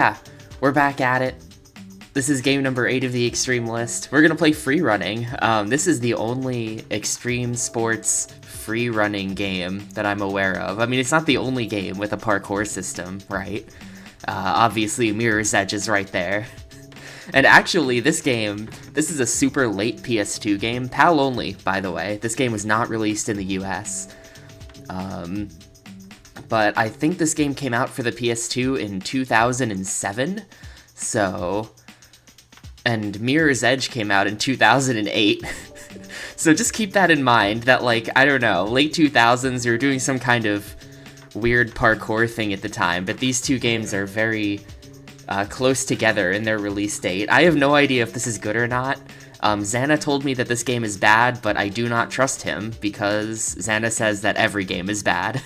Yeah, we're back at it. This is game number 8 of the Extreme list. We're gonna play free running. This is the only Extreme Sports free running game that I'm aware of. I mean, it's not the only game with a parkour system, right? Obviously, Mirror's Edge is right there. And actually, this is a super late PS2 game. PAL only, by the way. This game was not released in the US. But I think this game came out for the PS2 in 2007, so... And Mirror's Edge came out in 2008. So just keep that in mind, that, like, I don't know, late 2000s, you were doing some kind of weird parkour thing at the time, but these two games are very close together in their release date. I have no idea if this is good or not. Xana told me that this game is bad, but I do not trust him, because Xana says that every game is bad.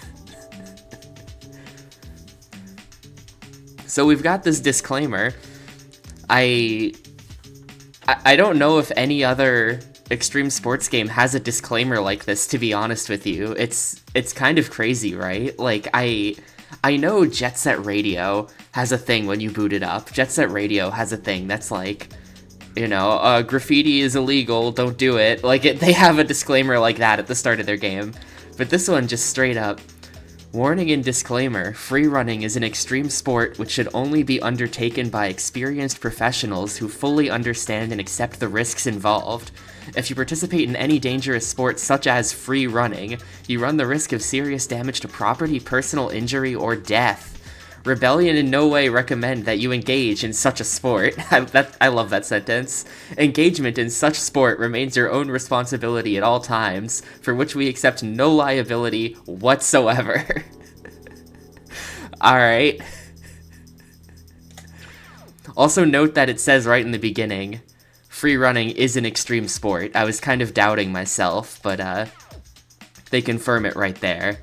So we've got this disclaimer. I don't know if any other extreme sports game has a disclaimer like this, to be honest with you. It's kind of crazy, right? Like, I know Jet Set Radio has a thing when you boot it up. Jet Set Radio has a thing that's like, you know, graffiti is illegal, don't do it. Like, they have a disclaimer like that at the start of their game. But this one just straight up, warning and disclaimer, free running is an extreme sport which should only be undertaken by experienced professionals who fully understand and accept the risks involved. If you participate in any dangerous sport such as free running, you run the risk of serious damage to property, personal injury, or death. Rebellion in no way recommend that you engage in such a sport. I love that sentence. Engagement in such sport remains your own responsibility at all times, for which we accept no liability whatsoever. Alright. Also note that it says right in the beginning, free running is an extreme sport. I was kind of doubting myself, but they confirm it right there.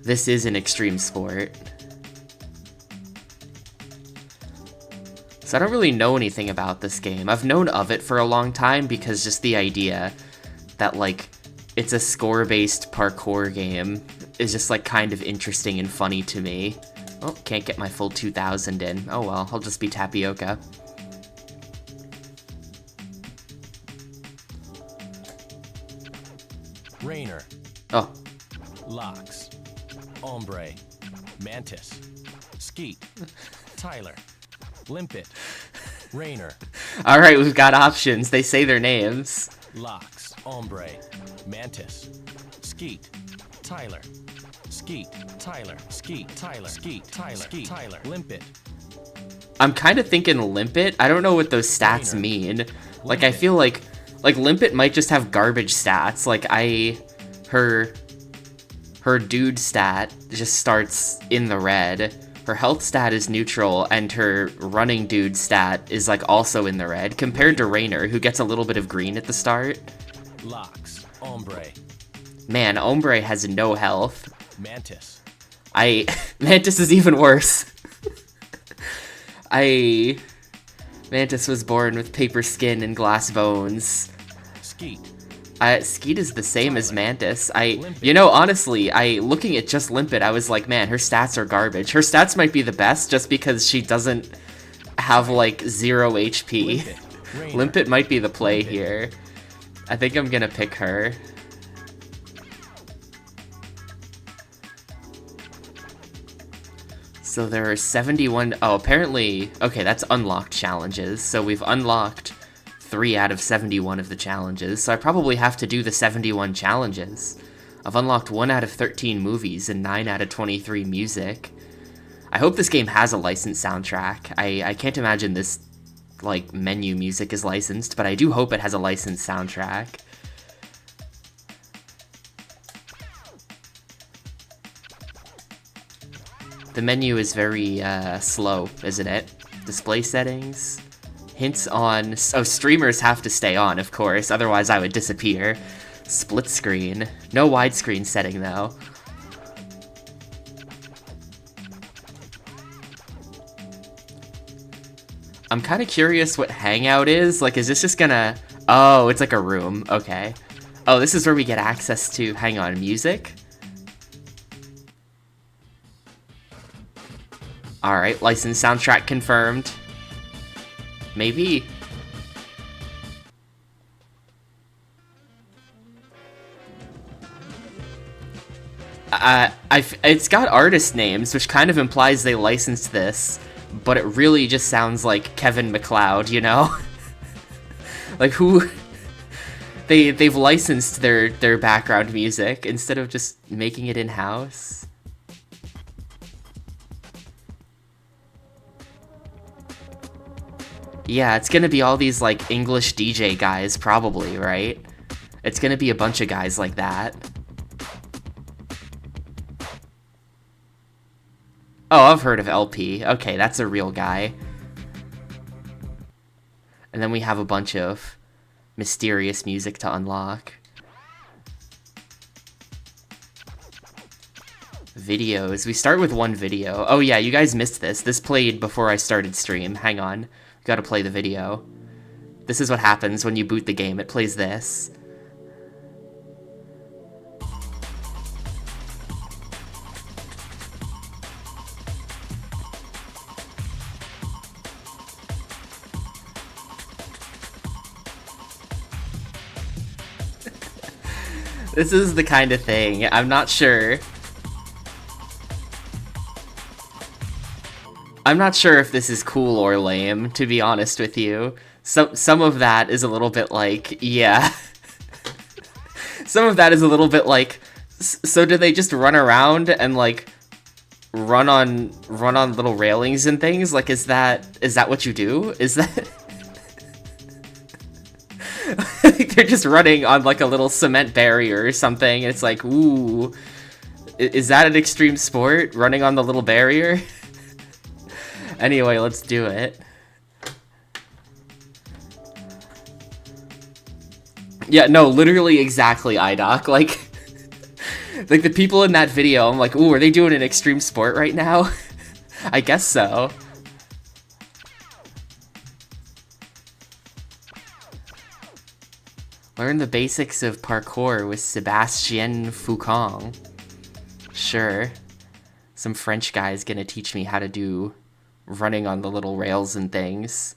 This is an extreme sport. So I don't really know anything about this game. I've known of it for a long time because just the idea that, like, it's a score-based parkour game is just, like, kind of interesting and funny to me. Oh, can't get my full 2,000 in. Oh well, I'll just be Tapioca. Rainer. Oh. Locks. Ombre. Mantis. Skeet. Tyler. Limpet. Rainer. Alright, we've got options. They say their names. Locks. Ombre. Mantis. Skeet. Tyler. Skeet. Tyler. Skeet. Tyler. Skeet. Tyler. Skeet. Tyler. Limpet. I'm kind of thinking Limpet. I don't know what those stats mean. Like, I feel like Limpet might just have garbage stats. Like, her dude stat just starts in the red. Her health stat is neutral, and her running dude stat is, like, also in the red, compared to Rainer, who gets a little bit of green at the start. Locks. Ombre. Man, Ombre has no health. Mantis. Mantis is even worse. Mantis was born with paper skin and glass bones. Skeet. Skeet is the same as Mantis. You know, honestly, looking at just Limpet, I was like, man, her stats are garbage. Her stats might be the best just because she doesn't have, like, 0 HP. Limpet might be the play here. I think I'm gonna pick her. So there are 71... Oh, apparently... Okay, that's unlocked challenges. So we've unlocked 3 out of 71 of the challenges, so I probably have to do the 71 challenges. I've unlocked 1 out of 13 movies and 9 out of 23 music. I hope this game has a licensed soundtrack. I can't imagine this, like, menu music is licensed, but I do hope it has a licensed soundtrack. The menu is very slow, isn't it? Display settings... Hints on... Oh, streamers have to stay on, of course, otherwise I would disappear. Split screen. No widescreen setting, though. I'm kind of curious what Hangout is. Like, is this just gonna... Oh, it's like a room. Okay. Oh, this is where we get access to... Hang on, music? Alright, licensed soundtrack confirmed. Maybe. It's got artist names, which kind of implies they licensed this, but it really just sounds like Kevin MacLeod, you know? Like, who... They've licensed their background music instead of just making it in-house. Yeah, it's gonna be all these, like, English DJ guys, probably, right? It's gonna be a bunch of guys like that. Oh, I've heard of LP. Okay, that's a real guy. And then we have a bunch of mysterious music to unlock. Videos. We start with one video. Oh yeah, you guys missed this. This played before I started stream. Hang on. We gotta play the video. This is what happens when you boot the game. It plays this. This is the kind of thing. I'm not sure. I'm not sure if this is cool or lame, to be honest with you. Some of that is a little bit like, yeah. Some of that is a little bit like, so do they just run around and like run on little railings and things? Like, is that what you do? Is that they're just running on like a little cement barrier or something, and it's like, ooh, is that an extreme sport? Running on the little barrier? Anyway, let's do it. Yeah, no, literally exactly, iDoc. Like the people in that video, I'm like, ooh, are they doing an extreme sport right now? I guess so. Learn the basics of parkour with Sébastien Foucon. Sure. Some French guy's gonna teach me how to do running on the little rails and things.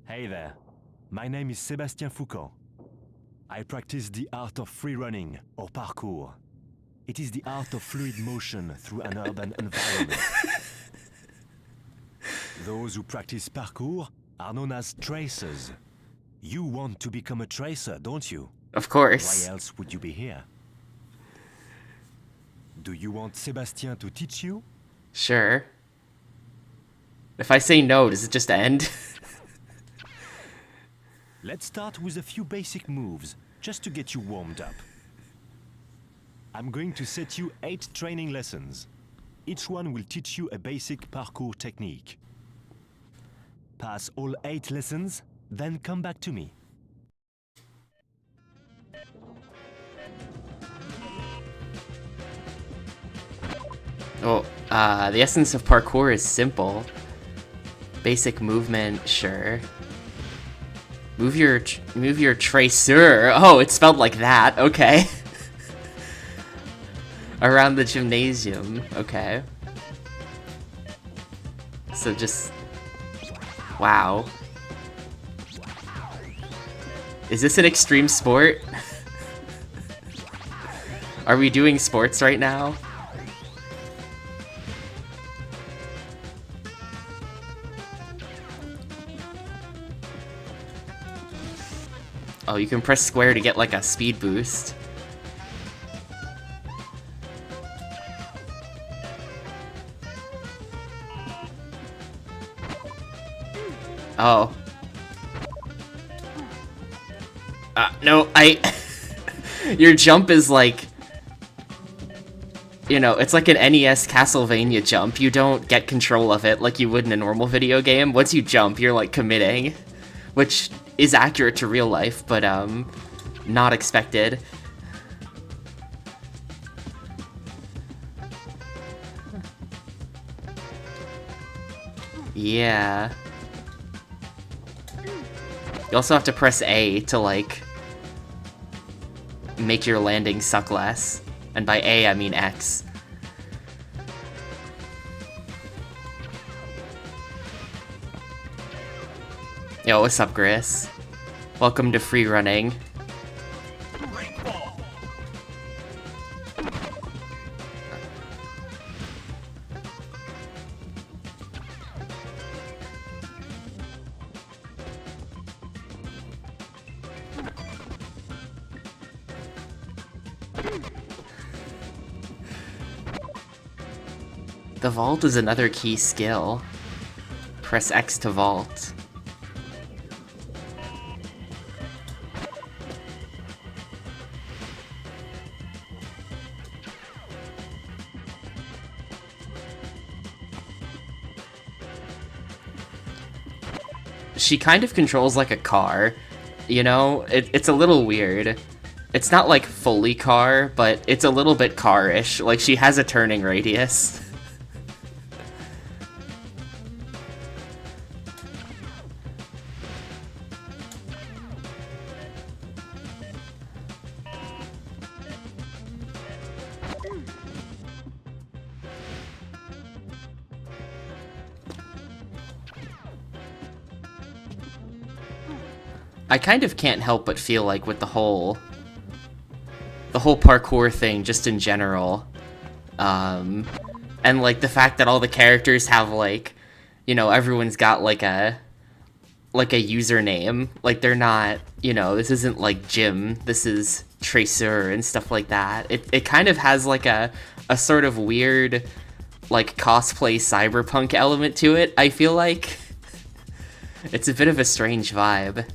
Hey there, my name is Sébastien Foucon. I practice the art of free running, or parkour. It is the art of fluid motion through an urban environment. Those who practice parkour are known as tracers. You want to become a tracer, don't you? Of course. Why else would you be here? Do you want Sébastien to teach you? Sure. If I say no, does it just end? Let's start with a few basic moves, just to get you warmed up. I'm going to set you 8 training lessons. Each one will teach you a basic parkour technique. Pass all 8 lessons, then come back to me. Oh, the essence of parkour is simple. Basic movement, sure. Move your tracer. Oh, it's spelled like that. Okay. Around the gymnasium. Okay. So just... Wow. Is this an extreme sport? Are we doing sports right now? Oh, you can press square to get like a speed boost. Oh. No, Your jump is like... You know, it's like an NES Castlevania jump. You don't get control of it like you would in a normal video game. Once you jump, you're like committing. Which is accurate to real life, but not expected. Yeah. You also have to press A to like make your landing suck less. And by A, I mean X. Yo, what's up, Gris? Welcome to free running. The vault is another key skill. Press X to vault. She kind of controls like a car, you know? It's a little weird. It's not like fully car, but it's a little bit car-ish. Like, she has a turning radius. I kind of can't help but feel like with the whole parkour thing, just in general, and like the fact that all the characters have like, you know, everyone's got like a username. Like, they're not, you know, this isn't like Jim, this is Tracer and stuff like that. It kind of has like a sort of weird like cosplay cyberpunk element to it, I feel like. It's a bit of a strange vibe.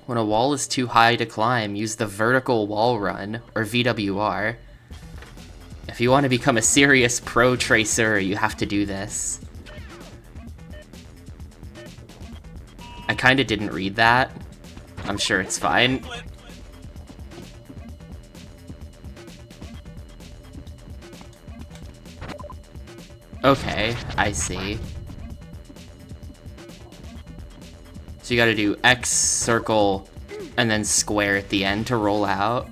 When a wall is too high to climb, use the vertical wall run, or VWR. If you want to become a serious pro tracer, you have to do this. I kinda didn't read that. I'm sure it's fine. Okay, I see. So you gotta do X, circle, and then square at the end to roll out.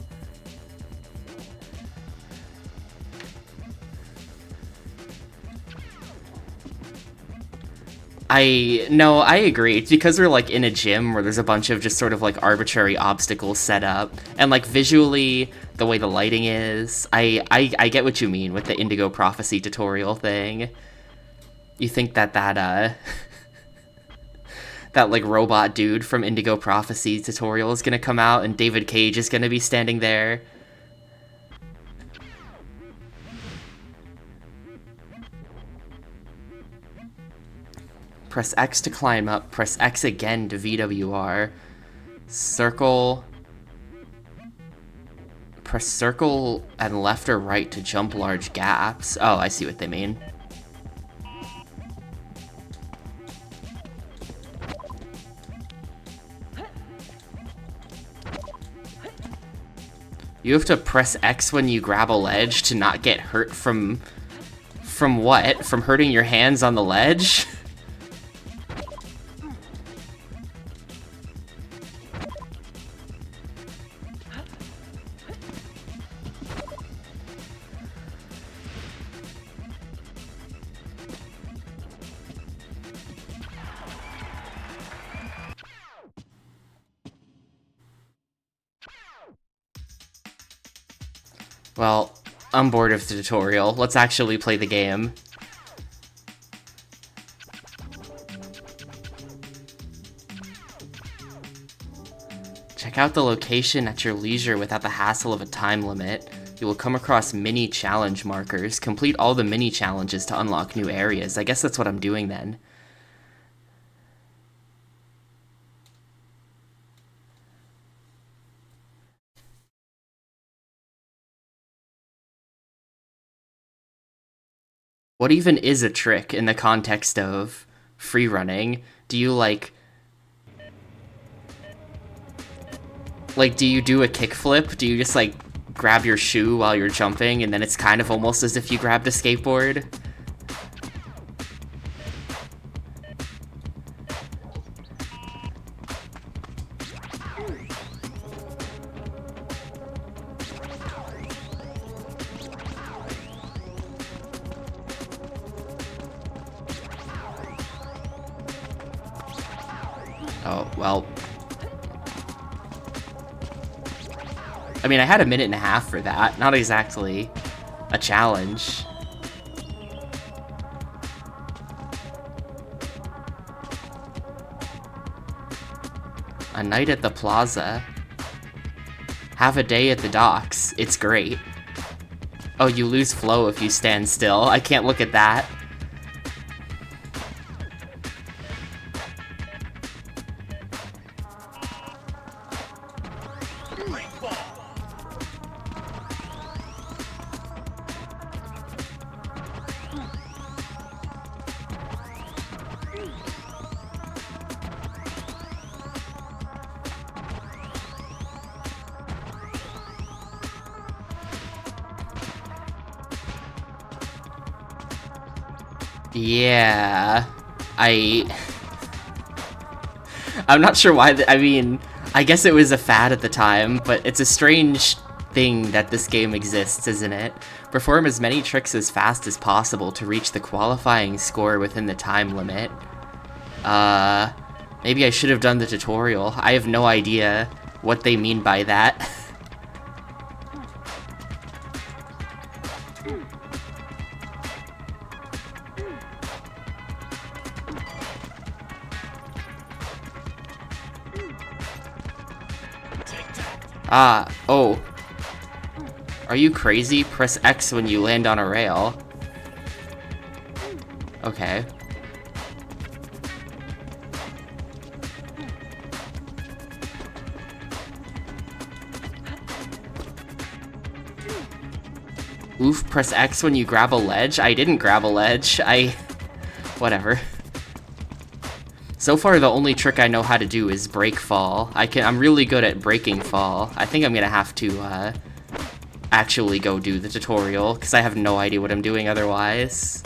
No, I agree. It's because we're like in a gym where there's a bunch of just sort of like arbitrary obstacles set up. And like visually, the way the lighting is, I get what you mean with the Indigo Prophecy tutorial thing. You think that that like robot dude from Indigo Prophecy tutorial is gonna come out and David Cage is gonna be standing there. Press X to climb up, press X again to VWR. Circle. Press circle and left or right to jump large gaps. Oh, I see what they mean. You have to press X when you grab a ledge to not get hurt from what? From hurting your hands on the ledge? Well, I'm bored of the tutorial. Let's actually play the game. Check out the location at your leisure without the hassle of a time limit. You will come across mini challenge markers. Complete all the mini challenges to unlock new areas. I guess that's what I'm doing then. What even is a trick in the context of free running? Do you like do you do a kickflip? Do you just like grab your shoe while you're jumping and then it's kind of almost as if you grabbed a skateboard? Oh, well. I mean, I had a minute and a half for that. Not exactly a challenge. A night at the plaza. Have a day at the docks. It's great. Oh, you lose flow if you stand still. I can't look at that. Yeah, I'm not sure why, I mean, I guess it was a fad at the time, but it's a strange thing that this game exists, isn't it? Perform as many tricks as fast as possible to reach the qualifying score within the time limit. Maybe I should have done the tutorial. I have no idea what they mean by that. Oh. Are you crazy? Press X when you land on a rail. Okay. Oof, press X when you grab a ledge? I didn't grab a ledge. Whatever. So far, the only trick I know how to do is break fall. I'm really good at breaking fall. I think I'm gonna have to, actually go do the tutorial, because I have no idea what I'm doing otherwise.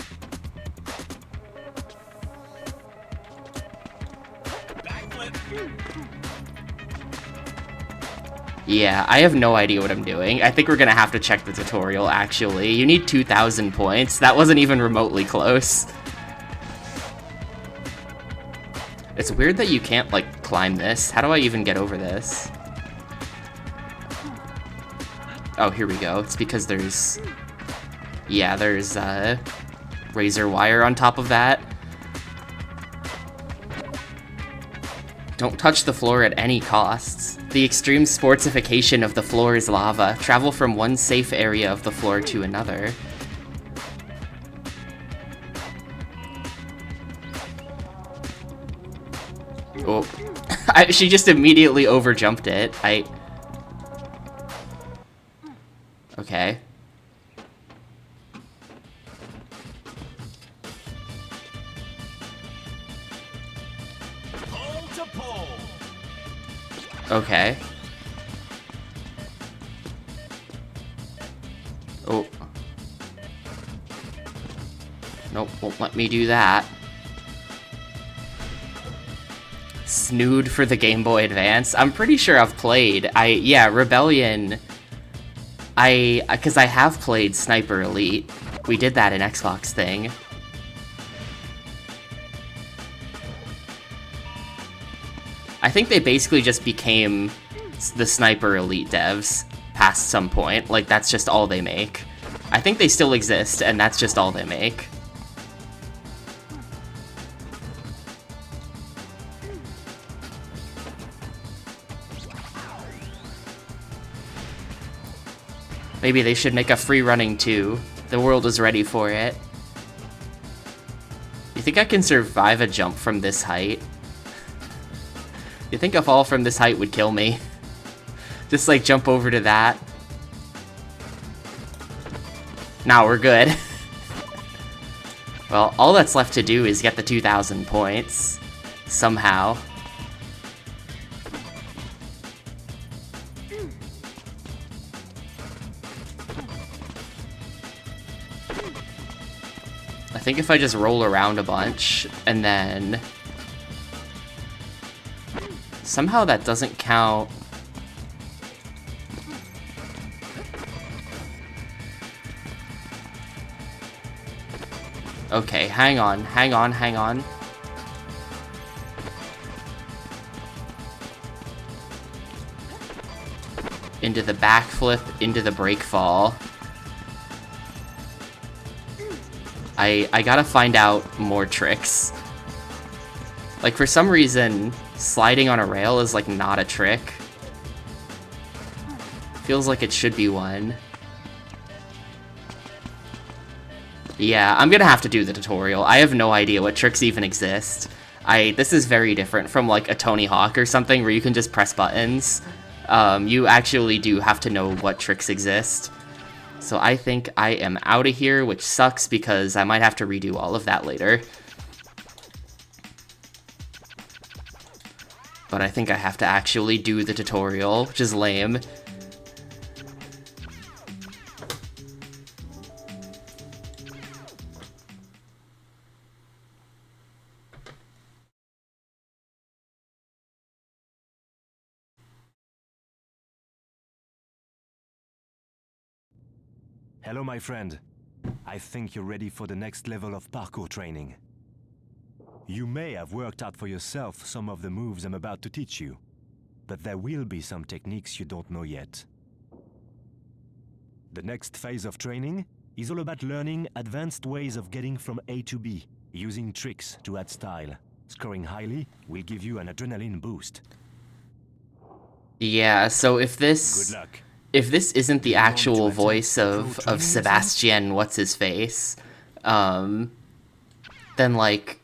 Yeah, I have no idea what I'm doing. I think we're gonna have to check the tutorial, actually. You need 2,000 points. That wasn't even remotely close. It's weird that you can't, like, climb this. How do I even get over this? Oh, here we go. It's because there's... Yeah, there's, razor wire on top of that. Don't touch the floor at any costs. The extreme sportsification of the floor is lava. Travel from one safe area of the floor to another. Oh, she just immediately overjumped it. Okay. Pole to pole. Okay. Oh. Nope, won't let me do that. Snood for the Game Boy Advance. I'm pretty sure I've played. Yeah, Rebellion. Because I have played Sniper Elite. We did that in Xbox thing. I think they basically just became the Sniper Elite devs past some point. Like, that's just all they make. I think they still exist, and that's just all they make. Maybe they should make a free running too. The world is ready for it. You think I can survive a jump from this height? You think a fall from this height would kill me? Just like jump over to that. Now we're good. Well, all that's left to do is get the 2,000 points. Somehow. I think if I just roll around a bunch, and then... Somehow that doesn't count... Okay, hang on. Into the backflip, into the break fall. I gotta find out more tricks. Like, for some reason, sliding on a rail is, like, not a trick. Feels like it should be one. Yeah, I'm gonna have to do the tutorial. I have no idea what tricks even exist. This is very different from, like, a Tony Hawk or something where you can just press buttons. You actually do have to know what tricks exist. So I think I am out of here, which sucks because I might have to redo all of that later. But I think I have to actually do the tutorial, which is lame. Hello, my friend. I think you're ready for the next level of parkour training. You may have worked out for yourself some of the moves I'm about to teach you, but there will be some techniques you don't know yet. The next phase of training is all about learning advanced ways of getting from A to B, using tricks to add style. Scoring highly will give you an adrenaline boost. Yeah, so if this... Good luck. If this isn't the actual voice of Sebastian What's-His-Face, then, like...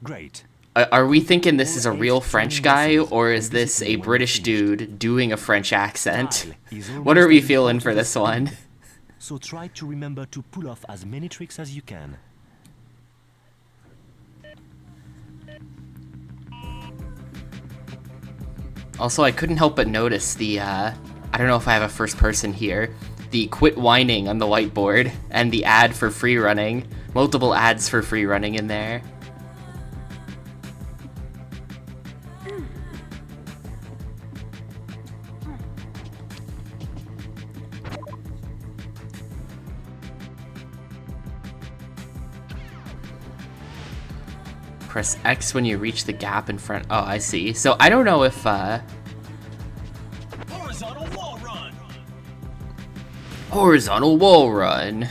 Great. Are we thinking this is a real French guy, or is this a British dude doing a French accent? What are we feeling for this one? So try to remember to pull off as many tricks as you can. Also, I couldn't help but notice the, I don't know if I have a first person here, the quit whining on the whiteboard, and the ad for free running. Multiple ads for free running in there. Press X when you reach the gap in front. Oh, I see. So I don't know if, Horizontal wall run. Horizontal wall run.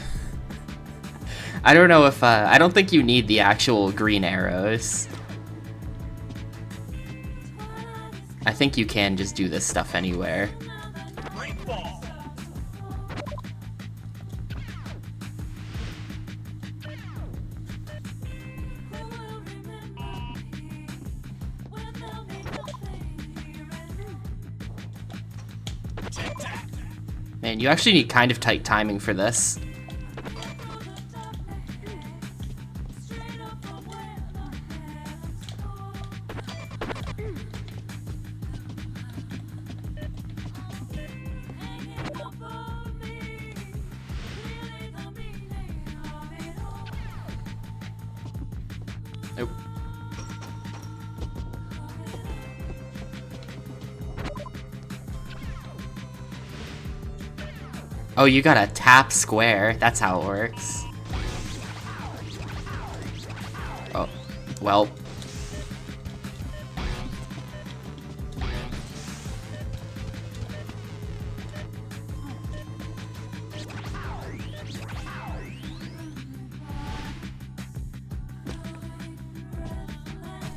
I don't know if, I don't think you need the actual green arrows. I think you can just do this stuff anywhere. Break ball. Man, you actually need kind of tight timing for this. Nope. Oh, you gotta tap square. That's how it works. Oh, well.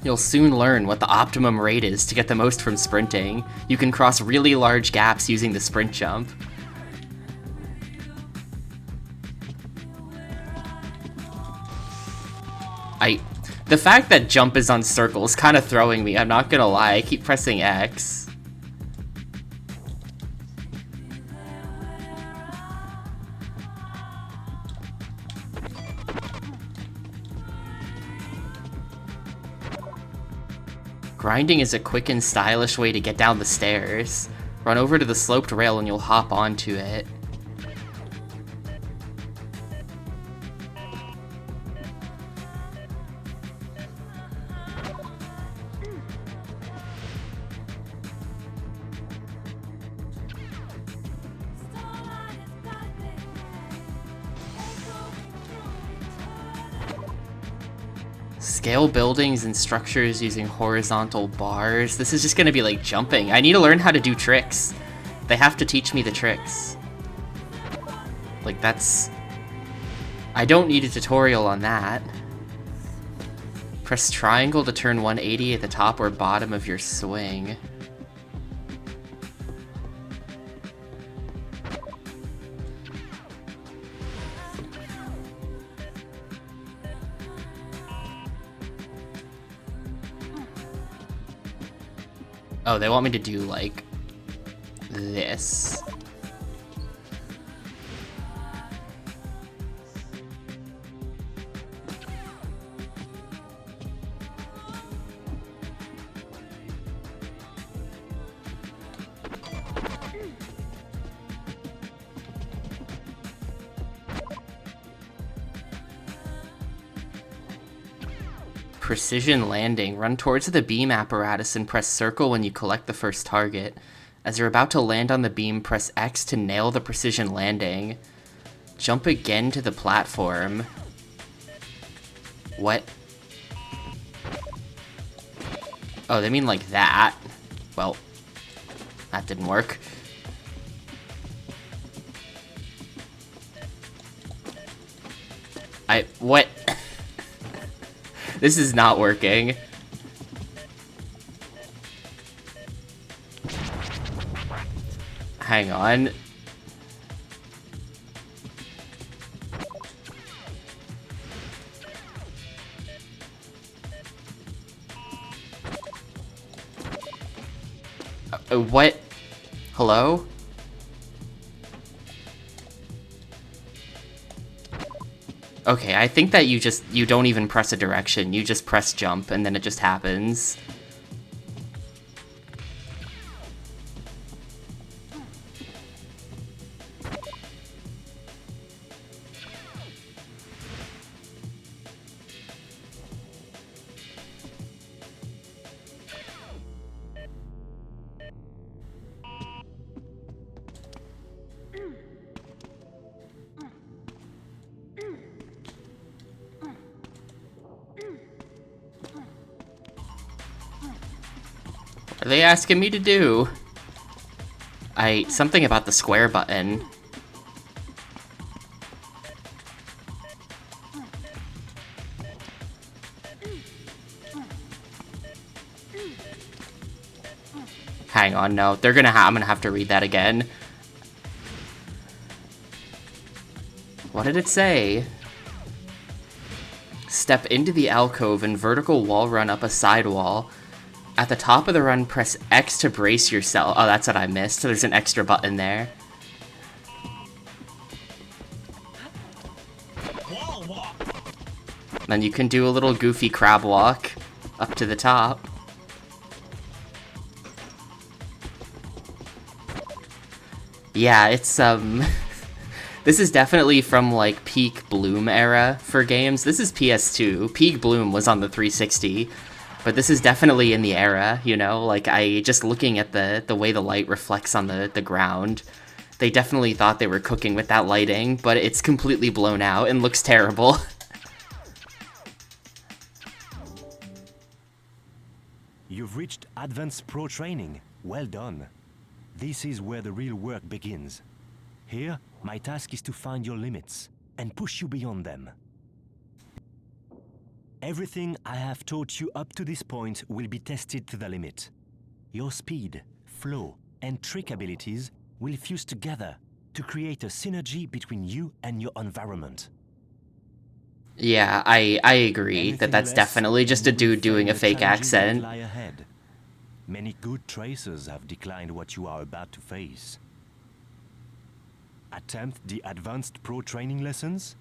You'll soon learn what the optimum rate is to get the most from sprinting. You can cross really large gaps using the sprint jump. The fact that jump is on circle is kind of throwing me, I'm not gonna lie. I keep pressing X. Grinding is a quick and stylish way to get down the stairs. Run over to the sloped rail and you'll hop onto it. Scale buildings and structures using horizontal bars. This is just gonna be like jumping. I need to learn how to do tricks. They have to teach me the tricks. Like that's... I don't need a tutorial on that. Press triangle to turn 180 at the top or bottom of your swing. Oh, they want me to do, like, this. Precision landing. Run towards the beam apparatus and press circle when you collect the first target. As you're about to land on the beam, press X to nail the precision landing. Jump again to the platform. What? Oh, they mean like that. Well, that didn't work. What? This is not working. Hang on. What? Hello? Okay, I think that you don't even press a direction, you just press jump and then it just happens. What are they asking me to do? Something about the square button. Hang on, no, I'm gonna have to read that again. What did it say? Step into the alcove and vertical wall run up a side wall. At the top of the run, press X to brace yourself. Oh, that's what I missed. So there's an extra button there. Then you can do a little goofy crab walk up to the top. Yeah, it's, this is definitely from, like, peak Bloom era for games. This is PS2. Peak Bloom was on the 360. But this is definitely in the era, you know? Like, just looking at the way the light reflects on the ground, they definitely thought they were cooking with that lighting, but it's completely blown out and looks terrible. You've reached Advanced Pro Training. Well done. This is where the real work begins. Here, my task is to find your limits and push you beyond them. Everything I have taught you up to this point will be tested to the limit. Your speed, flow, and trick abilities will fuse together to create a synergy between you and your environment. Yeah, I agree that that's definitely just a dude doing a fake accent. Many good tracers have declined what you are about to face. Attempt the Advanced Pro Training lessons?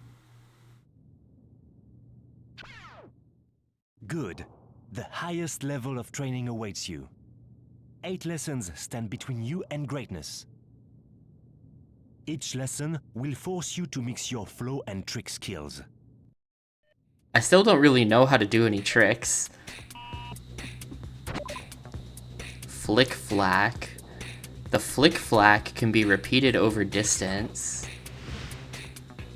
Good. The highest level of training awaits you. 8 lessons stand between you and greatness. Each lesson will force you to mix your flow and trick skills. I still don't really know how to do any tricks. Flick Flack. The Flick Flack can be repeated over distance.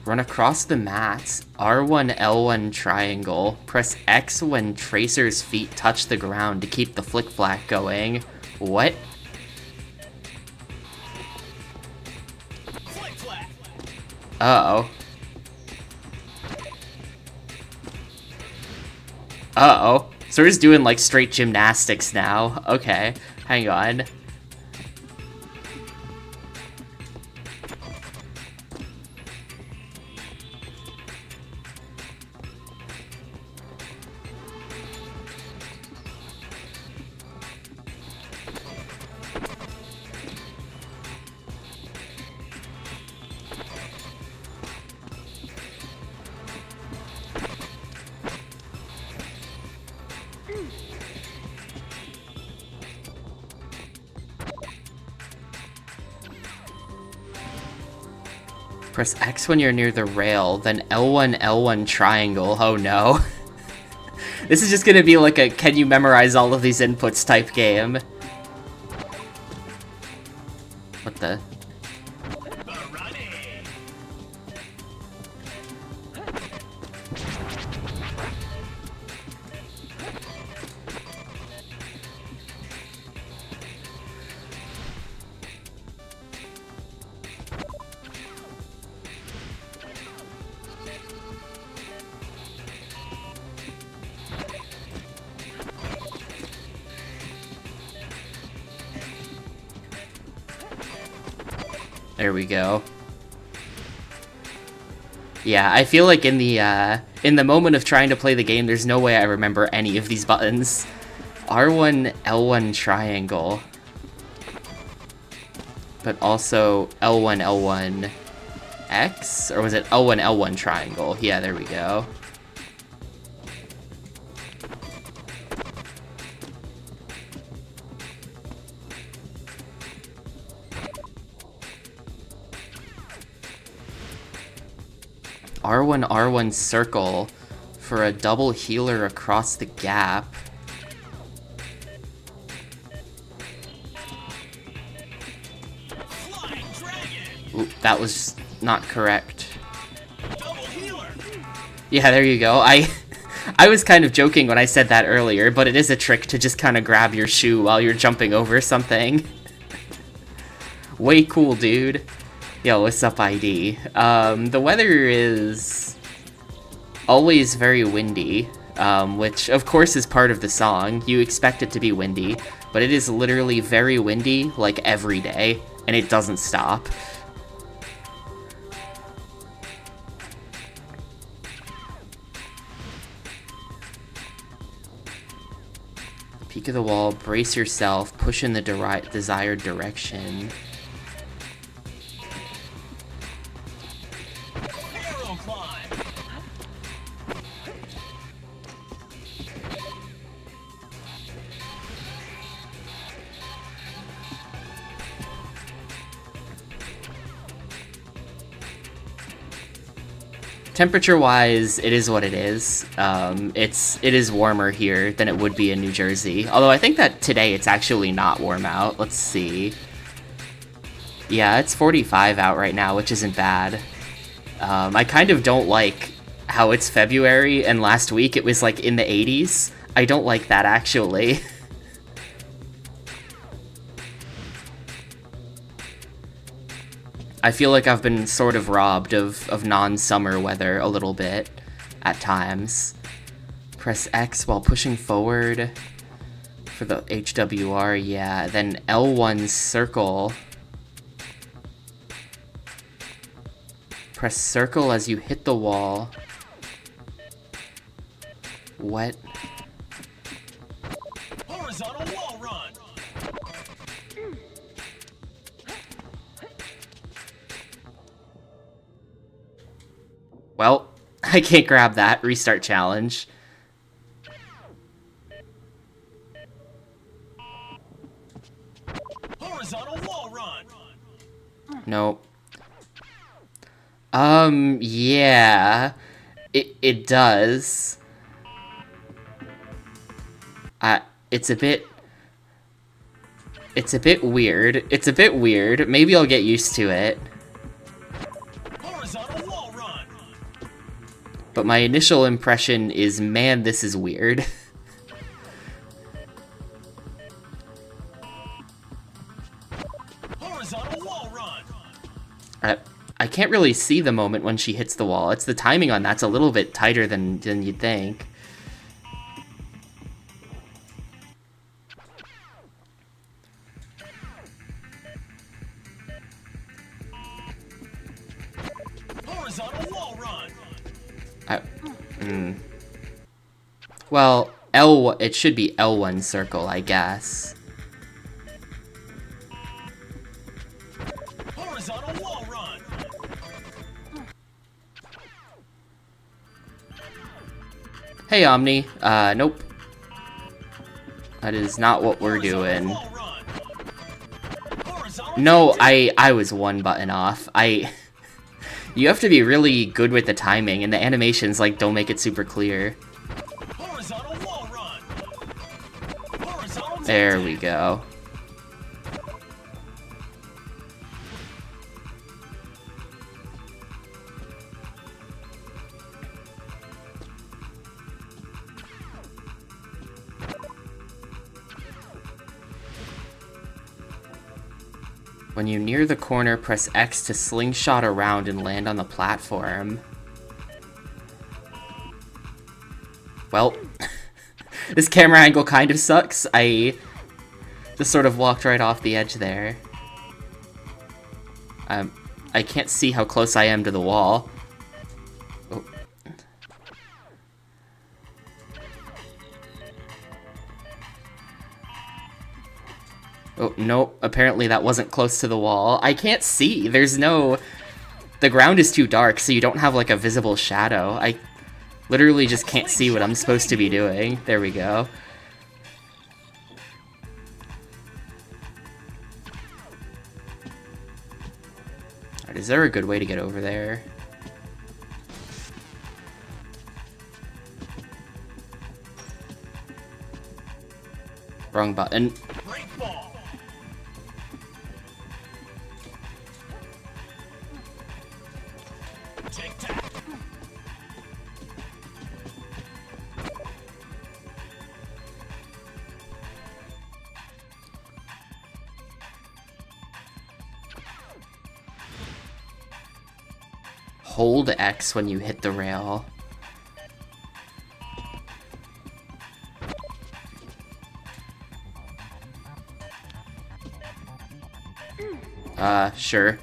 Run across the mats. R1, L1 triangle. Press X when Tracer's feet touch the ground to keep the Flick Flack going. What? Uh-oh. Uh-oh. So we're just doing, like, straight gymnastics now. Okay, hang on. Press X when you're near the rail, then L1, L1 triangle. Oh no. This is just gonna be like a can you memorize all of these inputs type game. What the? There we go. Yeah, I feel like in the moment of trying to play the game, there's no way I remember any of these buttons. R1, L1 triangle. But also L1, L1 X? Or was it L1, L1 triangle? Yeah, there we go. R1, R1 circle for a double healer across the gap. Ooh, that was not correct. Yeah, there you go. I was kind of joking when I said that earlier, but it is a trick to just kind of grab your shoe while you're jumping over something. Way cool, dude. Yo, what's up, ID? The weather is always very windy, which of course is part of the song. You expect it to be windy, but it is literally very windy, like every day, and it doesn't stop. Peak of the wall, brace yourself, push in the desired direction. Temperature-wise, it is what it is. It is warmer here than it would be in New Jersey. Although I think that today it's actually not warm out. Let's see. Yeah, it's 45 out right now, which isn't bad. I kind of don't like how it's February and last week it was like in the 80s. I don't like that, actually. I feel like I've been sort of robbed of non-summer weather a little bit at times. Press X while pushing forward for the HWR, yeah. Then L1 circle. Press circle as you hit the wall. What? Horizontal wall run. Well, I can't grab that. Restart challenge. Nope. Yeah. It does. Uh, it's a bit... It's a bit weird. It's a bit weird. Maybe I'll get used to it. Horizontal wall run. But my initial impression is, man, this is weird. Horizontal wall run. I can't really see the moment when she hits the wall. It's the timing on that's a little bit tighter than you'd think. Horizontal wall run. Well, it should be L1 circle, I guess. Horizontal wall run. Hey, Omni. Nope. That is not what we're doing. Wall run. Horizontal. No, I was one button off. You have to be really good with the timing, and the animations, like, don't make it super clear. Horizontal wall run. Horizontal. There we go. When you near the corner, press X to slingshot around and land on the platform. Well, this camera angle kind of sucks. I just sort of walked right off the edge there. I can't see how close I am to the wall. Oh. Oh, no, apparently that wasn't close to the wall. I can't see. There's no... The ground is too dark, so you don't have, like, a visible shadow. I literally just can't see what I'm supposed to be doing. There we go. Alright, is there a good way to get over there? Wrong button. Break ball. Tic tac. Hold X when you hit the rail. Sure.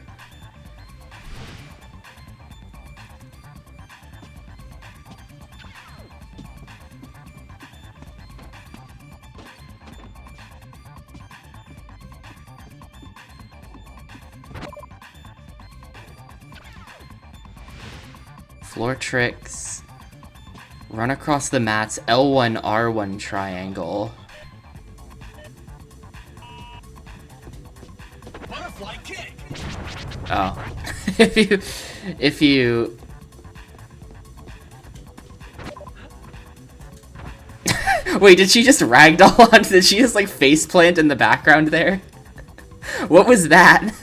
Floor tricks. Run across the mats, L1, R1 triangle. Butterfly kick. Oh. if you... Wait, did she just ragdoll on? Did she just, like, faceplant in the background there? What was that?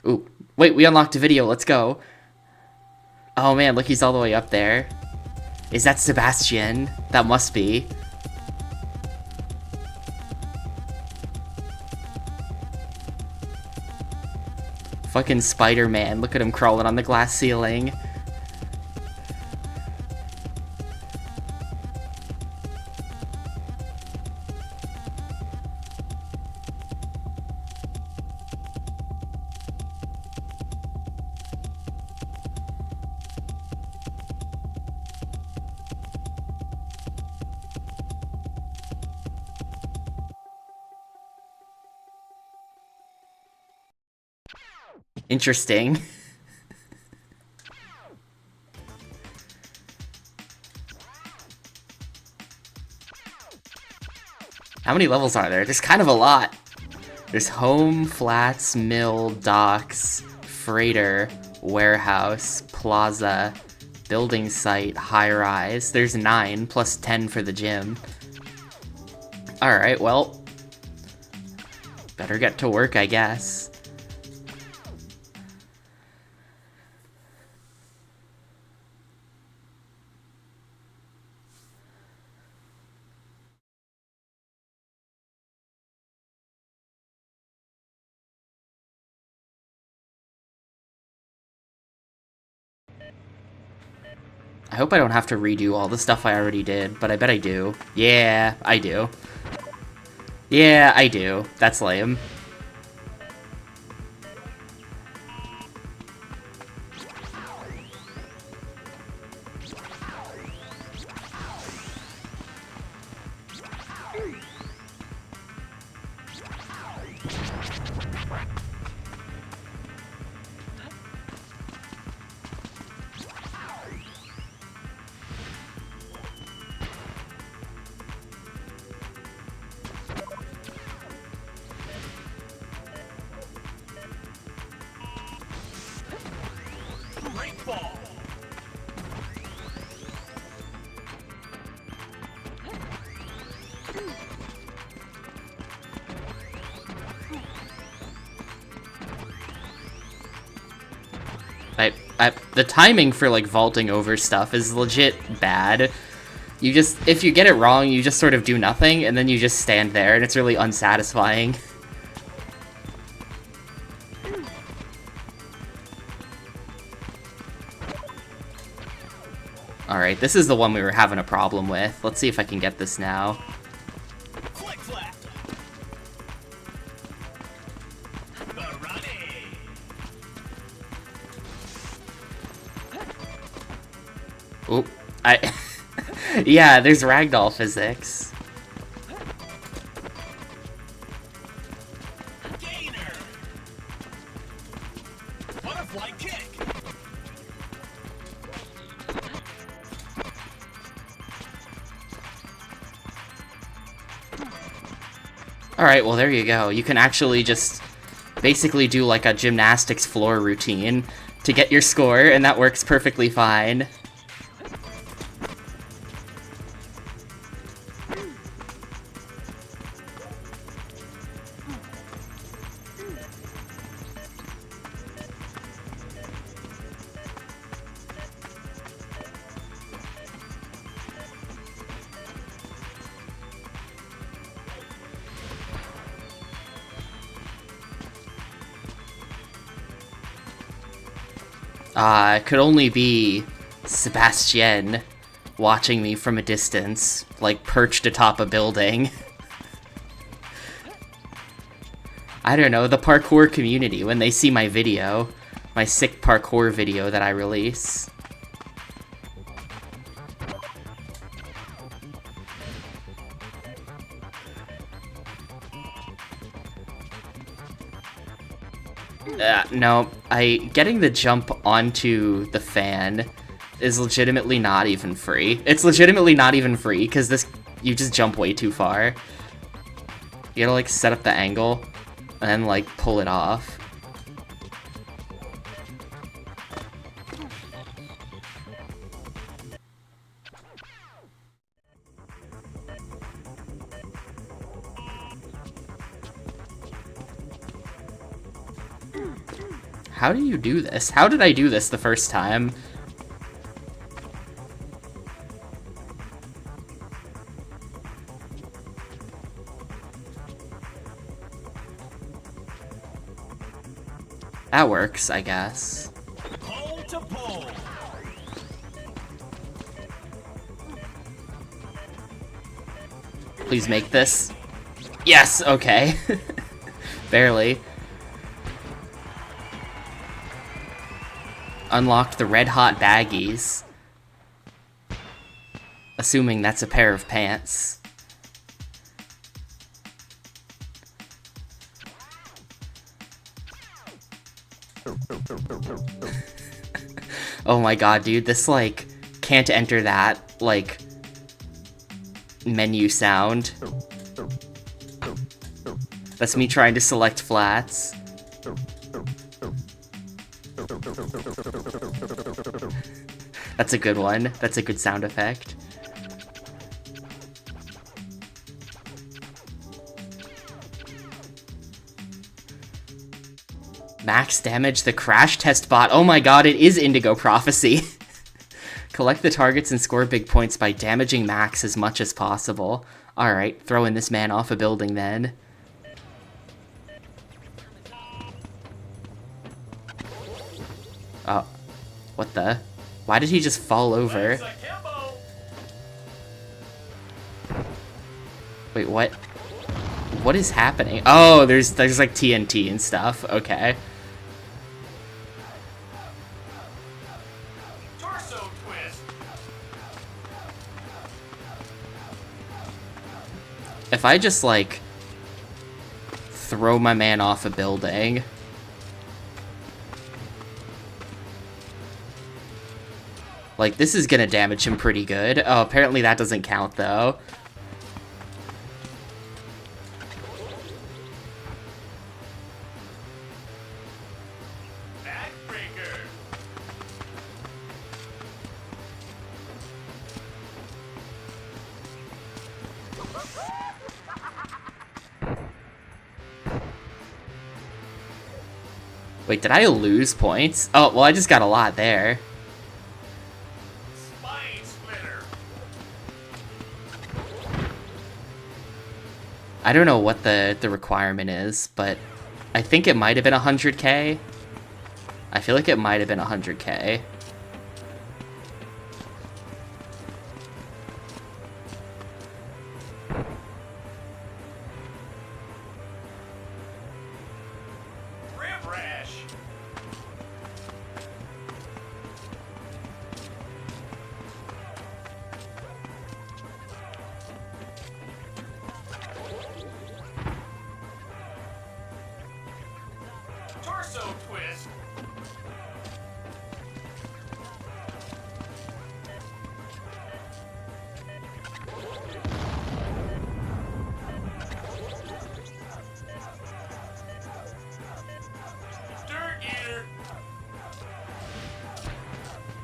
Ooh. Wait, we unlocked a video. Let's go. Oh man, look, he's all the way up there. Is that Sebastian? That must be. Fucking Spider-Man. Look at him crawling on the glass ceiling. Interesting. How many levels are there? There's kind of a lot. There's home, flats, mill, docks, freighter, warehouse, plaza, building site, high-rise. There's 9, plus 10 for the gym. Alright, well, better get to work, I guess. I hope I don't have to redo all the stuff I already did, but I bet I do. Yeah, I do. Yeah, I do. That's lame. The timing for, like, vaulting over stuff is legit bad. You just, if you get it wrong, you just sort of do nothing, and then you just stand there, and it's really unsatisfying. Alright, this is the one we were having a problem with. Let's see if I can get this now. Oop, yeah, there's ragdoll physics. Gainer. Butterfly kick. Alright, well there you go. You can actually just basically do like a gymnastics floor routine to get your score, and that works perfectly fine. It could only be Sebastian watching me from a distance, like perched atop a building. I don't know, the parkour community, when they see my video, my sick parkour video that I release. No, getting the jump onto the fan is legitimately not even free. It's legitimately not even free, because you just jump way too far. You gotta, like, set up the angle, and then, like, pull it off. How do you do this? How did I do this the first time? That works, I guess. Pole to pole. Please make this. Yes, okay. Barely. Unlocked the red hot baggies. Assuming that's a pair of pants. Oh my god, dude, this, like, can't enter that, like, menu sound. That's me trying to select flats. That's a good one. That's a good sound effect. Max damage the crash test bot. Oh my god, it is Indigo Prophecy. Collect the targets and score big points by damaging Max as much as possible. Alright, throwing this man off a building then. Oh. What the? Why did he just fall over? Wait, what? What is happening? Oh, there's like TNT and stuff. Okay. Torso twist. If I just like throw my man off a building. Like, this is gonna damage him pretty good. Oh, apparently that doesn't count, though. Backbreaker. Wait, did I lose points? Oh, well, I just got a lot there. Spine splitter. I don't know what the requirement is, but I think it might have been 100k. I feel like it might have been 100k. Rib rash. Torso twist. Dirt eater.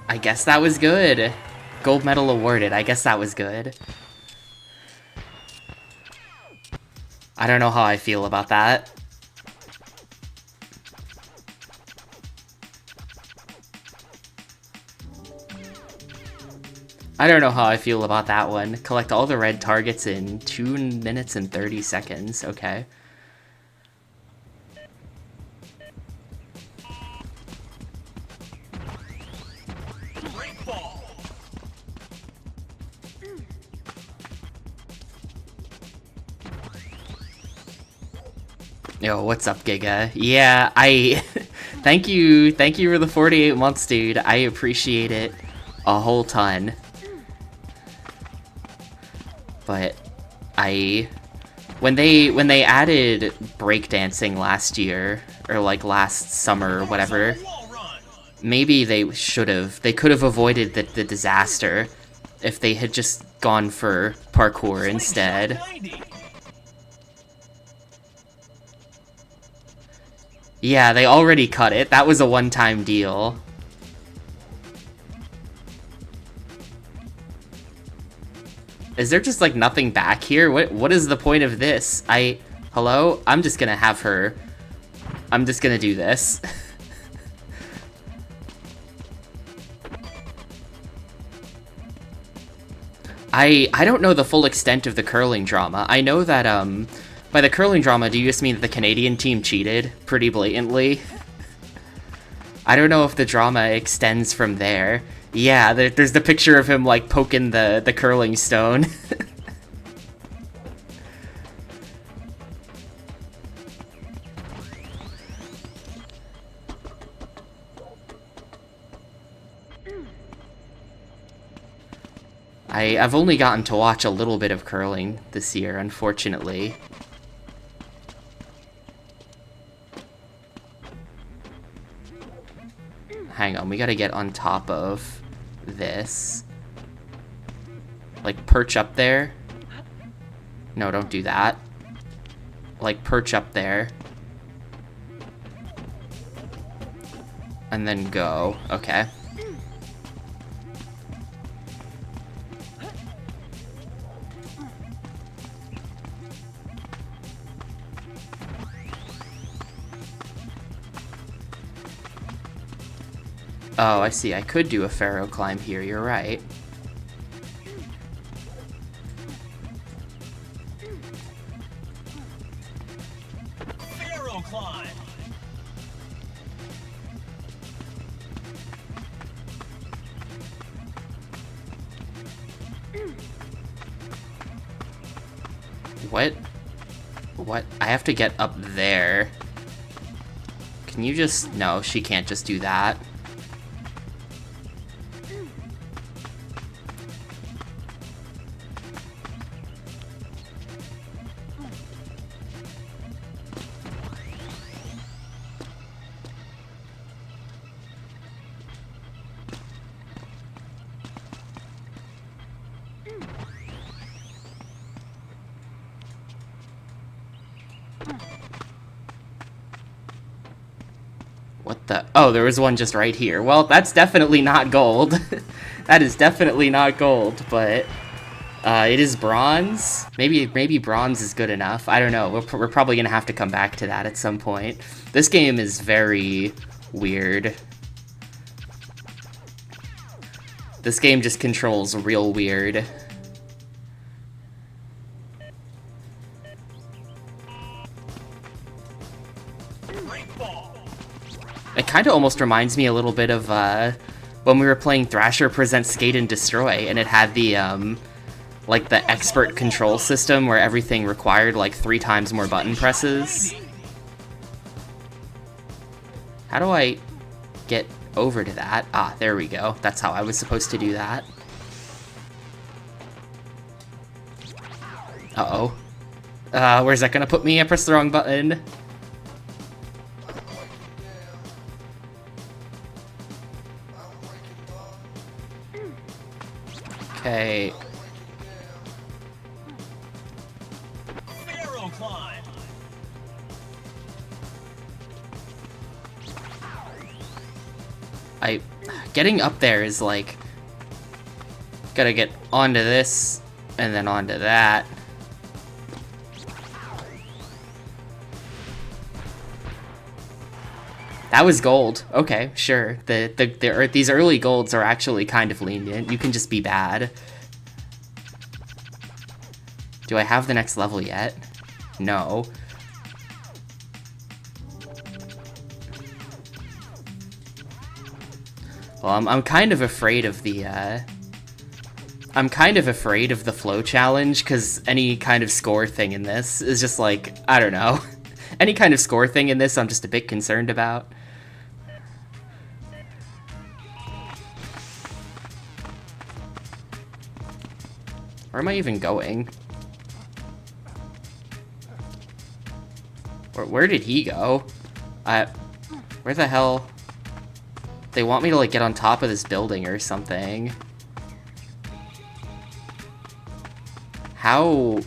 I guess that was good. Gold medal awarded. I guess that was good. I don't know how I feel about that. I don't know how I feel about that one. Collect all the red targets in 2 minutes and 30 seconds. Okay. Great ball. Yo, what's up, Giga? Yeah, I... thank you for the 48 months, dude. I appreciate it a whole ton. But when they added breakdancing last year, or like last summer or whatever, Wall run. maybe they could have avoided the disaster if they had just gone for parkour instead. 90. Yeah, they already cut it. That was a one-time deal. Is there just, like, nothing back here? What is the point of this? Hello? I'm just gonna have her... I'm just gonna do this. I don't know the full extent of the curling drama. I know that, by the curling drama, do you just mean that the Canadian team cheated pretty blatantly? I don't know if the drama extends from there. Yeah, there's the picture of him, like, poking the curling stone. I've only gotten to watch a little bit of curling this year, unfortunately. Hang on, we gotta get on top of this. Like, perch up there. No, don't do that. like, perch up there. And then go. Okay. Oh, I see. I could do a Pharaoh climb here. You're right. Pharaoh climb. What? What? I have to get up there. Can you just... No, she can't just do that. What the... Oh, there was one just right here. Well, that's definitely not gold. That is definitely not gold, but... it is bronze. Maybe bronze is good enough. I don't know. We're probably gonna have to come back to that at some point. This game is very weird. This game just controls real weird. It kind of almost reminds me a little bit of when we were playing Thrasher Presents Skate and Destroy, and it had the like the expert control system where everything required like 3 times more button presses. How do I get over to that? Ah, there we go. That's how I was supposed to do that. Uh-oh. Where's that gonna put me? I pressed the wrong button. Okay. Pharaoh climb. Getting up there is like... Gotta get onto this, and then onto that. That was gold. Okay, sure. These early golds are actually kind of lenient. You can just be bad. Do I have the next level yet? No. Well, I'm kind of afraid of the, I'm kind of afraid of the flow challenge, because any kind of score thing in this is just like, I don't know. Any kind of score thing in this I'm just a bit concerned about. Where am I even going? Where did he go? Where the hell? They want me to like get on top of this building or something. How?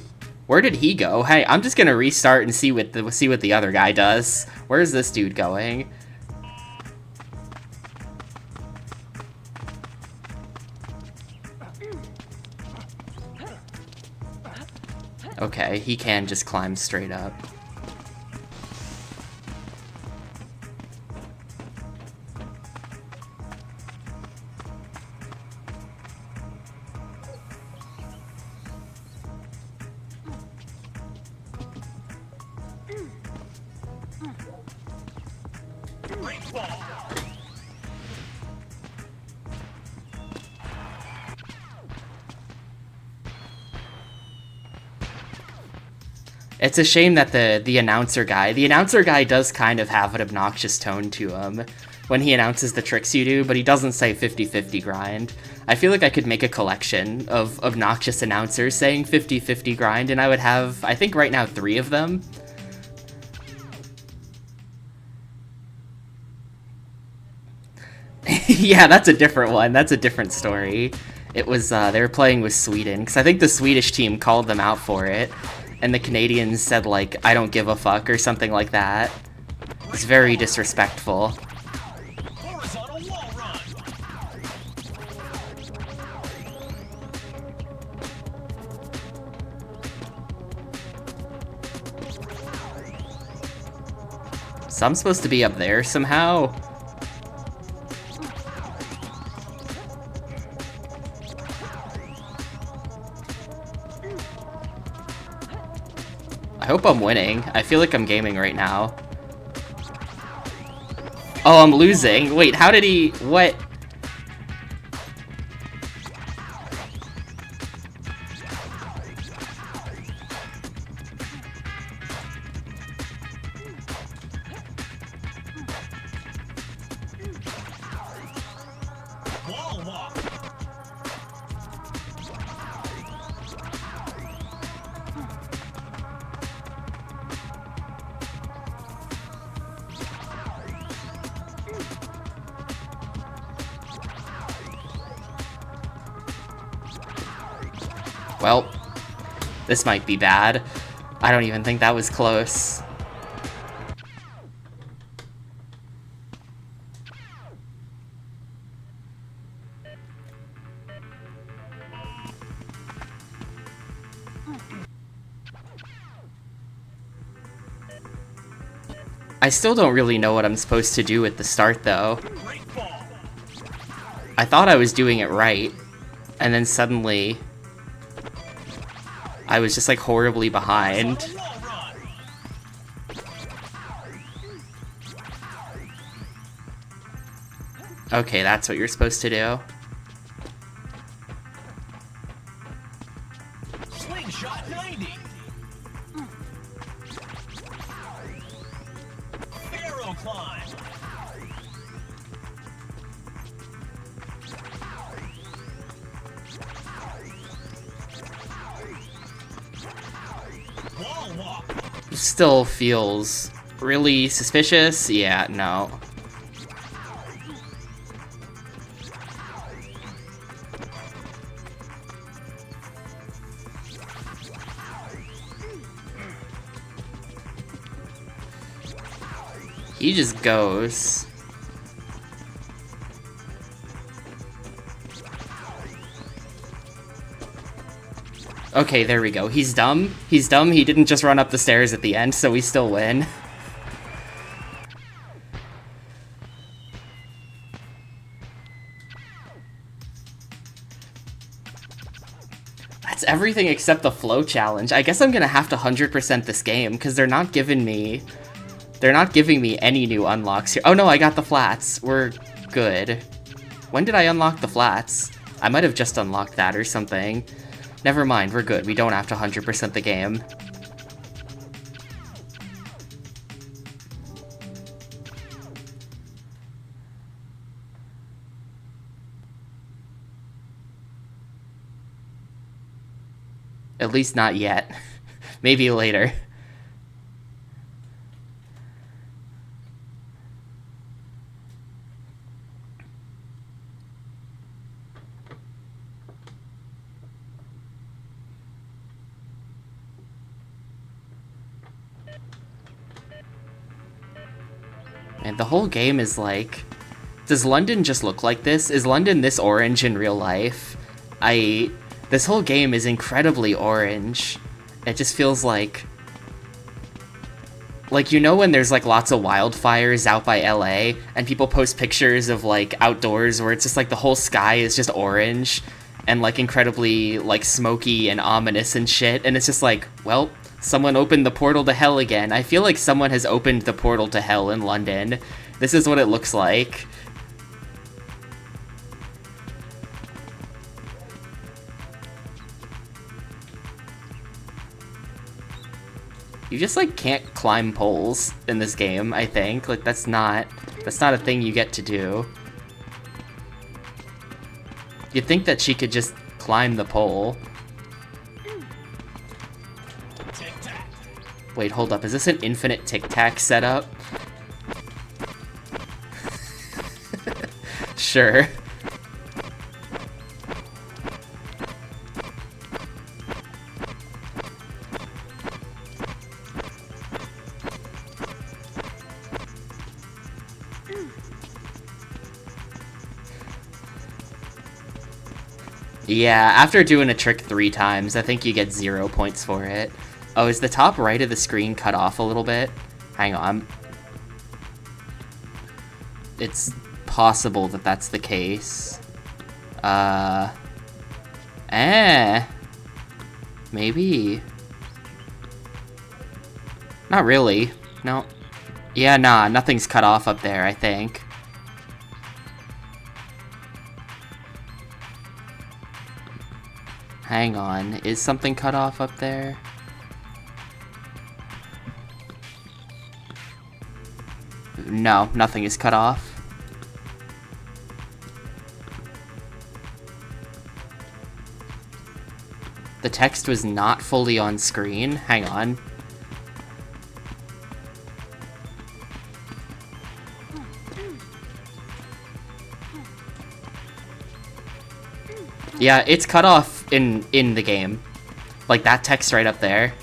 Where did he go? Hey, I'm just gonna restart and see what the other guy does. Where's this dude going? Okay, he can just climb straight up. It's a shame that the announcer guy does kind of have an obnoxious tone to him when he announces the tricks you do, but he doesn't say 50-50 grind. I feel like I could make a collection of obnoxious announcers saying 50-50 grind, and I would have, I think right now, 3 of them. Yeah, that's a different one. That's a different story. It was, they were playing with Sweden, because I think the Swedish team called them out for it. and the Canadians said, like, I don't give a fuck or something like that. It's very disrespectful. Horizontal wall run. So I'm supposed to be up there somehow. I hope I'm winning. I feel like I'm gaming right now. Oh, I'm losing. Wait, how did he... What? Wall walk. Well, this might be bad. I don't even think that was close. I still don't really know what I'm supposed to do at the start, though. Great ball. I thought I was doing it right, and then suddenly I was just like horribly behind. Horizontal wall run. Okay, that's what you're supposed to do. Slingshot 90. Arrow climb. Wall walk. Still feels really suspicious. Yeah, no. He just goes. Okay, there we go. He's dumb. He's dumb. He didn't just run up the stairs at the end, so we still win. That's everything except the flow challenge. I guess I'm gonna have to 100% this game, because they're not giving me any new unlocks here. Oh no, I got the flats. We're good. When did I unlock the flats? I might have just unlocked that or something. Never mind, we're good. We don't have to 100% the game. At least not yet. Maybe later. And the whole game is like... Does London just look like this? Is London this orange in real life? This whole game is incredibly orange. It just feels like... Like, you know when there's, like, lots of wildfires out by LA, and people post pictures of, like, outdoors where it's just, like, the whole sky is just orange, and, like, incredibly, like, smoky and ominous and shit, and it's just like, well, someone opened the portal to hell again. I feel like someone has opened the portal to hell in London. This is what it looks like. You just, like, can't climb poles in this game, I think. Like, that's not a thing you get to do. You'd think that she could just climb the pole. Tic-tac. Wait, hold up. Is this an infinite tic-tac setup? Sure. Yeah, after doing a trick 3 times, I think you get 0 points for it. Oh, is the top right of the screen cut off a little bit? Hang on. It's possible that that's the case. Maybe. Not really. No. Yeah, nah, nothing's cut off up there, I think. Hang on, is something cut off up there? No, nothing is cut off. The text was not fully on screen. Hang on. Yeah, it's cut off in the game. Like that text right up there.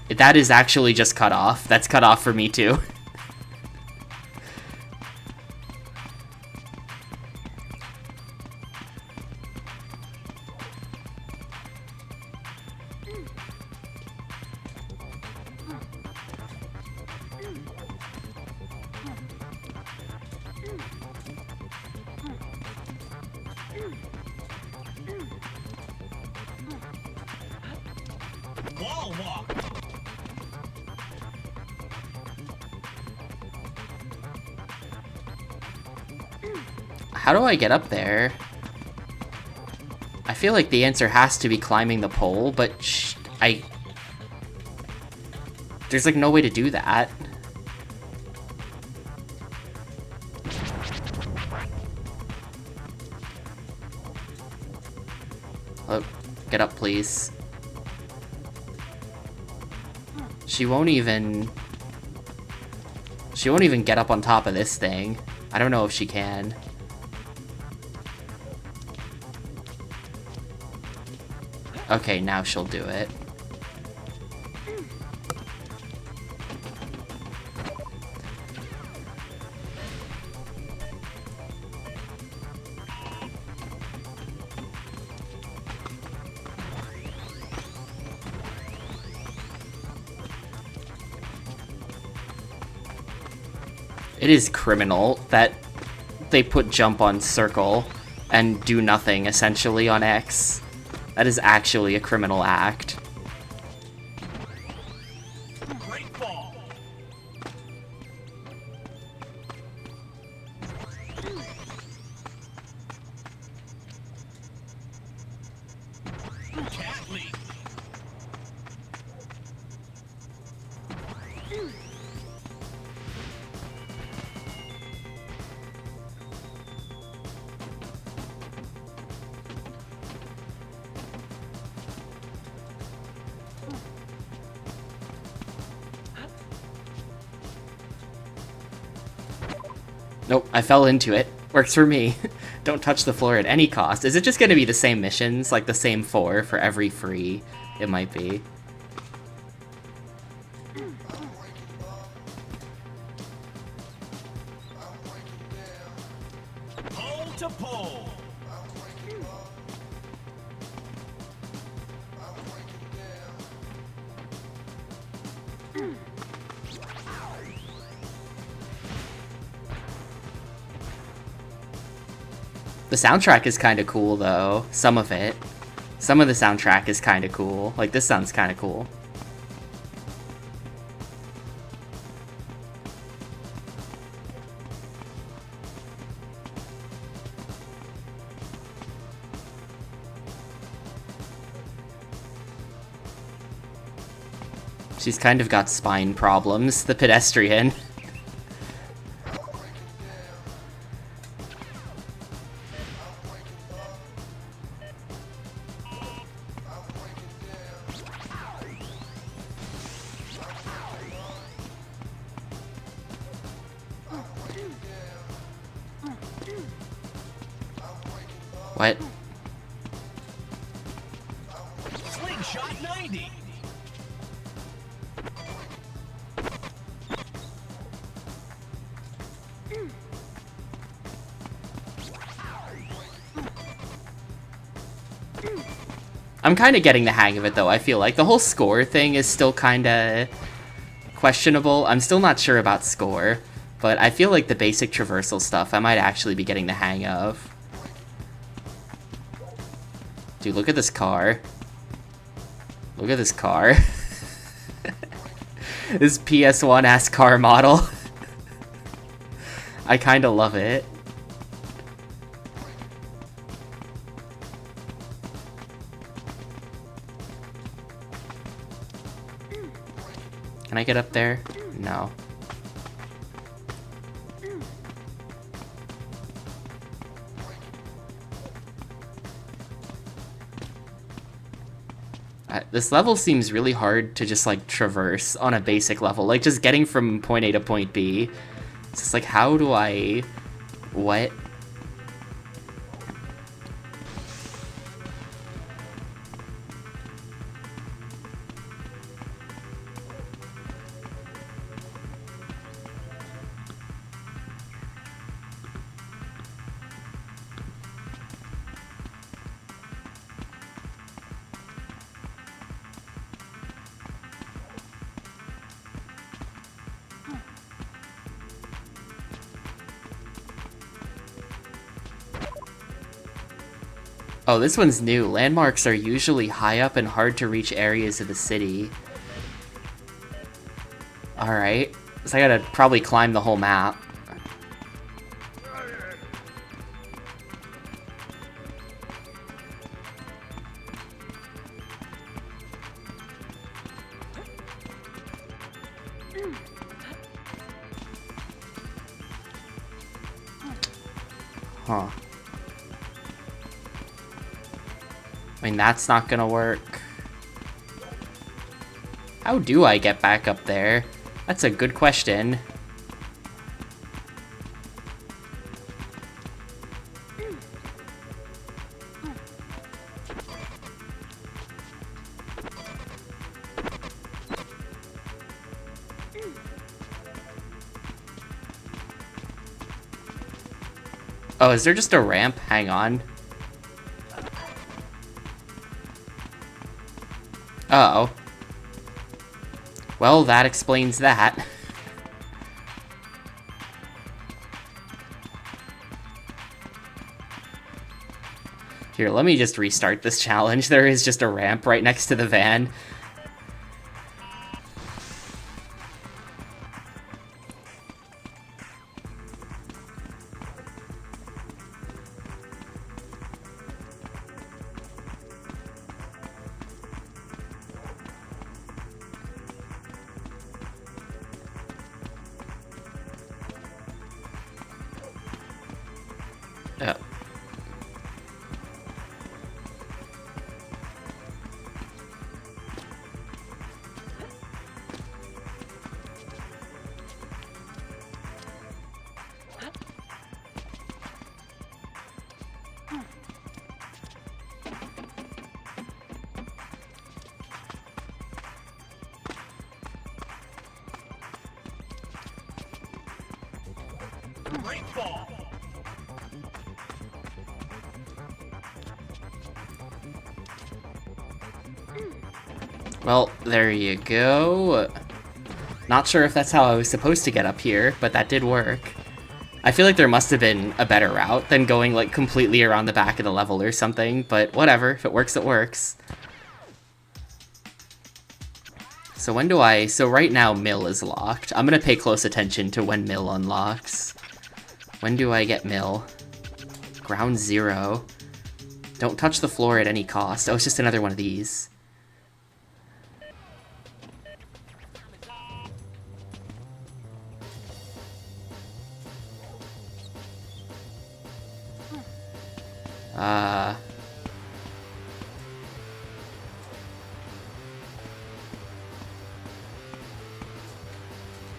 That is actually just cut off. That's cut off for me too. Wall walk. How do I get up there? I feel like the answer has to be climbing the pole, but there's like no way to do that. Oh, get up, please. She won't even get up on top of this thing. I don't know if she can. Okay, now she'll do it. It is criminal that they put jump on circle and do nothing, essentially, on X. That is actually a criminal act. Great ball. Cat leap. Nope, I fell into it. Works for me. Don't touch the floor at any cost. Is it just gonna be the same missions? Like the same 4 for every free? It might be. Pole to pole. The soundtrack is kind of cool, though. Some of it. Some of the soundtrack is kind of cool. Like, this sounds kind of cool. She's kind of got spine problems, the pedestrian. What? Slingshot 90. I'm kind of getting the hang of it, though. I feel like the whole score thing is still kind of questionable. I'm still not sure about score, but I feel like the basic traversal stuff I might actually be getting the hang of. Dude, look at this car. Look at this car. This PS1-ass car model. I kind of love it. Can I get up there? No. This level seems really hard to just, like, traverse on a basic level. Like, just getting from point A to point B. It's just like, how do I... What? Oh, this one's new. Landmarks are usually high up and hard to reach areas of the city. Alright. So I gotta probably climb the whole map. Huh. I mean, that's not gonna work. How do I get back up there? That's a good question. Oh, is there just a ramp? Hang on. Uh-oh. Well, that explains that. Here, let me just restart this challenge. There is just a ramp right next to the van. Well, there you go. Not sure if that's how I was supposed to get up here, but that did work. I feel like there must have been a better route than going, like, completely around the back of the level or something, but whatever. If it works, it works. So when do I... So right now, Mill is locked. I'm gonna pay close attention to when Mill unlocks. When do I get Mill? Ground Zero. Don't touch the floor at any cost. Oh, it's just another one of these.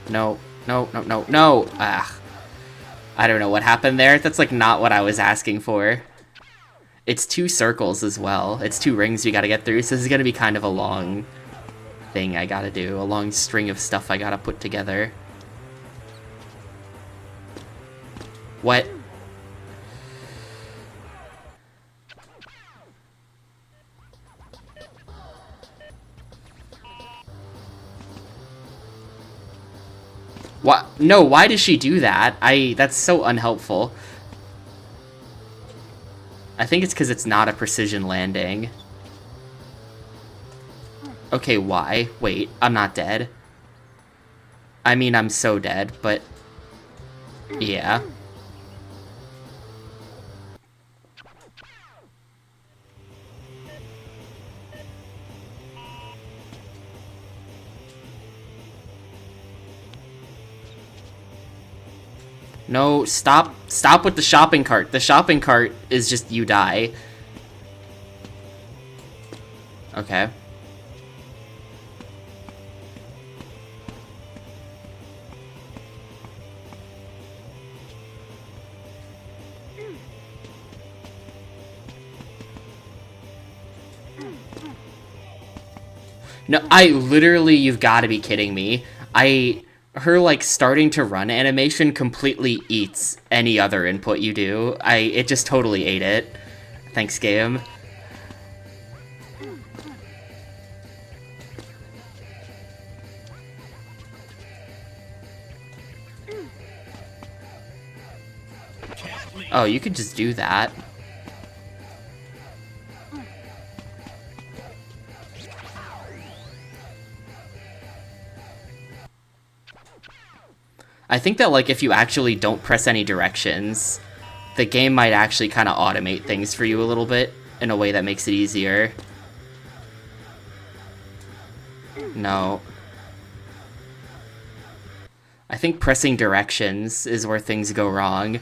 No, no, no, no, no! Ah. I don't know what happened there. That's, like, not what I was asking for. It's 2 circles as well. It's 2 rings we gotta get through, so this is gonna be kind of a long thing I gotta do. A long string of stuff I gotta put together. What? Why? No, why does she do that? That's so unhelpful. I think it's because it's not a precision landing. Okay, why? Wait, I'm not dead. I mean, I'm so dead, but... yeah. No, stop with the shopping cart. The shopping cart is just you die. Okay. No, you've got to be kidding me. Her, like, starting to run animation completely eats any other input you do. It just totally ate it. Thanks, game. Oh, you could just do that. I think that, like, if you actually don't press any directions, the game might actually kind of automate things for you a little bit in a way that makes it easier. No. I think pressing directions is where things go wrong.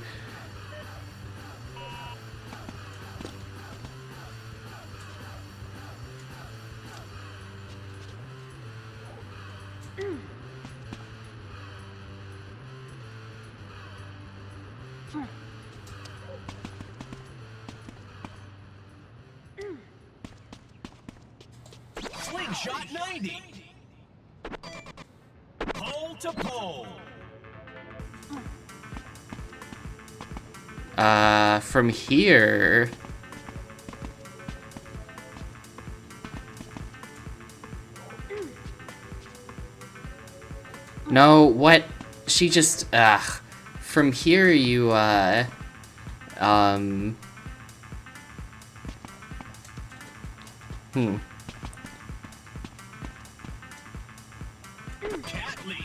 Slingshot 90. Pole to pole. From here... No, what? She just, from here you, Cat leap.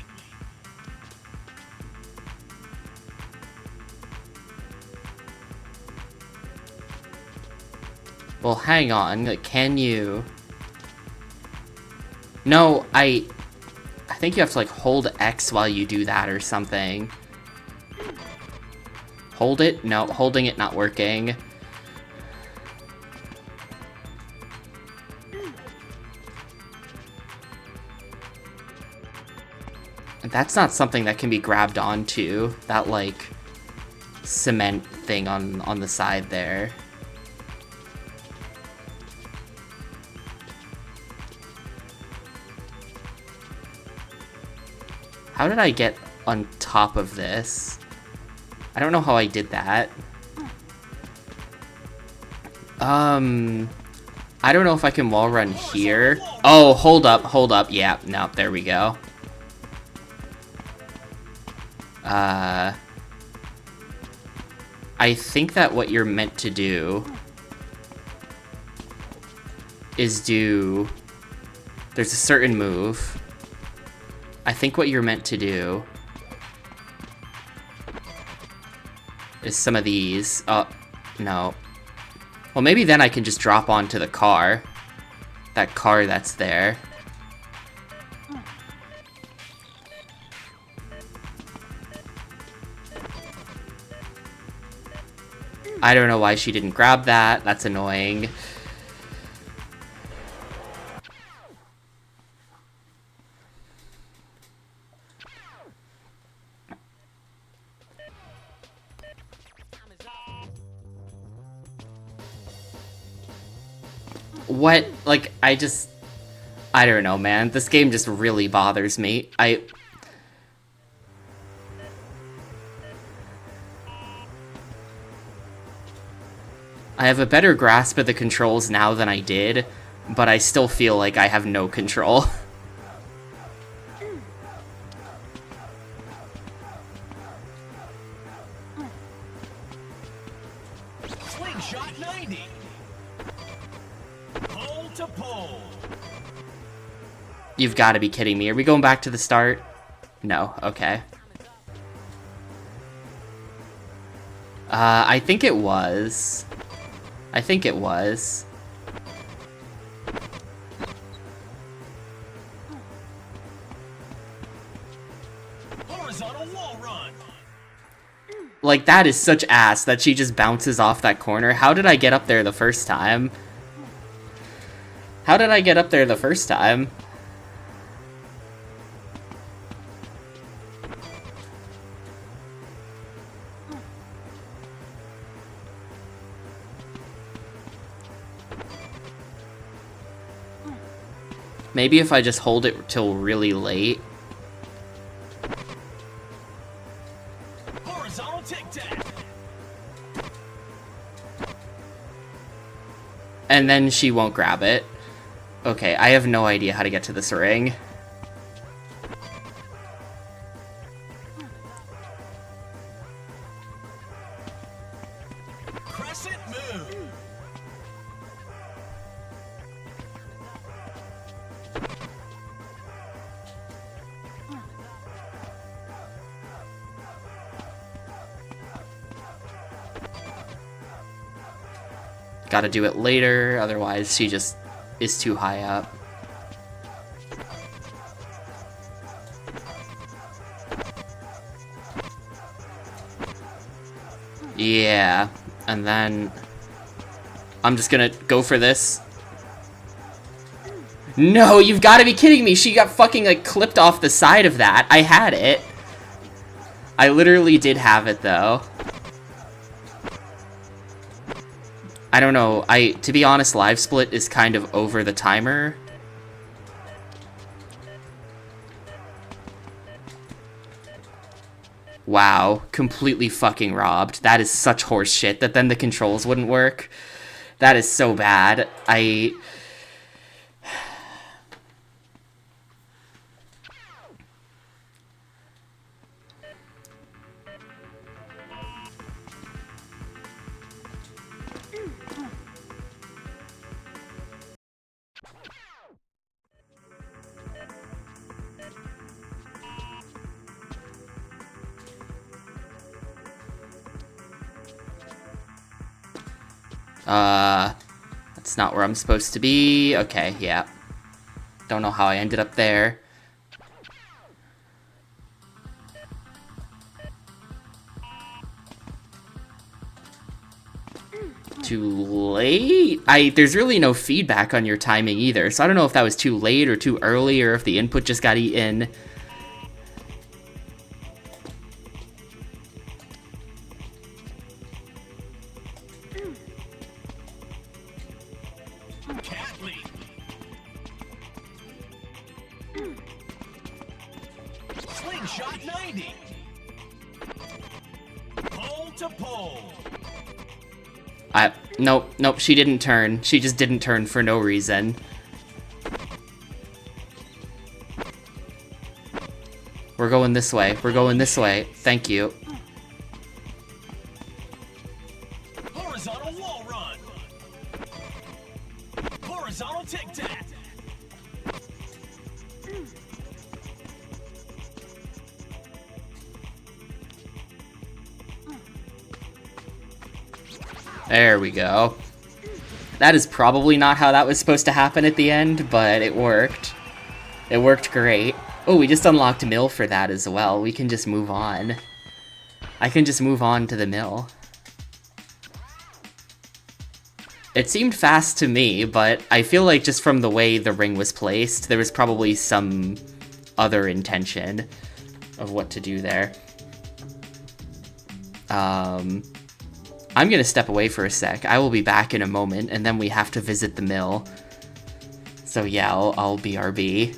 Well, hang on, like, can you... No, I think you have to, like, hold X while you do that or something. Hold it? No, holding it not working. That's not something that can be grabbed onto, that, like, cement thing on the side there. How did I get on top of this? I don't know how I did that. I don't know if I can wall run here. Oh, hold up. Yeah, no, there we go. I think that what you're meant to do is do... There's a certain move. I think what you're meant to do is some of these. Oh, no. Well, maybe then I can just drop onto the car. That car that's there. I don't know why she didn't grab that. That's annoying. What? Like, I don't know, man. This game just really bothers me. I have a better grasp of the controls now than I did, but I still feel like I have no control. You've got to be kidding me. Are we going back to the start? No. Okay. I think it was. I think it was. Horizontal wall run. Like, that is such ass that she just bounces off that corner. How did I get up there the first time? How did I get up there the first time? Maybe if I just hold it till really late. Horizontal tic-tac. And then she won't grab it. Okay, I have no idea how to get to this ring. Crescent move. Gotta do it later, otherwise she just is too high up. Yeah, and then I'm just gonna go for this. No, you've got to be kidding me. She got fucking, like, clipped off the side of that. I had it. I literally did have it, though. I don't know. To be honest, Live Split is kind of over the timer. Wow, completely fucking robbed. That is such horse shit that then the controls wouldn't work. That is so bad. That's not where I'm supposed to be. Okay, yeah. Don't know how I ended up there. Too late? There's really no feedback on your timing either, so I don't know if that was too late or too early or if the input just got eaten. Cat leap. Slingshot 90. Pole to pole. Nope, she didn't turn. She just didn't turn for no reason. We're going this way. We're going this way. Thank you. Horizontal wall run. Horizontal tic-tac. There we go. That is probably not how that was supposed to happen at the end, but it worked. It worked great. Oh, we just unlocked mill for that as well. We can just move on. I can just move on to the mill. It seemed fast to me, but I feel like just from the way the ring was placed, there was probably some other intention of what to do there. I'm gonna step away for a sec. I will be back in a moment, and then we have to visit the mill. So yeah, I'll BRB.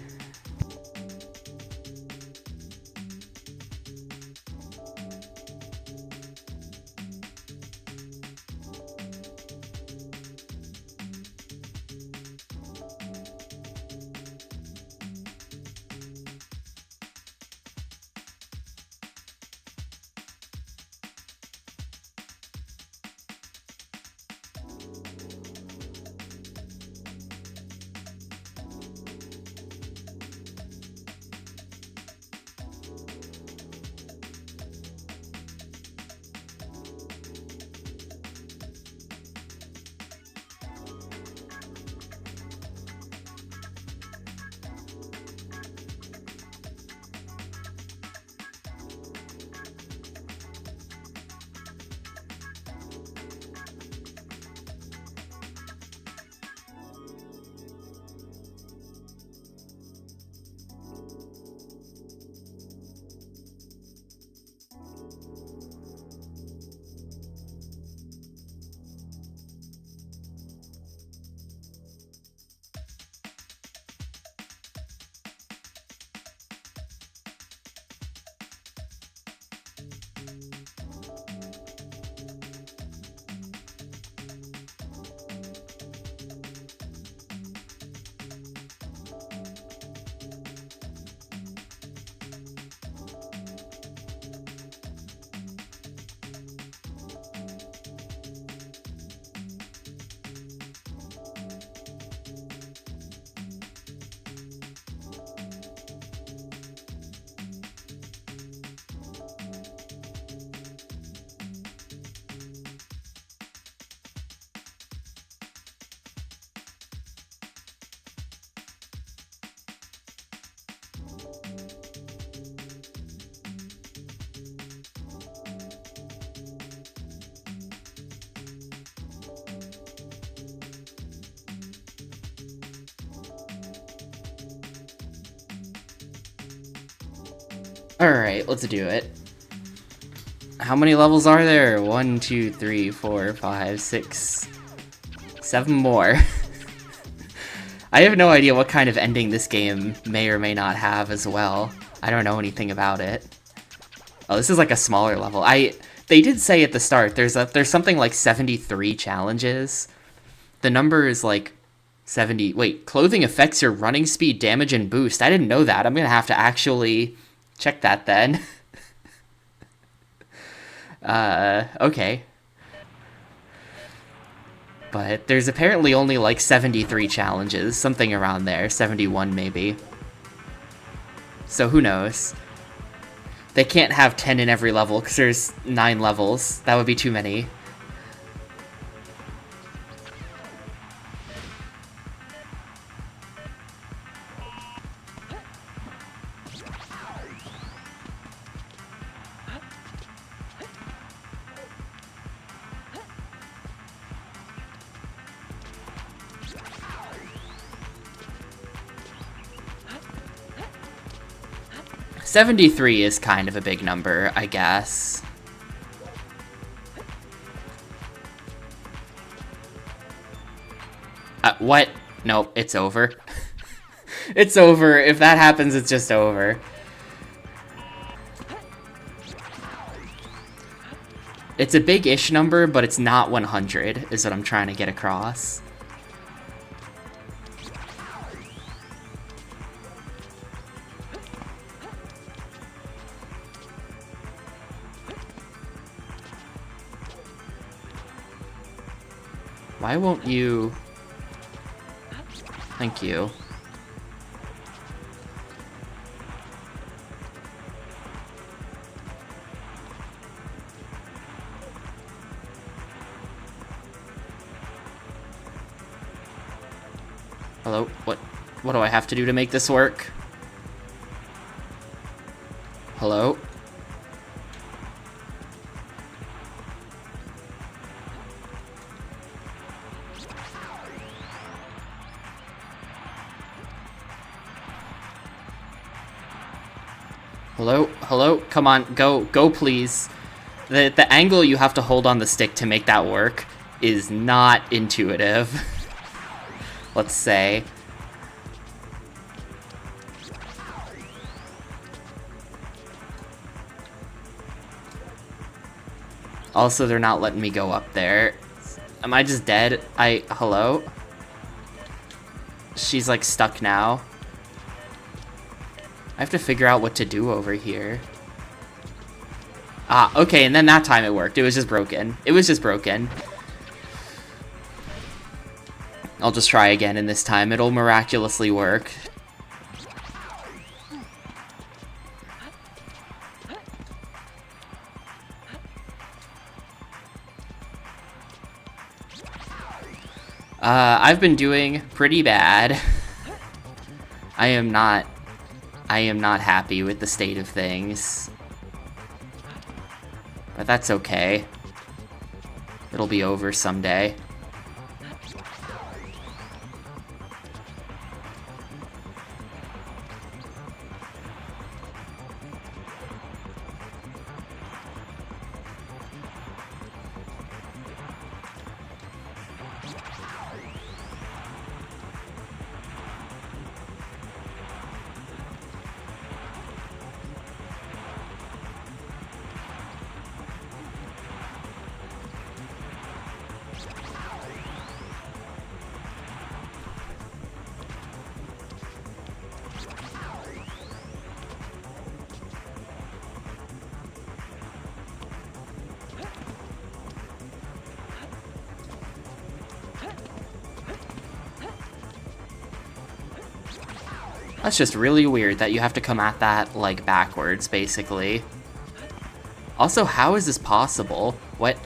Alright, let's do it. How many levels are there? 1, 2, 3, 4, 5, 6, 7 more. I have no idea what kind of ending this game may or may not have as well. I don't know anything about it. Oh, this is like a smaller level. They did say at the start there's something like 73 challenges. The number is like 70. Wait, clothing affects your running speed, damage, and boost. I didn't know that. I'm gonna have to actually check that then. Okay. But there's apparently only like 73 challenges, something around there, 71 maybe. So who knows? They can't have 10 in every level because there's 9 levels. That would be too many. $73 is kind of a big number, I guess. What? Nope, it's over. It's over. If that happens, it's just over. It's a big-ish number, but it's not 100, is what I'm trying to get across. Why won't you... Thank you. Hello? What do I have to do to make this work? Hello? Hello? Hello? Come on, go please. The angle you have to hold on the stick to make that work is not intuitive. Let's say. Also, they're not letting me go up there. Am I just dead? Hello? She's like stuck now. I have to figure out what to do over here. Ah, okay, and then that time it worked. It was just broken. It was just broken. I'll just try again, and this time it'll miraculously work. I've been doing pretty bad. I am not happy with the state of things. But that's okay. It'll be over someday. That's just really weird that you have to come at that, like, backwards, basically. Also, how is this possible? What?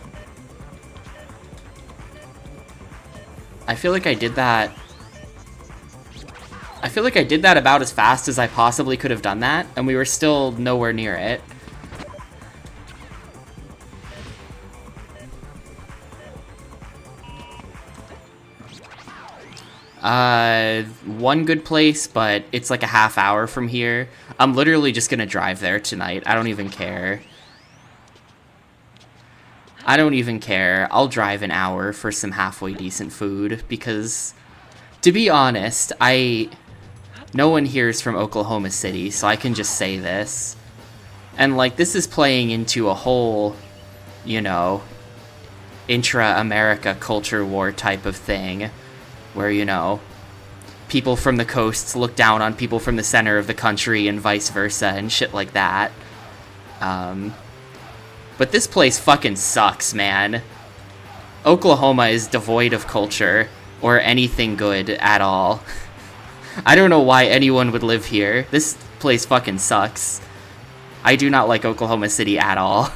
I feel like I did that... I feel like I did that about as fast as I possibly could have done that, and we were still nowhere near it. One good place, but it's like a half hour from here. I'm literally just gonna drive there tonight. I don't even care. I don't even care. I'll drive an hour for some halfway decent food because, to be honest, no one here is from Oklahoma City, so I can just say this. And, like, this is playing into a whole, you know, intra-America culture war type of thing, where, you know, people from the coasts look down on people from the center of the country and vice versa and shit like that. But this place fucking sucks, man. Oklahoma is devoid of culture or anything good at all. I don't know why anyone would live here. This place fucking sucks. I do not like Oklahoma City at all.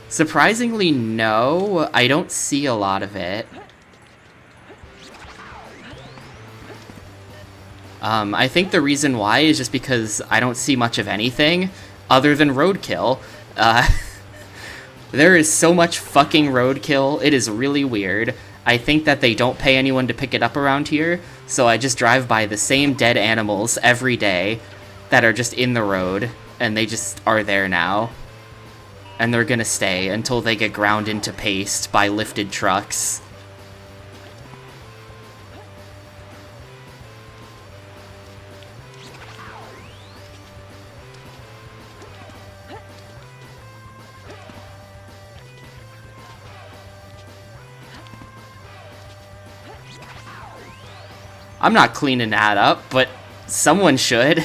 Surprisingly, no. I don't see a lot of it. I think the reason why is just because I don't see much of anything other than roadkill. There is so much fucking roadkill. It is really weird. I think that they don't pay anyone to pick it up around here, so I just drive by the same dead animals every day that are just in the road, and they just are there now. And they're gonna stay until they get ground into paste by lifted trucks. I'm not cleaning that up, but someone should.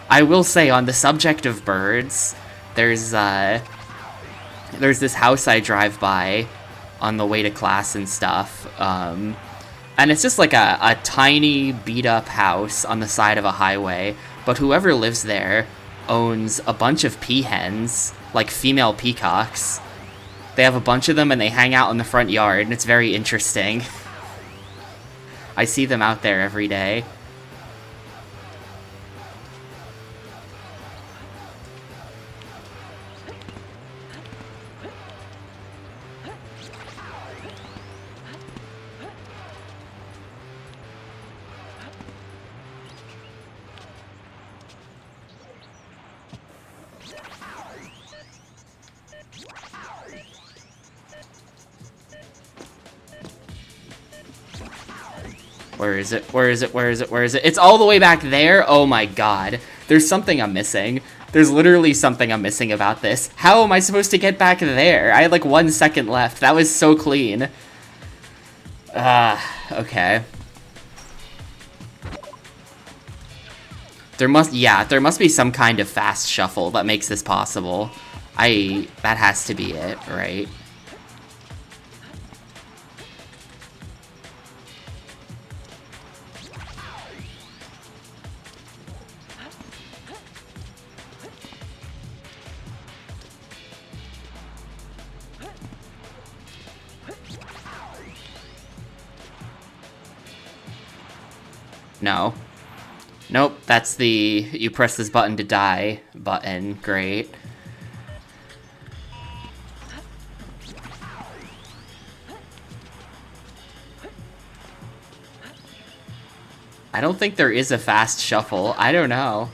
I will say, on the subject of birds, there's this house I drive by on the way to class and stuff, and it's just like a tiny beat-up house on the side of a highway, but whoever lives there owns a bunch of peahens, like female peacocks. They have a bunch of them and they hang out in the front yard, and it's very interesting. I see them out there every day. Where is it? Where is it? Where is it? Where is it? It's all the way back there? Oh my god. There's something I'm missing. There's literally something I'm missing about this. How am I supposed to get back there? I had like 1 second left. That was so clean. Okay. There must be some kind of fast shuffle that makes this possible. That has to be it, right? No. Nope, that's the you press this button to die button. Great. I don't think there is a fast shuffle. I don't know.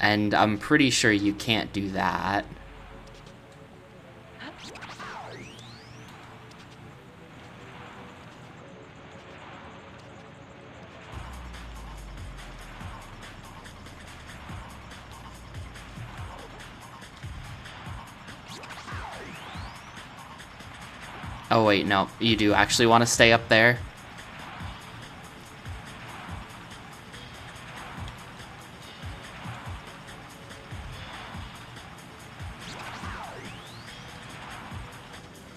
And I'm pretty sure you can't do that. Oh wait, no, you do actually want to stay up there?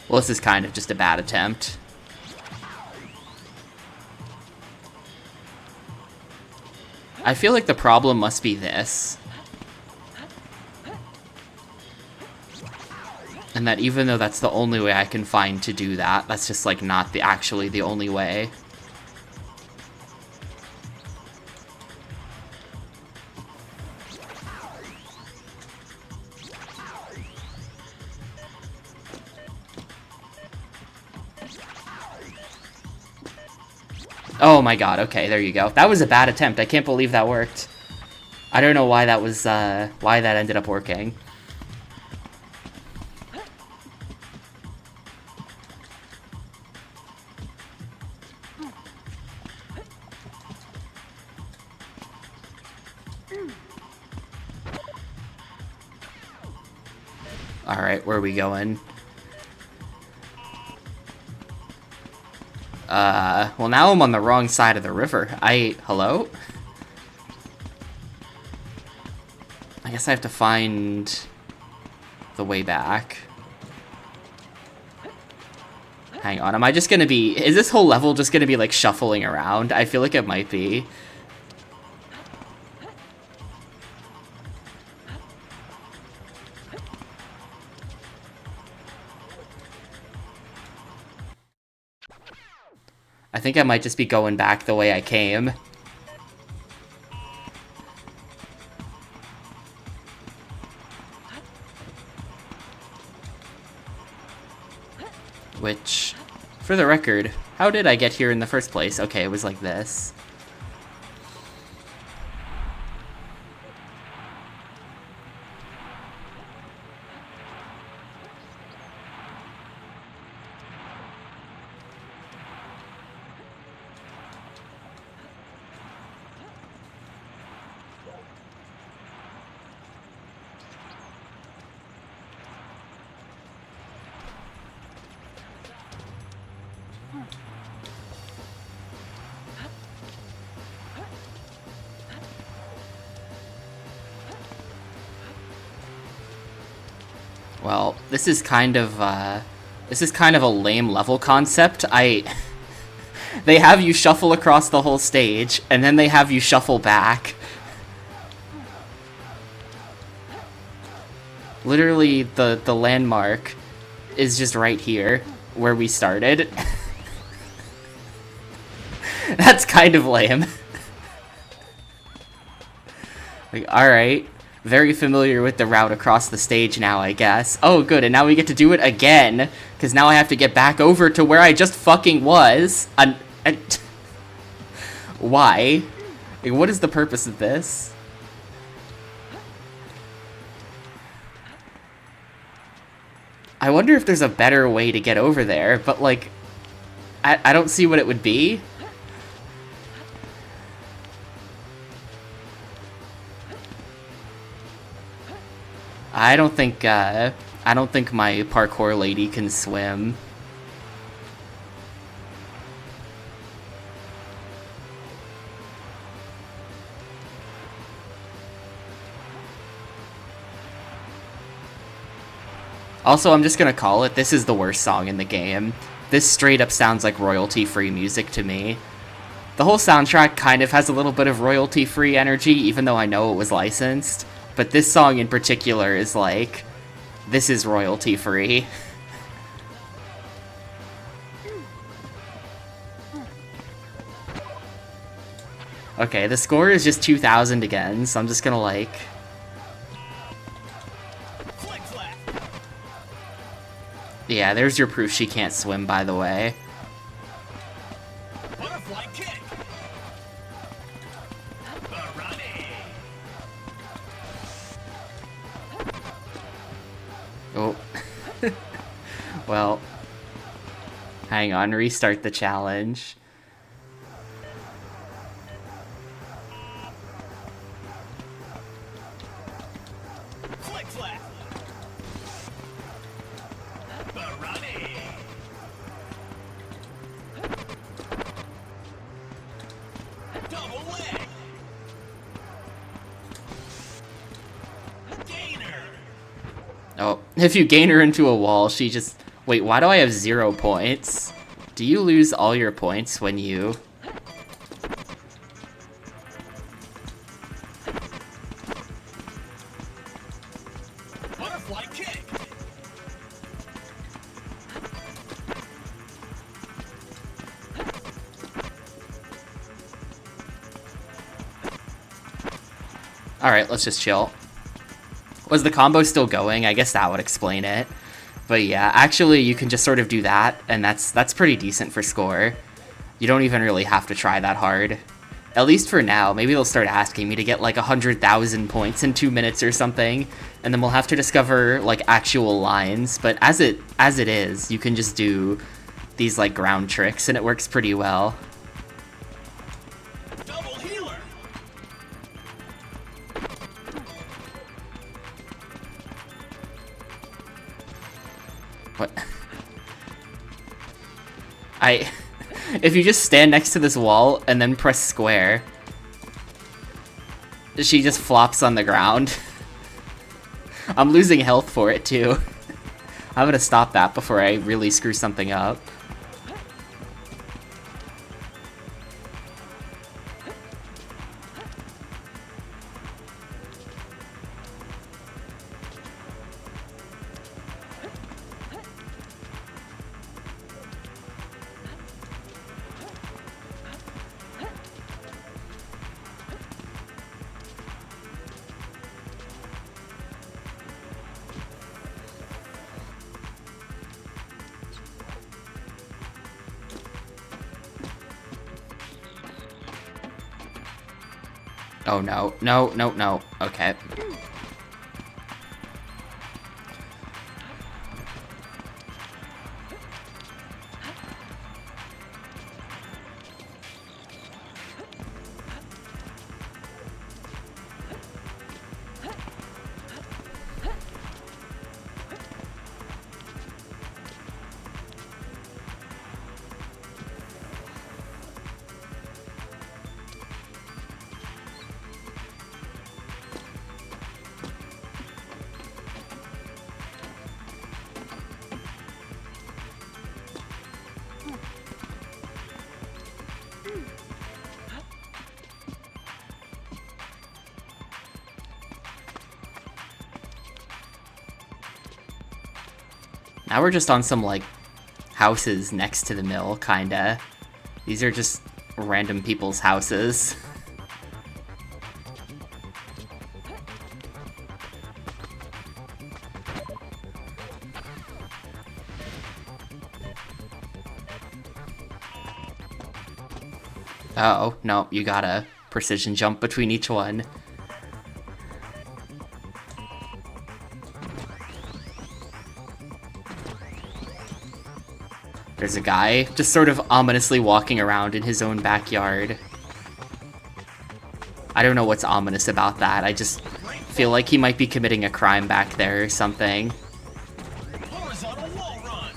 Well, this is kind of just a bad attempt. I feel like the problem must be this. And that even though that's the only way I can find to do that, that's just, like, not actually the only way. Oh my god, okay, there you go. That was a bad attempt. I can't believe that worked. I don't know why that was, why that ended up working. Alright, where are we going? Well now I'm on the wrong side of the river. Hello? I guess I have to find the way back. Hang on, am I just gonna be... Is this whole level just gonna be, like, shuffling around? I feel like it might be. I think I might just be going back the way I came. Which, for the record, how did I get here in the first place? Okay, it was like this. Well, this is kind of a lame level concept. They have you shuffle across the whole stage, and then they have you shuffle back. Literally, the landmark is just right here, where we started. That's kind of lame. Like, alright. Very familiar with the route across the stage now, I guess. Oh, good, and now we get to do it again, because now I have to get back over to where I just fucking was. Why? Like, what is the purpose of this? I wonder if there's a better way to get over there, but, like, I don't see what it would be. I don't think my parkour lady can swim. Also, I'm just gonna call it, this is the worst song in the game. This straight up sounds like royalty-free music to me. The whole soundtrack kind of has a little bit of royalty-free energy, even though I know it was licensed. But this song in particular is like, this is royalty-free. Okay, the score is just 2,000 again, so I'm just gonna like... Yeah, there's your proof she can't swim, by the way. Oh. Well. Hang on, restart the challenge. Oh, if you gain her into a wall, she just... Wait, why do I have 0 points? Do you lose all your points when you... butterfly kick. Alright, let's just chill. Was the combo still going? I guess that would explain it. But yeah, actually you can just sort of do that, and that's pretty decent for score. You don't even really have to try that hard. At least for now. Maybe they'll start asking me to get like 100,000 points in 2 minutes or something, and then we'll have to discover like actual lines. But as it is, you can just do these like ground tricks, and it works pretty well. Double healer. What? If you just stand next to this wall and then press square, she just flops on the ground. I'm losing health for it too. I'm gonna stop that before I really screw something up. Oh no, no, no, no. Okay. Now we're just on some, like, houses next to the mill, kinda. These are just random people's houses. Uh-oh, no, you gotta precision jump between each one. There's a guy just sort of ominously walking around in his own backyard. I don't know what's ominous about that. I just feel like he might be committing a crime back there or something. Horizontal wall run.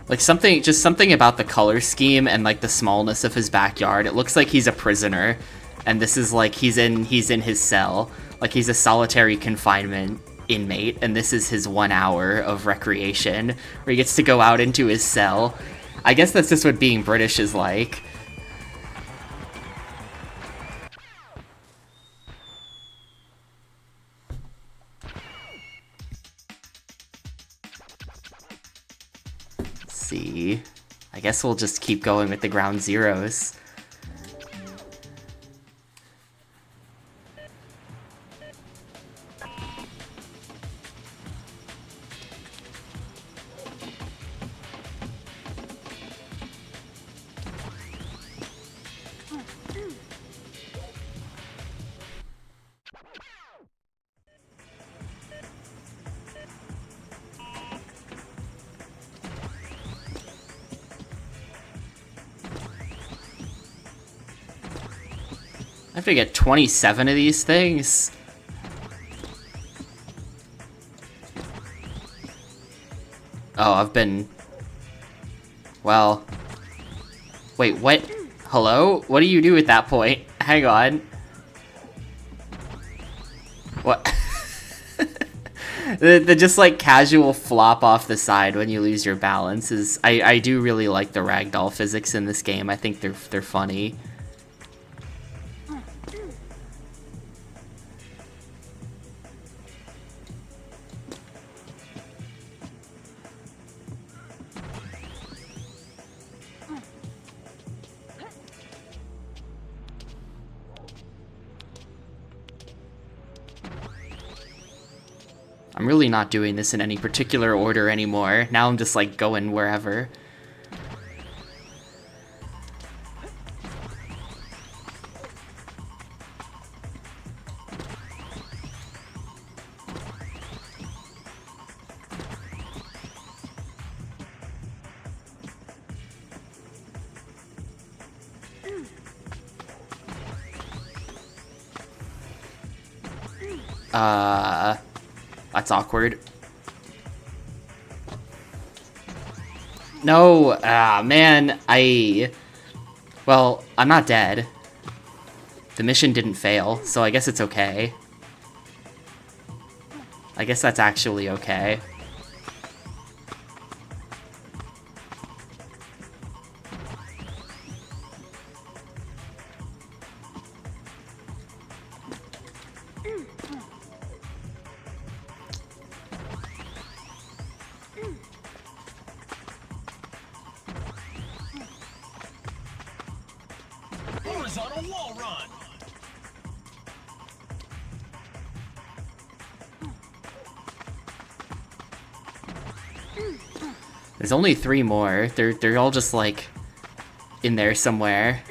Like just something about the color scheme and like the smallness of his backyard. It looks like he's a prisoner, and this is like he's in his cell. Like he's a solitary confinement inmate, and this is his 1 hour of recreation where he gets to go out into his cell. I guess that's just what being British is like. See, I guess we'll just keep going with the ground zeros. I have to get 27 of these things. Oh, I've been... Well... Wait, what? Hello? What do you do at that point? Hang on. What? The just like casual flop off the side when you lose your balance is I do really like the ragdoll physics in this game. I think they're funny. I'm really not doing this in any particular order anymore. Now I'm just like going wherever. That's awkward. No, man, well, I'm not dead. The mission didn't fail, so I guess it's okay. I guess that's actually okay. Horizontal wall run. There's only 3 more. They're all just like in there somewhere.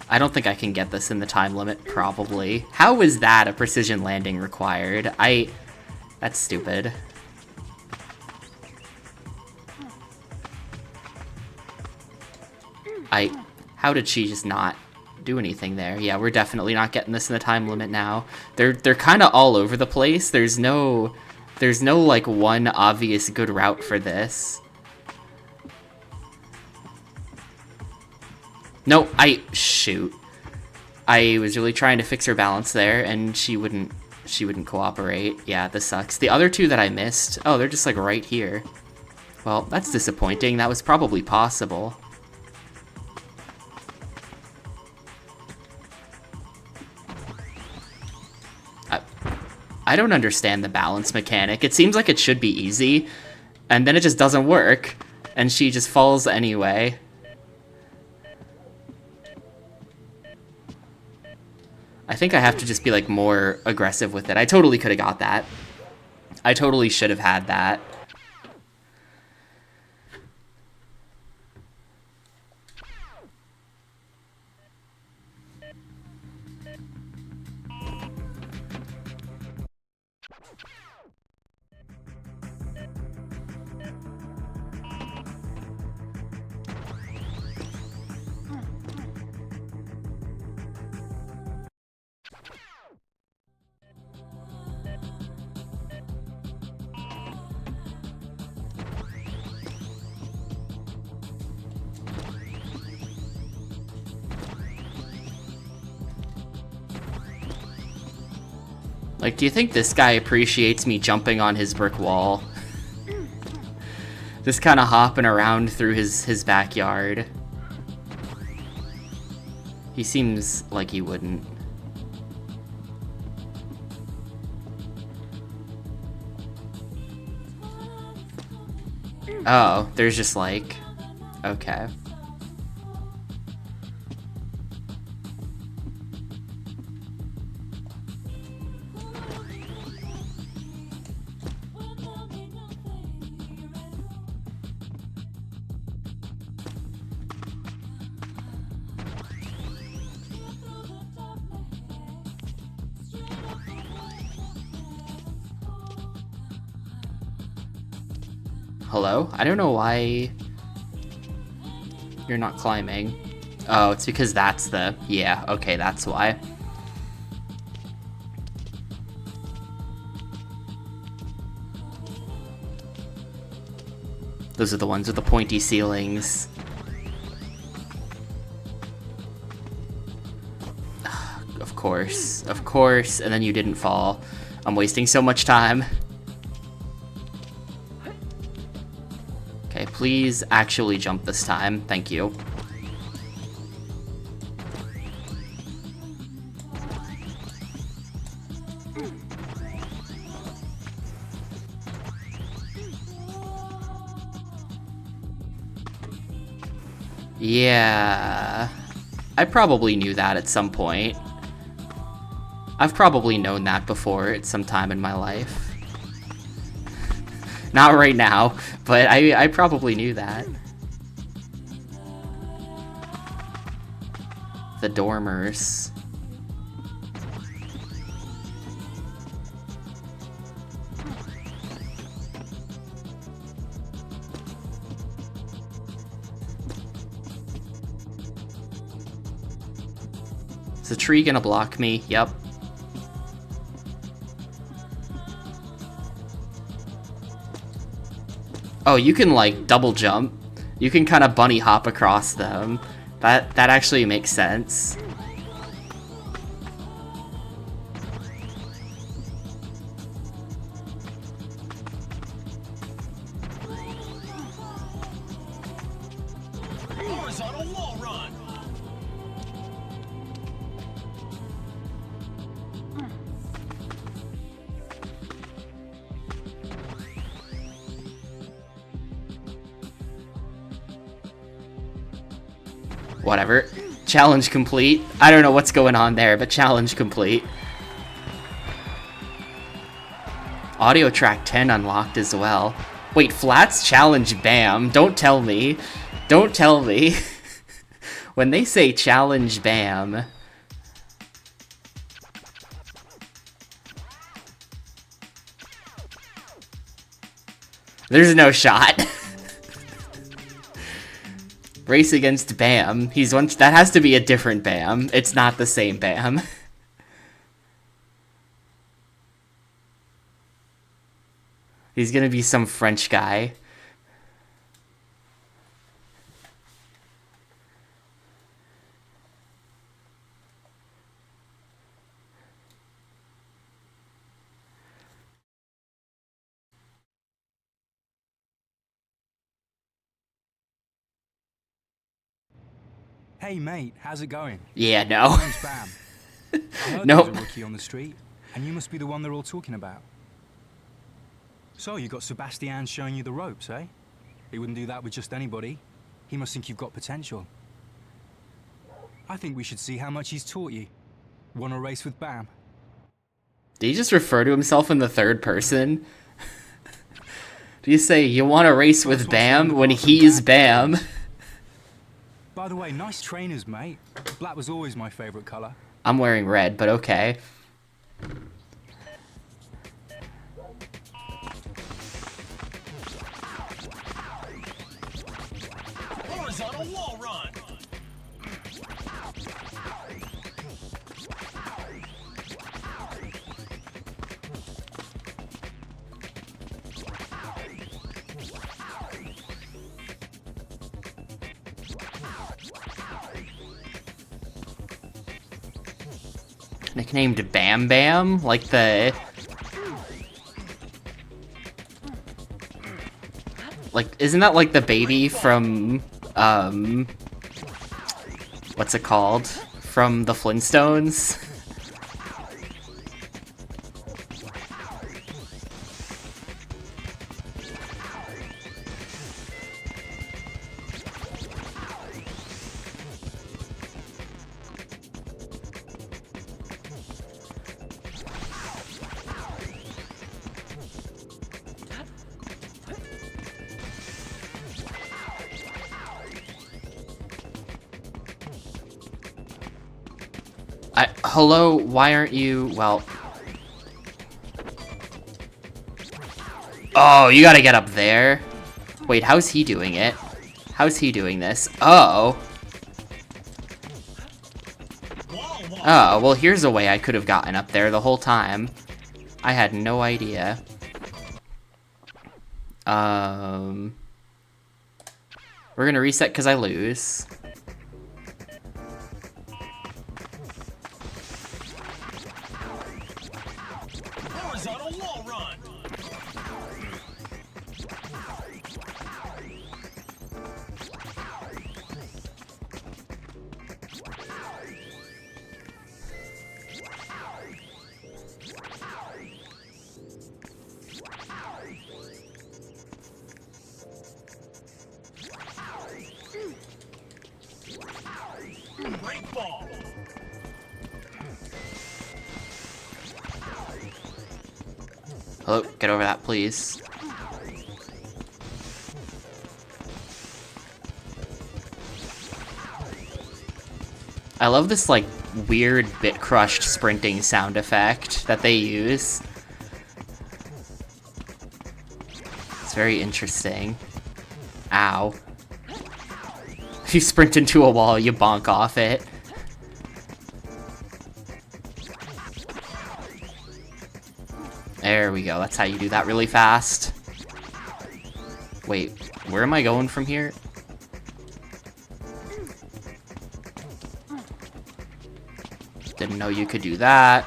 I don't think I can get this in the time limit, probably. How is that a precision landing required? That's stupid. How did she just not do anything there? Yeah, we're definitely not getting this in the time limit now. They're kind of all over the place. There's no like one obvious good route for this. No, shoot. I was really trying to fix her balance there, and she wouldn't cooperate. Yeah, this sucks. The other 2 that I missed, oh, they're just like right here. Well, that's disappointing. That was probably possible. I don't understand the balance mechanic. It seems like it should be easy, and then it just doesn't work, and she just falls anyway. I think I have to just be like more aggressive with it. I totally could have got that. I totally should have had that. Like, do you think this guy appreciates me jumping on his brick wall? Just kind of hopping around through his backyard. He seems like he wouldn't. Oh, there's just like... Okay. Hello? I don't know why you're not climbing. Oh, it's because that's the... Yeah, okay, that's why. Those are the ones with the pointy ceilings. course. Of course, and then you didn't fall. I'm wasting so much time. Okay, please actually jump this time. Thank you. Yeah, I probably knew that at some point. I've probably known that before at some time in my life. Not right now, but I probably knew that. The dormers. Is the tree gonna block me? Yep. Oh, you can like double jump. You can kind of bunny hop across them. That actually makes sense. Horizontal wall run. Whatever. Challenge complete. I don't know what's going on there, but challenge complete. Audio track 10 unlocked as well. Wait, flats challenge BAM. Don't tell me. Don't tell me. When they say challenge BAM. There's no shot. Race against BAM. He's one. That has to be a different BAM. It's not the same BAM. He's gonna be some French guy. Hey mate, how's it going? Yeah, no. My name's Bam. I heard Nope. there's a rookie on the street, and you must be the one they're all talking about. So you got Sebastian showing you the ropes, eh? He wouldn't do that with just anybody. He must think you've got potential. I think we should see how much he's taught you. Want to race with Bam? Did he just refer to himself in the third person? Do you say you want to race with BAM when he's BAM? By the way, nice trainers, mate. Black was always my favorite color. I'm wearing red, but okay. Horizontal wall run. Nicknamed Bam Bam? Like the... Like, isn't that like the baby from, what's it called? From the Flintstones? Hello, why aren't you, well... Oh, you gotta get up there. Wait, how's he doing it? How's he doing this? Oh. Oh, well here's a way I could have gotten up there the whole time. I had no idea. We're gonna reset because I lose. Break ball. Hello, get over that, please. I love this, like, weird bit-crushed sprinting sound effect that they use. It's very interesting. Ow. If you sprint into a wall, you bonk off it. There we go, that's how you do that really fast. Wait, where am I going from here? Didn't know you could do that.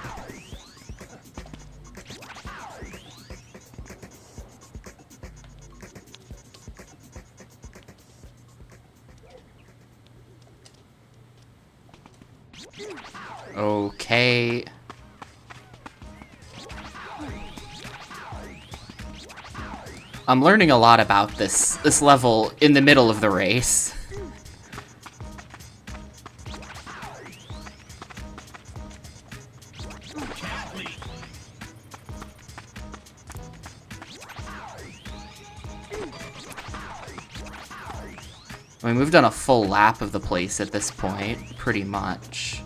Okay. I'm learning a lot about this level in the middle of the race. We moved on a full lap of the place at this point, pretty much.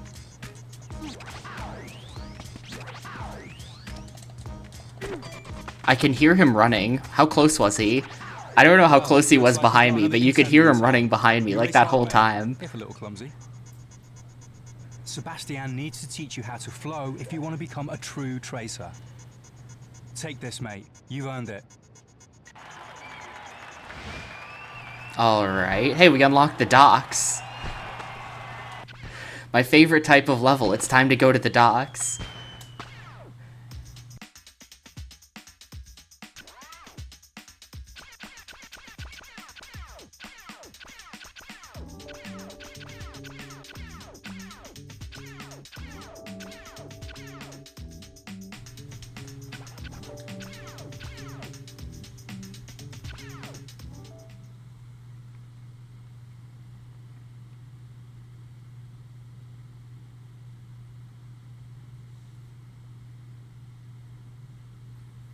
I can hear him running. How close was he? I don't know how close he was behind me, but you could hear him running behind me like that whole time. If a little clumsy. Sebastian needs to teach you how to flow if you want to become a true tracer. Take this, mate. You've earned it. Alright. Hey, we unlocked the docks. My favorite type of level. It's time to go to the docks.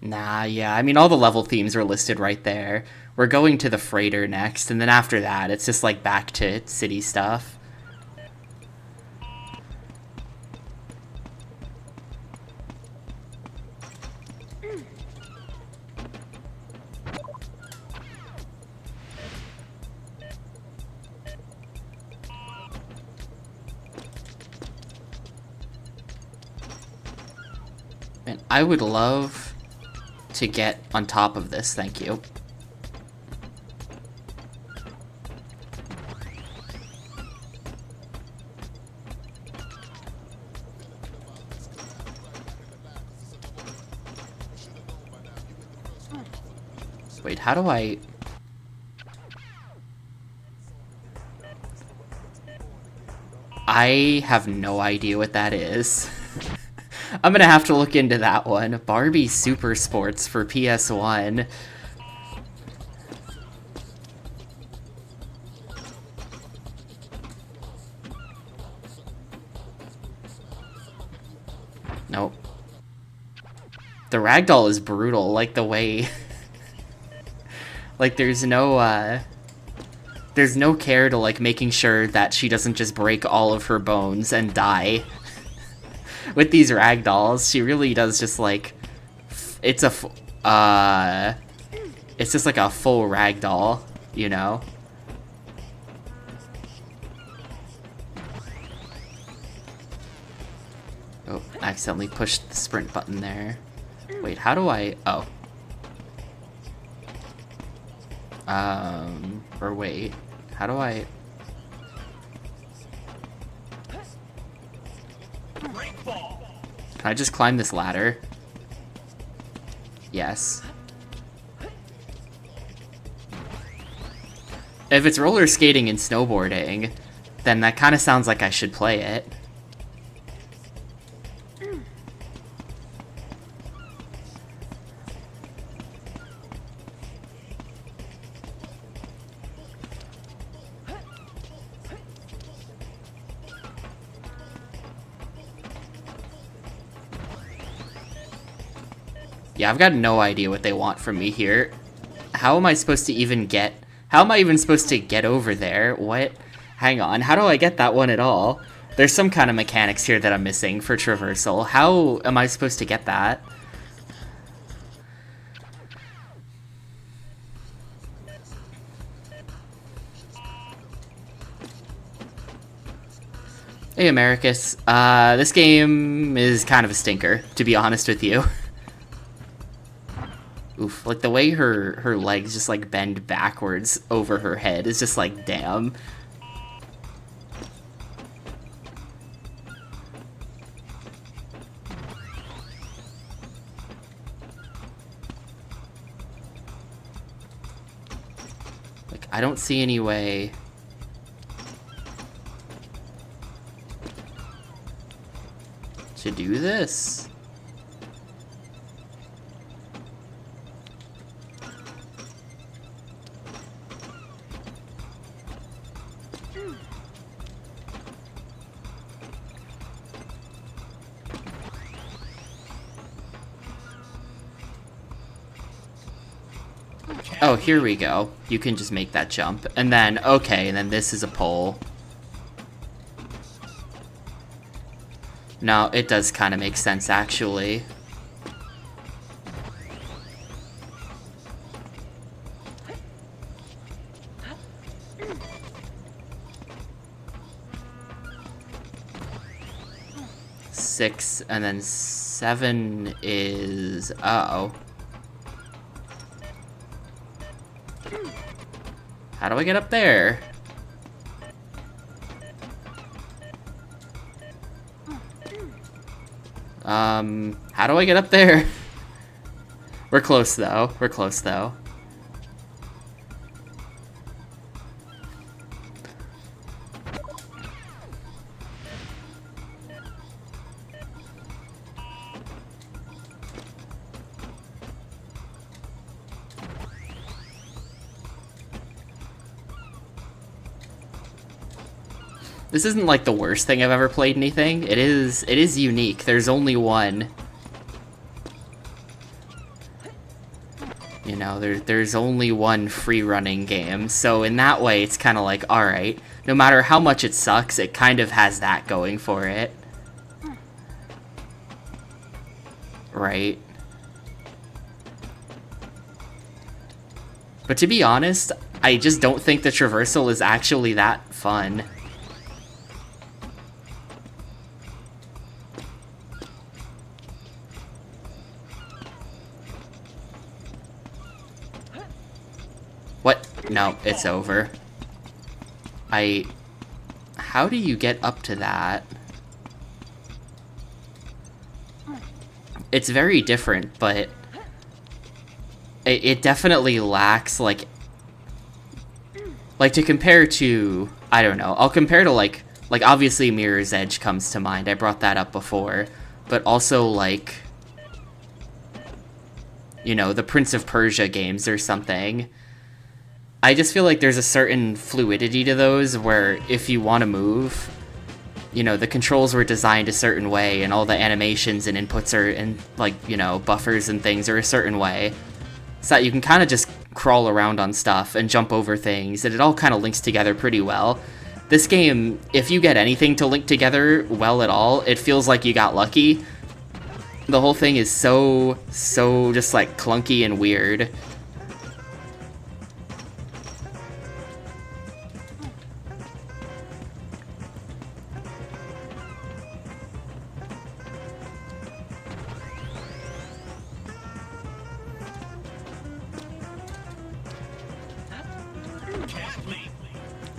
Nah, yeah, I mean, all the level themes are listed right there. We're going to the freighter next, and then after that, it's just, like, back to city stuff. Man, I would love to get on top of this, thank you. Wait, how do I... I have no idea what that is. I'm gonna have to look into that one. Barbie Super Sports for PS1. Nope. The ragdoll is brutal, like the way... like, there's no care to, like, making sure that she doesn't just break all of her bones and die. With these ragdolls, she really does just, like... It's just like a full ragdoll, you know? Oh, I accidentally pushed the sprint button there. Wait, how do I... Oh. Or wait, how do I... Can I just climb this ladder? Yes. If it's roller skating and snowboarding, then that kind of sounds like I should play it. Yeah, I've got no idea what they want from me here. How am I supposed to even get... How am I even supposed to get over there? What? Hang on, how do I get that one at all? There's some kind of mechanics here that I'm missing for traversal. How am I supposed to get that? Hey, Americus. This game is kind of a stinker, to be honest with you. Oof, like the way her legs just like bend backwards over her head is just like, damn. Like, I don't see any way. To do this. Oh, here we go. You can just make that jump. And then, okay, and then this is a pole. No, it does kind of make sense, actually. Six, and then 7 is... Uh-oh. How do I get up there? How do I get up there? We're close, though. We're close, though. This isn't like the worst thing I've ever played anything. It is unique. There's only one. You know, there's only one free running game. So in that way, it's kind of like, alright, no matter how much it sucks, it kind of has that going for it. Right? But to be honest, I just don't think the traversal is actually that fun. What? No, it's over. How do you get up to that? It's very different, but it definitely lacks, like to compare to, I don't know, I'll compare to, like obviously Mirror's Edge comes to mind, I brought that up before, but also, like, you know, the Prince of Persia games or something. I just feel like there's a certain fluidity to those where if you want to move, you know, the controls were designed a certain way and all the animations and inputs are, and like, you know, buffers and things are a certain way. So that you can kind of just crawl around on stuff and jump over things, and it all kind of links together pretty well. This game, if you get anything to link together well at all, it feels like you got lucky. The whole thing is so just like clunky and weird.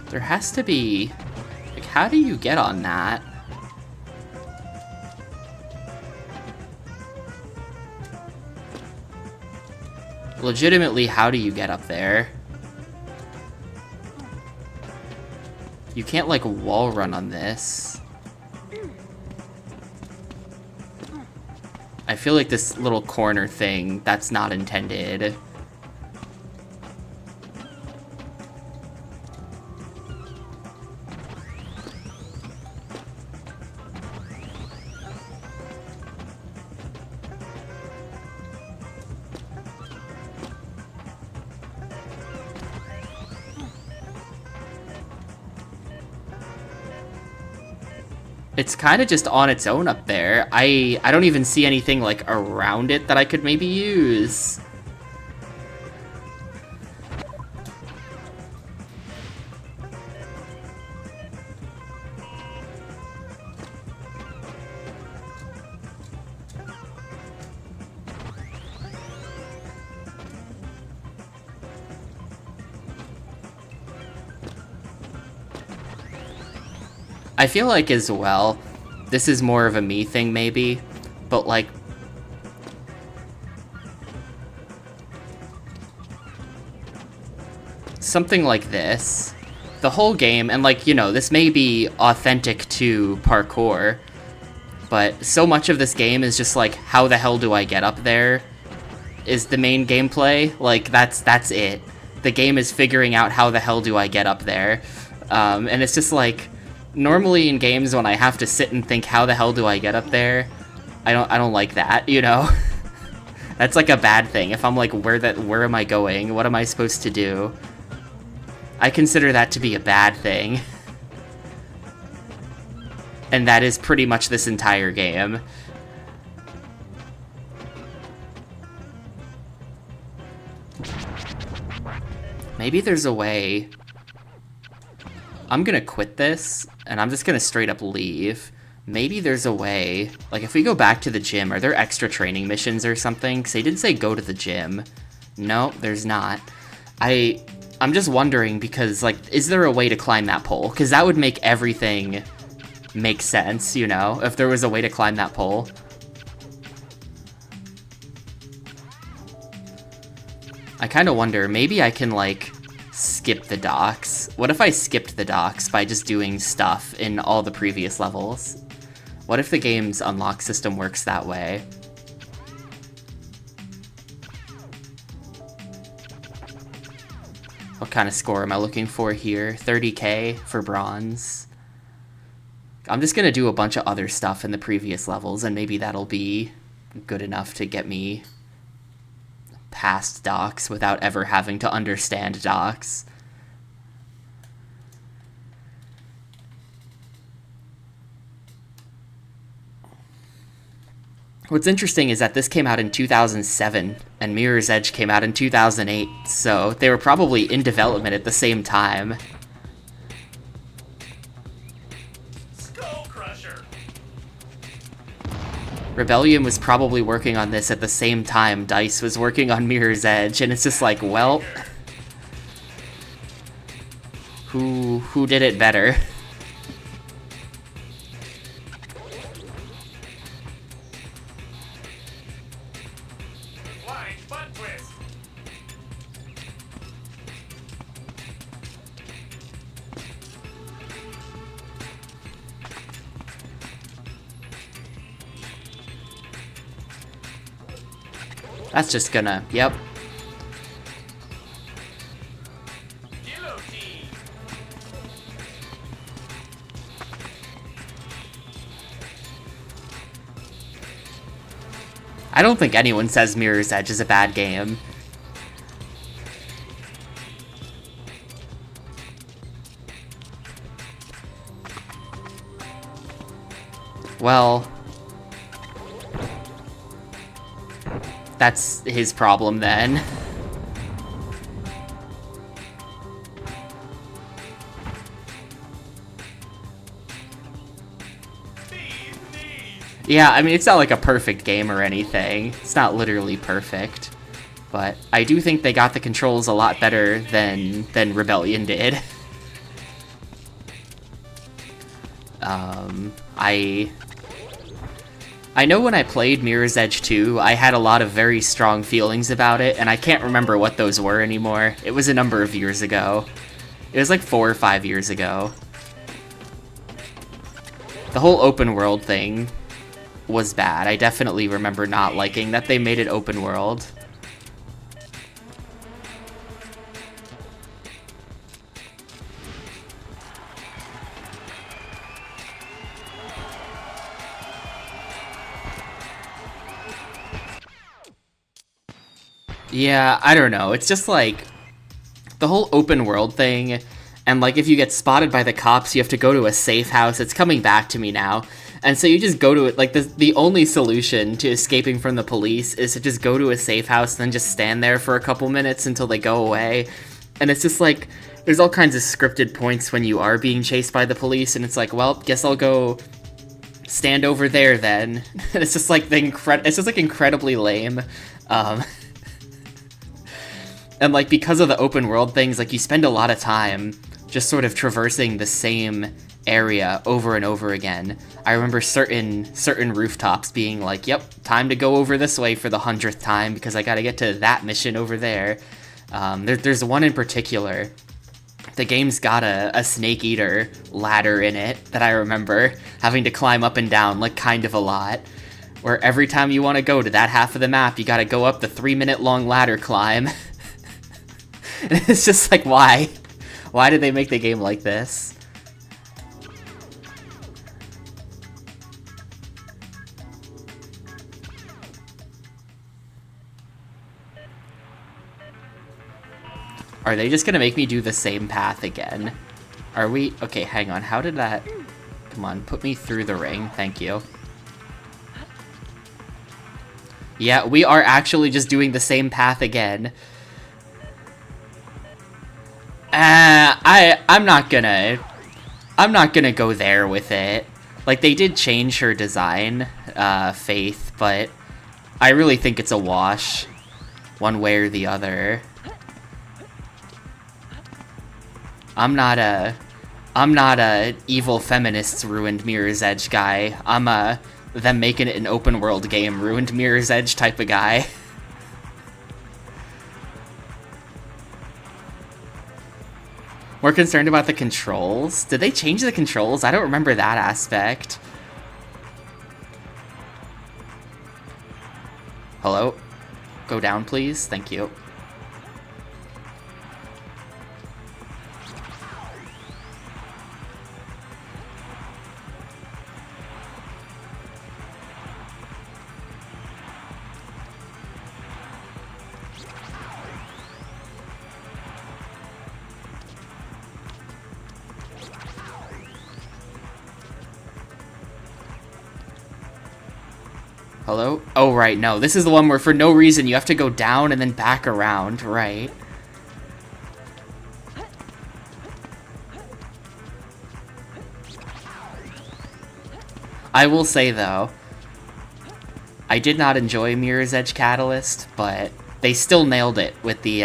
There has to be... Like, how do you get on that? Legitimately, how do you get up there? You can't, like, wall run on this. I feel like this little corner thing, that's not intended. It's kind of just on its own up there. I don't even see anything like around it that I could maybe use. I feel like as well, this is more of a me thing maybe, but like, something like this, the whole game, and like, you know, this may be authentic to parkour, but so much of this game is just like, how the hell do I get up there, is the main gameplay. Like, that's it. The game is figuring out how the hell do I get up there, and it's just like, normally in games when I have to sit and think how the hell do I get up there, I don't like that, you know? That's like a bad thing. If I'm like, where am I going? What am I supposed to do? I consider that to be a bad thing. And that is pretty much this entire game. Maybe there's a way. I'm gonna quit this, and I'm just gonna straight up leave. Maybe there's a way, like if we go back to the gym, are there extra training missions or something? Because they did say go to the gym. No, there's not. I'm just wondering because, like, is there a way to climb that pole? Because that would make everything make sense, you know, if there was a way to climb that pole. I kind of wonder, maybe I can, like, skip the docks. What if I skipped the docks by just doing stuff in all the previous levels? What if the game's unlock system works that way? What kind of score am I looking for here? 30k for bronze. I'm just gonna do a bunch of other stuff in the previous levels, and maybe that'll be good enough to get me past docks without ever having to understand docks. What's interesting is that this came out in 2007, and Mirror's Edge came out in 2008, so they were probably in development at the same time. Skull Crusher. Rebellion was probably working on this at the same time DICE was working on Mirror's Edge, and it's just like, well, who did it better? Flying butt twist. That's just gonna, yep. Guillotine. I don't think anyone says Mirror's Edge is a bad game. Well, that's his problem then. Yeah, I mean, it's not like a perfect game or anything. It's not literally perfect. But I do think they got the controls a lot better than Rebellion did. I know when I played Mirror's Edge 2, I had a lot of very strong feelings about it, and I can't remember what those were anymore. It was a number of years ago. It was like 4 or 5 years ago. The whole open world thing was bad. I definitely remember not liking that they made it open world. Yeah, I don't know. It's just like the whole open world thing And, like, if you get spotted by the cops, you have to go to a safe house. It's coming back to me now. And so you just go to it, like, the only solution to escaping from the police is to just go to a safe house and then just stand there for a couple minutes until they go away. And it's just, like, there's all kinds of scripted points when you are being chased by the police, and it's like, well, guess I'll go stand over there then. And it's just, like, it's just, like, incredibly lame. And, like, because of the open world things, like, you spend a lot of time just sort of traversing the same area over and over again. I remember certain rooftops being like, yep, time to go over this way for the 100th time because I gotta get to that mission over there. There's one in particular. The game's got a snake eater ladder in it that I remember having to climb up and down, like, kind of a lot. Where every time you want to go to that half of the map, you gotta go up the 3-minute long ladder climb. And it's just like, why? Why did they make the game like this? Are they just gonna make me do the same path again? Are we? Okay, hang on. How did that... Come on, put me through the ring. Thank you. Yeah, we are actually just doing the same path again. I'm not gonna go there with it. Like, they did change her design, Faith, but I really think it's a wash, one way or the other. I'm not a evil feminists ruined Mirror's Edge guy. I'm a them making it an open world game ruined Mirror's Edge type of guy. We're concerned about the controls. Did they change the controls? I don't remember that aspect. Hello? Go down, please. Thank you. Hello? Oh, right, no. This is the one where for no reason you have to go down and then back around, right? I will say, though, I did not enjoy Mirror's Edge Catalyst, but they still nailed it with the,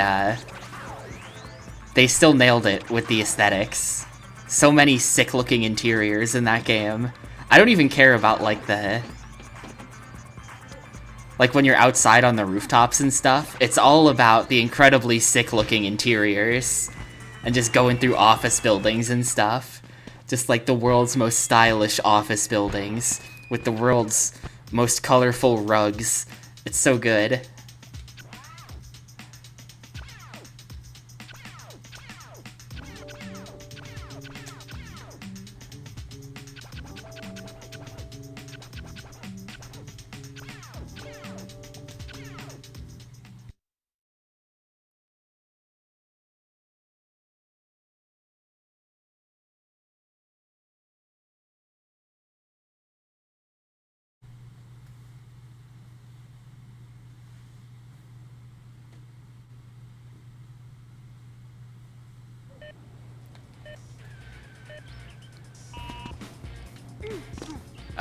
aesthetics. So many sick-looking interiors in that game. I don't even care about, like, like, when you're outside on the rooftops and stuff, it's all about the incredibly sick-looking interiors. And just going through office buildings and stuff. Just like the world's most stylish office buildings. With the world's most colorful rugs. It's so good.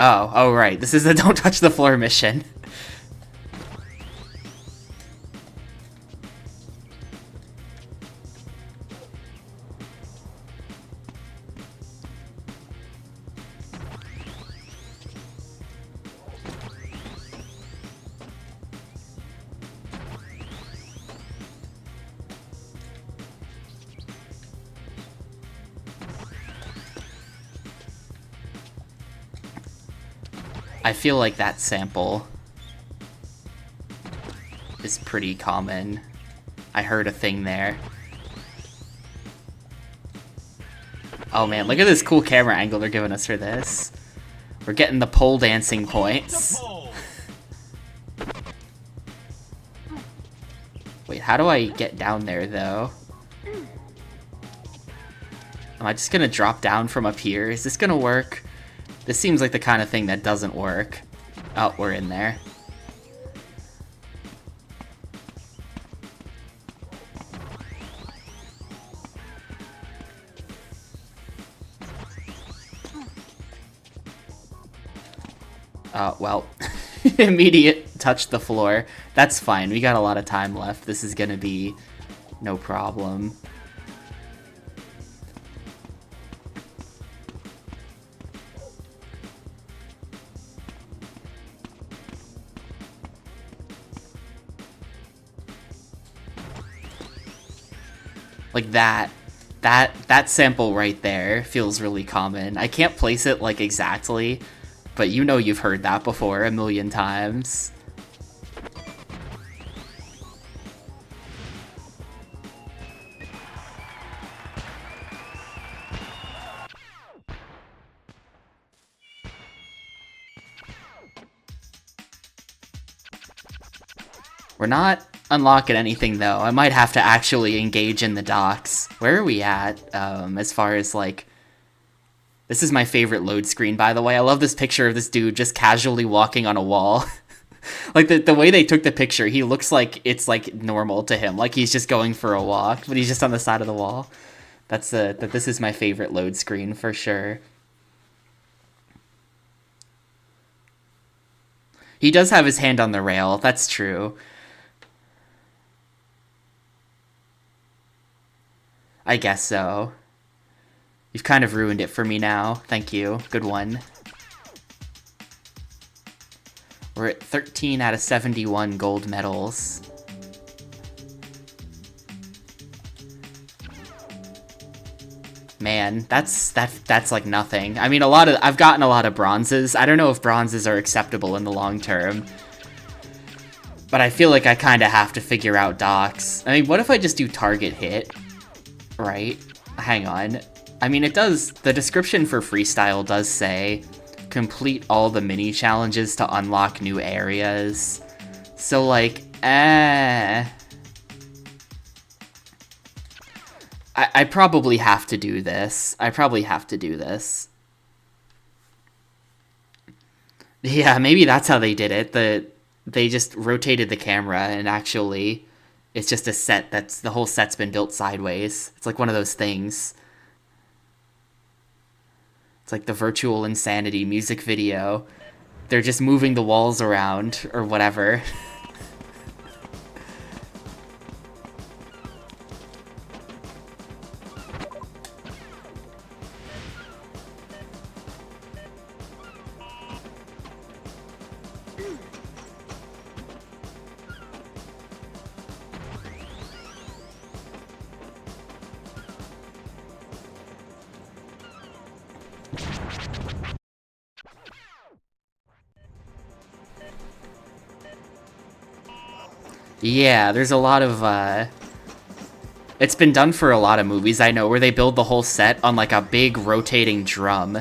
Oh, right. This is the don't touch the floor mission. I feel like that sample is pretty common. I heard a thing there. Oh man, look at this cool camera angle they're giving us for this. We're getting the pole dancing points. Wait, how do I get down there though? Am I just gonna drop down from up here? Is this gonna work? This seems like the kind of thing that doesn't work. Oh, we're in there. Well, immediate touch the floor. That's fine. We got a lot of time left. This is gonna be no problem. Like that sample right there feels really common. I can't place it like exactly, but you know you've heard that before a million times. We're not unlocking anything though. I might have to actually engage in the docks. Where are we at as far as like... This is my favorite load screen, by the way. I love this picture of this dude just casually walking on a wall. Like the way they took the picture, he looks like it's like normal to him. Like he's just going for a walk, but he's just on the side of the wall. This is my favorite load screen for sure. He does have his hand on the rail, that's true. I guess so. You've kind of ruined it for me now. Thank you. Good one. We're at 13 out of 71 gold medals. Man, that's like nothing. I mean, I've gotten a lot of bronzes. I don't know if bronzes are acceptable in the long term. But I feel like I kind of have to figure out docks. I mean, what if I just do target hit? Right? Hang on. I mean, it does... The description for freestyle does say, complete all the mini challenges to unlock new areas. So, like, I probably have to do this. Yeah, maybe that's how they did it. They just rotated the camera and actually... It's just a set the whole set's been built sideways. It's like one of those things. It's like the virtual insanity music video. They're just moving the walls around or whatever. Yeah, there's a lot of, it's been done for a lot of movies, I know, where they build the whole set on, like, a big rotating drum.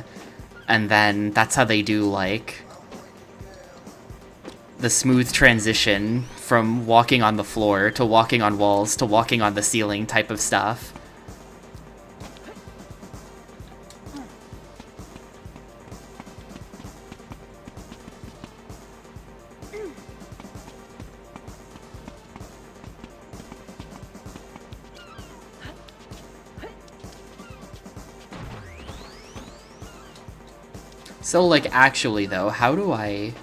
And then that's how they do, like, the smooth transition from walking on the floor to walking on walls to walking on the ceiling type of stuff. So, like, actually, though, how do I...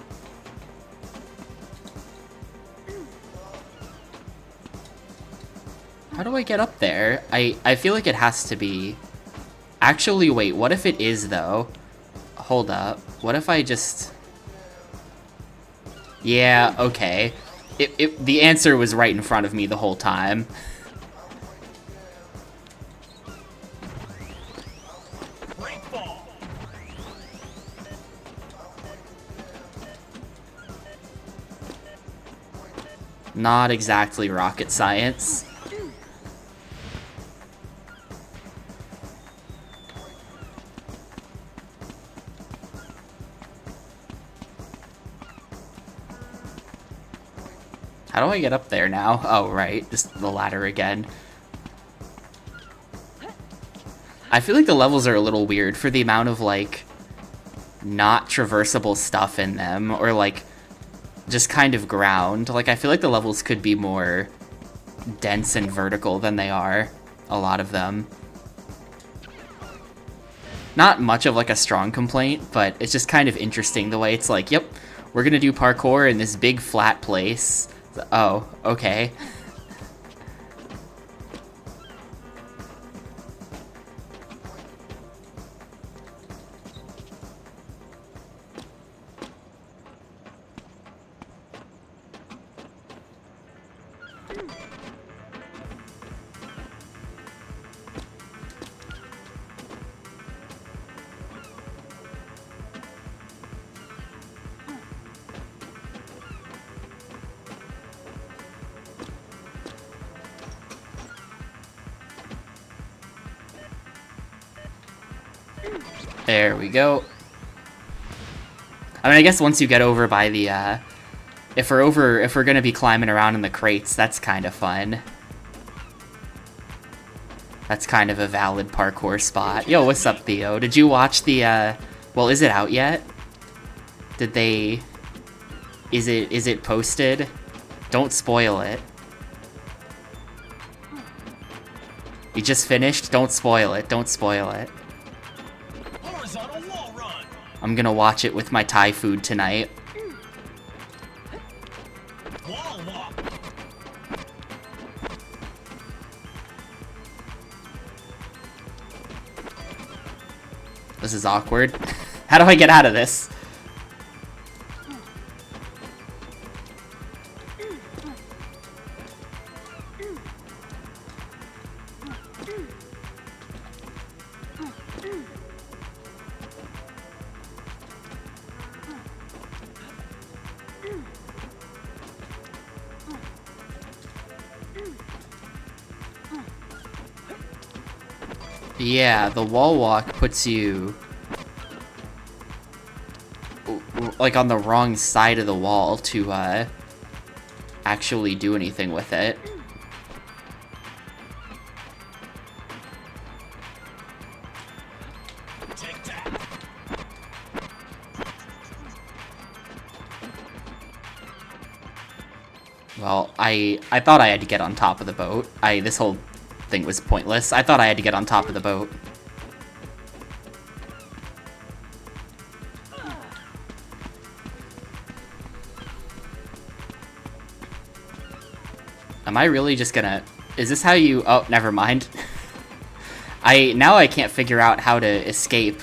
How do I get up there? I feel like it has to be... Actually, wait, what if it is, though? Hold up. What if I just... Yeah, okay. The answer was right in front of me the whole time. Not exactly rocket science. How do I get up there now? Oh, right. Just the ladder again. I feel like the levels are a little weird for the amount of, like, not traversable stuff in them, or, like, just kind of ground. Like, I feel like the levels could be more dense and vertical than they are, a lot of them. Not much of, like, a strong complaint, but it's just kind of interesting the way it's like, yep, we're gonna do parkour in this big flat place. Oh, okay. There we go. I mean, I guess once you get over by the, if we're gonna be climbing around in the crates, that's kind of fun. That's kind of a valid parkour spot. Yo, what's up, Theo? Did you watch the, well, is it out yet? Did they, is it posted? Don't spoil it. You just finished? Don't spoil it. Don't spoil it. Wall run. I'm gonna watch it with my Thai food tonight. Wall walk. This is awkward. How do I get out of this? Yeah, the wall walk puts you like on the wrong side of the wall to actually do anything with it. Take that. Well, I thought I had to get on top of the boat. This whole thing was pointless. I thought I had to get on top of the boat. Am I really just gonna... Is this how you... Oh, never mind. Now I can't figure out how to escape.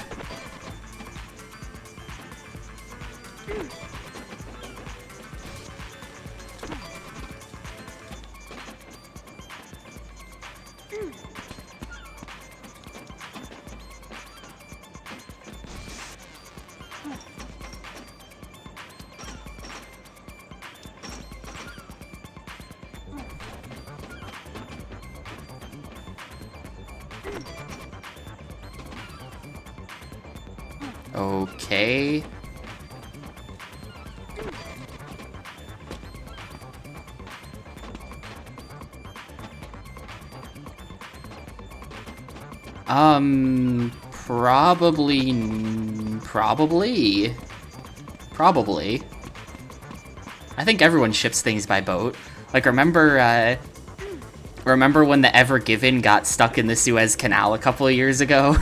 Okay. Probably. I think everyone ships things by boat. Like, remember when the Ever Given got stuck in the Suez Canal a couple of years ago?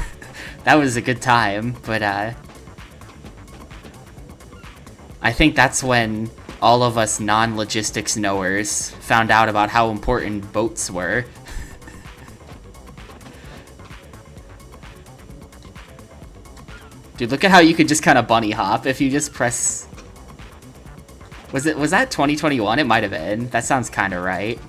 That was a good time, but, I think that's when all of us non-logistics knowers found out about how important boats were. Dude, look at how you could just kind of bunny hop if you just press... Was that 2021? It might have been. That sounds kind of right.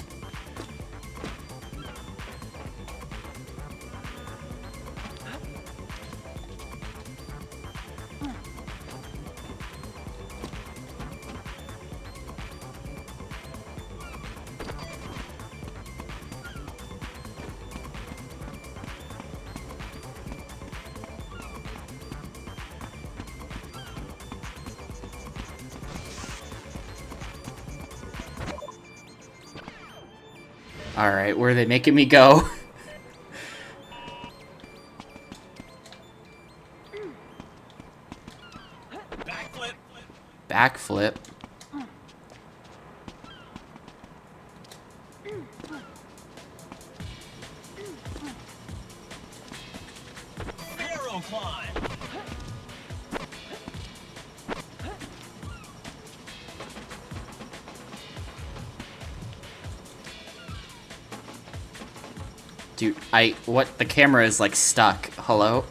Alright, where are they making me go? backflip. Arrow climb. Dude, what? The camera is like stuck. Hello?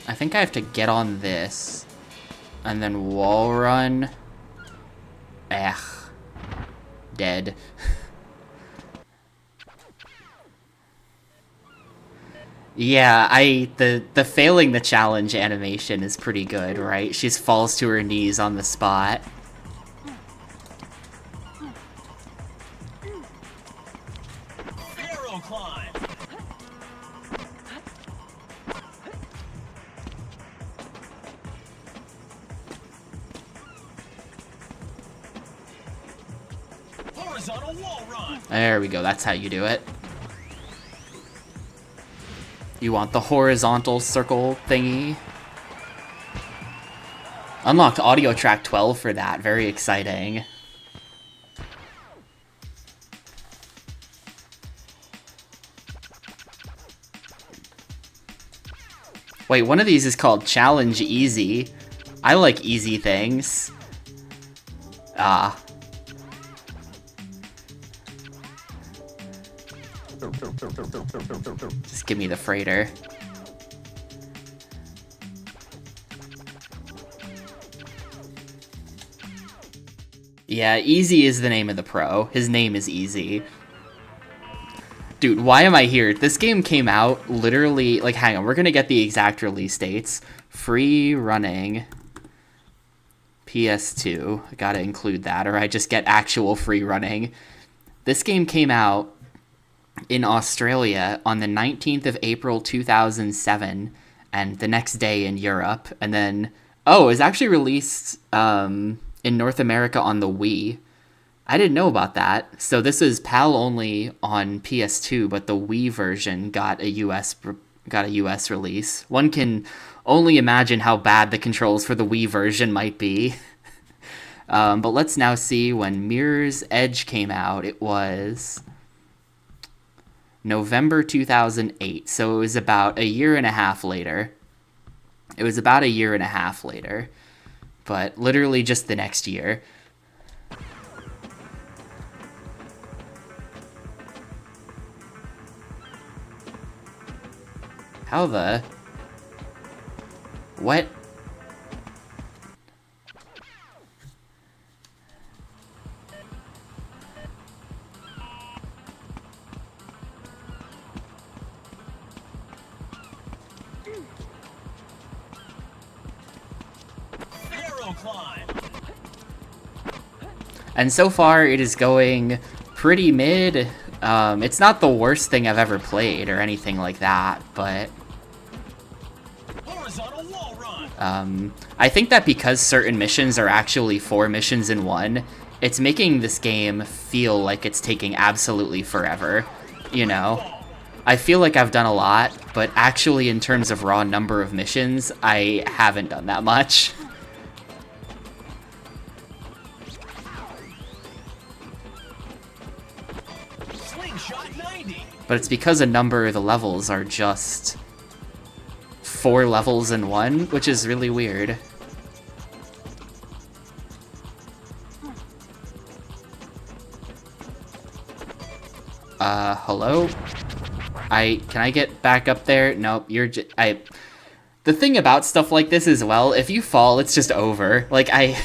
I think I have to get on this. And then wall run. Ugh. Dead. Yeah, the failing the challenge animation is pretty good, right? She just falls to her knees on the spot. Arrow climb. Horizontal wall run. There we go, that's how you do it. You want the horizontal circle thingy. Unlocked audio track 12 for that, very exciting. Wait, one of these is called Challenge Easy. I like easy things. Ah. Just give me the freighter. Yeah, Easy is the name of the pro. His name is Easy. Dude, why am I here? This game came out literally, like, hang on, we're gonna get the exact release dates. Free running. PS2. I gotta include that, or I just get actual free running. This game came out in Australia on the 19th of April 2007, and the next day in Europe. And then, oh, it was actually released in North America on the Wii. I didn't know about that. So this is PAL only on PS2, but the Wii version got a US release. One can only imagine how bad the controls for the Wii version might be. But let's now see when Mirror's Edge came out. It was November 2008, so it was about a year and a half later. But literally just the next year. How the... What? Arrow climb. And so far, it is going pretty mid. It's not the worst thing I've ever played or anything like that, but... Horizontal wall run. I think that because certain missions are actually 4 missions in one, it's making this game feel like it's taking absolutely forever, you know? I feel like I've done a lot, but actually in terms of raw number of missions, I haven't done that much. Slingshot 90. But it's because a number of the levels are just 4 levels in one, which is really weird. Hello? Can I get back up there? Nope, the thing about stuff like this as well, if you fall, it's just over. Like, I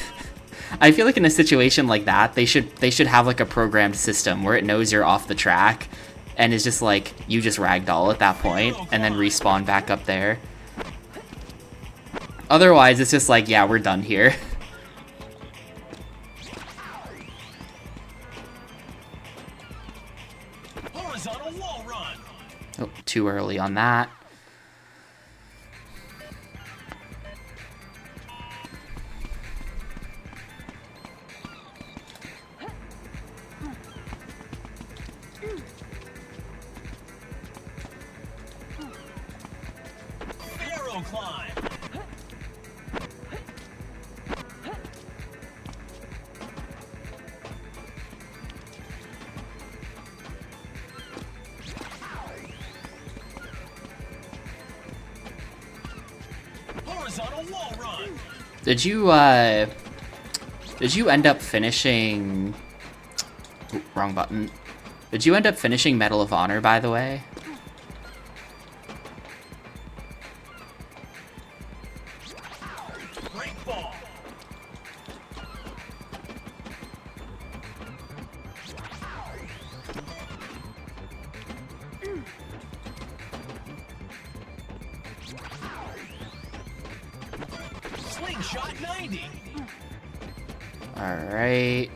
feel like in a situation like that, they should have like a programmed system where it knows you're off the track and is just like, you just ragdoll at that point and then respawn back up there. Otherwise, it's just like, yeah, we're done here. Horizontal wall run. Oh, too early on that. Arrow climb. Horizontal wall run. Did you end up finishing... Ooh, wrong button. Did you end up finishing Medal of Honor, by the way? Break ball. Slingshot 90. Alright.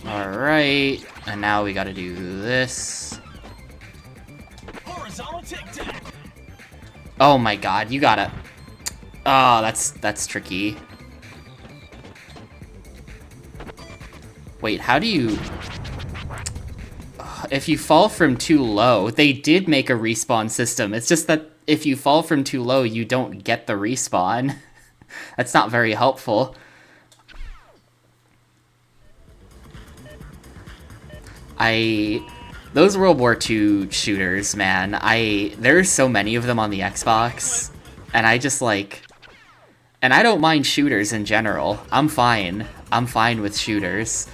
Alright. And now we gotta do this. Horizontal tic tac. Oh my god, you gotta... Oh, that's tricky. Wait, how do you... If you fall from too low, they did make a respawn system. It's just that if you fall from too low, you don't get the respawn. That's not very helpful. Those World War II shooters, man, there's so many of them on the Xbox, and I just like... And I don't mind shooters in general. I'm fine with shooters.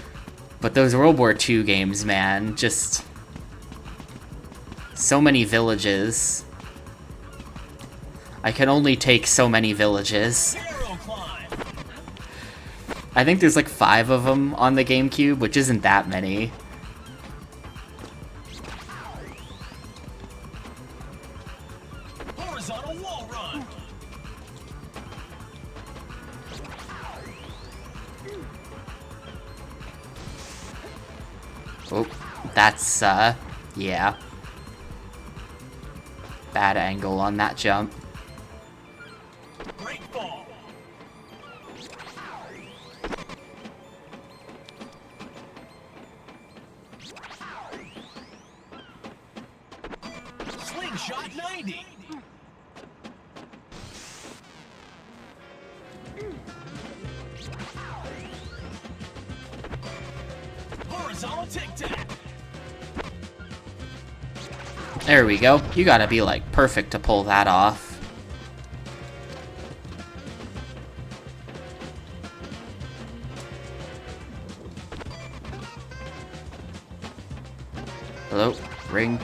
But those World War II games, man, just... So many villages. I can only take so many villages. Arrow climb. I think there's like 5 of them on the GameCube, which isn't that many. Horizontal wall run. Oh, that's, yeah. Bad angle on that jump. Break ball. Slingshot 90. Horizontal tic tac. There we go. You gotta be, like, perfect to pull that off. Hello? Ring?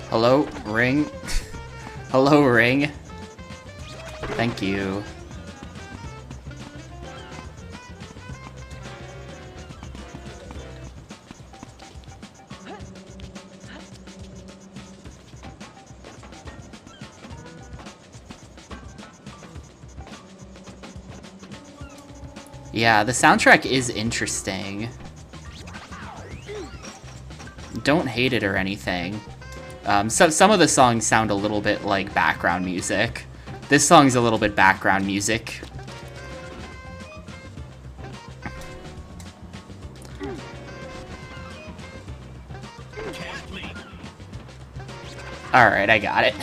Hello? Ring? Hello, ring? Thank you. Yeah, the soundtrack is interesting. Don't hate it or anything. Some of the songs sound a little bit like background music. This song's a little bit background music. Alright, I got it.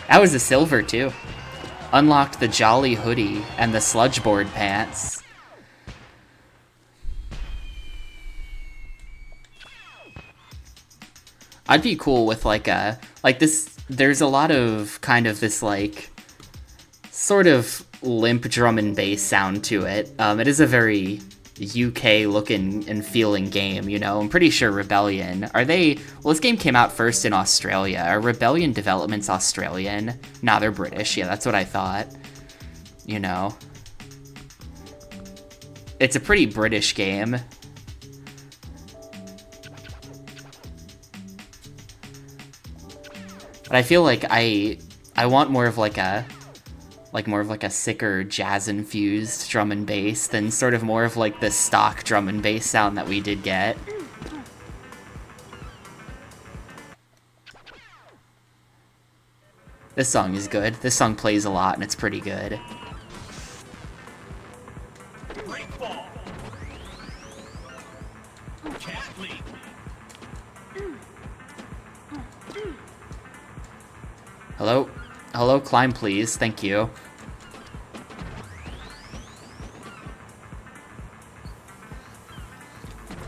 That was a silver, too. unlocked the Jolly Hoodie and the Sludgeboard Pants. I'd be cool with like this. There's a lot of kind of this like sort of limp drum and bass sound to it. It is a very UK looking and feeling game, you know. I'm pretty sure Rebellion, are they, well, this game came out first in Australia. Are Rebellion developments Australian? Nah, they're British. Yeah, that's what I thought. You know, it's a pretty British game. But I feel like I want more of like a sicker jazz-infused drum and bass than sort of more of like the stock drum and bass sound that we did get. This song is good. This song plays a lot and it's pretty good. Hello? Hello, climb please. Thank you.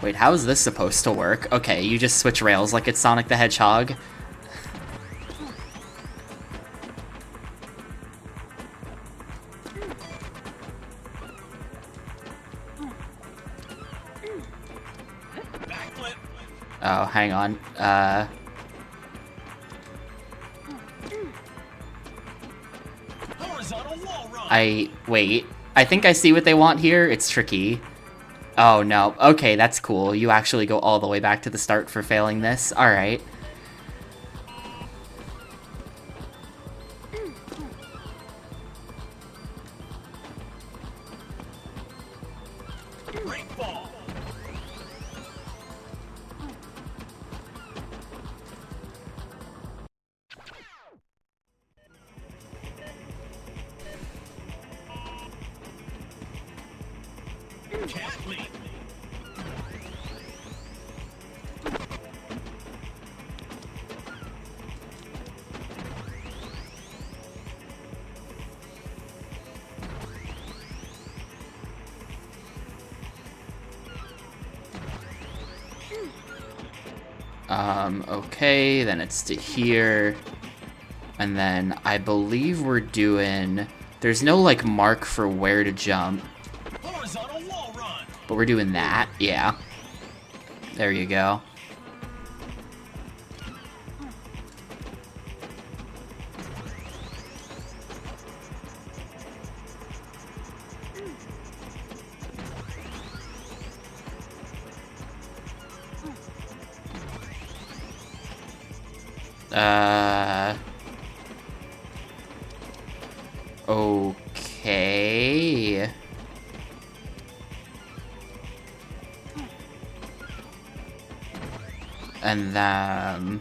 Wait, how is this supposed to work? Okay, you just switch rails like it's Sonic the Hedgehog. Oh, hang on. Wait. I think I see what they want here. It's tricky. Oh, no. Okay, that's cool. You actually go all the way back to the start for failing this. Alright. Okay, then it's to here. And then I believe we're doing... There's no, like, mark for where to jump. But we're doing that, yeah. There you go. Okay. And then...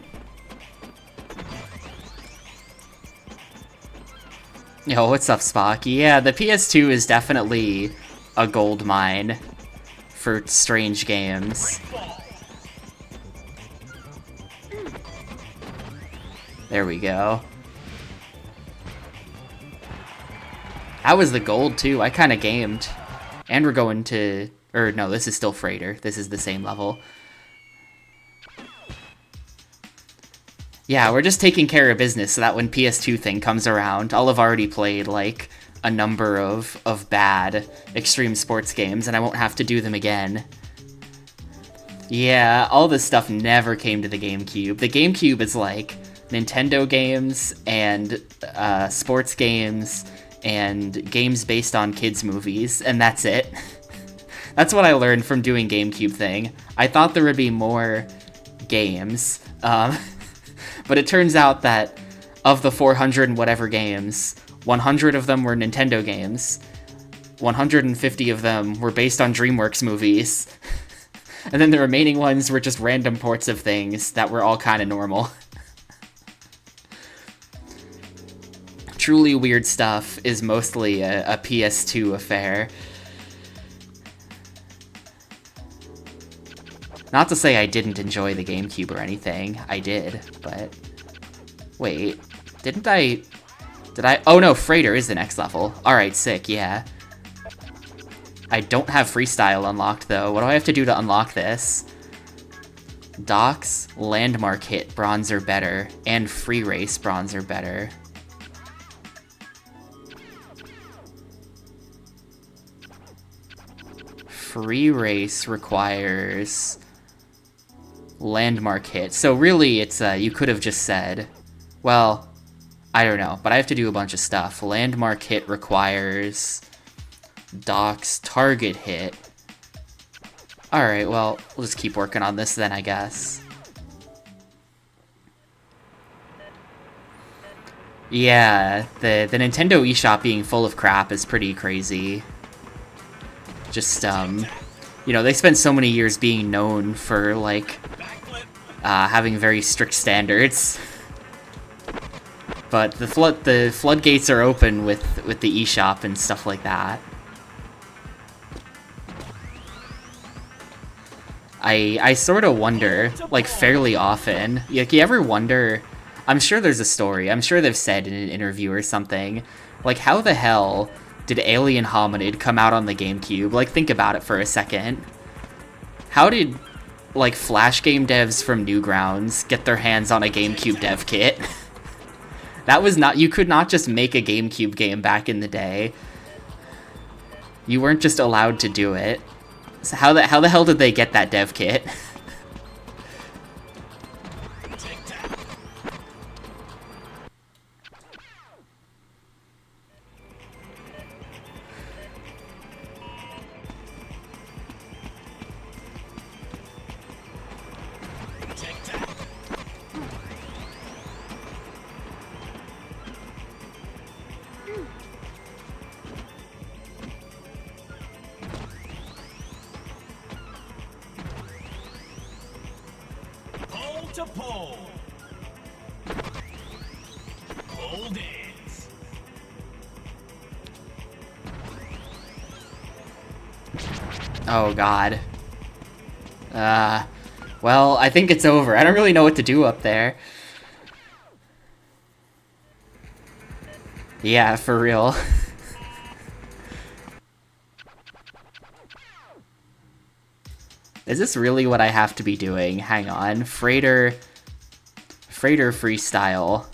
Yo, what's up, Spock? Yeah, the PS2 is definitely a gold mine for strange games. There we go. That was the gold, too. I kind of gamed. And we're going to... Or, no, this is still Freighter. This is the same level. Yeah, we're just taking care of business so that when PS2 thing comes around, I'll have already played, like, a number of bad extreme sports games, and I won't have to do them again. Yeah, all this stuff never came to the GameCube. The GameCube is, like, Nintendo games and sports games and games based on kids' movies, and that's it. That's what I learned from doing GameCube thing. I thought there would be more games, but it turns out that of the 400 and whatever games, 100 of them were Nintendo games, 150 of them were based on DreamWorks movies, and then the remaining ones were just random ports of things that were all kind of normal. Truly weird stuff is mostly a PS2 affair. Not to say I didn't enjoy the GameCube or anything. I did, but... Wait, didn't I... Did I? Oh no, Freighter is the next level. Alright, sick, yeah. I don't have freestyle unlocked though. What do I have to do to unlock this? Docks, landmark hit, bronze or better, and free race, bronze or better. Free race requires landmark hit. So really, it's you could have just said, well, I don't know, but I have to do a bunch of stuff. Landmark hit requires Doc's target hit. Alright, well, we'll just keep working on this then, I guess. Yeah, the Nintendo eShop being full of crap is pretty crazy. Just, you know, they spent so many years being known for, like, having very strict standards. But the floodgates are open with the eShop and stuff like that. I sort of wonder, like, fairly often, like, you ever wonder, I'm sure there's a story, I'm sure they've said in an interview or something, like, how the hell did Alien Hominid come out on the GameCube? Like, think about it for a second. How did, like, Flash game devs from Newgrounds get their hands on a GameCube dev kit? That was not, you could not just make a GameCube game back in the day. You weren't just allowed to do it. So how the hell did they get that dev kit? Pole to pole. Pole dance. Oh god. Well, I think it's over. I don't really know what to do up there. Yeah, for real. Is this really what I have to be doing? Hang on. Freighter freestyle.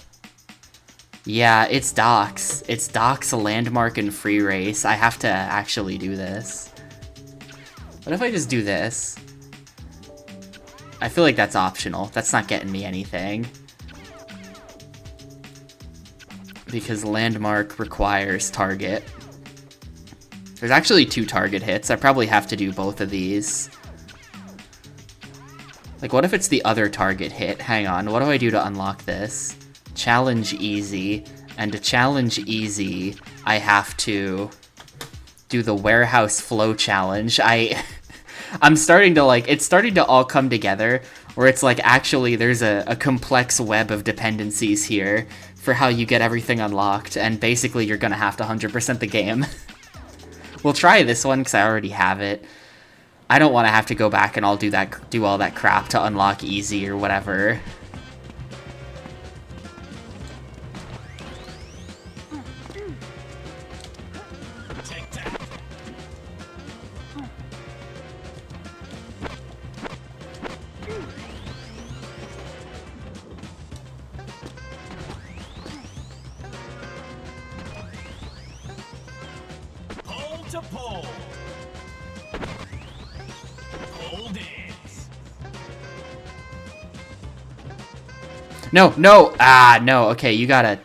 Yeah, it's Docks. It's Docks, landmark, and free race. I have to actually do this. What if I just do this? I feel like that's optional. That's not getting me anything. Because landmark requires target. There's actually 2 target hits. I probably have to do both of these. Like, what if it's the other target hit? Hang on, what do I do to unlock this? Challenge easy. And to challenge easy, I have to do the warehouse flow challenge. I'm starting to, like, it's starting to all come together, where it's like, actually, there's a complex web of dependencies here for how you get everything unlocked, and basically you're gonna have to 100% the game. We'll try this one, because I already have it. I don't want to have to go back and do all that crap to unlock easy or whatever. Pole to pole. Pole dance. No, no! Ah, no, okay, you gotta,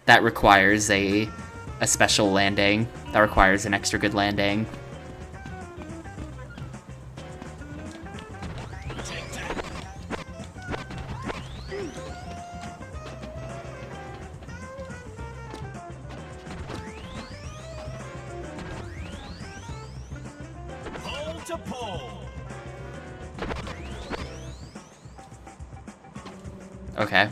that requires a special landing. That requires an extra good landing. Pole to pole. Okay.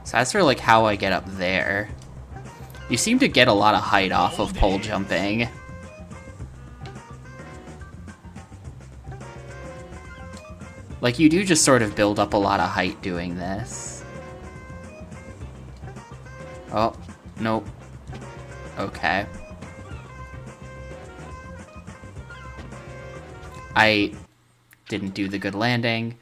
So that's sort of like how I get up there. You seem to get a lot of height off of pole jumping. Like, you do just sort of build up a lot of height doing this. Oh, nope. Okay. I didn't do the good landing.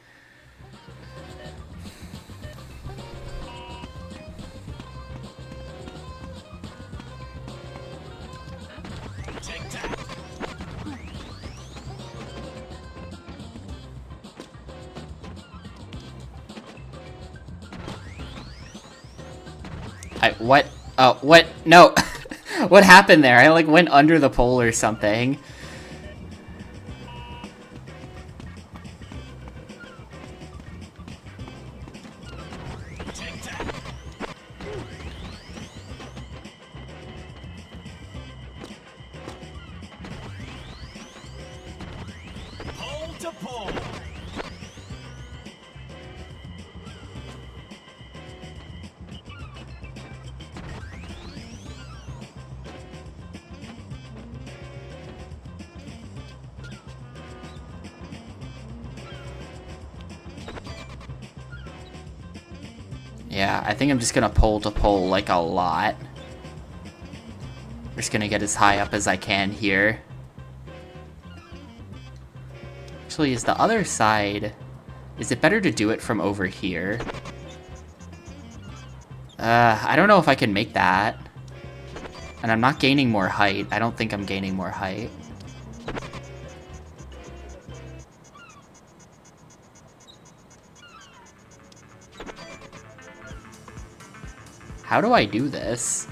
What? Oh, what? No. What happened there? I, like, went under the pole or something. Pole to pole. Yeah, I think I'm just gonna pole to pole, like, a lot. Just gonna get as high up as I can here. Actually, is the other side... Is it better to do it from over here? I don't know if I can make that. And I'm not gaining more height. I don't think I'm gaining more height. How do I do this?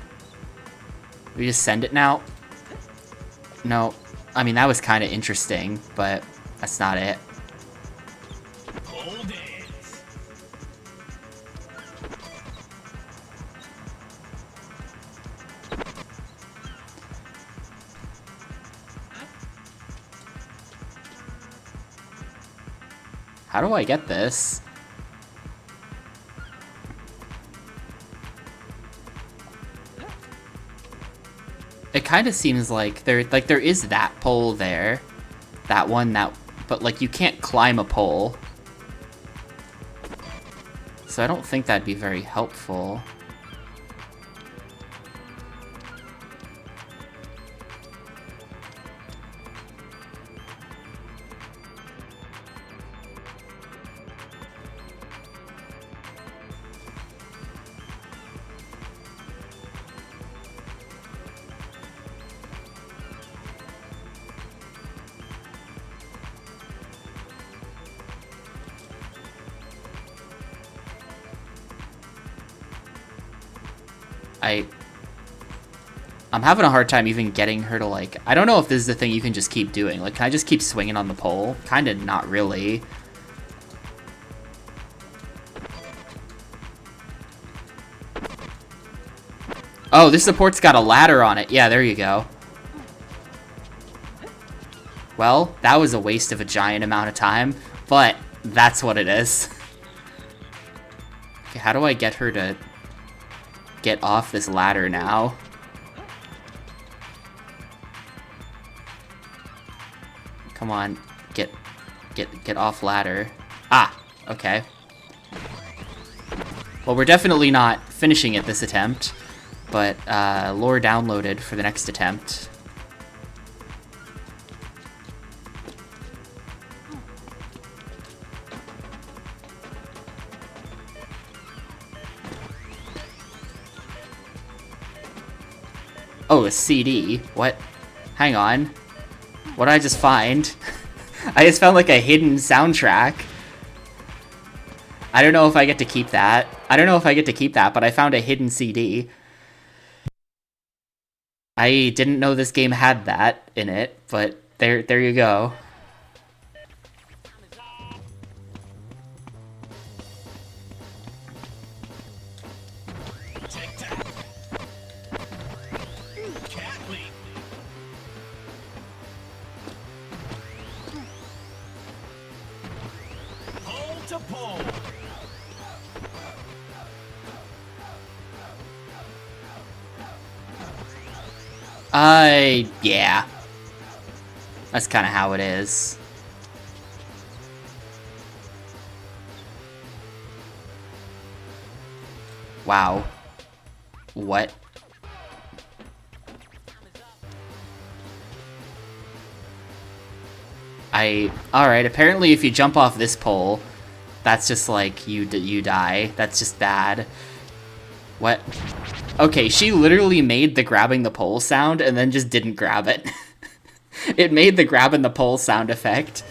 We just send it now? No. I mean, that was kind of interesting, but that's not it. Pole dance. How do I get this? It kind of seems like there is that pole there. That one, but like you can't climb a pole. So I don't think that'd be very helpful. I'm having a hard time even getting her to, like... I don't know if this is the thing you can just keep doing. Like, can I just keep swinging on the pole? Kinda not really. Oh, this support's got a ladder on it. Yeah, there you go. Well, that was a waste of a giant amount of time, but that's what it is. Okay, how do I get her to get off this ladder now? Come on, get off ladder. Ah, okay. Well, we're definitely not finishing it this attempt, but lore downloaded for the next attempt. Oh, a CD. What? Hang on. What did I just find? I just found like a hidden soundtrack. I don't know if I get to keep that. But I found a hidden CD. I didn't know this game had that in it, but there you go. To pole. Yeah. That's kind of how it is. Wow. What? Alright, apparently if you jump off this pole, that's just like, you die. That's just bad. What? Okay, she literally made the grabbing the pole sound and then just didn't grab it. It made the grabbing the pole sound effect.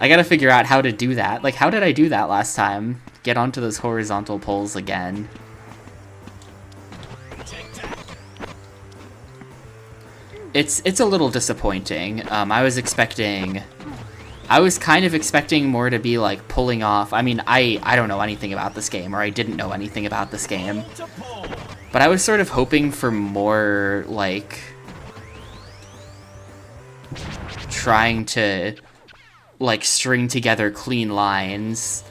I gotta figure out how to do that. Like, how did I do that last time? Get onto those horizontal poles again. It's a little disappointing. I was kind of expecting more to be like pulling off. I mean, I don't know anything about this game, or I didn't know anything about this game. But I was sort of hoping for more, like, trying to, like, string together clean lines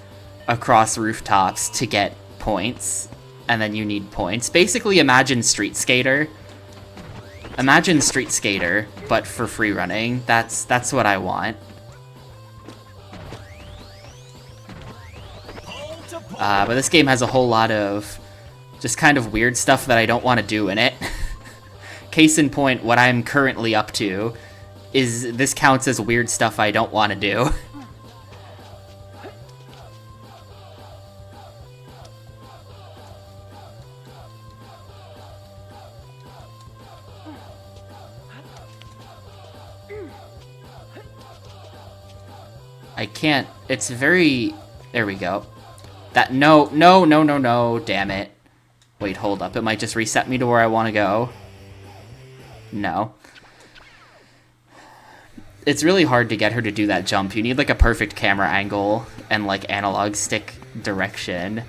across rooftops to get points, and then you need points. Basically, imagine Street Skater. Imagine Street Skater, but for free running. That's what I want. But this game has a whole lot of just kind of weird stuff that I don't want to do in it. Case in point, what I'm currently up to is this counts as weird stuff I don't want to do. I can't, it's very, there we go. That, no, damn it. Wait, hold up, it might just reset me to where I want to go. No. It's really hard to get her to do that jump. You need, like, a perfect camera angle and, like, analog stick direction.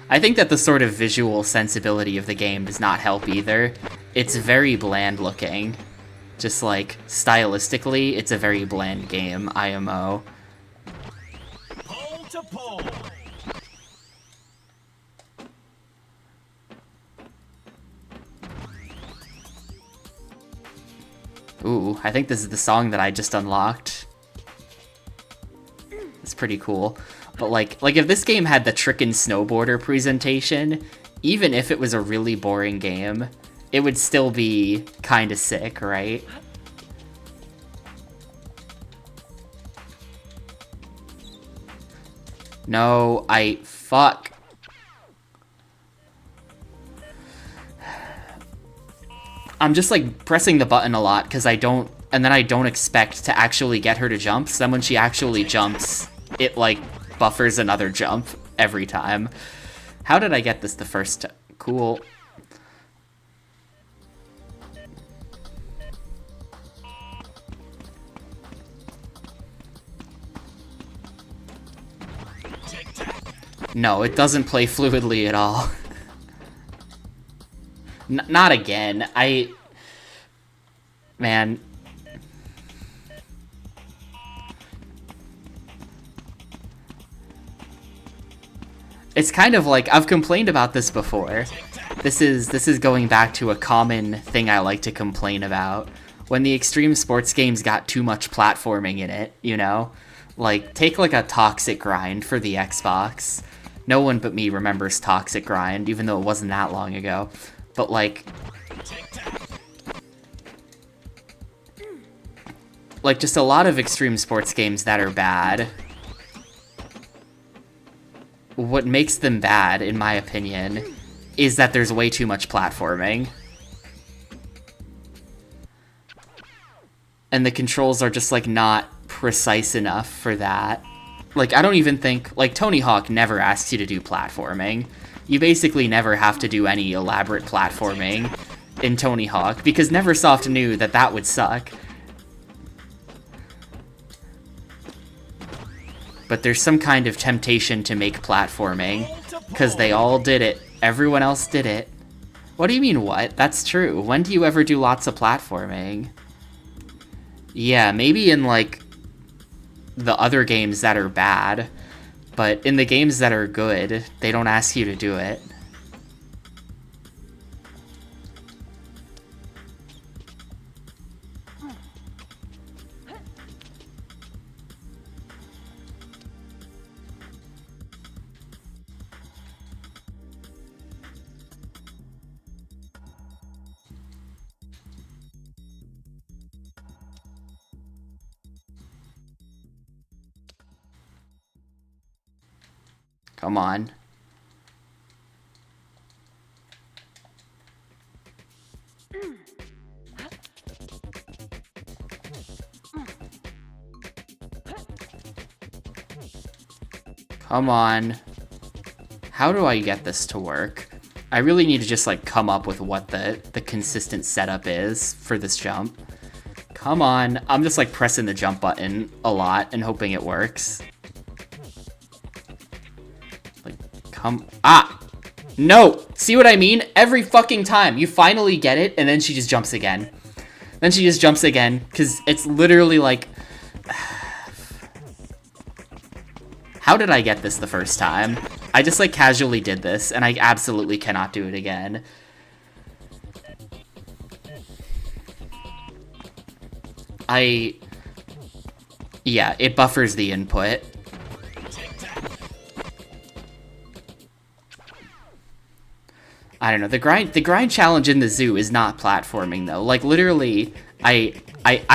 I think that the sort of visual sensibility of the game does not help either. It's very bland looking. Just, like, stylistically, it's a very bland game, IMO. Pole to pole. Ooh, I think this is the song that I just unlocked. It's pretty cool. But, like if this game had the Trickin' Snowboarder presentation, even if it was a really boring game, it would still be kinda sick, right? No, fuck. I'm just, like, pressing the button a lot, because and then I don't expect to actually get her to jump, so then when she actually jumps, it, like, buffers another jump every time. How did I get this the first time? Cool. No, it doesn't play fluidly at all. Not again. Man. It's kind of like, I've complained about this before. This is going back to a common thing I like to complain about. When the extreme sports games got too much platforming in it, you know? Like, take like a Toxic Grind for the Xbox. No one but me remembers Toxic Grind, even though it wasn't that long ago. But, like, just a lot of extreme sports games that are bad. What makes them bad, in my opinion, is that there's way too much platforming. And the controls are just, like, not precise enough for that. Like, I don't even think, like, Tony Hawk never asks you to do platforming. You basically never have to do any elaborate platforming in Tony Hawk, because Neversoft knew that that would suck. But there's some kind of temptation to make platforming, because they all did it. Everyone else did it. What do you mean, what? That's true. When do you ever do lots of platforming? Yeah, maybe in, like, the other games that are bad, but in the games that are good, they don't ask you to do it. Come on. Come on. How do I get this to work? I really need to just, like, come up with what the consistent setup is for this jump. Come on. I'm just, like, pressing the jump button a lot and hoping it works. Like, Ah! No! See what I mean? Every fucking time. You finally get it, and then she just jumps again. Then she just jumps again, because it's literally, like... How did I get this the first time? I just, like, casually did this, and I absolutely cannot do it again. Yeah, it buffers the input. I don't know, the grind challenge in the zoo is not platforming, though. Like, literally, I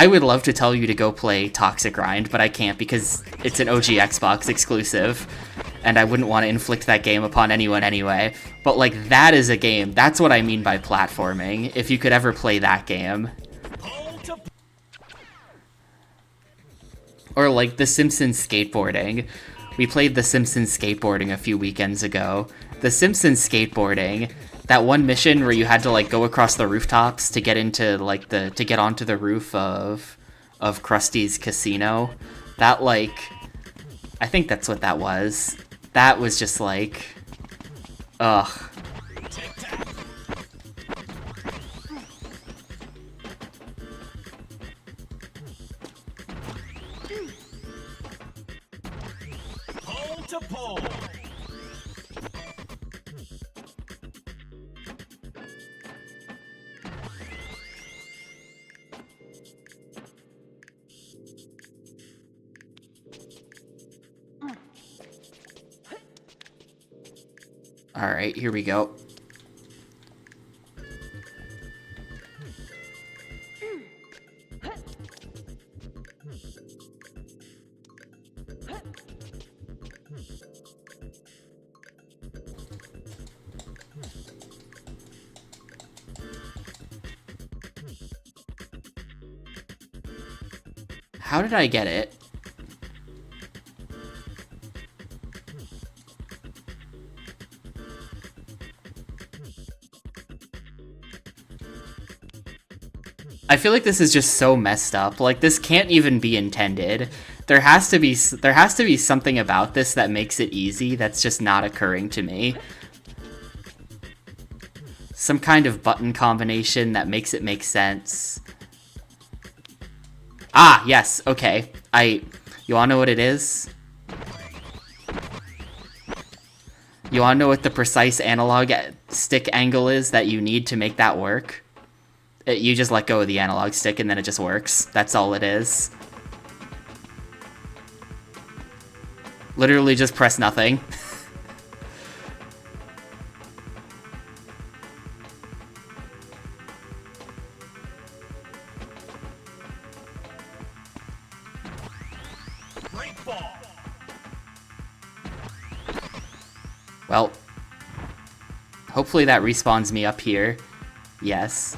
would love to tell you to go play Toxic Grind, but I can't because it's an OG Xbox exclusive, and I wouldn't want to inflict that game upon anyone anyway. But, like, that is a game. That's what I mean by platforming, if you could ever play that game. Or, like, The Simpsons skateboarding. We played The Simpsons skateboarding a few weekends ago. The Simpsons skateboarding, that one mission where you had to, like, go across the rooftops to get into, like, to get onto the roof of Krusty's casino. That, like, I think that's what that was. That was just, like, ugh. Alright, here we go. How did I get it? I feel like this is just so messed up. Like, this can't even be intended. There has to be something about this that makes it easy that's just not occurring to me. Some kind of button combination that makes it make sense. Ah, yes, okay. You wanna know what it is? You wanna know what the precise analog stick angle is that you need to make that work? You just let go of the analog stick and then it just works. That's all it is. Literally just press nothing. Well, hopefully that respawns me up here. Yes.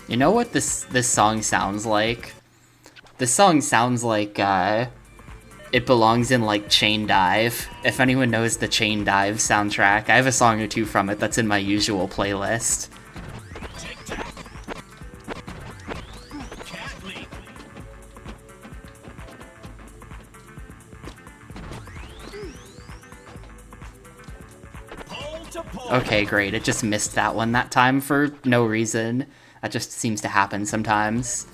You know what this song sounds like? This song sounds like, it belongs in, like, Chain Dive. If anyone knows the Chain Dive soundtrack, I have a song or two from it that's in my usual playlist. Okay, great. It just missed that one that time for no reason. That just seems to happen sometimes.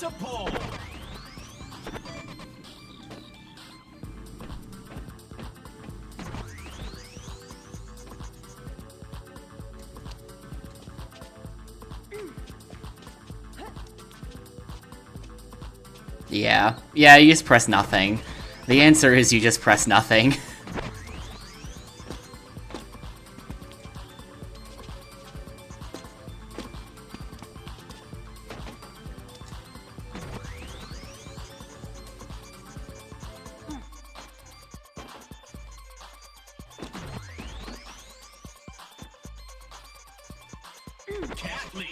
to pull. Yeah. Yeah, you just press nothing. The answer is you just press nothing. Cat leap.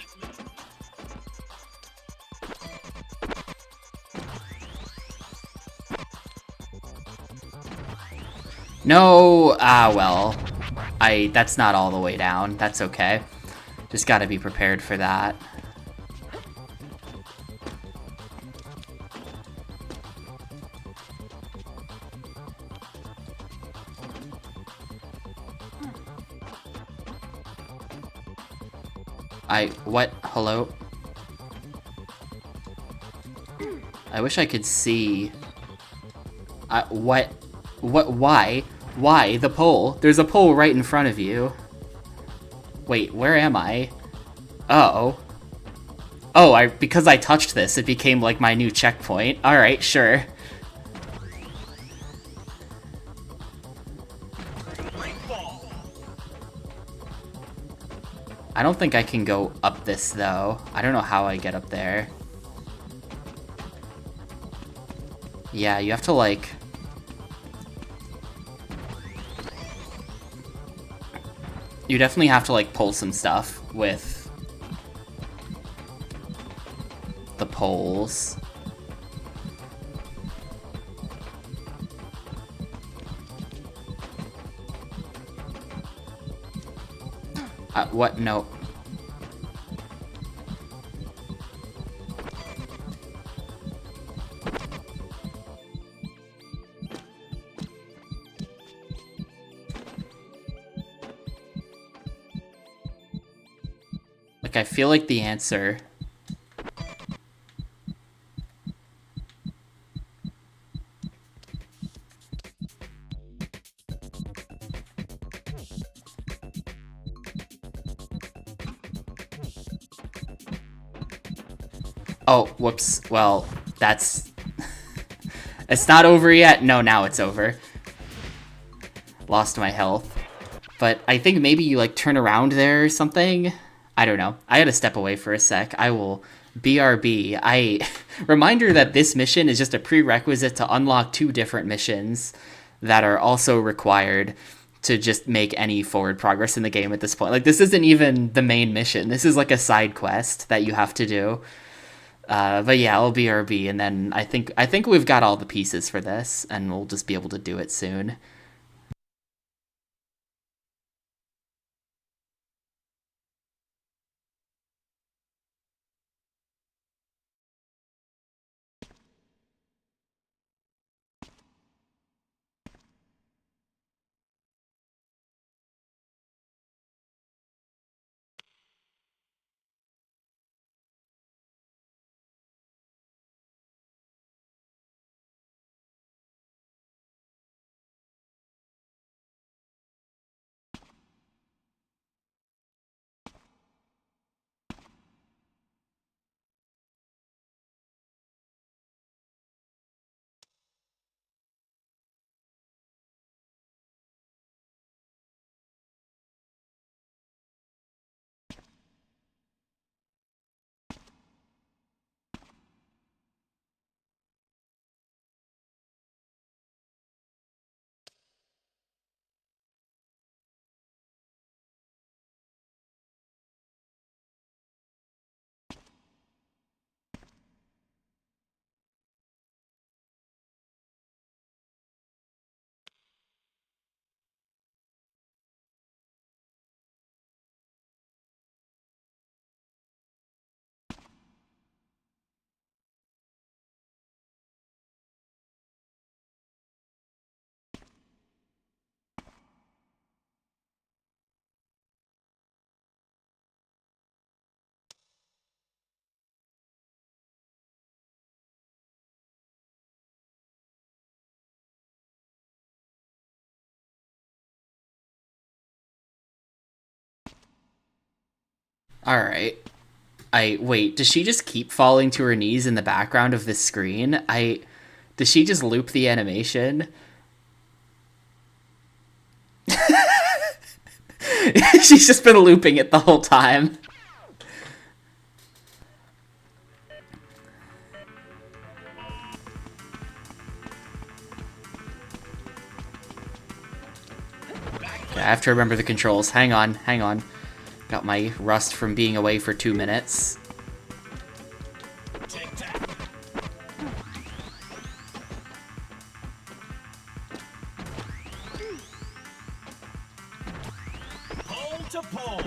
No! Ah, well. That's not all the way down. That's okay. Just gotta be prepared for that. What? Hello? I wish I could see. What? Why? Why? The pole? There's a pole right in front of you. Wait, where am I? Uh-oh. Oh, because I touched this, it became like my new checkpoint. Alright, sure. I don't think I can go up this, though. I don't know how I get up there. Yeah, you have to, like... You definitely have to, like, pull some stuff with the poles. What? No. Like, I feel like the answer... Oh, whoops. Well, that's... It's not over yet. No, now it's over. Lost my health. But I think maybe you, like, turn around there or something? I don't know. I had to step away for a sec. I will BRB. Reminder that this mission is just a prerequisite to unlock 2 different missions that are also required to just make any forward progress in the game at this point. Like, this isn't even the main mission. This is, like, a side quest that you have to do. But yeah, I'll BRB, and then I think we've got all the pieces for this, and we'll just be able to do it soon. Alright. Wait, does she just keep falling to her knees in the background of this screen? Does she just loop the animation? She's just been looping it the whole time. Okay, I have to remember the controls. Hang on. Got my rust from being away for 2 minutes. Pole to pole.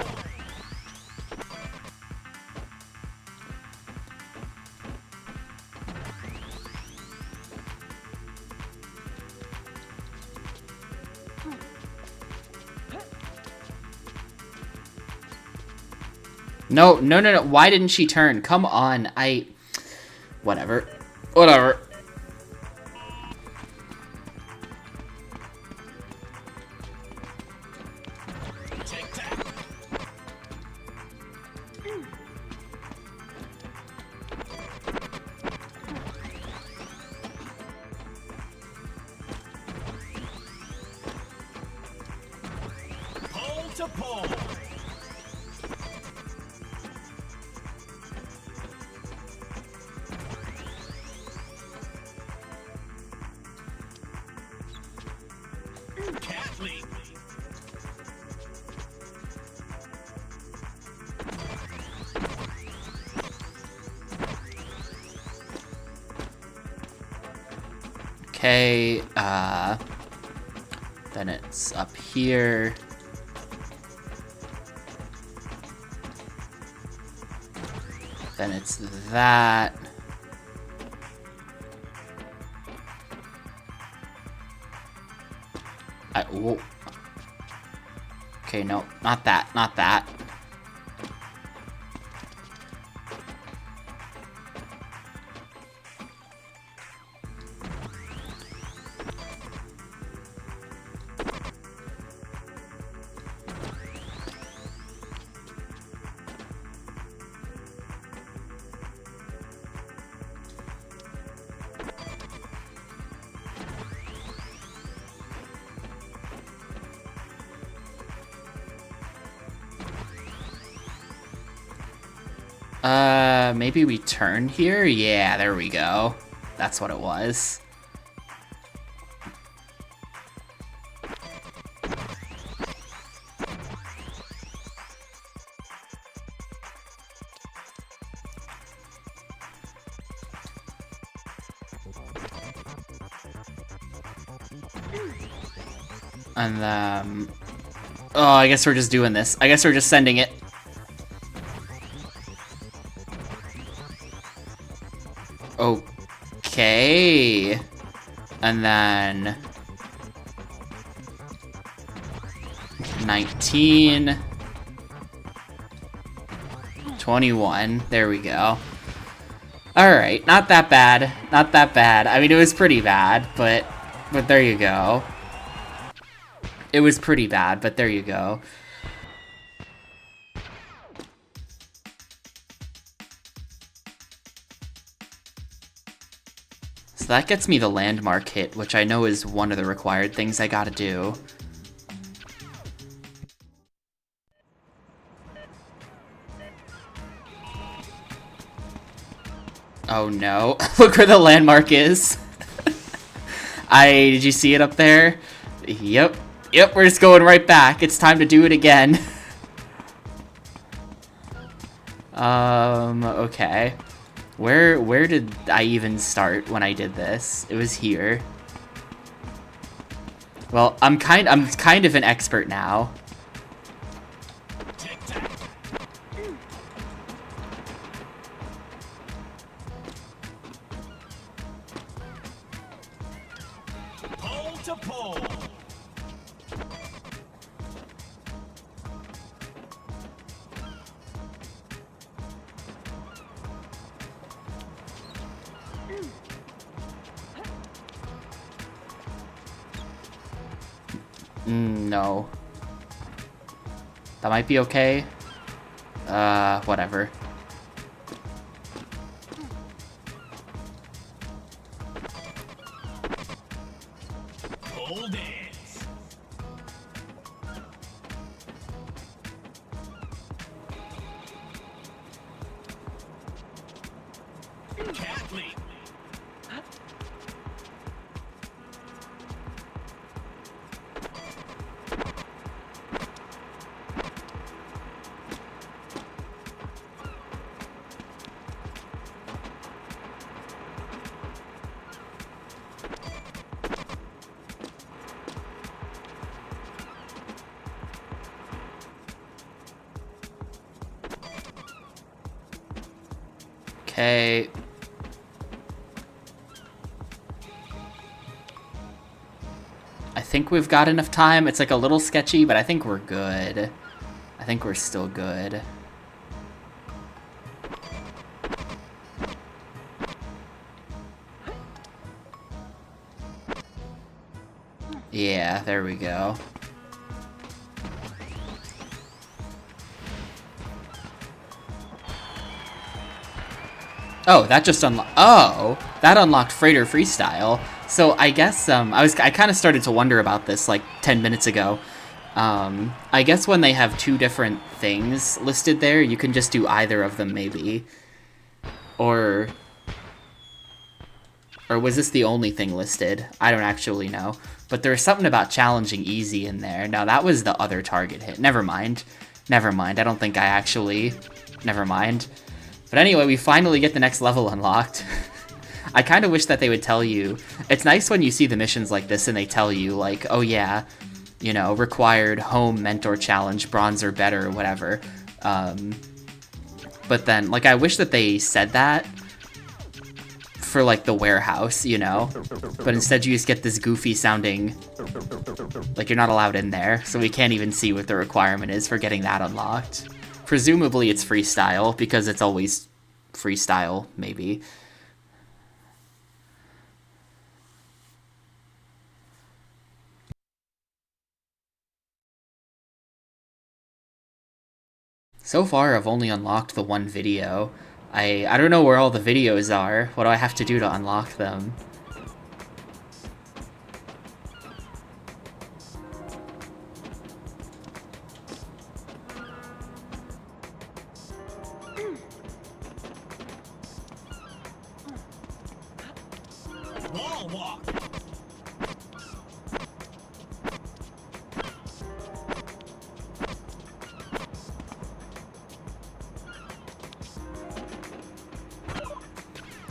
No. Why didn't she turn? Come on. Whatever. Pole to pole. Cat leap. Okay, then it's up here. Then it's that. Whoa. Okay, no, not that. Maybe we turn here? Yeah, there we go. That's what it was. And, oh, I guess we're just doing this. I guess we're just sending it. Okay. And then 19, 21. There we go. Alright, not that bad. Not that bad. I mean, it was pretty bad, but there you go. It was pretty bad, but there you go. So that gets me the landmark hit, which I know is one of the required things I gotta do. Oh no. Look where the landmark is. Did you see it up there? Yep, we're just going right back. It's time to do it again. Okay. Where did I even start when I did this? It was here. Well, I'm kind of an expert now. Pole to pole. No. That might be okay. Whatever. Pole dance. Cat leap. Okay. I think we've got enough time. It's like a little sketchy, but I think we're good. I think we're still good. Yeah, there we go. Oh, that just unlocked. Oh, that unlocked Freighter Freestyle. So I guess I kind of started to wonder about this like 10 minutes ago. I guess when they have two different things listed there, you can just do either of them maybe. Or was this the only thing listed? I don't actually know. But there's something about challenging easy in there. Now that was the other target hit. Never mind. Never mind. I don't think I actually... Never mind. But anyway, we finally get the next level unlocked. I kind of wish that they would tell you... It's nice when you see the missions like this and they tell you, like, oh yeah, you know, required home mentor challenge, bronze or better, or whatever. But then, like, I wish that they said that for, like, the warehouse, you know? But instead you just get this goofy sounding... Like, you're not allowed in there, so we can't even see what the requirement is for getting that unlocked. Presumably it's freestyle, because it's always freestyle, maybe. So far, I've only unlocked the one video. I don't know where all the videos are. What do I have to do to unlock them? Wall walk.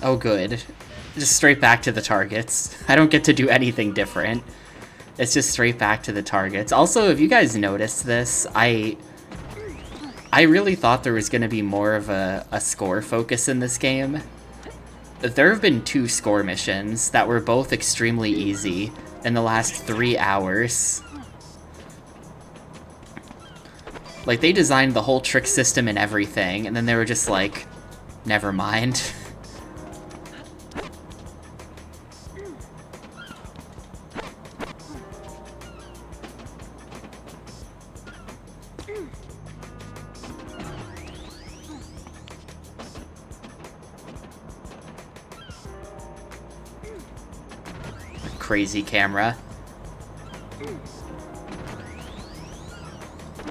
Oh, good. Just straight back to the targets. I don't get to do anything different. It's just straight back to the targets. Also, if you guys noticed this, I really thought there was going to be more of a score focus in this game. There have been 2 score missions that were both extremely easy in the last 3 hours. Like, they designed the whole trick system and everything, and then they were just like, never mind. Crazy camera.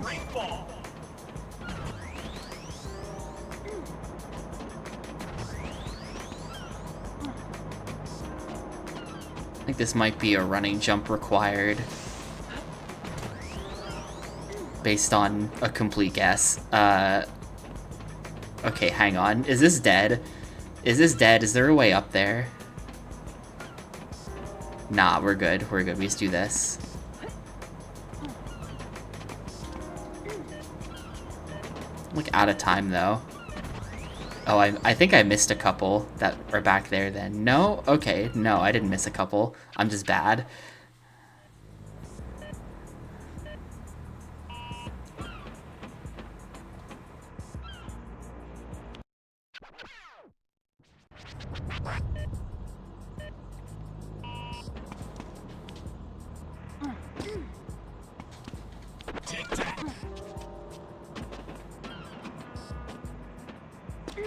Great ball. I think this might be a running jump required. Based on a complete guess. Okay, hang on. Is this dead? Is this dead? Is there a way up there? Nah, we're good. We're good. We just do this. Like, out of time, though. Oh, I think I missed a couple that are back there, then. No? Okay. No, I didn't miss a couple. I'm just bad.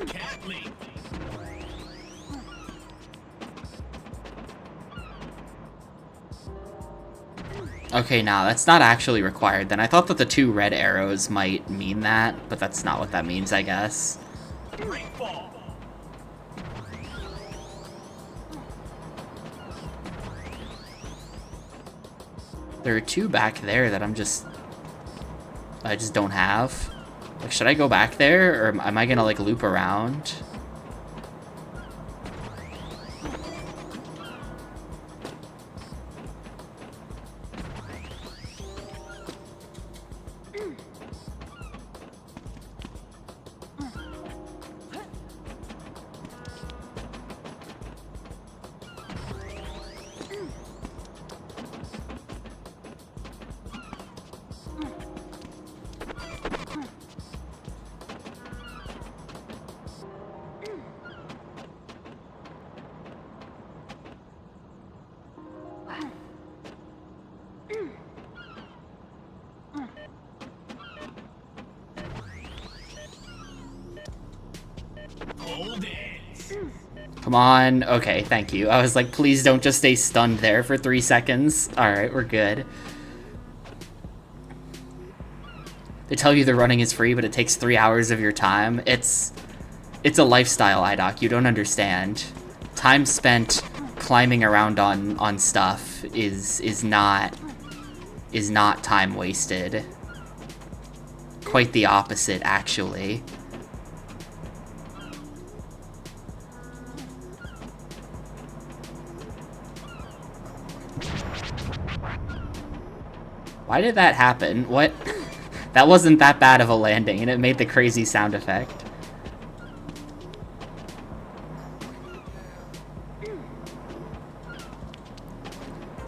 Cat leap. Okay, nah, that's not actually required then. I thought that the 2 red arrows might mean that, but that's not what that means, I guess. Great fall. There are 2 back there that I just don't have. Like, should I go back there, or am I gonna, like, loop around? Hold it. Come on. Okay, thank you. I was like, please don't just stay stunned there for 3 seconds. Alright, we're good. They tell you the running is free, but it takes 3 hours of your time. It's a lifestyle, IDOC. You don't understand. Time spent climbing around on stuff is not time wasted. Quite the opposite, actually. Why did that happen? What? That wasn't that bad of a landing, and it made the crazy sound effect.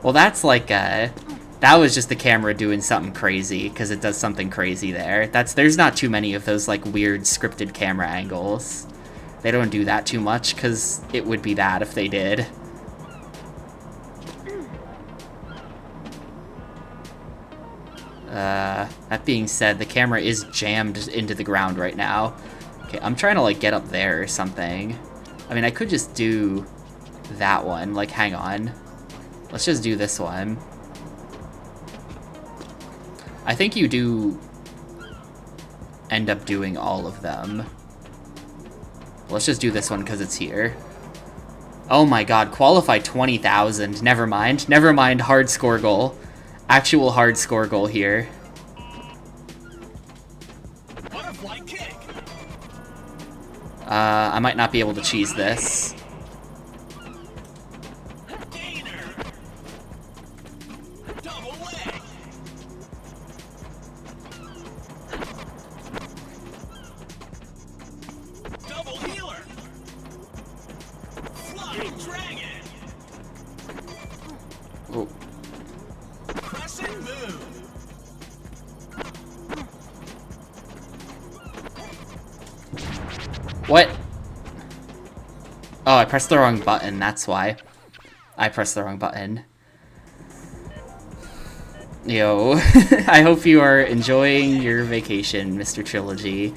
Well, that's like, that was just the camera doing something crazy, because it does something crazy there. There's not too many of those, like, weird scripted camera angles. They don't do that too much, because it would be bad if they did. That being said, the camera is jammed into the ground right now. Okay, I'm trying to, like, get up there or something. I mean, I could just do that one. Like, hang on. Let's just do this one. I think you do end up doing all of them. Let's just do this one because it's here. Oh my god, qualify 20,000. Never mind. Never mind, hard score goal. Actual hard score goal here. Butterfly kick. I might not be able to cheese this. Gainer. Double leg. Double healer. Flying dragon. Oh. Crescent move. What? Oh, I pressed the wrong button, that's why. I pressed the wrong button. Yo, I hope you are enjoying your vacation, Mr. Trilogy.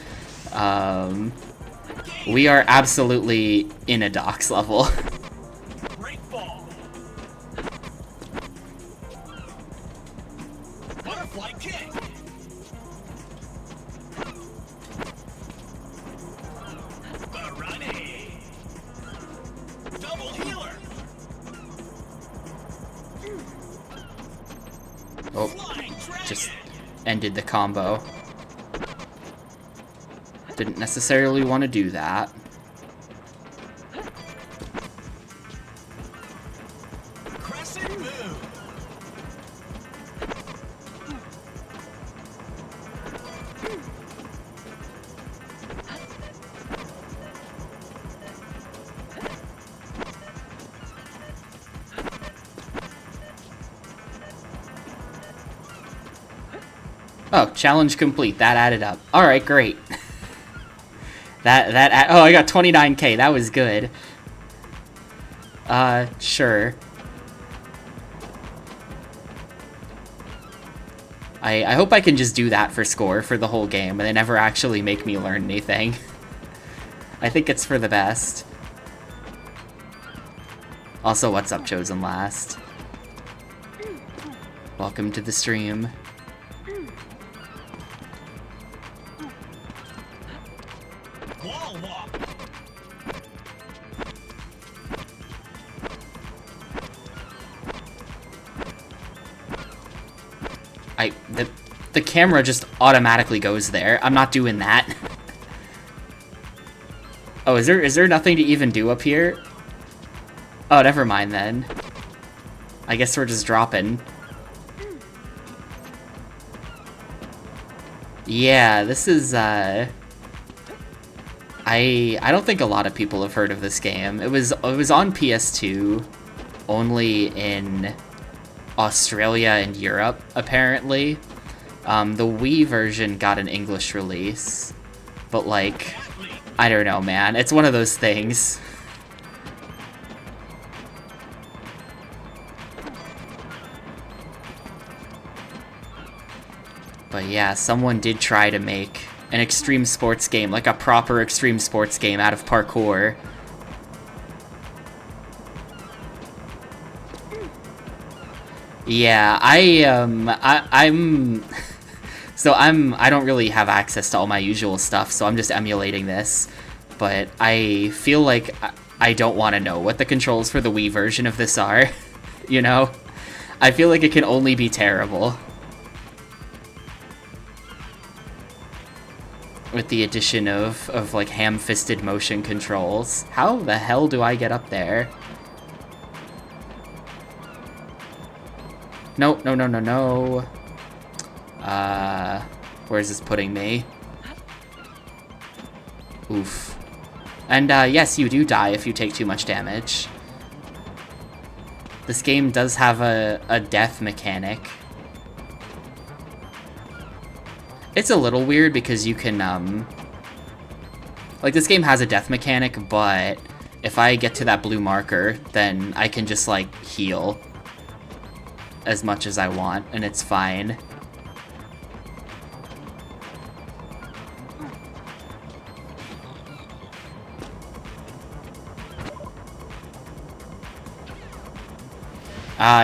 We are absolutely in a docks level. Great fall. Butterfly kick. Barani. Double healer. Oh, Flying dragon. just ended the combo. Didn't necessarily want to do that. Crescent move. Oh, challenge complete. That added up. All right, great. Oh, I got 29k. That was good. Sure. I hope I can just do that for score for the whole game, and they never actually make me learn anything. I think it's for the best. Also, what's up, Chosen Last? Welcome to the stream. Wall walk. The camera just automatically goes there. I'm not doing that. Oh, is there nothing to even do up here? Oh, never mind then. I guess we're just dropping. Yeah, this is, I don't think a lot of people have heard of this game. It was on PS2, only in Australia and Europe, apparently. The Wii version got an English release, but like, I don't know, man. It's one of those things. But yeah, someone did try to make an extreme sports game, like a proper extreme sports game out of parkour. Yeah, I'm so I don't really have access to all my usual stuff, so I'm just emulating this. But I feel like I don't want to know what the controls for the Wii version of this are, you know? I feel like it can only be terrible. With the addition of like ham-fisted motion controls. How the hell do I get up there? No, no, no, no, no. Where's this putting me? Oof. And yes, you do die if you take too much damage. This game does have a death mechanic. It's a little weird because you can, like, this game has a death mechanic, but if I get to that blue marker, then I can just, like, heal as much as I want, and it's fine.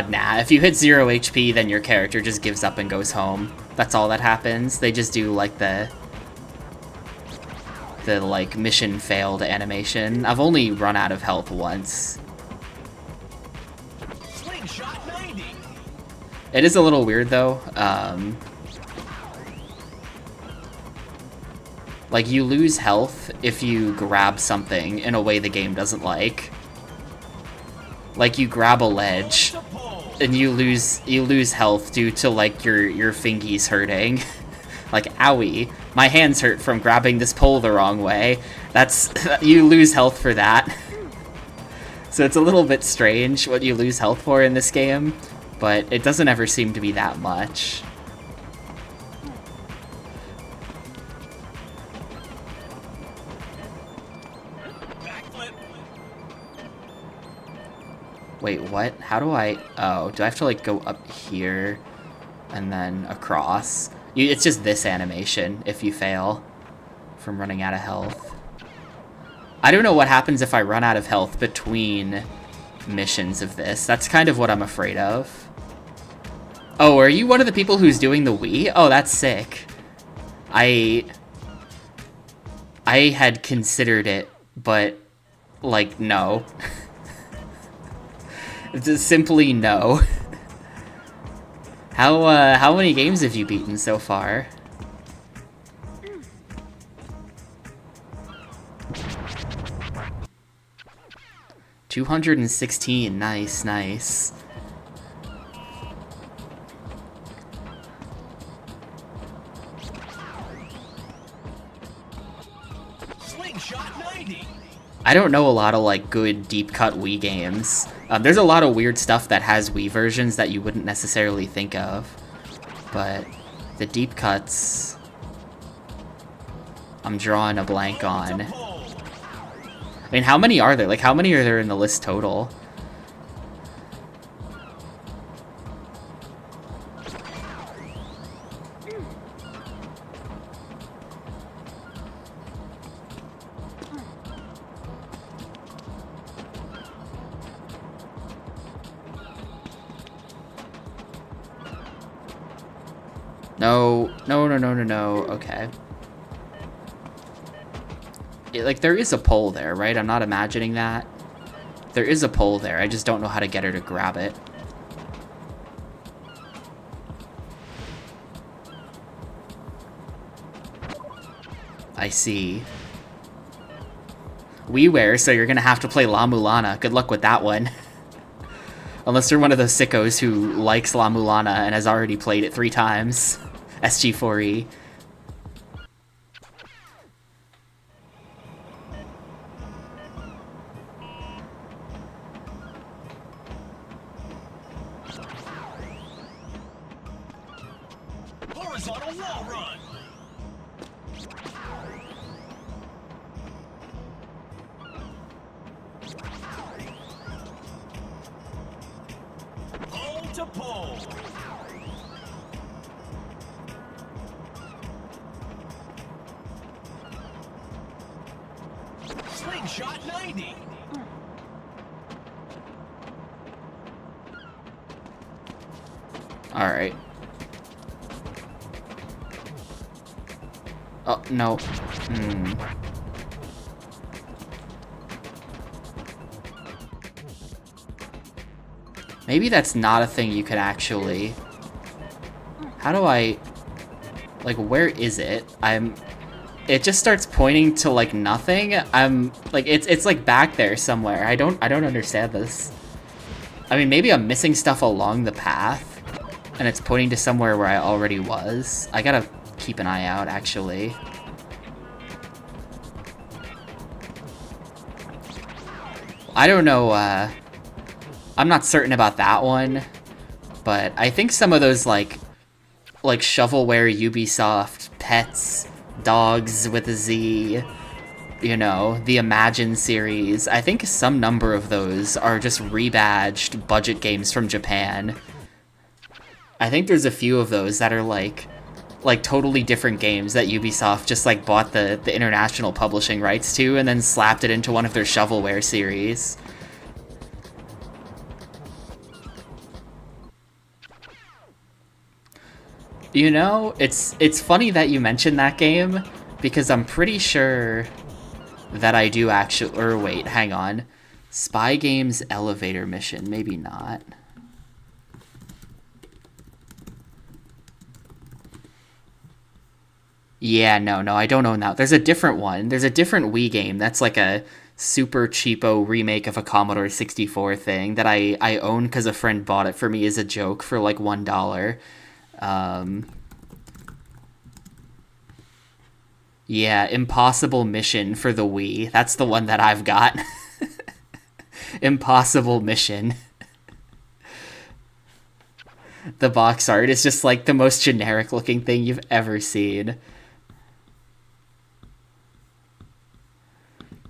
Nah, if you hit 0 HP, then your character just gives up and goes home. That's all that happens. They just do, like, the like, mission failed animation. I've only run out of health once. Slingshot 90. It is a little weird, though. Like, you lose health if you grab something in a way the game doesn't like. Like, you grab a ledge, and you lose health due to, like, your fingies hurting. Like, owie, my hands hurt from grabbing this pole the wrong way. You lose health for that. So it's a little bit strange what you lose health for in this game, but it doesn't ever seem to be that much. Backflip. Wait, what? How do I... Oh, do I have to, like, go up here and then across? It's just this animation if you fail from running out of health. I don't know what happens if I run out of health between missions of this. That's kind of what I'm afraid of. Oh, are you one of the people who's doing the Wii? Oh, that's sick. I had considered it, but, like, no. Just simply no. How many games have you beaten so far? $216, nice, nice. Slingshot 90. I don't know a lot of, like, good deep-cut Wii games. There's a lot of weird stuff that has Wii versions that you wouldn't necessarily think of. But the deep cuts, I'm drawing a blank on. I mean, how many are there? Like, how many are there in the list total? No, no, no, no, no, no. Okay. Like, there is a pole there, right? I'm not imagining that. There is a pole there. I just don't know how to get her to grab it. I see. WiiWare, so you're gonna have to play La Mulana. Good luck with that one. Unless you're one of those sickos who likes La Mulana and has already played it 3 times. SG4E. Horizontal wall run. Pole to pole. Slingshot 90. Alright. Oh, no. Maybe that's not a thing you could actually... How do I... Like, where is it? It just starts pointing to, like, nothing. Like, it's like, back there somewhere. I don't understand this. I mean, maybe I'm missing stuff along the path, and it's pointing to somewhere where I already was. I gotta keep an eye out, actually. I don't know, I'm not certain about that one, but I think some of those, like shovelware Ubisoft pets, dogs with a Z, you know, the Imagine series, I think some number of those are just rebadged budget games from Japan. I think there's a few of those that are like totally different games that Ubisoft just like bought the international publishing rights to and then slapped it into one of their shovelware series. You know, it's funny that you mentioned that game, because I'm pretty sure that I do actually... Or wait, hang on. Spy Games Elevator Mission, maybe not. Yeah, no, I don't own that. There's a different one. There's a different Wii game that's like a super cheapo remake of a Commodore 64 thing that I own because a friend bought it for me as a joke for like $1. Yeah, Impossible Mission for the Wii. That's the one that I've got. Impossible Mission. The box art is just like the most generic looking thing you've ever seen.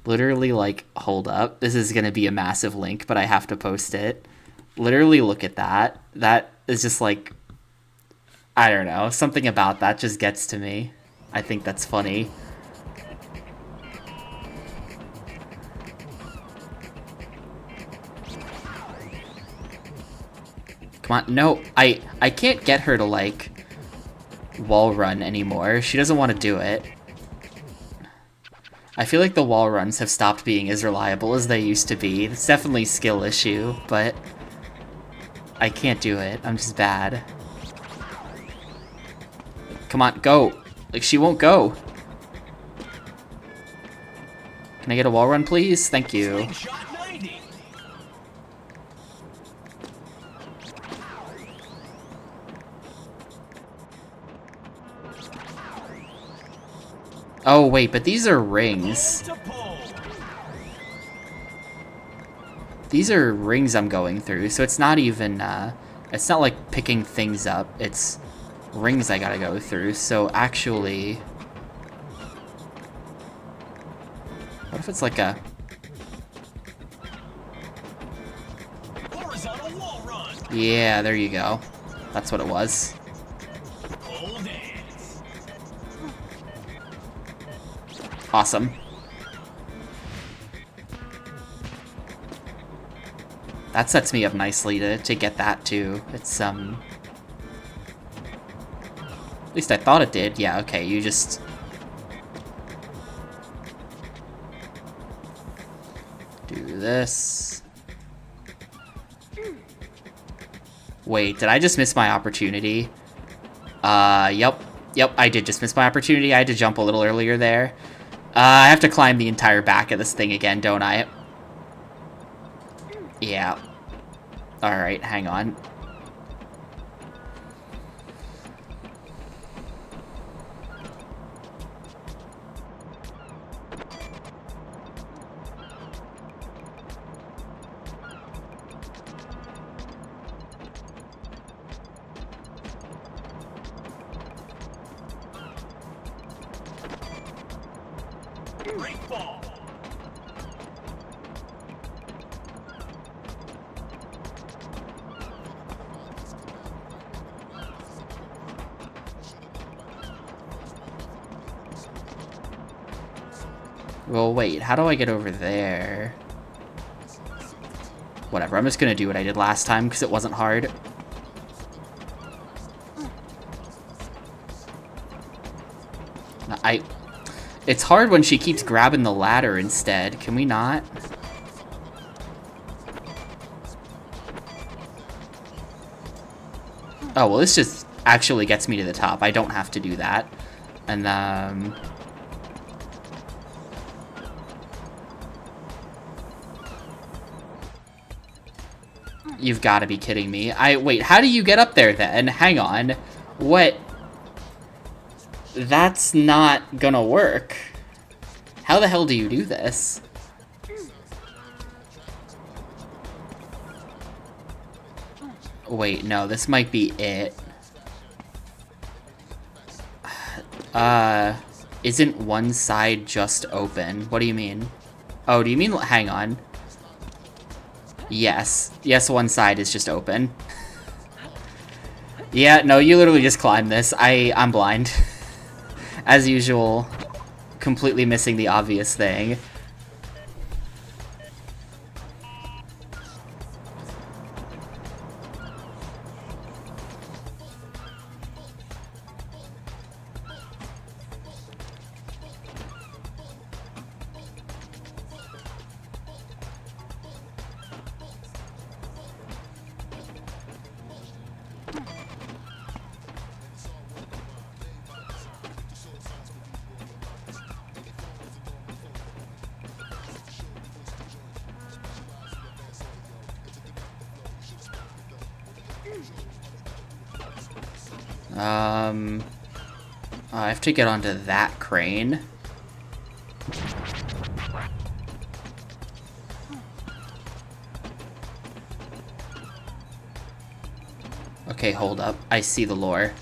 Literally, like, hold up. This is gonna be a massive link, but I have to post it. Literally, look at that. That is just like... I don't know. Something about that just gets to me. I think that's funny. Come on. No, I can't get her to, like, wall run anymore. She doesn't want to do it. I feel like the wall runs have stopped being as reliable as they used to be. It's definitely a skill issue, but I can't do it. I'm just bad. Come on, go. Like, she won't go. Can I get a wall run, please? Thank you. Oh, wait, but these are rings. These are rings I'm going through, so it's not even, it's not like picking things up. It's rings I gotta go through, so actually... What if it's like a... Yeah, there you go. That's what it was. Awesome. That sets me up nicely to get that too. It's, At least I thought it did. Yeah, okay, you just... do this. Wait, did I just miss my opportunity? Yep. Yep, I did just miss my opportunity. I had to jump a little earlier there. I have to climb the entire back of this thing again, don't I? Yeah. Alright, hang on. Well, wait, how do I get over there? Whatever, I'm just gonna do what I did last time, because it wasn't hard. It's hard when she keeps grabbing the ladder instead. Can we not? Oh, well, this just actually gets me to the top. I don't have to do that. And, you've got to be kidding me. Wait, how do you get up there then? Hang on. What? That's not gonna work. How the hell do you do this? Wait, no, this might be it. Isn't one side just open? What do you mean? Oh, do you mean, hang on. Yes. Yes, one side is just open. Yeah, no, you literally just climb this. I'm blind. As usual, completely missing the obvious thing. I have to get onto that crane. Okay, hold up. I see the lore.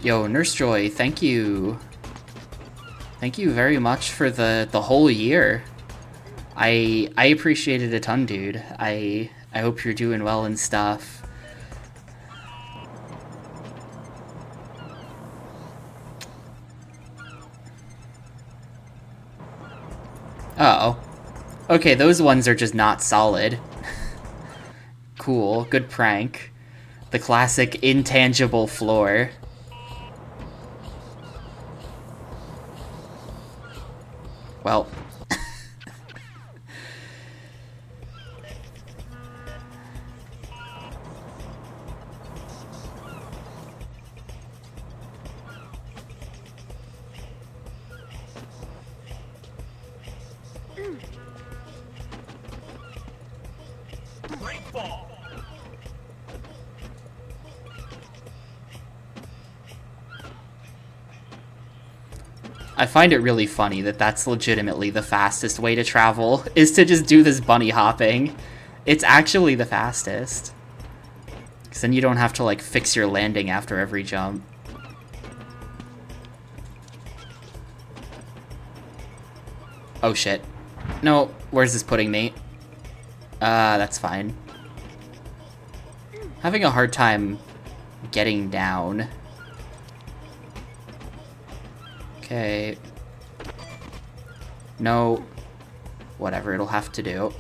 Yo, Nurse Joy, thank you. Thank you very much for the whole year. I appreciate it a ton, dude. I hope you're doing well and stuff. Uh-oh. Okay, those ones are just not solid. Cool, good prank. The classic intangible floor. Well. I find it really funny that that's legitimately the fastest way to travel, is to just do this bunny hopping. It's actually the fastest. Because then you don't have to, like, fix your landing after every jump. Oh shit. No, where's this putting me? That's fine. Having a hard time getting down. Okay. No. Whatever, it'll have to do.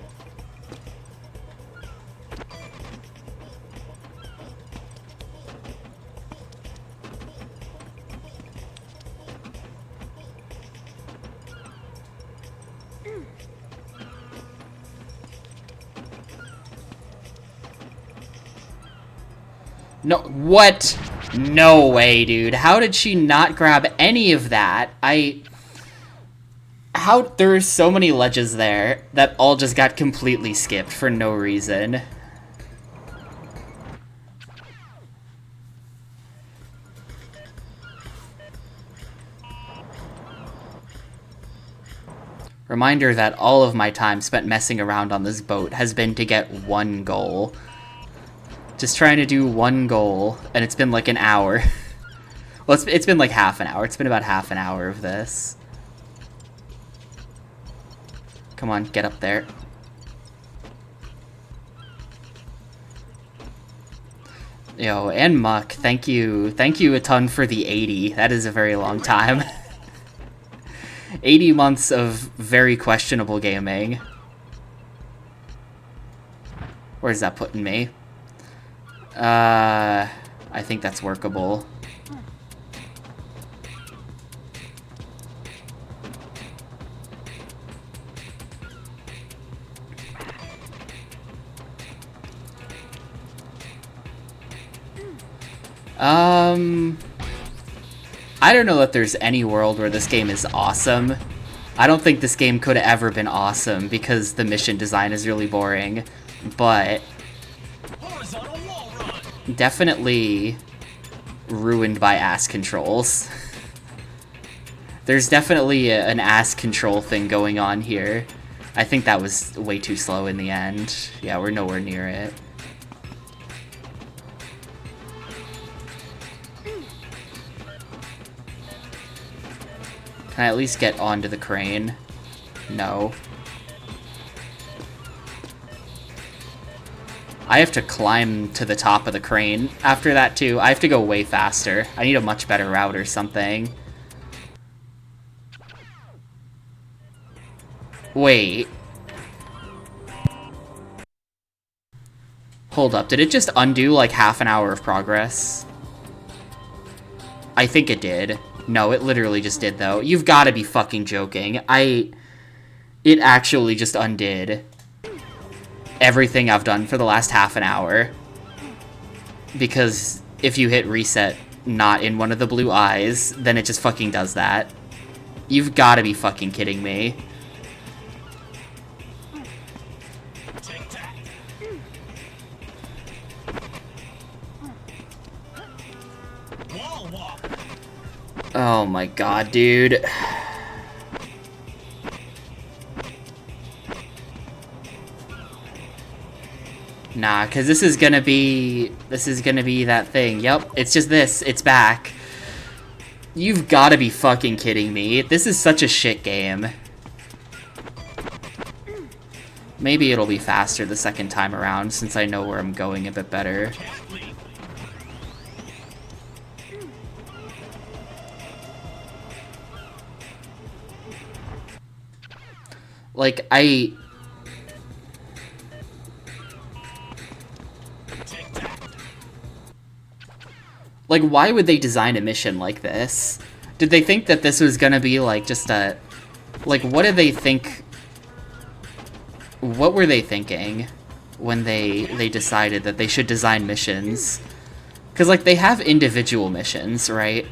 No, what? No way, dude. How did she not grab any of that? There are so many ledges there that all just got completely skipped for no reason. Reminder that all of my time spent messing around on this boat has been to get one goal. Just trying to do one goal, and it's been like an hour. Well, it's been like half an hour. It's been about half an hour of this. Come on, get up there. Yo, and Muck, thank you a ton for the 80. That is a very long time. 80 months of very questionable gaming. Where's that putting me? I think that's workable. I don't know that there's any world where this game is awesome. I don't think this game could have ever been awesome because the mission design is really boring, but definitely ruined by ass controls. There's definitely an ass control thing going on here. I think that was way too slow in the end. Yeah, we're nowhere near it. Can I at least get onto the crane? No. I have to climb to the top of the crane after that too. I have to go way faster. I need a much better route or something. Wait. Hold up, did it just undo like half an hour of progress? I think it did. No, it literally just did, though. You've got to be fucking joking. It actually just undid everything I've done for the last half an hour. Because if you hit reset not in one of the blue eyes, then it just fucking does that. You've got to be fucking kidding me. Oh my god, dude. Nah, because this is gonna be that thing. Yep, it's just this. It's back. You've got to be fucking kidding me. This is such a shit game. Maybe it'll be faster the second time around since I know where I'm going a bit better. Like, like, why would they design a mission like this? Did they think that this was gonna be, like, just a... Like, what did they think... What were they thinking when they decided that they should design missions? Because, like, they have individual missions, right?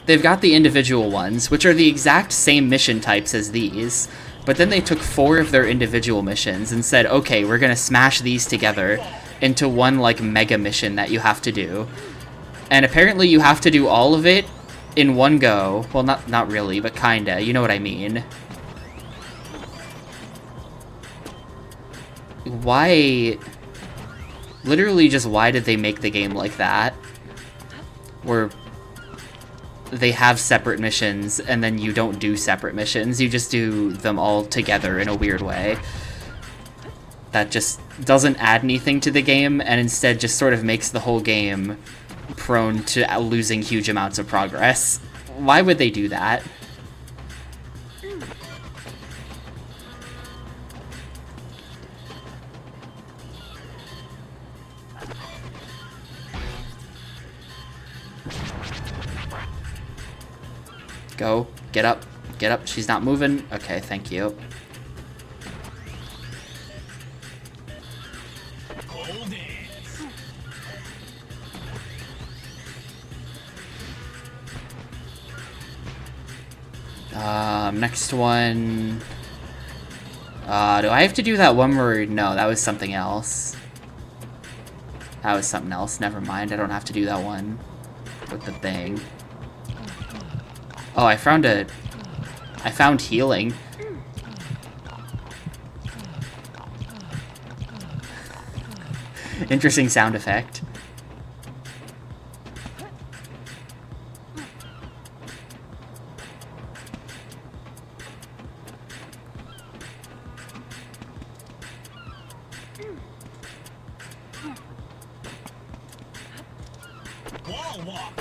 They've got the individual ones, which are the exact same mission types as these, but then they took 4 of their individual missions and said, okay, we're gonna smash these together into one, like, mega mission that you have to do. And apparently you have to do all of it in one go. Well, not really, but kinda. You know what I mean. Why... Literally just why did they make the game like that? Where they have separate missions, and then you don't do separate missions. You just do them all together in a weird way. That just doesn't add anything to the game, and instead just sort of makes the whole game prone to losing huge amounts of progress. Why would they do that? Go. Get up. Get up. She's not moving. Okay, thank you. Next one. Do I have to do that one where... No, that was something else. That was something else. Never mind. I don't have to do that one with the thing. Oh, I found healing. Interesting sound effect. Wall walk.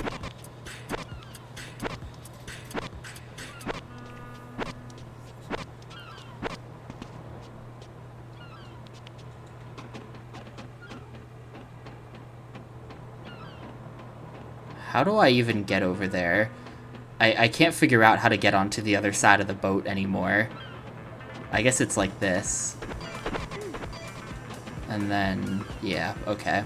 How do I even get over there? I can't figure out how to get onto the other side of the boat anymore. I guess it's like this. And then, yeah, okay.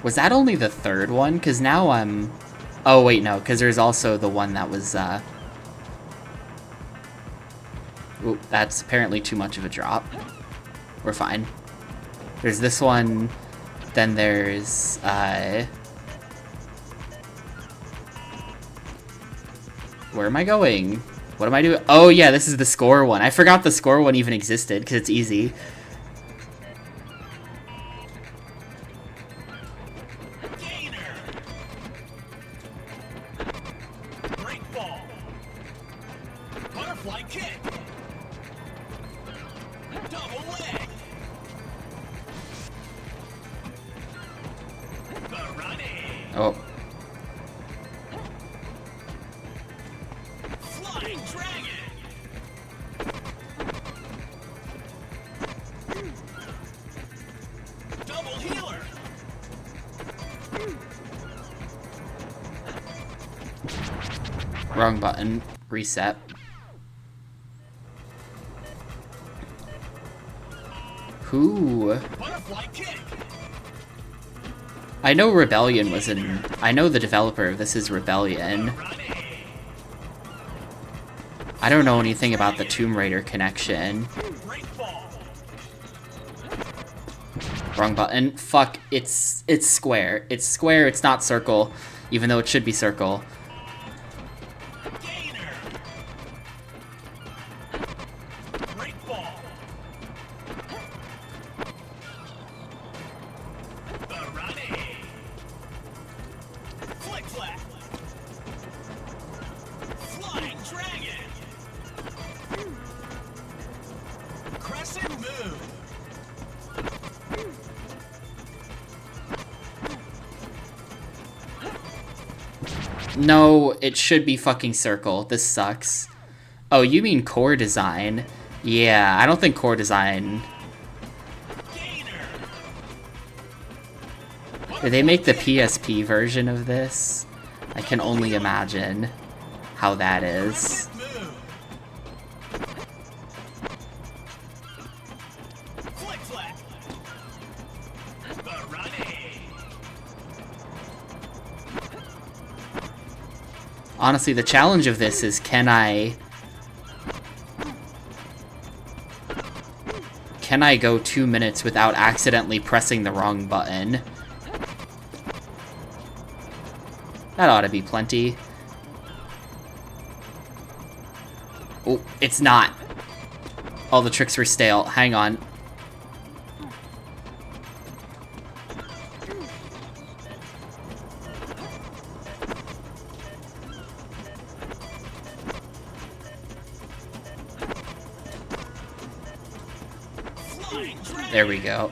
Was that only the third one? Because now I'm... Oh, wait, no, because there's also the one that was, Ooh, that's apparently too much of a drop. We're fine. There's this one, then there's, Where am I going? What am I doing? Oh, yeah, this is the score one. I forgot the score one even existed, because it's easy. Oh. Flying dragon. Double healer. Wrong button. Reset. Who? Butterfly kick. I know Rebellion was in... I know the developer of this is Rebellion. I don't know anything about the Tomb Raider connection. Wrong button. Fuck, it's square. It's square, it's not circle, even though it should be circle. No, it should be fucking circle. This sucks. Oh, you mean core design? Yeah, I don't think core design... Did they make the PSP version of this? I can only imagine how that is. Honestly, the challenge of this is can I go 2 minutes without accidentally pressing the wrong button? That ought to be plenty. Oh, it's not. All the tricks were stale. Hang on. There we go.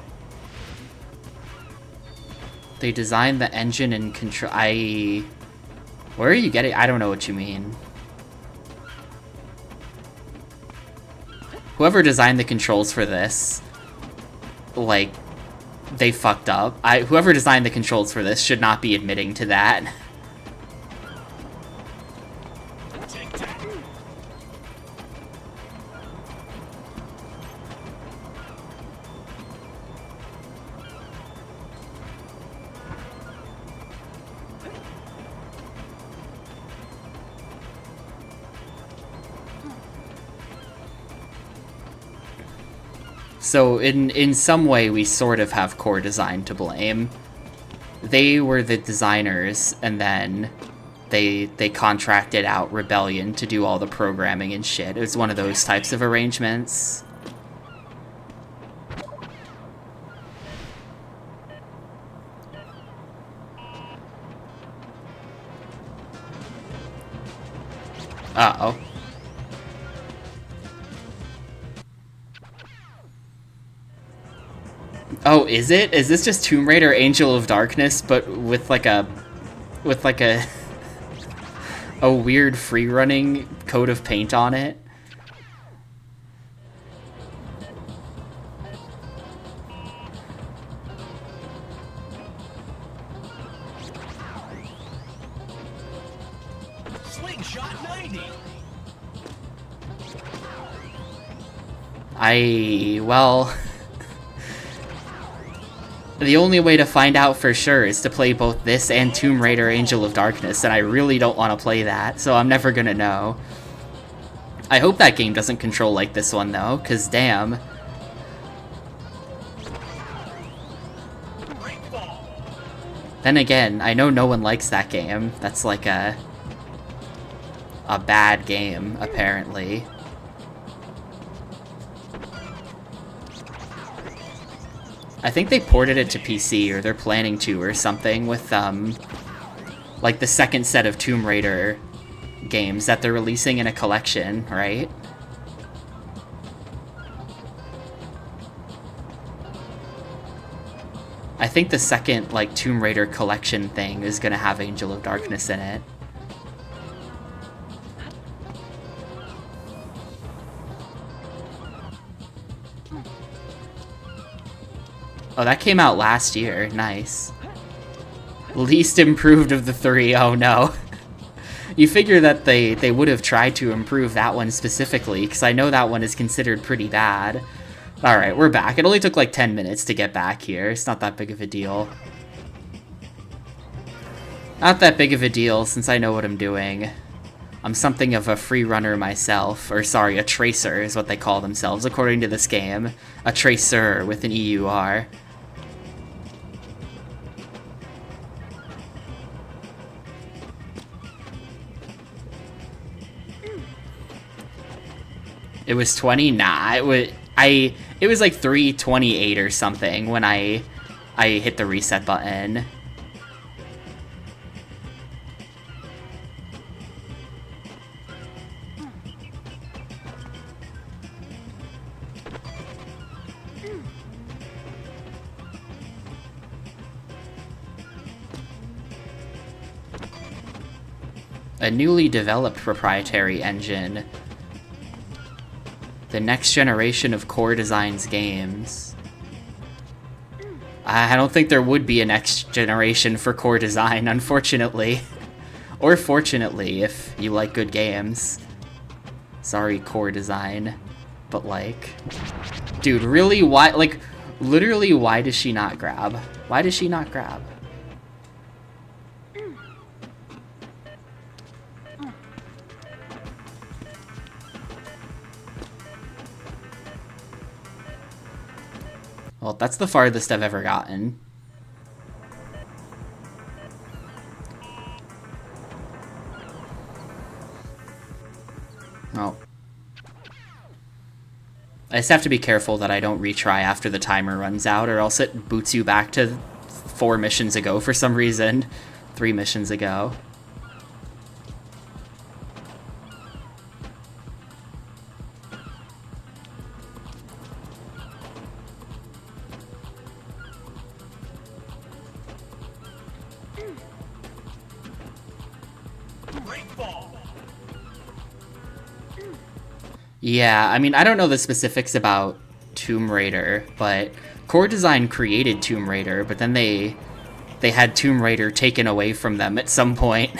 They designed the engine and control... Where are you getting... I don't know what you mean. Whoever designed the controls for this, like, they fucked up. Whoever designed the controls for this should not be admitting to that. So in some way, we sort of have core design to blame. They were the designers, and then they contracted out Rebellion to do all the programming and shit. It was one of those types of arrangements. Uh-oh. Oh, is it? Is this just Tomb Raider Angel of Darkness, but with like a a weird free-running coat of paint on it? Slingshot 90. Well... The only way to find out for sure is to play both this and Tomb Raider Angel of Darkness, and I really don't want to play that, so I'm never gonna know. I hope that game doesn't control like this one, though, because damn. Then again, I know no one likes that game. That's like a bad game, apparently. I think they ported it to PC, or they're planning to, or something, with, like, the second set of Tomb Raider games that they're releasing in a collection, right? I think the second, like, Tomb Raider collection thing is gonna have Angel of Darkness in it. Oh, that came out last year. Nice. Least improved of the three. Oh, no. You figure that they would have tried to improve that one specifically, because I know that one is considered pretty bad. Alright, we're back. It only took like 10 minutes to get back here. It's not that big of a deal. Not that big of a deal, since I know what I'm doing. I'm something of a free runner myself. Or sorry, a tracer is what they call themselves, according to this game. A tracer with an EUR. It was 20? Nah, it was like 3:28 or something when I hit the reset button. A newly developed proprietary engine. The next generation of Core Design's games. I don't think there would be a next generation for Core Design, unfortunately. Or fortunately, if you like good games. Sorry, Core Design. But like... Dude, really? Why? Like, literally, why does she not grab? Why does she not grab? Well, that's the farthest I've ever gotten. Oh. I just have to be careful that I don't retry after the timer runs out, or else it boots you back to 4 missions ago for some reason. 3 missions ago. Yeah, I mean, I don't know the specifics about Tomb Raider, but Core Design created Tomb Raider, but then they had Tomb Raider taken away from them at some point.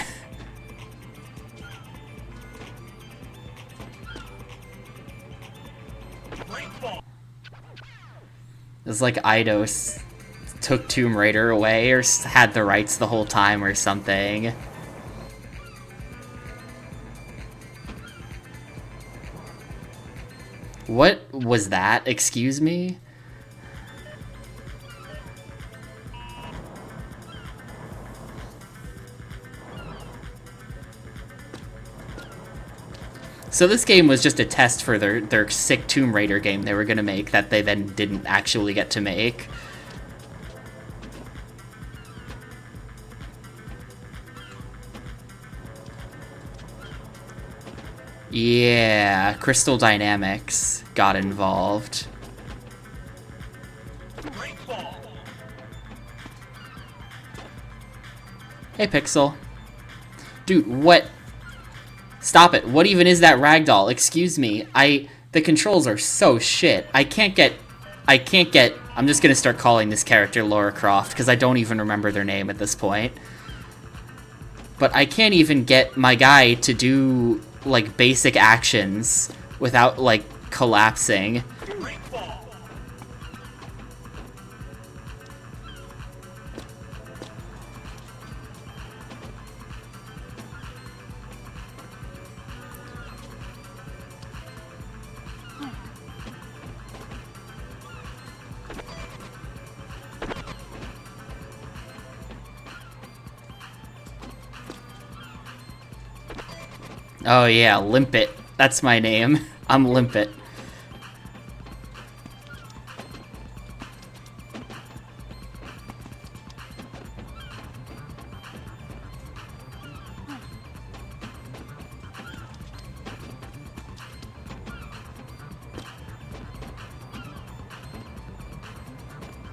It's like Eidos took Tomb Raider away, or had the rights the whole time or something. What was that? Excuse me? So this game was just a test for their sick Tomb Raider game they were gonna make that they then didn't actually get to make. Yeah, Crystal Dynamics got involved. Hey, Pixel. Dude, what? Stop it. What even is that ragdoll? Excuse me. The controls are so shit. I can't get... I'm just gonna start calling this character Lara Croft, because I don't even remember their name at this point. But I can't even get my guy to do, like, basic actions without, like, collapsing. Oh yeah, Limpet. That's my name. I'm Limpet.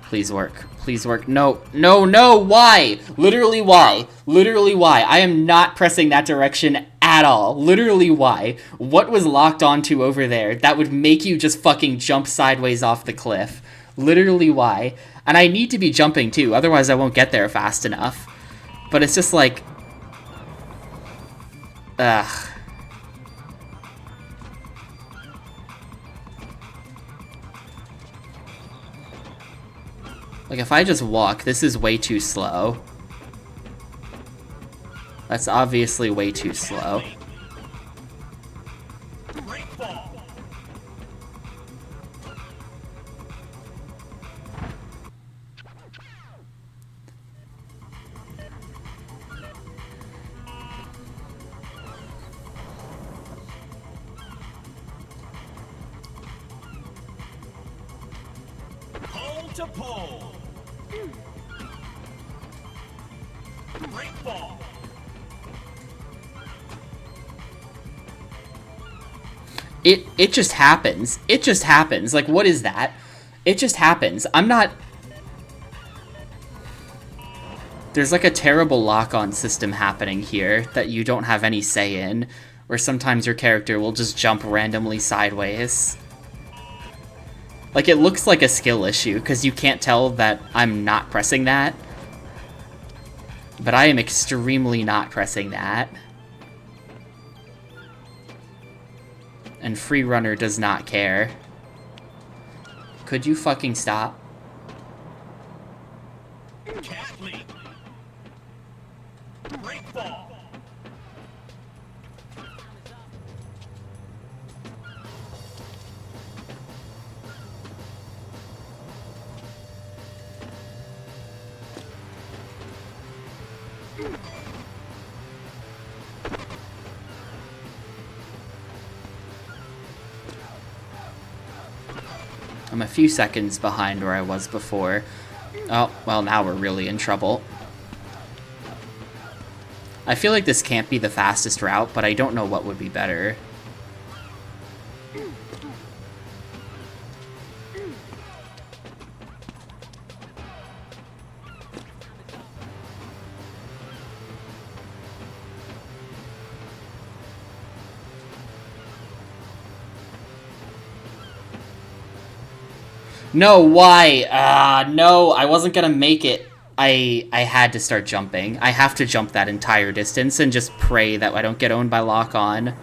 Please work. Please work. No, no, no, why? Literally why? Literally why? I am not pressing that direction at all. Literally why? What was locked onto over there that would make you just fucking jump sideways off the cliff? Literally why? And I need to be jumping too, otherwise I won't get there fast enough. But it's just like... Ugh. Like, if I just walk, this is way too slow. That's obviously way too slow. Pole to pole. Break ball. It just happens. It just happens. Like, what is that? It just happens. I'm not... There's like a terrible lock-on system happening here that you don't have any say in, where sometimes your character will just jump randomly sideways. Like, it looks like a skill issue, because you can't tell that I'm not pressing that. But I am extremely not pressing that. And Freerunner does not care. Could you fucking stop? Cat leap. Break ball. I'm a few seconds behind where I was before. Oh, well, now we're really in trouble. I feel like this can't be the fastest route, but I don't know what would be better. No, why? No, I wasn't gonna make it. I had to start jumping. I have to jump that entire distance and just pray that I don't get owned by lock-on.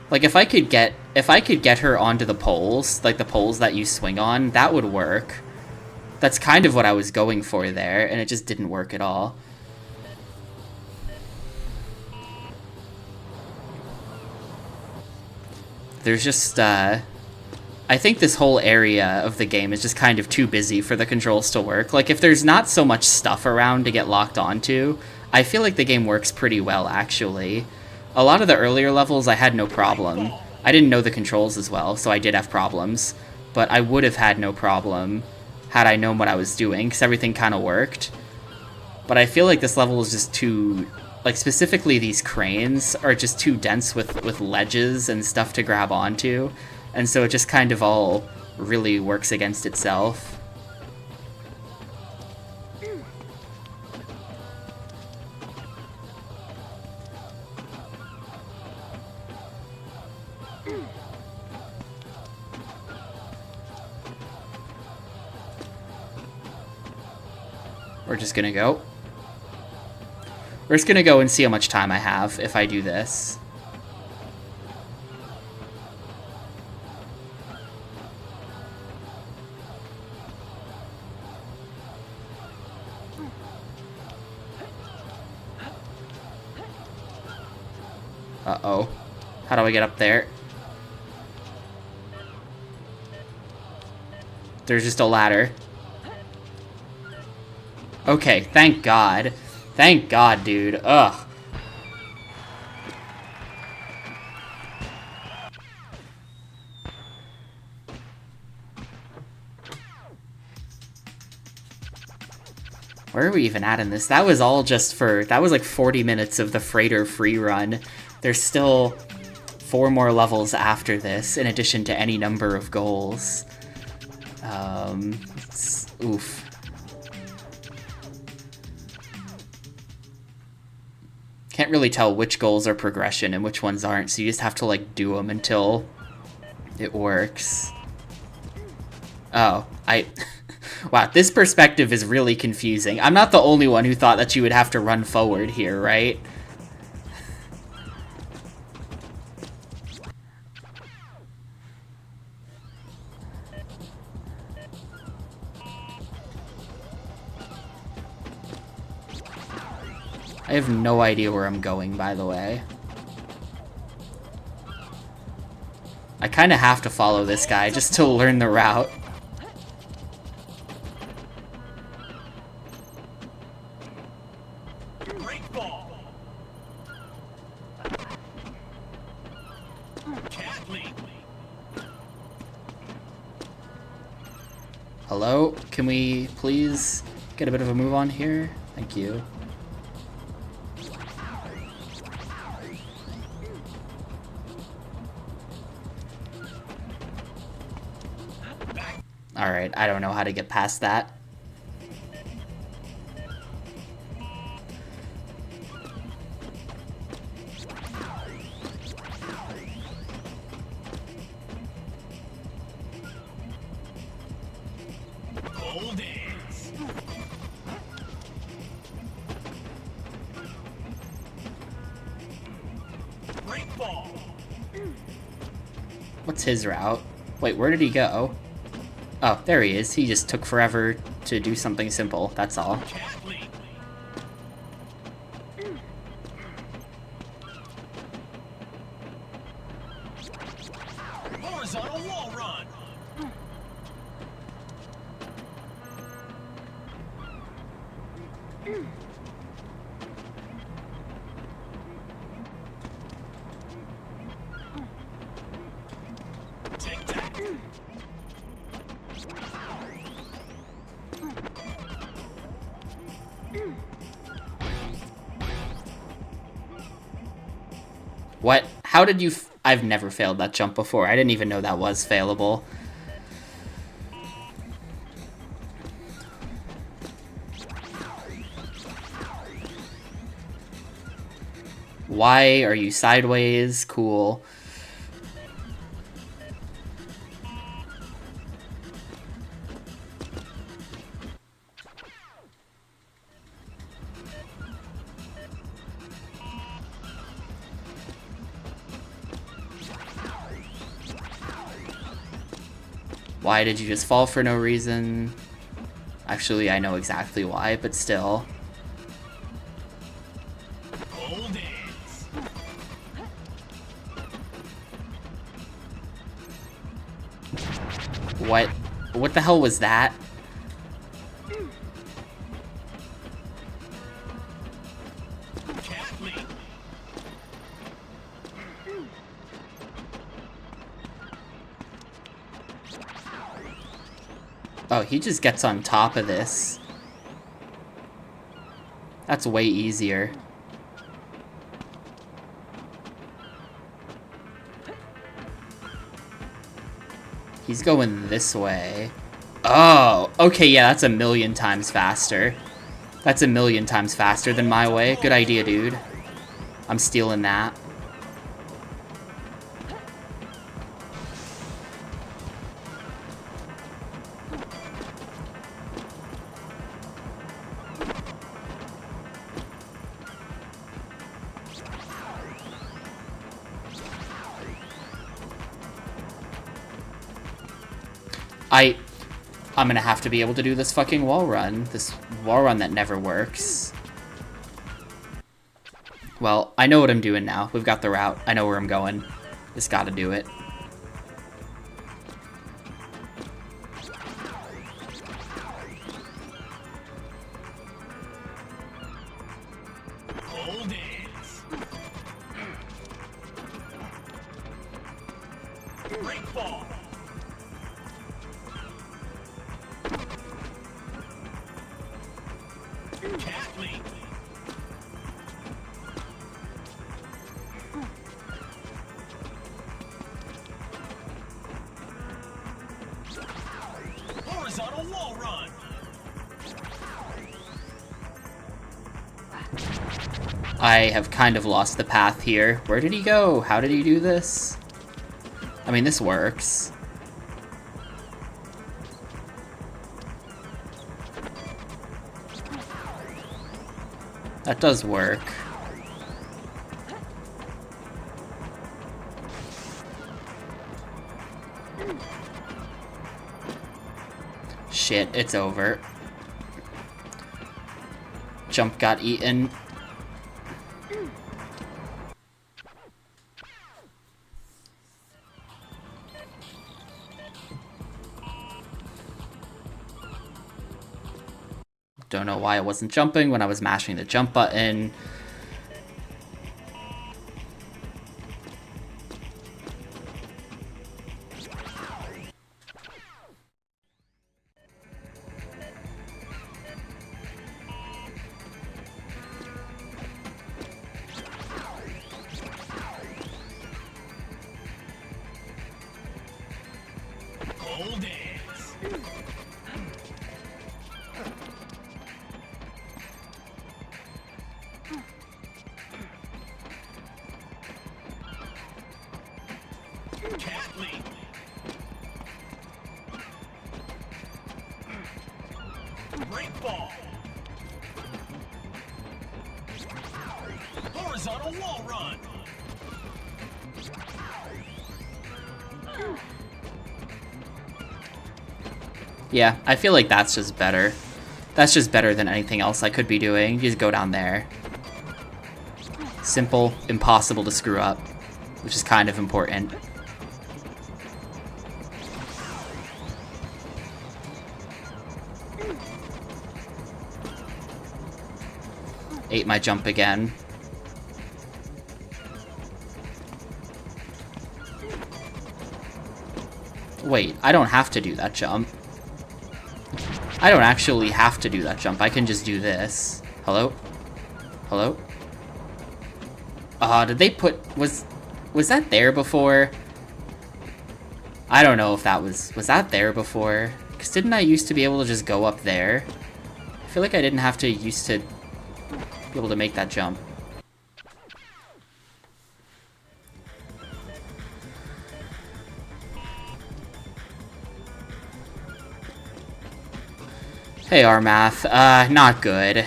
Like, if I could get her onto the poles, like the poles that you swing on, that would work. That's kind of what I was going for there, and it just didn't work at all. There's just, I think this whole area of the game is just kind of too busy for the controls to work. Like, if there's not so much stuff around to get locked onto, I feel like the game works pretty well, actually. A lot of the earlier levels, I had no problem. I didn't know the controls as well, so I did have problems. But I would have had no problem had I known what I was doing, because everything kind of worked. But I feel like this level is just too... Like, specifically these cranes are just too dense with ledges and stuff to grab onto. And so it just kind of all really works against itself. We're just gonna go. We're just gonna go and see how much time I have if I do this. Uh-oh. How do I get up there? There's just a ladder. Okay, thank God. Thank God, dude. Ugh. Where are we even at in this? That was all just for... That was like 40 minutes of the freighter free run. There's still 4 more levels after this, in addition to any number of goals. Oof. Can't really tell which goals are progression and which ones aren't, so you just have to, like, do them until it works. Oh, wow, this perspective is really confusing. I'm not the only one who thought that you would have to run forward here, right? I have no idea where I'm going, by the way. I kind of have to follow this guy just to learn the route. Hello? Can we please get a bit of a move on here? Thank you. Alright, I don't know how to get past that. What's his route? Wait, where did he go? Oh, there he is. He just took forever to do something simple, that's all. Horizontal wall run. What? How did you... I've never failed that jump before. I didn't even know that was failable. Why are you sideways? Cool. Why did you just fall for no reason? Actually, I know exactly why, but still. What? What the hell was that? Oh, he just gets on top of this. That's way easier. He's going this way. Oh, okay, yeah, that's a million times faster. That's a million times faster than my way. Good idea, dude. I'm stealing that. I'm gonna have to be able to do this fucking wall run. This wall run that never works. Well, I know what I'm doing now. We've got the route. I know where I'm going. Just gotta do it. Hold it. Break ball. Kathleen. Horizontal wall run. I have kind of lost the path here. Where did he go? How did he do this? I mean, this works. That does work. Shit, it's over. Jump got eaten. Don't know why I wasn't jumping when I was mashing the jump button. Hold it. Kathleen. Break ball. Horizontal wall run. Yeah, I feel like that's just better. That's just better than anything else I could be doing. You just go down there. Simple, impossible to screw up, which is kind of important. Ate my jump again. Wait, I don't have to do that jump. I don't actually have to do that jump. I can just do this. Hello? Hello? Did they put... Was that there before? I don't know if that was... Was that there before? Because didn't I used to be able to just go up there? I feel like I didn't have to used to be able to make that jump. Hey, Armath. Not good.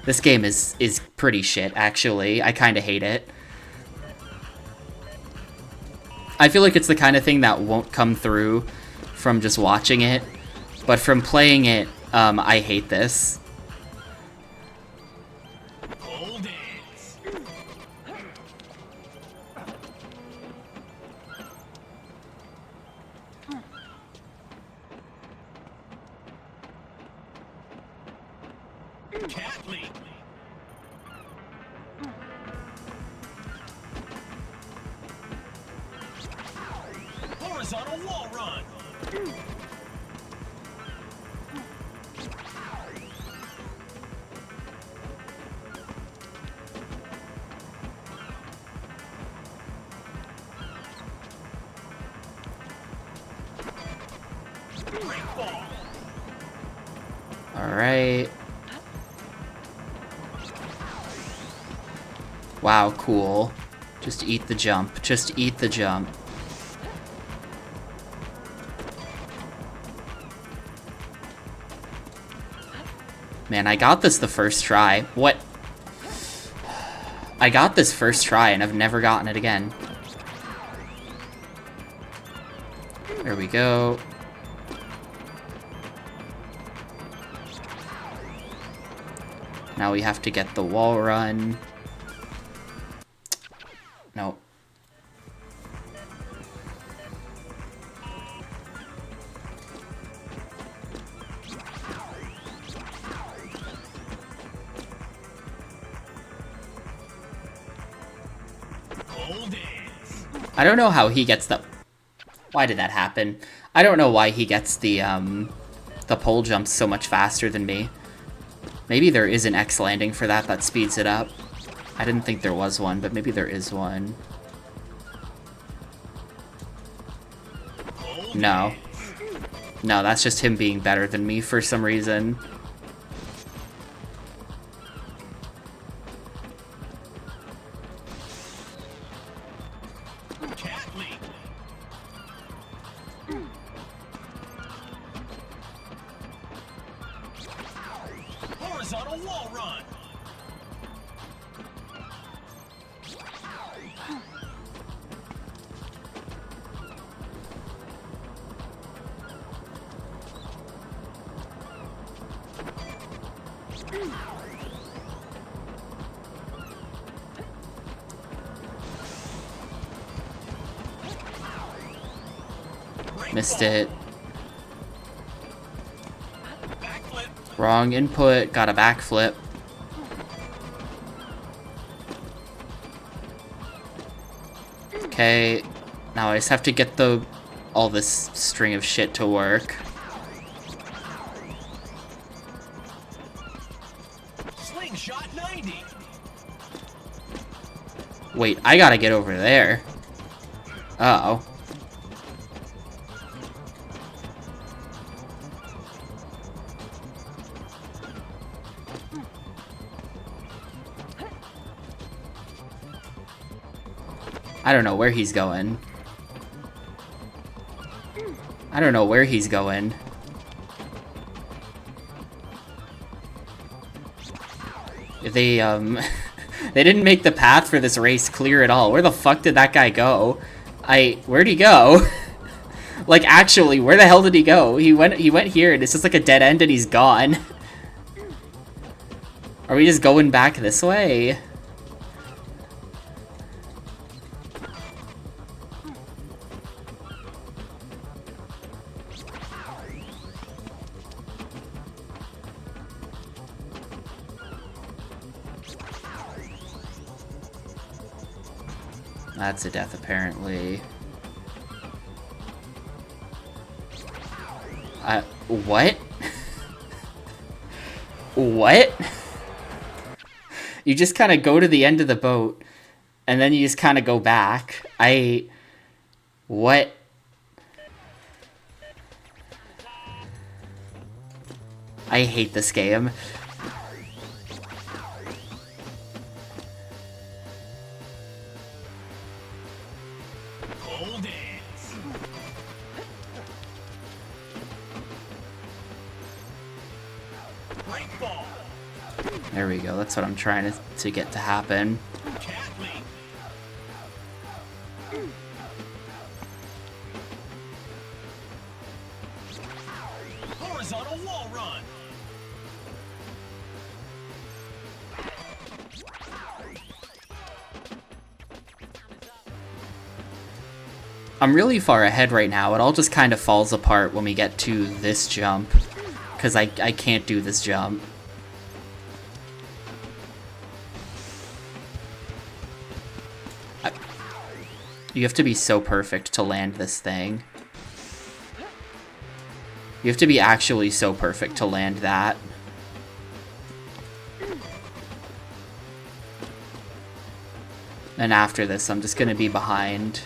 This game is pretty shit, actually. I kinda hate it. I feel like it's the kind of thing that won't come through from just watching it, but from playing it, I hate this. Hold it. Cat leap. Horizontal wall run. Break ball. Alright. Wow, cool. Just eat the jump. Just eat the jump. Man, I got this the first try. What? I got this first try and I've never gotten it again. There we go. Now we have to get the wall run. Nope. I don't know how he gets the... Why did that happen? I don't know why he gets the pole jumps so much faster than me. Maybe there is an X landing for that that speeds it up. I didn't think there was one, but maybe there is one. No. No, that's just him being better than me for some reason. Cat leap. Horizontal wall run. Missed it. Backflip. Wrong input. Got a backflip. Okay. Now I just have to get all this string of shit to work. Slingshot 90. Wait, I gotta get over there. Uh-oh. I don't know where he's going. I don't know where he's going. They, they didn't make the path for this race clear at all. Where the fuck did that guy go? Where'd he go? Like, actually, where the hell did he go? He went here, and it's just like a dead end, and he's gone. Are we just going back this way? That's a death, apparently. What? What? You just kind of go to the end of the boat, and then you just kind of go back. What? I hate this game. Hold it. Break ball. There we go. That's what I'm trying to get to happen. Cat leap. Horizontal wall run. I'm really far ahead right now. It all just kind of falls apart when we get to this jump. Because I can't do this jump. You have to be so perfect to land this thing. You have to be actually so perfect to land that. And after this, I'm just gonna be behind.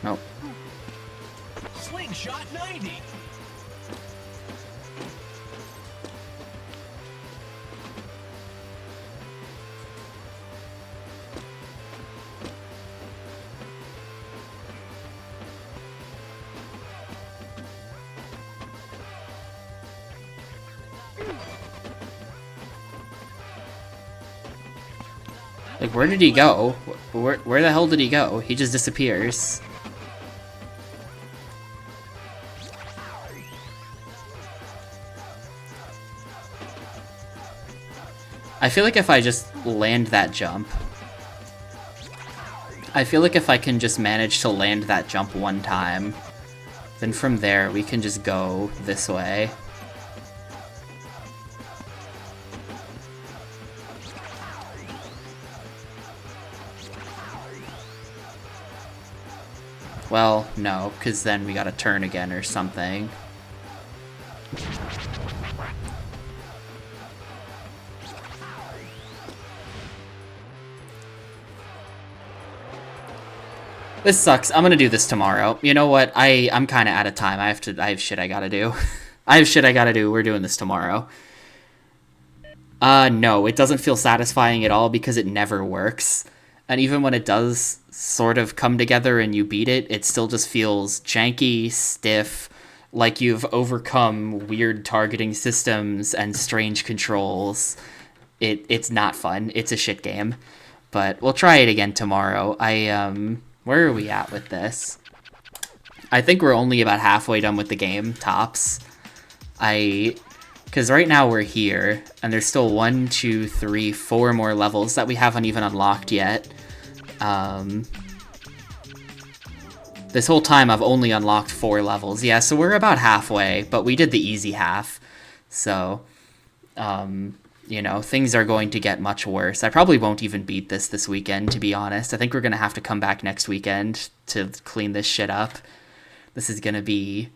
Nope. Slingshot 90. Like, where did he go? Where the hell did he go? He just disappears. I feel like if I just land that jump... I feel like if I can just manage to land that jump one time, then from there we can just go this way. Well, no, because then we gotta turn again or something. This sucks. I'm gonna do this tomorrow. You know what? I'm kind of out of time. I have shit I gotta do. I have shit I gotta do. We're doing this tomorrow. No, it doesn't feel satisfying at all because it never works. And even when it does sort of come together and you beat it, it still just feels janky, stiff, like you've overcome weird targeting systems and strange controls. It's not fun. It's a shit game. But we'll try it again tomorrow. Where are we at with this? I think we're only about halfway done with the game, tops. Because right now we're here, and there's still 1, 2, 3, 4 more levels that we haven't even unlocked yet. This whole time I've only unlocked 4 levels. Yeah, so we're about halfway, but we did the easy half. So, you know, things are going to get much worse. I probably won't even beat this weekend, to be honest. I think we're going to have to come back next weekend to clean this shit up. This is going to be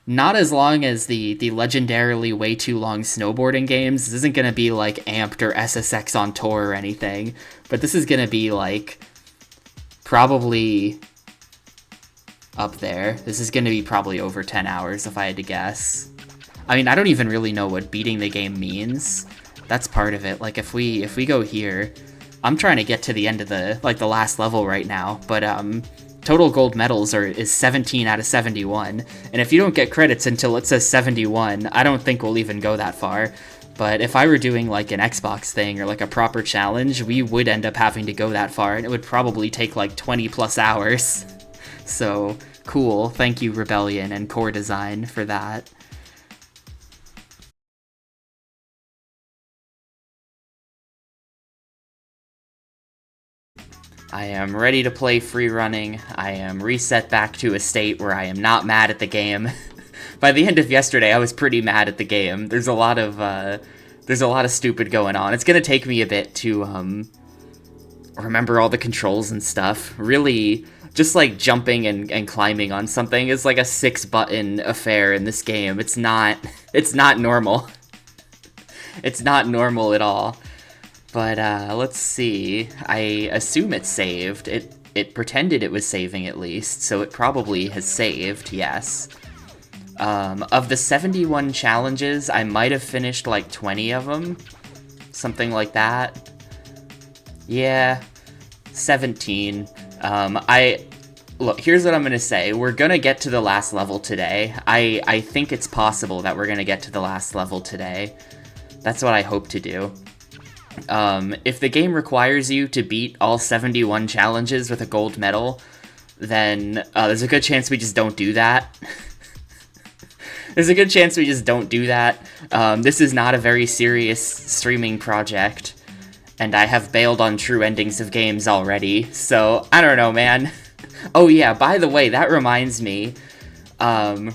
not as long as the legendarily way too long snowboarding games. This isn't going to be like Amped or SSX on tour or anything, but this is going to be like probably up there. This is going to be probably over 10 hours if I had to guess. I mean, I don't even really know what beating the game means. That's part of it. Like, if we go here, I'm trying to get to the end of the last level right now, but total gold medals is 17 out of 71, and if you don't get credits until it says 71, I don't think we'll even go that far. But if I were doing like an Xbox thing or like a proper challenge, we would end up having to go that far, and it would probably take like 20 plus hours. So cool. Thank you, Rebellion and Core Design, for that. I am ready to play free running. I am reset back to a state where I am not mad at the game. By the end of yesterday, I was pretty mad at the game. There's a lot of stupid going on. It's gonna take me a bit to remember all the controls and stuff. Really, just like jumping and climbing on something is like a 6-button affair in this game. It's not normal. It's not normal at all. But let's see. I assume it's saved. It pretended it was saving at least, so it probably has saved, yes. Of the 71 challenges, I might have finished like 20 of them. Something like that. Yeah, 17. Look, here's what I'm gonna say. We're gonna get to the last level today. I think it's possible that we're gonna get to the last level today. That's what I hope to do. If the game requires you to beat all 71 challenges with a gold medal, then there's a good chance we just don't do that. There's a good chance we just don't do that. This is not a very serious streaming project, and I have bailed on true endings of games already, so I don't know, man. Oh yeah, by the way, that reminds me,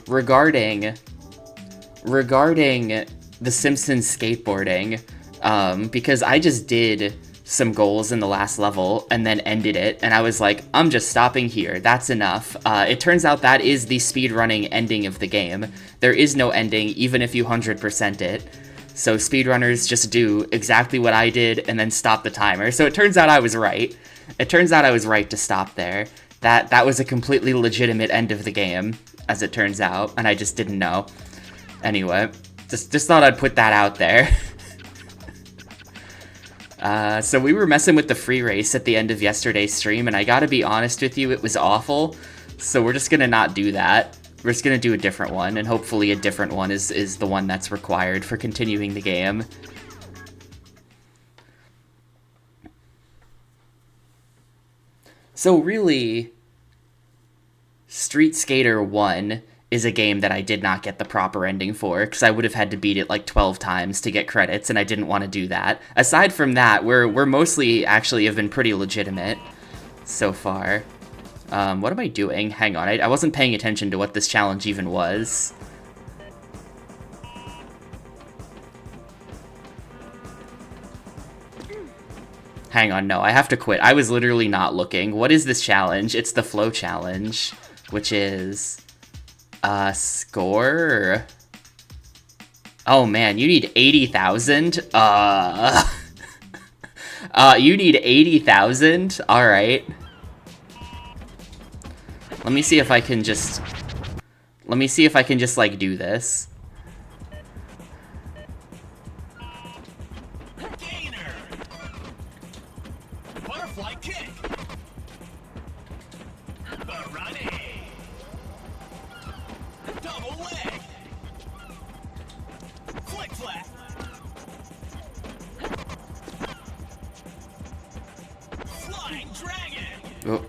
regarding the Simpsons skateboarding, because I just did some goals in the last level and then ended it, and I was like, I'm just stopping here, that's enough. It turns out that is the speedrunning ending of the game. There is no ending, even if you 100% it. So speedrunners just do exactly what I did and then stop the timer. So it turns out I was right. It turns out I was right to stop there. That was a completely legitimate end of the game, as it turns out, and I just didn't know. Anyway, just thought I'd put that out there. So we were messing with the free race at the end of yesterday's stream, and I gotta be honest with you, it was awful. So we're just gonna not do that. We're just gonna do a different one, and hopefully a different one is the one that's required for continuing the game. So really, Street Skater 1 is a game that I did not get the proper ending for, because I would have had to beat it like 12 times to get credits, and I didn't want to do that. Aside from that, we're mostly actually have been pretty legitimate so far. What am I doing? Hang on, I wasn't paying attention to what this challenge even was. Hang on, no, I have to quit. I was literally not looking. What is this challenge? It's the flow challenge, which is score. Oh man, you need 80,000. You need 80,000. All right. Let me see if I can just like do this. Oh.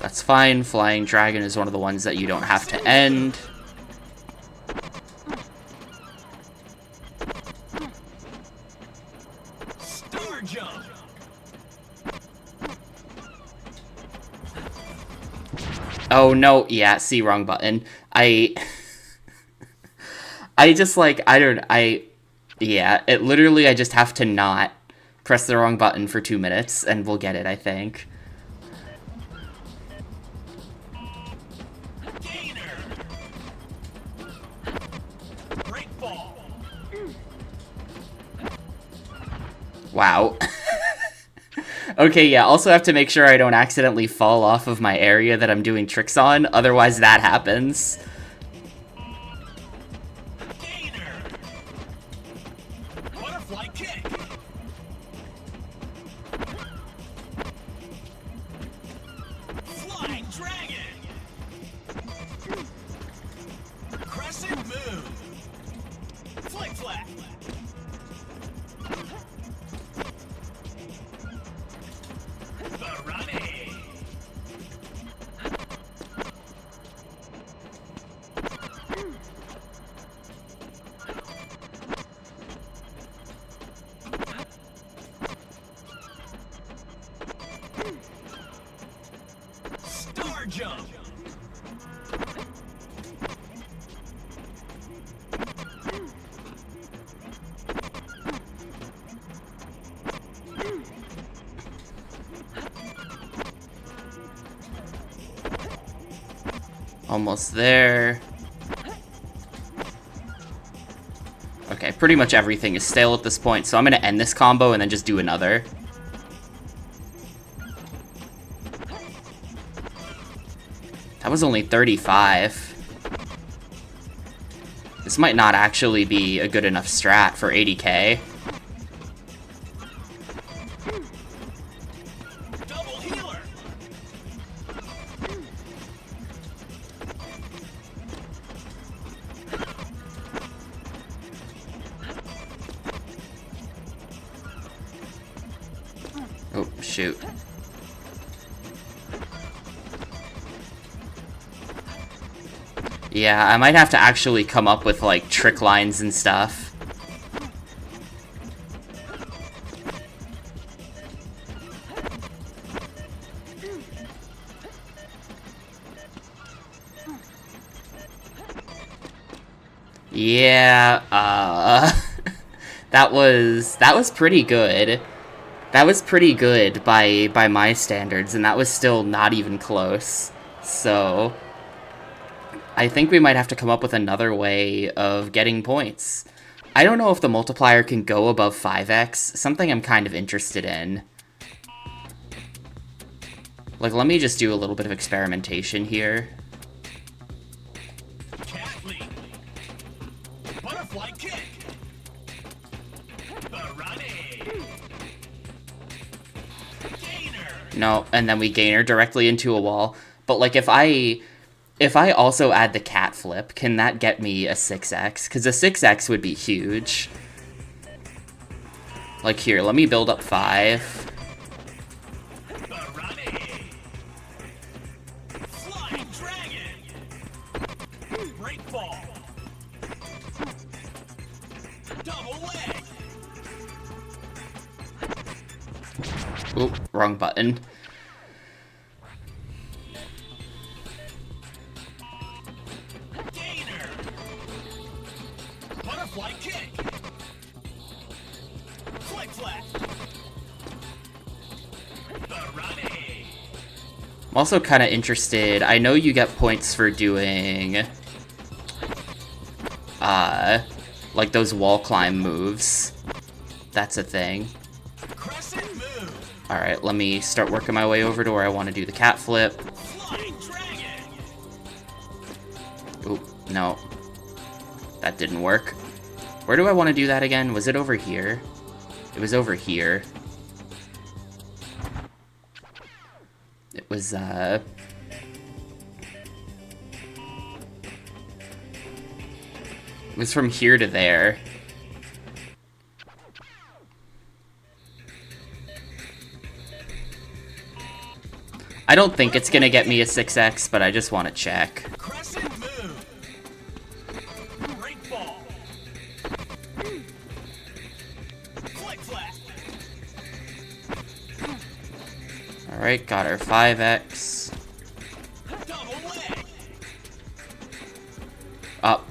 That's fine. Flying Dragon is one of the ones that you don't have to end. Star jump. Oh no, yeah, see, wrong button. I just like, yeah, it literally, I just have to not press the wrong button for 2 minutes, and we'll get it, I think. Wow. Okay, yeah, also have to make sure I don't accidentally fall off of my area that I'm doing tricks on, otherwise that happens. Butterfly kick. Flying dragon. Crescent move. Flick flack. Barani. Star jump. Almost there. Okay, pretty much everything is stale at this point, so I'm gonna end this combo and then just do another. That was only 35. This might not actually be a good enough strat for 80k. Double healer. Oh, shoot. Yeah, I might have to actually come up with, like, trick lines and stuff. Yeah, that was pretty good. That was pretty good by my standards, and that was still not even close. So I think we might have to come up with another way of getting points. I don't know if the multiplier can go above 5x, something I'm kind of interested in. Like, let me just do a little bit of experimentation here. Cat leap. Butterfly kick. Barani. Gainer. No, and then we gainer directly into a wall. But, like, if I also add the cat flip, can that get me a 6x? Because a 6x would be huge. Like, here, let me build up 5. Barani. Flying dragon. Break ball. Double leg. Oop, wrong button. Gainer. Butterfly kick. Flick flat. Barani. I'm also kind of interested. I know you get points for doing, like those wall climb moves. That's a thing. Crescent move. Alright, let me start working my way over to where I want to do the cat flip. Flying dragon. Oop, no. That didn't work. Where do I want to do that again? Was it over here? It was over here. It was, it was from here to there. I don't think it's gonna get me a 6x, but I just want to check. Crescent move. Break ball. Flick flat. Alright, got our 5x. Double leg. Oh,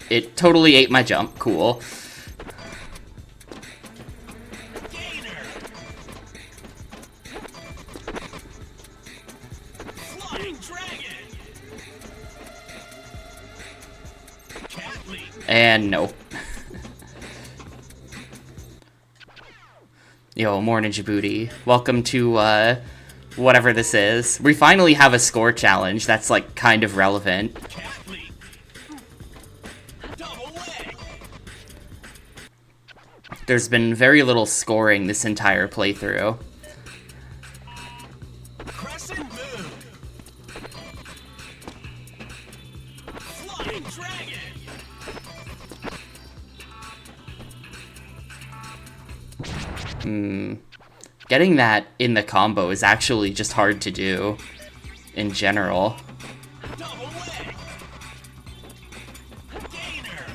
it totally ate my jump. Cool. Gainer. Flying dragon. Cat leap. And no. Yo, morning, Djibouti. Welcome to, whatever this is. We finally have a score challenge that's, like, kind of relevant. Cat leap. Double leg. There's been very little scoring this entire playthrough. Crescent move. Flying dragon. Getting that in the combo is actually just hard to do in general. Double leg. Gainer.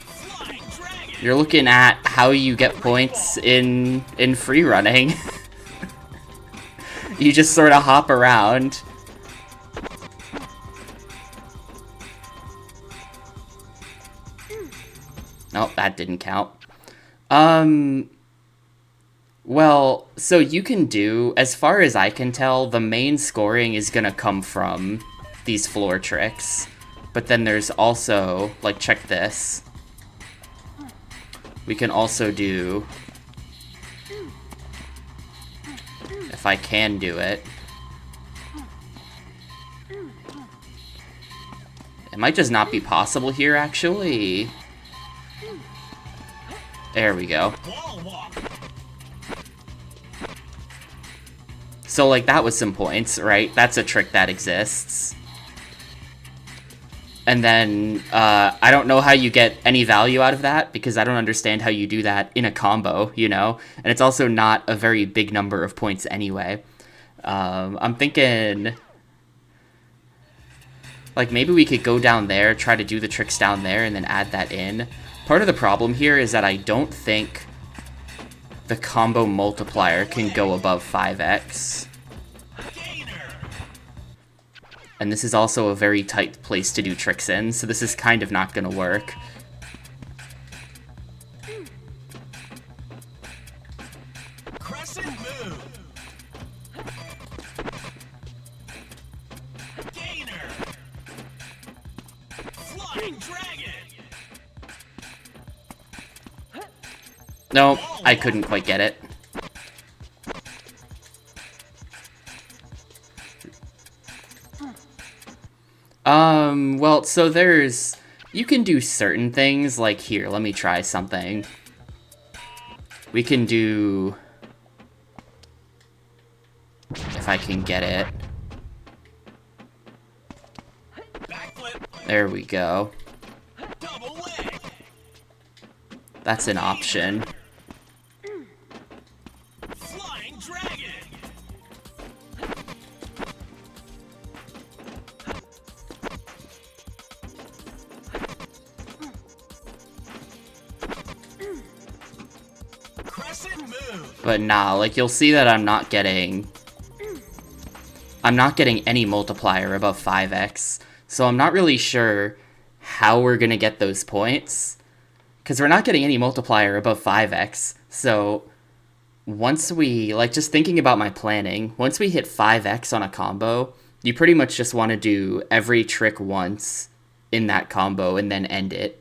Flying dragon. You're looking at how you get points in free running. You just sort of hop around. Nope, that didn't count. Well, so you can do, as far as I can tell, the main scoring is gonna come from these floor tricks. But then there's also, like, check this. We can also do, if I can do it. It might just not be possible here, actually. There we go. Wall walk. So, like, that was some points, right? That's a trick that exists. And then, I don't know how you get any value out of that, because I don't understand how you do that in a combo, you know? And it's also not a very big number of points anyway. I'm thinking, like, maybe we could go down there, try to do the tricks down there, and then add that in. Part of the problem here is that I don't think the combo multiplier can go above 5x. Gainer. And this is also a very tight place to do tricks in, so this is kind of not gonna work. Crescent move. Gainer. Flying dragon. No, I couldn't quite get it. Well, so there's... You can do certain things, like here, let me try something. We can do... If I can get it. Backflip. There we go. Double leg. That's an option. Flying dragon. Crescent move. But nah, like, you'll see that I'm not getting any multiplier above 5x. So I'm not really sure how we're gonna get those points. Because we're not getting any multiplier above 5x. So once we, like, just thinking about my planning, once we hit 5x on a combo, you pretty much just want to do every trick once in that combo and then end it.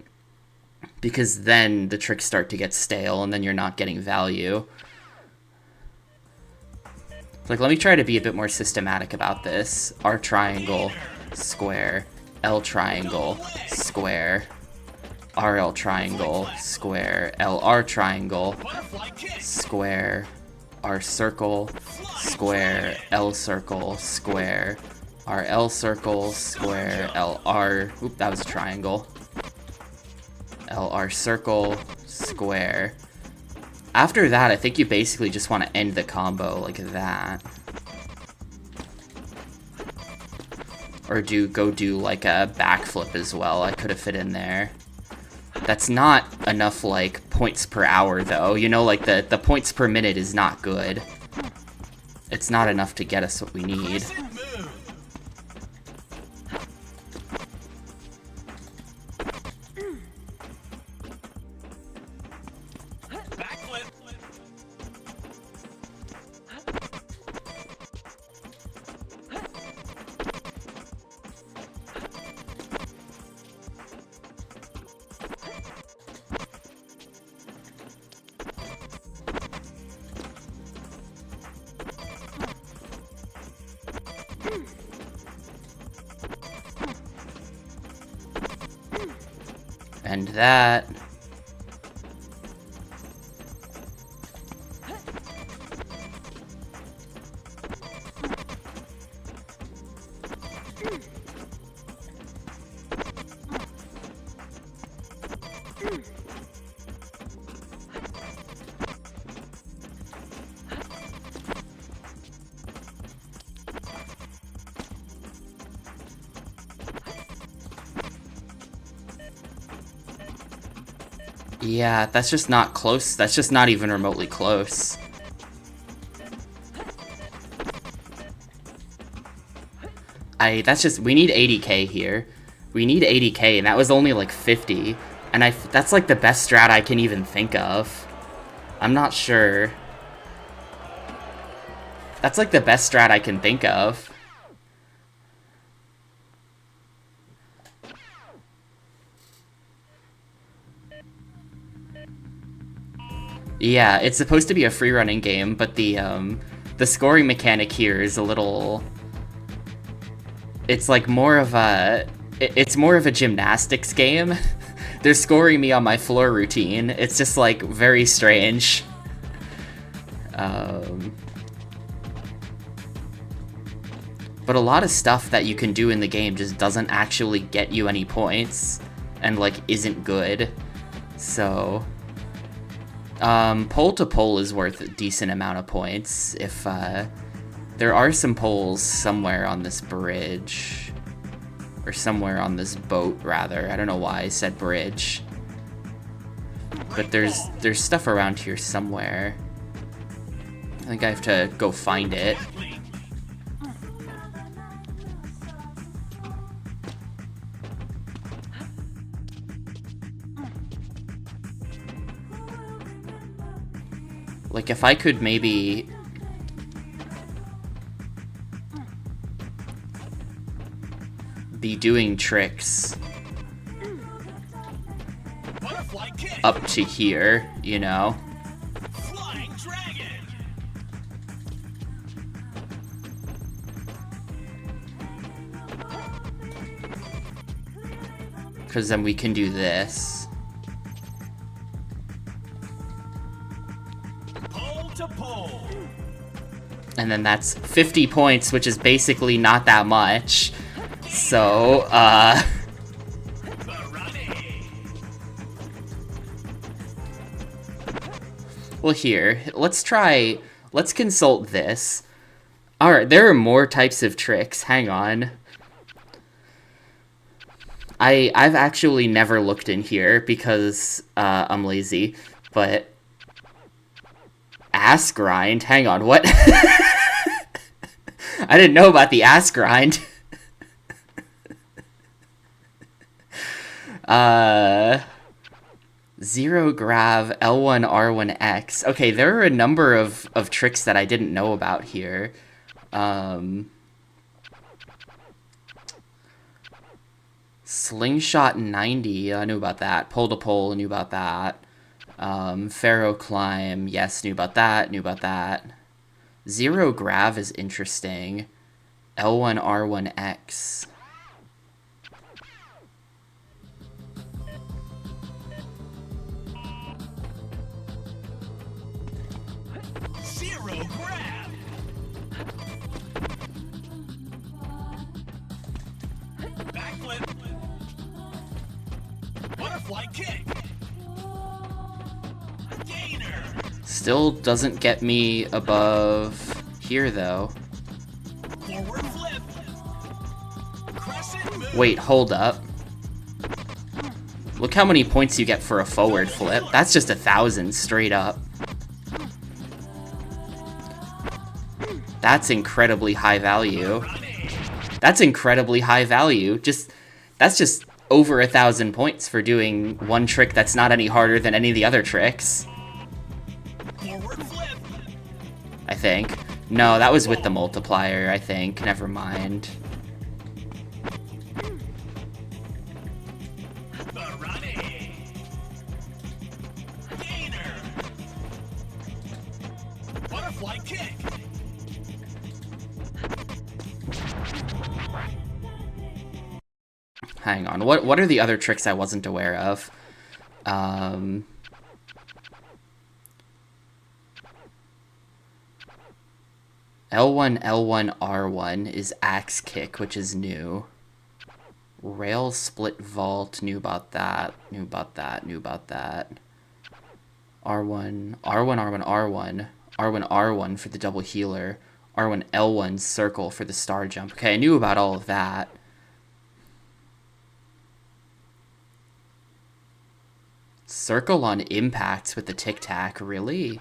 Because then the tricks start to get stale and then you're not getting value. Like, let me try to be a bit more systematic about this. R triangle, square, L triangle, square, RL triangle, square, LR triangle, Butterfly kick. square, R circle, square, L circle, square, RL circle, square, LR, oop, that was a triangle, LR circle, square. After that, I think you basically just want to end the combo like that. Or go do like a backflip as well. I could have fit in there. That's not enough like points per hour though. You know, like the points per minute is not good. It's not enough to get us what we need. Crescent move. Backflip. And that. Yeah, that's just not close. That's just not even remotely close. We need 80k here. We need 80k, and that was only like 50. And that's like the best strat I can even think of. I'm not sure. That's like the best strat I can think of. Yeah, it's supposed to be a free running game, but the scoring mechanic here is a little... It's like more of a... It's more of a gymnastics game. They're scoring me on my floor routine. It's just like very strange. But a lot of stuff that you can do in the game just doesn't actually get you any points and like isn't good. So pole to pole is worth a decent amount of points. If there are some poles somewhere on this bridge, or somewhere on this boat rather. I don't know why I said bridge, but there's stuff around here somewhere. I think I have to go find it. Like, if I could maybe... be doing tricks Butterfly kick. up to here, you know? Flying dragon. Because then we can do this. Pole to pole. And then that's 50 points, which is basically not that much. So, Barani. well, here, let's consult this. Alright, there are more types of tricks. Hang on. I've actually never looked in here because I'm lazy, but ass grind? Hang on, what? I didn't know about the ass grind. Zero grav, L1, R1, X. Okay, there are a number of tricks that I didn't know about here. Slingshot 90, I knew about that. Pole to pole, knew about that. Pharaoh climb, yes, knew about that, knew about that. Zero grav is interesting. L1, R1, X. Zero grab. Backflip. Butterfly kick. Gainer. Still doesn't get me above here, though. Forward flip. Crescent move. Wait, hold up. Look how many points you get for a forward flip. That's just 1,000 straight up. That's incredibly high value. That's incredibly high value. That's just over 1,000 points for doing one trick that's not any harder than any of the other tricks. Forward flip. I think. No, that was with the multiplier, I think. Never mind. Barani. Gainer. Butterfly kick. Hang on. What are the other tricks I wasn't aware of? L1, L1, R1 is axe kick, which is new. Rail split vault, knew about that, knew about that, knew about that. R1, R1, R1, R1, R1, R1 for the double healer. R1, L1 circle for the star jump. Okay, I knew about all of that. Circle on impacts with the tic tac, really?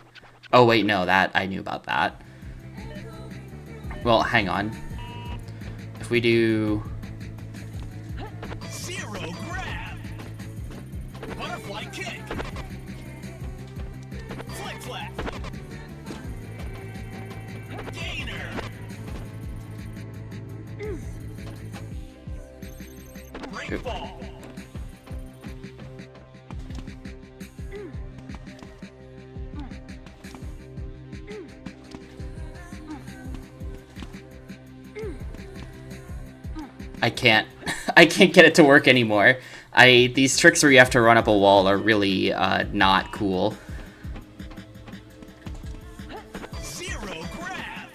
Oh wait, no, that I knew about that. Well, hang on. If we do... Zero grab. Butterfly kick. Flick flap. Gainer. Break ball. I can't get it to work anymore. These tricks where you have to run up a wall are really not cool. Zero grab.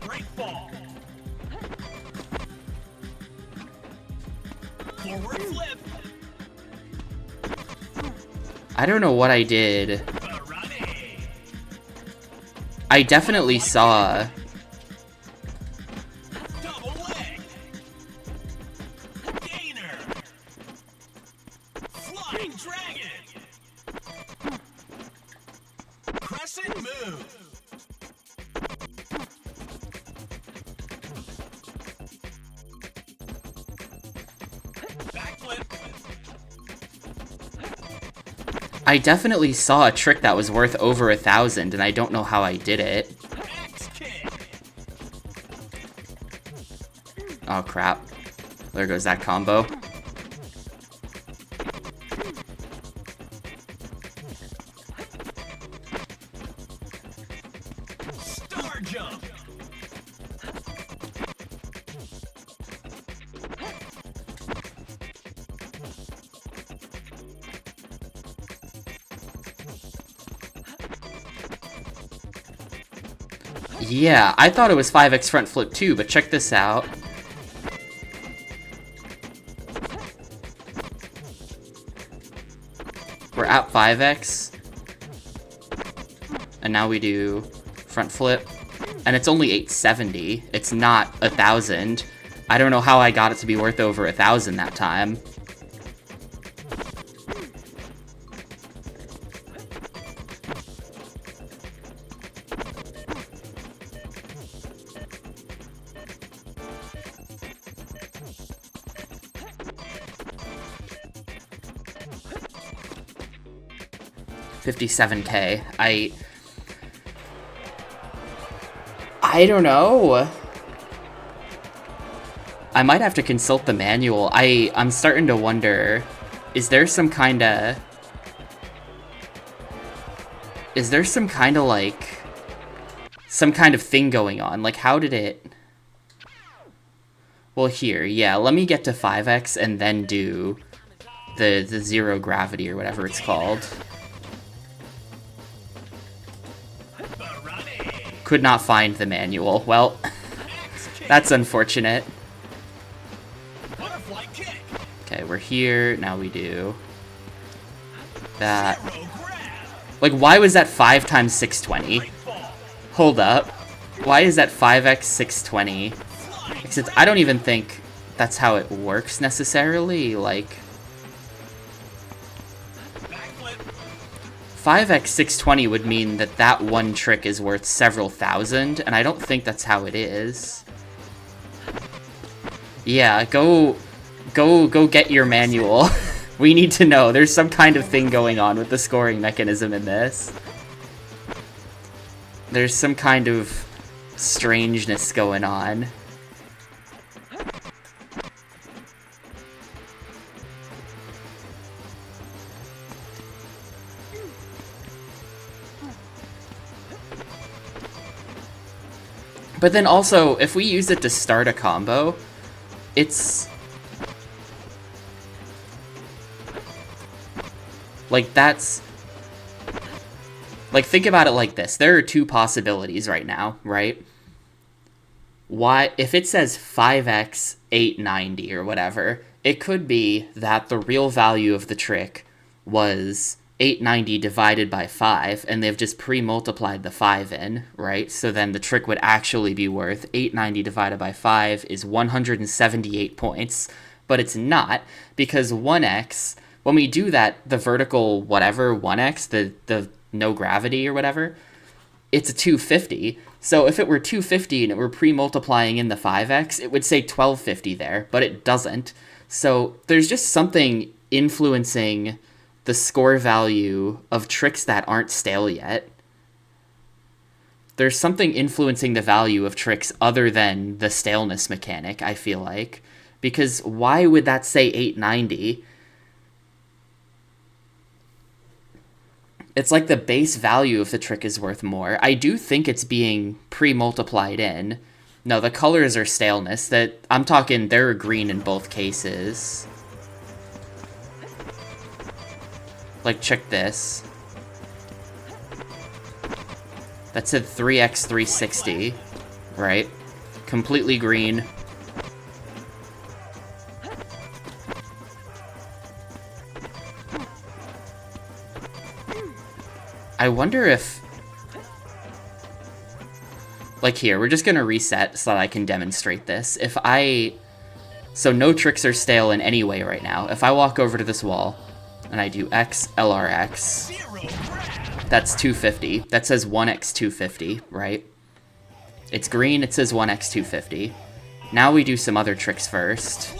Break ball. Forward flip. I don't know what I did. Barani. I definitely saw... Double leg. Gainer. Flying dragon. Crescent move. Backflip. I definitely saw a trick that was worth over 1,000, and I don't know how I did it. Oh crap. There goes that combo. Star jump. Yeah, I thought it was 5x front flip too, but check this out. We're at 5x. And now we do front flip. And it's only 870. It's not 1,000. I don't know how I got it to be worth over 1,000 that time. $57K. I don't know. I might have to consult the manual. I'm starting to wonder, is there some kind of like some kind of thing going on? Like, how did it? Well, here, yeah, let me get to 5x and then do the zero gravity or whatever it's called. Could not find the manual. Well, that's unfortunate. Okay, we're here. Now we do that. Like, why was that 5 times 620? Hold up. Why is that 5x 620? Except I don't even think that's how it works necessarily. Like, 5x 620 would mean that that one trick is worth several thousand, and I don't think that's how it is. Yeah, go get your manual. We need to know. There's some kind of thing going on with the scoring mechanism in this. There's some kind of strangeness going on. But then also, if we use it to start a combo, it's... like, that's... like, think about it like this. There are two possibilities right now, right? Why, if it says 5x 890 or whatever, it could be that the real value of the trick was 890 divided by 5, and they've just pre-multiplied the 5 in, right? So then the trick would actually be worth 890 divided by 5 is 178 points, but it's not, because 1x, when we do that, the vertical whatever, 1x, the no gravity or whatever, it's a 250. So if it were 250 and it were pre-multiplying in the 5x, it would say 1250 there, but it doesn't. So there's just something influencing the score value of tricks that aren't stale yet. There's something influencing the value of tricks other than the staleness mechanic, I feel like. Because why would that say 890? It's like the base value of the trick is worth more. I do think it's being pre-multiplied in. No, the colors are staleness. That I'm talking, they're green in both cases. Like, check this. That said 3x 360, right? Completely green. I wonder if... like, here, we're just gonna reset so that I can demonstrate this. If I... so no tricks are stale in any way right now. If I walk over to this wall, and I do X, LRX, that's 250. That says 1x 250, right? It's green, it says 1x 250. Now we do some other tricks first.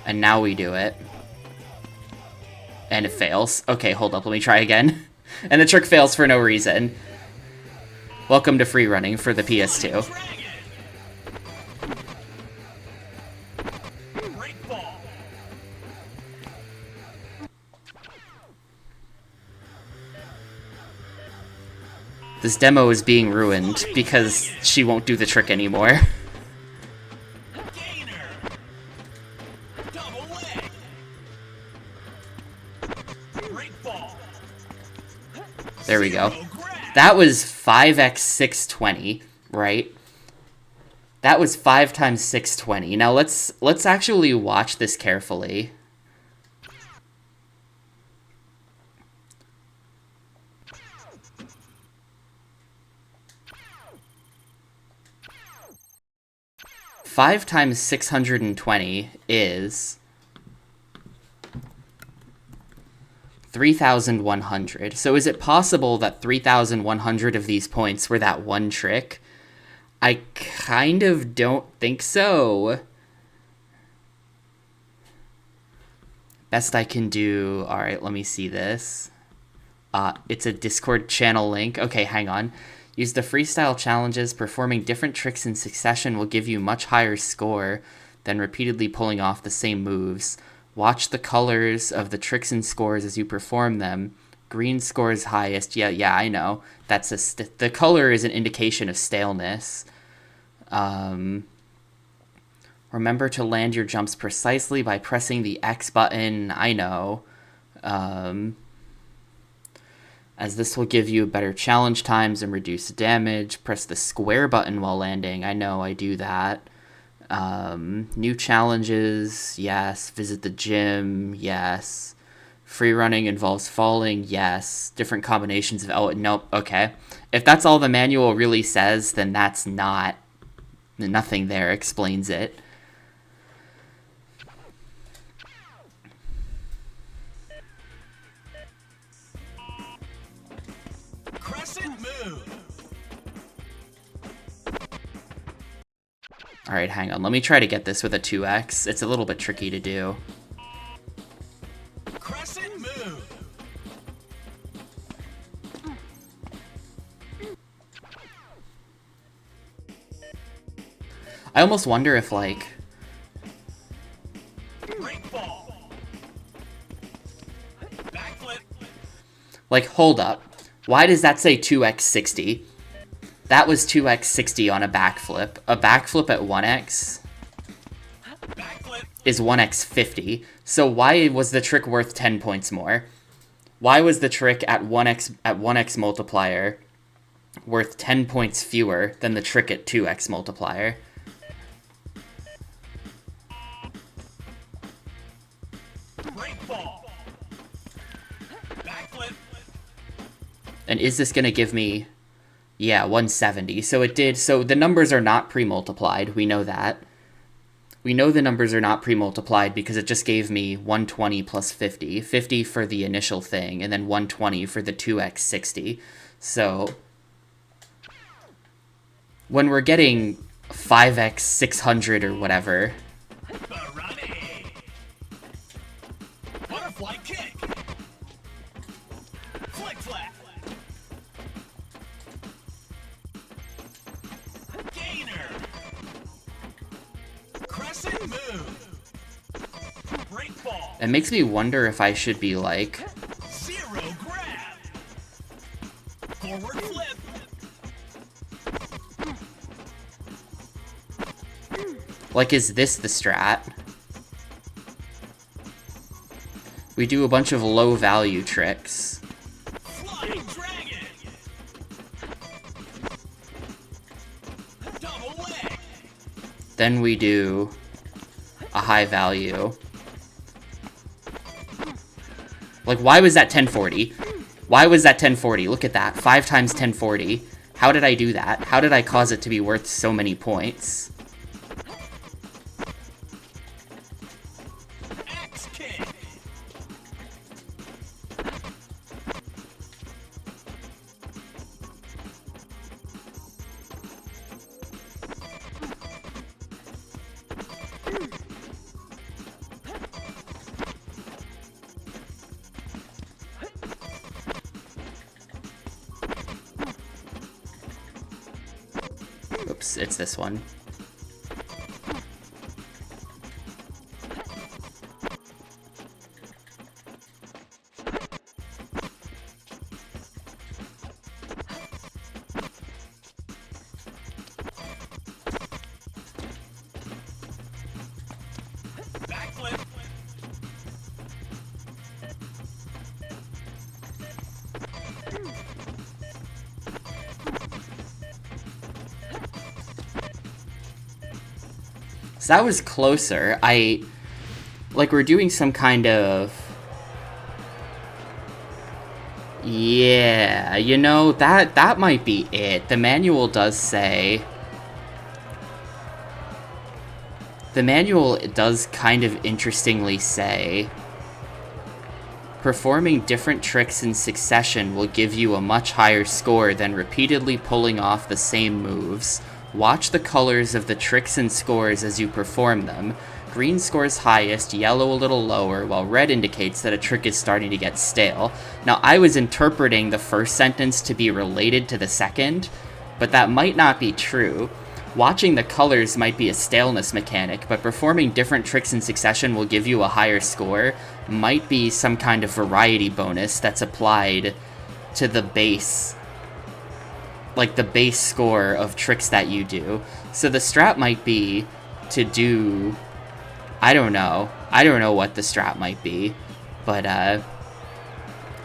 And now we do it. And it fails. Okay, hold up, let me try again. And the trick fails for no reason. Welcome to free running for the PS2. This demo is being ruined because she won't do the trick anymore. There we go. That was 5x 620, right? That was 5 times 620. Now let's actually watch this carefully. Five times 620 is 3,100. So is it possible that 3,100 of these points were that one trick? I kind of don't think so. Best I can do... Alright, let me see this. It's a Discord channel link. Okay, hang on. Use the freestyle challenges. Performing different tricks in succession will give you much higher score than repeatedly pulling off the same moves. Watch the colors of the tricks and scores as you perform them. Green scores highest. Yeah, I know. That's the color is an indication of staleness. Remember to land your jumps precisely by pressing the X button. I know. As this will give you better challenge times and reduce damage. Press the square button while landing. I know, I do that. New challenges, yes. Visit the gym, yes. Free running involves falling, yes. Different combinations of... Oh, nope, okay. If that's all the manual really says, then that's not... Nothing there explains it. Crescent move. Alright, hang on. Let me try to get this with a 2x. It's a little bit tricky to do. Crescent move. I almost wonder if, like... Break ball. Backflip. Like, hold up. Why does that say 2x60? That was 2x60 on a backflip. A backflip at 1x is 1x50. So why was the trick worth 10 points more? Why was the trick at 1x multiplier worth 10 points fewer than the trick at 2x multiplier? Break ball. Backflip. And is this going to give me... Yeah, 170. So it did. So the numbers are not pre-multiplied. We know that. We know the numbers are not pre-multiplied because it just gave me 120 plus 50. 50 for the initial thing, and then 120 for the 2x60. So when we're getting 5x 600 or whatever... Butterfly kick. Flick flap. Gainer. Crescent move. Break ball. It makes me wonder if I should be like... Zero grab. Forward flip. Like, is this the strat? We do a bunch of low-value tricks. Flying dragon. Double leg. Then we do a high value. Like, why was that 1040? Why was that 1040? Look at that. 5 times 1040. How did I do that? How did I cause it to be worth so many points? Axe kick. Oops, it's this one. So that was closer. Like, we're doing some kind of... Yeah, you know, that might be it. The manual does say... The manual does kind of interestingly say... Performing different tricks in succession will give you a much higher score than repeatedly pulling off the same moves. Watch the colors of the tricks and scores as you perform them. Green scores highest, yellow a little lower, while red indicates that a trick is starting to get stale. Now, I was interpreting the first sentence to be related to the second, but that might not be true. Watching the colors might be a staleness mechanic, but performing different tricks in succession will give you a higher score might be some kind of variety bonus that's applied to the base, like the base score of tricks that you do. So the strat might be to do... I don't know what the strat might be, but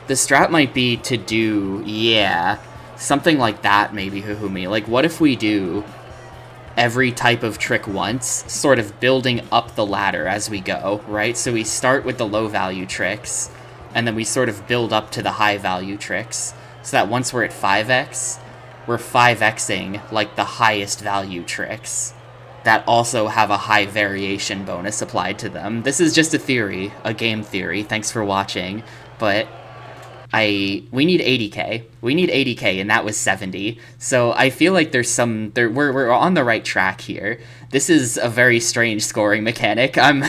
the strat might be to do, yeah, something like that maybe, Huhumi. Like, what if we do every type of trick once, sort of building up the ladder as we go, right? So we start with the low value tricks, and then we sort of build up to the high value tricks, so that once we're at 5x, we're 5xing, like, the highest value tricks that also have a high variation bonus applied to them. This is just a theory, a game theory, thanks for watching, but we need 80k. We need 80k, and that was 70. So I feel like there's some... we're on the right track here. This is a very strange scoring mechanic. I've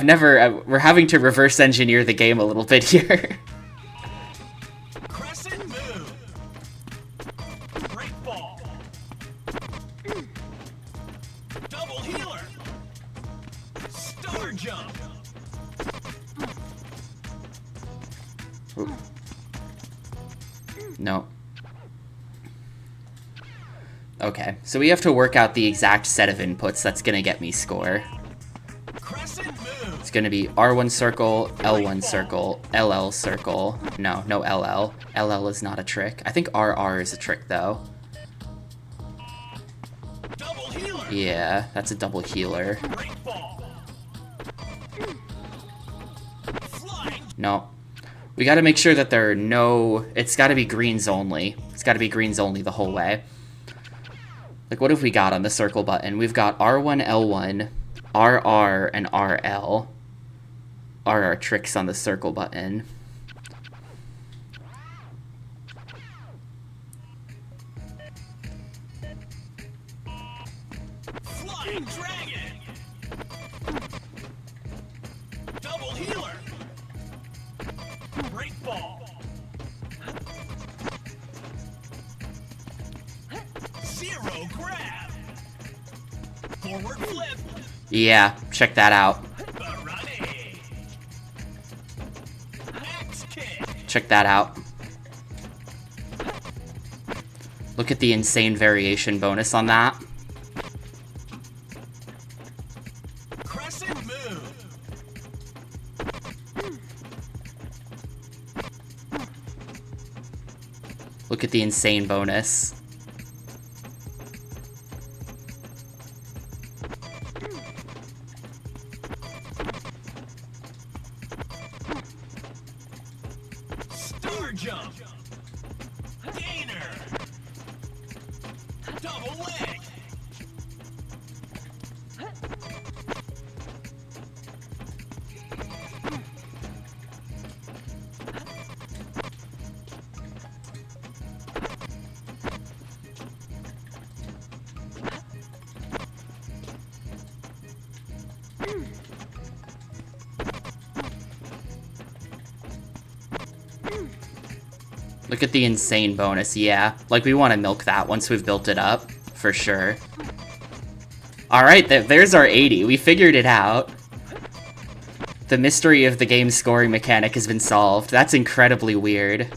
never... we're having to reverse engineer the game a little bit here. Crescent move. Break ball. Double healer. Star jump. Ooh. No. Okay, so we have to work out the exact set of inputs that's gonna get me score. Crescent move. It's gonna be R1 circle, L1 circle, LL circle. No LL. LL is not a trick. I think RR is a trick, though. Double healer. Yeah, that's a double healer. Break ball. Flying. No. We gotta make sure that there are no... It's gotta be greens only. It's gotta be greens only the whole way. Like, what have we got on the circle button? We've got R1, L1, RR, and RL are our tricks on the circle button. Flying dragon. Double healer. Break ball. Zero grab. Forward flip. Yeah, check that out. Barani. X kick. Check that out. Look at the insane variation bonus on that. Crescent move. Look at the insane bonus. Star jump. Gainer. Double leg. Look Look at the insane bonus. Yeah, like we want to milk that once we've built it up, for sure. Alright, there's our 80. We figured it out. The mystery of the game's scoring mechanic has been solved. That's incredibly weird.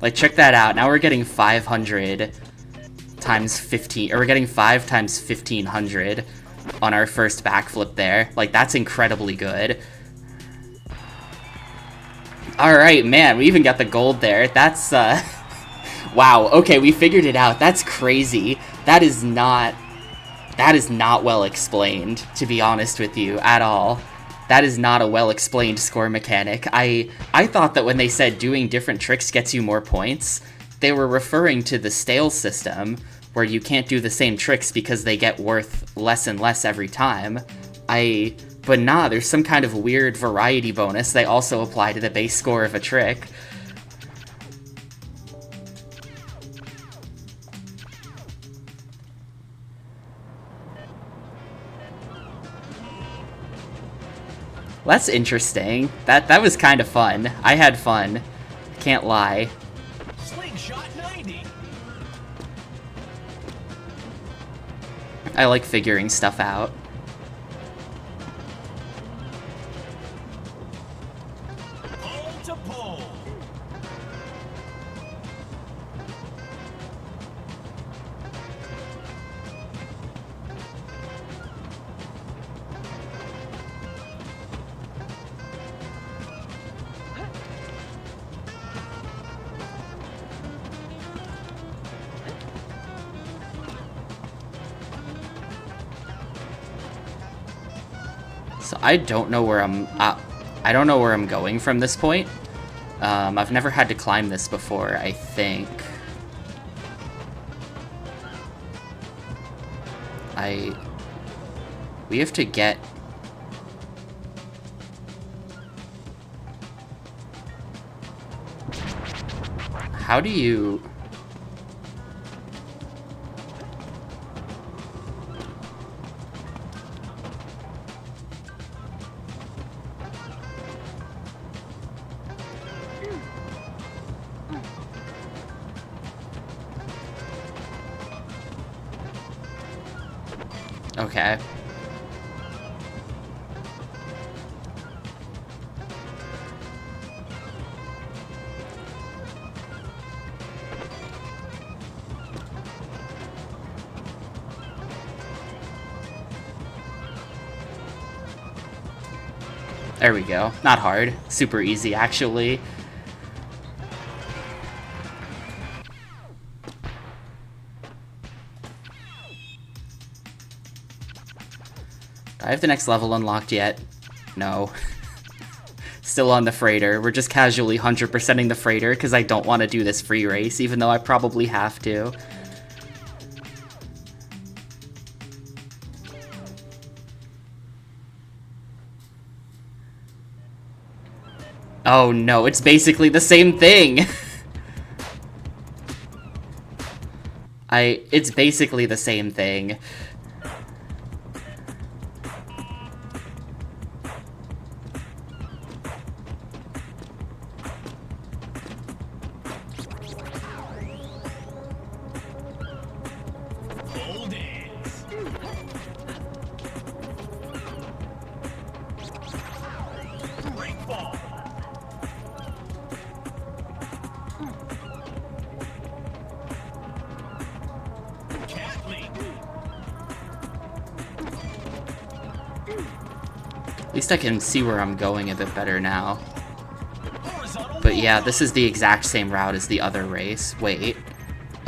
Like, check that out. Now we're getting 500 times 15, or we're getting 5 times 1500 on our first backflip there. Like, that's incredibly good. Alright, man, we even got the gold there. That's, wow, okay, we figured it out. That's crazy. That is not well explained, to be honest with you, at all. That is not a well-explained score mechanic. I thought that when they said doing different tricks gets you more points, they were referring to the stale system, where you can't do the same tricks because they get worth less and less every time. But nah, there's some kind of weird variety bonus they also apply to the base score of a trick. That's interesting. That was kind of fun. I had fun. Can't lie. Slingshot 90. I like figuring stuff out. Pole to pole. So I don't know where I don't know where I'm going from this point. I've never had to climb this before, I think. We have to get... How do you... Okay. There we go. Not hard. Super easy, actually. Do I have the next level unlocked yet? No. Still on the freighter. We're just casually 100%ing the freighter because I don't want to do this free race, even though I probably have to. Oh no, it's basically the same thing! It's basically the same thing. At least I can see where I'm going a bit better now. But yeah, this is the exact same route as the other race. Wait.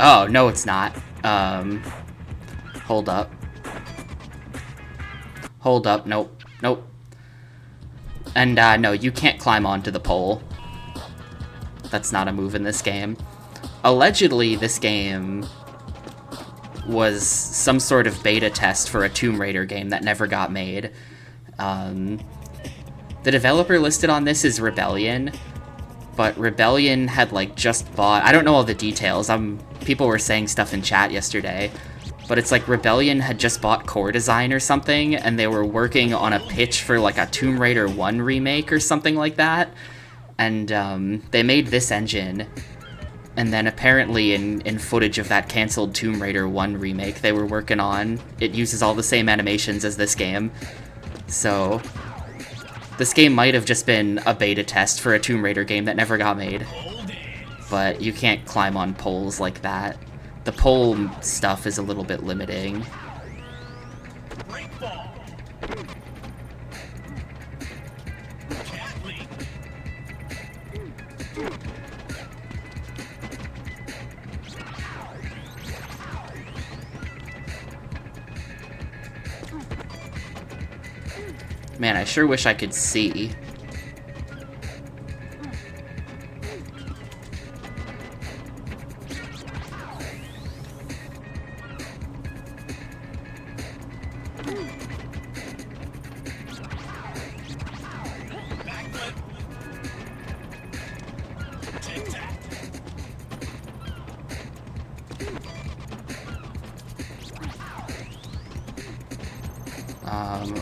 Oh, no it's not. Hold up. Hold up, nope. Nope. And, no, you can't climb onto the pole. That's not a move in this game. Allegedly, this game was some sort of beta test for a Tomb Raider game that never got made. The developer listed on this is Rebellion, but Rebellion had like just bought, I don't know all the details, people were saying stuff in chat yesterday, but it's like Rebellion had just bought Core Design or something, and they were working on a pitch for like a Tomb Raider 1 remake or something like that, and they made this engine, and then apparently in footage of that cancelled Tomb Raider 1 remake they were working on, it uses all the same animations as this game, so this game might have just been a beta test for a Tomb Raider game that never got made. But you can't climb on poles like that. The pole stuff is a little bit limiting. Man, I sure wish I could see.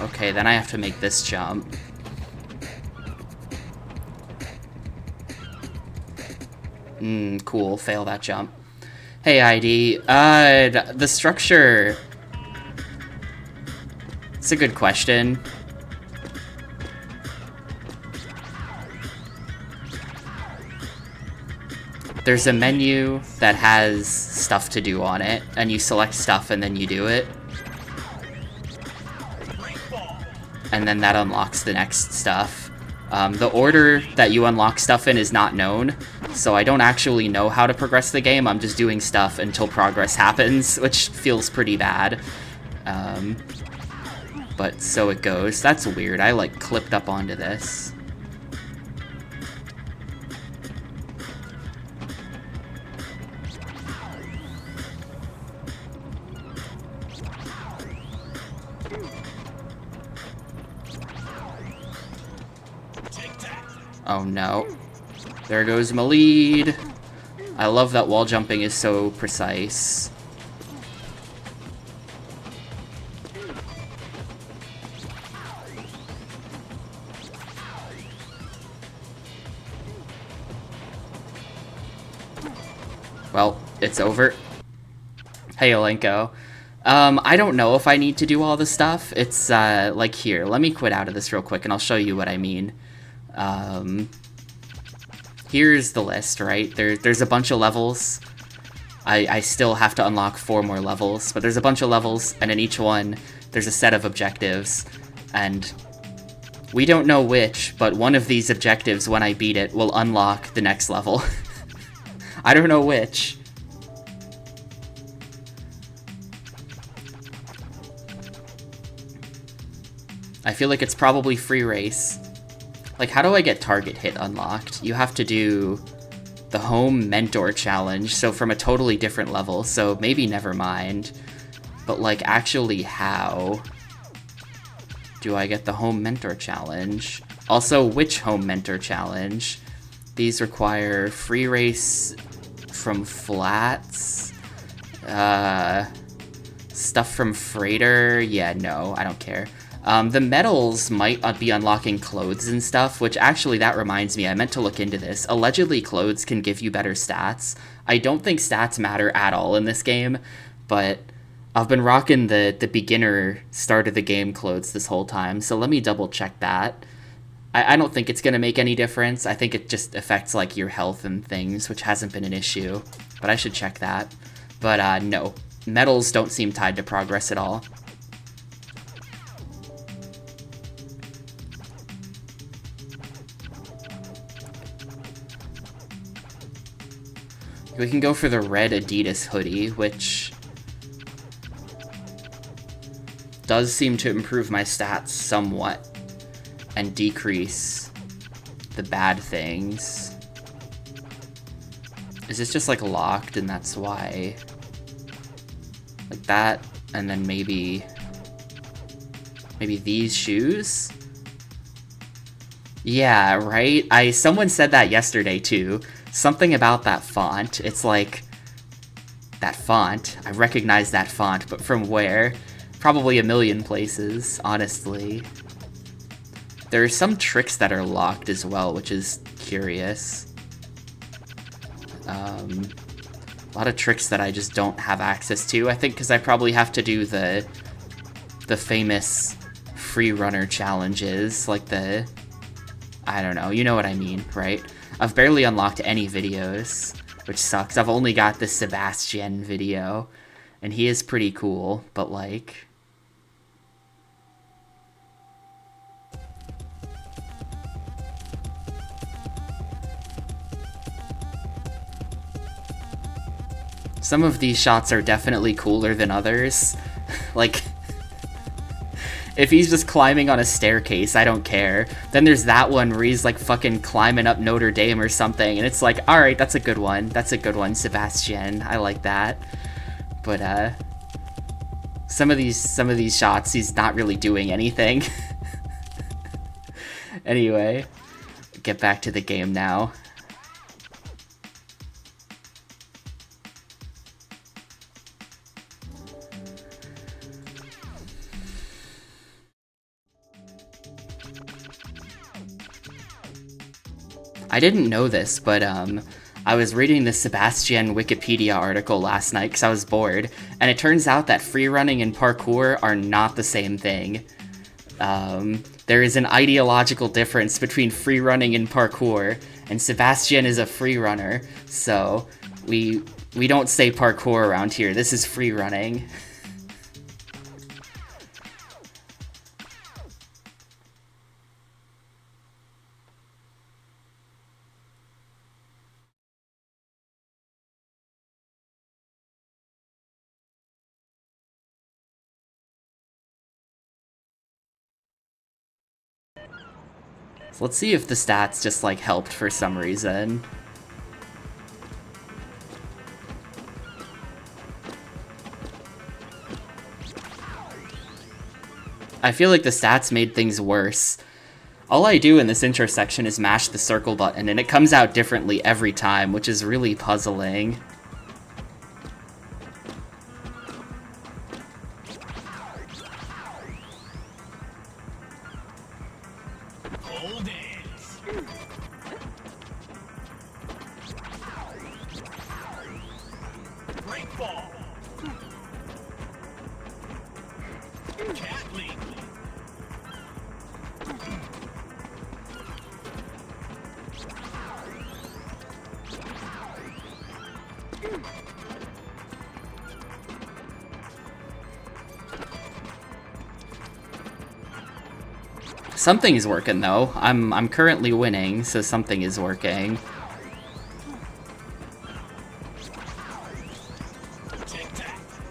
Okay, then I have to make this jump. Cool, fail that jump. Hey, ID, the structure... It's a good question. There's a menu that has stuff to do on it, and you select stuff and then you do it. And then that unlocks the next stuff. The order that you unlock stuff in is not known, so I don't actually know how to progress the game. I'm just doing stuff until progress happens, which feels pretty bad. But so it goes. That's weird. I like clipped up onto this. Oh no. There goes my lead. I love that wall jumping is so precise. Well, it's over. Hey, Olenko. I don't know if I need to do all the stuff. It's, like here. Let me quit out of this real quick and I'll show you what I mean. Here's the list, right? There's a bunch of levels. I still have to unlock 4 more levels, but there's a bunch of levels, and in each one, there's a set of objectives, and we don't know which, but one of these objectives, when I beat it, will unlock the next level. I don't know which. I feel like it's probably free race. Like, how do I get target hit unlocked? You have to do the home mentor challenge, so from a totally different level, so maybe never mind. But, like, actually how do I get the home mentor challenge? Also, which home mentor challenge? These require free race from flats, stuff from freighter. Yeah, no, I don't care. The medals might be unlocking clothes and stuff, which actually, that reminds me, I meant to look into this. Allegedly, clothes can give you better stats. I don't think stats matter at all in this game, but I've been rocking the beginner start of the game clothes this whole time, so let me double check that. I don't think it's going to make any difference. I think it just affects, like, your health and things, which hasn't been an issue, but I should check that. But, no. Medals don't seem tied to progress at all. We can go for the red Adidas hoodie, which does seem to improve my stats somewhat and decrease the bad things. Is this just like locked and that's why? Like that, and then maybe these shoes? Yeah, right? Someone said that yesterday too. Something about that font. It's like that font. I recognize that font, but from where? Probably a million places, honestly. There are some tricks that are locked as well, which is curious. A lot of tricks that I just don't have access to. I think because I probably have to do the famous free runner challenges, like the... I don't know, you know what I mean, right? I've barely unlocked any videos, which sucks. I've only got the Sebastian video, and he is pretty cool, but like... Some of these shots are definitely cooler than others. Like, if he's just climbing on a staircase, I don't care. Then there's that one where he's like fucking climbing up Notre Dame or something, and it's like, alright, that's a good one. That's a good one, Sebastian. I like that. But, some of these shots, he's not really doing anything. Anyway, get back to the game now. I didn't know this, but I was reading the Sebastian Wikipedia article last night because I was bored, and it turns out that free running and parkour are not the same thing. There is an ideological difference between free running and parkour, and Sebastian is a free runner, so we don't say parkour around here. This is free running. So let's see if the stats just like helped for some reason. I feel like the stats made things worse. All I do in this intersection is mash the circle button, and it comes out differently every time, which is really puzzling. Hold it. Break ball. Cat leap. Something is working though. I'm currently winning, so something is working.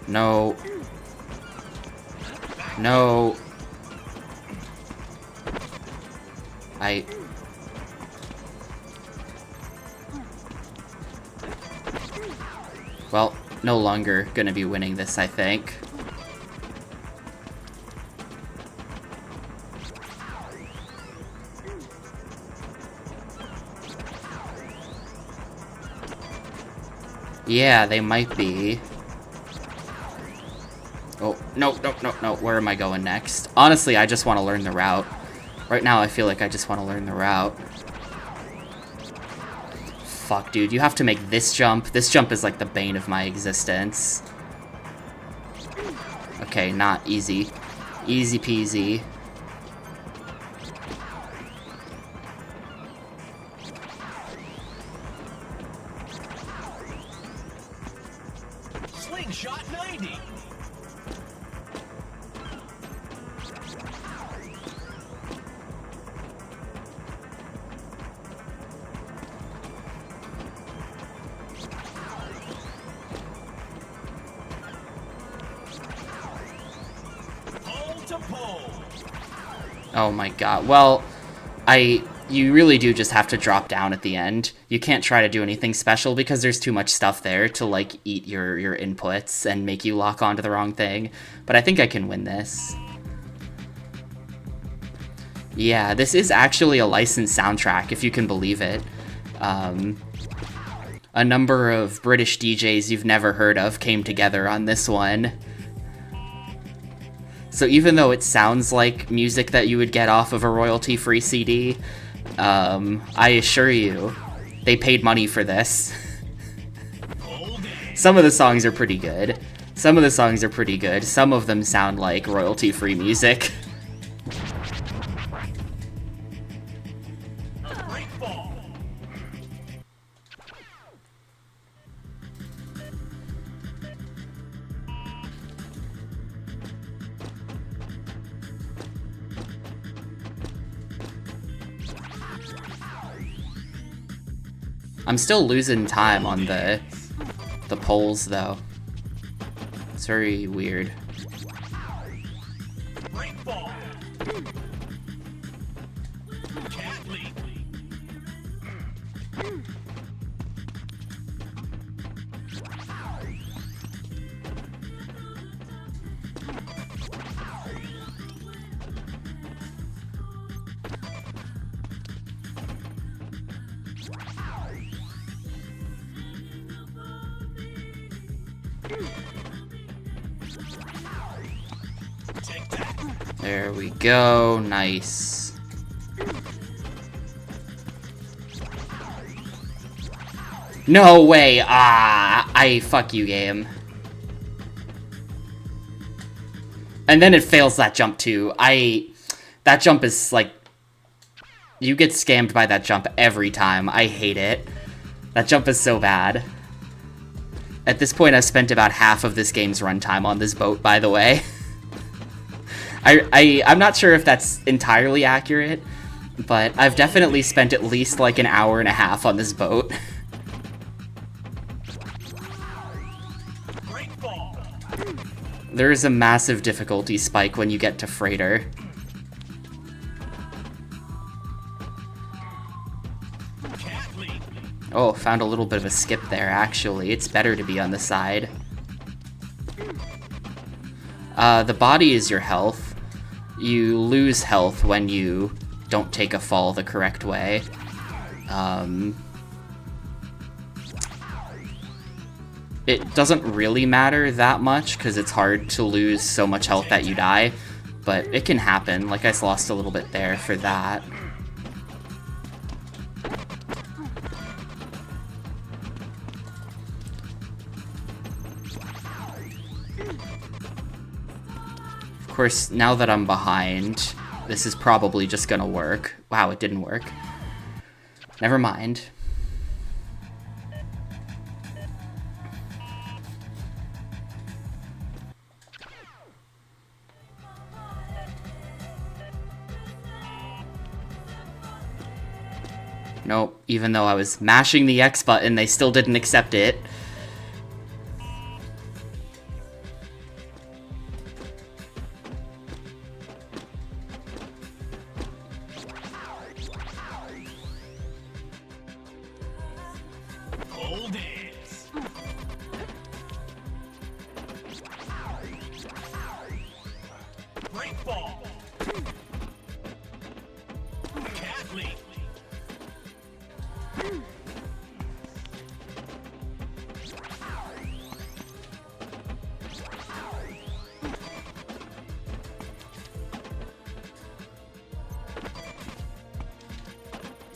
No. No. Well, no longer gonna be winning this, I think. Yeah, they might be. Oh, no, no, no, no. Where am I going next? Honestly, I just want to learn the route. Right now, I feel like I just want to learn the route. Fuck, dude. You have to make this jump. This jump is like the bane of my existence. Okay, not easy. Easy peasy. Slingshot 90. Pole to pole. Oh my god. Well, you really do just have to drop down at the end. You can't try to do anything special because there's too much stuff there to like eat your inputs and make you lock onto the wrong thing. But I think I can win this. Yeah, this is actually a licensed soundtrack, if you can believe it. A number of British DJs you've never heard of came together on this one. So even though it sounds like music that you would get off of a royalty-free CD, I assure you, they paid money for this. Some of the songs are pretty good. Some of them sound like royalty-free music. I'm still losing time on the poles, though. It's very weird. There we go, nice. No way, fuck you, game. And then it fails that jump too. That jump is like, you get scammed by that jump every time. I hate it. That jump is so bad. At this point, I've spent about half of this game's runtime on this boat, by the way. I'm not sure if that's entirely accurate, but I've definitely spent at least like an hour and a half on this boat. There is a massive difficulty spike when you get to Freighter. Oh, found a little bit of a skip there, actually. It's better to be on the side. The body is your health. You lose health when you don't take a fall the correct way. It doesn't really matter that much, because it's hard to lose so much health that you die, but it can happen. Like, I lost a little bit there for that. Of course, now that I'm behind, this is probably just gonna work. Wow, it didn't work. Never mind. Nope, even though I was mashing the X button, they still didn't accept it.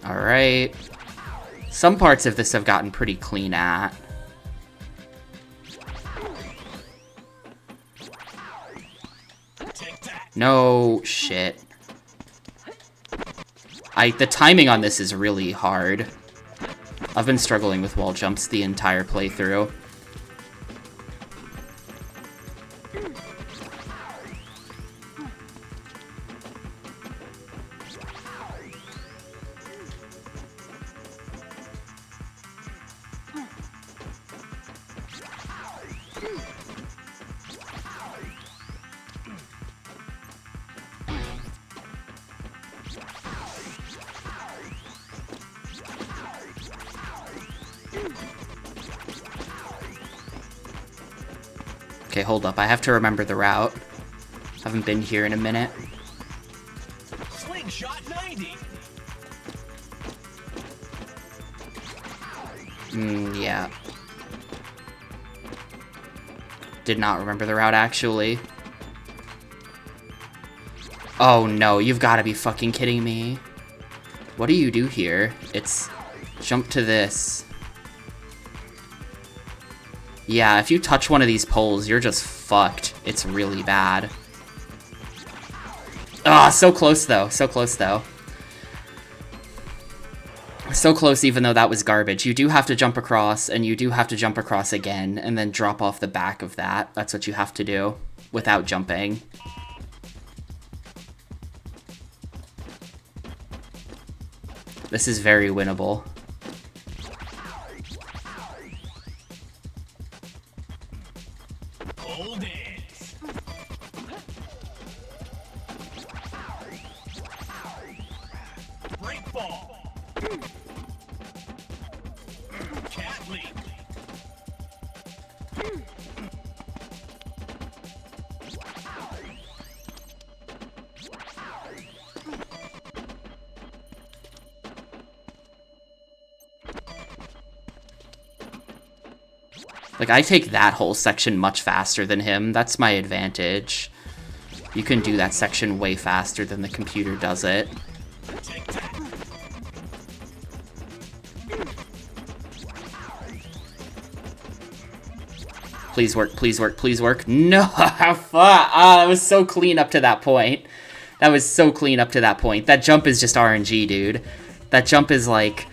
Alright. Some parts of this I've gotten pretty clean at. No shit. The timing on this is really hard. I've been struggling with wall jumps the entire playthrough. Okay, hold up. I have to remember the route. Haven't been here in a minute. Slingshot 90. Yeah. Did not remember the route, actually. Oh no, you've got to be fucking kidding me. What do you do here? It's jump to this. Yeah, if you touch one of these poles, you're just fucked. It's really bad. Ah, so close though. So close though. So close even though that was garbage. You do have to jump across, and you do have to jump across again, and then drop off the back of that. That's what you have to do without jumping. This is very winnable. Hold it. Break ball. Cat leap. Like, I take that whole section much faster than him. That's my advantage. You can do that section way faster than the computer does it. Please work, please work, please work. No, fuck. That was so clean up to that point. That was so clean up to that point. That jump is just RNG, dude. That jump is like...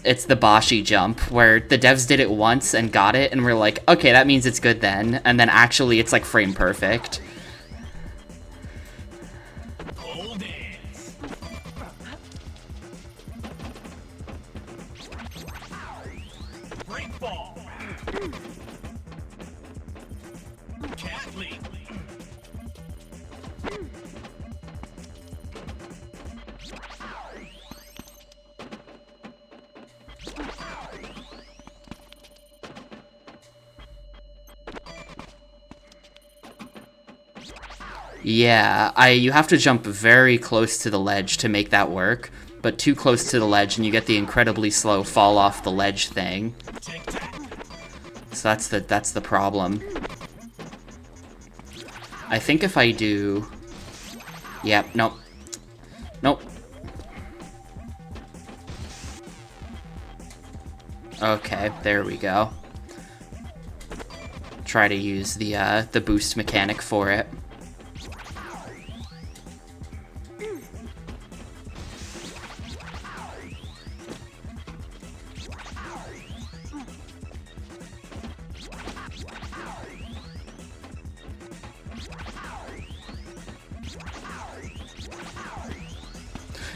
It's the Boshi jump, where the devs did it once and got it, and we're like, okay, that means it's good then. And then actually, it's like frame perfect. Hold it. Break ball. Cat leap. Yeah, you have to jump very close to the ledge to make that work, but too close to the ledge and you get the incredibly slow fall off the ledge thing. So that's the problem. I think if I do... Yep, nope. Nope. Okay, there we go. Try to use the boost mechanic for it.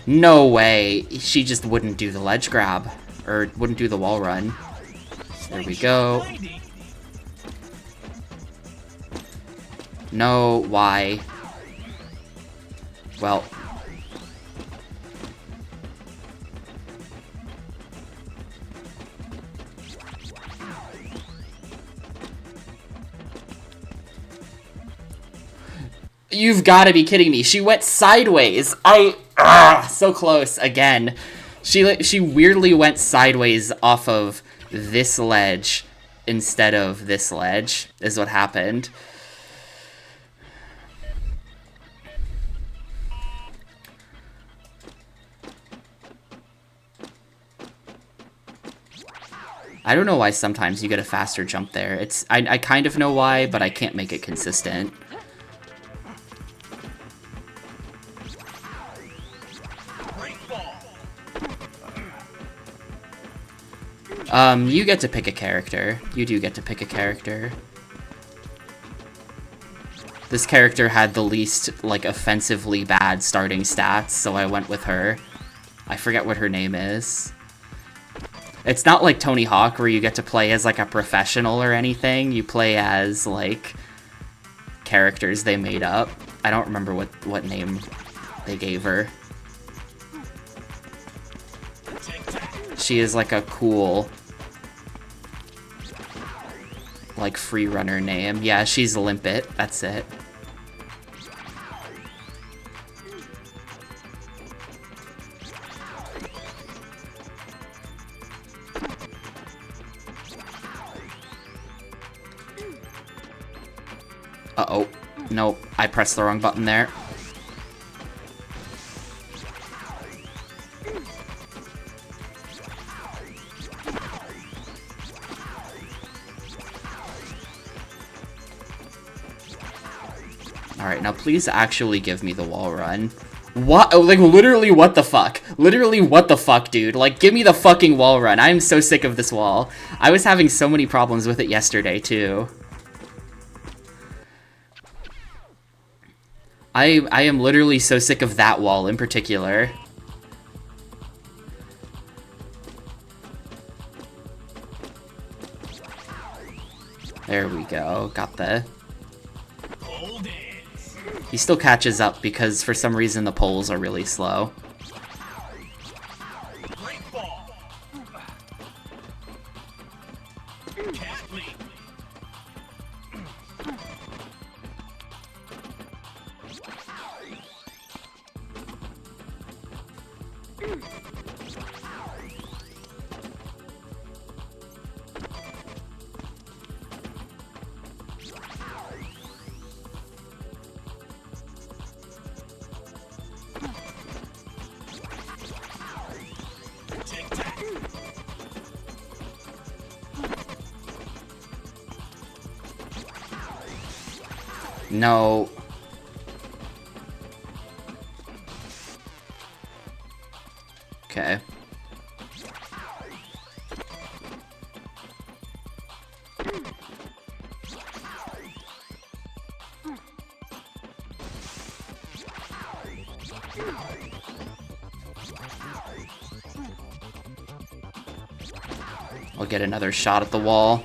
No way. She just wouldn't do the ledge grab. Or wouldn't do the wall run. There we go. No, why? Well. You've got to be kidding me. She went sideways. So close again. She weirdly went sideways off of this ledge instead of this ledge is what happened. I don't know why sometimes you get a faster jump there. I kind of know why, but I can't make it consistent. You get to pick a character. You do get to pick a character. This character had the least, like, offensively bad starting stats, so I went with her. I forget what her name is. It's not like Tony Hawk, where you get to play as, like, a professional or anything. You play as, like, characters they made up. I don't remember what name they gave her. She is, like, a cool... like, free runner name. Yeah, she's Limpet. That's it. Uh-oh. Nope, I pressed the wrong button there. Alright, now please actually give me the wall run. What? Like, literally, what the fuck? Literally, what the fuck, dude? Like, give me the fucking wall run. I'm so sick of this wall. I was having so many problems with it yesterday, too. I am literally so sick of that wall in particular. There we go. Got the... He still catches up because for some reason the poles are really slow. No. Okay. I'll get another shot at the wall.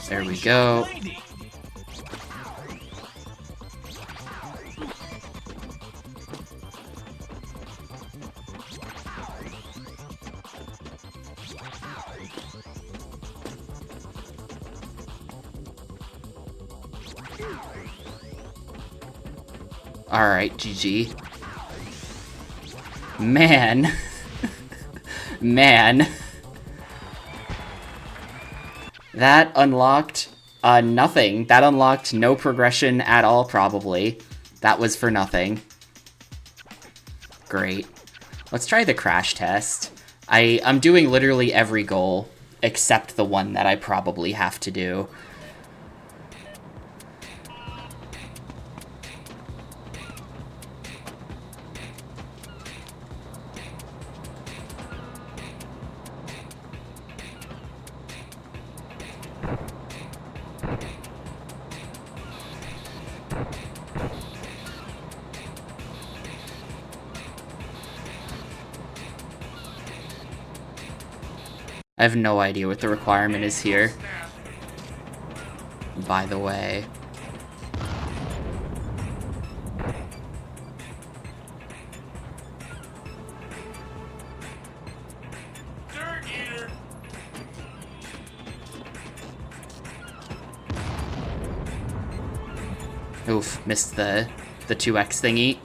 There we go. Alright, GG. Man. Man. That unlocked nothing. That unlocked no progression at all, probably. That was for nothing. Great. Let's try the crash test. I'm doing literally every goal, except the one that I probably have to do. I have no idea what the requirement is here. By the way. Oof, missed the 2x thingy.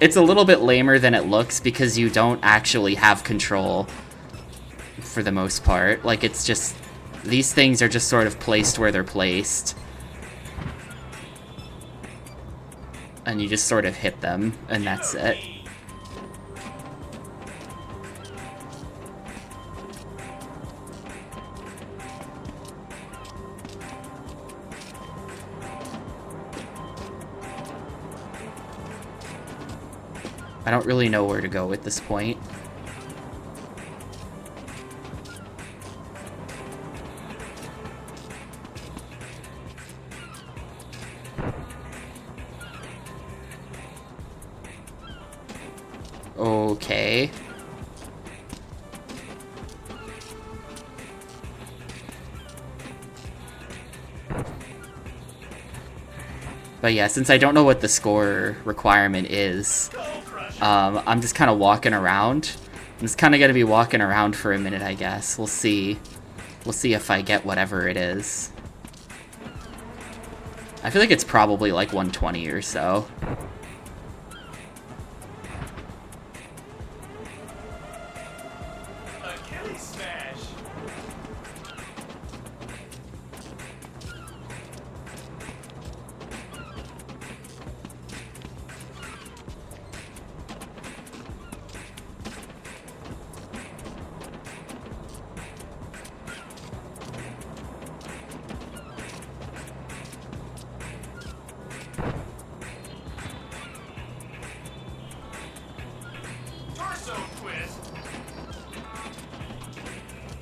It's a little bit lamer than it looks because you don't actually have control for the most part. Like, it's just, these things are just sort of placed where they're placed. And you just sort of hit them, and that's it. I don't really know where to go at this point. Okay. But yeah, since I don't know what the score requirement is, I'm just kind of walking around. I'm just kind of gonna be walking around for a minute, I guess. We'll see. We'll see if I get whatever it is. I feel like it's probably like 120 or so.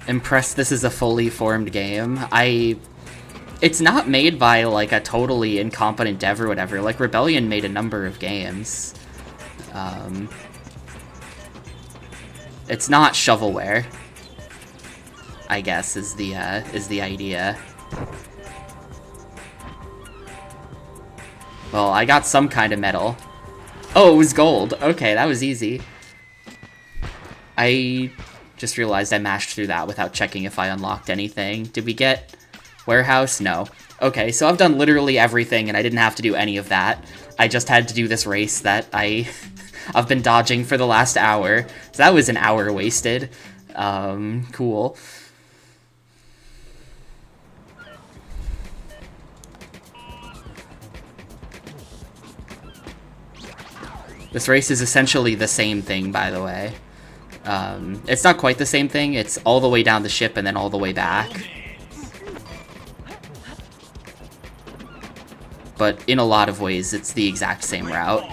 Impressed this is a fully formed game. It's not made by, like, a totally incompetent dev or whatever. Like, Rebellion made a number of games. It's not shovelware, I guess, is the idea. Well, I got some kind of metal. Oh, it was gold. Okay, that was easy. I just realized I mashed through that without checking if I unlocked anything. Did we get warehouse? No. Okay, so I've done literally everything and I didn't have to do any of that. I just had to do this race that I've been dodging for the last hour. So that was an hour wasted. Cool. This race is essentially the same thing, by the way. It's not quite the same thing. It's all the way down the ship and then all the way back. But in a lot of ways, it's the exact same route.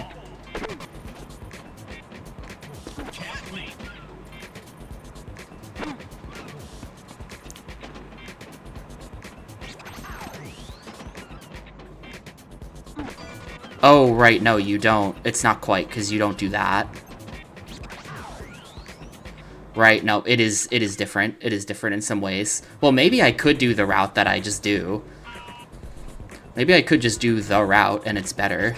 Oh, right, no, you don't. It's not quite, because you don't do that. Right, no, it is different. It is different in some ways. Well, maybe I could do the route that I just do. Maybe I could just do the route, and it's better.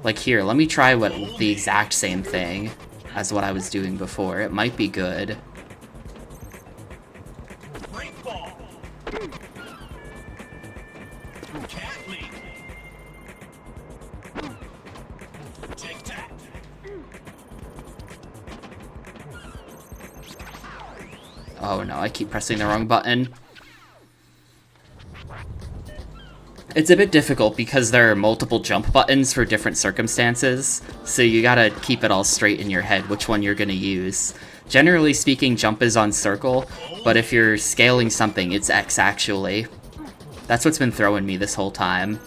Like here, let me try the exact same thing as what I was doing before. It might be good. Oh no, I keep pressing the wrong button. It's a bit difficult because there are multiple jump buttons for different circumstances, so you gotta keep it all straight in your head which one you're gonna use. Generally speaking, jump is on circle, but if you're scaling something, it's X actually. That's what's been throwing me this whole time.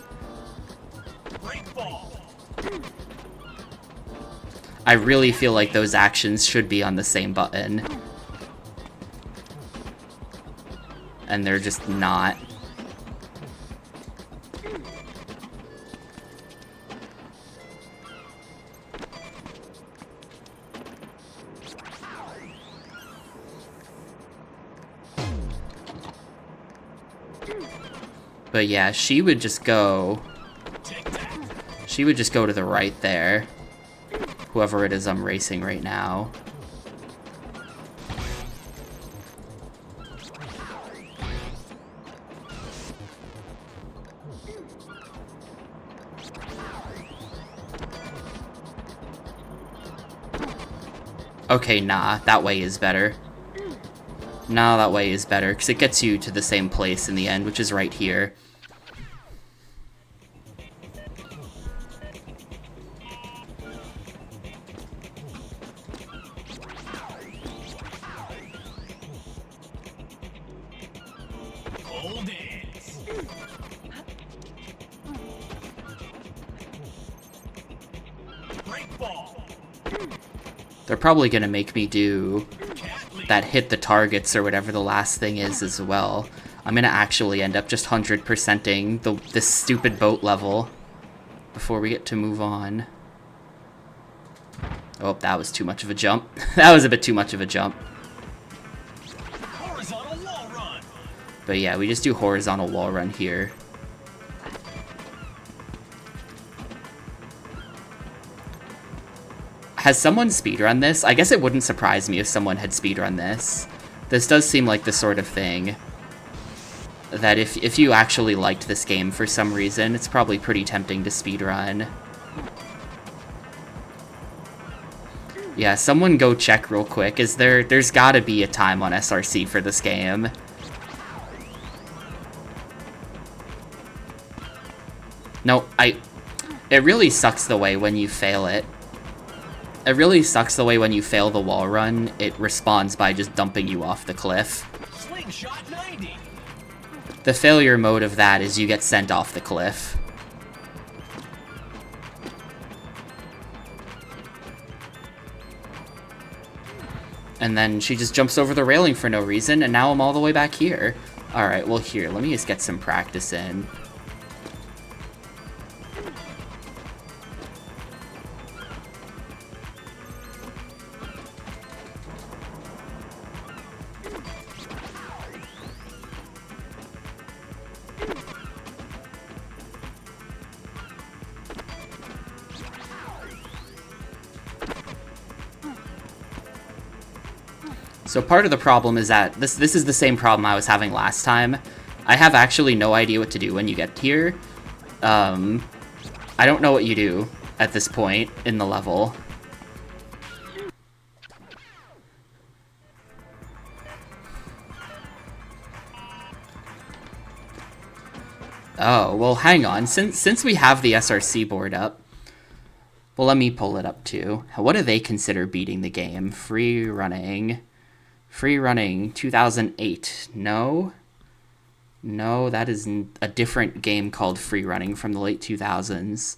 I really feel like those actions should be on the same button. And they're just not. But yeah, she would just go to the right there. Whoever it is I'm racing right now. Okay, nah, that way is better. No, that way is better, because it gets you to the same place in the end, which is right here. They're probably gonna make me do that hit the targets or whatever the last thing is as well. I'm gonna actually end up just 100%ing this stupid boat level before we get to move on. Oh, that was too much of a jump. That was a bit too much of a jump. But yeah, we just do horizontal wall run here. Has someone speedrun this? I guess it wouldn't surprise me if someone had speedrun this. This does seem like the sort of thing that if you actually liked this game for some reason, it's probably pretty tempting to speedrun. Yeah, someone go check real quick. There's gotta be a time on SRC for this game. No, it really sucks the way when you fail it. It really sucks the way when you fail the wall run, it responds by just dumping you off the cliff. Slingshot 90. The failure mode of that is you get sent off the cliff. And then she just jumps over the railing for no reason, and now I'm all the way back here. Alright, well here, let me just get some practice in. So part of the problem is that this is the same problem I was having last time. I have actually no idea what to do when you get here. I don't know what you do at this point in the level. Oh, well hang on. Since we have the SRC board up, well let me pull it up too. What do they consider beating the game? Free running. Free running, 2008. No, that is a different game called Free Running from the late 2000s.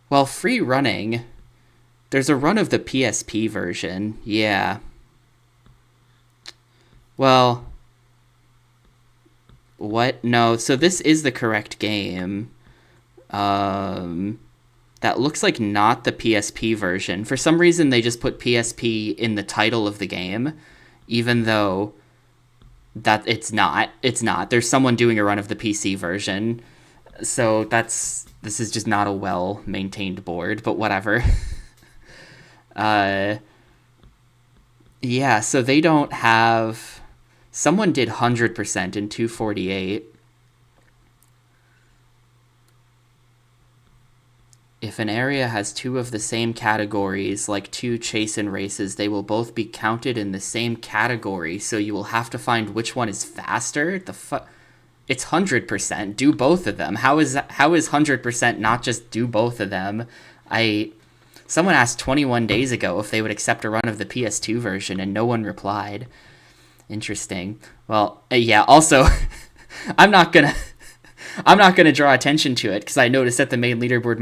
Well, Free Running, there's a run of the PSP version, yeah. Well, what? No, so this is the correct game. That looks like not the PSP version. For some reason, they just put PSP in the title of the game, even though that it's not. It's not. There's someone doing a run of the PC version. So this is just not a well-maintained board, but whatever. Yeah, so they don't have... Someone did 100% in 248. If an area has two of the same categories, like two chase and races, they will both be counted in the same category, so you will have to find which one is faster? It's 100%. Do both of them. How is 100% not just do both of them? Someone asked 21 days ago if they would accept a run of the PS2 version, and no one replied. Interesting. Well, yeah, also, I'm not gonna draw attention to it because I noticed that the main leaderboard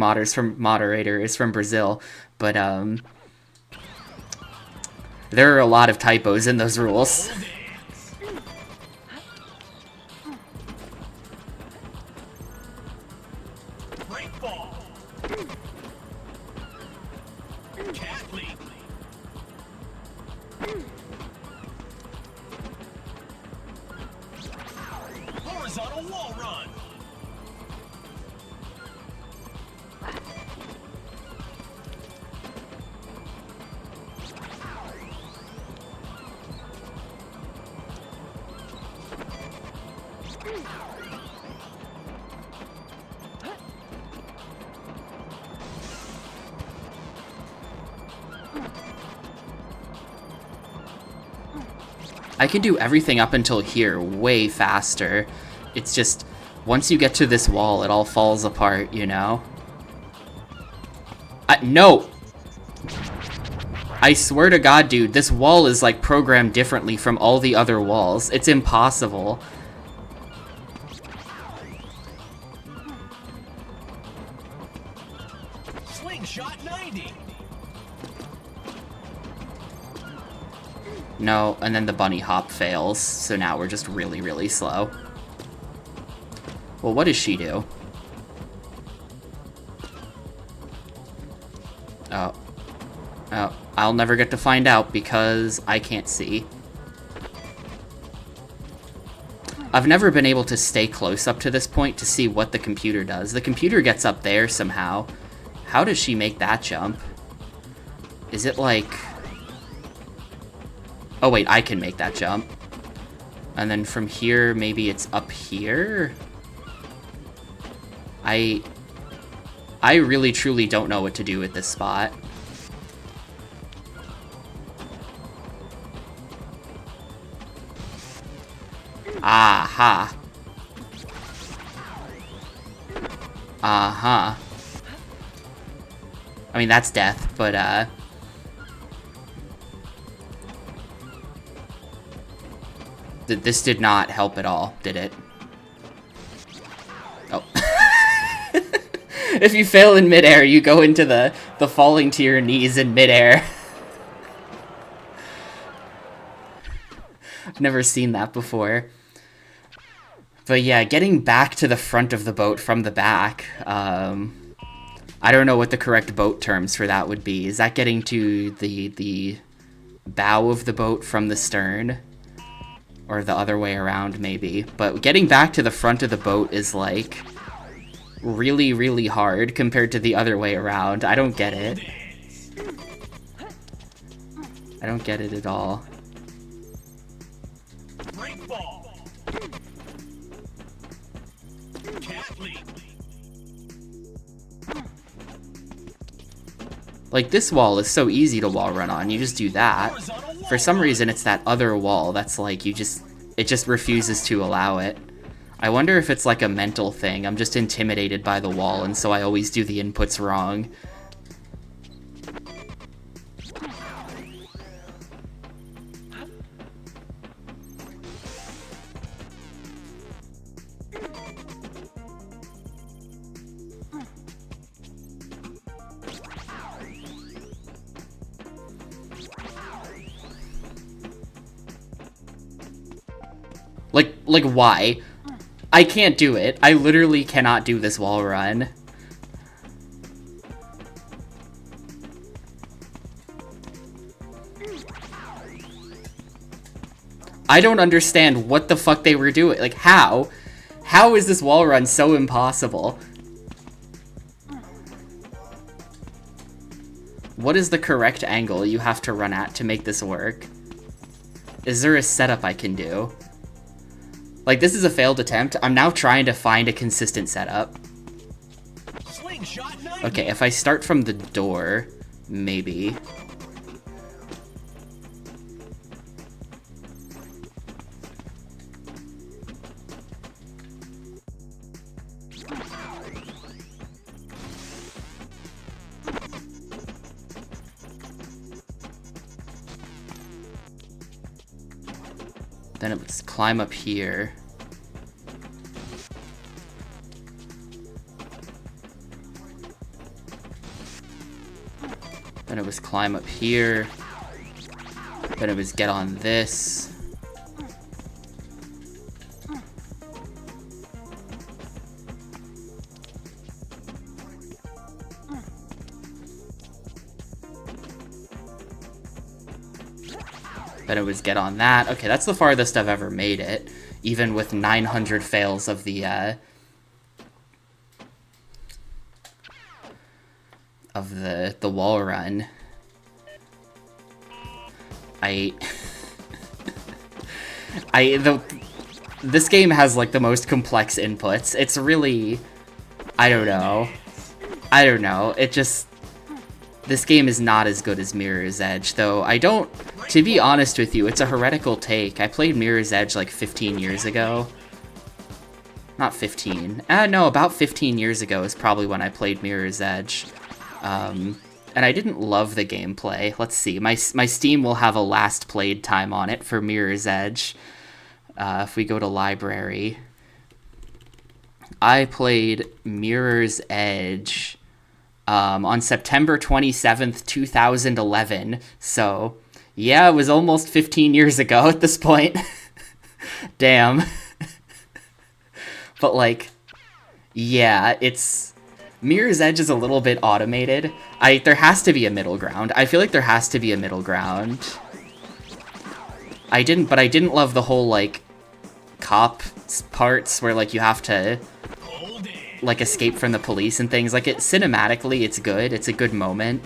moderator is from Brazil, but there are a lot of typos in those rules. Horizontal wall run. I can do everything up until here way faster. It's just, once you get to this wall, it all falls apart, you know? No! I swear to God, dude, this wall is, like, programmed differently from all the other walls. It's impossible. Slingshot 90. No, and then the bunny hop fails, so now we're just really, really slow. Well, what does she do? Oh. Oh, I'll never get to find out because I can't see. I've never been able to stay close up to this point to see what the computer does. The computer gets up there somehow. How does she make that jump? Is it like... Oh wait, I can make that jump. And then from here, maybe it's up here? I really truly don't know what to do with this spot. Aha. Uh-huh. I mean, that's death, but, this did not help at all, did it? Oh. If you fail in midair, you go into the falling to your knees in midair. I've never seen that before. But yeah, getting back to the front of the boat from the back, I don't know what the correct boat terms for that would be. Is that getting to the bow of the boat from the stern? Or the other way around, maybe. But getting back to the front of the boat is, like, really, really hard compared to the other way around. I don't get it. I don't get it at all. Like, this wall is so easy to wall run on. You just do that. For some reason, it's that other wall that's like, it just refuses to allow it. I wonder if it's like a mental thing. I'm just intimidated by the wall, and so I always do the inputs wrong. Like, why? I can't do it. I literally cannot do this wall run. I don't understand what the fuck they were doing. Like, how? How is this wall run so impossible? What is the correct angle you have to run at to make this work? Is there a setup I can do? Like, this is a failed attempt. I'm now trying to find a consistent setup. Okay, if I start from the door, maybe. Then it would climb up here. Then it was climb up here. Then it was get on this. Then it was get on that. Okay, that's the farthest I've ever made it, even with 900 fails of the wall run. This game has like the most complex inputs. It's really, I don't know. This game is not as good as Mirror's Edge, though to be honest with you, it's a heretical take. I played Mirror's Edge like 15 years ago. Not 15. No, about 15 years ago is probably when I played Mirror's Edge. And I didn't love the gameplay. Let's see, my Steam will have a last played time on it for Mirror's Edge. If we go to library. I played Mirror's Edge on September 27th, 2011. So, yeah, it was almost 15 years ago at this point. Damn. But, like, yeah, Mirror's Edge is a little bit automated. There has to be a middle ground. I feel like there has to be a middle ground. I didn't love the whole, like, cop parts where, like, you have to, like, escape from the police and things. Like, cinematically, it's good. It's a good moment.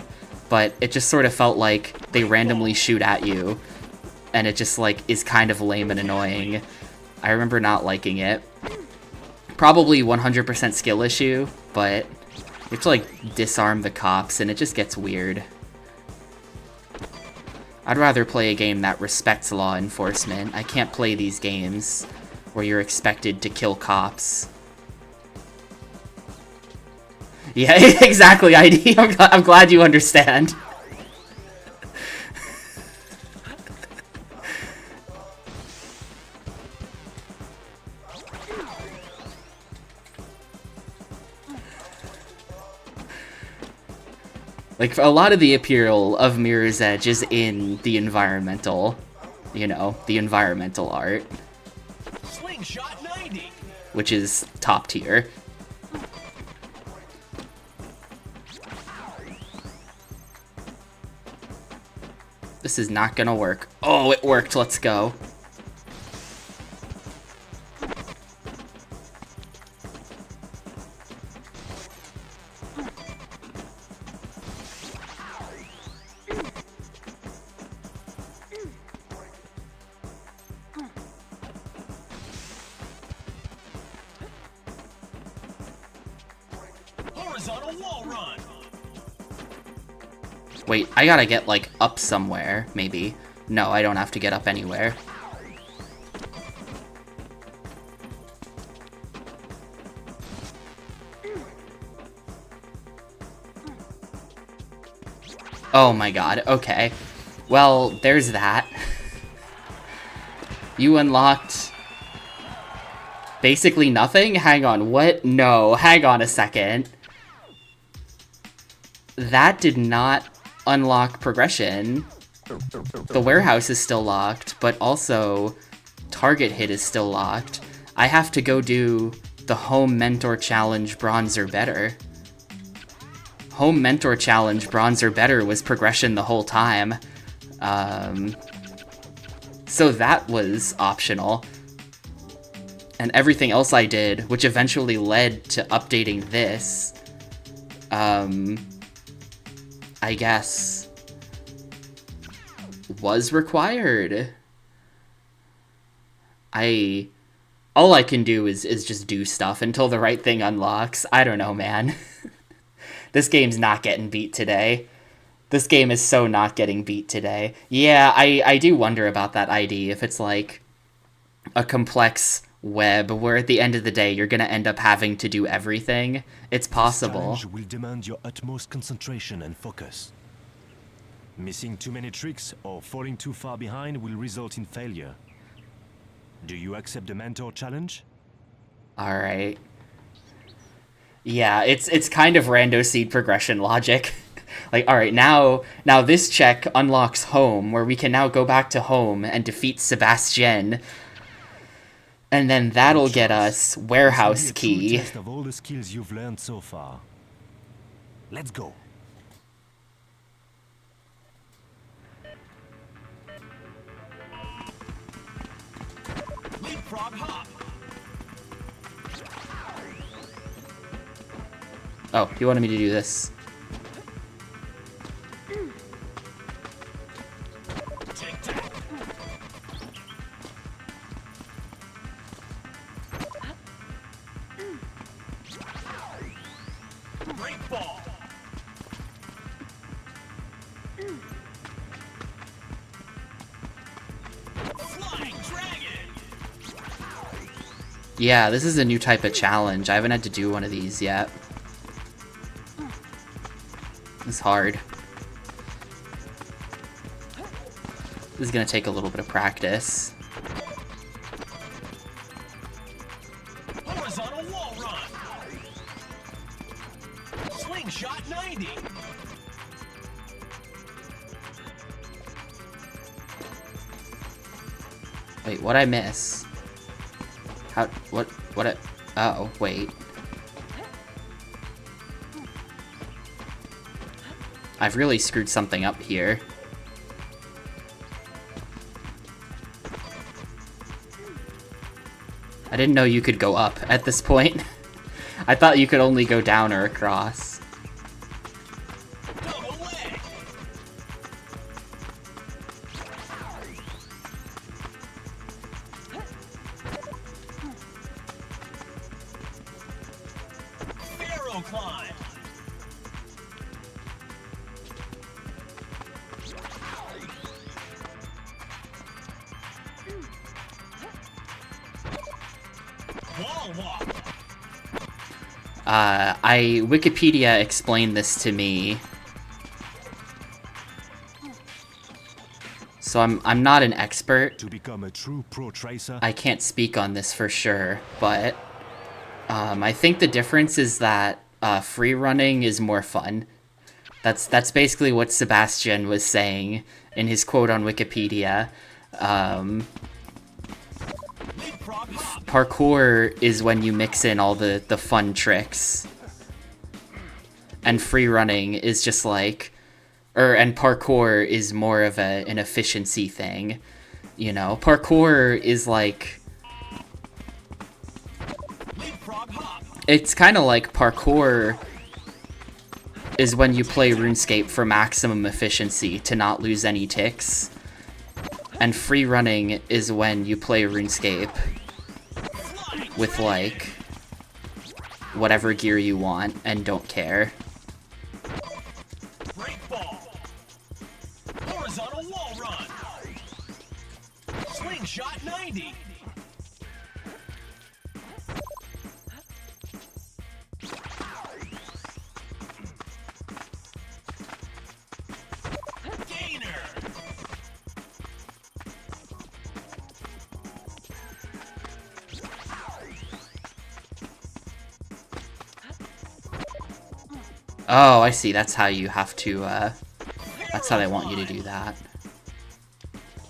But it just sort of felt like they randomly shoot at you. And it just, like, is kind of lame and annoying. I remember not liking it. Probably 100% skill issue, but you have to, like, disarm the cops, and it just gets weird. I'd rather play a game that respects law enforcement. I can't play these games where you're expected to kill cops. Yeah, exactly, ID. I'm glad you understand. Like, a lot of the appeal of Mirror's Edge is in the environmental, you know, the environmental art. Slingshot 90. Which is top tier. This is not gonna work. Oh, it worked, let's go. Horizontal wall run. Wait, I gotta get, like, up somewhere, maybe. No, I don't have to get up anywhere. Oh my god, okay. Well, there's that. You unlocked... basically nothing? Hang on, what? No, hang on a second. That did not unlock progression. The warehouse is still locked, but also target hit is still locked. I have to go do the Home Mentor Challenge Bronze or Better. Home Mentor Challenge Bronze or Better was progression the whole time. So that was optional. And everything else I did, which eventually led to updating this, I guess, was required. All I can do is just do stuff until the right thing unlocks. I don't know, man. This game's not getting beat today. This game is so not getting beat today. Yeah, I do wonder about that ID, if it's like a complex web where at the end of the day you're gonna end up having to do everything. It's possible. This challenge will demand your utmost concentration and focus. Missing too many tricks or falling too far behind will result in failure. Do you accept the mentor challenge? Alright. Yeah, it's kind of rando seed progression logic. Like, alright, now this check unlocks home, where we can now go back to home and defeat Sebastian. And then that'll get us warehouse key. Test of all the skills you've learned so far. Let's go. Leapfrog hop. Oh, you wanted me to do this. Tic tac. Great ball. Flying dragon. Yeah, this is a new type of challenge. I haven't had to do one of these yet. It's hard. This is gonna take a little bit of practice. Horizontal wall run. Slingshot 90. Wait, what'd I miss? Oh, wait. I've really screwed something up here. I didn't know you could go up at this point. I thought you could only go down or across. Double leg. Pharaoh climb. Wikipedia explained this to me. So I'm not an expert. To become a true pro tracer, I can't speak on this for sure, but I think the difference is that free running is more fun. That's basically what Sebastian was saying in his quote on Wikipedia. Parkour is when you mix in all the fun tricks. And free running is just like... and parkour is more of an efficiency thing. You know, parkour is like... It's kind of like parkour is when you play RuneScape for maximum efficiency to not lose any ticks. And free running is when you play RuneScape with, like, whatever gear you want and don't care. Horizontal wall run. Slingshot 90. Gainer. Oh, I see. That's how you have to, that's how they want you to do that.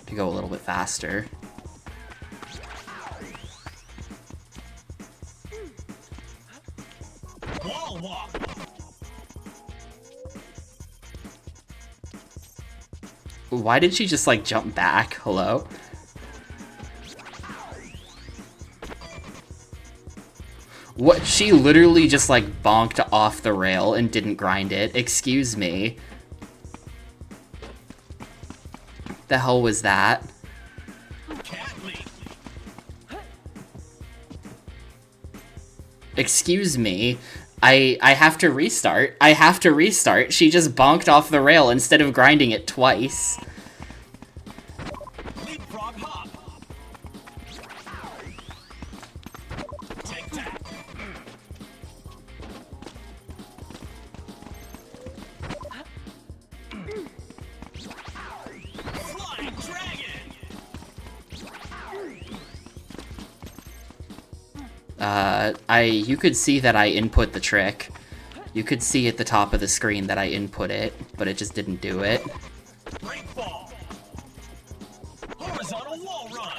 To go a little bit faster. Wall walk. Why did she just, like, jump back? Hello? What? She literally just, like, bonked off the rail and didn't grind it. Excuse me. The hell was that? Cat leap. Excuse me. I have to restart. I have to restart. She just bonked off the rail instead of grinding it twice. Leapfrog hop. Take that. Flying dragon. You could see that I input the trick. You could see at the top of the screen that I input it, but it just didn't do it. Break fall. Horizontal wall run.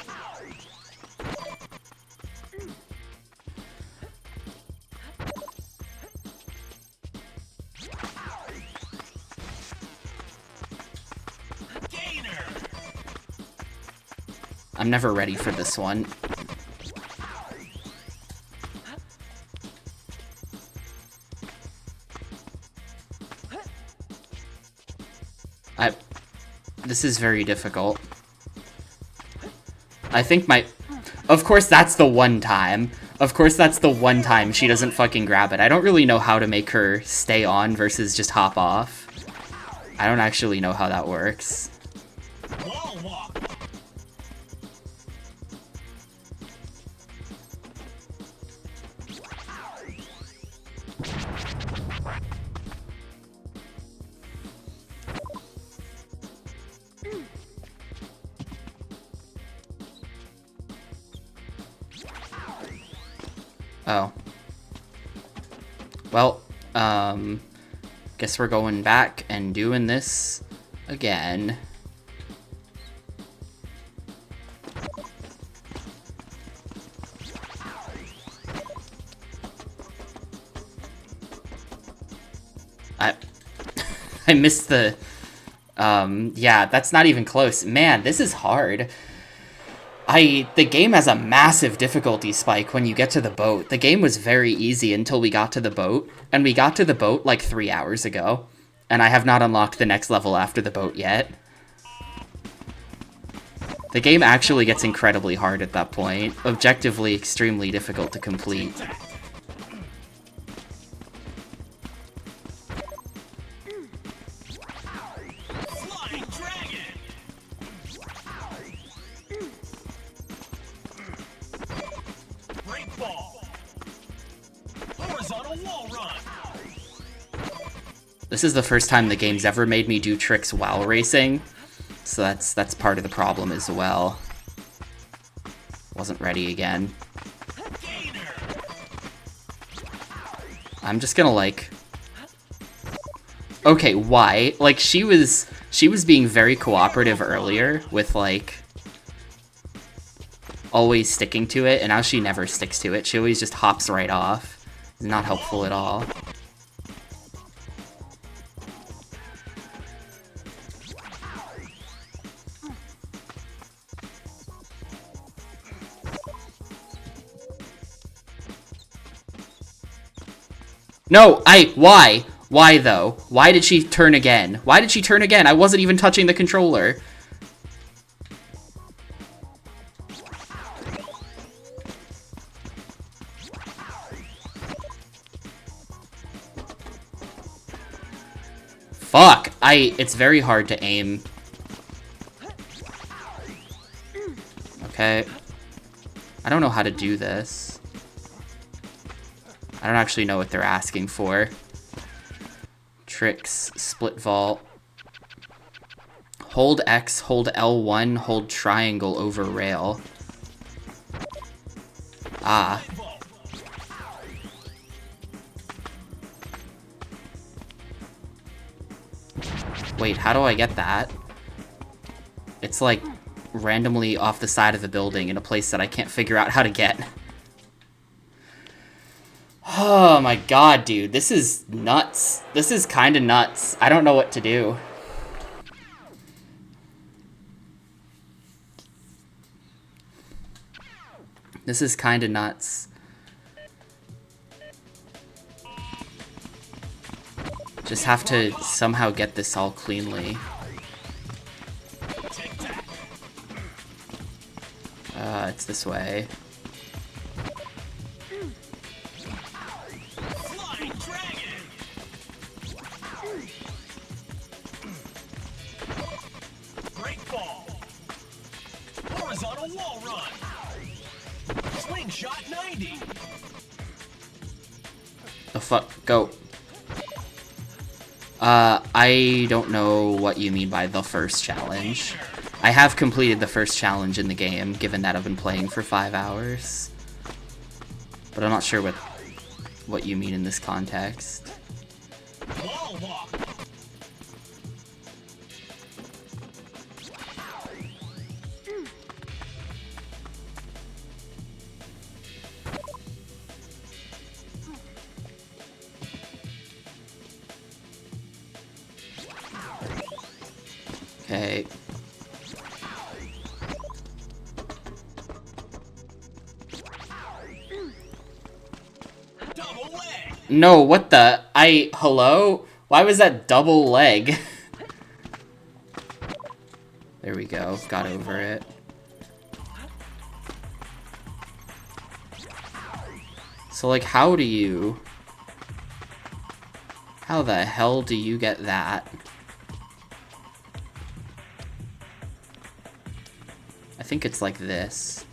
Gainer. I'm never ready for this one. This is very difficult. I think my... Of course that's the one time. Of course that's the one time she doesn't fucking grab it. I don't really know how to make her stay on versus just hop off. I don't actually know how that works. Wall walk. Oh. Well, guess we're going back and doing this again. I missed the, yeah, that's not even close. Man, this is hard. The game has a massive difficulty spike when you get to the boat. The game was very easy until we got to the boat, and we got to the boat like 3 hours ago, and I have not unlocked the next level after the boat yet. The game actually gets incredibly hard at that point, objectively extremely difficult to complete. Flying dragon. Break ball. This is the first time the game's ever made me do tricks while racing, so that's part of the problem as well. Wasn't ready again. I'm just gonna like... Okay, why? Like, she was being very cooperative earlier with, like, always sticking to it, and now she never sticks to it. She always just hops right off. It's not helpful at all. No, why? Why, though? Why did she turn again? Why did she turn again? I wasn't even touching the controller. Fuck! It's very hard to aim. Okay. I don't know how to do this. I don't actually know what they're asking for. Tricks, split vault. Hold X, hold L1, hold triangle over rail. Ah. Wait, how do I get that? It's like randomly off the side of the building in a place that I can't figure out how to get. Oh my god, dude. This is nuts. This is kind of nuts. I don't know what to do. This is kind of nuts. Just have to somehow get this all cleanly. It's this way. Horizontal wall run. Slingshot 90. The fuck? Go. I don't know what you mean by the first challenge. I have completed the first challenge in the game, given that I've been playing for 5 hours. But I'm not sure what you mean in this context. Wall walk. Okay. Double leg. No, what the? Hello? Why was that double leg? There we go. Got over it. So, like, how the hell do you get that? I think it's like this.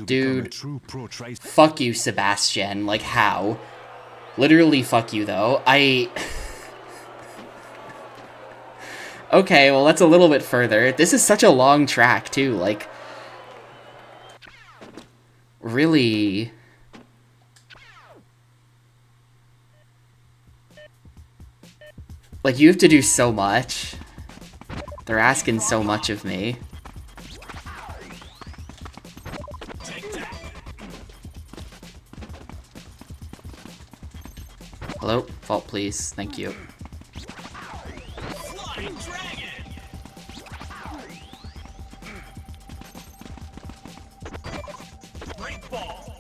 Dude, fuck you, Sebastian. Like, how? Literally, fuck you, though. Okay, well, that's a little bit further. This is such a long track, too. Like, really... Like, you have to do so much. They're asking so much of me. Hello? Vault, please. Thank you. Flying dragon. Break ball.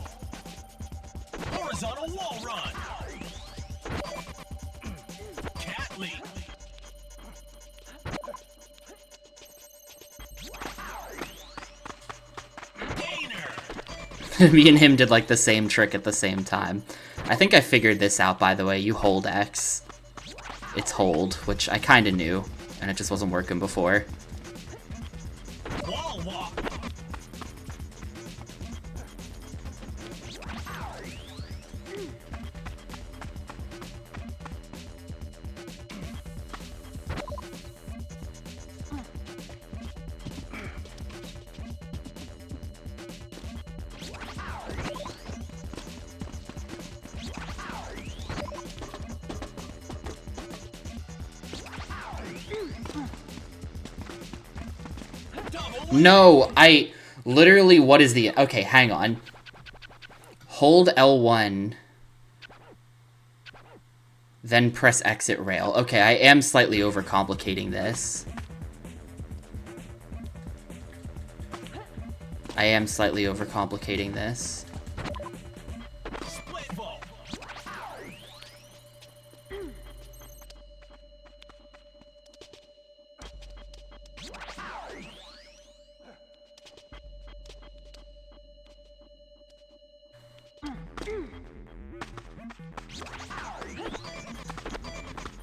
Horizontal wall run. Cat leap. Gainer. Me and him did like the same trick at the same time. I think I figured this out, by the way. You hold X. It's hold, which I kind of knew, and it just wasn't working before. Wall walk. No, I literally, what is the, okay, hang on. Hold L1, then press exit rail. Okay, I am slightly overcomplicating this. I am slightly overcomplicating this. Split ball.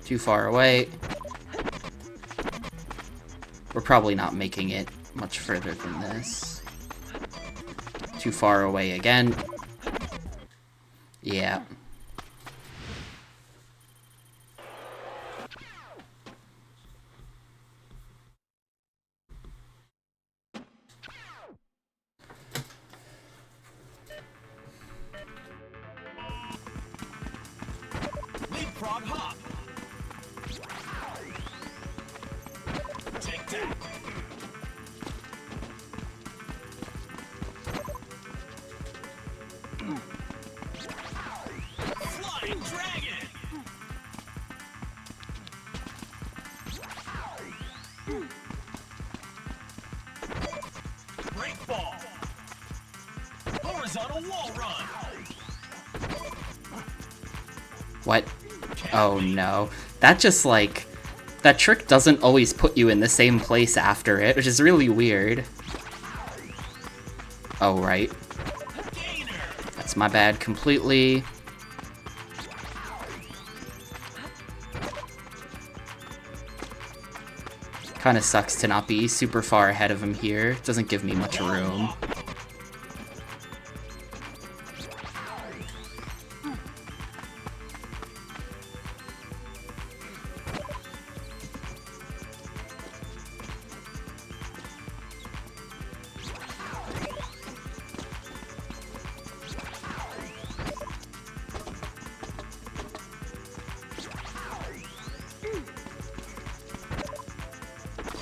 Too far away. We're probably not making it much further than this. Too far away again. Yeah. Leapfrog hop. Tic tac. Flying dragon. Break ball. Horizontal wall run. What? Oh no. That just like... That trick doesn't always put you in the same place after it, which is really weird. Oh, right. Gainer. That's my bad completely. Kinda sucks to not be super far ahead of him here. Doesn't give me much room.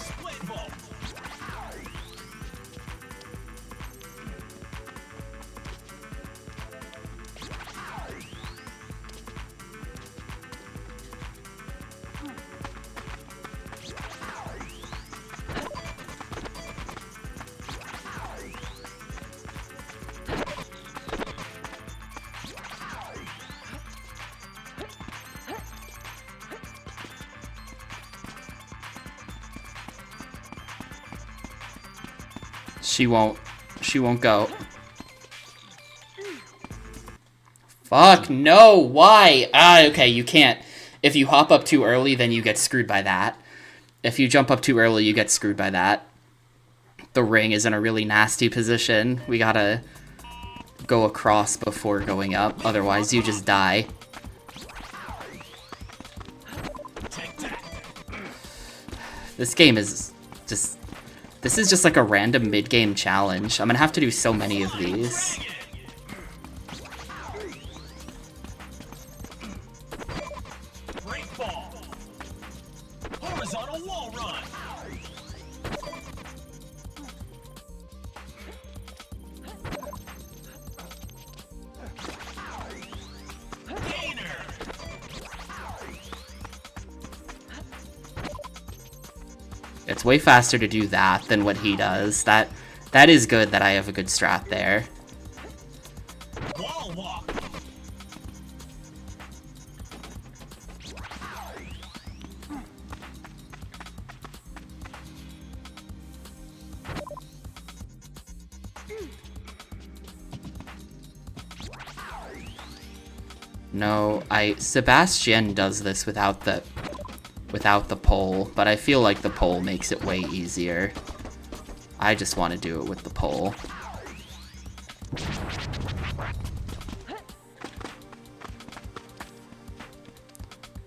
Split ball. She won't go. Fuck, no, why? Ah, okay, you can't. If you hop up too early, then you get screwed by that. If you jump up too early, you get screwed by that. The ring is in a really nasty position. We gotta go across before going up, otherwise you just die. This game is just... This is just like a random mid-game challenge. I'm gonna have to do so many of these. Break ball. Horizontal wall run. Gainer. It's way faster to do that than what he does. That is good that I have a good strat there. Wall walk. No, Sebastian does this without the pole, but I feel like the pole makes it way easier. I just want to do it with the pole.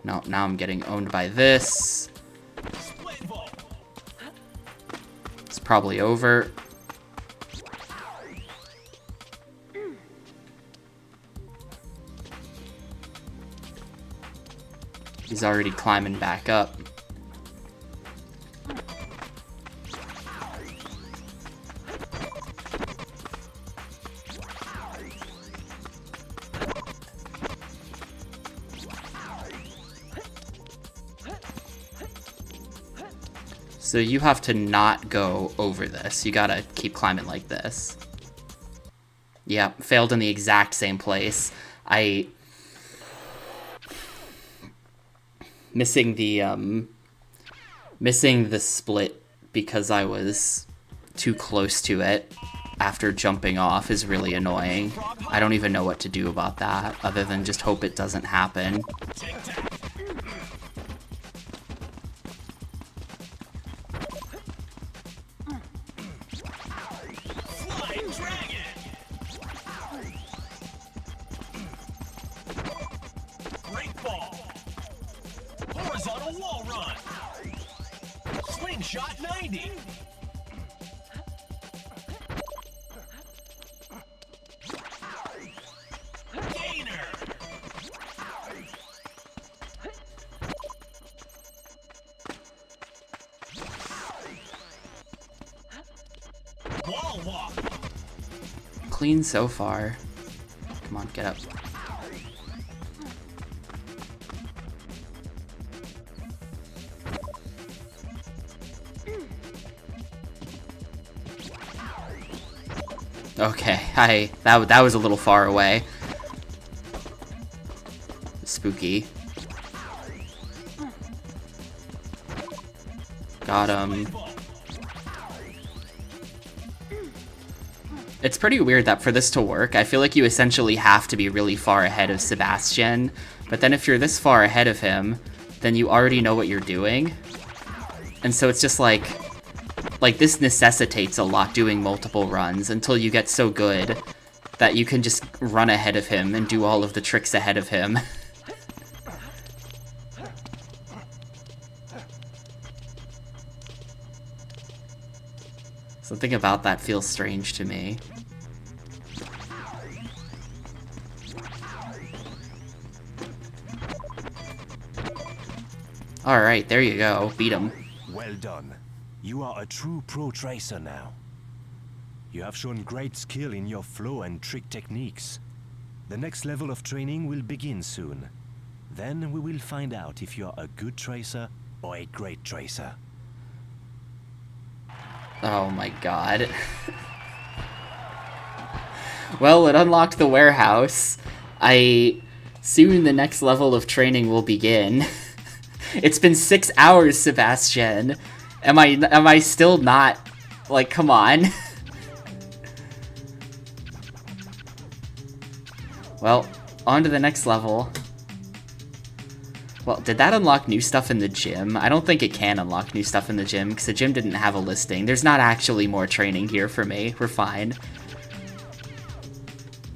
No, now I'm getting owned by this. It's probably over. He's already climbing back up. So you have to not go over this. You gotta keep climbing like this. Yeah, failed in the exact same place. Missing the split because I was too close to it after jumping off is really annoying. I don't even know what to do about that other than just hope it doesn't happen. Slingshot 90. Gainer. Wall walk. Clean so far. Come on, get up. Okay, that was a little far away. Spooky. Got him. It's pretty weird that for this to work, I feel like you essentially have to be really far ahead of Sebastian, but then if you're this far ahead of him, then you already know what you're doing. And so it's just like this necessitates a lot doing multiple runs until you get so good that you can just run ahead of him and do all of the tricks ahead of him. Something about that feels strange to me. Alright, there you go. Beat him. Well done. You are a true pro tracer now. You have shown great skill in your flow and trick techniques. The next level of training will begin soon. Then we will find out if you're a good tracer or a great tracer. Oh my god. Well, it unlocked the warehouse. Soon the next level of training will begin. It's been 6 hours, Sebastian. Am I still not... Like, come on. Well, on to the next level. Well, did that unlock new stuff in the gym? I don't think it can unlock new stuff in the gym, because the gym didn't have a listing. There's not actually more training here for me. We're fine.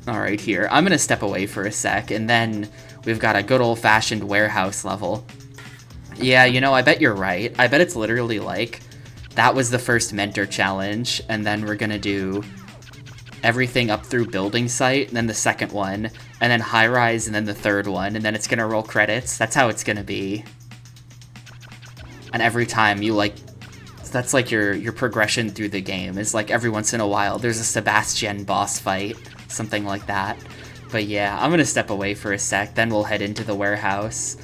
Alright, here. I'm gonna step away for a sec, and then we've got a good old-fashioned warehouse level. Yeah, you know, I bet you're right. I bet it's literally like, that was the first mentor challenge, and then we're gonna do everything up through building site, and then the second one, and then high rise, and then the third one, and then it's gonna roll credits. That's how it's gonna be. And every time you that's like your progression through the game, is like every once in a while there's a Sebastian boss fight, something like that. But yeah, I'm gonna step away for a sec, then we'll head into the warehouse.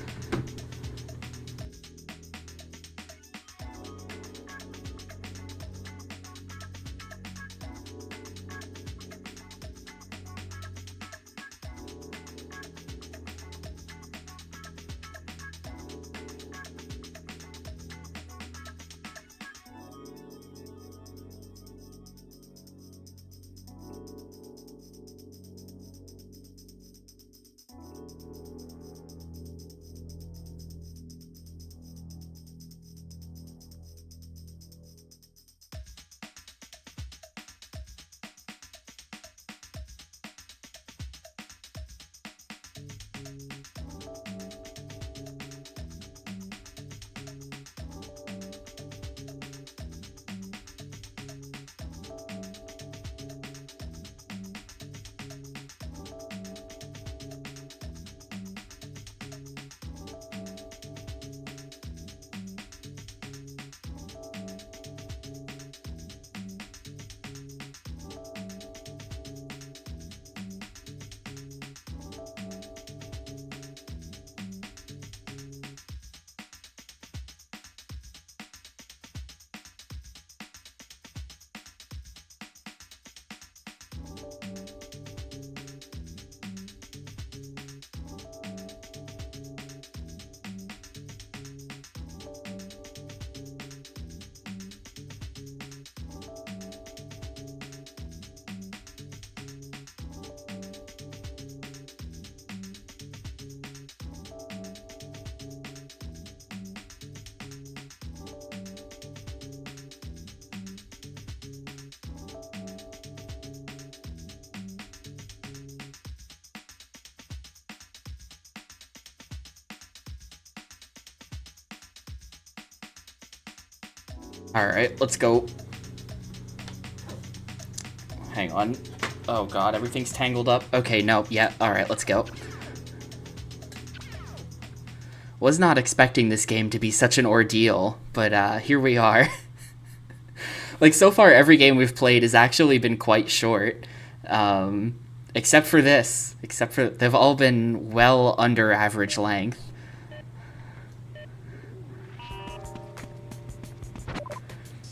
Alright, let's go. Hang on. Oh god, everything's tangled up. Okay, no, yeah, alright, let's go. Was not expecting this game to be such an ordeal, but here we are. Like, so far every game we've played has actually been quite short. Except for this. They've all been well under average length.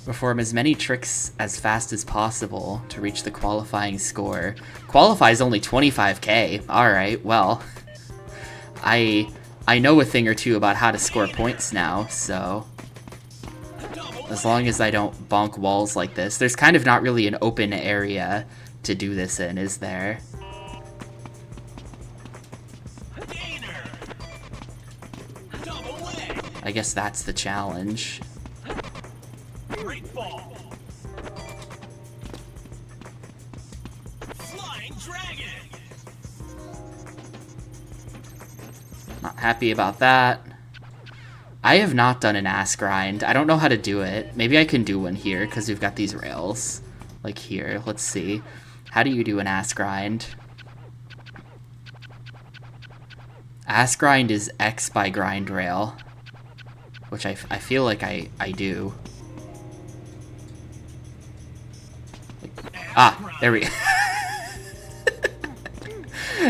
Perform as many tricks as fast as possible to reach the qualifying score. Qualify is only 25k. Alright, well. I know a thing or two about how to score points now, so... As long as I don't bonk walls like this. There's kind of not really an open area to do this in, is there? I guess that's the challenge. Great ball. Flying dragon. Not happy about that. I have not done an ass grind. I don't know how to do it. Maybe I can do one here, because we've got these rails. Like here, let's see. How do you do an ass grind? Ass grind is X by grind rail. Which I feel like I do. Ah, there we go.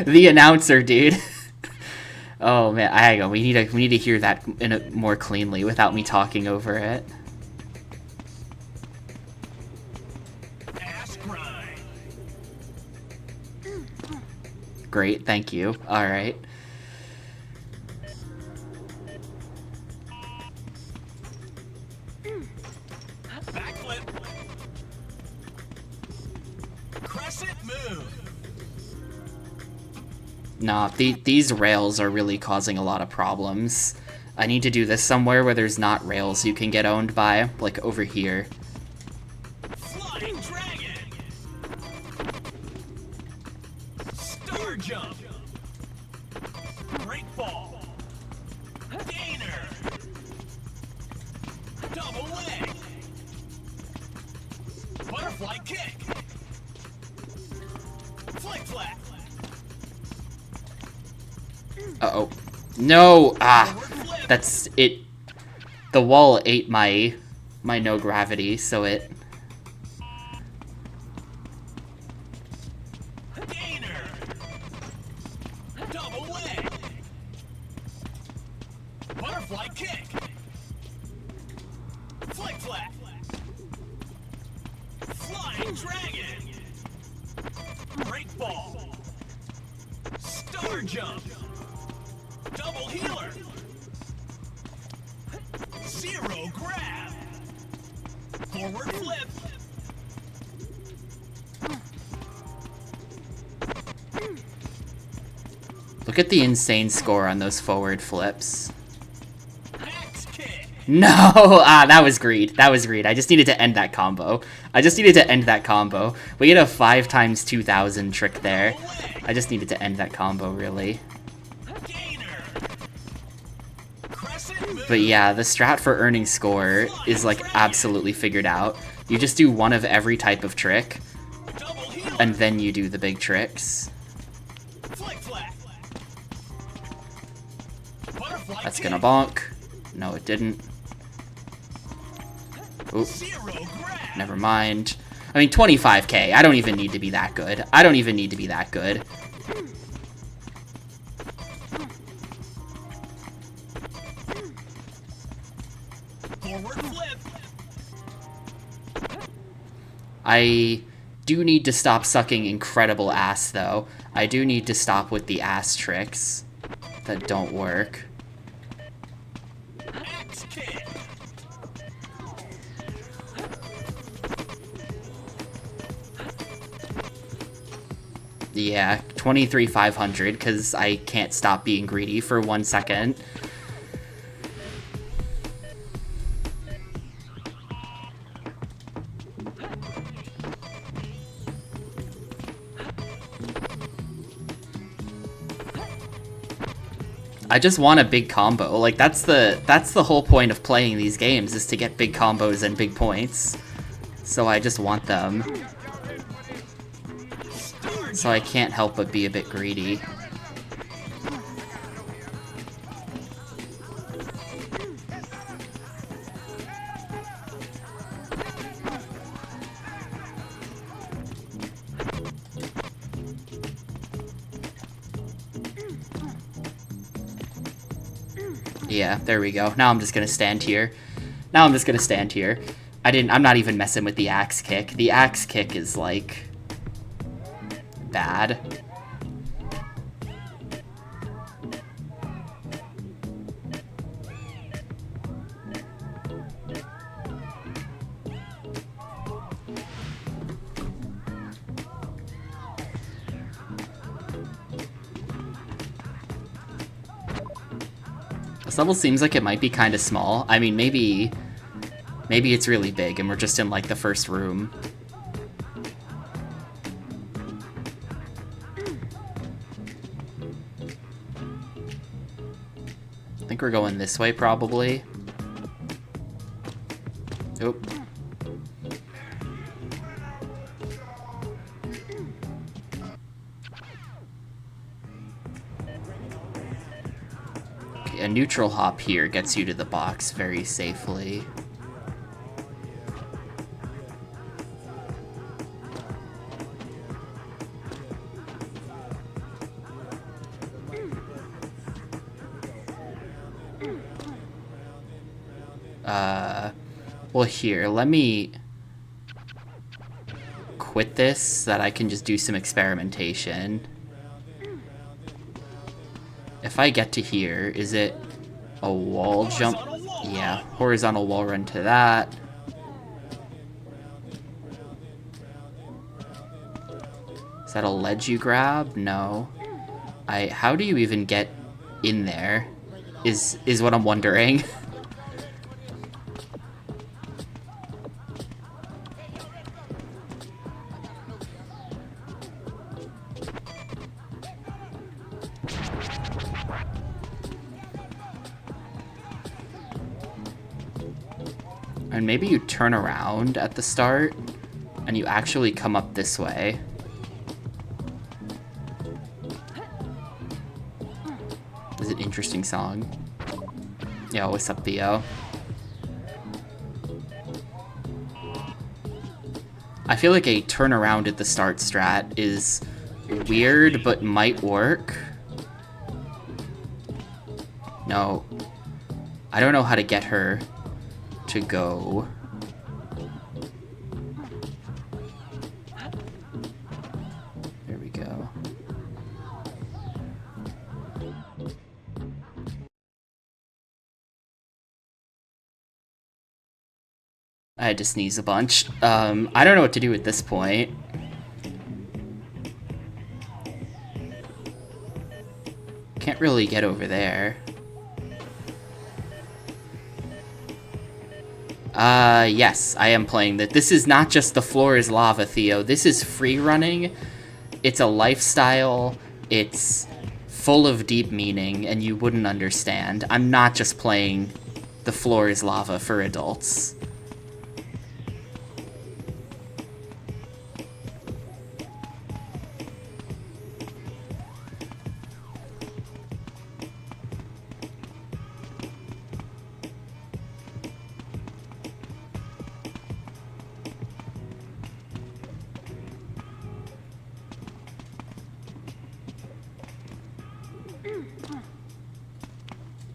The announcer, dude. Oh man, hang on. We need to hear that more cleanly without me talking over it. Great, thank you. All right. Backflip. Crescent move. Nah, these rails are really causing a lot of problems. I need to do this somewhere where there's not rails you can get owned by, like over here. Flying dragon. Star jump. Great ball. Gainer. Double leg. Butterfly kick. Flick flack. Uh-oh. No! Ah! That's it. The wall ate my no gravity, so it... Gainer. Double leg. Butterfly kick. Flick flack. Flying dragon. Great ball. Star jump. Double healer. Zero grab. Forward flip. Look at the insane score on those forward flips. Axe kick. No! Ah, that was greed. That was greed. I just needed to end that combo. We get a 5 times 2000 trick there. I just needed to end that combo, really. But yeah, the strat for earning score is like absolutely figured out. You just do one of every type of trick, and then you do the big tricks. That's gonna bonk. No, it didn't. Oop. Never mind. I mean, 25k. I don't even need to be that good. Forward flip. I do need to stop sucking incredible ass, though. I do need to stop with the ass tricks that don't work. Axe kick. Yeah, 23,500, because I can't stop being greedy for 1 second. I just want a big combo. Like, that's the whole point of playing these games, is to get big combos and big points. So I just want them. So I can't help but be a bit greedy. Yeah, there we go. Now I'm just gonna stand here. I'm not even messing with the axe kick. The axe kick is, like, bad. This level seems like it might be kind of small. I mean, maybe it's really big and we're just in, like, the first room. I think we're going this way, probably. Oop. Okay, a neutral hop here gets you to the box very safely. Well, here, let me quit this so that I can just do some experimentation. If I get to here, is it a wall jump? Yeah, horizontal wall run to that. Is that a ledge you grab? No. How do you even get in there? Is what I'm wondering. And maybe you turn around at the start, and you actually come up this way. This is an interesting song. Yo, what's up, Theo? I feel like a turnaround at the start strat is weird, but might work. No. I don't know how to get her to go. There we go. I had to sneeze a bunch. I don't know what to do at this point. Can't really get over there. Yes, I am playing that. This is not just the floor is lava, Theo. This is free running. It's a lifestyle. It's full of deep meaning, and you wouldn't understand. I'm not just playing the floor is lava for adults.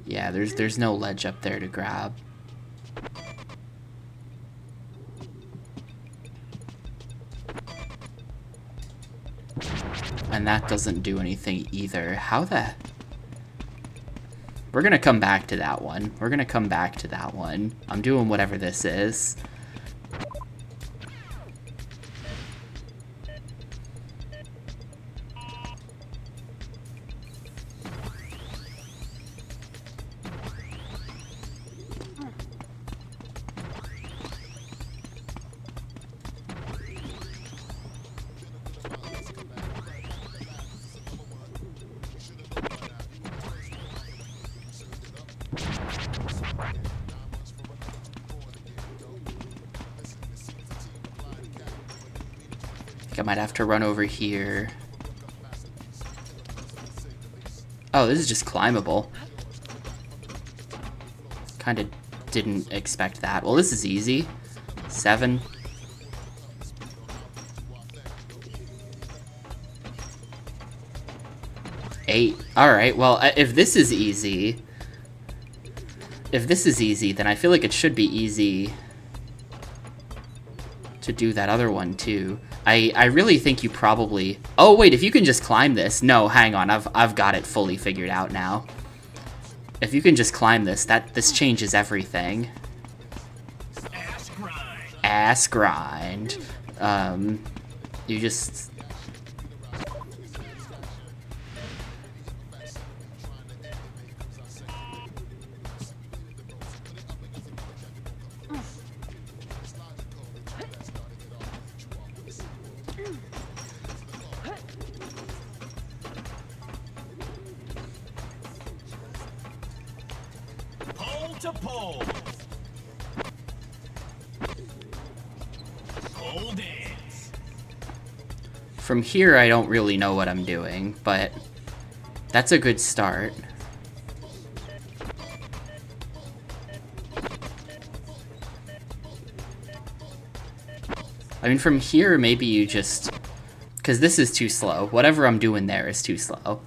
Yeah, there's no ledge up there to grab. And that doesn't do anything either. How the... We're gonna come back to that one. I'm doing whatever this is. I might have to run over here. Oh, this is just climbable. Kind of didn't expect that. Well, this is easy. 7. Eight. Alright, well, if this is easy... If this is easy, then I feel like it should be easy to do that other one, too. I really think you probably... Oh, wait, if you can just climb this... No, hang on, I've got it fully figured out now. If you can just climb this, this changes everything. Ass grind. You just... Pole to pole. Pole dance. From here, I don't really know what I'm doing, but that's a good start. I mean, from here, maybe you just... Because this is too slow. Whatever I'm doing there is too slow.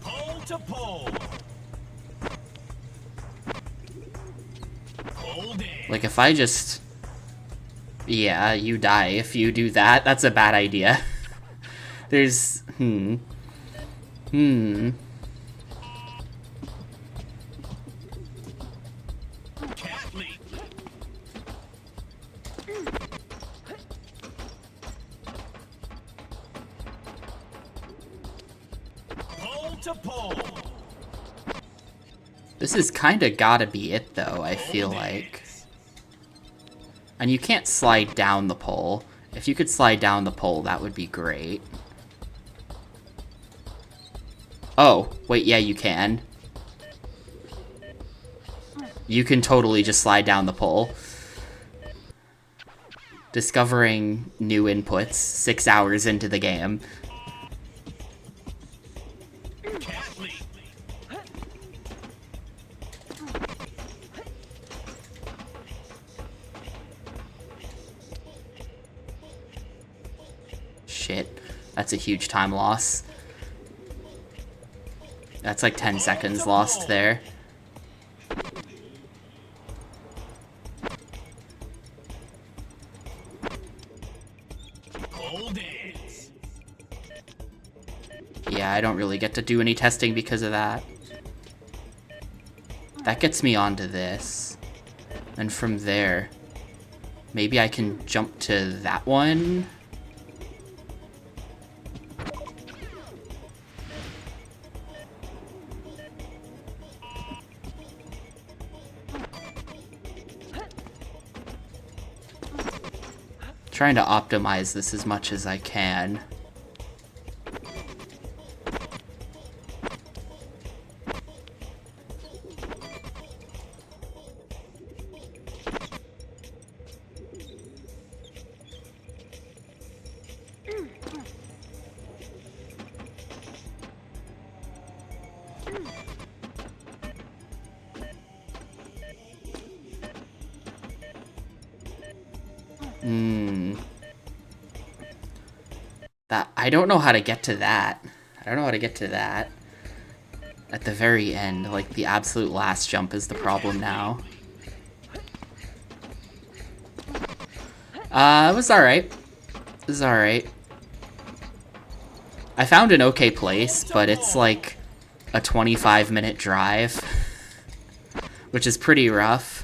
Pole to pole. Pole dance. Like, if I just... Yeah, you die if you do that. That's a bad idea. There's... Cat leap. Pole to pole. This is kinda gotta be it, though, I feel like. And you can't slide down the pole. If you could slide down the pole, that would be great. Oh, wait, yeah, you can. You can totally just slide down the pole. Discovering new inputs 6 hours into the game. Cat leap. Shit, that's a huge time loss. That's like 10 seconds lost there. Pole dance. Yeah, I don't really get to do any testing because of that. That gets me onto this. And from there, maybe I can jump to that one? Trying to optimize this as much as I can. I don't know how to get to that. I don't know how to get to that. At the very end, like the absolute last jump is the problem now. It was alright. It was alright. I found an okay place, but it's like a 25-minute drive, which is pretty rough.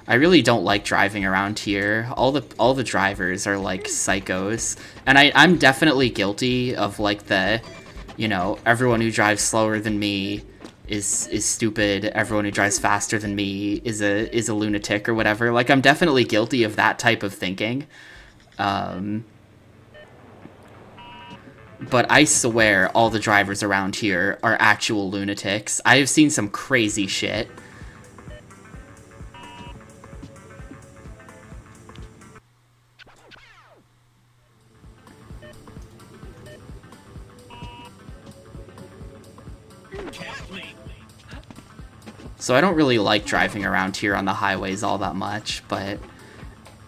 I really don't like driving around here. All the drivers are like psychos, and I'm definitely guilty of like the, you know, everyone who drives slower than me is stupid. Everyone who drives faster than me is a lunatic or whatever. Like, I'm definitely guilty of that type of thinking. But I swear all the drivers around here are actual lunatics. I have seen some crazy shit. So I don't really like driving around here on the highways all that much, but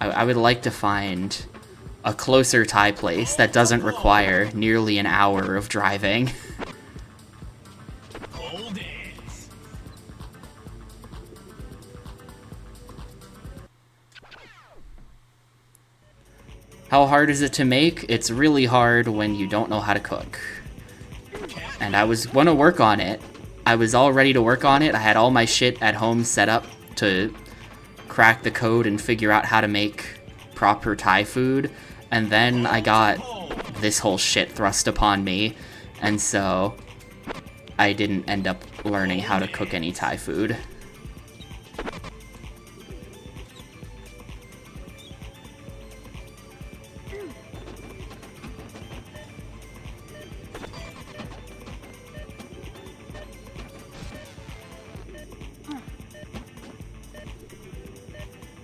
I would like to find a closer Thai place that doesn't require nearly an hour of driving. How hard is it to make? It's really hard when you don't know how to cook. And I was gonna work on it. I was all ready to work on it. I had all my shit at home set up to crack the code and figure out how to make proper Thai food. And then I got this whole shit thrust upon me. And so I didn't end up learning how to cook any Thai food.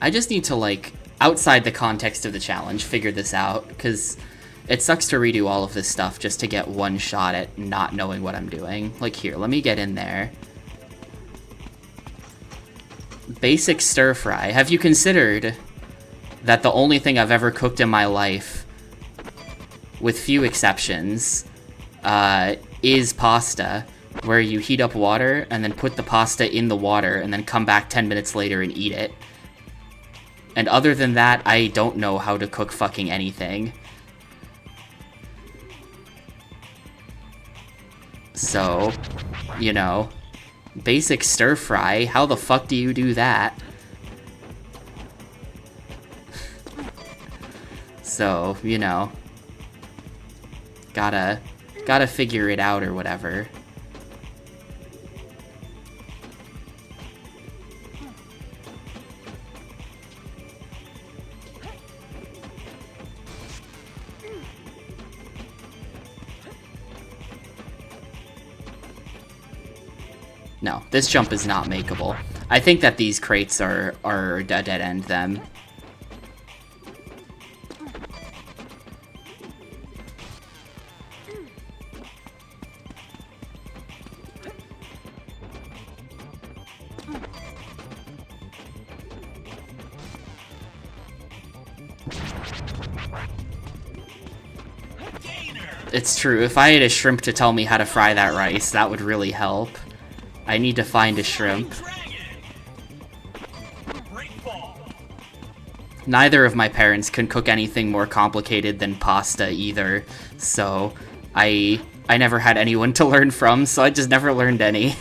I just need to, like, outside the context of the challenge, figure this out, because it sucks to redo all of this stuff just to get one shot at not knowing what I'm doing. Like, here, let me get in there. Basic stir fry. Have you considered that the only thing I've ever cooked in my life, with few exceptions, is pasta, where you heat up water and then put the pasta in the water and then come back 10 minutes later and eat it? And other than that, I don't know how to cook fucking anything. So, you know, basic stir fry, how the fuck do you do that? So, you know, gotta figure it out or whatever. No, this jump is not makeable. I think that these crates are a dead end them. It's true, if I had a shrimp to tell me how to fry that rice, that would really help. I need to find a shrimp. Neither of my parents can cook anything more complicated than pasta either, so I never had anyone to learn from, so I just never learned any.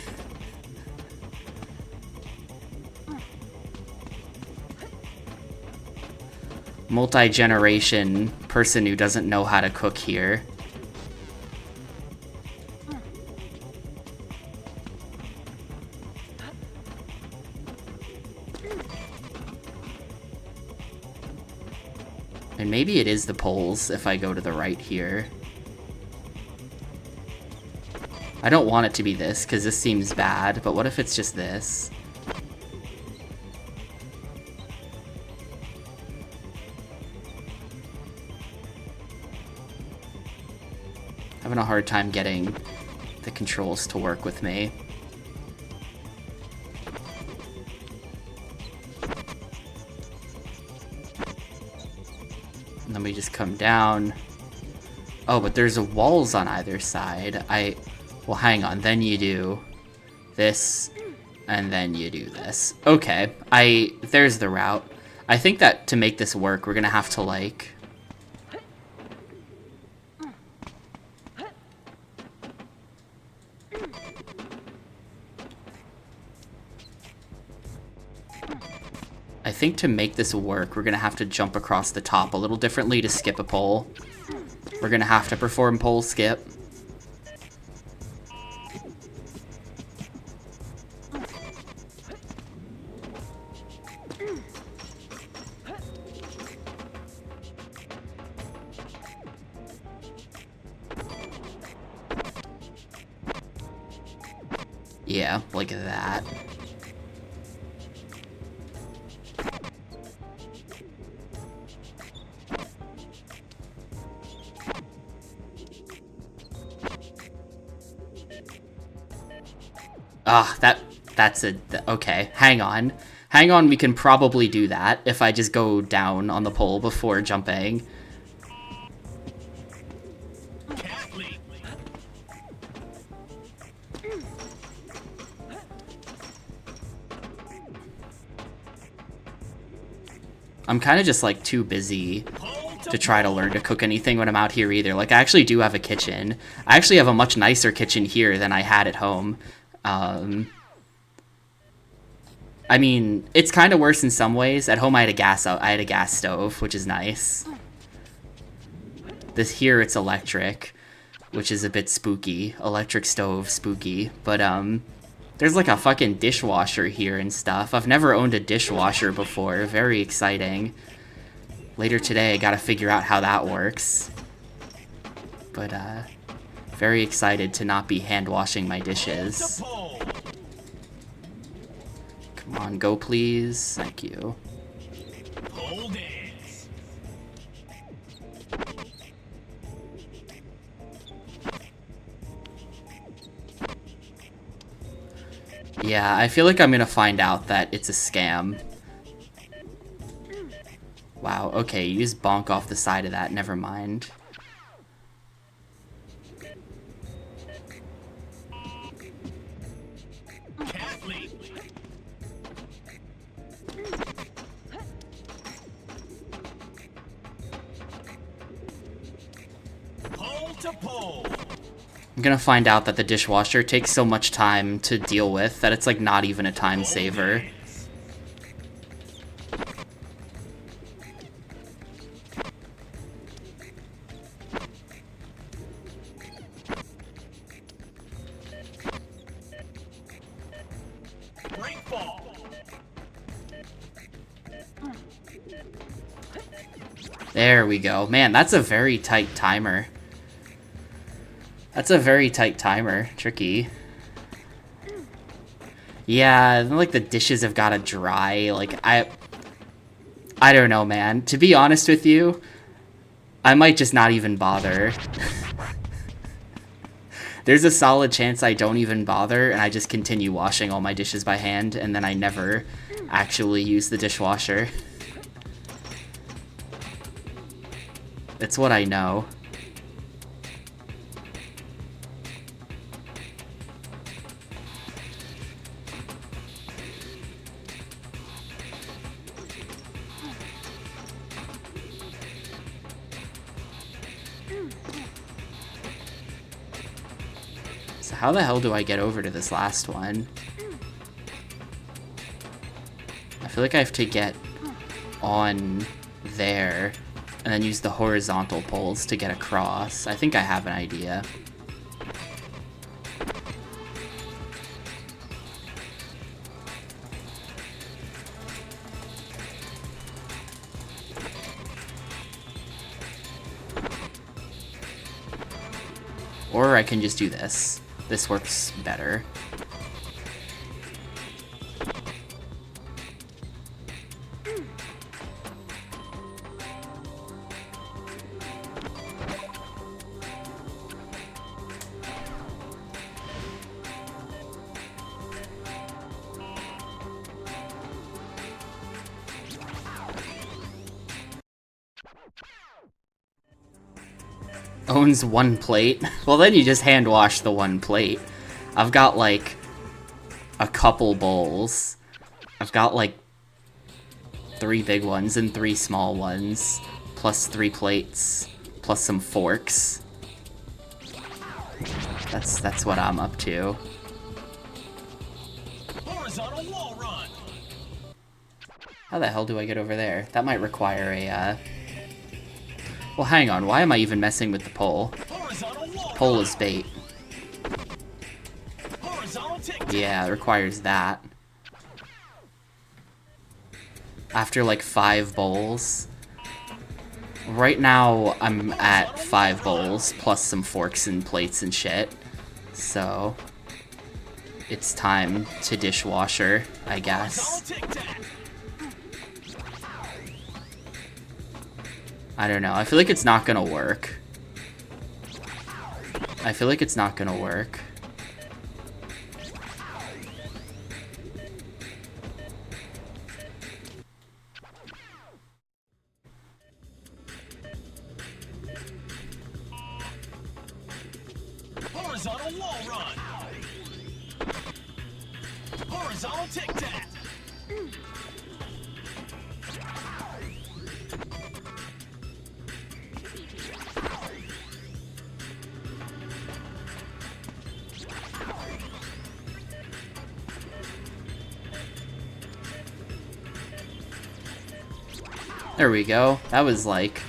Multi-generation person who doesn't know how to cook here. And maybe it is the poles if I go to the right here. I don't want it to be this, because this seems bad, but what if it's just this? Having a hard time getting the controls to work with me. And then we just come down. Oh, but there's walls on either side. Well, hang on. Then you do this, and then you do this. Okay, there's the route. I think that to make this work, we're gonna have to, like... I think to make this work, we're gonna have to jump across the top a little differently to skip a pole. We're gonna have to perform pole skip. Yeah, like that. Ah, that's a... Okay, hang on. Hang on, we can probably do that if I just go down on the pole before jumping. I'm kind of just, like, too busy to try to learn to cook anything when I'm out here either. Like, I actually do have a kitchen. I actually have a much nicer kitchen here than I had at home. I mean, it's kind of worse in some ways. At home, I had a gas stove, which is nice. This here, it's electric, which is a bit spooky. Electric stove, spooky. But, there's like a fucking dishwasher here and stuff. I've never owned a dishwasher before. Very exciting. Later today, I gotta figure out how that works. But, very excited to not be hand washing my dishes. Come on, go please. Thank you. Yeah, I feel like I'm gonna find out that it's a scam. Wow, okay, you just bonk off the side of that, never mind. I'm gonna find out that the dishwasher takes so much time to deal with that it's like not even a time saver. There we go. Man, that's a very tight timer. That's a very tight timer. Tricky. Yeah, like the dishes have gotta dry. Like, I don't know, man. To be honest with you, I might just not even bother. There's a solid chance I don't even bother, and I just continue washing all my dishes by hand, and then I never actually use the dishwasher. It's what I know. So how the hell do I get over to this last one? I feel like I have to get on there and then use the horizontal poles to get across. I think I have an idea. Or I can just do this. This works better. Owns one plate. Well, then you just hand wash the one plate. I've got like a couple bowls. I've got like 3 big ones and 3 small ones, plus 3 plates, plus some forks. That's what I'm up to. Horizontal wall run. How the hell do I get over there? That might require a Well, hang on. Why am I even messing with the pole? Pole is bait. Yeah, it requires that. After like 5 bowls. Right now, I'm at 5 bowls, plus some forks and plates and shit. So, it's time to dishwasher, I guess. I don't know. I feel like it's not gonna work. I feel like it's not gonna work. Horizontal wall run. Horizontal tic-tac. There we go. That was like...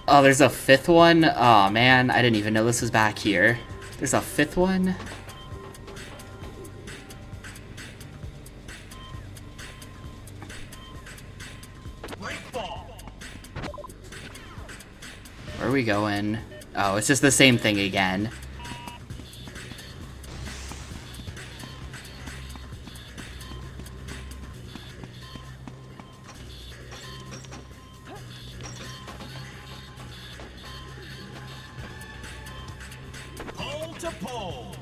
Oh, there's a fifth one? Oh man, I didn't even know this was back here. There's a fifth one? Where are we going? Oh, it's just the same thing again. Pole to pole.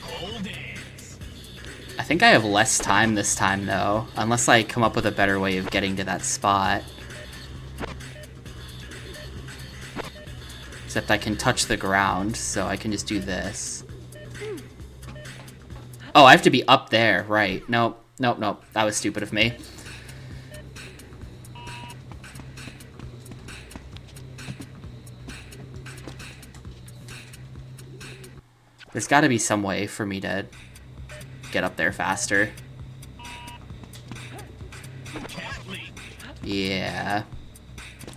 Pole dance. I think I have less time this time, though. Unless I come up with a better way of getting to that spot. Except I can touch the ground, so I can just do this. Oh, I have to be up there. Right. Nope. Nope, nope. That was stupid of me. There's got to be some way for me to get up there faster. Yeah.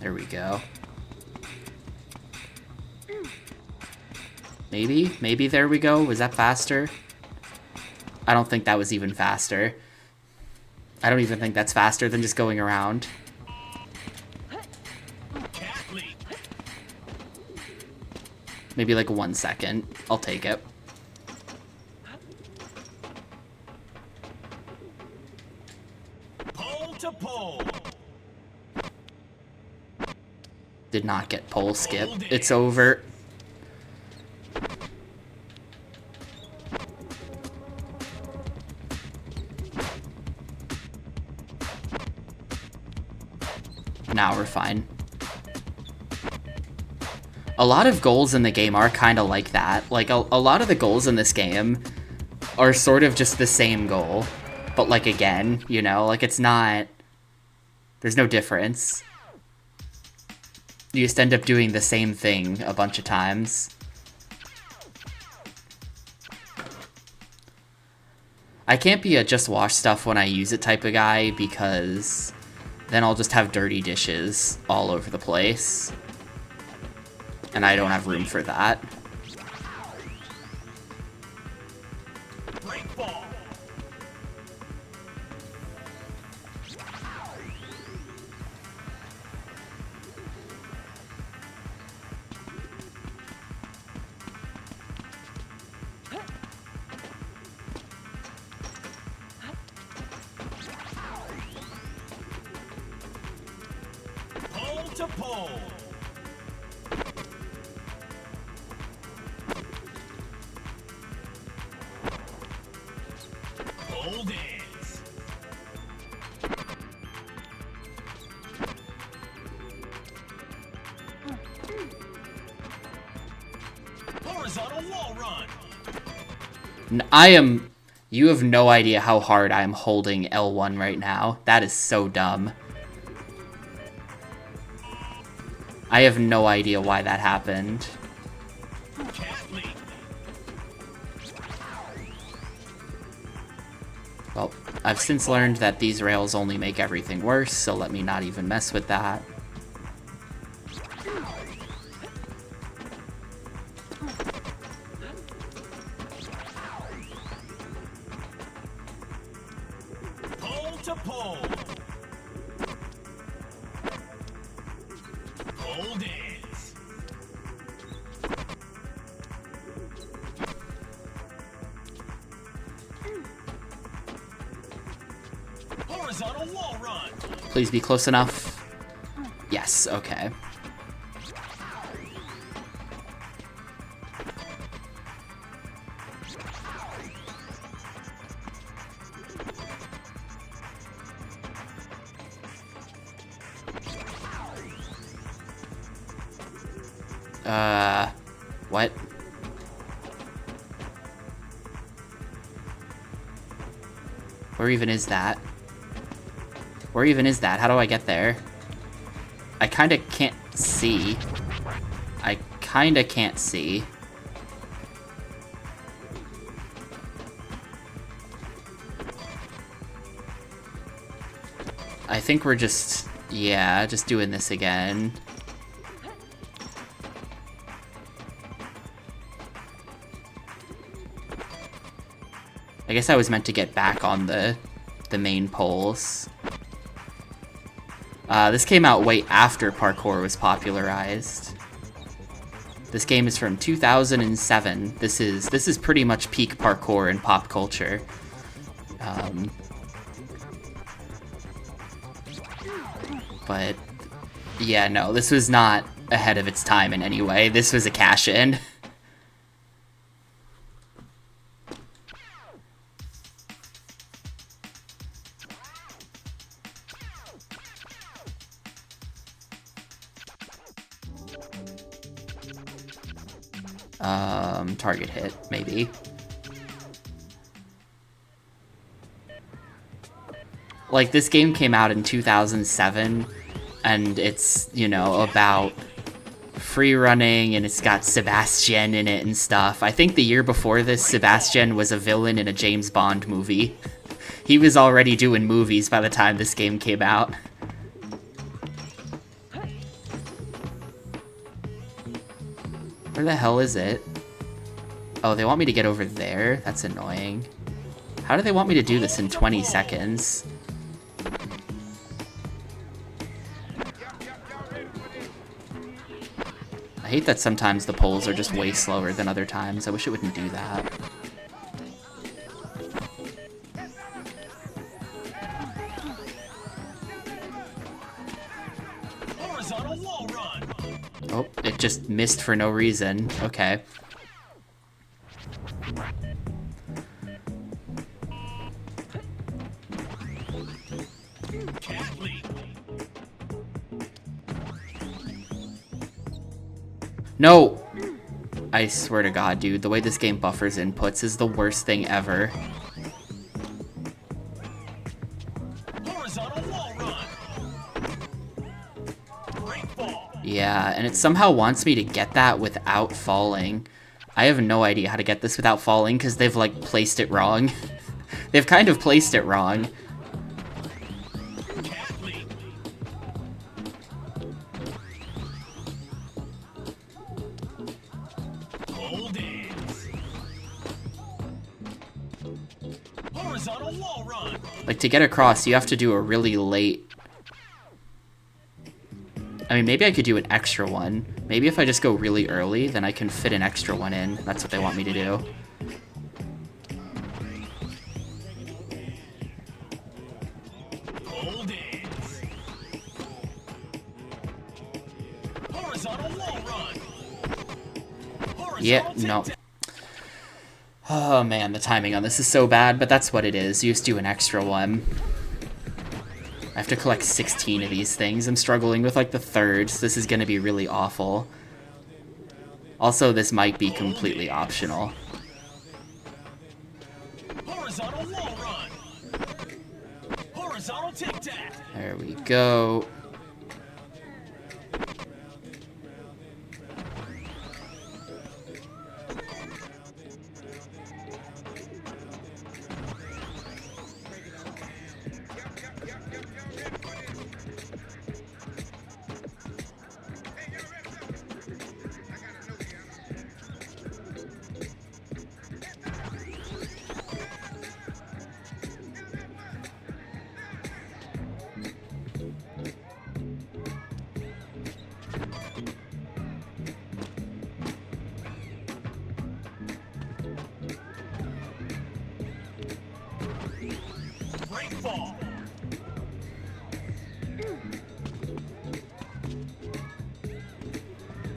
There we go. Maybe there we go. Was that faster? I don't think that was even faster. I don't even think that's faster than just going around. Maybe like 1 second. I'll take it. Pole to pole. Did not get pole skip. It's over. Now we're fine. A lot of goals in the game are kind of like that. Like, a lot of the goals in this game are sort of just the same goal. But, like, again, you know? Like, it's not... There's no difference. You just end up doing the same thing a bunch of times. I can't be a just wash stuff when I use it type of guy, because then I'll just have dirty dishes all over the place. And I don't have room for that. Pole to pole. Pole dance. Horizontal wall run. You have no idea how hard I'm holding L1 right now. That is so dumb. I have no idea why that happened. Well, I've since learned that these rails only make everything worse, so let me not even mess with that. Pole to pole. Horizontal wall run. Please be close enough. Yes, okay. What? Where even is that? Where even is that? How do I get there? I kinda can't see. I kinda can't see. I think we're just, yeah, just doing this again. I guess I was meant to get back on the main poles. This came out way after parkour was popularized. This game is from 2007. This is pretty much peak parkour in pop culture. But yeah, no, this was not ahead of its time in any way. This was a cash-in. Target hit, maybe. Like, this game came out in 2007, and it's, you know, about free running, and it's got Sebastian in it and stuff. I think the year before this, Sebastian was a villain in a James Bond movie. He was already doing movies by the time this game came out. Where the hell is it? Oh, they want me to get over there? That's annoying. How do they want me to do this in 20 seconds? I hate that sometimes the poles are just way slower than other times. I wish it wouldn't do that. Horizontal wall run. Oh, it just missed for no reason. Okay. Cat leap. No! I swear to God, dude, the way this game buffers inputs is the worst thing ever. Horizontal wall run. Great fall. Yeah, and it somehow wants me to get that without falling. I have no idea how to get this without falling, because they've, like, placed it wrong. They've kind of placed it wrong. Cat leap. Hold it. Horizontal wall run. Like, to get across, you have to do a really late... I mean, maybe I could do an extra one. Maybe if I just go really early, then I can fit an extra one in. That's what they want me to do. Hold it. Horizontal wall run. Yeah, Horizontal no. tic-tac. Oh man, the timing on this is so bad, but that's what it is. You just do an extra one. I have to collect 16 of these things. I'm struggling with like the third, so this is gonna be really awful. Also, this might be completely optional. Horizontal wall run. Horizontal tic-tac. There we go.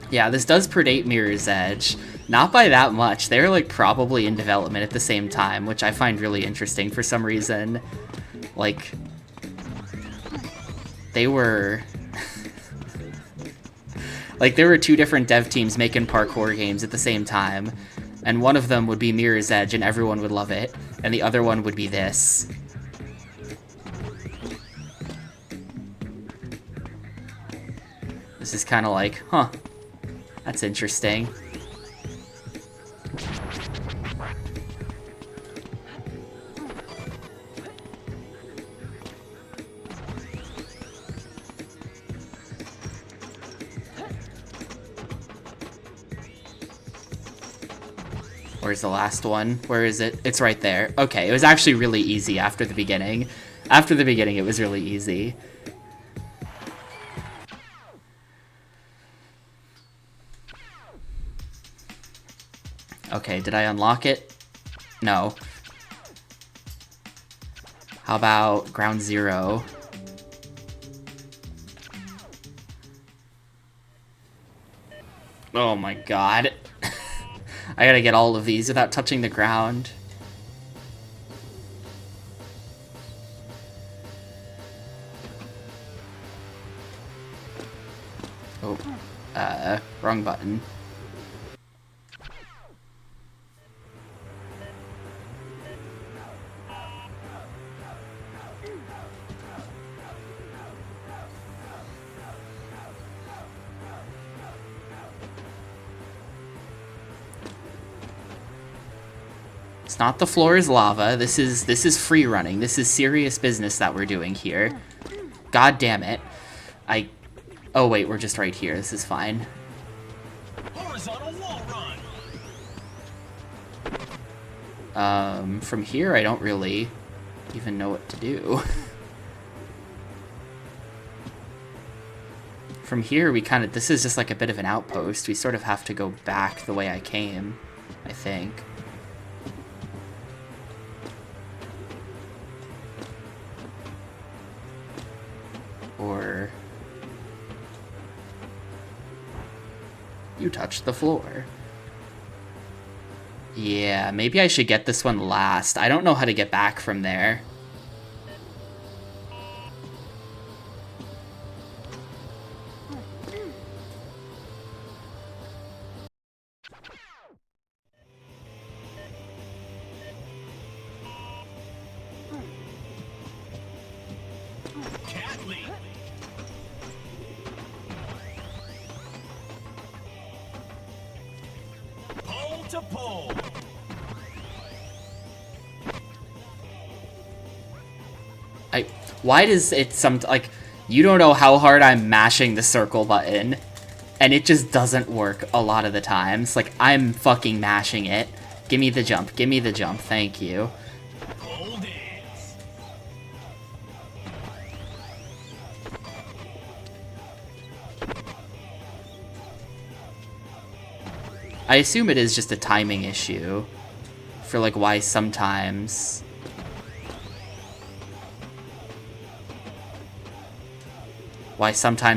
Yeah, this does predate Mirror's Edge. Not by that much. They're like probably in development at the same time, which I find really interesting for some reason. Like, they were... like, there were two different dev teams making parkour games at the same time, and one of them would be Mirror's Edge and everyone would love it, and the other one would be this. This is kind of like, huh, that's interesting. Where's the last one? Where is it? It's right there. Okay, it was actually really easy after the beginning. After the beginning, it was really easy. Okay, did I unlock it? No. How about Ground Zero? Oh my god. I gotta get all of these without touching the ground. Oh, wrong button. It's not the floor is lava. This is free running. This is serious business that we're doing here. God damn it. Oh wait, we're just right here. This is fine. Horizontal wall run. From here I don't really even know what to do. From here we kind of, this is just like a bit of an outpost. We sort of have to go back the way I came, I think. Or... you touched the floor. Yeah, maybe I should get this one last. I don't know how to get back from there. To pull. Why does it like, you don't know how hard I'm mashing the circle button, and it just doesn't work a lot of the times. Like, I'm fucking mashing it. Give me the jump, thank you. Pole dance. I assume it is just a timing issue for like why sometimes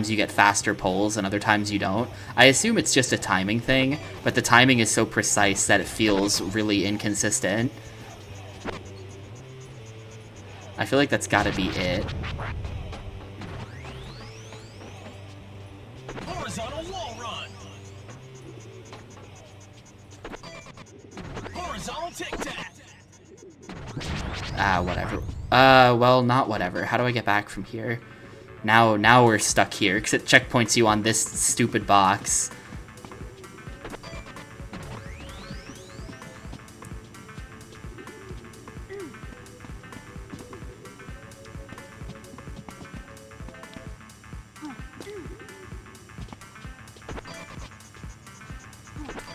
you get faster pulls and other times you don't. I assume it's just a timing thing, but the timing is so precise that it feels really inconsistent. I feel like that's gotta be it. Horizontal wall run. Horizontal tic-tac. Ah, whatever. Well, not whatever. How do I get back from here? Now we're stuck here, because it checkpoints you on this stupid box.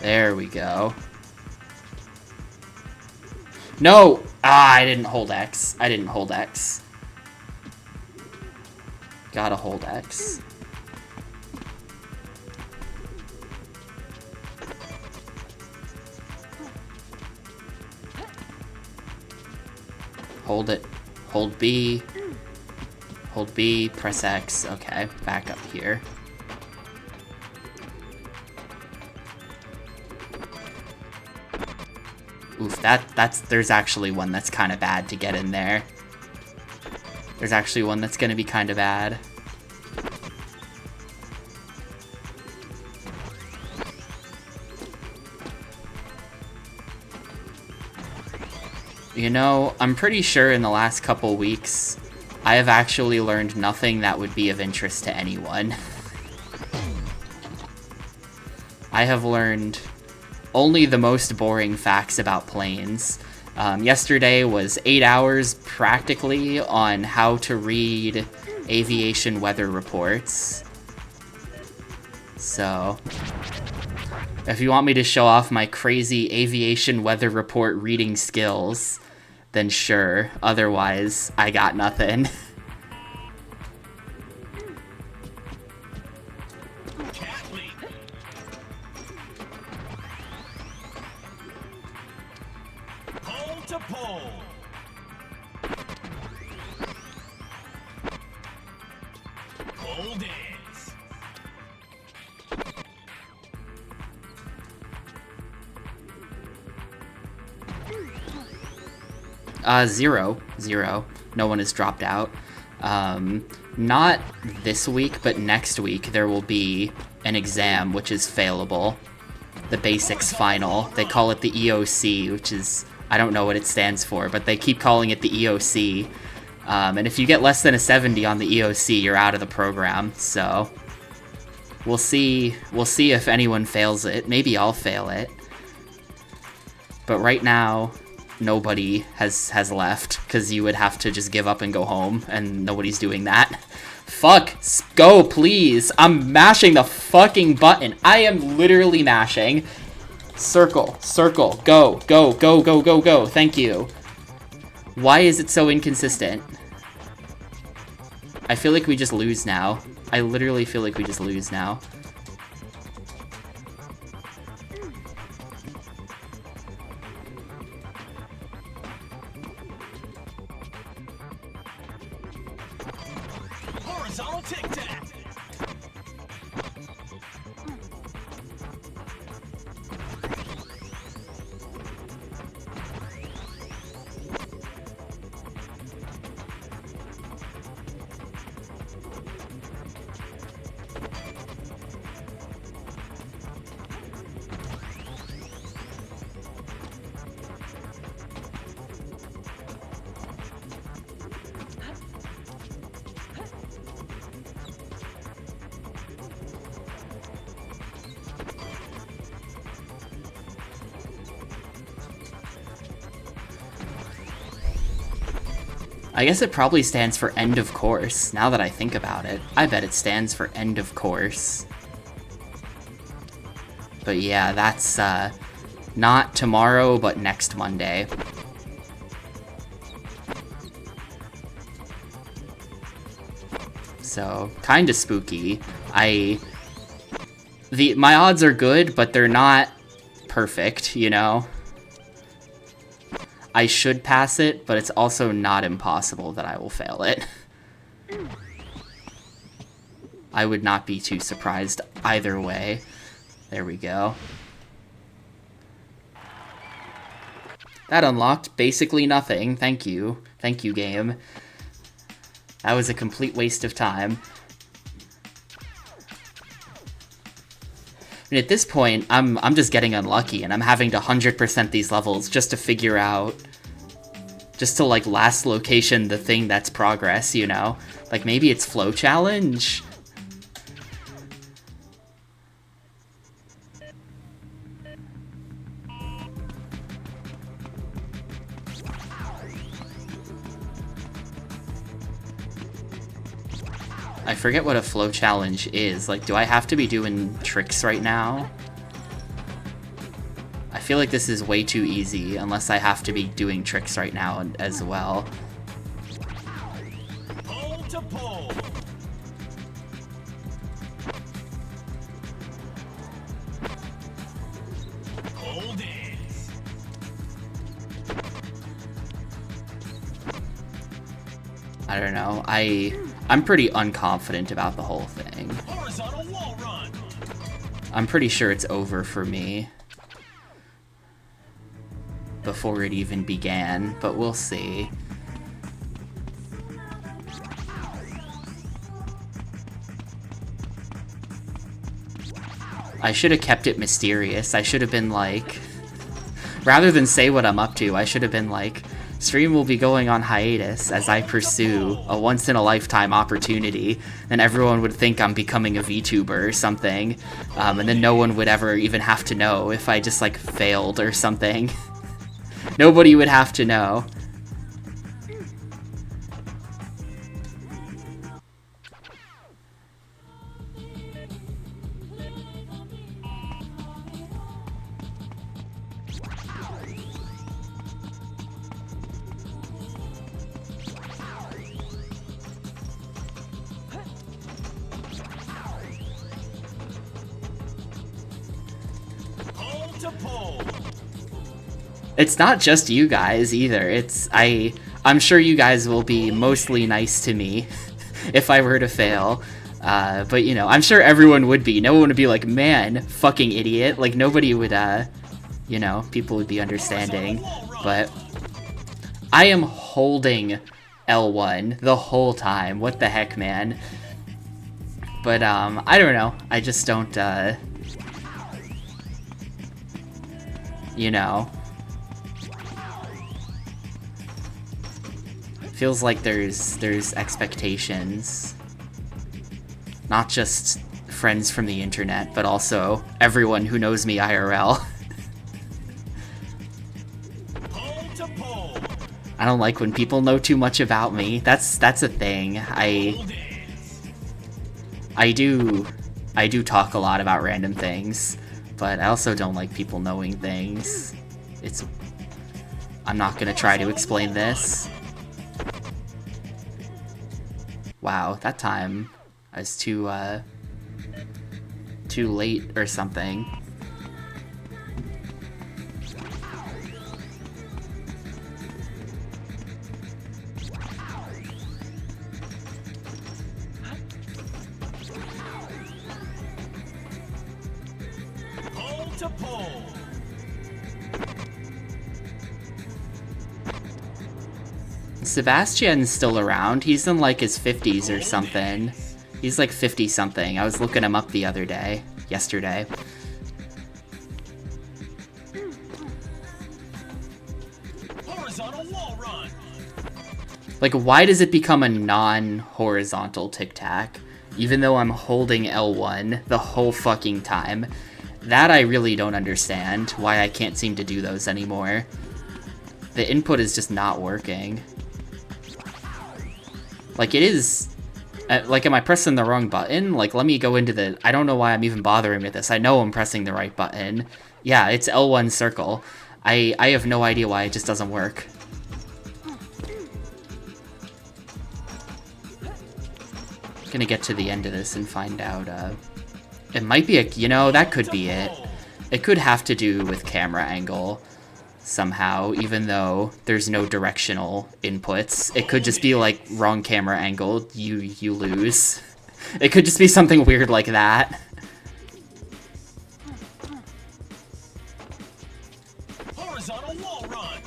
There we go. No! Ah, I didn't hold X. Gotta hold X. Hold it. Hold B. Hold B, press X. Okay, back up here. there's actually one that's kind of bad to get in there. There's actually one that's gonna be kind of bad. You know, I'm pretty sure in the last couple weeks, I have actually learned nothing that would be of interest to anyone. I have learned only the most boring facts about planes. Yesterday was 8 hours, practically, on how to read aviation weather reports. So, if you want me to show off my crazy aviation weather report reading skills, then sure. Otherwise, I got nothing. Pole to pole. Pole dance. 0. No one has dropped out. Not this week, but next week there will be an exam which is failable. The basics final. They call it the EOC, which is, I don't know what it stands for, but they keep calling it the EOC. And if you get less than a 70 on the EOC, you're out of the program. So we'll see if anyone fails it. Maybe I'll fail it. But right now, nobody has left, because you would have to just give up and go home, and nobody's doing that. Fuck, go, please. I'm mashing the fucking button. I am literally mashing. Circle, circle, go, go, go, go, go, go. Thank you. Why is it so inconsistent? I feel like we just lose now. I literally feel like we just lose now. Horizontal tic-tac. I guess it probably stands for end of course, now that I think about it. I bet it stands for end of course. But yeah, that's not tomorrow, but next Monday. So, kinda spooky. My odds are good, but they're not perfect, you know? I should pass it, but it's also not impossible that I will fail it. I would not be too surprised either way. There we go. That unlocked basically nothing. Thank you. Thank you, game. That was a complete waste of time. I mean, at this point, I'm just getting unlucky, and I'm having to 100% these levels just to figure out, just to, like, last location the thing that's progress, you know? Like, maybe it's flow challenge? I forget what a flow challenge is. Like, do I have to be doing tricks right now? I feel like this is way too easy, unless I have to be doing tricks right now as well. Pole to pole. Pole dance. I don't know. I'm pretty unconfident about the whole thing. Horizontal wall run. I'm pretty sure it's over for me. before it even began, but we'll see. I should have kept it mysterious. I should have been like, rather than say what I'm up to, I should have been like, stream will be going on hiatus as I pursue a once-in-a-lifetime opportunity, and everyone would think I'm becoming a VTuber or something, and then no one would ever even have to know if I just, like, failed or something. Nobody would have to know. It's not just you guys either. I'm sure you guys will be mostly nice to me if I were to fail. But you know, I'm sure everyone would be. No one would be like, man, fucking idiot. Like nobody would, you know, people would be understanding. But I am holding L1 the whole time. What the heck, man? But I don't know. I just don't, you know. Feels like there's expectations. Not just friends from the internet, but also everyone who knows me IRL. I don't like when people know too much about me. That's a thing. I do talk a lot about random things, but I also don't like people knowing things. I'm not gonna try to explain this. Wow, that time I was too late or something. Hold to pole. Sebastian's still around. He's in like his 50s or something. He's like 50 something. I was looking him up the other day, yesterday. Horizontal wall run. Like, why does it become a non-horizontal tic-tac, even though I'm holding L1 the whole fucking time? That I really don't understand, why I can't seem to do those anymore. The input is just not working. Like, it is... like, am I pressing the wrong button? Like, let me go into the... I don't know why I'm even bothering with this. I know I'm pressing the right button. Yeah, it's L1 circle. I have no idea why it just doesn't work. Gonna get to the end of this and find out, it might be a... You know, that could be it. It could have to do with camera angle somehow, even though there's no directional inputs. It could just be like wrong camera angle, you lose. It could just be something weird like that. Horizontal wall run.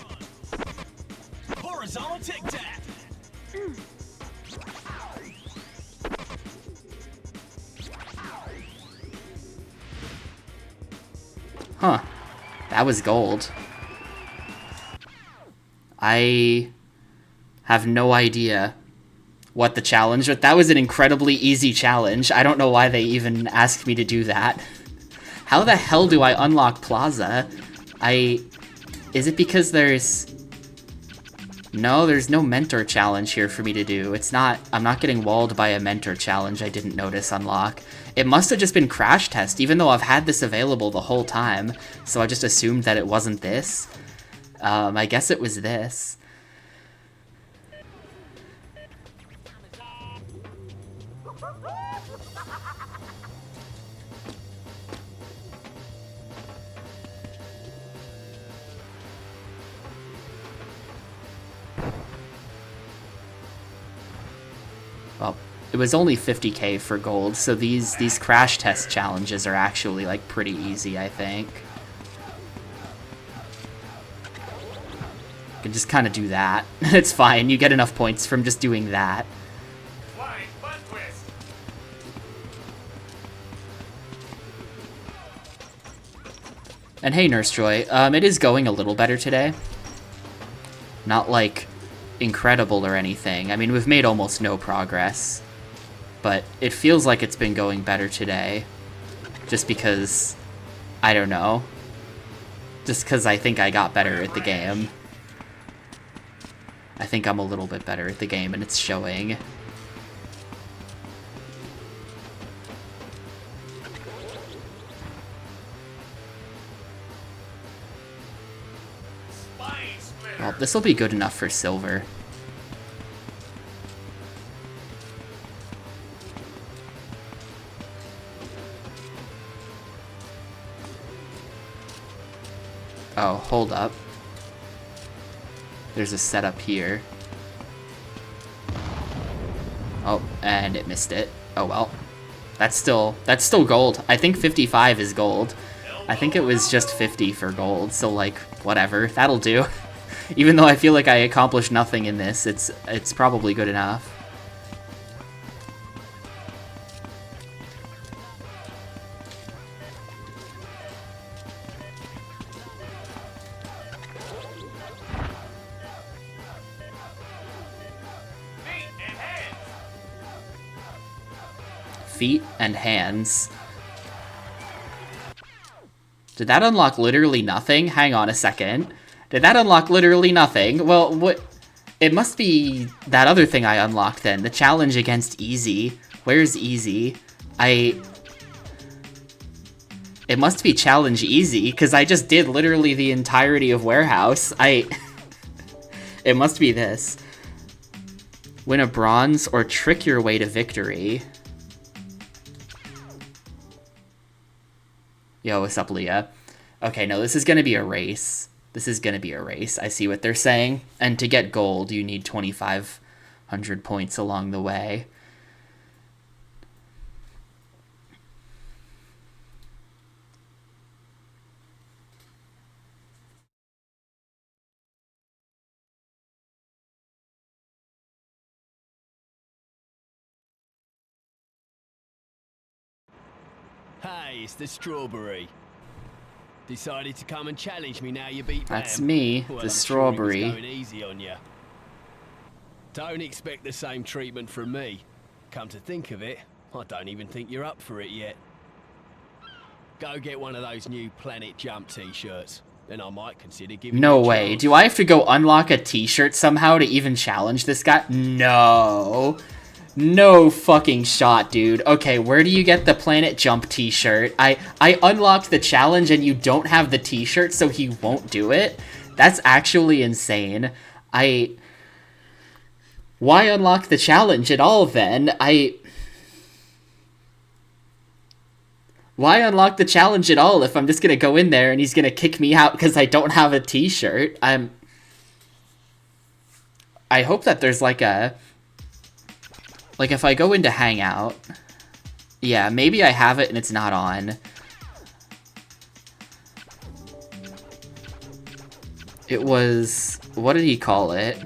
Horizontal tic-tac. Huh. That was gold. I have no idea what the challenge was. That was an incredibly easy challenge. I don't know why they even asked me to do that. How the hell do I unlock Plaza? Is it because there's... No, there's no mentor challenge here for me to do. I'm not getting walled by a mentor challenge I didn't notice unlock. It must have just been crash test, even though I've had this available the whole time. So I just assumed that it wasn't this. I guess it was this. Well, it was only 50k for gold, so these crash test challenges are actually like pretty easy, I think. can just kind of do that. It's fine, you get enough points from just doing that. And hey, Nurse Joy, it is going a little better today. Not, like, incredible or anything. I mean, we've made almost no progress. But it feels like it's been going better today. Just because, I don't know. Just because I think I got better at the game. I think I'm a little bit better at the game, and it's showing. Well, this will be good enough for silver. Oh, hold up. There's a setup here. Oh, and it missed it. Oh well. That's still gold. I think 55 is gold. I think it was just 50 for gold, so like, whatever. That'll do. Even though I feel like I accomplished nothing in this, it's probably good enough. Feet and hands. Did that unlock literally nothing? Hang on a second. Did that unlock literally nothing? Well, what? It must be that other thing I unlocked then. The challenge against Easy. Where's Easy? It must be challenge Easy, because I just did literally the entirety of Warehouse. It must be this. Win a bronze or trick your way to victory. Yo, what's up, Leah? Okay, no, this is gonna be a race. This is gonna be a race. I see what they're saying. And to get gold, you need 2,500 points along the way. Hey, it's the Strawberry. Decided to come and challenge me now you beat Bam. That's me, Well, the I'm Strawberry. Sure he was going easy on you. Don't expect the same treatment from me. Come to think of it, I don't even think you're up for it yet. Go get one of those new Planet Jump t-shirts. Then I might consider giving No you a way. chance. Do I have to go unlock a t-shirt somehow to even challenge this guy? No. No fucking shot, dude. Okay, where do you get the Planet Jump t-shirt? I unlocked the challenge and you don't have the t-shirt, so he won't do it? That's actually insane. Why unlock the challenge at all, then? Why unlock the challenge at all if I'm just gonna go in there and he's gonna kick me out because I don't have a t-shirt? I hope that there's like a... Like, if I go into Hangout... Yeah, maybe I have it and it's not on. It was... What did he call it?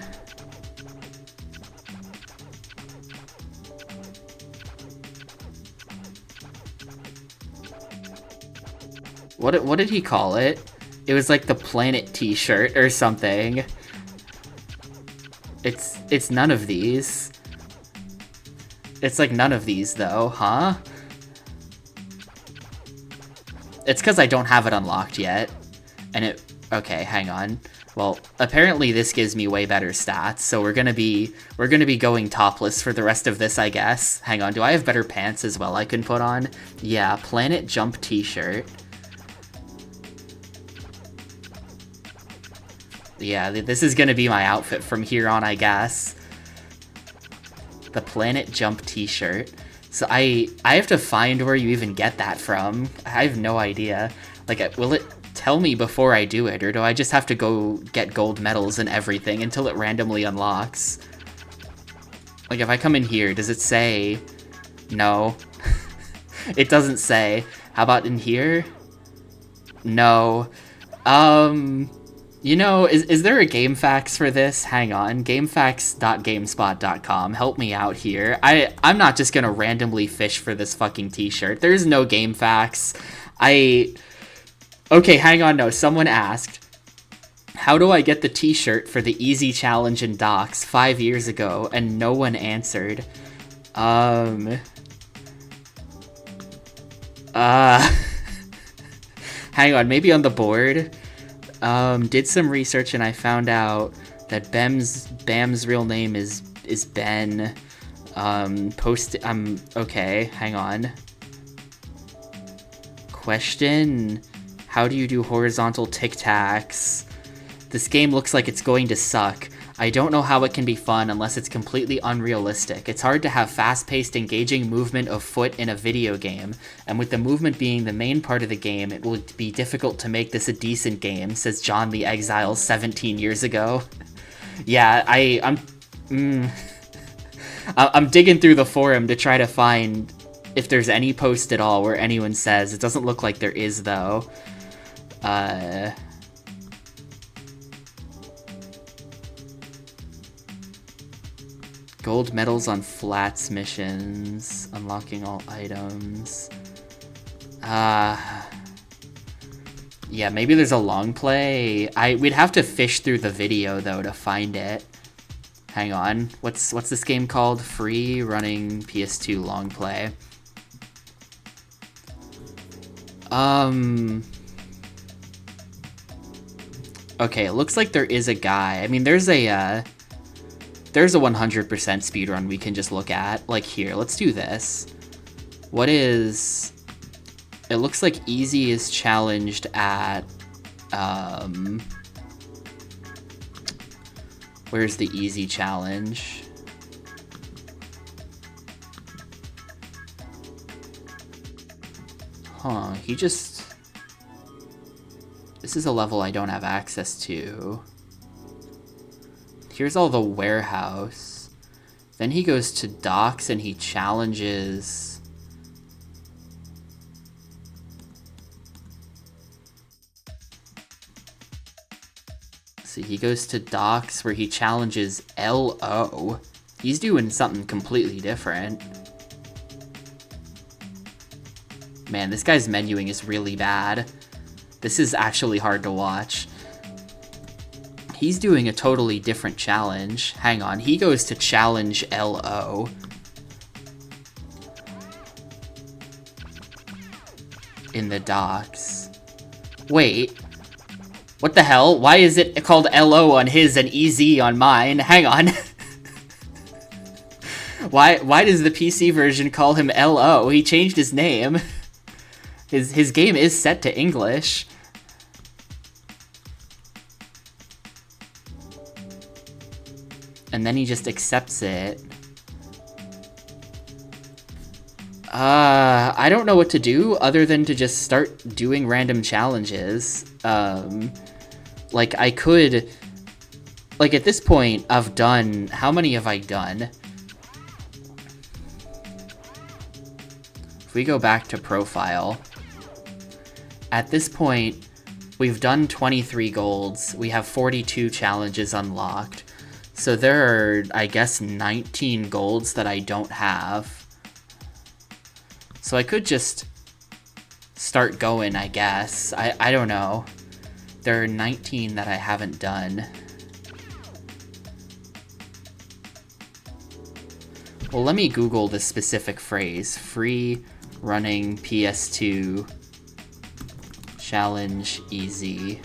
What did he call it? It was like the Planet t-shirt or something. It's none of these. It's like none of these, though, huh? It's because I don't have it unlocked yet. And it... Okay, hang on. Well, apparently this gives me way better stats, so we're gonna be going topless for the rest of this, I guess. Hang on, do I have better pants as well I can put on? Yeah, Planet Jump t-shirt. Yeah, this is gonna be my outfit from here on, I guess. The Planet Jump t-shirt. So I have to find where you even get that from. I have no idea. Like, will it tell me before I do it, or do I just have to go get gold medals and everything until it randomly unlocks? Like, if I come in here, does it say... No. It doesn't say. How about in here? No. You know, is there a GameFAQs for this? Hang on. GameFAQs.gamespot.com. Help me out here. I'm not just gonna randomly fish for this fucking t-shirt. There's no GameFAQs. Okay, hang on, no. Someone asked, how do I get the t-shirt for the Easy Challenge in Docks 5 years ago? And no one answered. Hang on, maybe on the board? Did some research and I found out that Bam's real name is Ben. Okay, hang on. Question, how do you do horizontal tic-tacs? This game looks like it's going to suck. I don't know how it can be fun unless it's completely unrealistic. It's hard to have fast-paced, engaging movement of foot in a video game, and with the movement being the main part of the game, it will be difficult to make this a decent game, says John the Exile 17 years ago. Yeah, I'm digging through the forum to try to find if there's any post at all where anyone says. It doesn't look like there is, though. Gold medals on flats missions. Unlocking all items. Yeah, maybe there's a long play. We'd have to fish through the video, though, to find it. Hang on. What's this game called? Free running PS2 long play. Okay, it looks like there is a guy. I mean, there's a 100% speedrun we can just look at. Like, here, let's do this. What is... It looks like Easy is challenged at... Where's the Easy challenge? Huh, he just... This is a level I don't have access to. Here's all the warehouse. Then he goes to docks and he challenges... See, he goes to docks where he challenges LO. He's doing something completely different. Man, this guy's menuing is really bad. This is actually hard to watch. He's doing a totally different challenge. Hang on, he goes to challenge LO. In the docks. Wait. What the hell? Why is it called LO on his and EZ on mine? Hang on. Why does the PC version call him LO? He changed his name. His game is set to English. And then he just accepts it. I don't know what to do other than to just start doing random challenges. Like, I could... Like, at this point, I've done... How many have I done? If we go back to profile... At this point, we've done 23 golds. We have 42 challenges unlocked. So there are, I guess, 19 golds that I don't have. So I could just start going, I guess. I don't know. There are 19 that I haven't done. Well, let me Google this specific phrase. Free running PS2 challenge easy.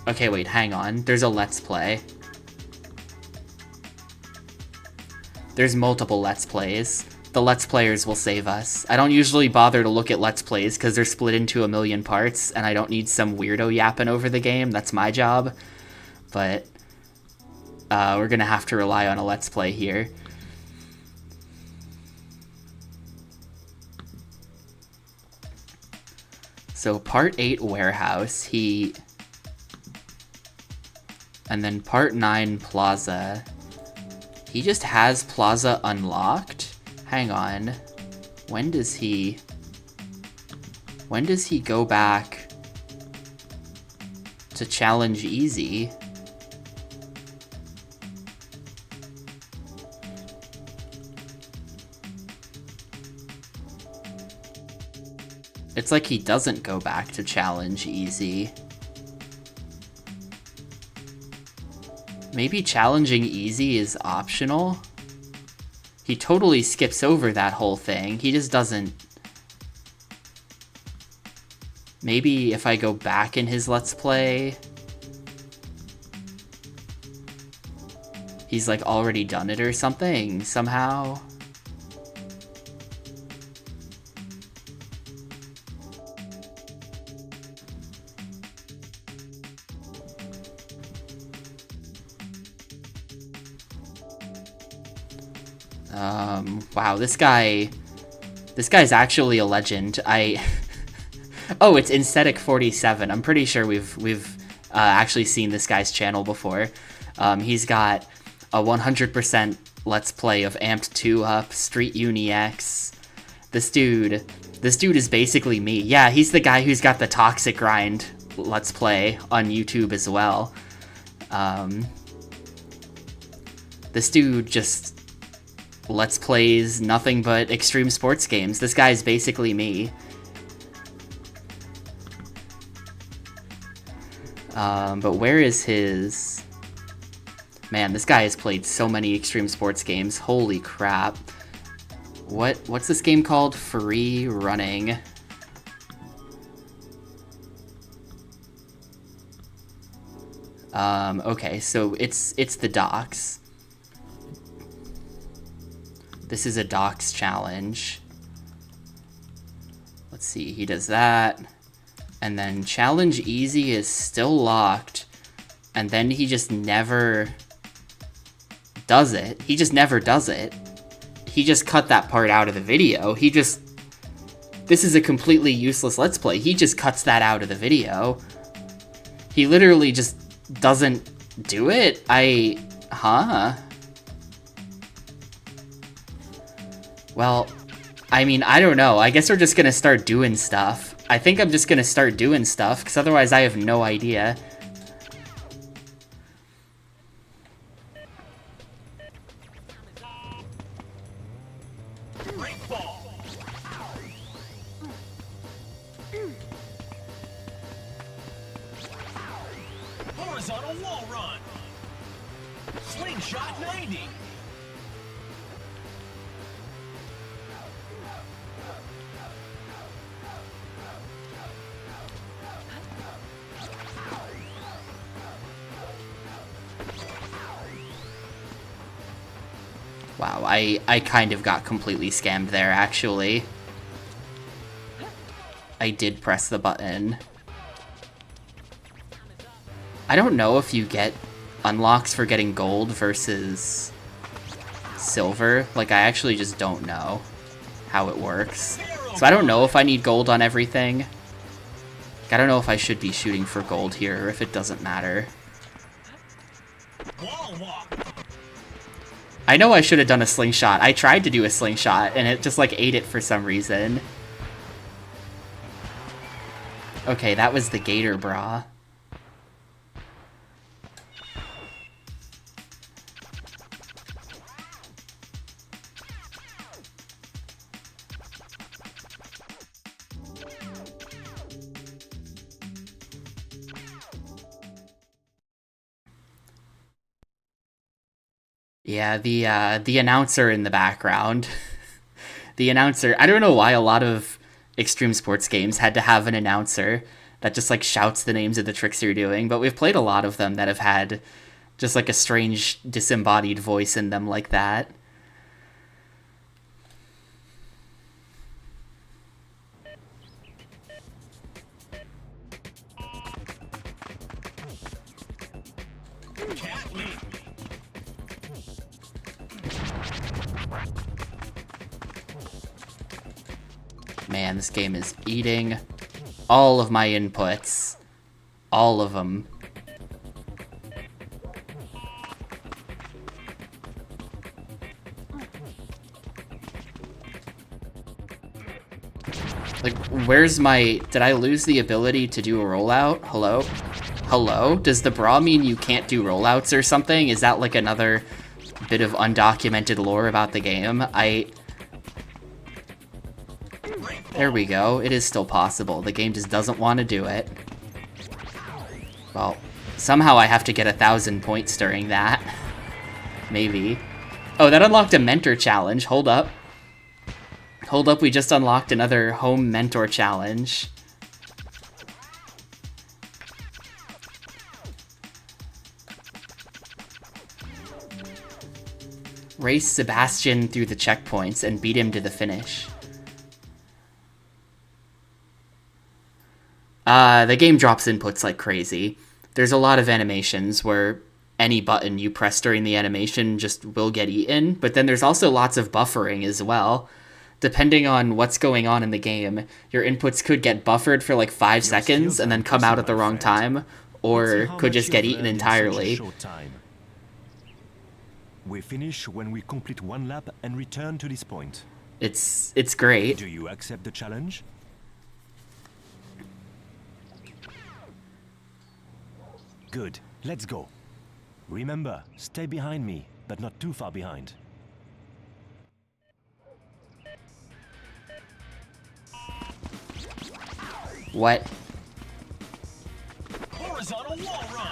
Okay, wait, hang on. There's a Let's Play. There's multiple Let's Plays. The Let's Players will save us. I don't usually bother to look at Let's Plays because they're split into a million parts and I don't need some weirdo yapping over the game. That's my job. But we're gonna have to rely on a Let's Play here. So part 8 warehouse, and then part 9 plaza. He just has plaza unlocked? Hang on. When does he... When does he go back to challenge easy? It's like he doesn't go back to challenge easy. Maybe challenging easy is optional? He totally skips over that whole thing. He just doesn't... Maybe if I go back in his Let's Play... He's like already done it or something, somehow. Wow, this guy's actually a legend. Oh, it's Insetic47. I'm pretty sure we've actually seen this guy's channel before. He's got a 100% Let's Play of Amped 2 Up, Street Uni X. This dude is basically me. Yeah, he's the guy who's got the Toxic Grind Let's Play on YouTube as well. This dude just Let's Plays nothing but extreme sports games. This guy's basically me. But where is his... Man, this guy has played so many extreme sports games. Holy crap. What's this game called? Free Running. Okay, so it's the docks. This is a docks challenge. Let's see, he does that. And then challenge easy is still locked. And then he just never does it. He just never does it. He just cut that part out of the video. This is a completely useless Let's Play. He just cuts that out of the video. He literally just doesn't do it. Well, I mean, I don't know. I guess we're just gonna start doing stuff. I think I'm just gonna start doing stuff, because otherwise I have no idea. Horizontal wall run. Slingshot 90. Wow, I kind of got completely scammed there, actually. I did press the button. I don't know if you get unlocks for getting gold versus silver. Like, I actually just don't know how it works. So I don't know if I need gold on everything. I don't know if I should be shooting for gold here, or if it doesn't matter. I know I should have done a slingshot. I tried to do a slingshot, and it just, like, ate it for some reason. Okay, that was the gator bra. Yeah, the announcer in the background. The announcer, I don't know why a lot of extreme sports games had to have an announcer that just like shouts the names of the tricks you're doing, but we've played a lot of them that have had just like a strange disembodied voice in them like that. Man, this game is eating all of my inputs. All of them. Like, Where's my... Did I lose the ability to do a rollout? Hello? Hello? Does the bra mean you can't do rollouts or something? Is that like another bit of undocumented lore about the game? There we go. It is still possible. The game just doesn't want to do it. Well, somehow I have to get 1,000 points during that. Maybe. Oh, that unlocked a mentor challenge. Hold up. Hold up, we just unlocked another home mentor challenge. Race Sebastian through the checkpoints and beat him to the finish. The game drops inputs like crazy. There's a lot of animations where any button you press during the animation just will get eaten, but then there's also lots of buffering as well. Depending on what's going on in the game, your inputs could get buffered for like 5 seconds and then come out at the wrong time, or could just get eaten entirely. We finish when we complete 1 lap and return to this point. It's great. Do you accept the challenge? Good, let's go. Remember, stay behind me, but not too far behind. What? Horizontal wall run.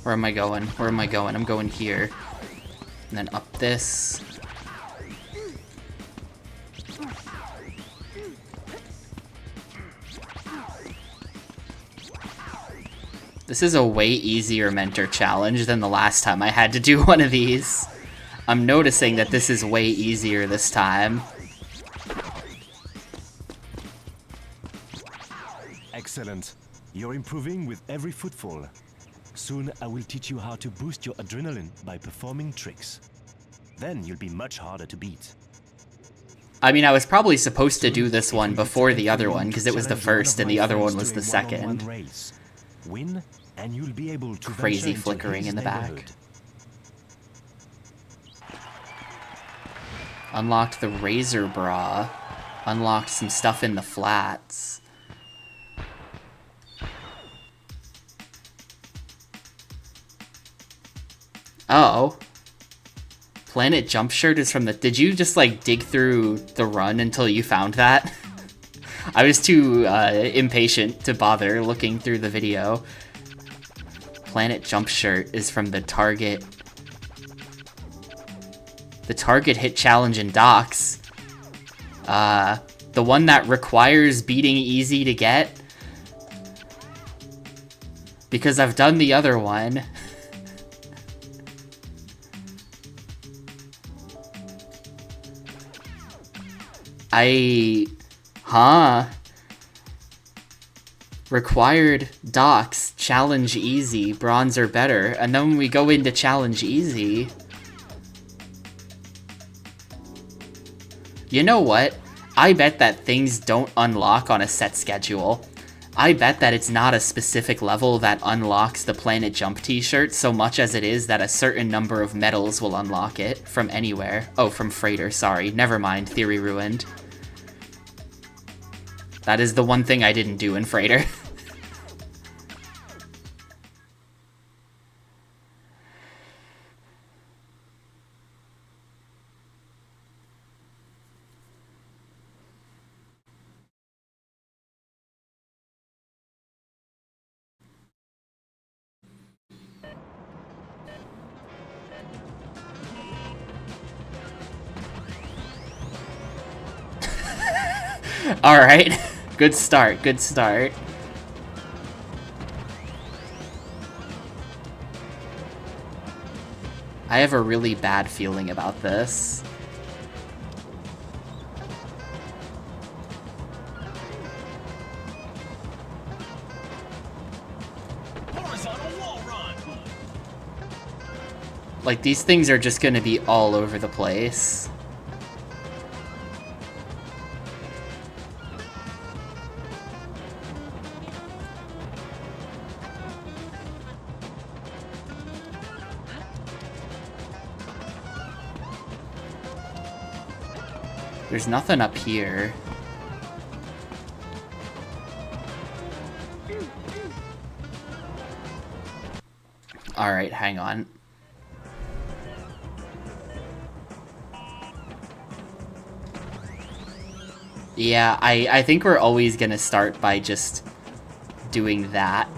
Where am I going? Where am I going? I'm going here. And then up this. This is a way easier mentor challenge than the last time I had to do one of these. I'm noticing that this is way easier this time. Excellent. You're improving with every footfall. Soon I will teach you how to boost your adrenaline by performing tricks. Then you'll be much harder to beat. I mean, I was probably supposed to do this one before the other one, because it was the first and the other one was the second. Win, and you'll be able to Crazy flickering in the back. Unlocked the Razor Bra. Unlocked some stuff in the flats. Oh. Planet Jump Shirt is from the... Did you just, like, dig through the run until you found that? I was too impatient to bother looking through the video. Planet Jump Shirt is from the Target... The Target Hit Challenge in Docks. The one that requires beating easy to get. Because I've done the other one. Required docks, challenge easy, bronze or better, and then when we go into challenge easy... You know what? I bet that things don't unlock on a set schedule. I bet that it's not a specific level that unlocks the Planet Jump t-shirt so much as it is that a certain number of medals will unlock it from anywhere. Oh, from Freighter, sorry. Never mind, theory ruined. That is the one thing I didn't do in Freighter. Alright. Good start, good start. I have a really bad feeling about this. Horizontal wall run. Like, these things are just gonna be all over the place. There's nothing up here. Alright, hang on. Yeah, I think we're always gonna start by just doing that.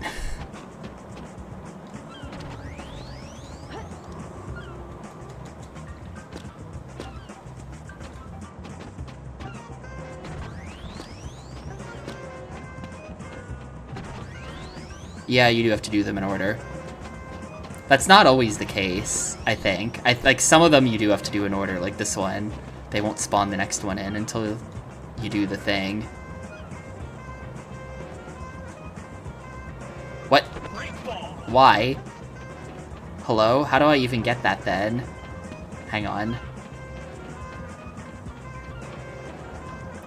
Yeah, you do have to do them in order. That's not always the case, I think. Like, some of them you do have to do in order, like this one. They won't spawn the next one in until you do the thing. What? Why? Hello? How do I even get that then? Hang on.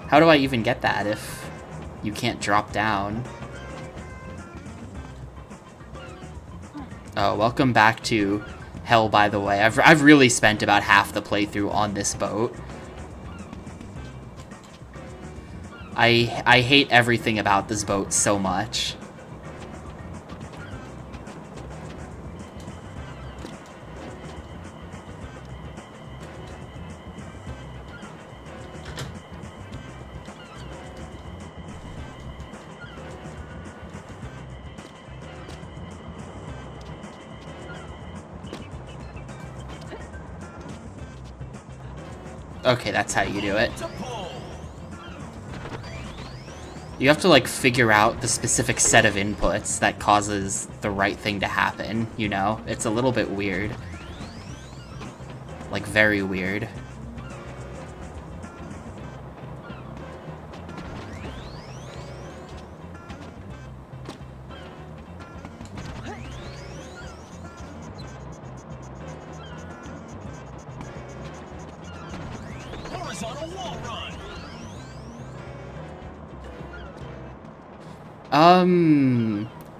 How do I even get that if you can't drop down? Oh, welcome back to hell, by the way. I've really spent about half the playthrough on this boat. I hate everything about this boat so much. Okay, that's how you do it. You have to, like, figure out the specific set of inputs that causes the right thing to happen, you know? It's a little bit weird. Like, very weird.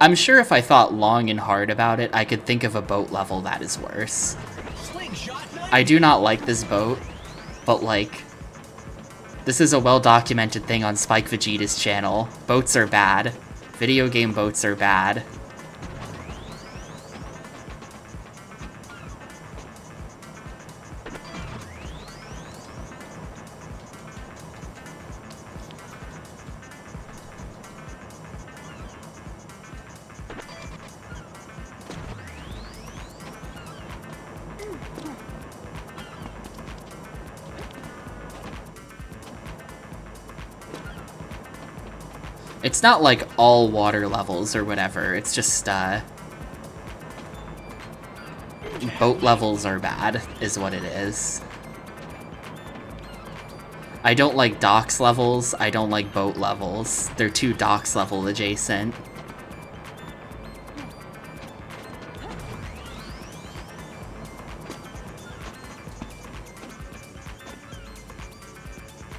I'm sure if I thought long and hard about it, I could think of a boat level that is worse. I do not like this boat, but, like, this is a well-documented thing on Spike Vegeta's channel. Boats are bad. Video game boats are bad. It's not like all water levels or whatever, it's just, boat levels are bad, is what it is. I don't like docks levels, I don't like boat levels. They're too docks level adjacent.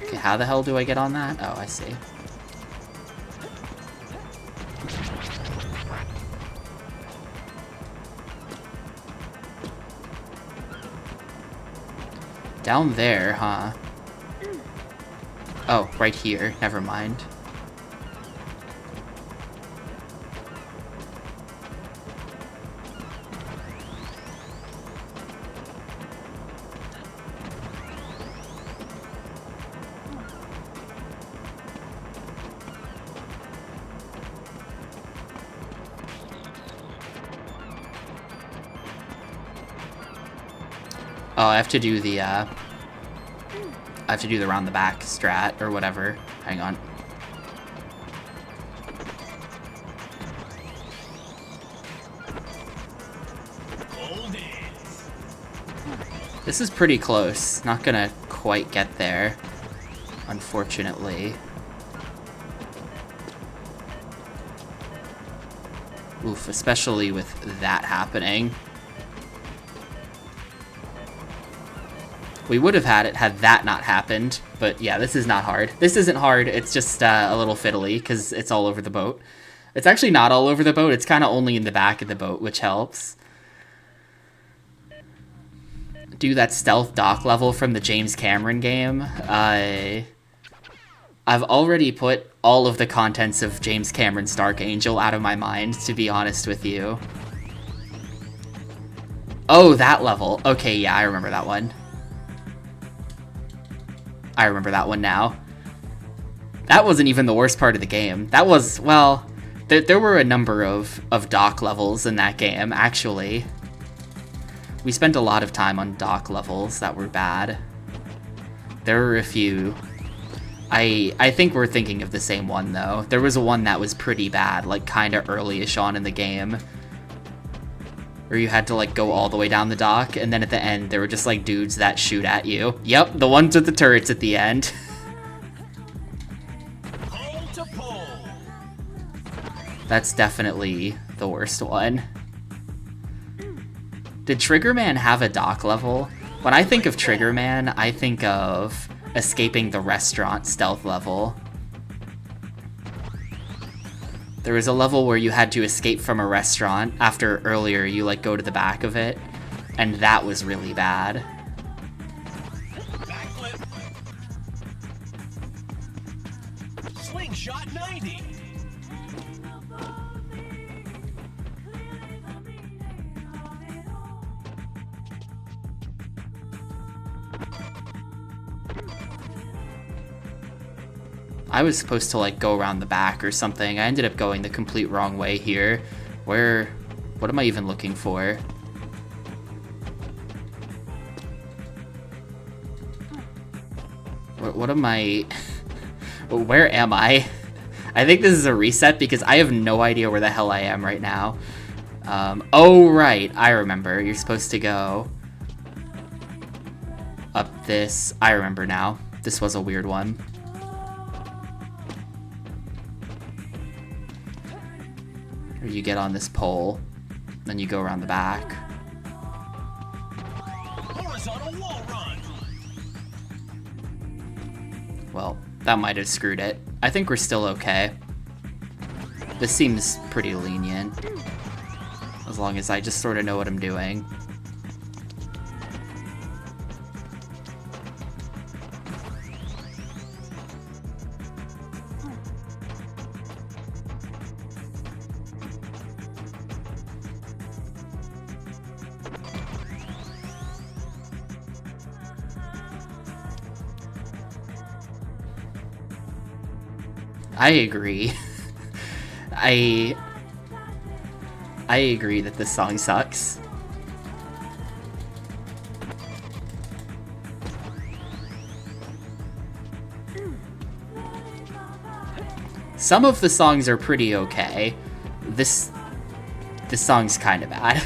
Okay, how the hell do I get on that? Oh, I see. Down there, huh? Oh, right here. Never mind. Oh, I have to do the, round the back strat, or whatever. Hang on. This is pretty close. Not gonna quite get there, unfortunately. Oof, especially with that happening. We would have had it had that not happened, but yeah, this is not hard. This isn't hard, it's just a little fiddly, because it's all over the boat. It's actually not all over the boat, it's kind of only in the back of the boat, which helps. do that stealth dock level from the James Cameron game, I've already put all of the contents of James Cameron's Dark Angel out of my mind, to be honest with you. Oh, that level. Okay, yeah, I remember that one. I remember that one now. That wasn't even the worst part of the game. That was, well, there were a number of dock levels in that game, actually. We spent a lot of time on dock levels that were bad. There were a few. I think we're thinking of the same one, though. There was one that was pretty bad, like, kinda early-ish on in the game, where you had to, like, go all the way down the dock, and then at the end, there were just, like, dudes that shoot at you. Yep, the ones with the turrets at the end. Pole to pole. That's definitely the worst one. Did Triggerman have a dock level? When I think of Triggerman, I think of escaping the restaurant stealth level. There was a level where you had to escape from a restaurant after earlier you like go to the back of it, and that was really bad. Backflip. Slingshot 90. I was supposed to like go around the back or something. I ended up going the complete wrong way here. What am I even looking for? What am I, where am I? I think this is a reset because I have no idea where the hell I am right now. Oh right, I remember. You're supposed to go up this. I remember now. This was a weird one. Or you get on this pole, then you go around the back. Horizontal wall run. Well, that might have screwed it. I think we're still okay. This seems pretty lenient, as long as I just sort of know what I'm doing. I agree. I agree that this song sucks. Some of the songs are pretty okay. This song's kind of bad.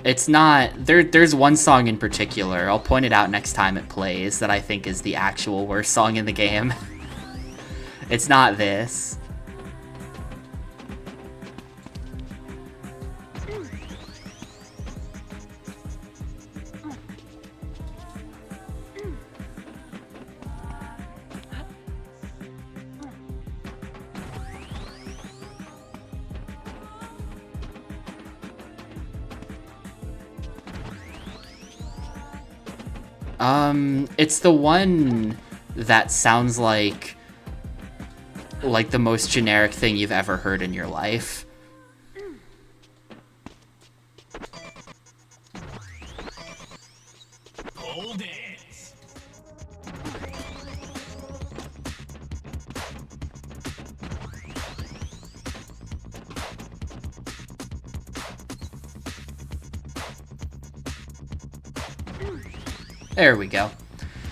It's not, there's one song in particular, I'll point it out next time it plays, that I think is the actual worst song in the game. It's not this. It's the one that sounds like the most generic thing you've ever heard in your life. Pole dance. There we go.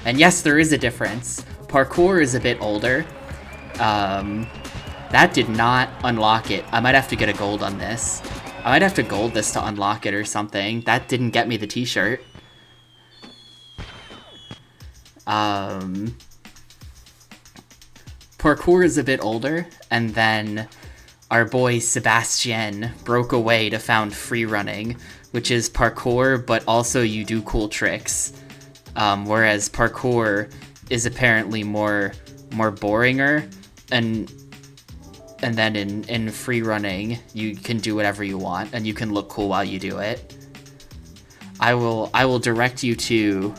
And yes, there is a difference. Parkour is a bit older. That did not unlock it. I might have to get a gold on this. I might have to gold this to unlock it or something. That didn't get me the t-shirt. Parkour is a bit older, and then our boy Sebastian broke away to found free running, which is parkour, but also you do cool tricks. Whereas parkour is apparently more boringer, and And then in free running, you can do whatever you want, and you can look cool while you do it. I will direct you to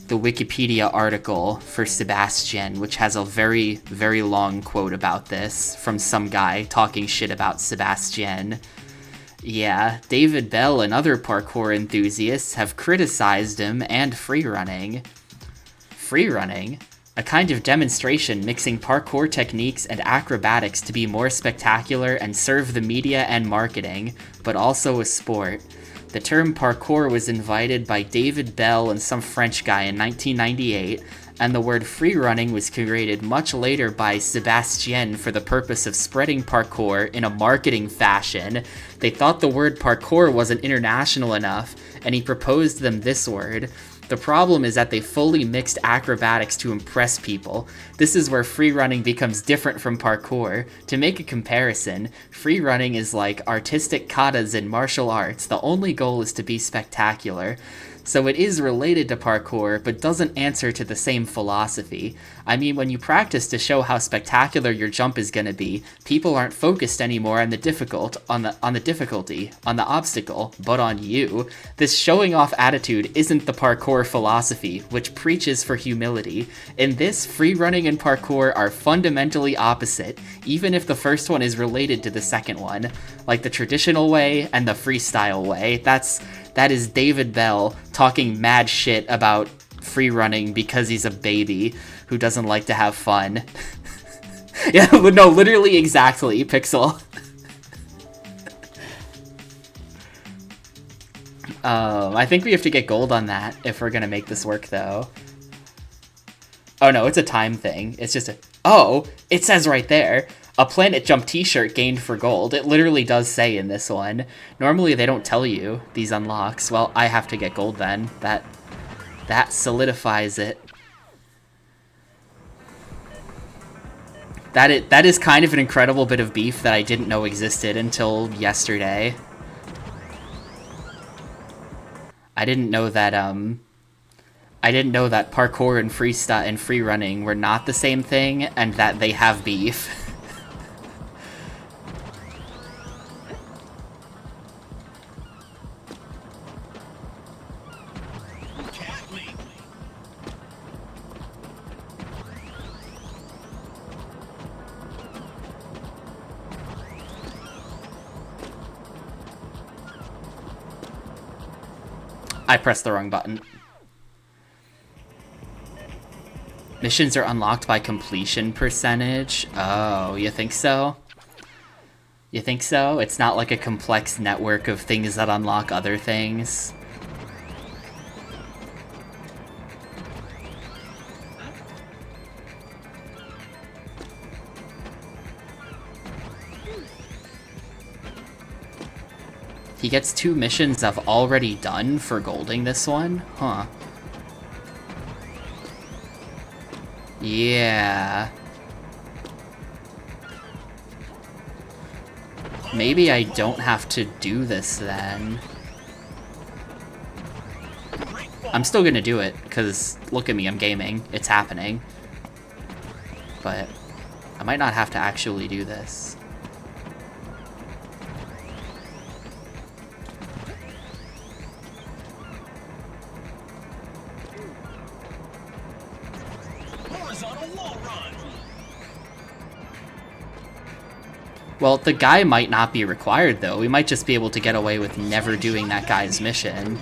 the Wikipedia article for Sebastian, which has a very, very long quote about this from some guy talking shit about Sebastian. Yeah, David Bell and other parkour enthusiasts have criticized him and freerunning. Freerunning? A kind of demonstration mixing parkour techniques and acrobatics to be more spectacular and serve the media and marketing, but also a sport. The term parkour was invented by David Bell and some French guy in 1998, and the word freerunning was created much later by Sebastien for the purpose of spreading parkour in a marketing fashion. They thought the word parkour wasn't international enough, and he proposed them this word. The problem is that they fully mixed acrobatics to impress people. This is where freerunning becomes different from parkour. To make a comparison, freerunning is like artistic katas in martial arts. The only goal is to be spectacular. So it is related to parkour, but doesn't answer to the same philosophy. I mean, when you practice to show how spectacular your jump is gonna be, people aren't focused anymore on the difficulty, on the obstacle, but on you. This showing off attitude isn't the parkour philosophy, which preaches for humility. In this, free running and parkour are fundamentally opposite, even if the first one is related to the second one, like the traditional way and the freestyle way. That is David Bell talking mad shit about free running because he's a baby who doesn't like to have fun. Yeah, no, literally exactly, Pixel. I think we have to get gold on that if we're gonna make this work, though. Oh no, it's a time thing. It's just a... Oh, it says right there. A Planet Jump t-shirt gained for gold. It literally does say in this one. Normally they don't tell you these unlocks. Well, I have to get gold then. That solidifies it. That is kind of an incredible bit of beef that I didn't know existed until yesterday. I didn't know that parkour and freestyle and free running were not the same thing and that they have beef. I pressed the wrong button. Missions are unlocked by completion percentage. Oh, you think so? You think so? It's not like a complex network of things that unlock other things. He gets 2 missions I've already done for golding this one? Huh. Yeah. Maybe I don't have to do this then. I'm still gonna do it, because look at me, I'm gaming. It's happening. But I might not have to actually do this. Well, the guy might not be required, though. We might just be able to get away with never doing that guy's mission.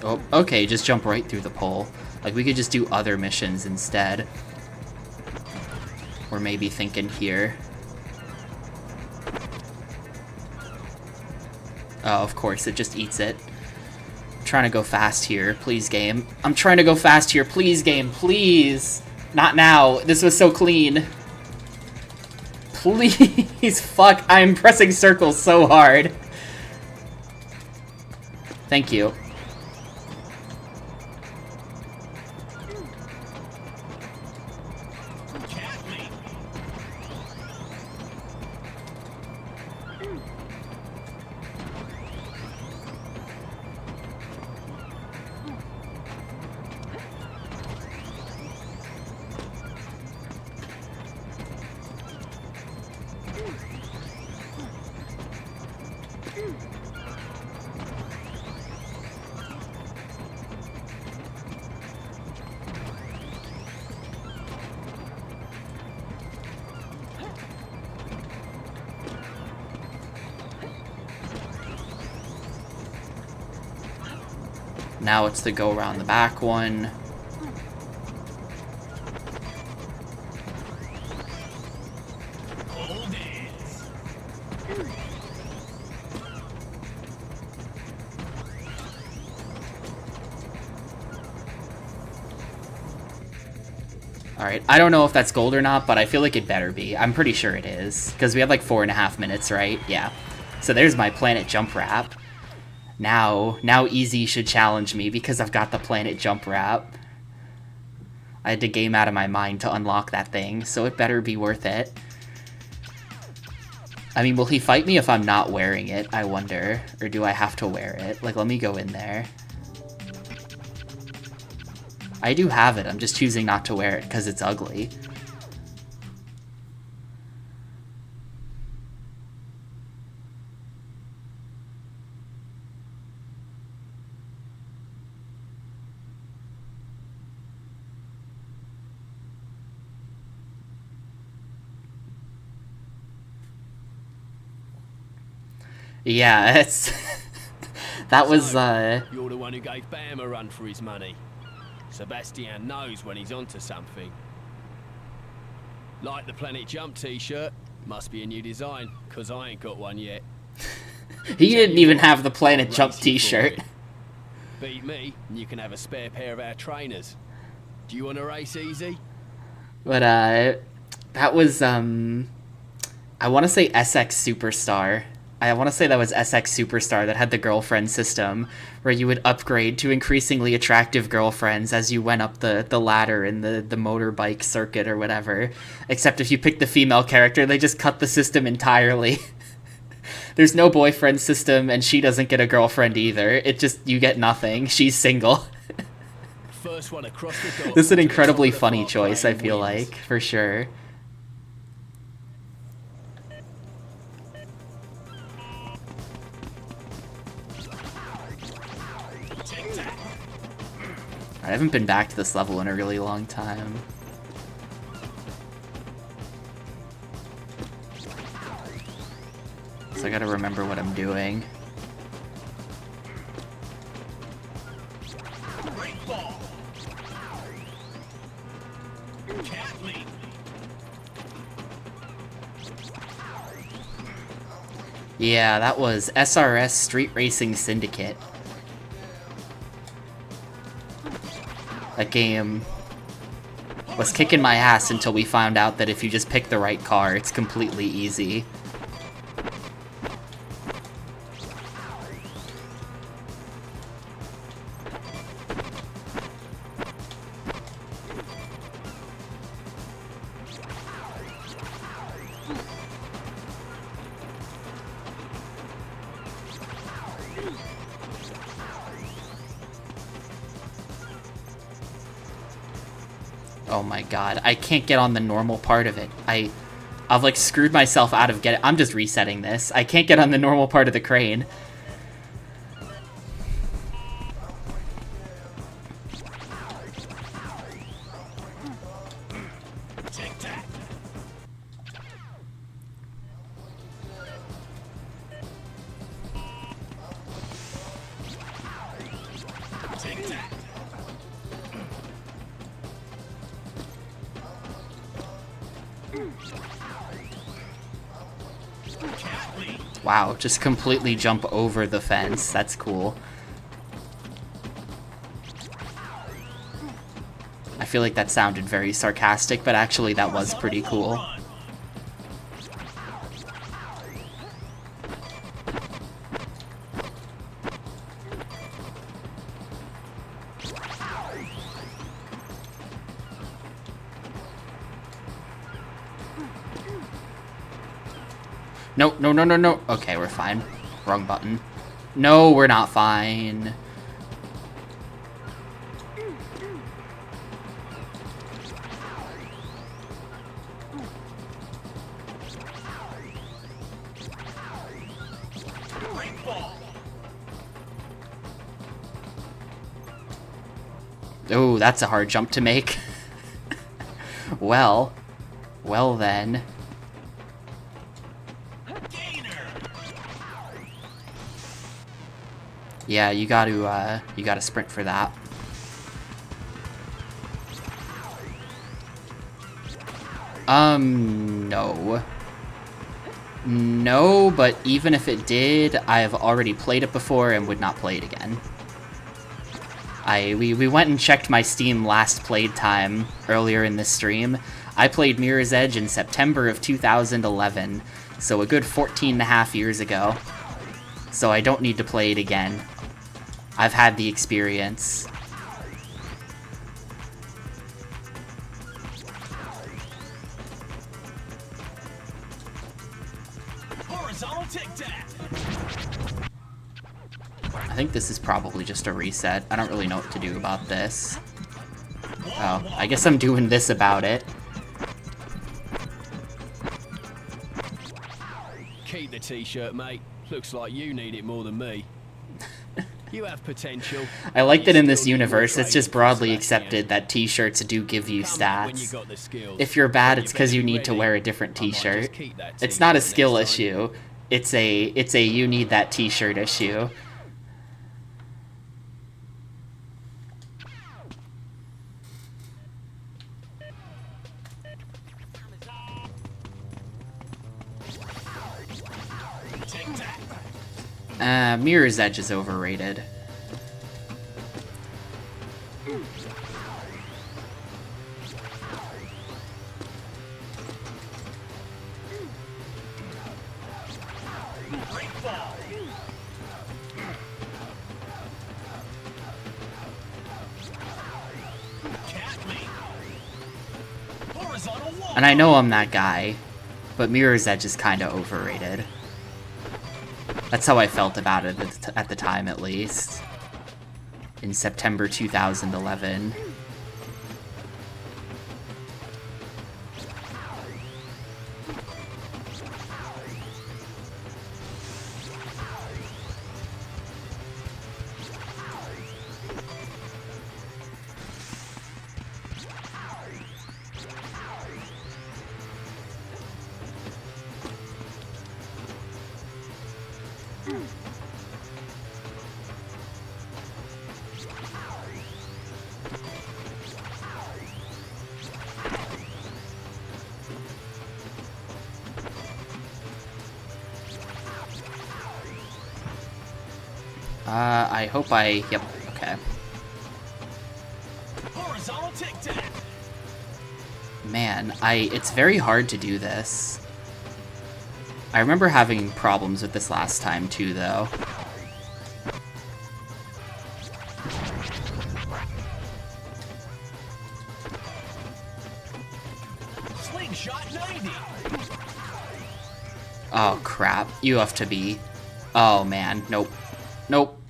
Oh, okay, just jump right through the pole. Like, we could just do other missions instead. Or maybe thinking here. Oh, of course, it just eats it. Trying to go fast here, please game. I'm trying to go fast here, please game, please. Not now, this was so clean. Please, fuck, I'm pressing circles so hard. Thank you. Now it's the go around the back one. Alright, I don't know if that's gold or not, but I feel like it better be. I'm pretty sure it is, because we have like 4.5 minutes, right? Yeah. So there's my planet jump wrap. Now Easy should challenge me because I've got the planet jump wrap. I had to game out of my mind to unlock that thing, so it better be worth it. I mean, will he fight me if I'm not wearing it, I wonder? Or do I have to wear it? Like, let me go in there. I do have it, I'm just choosing not to wear it because it's ugly. Yeah, it's... that was, You're the one who gave Bam a run for his money. Sebastian knows when he's onto something. Like the Planet Jump t-shirt. Must be a new design, because I ain't got one yet. He didn't even have the Planet Jump t-shirt. Beat me, and you can have a spare pair of our trainers. Do you want to race Easy? But, that was, I want to say SX Superstar. I want to say that was SX Superstar that had the girlfriend system, where you would upgrade to increasingly attractive girlfriends as you went up the ladder in the motorbike circuit or whatever. Except if you picked the female character, they just cut the system entirely. There's no boyfriend system, and she doesn't get a girlfriend either. It just, you get nothing. She's single. First one across the door. This is an incredibly funny choice, I feel like, for sure. I haven't been back to this level in a really long time. So I gotta remember what I'm doing. Yeah, that was SRS Street Racing Syndicate. That game was kicking my ass until we found out that if you just pick the right car, it's completely easy. Oh my god, I can't get on the normal part of it. I've like screwed myself out of getting... I'm just resetting this. I can't get on the normal part of the crane. Wow, just completely jump over the fence. That's cool. I feel like that sounded very sarcastic, but actually that was pretty cool. No, no, no, no, no. Okay, we're fine. Wrong button. No, we're not fine. Oh, that's a hard jump to make. Well then. Yeah, you gotta sprint for that. No. No, but even if it did, I've already played it before and would not play it again. We went and checked my Steam last played time earlier in this stream. I played Mirror's Edge in September of 2011, so a good 14.5 years ago. So I don't need to play it again. I've had the experience. I think this is probably just a reset. I don't really know what to do about this. Oh, I guess I'm doing this about it. Keep the t-shirt, mate. Looks like you need it more than me. You have potential. I like that in this universe, it's just broadly accepted that t-shirts do give you stats. If you're bad, it's because you need to wear a different t-shirt. It's not a skill issue. It's a you need that t-shirt issue. Mirror's Edge is overrated. And I know I'm that guy, but Mirror's Edge is kinda overrated. That's how I felt about it at the time, at least. In September 2011. I hope yep, okay. Man, it's very hard to do this. I remember having problems with this last time too, though. Slingshot 90. Oh crap, you have to be... Oh man, nope. Nope.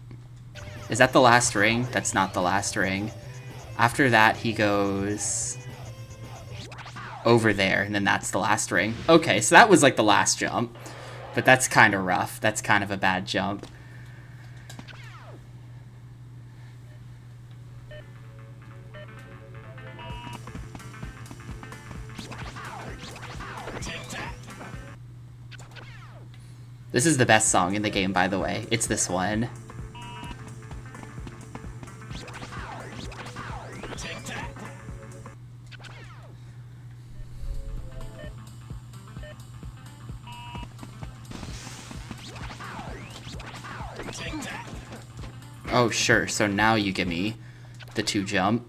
Is that the last ring? That's not the last ring. After that, he goes... over there, and then that's the last ring. Okay, so that was like the last jump. But that's kind of rough. That's kind of a bad jump. This is the best song in the game, by the way. It's this one. Oh, sure. So now you give me the 2 jump.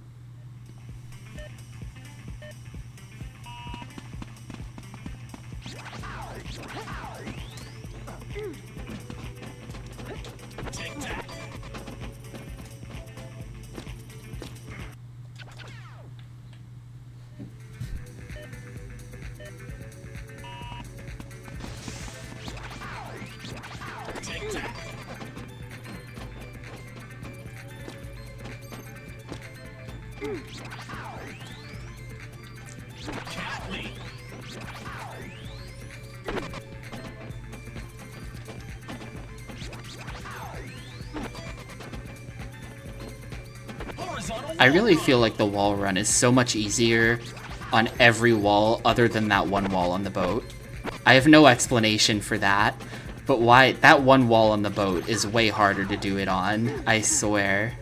I really feel like the wall run is so much easier on every wall other than that one wall on the boat. I have no explanation for that, but why that one wall on the boat is way harder to do it on, I swear.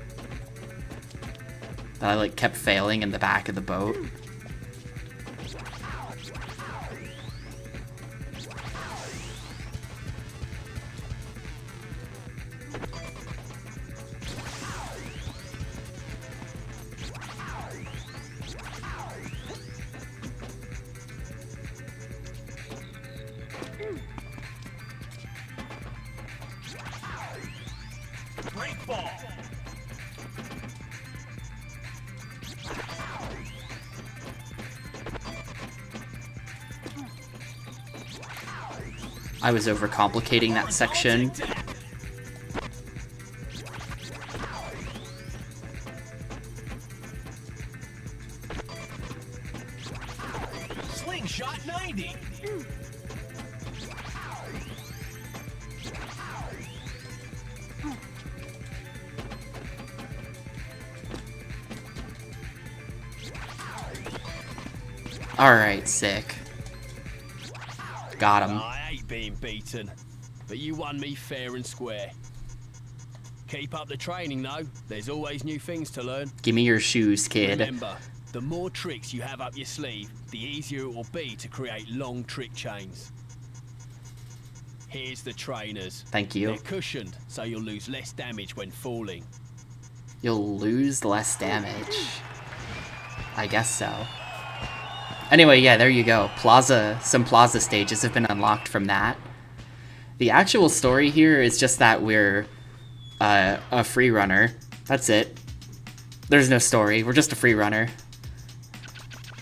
That I like kept failing in the back of the boat. I was overcomplicating that section. Slingshot 90. Alright, sick. Got him. I hate being beaten, but you won me fair and square. Keep up the training though, there's always new things to learn. Give me your shoes, kid. Remember, the more tricks you have up your sleeve, the easier it will be to create long trick chains. Here's the trainers. Thank you. They're cushioned, so you'll lose less damage when falling. You'll lose less damage. I guess so. Anyway, yeah, there you go. Some plaza stages have been unlocked from that. The actual story here is just that we're a free runner. That's it. There's no story. We're just a free runner.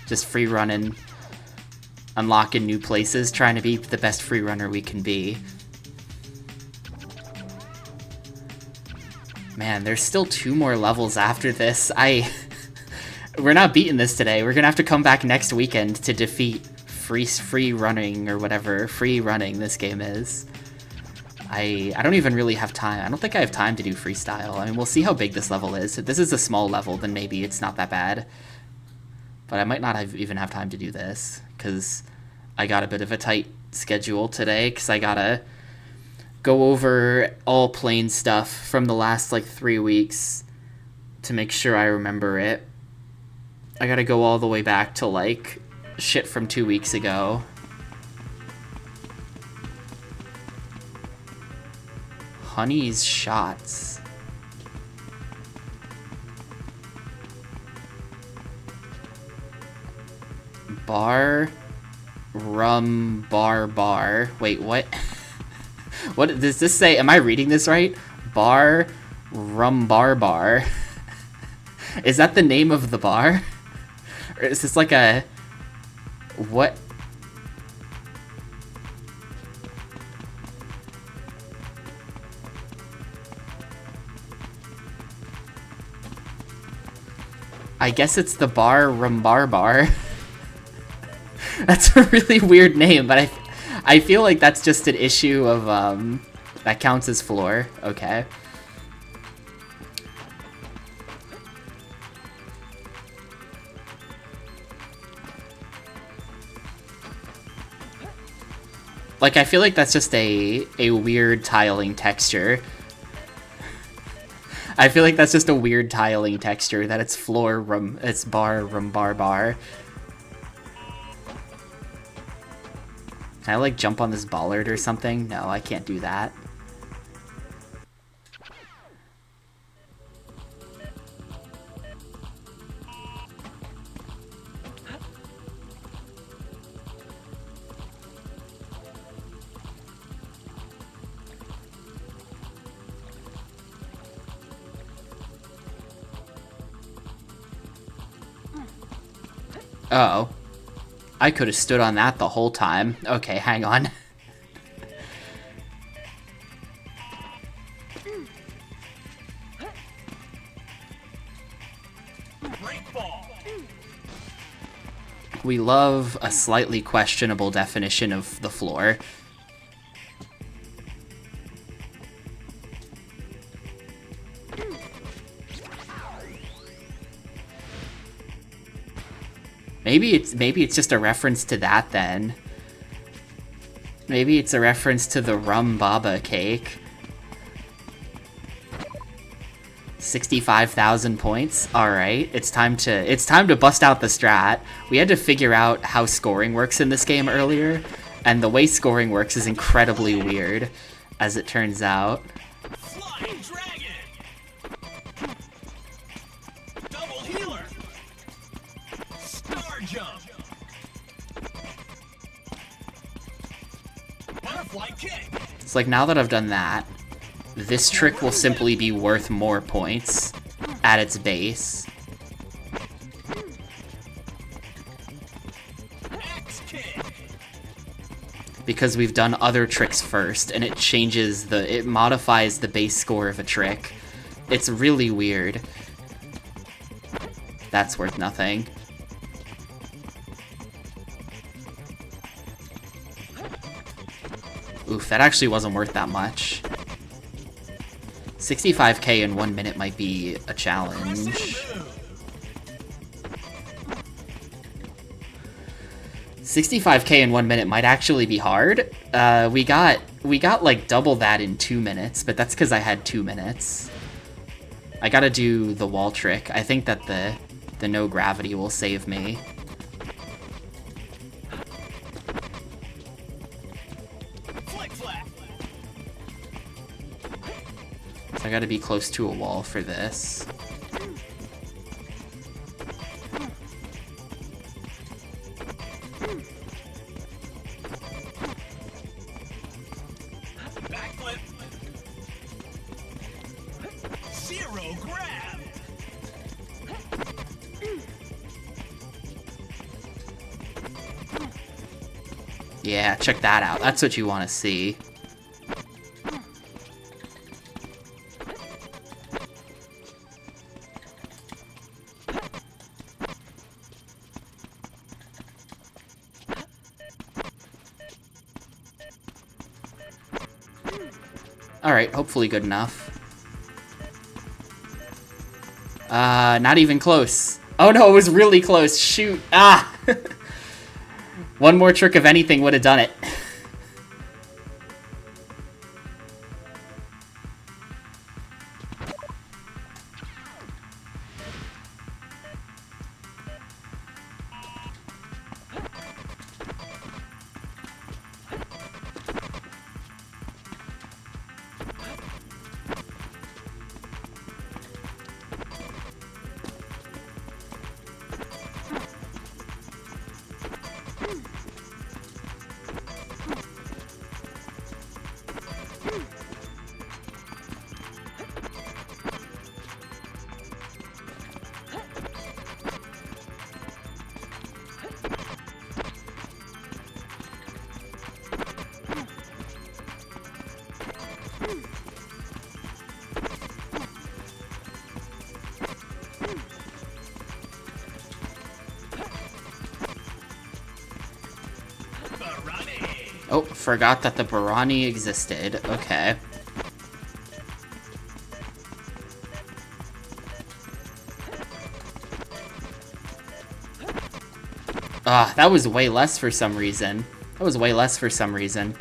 Just free running, unlocking new places, trying to be the best free runner we can be. Man, there's still 2 more levels after this. We're not beating this today. We're gonna have to come back next weekend to defeat free running or whatever free running this game is. I don't even really have time. I don't think I have time to do freestyle. I mean, we'll see how big this level is. If this is a small level, then maybe it's not that bad. But I might not even have time to do this, because I got a bit of a tight schedule today, because I gotta go over all plane stuff from the last, like, 3 weeks to make sure I remember it. I gotta go all the way back to, like, shit from 2 weeks ago. Honey's shots. Bar, rum, bar. Wait, what? What does this say? Am I reading this right? Bar, rum, bar. Is that the name of the bar? Or is this like a... What? I guess it's the bar, rum, bar. That's a really weird name, but I feel like that's just an issue of, that counts as floor. Okay. Like, I feel like that's just a weird tiling texture. I feel like that's just a weird tiling texture, that it's floor, rum, it's bar, rum, bar. Can I, like, jump on this bollard or something? No, I can't do that. Uh-oh. I could have stood on that the whole time. Okay, hang on. We love a slightly questionable definition of the floor. Maybe it's just a reference to that then. Maybe it's a reference to the rum baba cake. 65,000 points. All right, it's time to bust out the strat. We had to figure out how scoring works in this game earlier, and the way scoring works is incredibly weird, as it turns out. Flying dragon. Double healer. Star jump. Butterfly kick. It's like, now that I've done that, this trick will simply be worth more points at its base. Axe kick. Because we've done other tricks first, and it modifies the base score of a trick. It's really weird. That's worth nothing. Oof, that actually wasn't worth that much. 65k in 1 minute might be a challenge. 65k in 1 minute might actually be hard. We got like double that in 2 minutes, but that's because I had 2 minutes. I gotta do the wall trick. I think that the no gravity will save me. So I gotta be close to a wall for this. Backflip. Zero grab. Yeah, check that out. That's what you want to see. Alright, hopefully good enough. Not even close. Oh no, it was really close. Shoot. Ah! One more trick of anything would have done it. Oh, forgot that the Barani existed. Okay. Ah, that was way less for some reason. That was way less for some reason.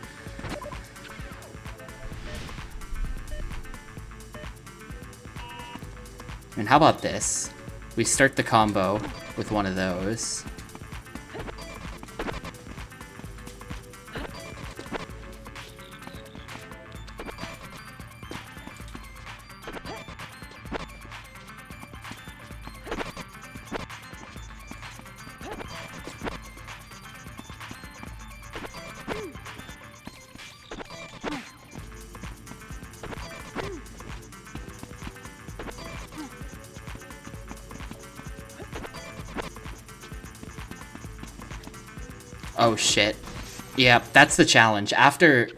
And how about this? We start the combo with one of those. Oh shit. Yeah, that's the challenge. After...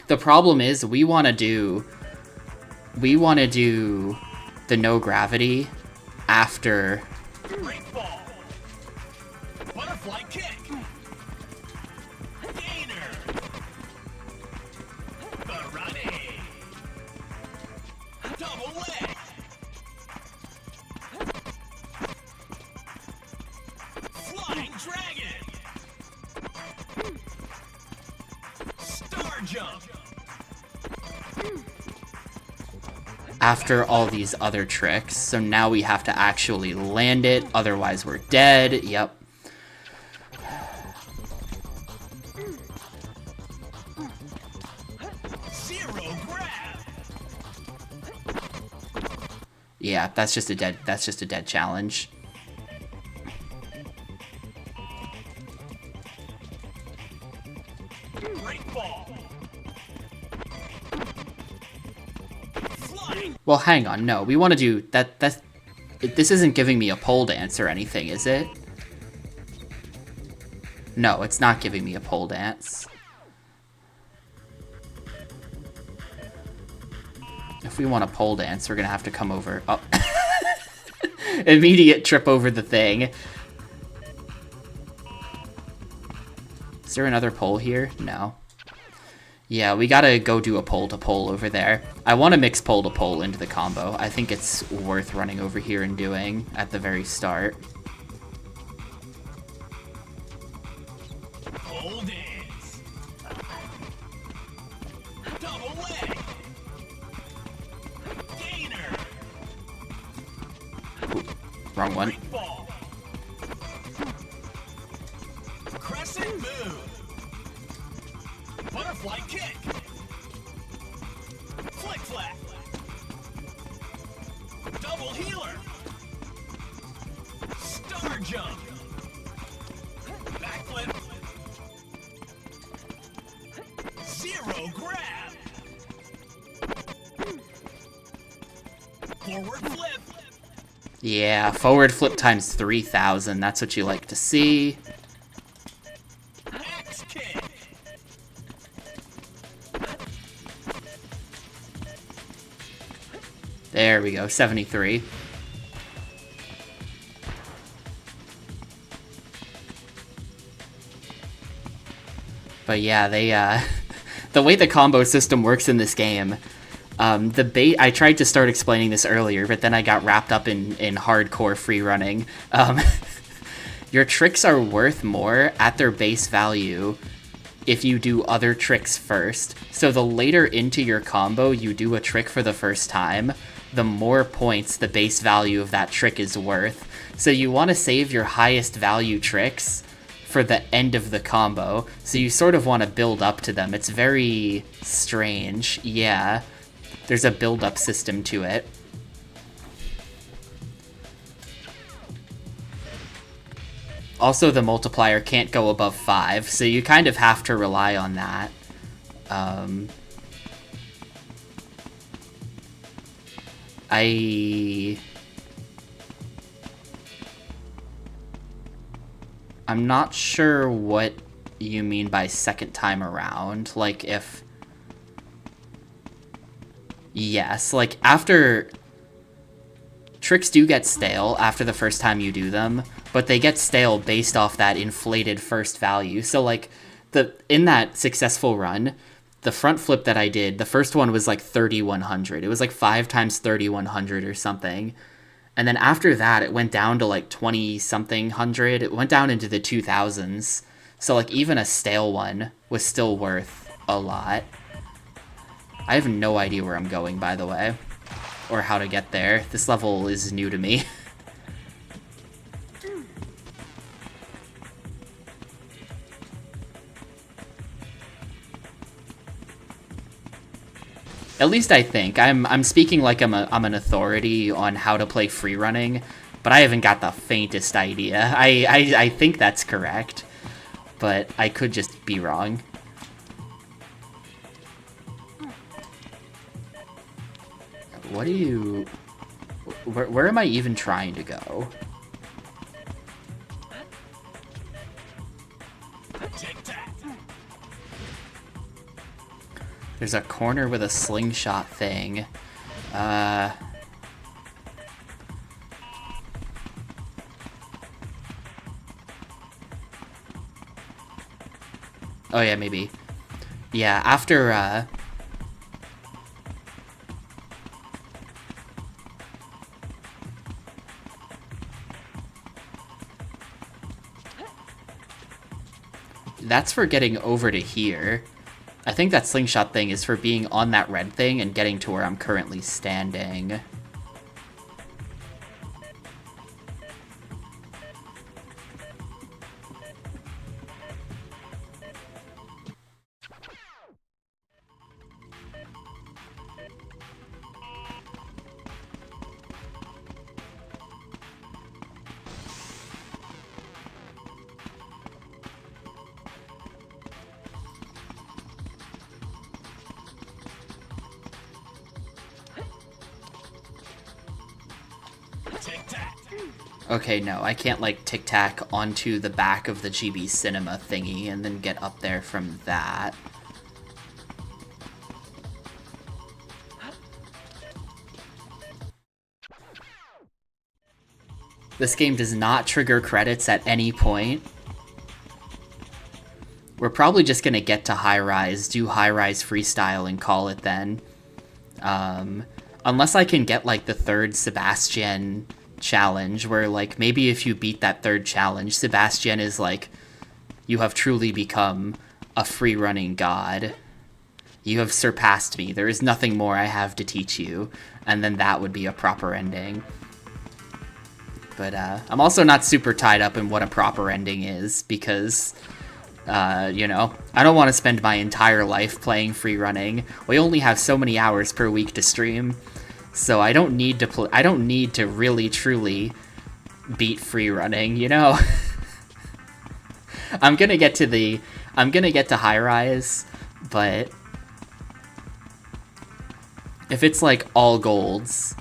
The problem is, we want to do the no gravity after... Great ball. Butterfly kick. Gainer. Barani. Double leg. after all these other tricks. So now we have to actually land it, otherwise we're dead. Yep. Yeah, that's just a dead challenge. Well, hang on. No, we want to do that. This isn't giving me a pole dance or anything, is it? No, it's not giving me a pole dance. If we want a pole dance, we're gonna have to come over. Oh. Immediate trip over the thing. Is there another pole here? No. Yeah, we gotta go do a pole-to-pole over there. I want to mix pole-to-pole into the combo. I think it's worth running over here and doing at the very start. Pole dance. Double leg. Gainer. Ooh, wrong one. Great ball. Crescent move. Butterfly kick. Flick flack. Double healer. Star jump. Backflip. Zero grab. Forward flip. Yeah, forward flip times 3,000. That's what you like to see. X kick. There we go, 73. But yeah, they the way the combo system works in this game, I tried to start explaining this earlier, but then I got wrapped up in hardcore free running. Your tricks are worth more at their base value if you do other tricks first. So the later into your combo you do a trick for the first time, the more points the base value of that trick is worth. So you want to save your highest value tricks for the end of the combo. So you sort of want to build up to them. It's very strange. Yeah, there's a build-up system to it. Also, the multiplier can't go above 5, so you kind of have to rely on that. I'm not sure what you mean by second time around. Like, if... Yes, like, after... Tricks do get stale after the first time you do them, but they get stale based off that inflated first value. So, like, in that successful run, the front flip that I did, the first one was like 3,100. It was like 5 times 3,100 or something. And then after that, it went down to like 20-something hundred. It went down into the 2,000s. So, like, even a stale one was still worth a lot. I have no idea where I'm going, by the way, or how to get there. This level is new to me. At least I think. I'm speaking like I'm an authority on how to play free running, but I haven't got the faintest idea. I think that's correct, but I could just be wrong. What do you... Where am I even trying to go? There's a corner with a slingshot thing. Oh yeah, maybe. Yeah, after, that's for getting over to here. I think that slingshot thing is for being on that red thing and getting to where I'm currently standing. Okay, no, I can't, like, tic-tac onto the back of the GB Cinema thingy and then get up there from that. This game does not trigger credits at any point. We're probably just gonna get to High Rise, do High Rise Freestyle, and call it then. Unless I can get, like, the third Sebastian challenge, where, like, maybe if you beat that third challenge, Sebastian is like, you have truly become a free-running god. You have surpassed me. There is nothing more I have to teach you. And then that would be a proper ending. But I'm also not super tied up in what a proper ending is, because, you know, I don't want to spend my entire life playing free-running. We only have so many hours per week to stream. So I don't need to I don't need to really truly beat free running, you know. I'm gonna get to High Rise, but if it's like all golds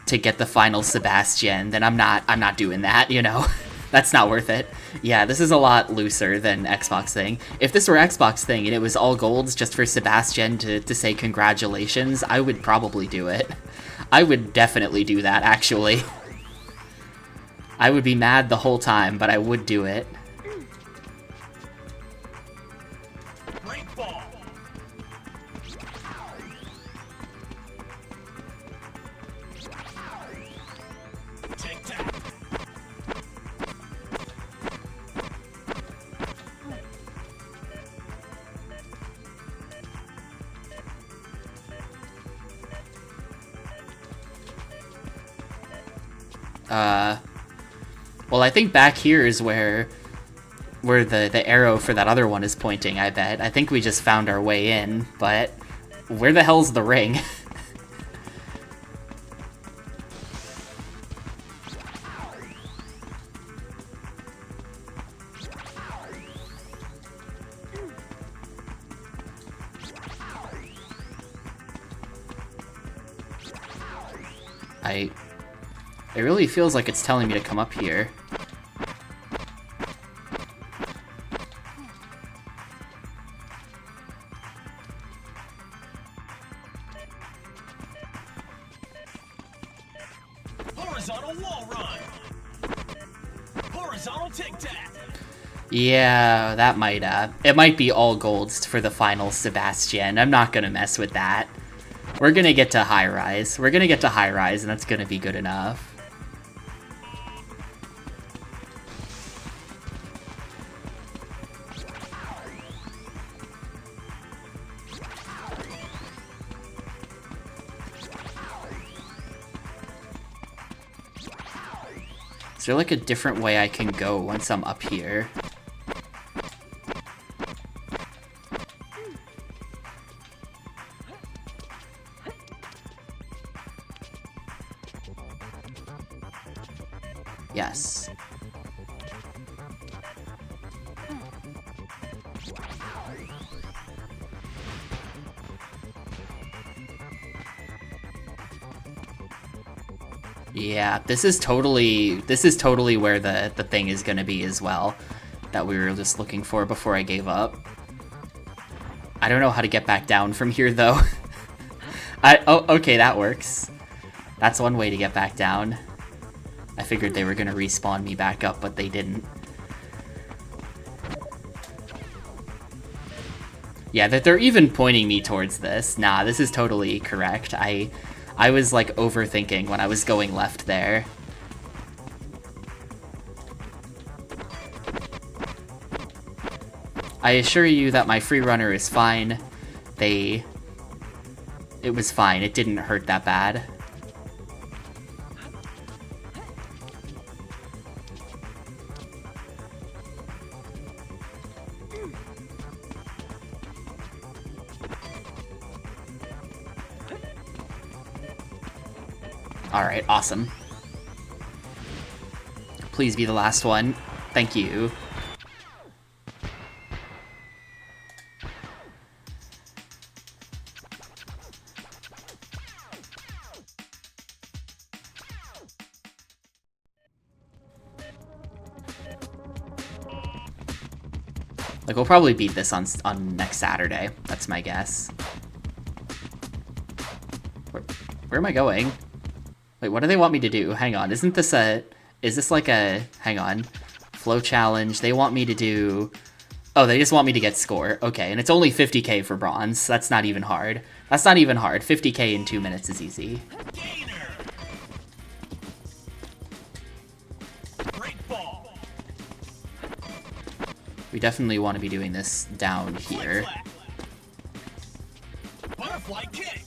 to get the final Sebastian, then I'm not doing that, you know. That's not worth it. Yeah, this is a lot looser than Xbox thing. If this were Xbox thing and it was all golds just for Sebastian to say congratulations, I would probably do it. I would definitely do that, actually. I would be mad the whole time, but I would do it. Well, I think back here is where the arrow for that other one is pointing, I bet. I think we just found our way in, but where the hell's the ring? It really feels like it's telling me to come up here. Horizontal wall run. Horizontal tic-tac. Yeah, that might, it might be all golds for the final Sebastian. I'm not gonna mess with that. We're gonna get to High Rise. We're gonna get to High Rise, and that's gonna be good enough. Is there like a different way I can go once I'm up here? Yes. Yeah, this is totally where the thing is gonna be as well, that we were just looking for before I gave up. I don't know how to get back down from here though. Oh, okay, that works. That's one way to get back down. I figured they were gonna respawn me back up, but they didn't. Yeah, that they're even pointing me towards this. Nah, this is totally correct. I was like overthinking when I was going left there. I assure you that my free runner is fine. It was fine. It didn't hurt that bad. Alright, awesome. Please be the last one. Thank you. Like, we'll probably beat this on next Saturday. That's my guess. Where am I going? Wait, what do they want me to do? Hang on, isn't this a... Is this like a... Hang on. Flow challenge. They want me to do... Oh, they just want me to get score. Okay, and it's only 50k for bronze. That's not even hard. That's not even hard. 50k in 2 minutes is easy. We definitely want to be doing this down here. Butterfly kick.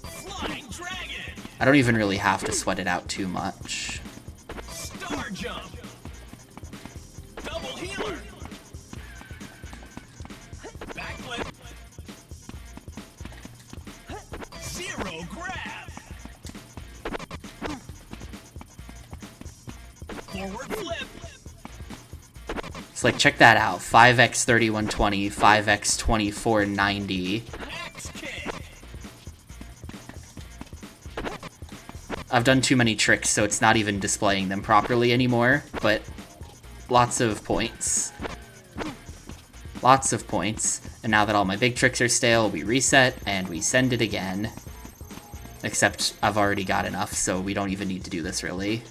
Flying dragon. I don't even really have to sweat it out too much. Star jump. Double healer. Backflip. Zero grab. Forward flip. It's like, check that out. 5x 3120, 5x 2490. X kick. I've done too many tricks, so it's not even displaying them properly anymore, but lots of points. Lots of points. And now that all my big tricks are stale, we reset, and we send it again. Except I've already got enough, so we don't even need to do this, really.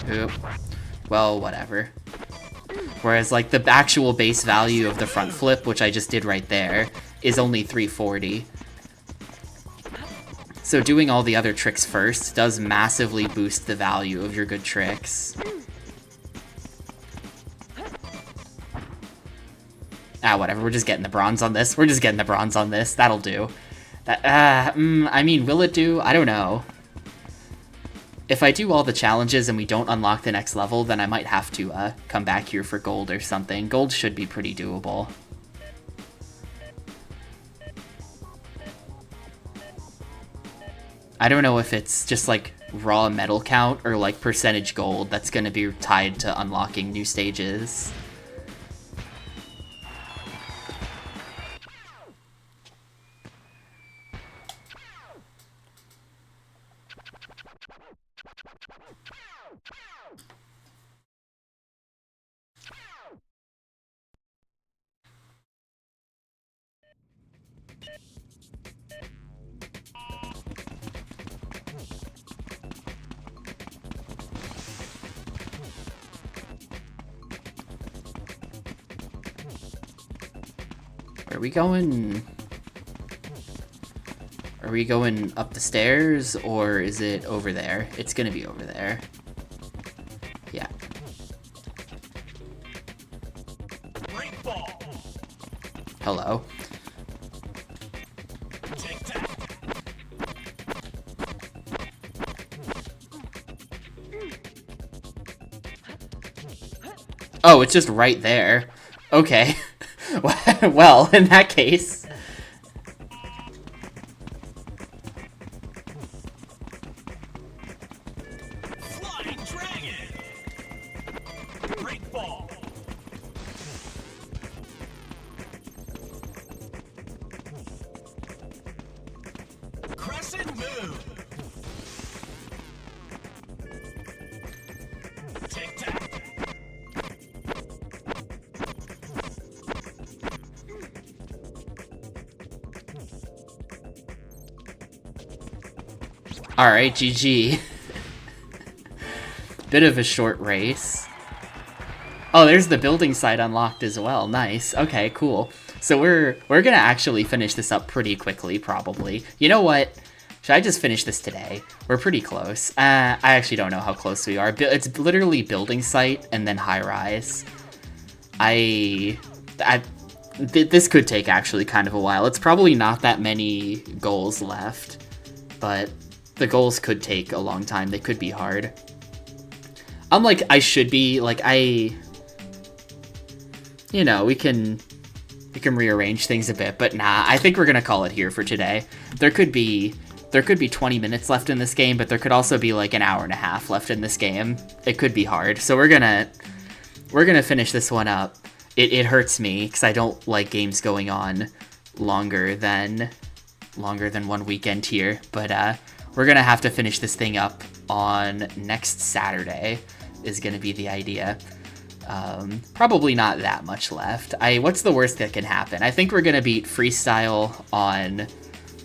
Oop. Well, whatever. Whereas, like, the actual base value of the front flip, which I just did right there, is only 340. So doing all the other tricks first does massively boost the value of your good tricks. Ah, whatever, we're just getting the bronze on this. We're just getting the bronze on this. That'll do. I mean, will it do? I don't know. If I do all the challenges and we don't unlock the next level, then I might have to come back here for gold or something. Gold should be pretty doable. I don't know if it's just like raw medal count or like percentage gold that's going to be tied to unlocking new stages. Are we going... Are we going up the stairs, or is it over there? It's gonna be over there. Yeah. Hello. Oh, it's just right there. Okay. Well, in that case... Flying dragon. Great ball. Crescent move. Tic tac. Alright, GG. Bit of a short race. Oh, there's the building site unlocked as well. Nice. Okay, cool. So we're gonna actually finish this up pretty quickly, probably. You know what? Should I just finish this today? We're pretty close. I actually don't know how close we are. It's literally building site and then high rise. This could take actually kind of a while. It's probably not that many goals left, but the goals could take a long time. They could be hard. I'm like, I should be, like, you know, we can rearrange things a bit, but nah, I think we're gonna call it here for today. There could be 20 minutes left in this game, but there could also be like an hour and a half left in this game. It could be hard. So we're gonna finish this one up. It hurts me because I don't like games going on longer than 1 weekend here, but we're gonna have to finish this thing up on next Saturday is gonna be the idea. Probably not that much left. What's the worst that can happen? I think we're gonna beat freestyle on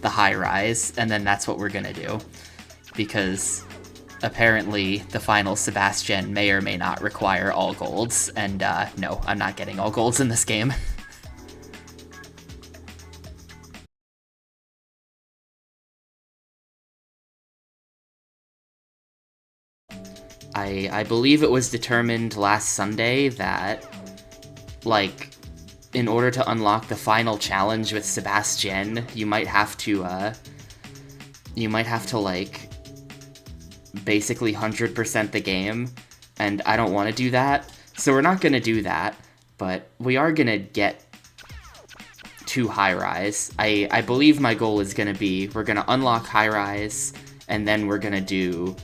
the high rise, and then that's what we're gonna do, because apparently the final Sebastian may or may not require all golds, and no, I'm not getting all golds in this game. I believe it was determined last Sunday that, like, in order to unlock the final challenge with Sebastian, you might have to, like, basically 100% the game, and I don't want to do that, so we're not going to do that, but we are going to get to high rise. I believe my goal is going to be, we're going to unlock high rise, and then we're going to do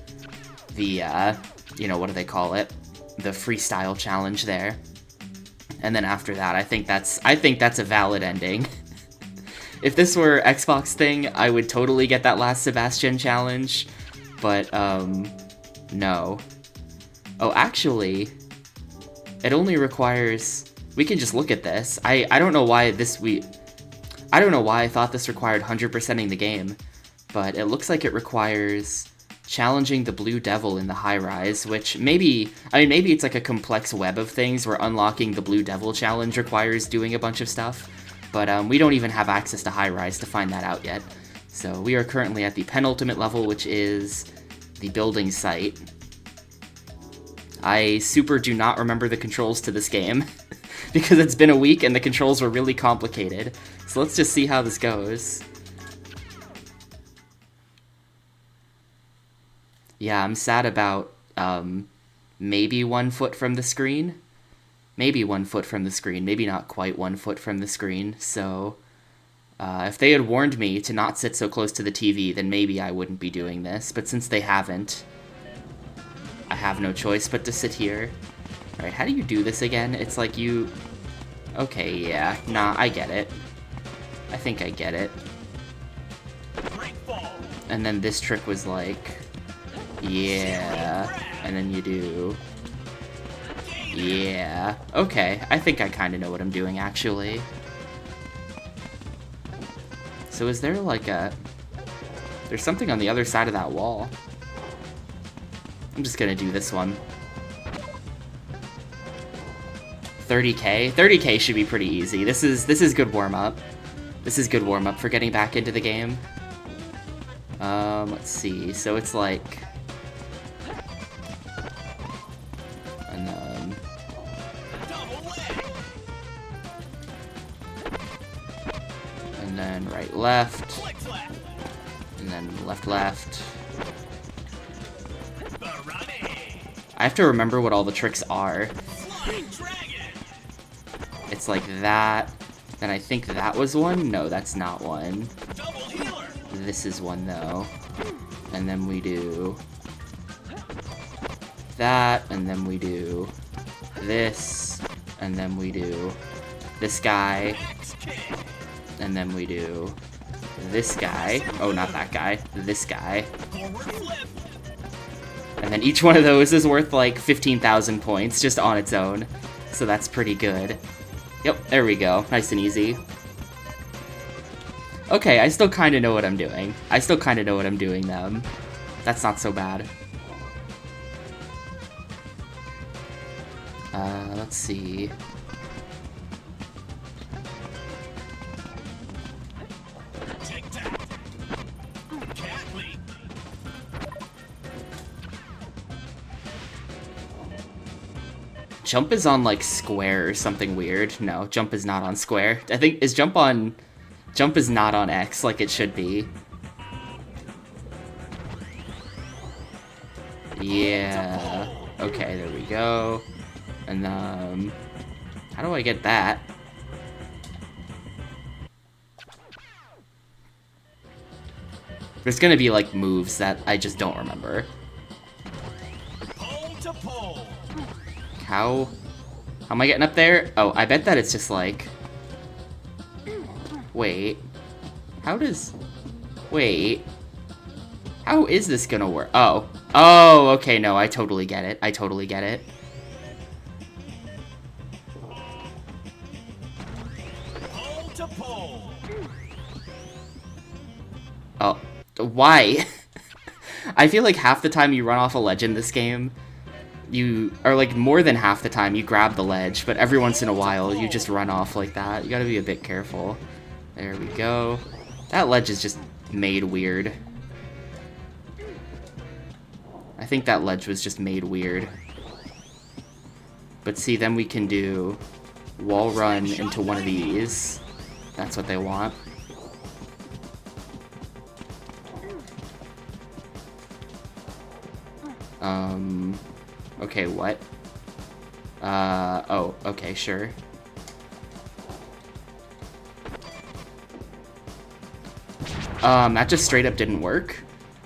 the, you know, what do they call it? The freestyle challenge there. And then after that, I think that's a valid ending. If this were Xbox thing, I would totally get that last Sebastian challenge, but no. Oh, actually, it only requires, we can just look at this. I don't know why I don't know why I thought this required 100%ing the game, but it looks like it requires challenging the Blue Devil in the high rise, which maybe it's like a complex web of things where unlocking the Blue Devil challenge requires doing a bunch of stuff, but we don't even have access to high rise to find that out yet. So we are currently at the penultimate level, which is the building site. I super do not remember the controls to this game because it's been a week and the controls were really complicated. So let's just see how this goes. Yeah, I'm sad about maybe 1 foot from the screen. Maybe 1 foot from the screen, maybe not quite 1 foot from the screen. So if they had warned me to not sit so close to the TV, then maybe I wouldn't be doing this. But since they haven't, I have no choice but to sit here. Alright, how do you do this again? It's like you... Okay, yeah. Nah, I get it. I think I get it. And then this trick was like... Yeah, and then you do... Yeah, okay, I think I kind of know what I'm doing, actually. So is there, like, there's something on the other side of that wall. I'm just gonna do this one. 30k? 30k should be pretty easy. This is good warm-up. This is good warm-up for getting back into the game. Let's see, so it's like... And then right, left, and then left, left. I have to remember what all the tricks are. It's like that, then I think that was one? No, that's not one. This is one, though. And then we do that, and then we do this, and then we do this guy, and then we do this guy. Oh, not that guy. This guy. And then each one of those is worth like 15,000 points just on its own. So that's pretty good. Yep, there we go. Nice and easy. Okay, I still kind of know what I'm doing. I still kind of know what I'm doing, though. That's not so bad. Let's see. Jump is on, like, square or something weird. No, jump is not on square. I think, is jump on... Jump is not on X like it should be. Yeah. Okay, there we go. And, how do I get that? There's gonna be, like, moves that I just don't remember. How am I getting up there? Oh, I bet that it's just like... Wait. How does... Wait. How is this gonna work? Oh. Oh, okay, no, I totally get it. I totally get it. Oh. Why? I feel like half the time you run off a ledge in this game, you are like more than half the time you grab the ledge, but every once in a while you just run off like that. You gotta be a bit careful. There we go. That ledge is just made weird. I think that ledge was just made weird. But see, then we can do wall run into one of these. That's what they want. Okay, what? Oh, okay, sure. That just straight up didn't work.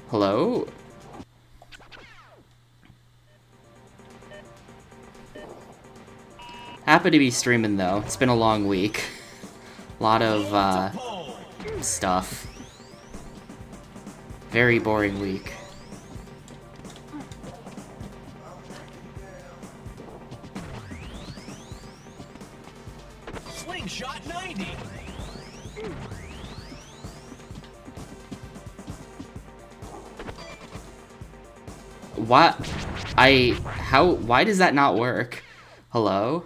Hello? Happy to be streaming, though. It's been a long week. A lot of, stuff. Very boring week. Slingshot 90. What? Why does that not work? Hello?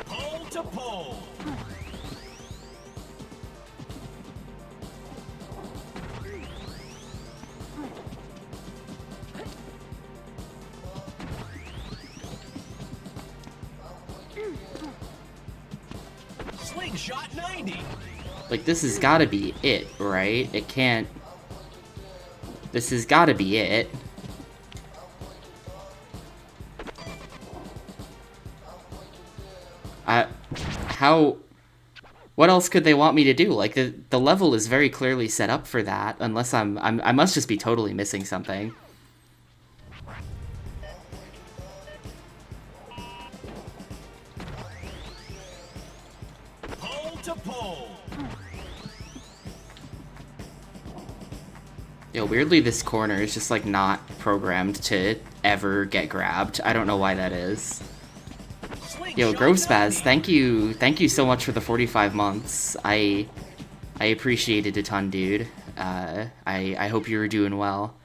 Pole to pole. Slingshot 90. Like, this has gotta be it, right? It can't... This has gotta be it. How... What else could they want me to do? Like, the level is very clearly set up for that, unless I must just be totally missing something. Pole to pole. Yo, weirdly this corner is just, like, not programmed to ever get grabbed. I don't know why that is. Yo, Grovespaz, thank you so much for the 45 months. I appreciate it a ton, dude. I hope you were doing well.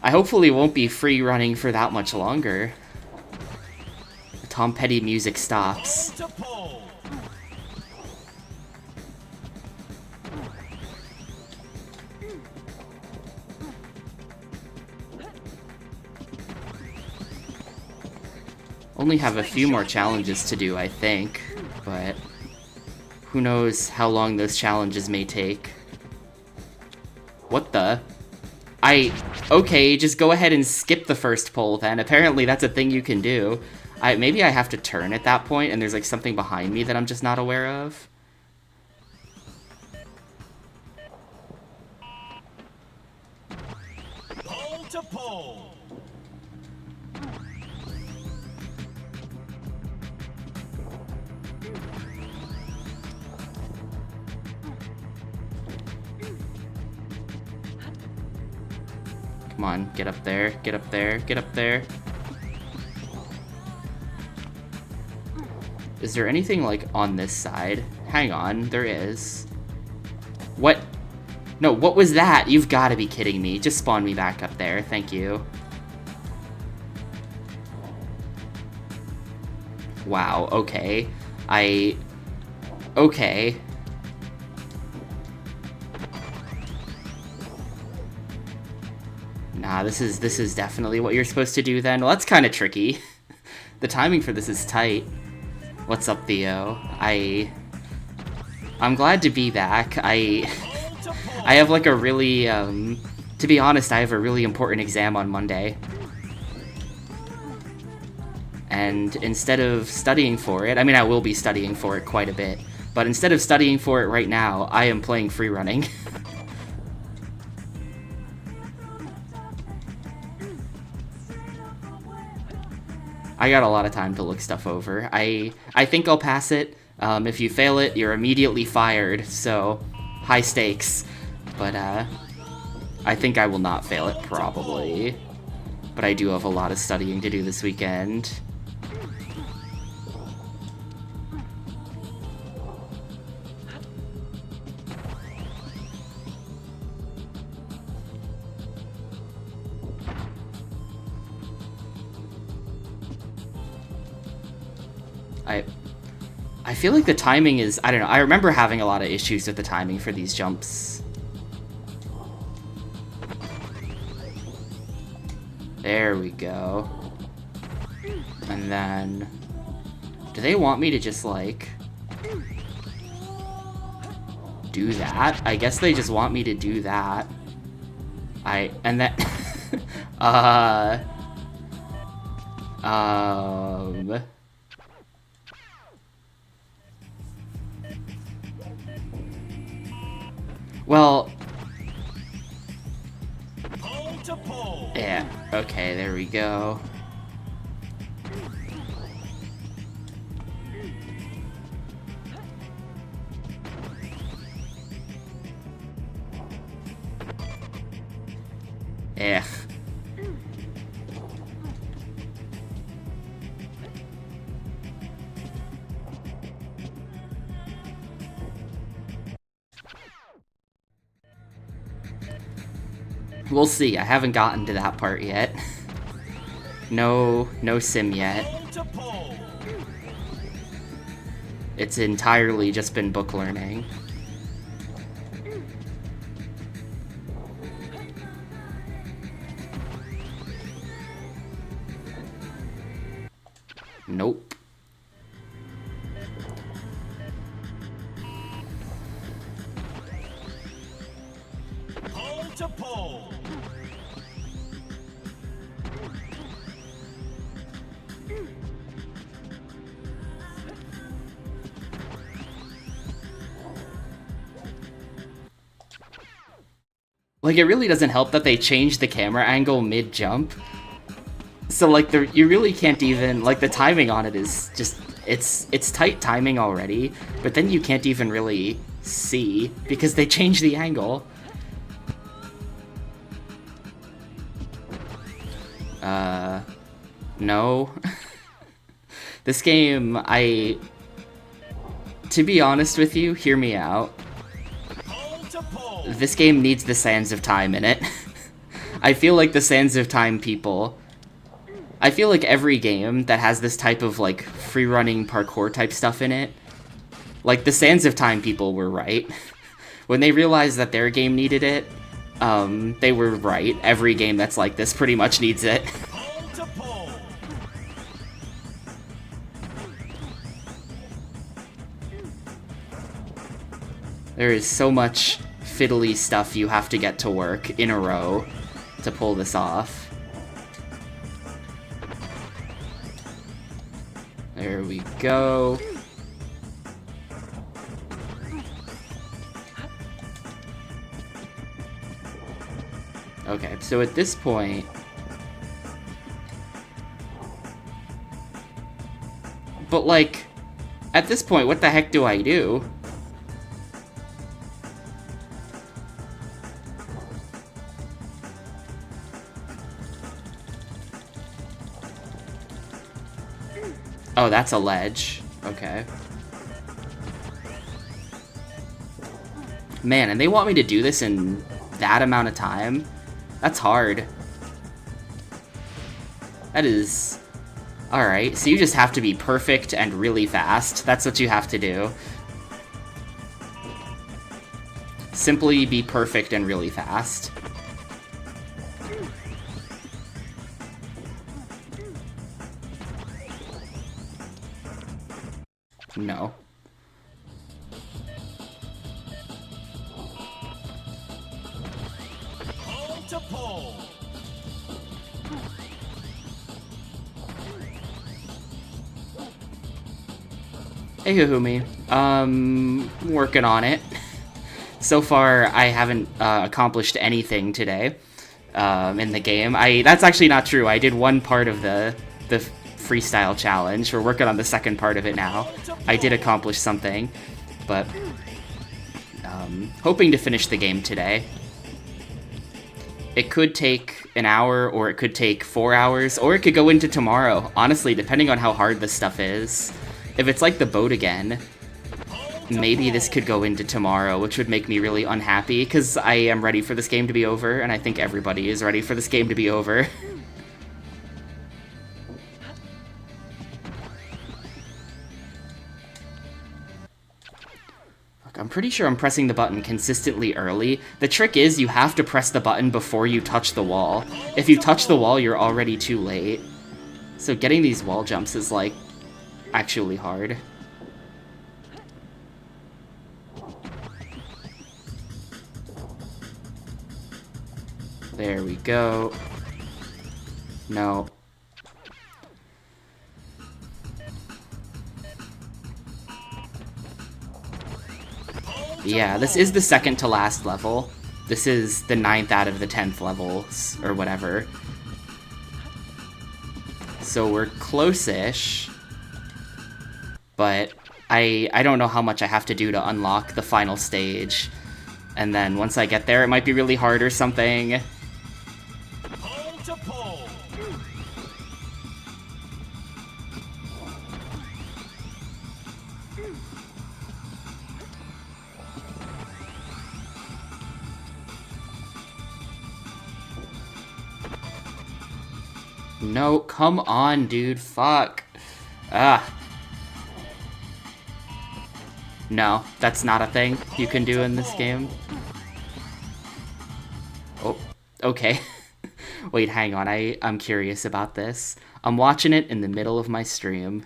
I hopefully won't be free running for that much longer. The Tom Petty music stops. Pole to pole. Only have a few more challenges to do, I think, but who knows how long those challenges may take. What the? Okay, just go ahead and skip the first pole then. Apparently that's a thing you can do. Maybe I have to turn at that point and there's like something behind me that I'm just not aware of. Pole to pole. Come on, get up there, get up there, get up there. Is there anything, like, on this side? Hang on, there is. What? No, what was that? You've got to be kidding me. Just spawn me back up there, thank you. Wow, okay. Okay. This is definitely what you're supposed to do then. Well, that's kind of tricky. The timing for this is tight. What's up, Theo? I'm glad to be back. I have like a really, to be honest, I have a really important exam on Monday. And instead of studying for it, I mean, I will be studying for it quite a bit, but instead of studying for it right now, I am playing free running. I got a lot of time to look stuff over. I think I'll pass it. If you fail it, you're immediately fired, so high stakes. But I think I will not fail it, probably. But I do have a lot of studying to do this weekend. I feel like the timing is, I don't know, I remember having a lot of issues with the timing for these jumps. There we go. And then, do they want me to just like do that? I guess they just want me to do that. And then, well, yeah, okay, there we go. Ugh. We'll see. I haven't gotten to that part yet. No sim yet. It's entirely just been book learning. Nope. Pole to pole. Like, it really doesn't help that they changed the camera angle mid-jump. So, like, you really can't even, like, the timing on it is just, it's tight timing already, but then you can't even really see, because they changed the angle. No. This game, to be honest with you, hear me out. This game needs the Sands of Time in it. I feel like the Sands of Time people... I feel like every game that has this type of, like, free-running parkour type stuff in it, like, the Sands of Time people were right. When they realized that their game needed it, they were right. Every game that's like this pretty much needs it. There is so much fiddly stuff you have to get to work in a row to pull this off. There we go. Okay, so at this point... But, like, at this point, what the heck do I do? Oh, that's a ledge. Okay. Man, and they want me to do this in that amount of time? That's hard. That is... Alright, so you just have to be perfect and really fast. That's what you have to do. Simply be perfect and really fast. No. Pole to pole. Hey, Kahumi. Working on it. So far, I haven't accomplished anything today in the game. That's actually not true. I did one part of the freestyle challenge. We're working on the second part of it now. I did accomplish something, but hoping to finish the game today. It could take an hour, or it could take 4 hours, or it could go into tomorrow. Honestly, depending on how hard this stuff is. If it's like the boat again, maybe this could go into tomorrow, which would make me really unhappy, because I am ready for this game to be over, and I think everybody is ready for this game to be over. Look, I'm pretty sure I'm pressing the button consistently early. The trick is you have to press the button before you touch the wall. If you touch the wall, you're already too late. So getting these wall jumps is, like, actually hard. There we go. No. Yeah, this is the second to last level. This is the 9th out of the 10th levels, or whatever. So we're close-ish. But I don't know how much I have to do to unlock the final stage. And then once I get there, it might be really hard or something. Pole to pole. No, come on, dude. Fuck. Ah. No, that's not a thing you can do in this game. Oh, okay. Wait, hang on. I'm curious about this. I'm watching it in the middle of my stream.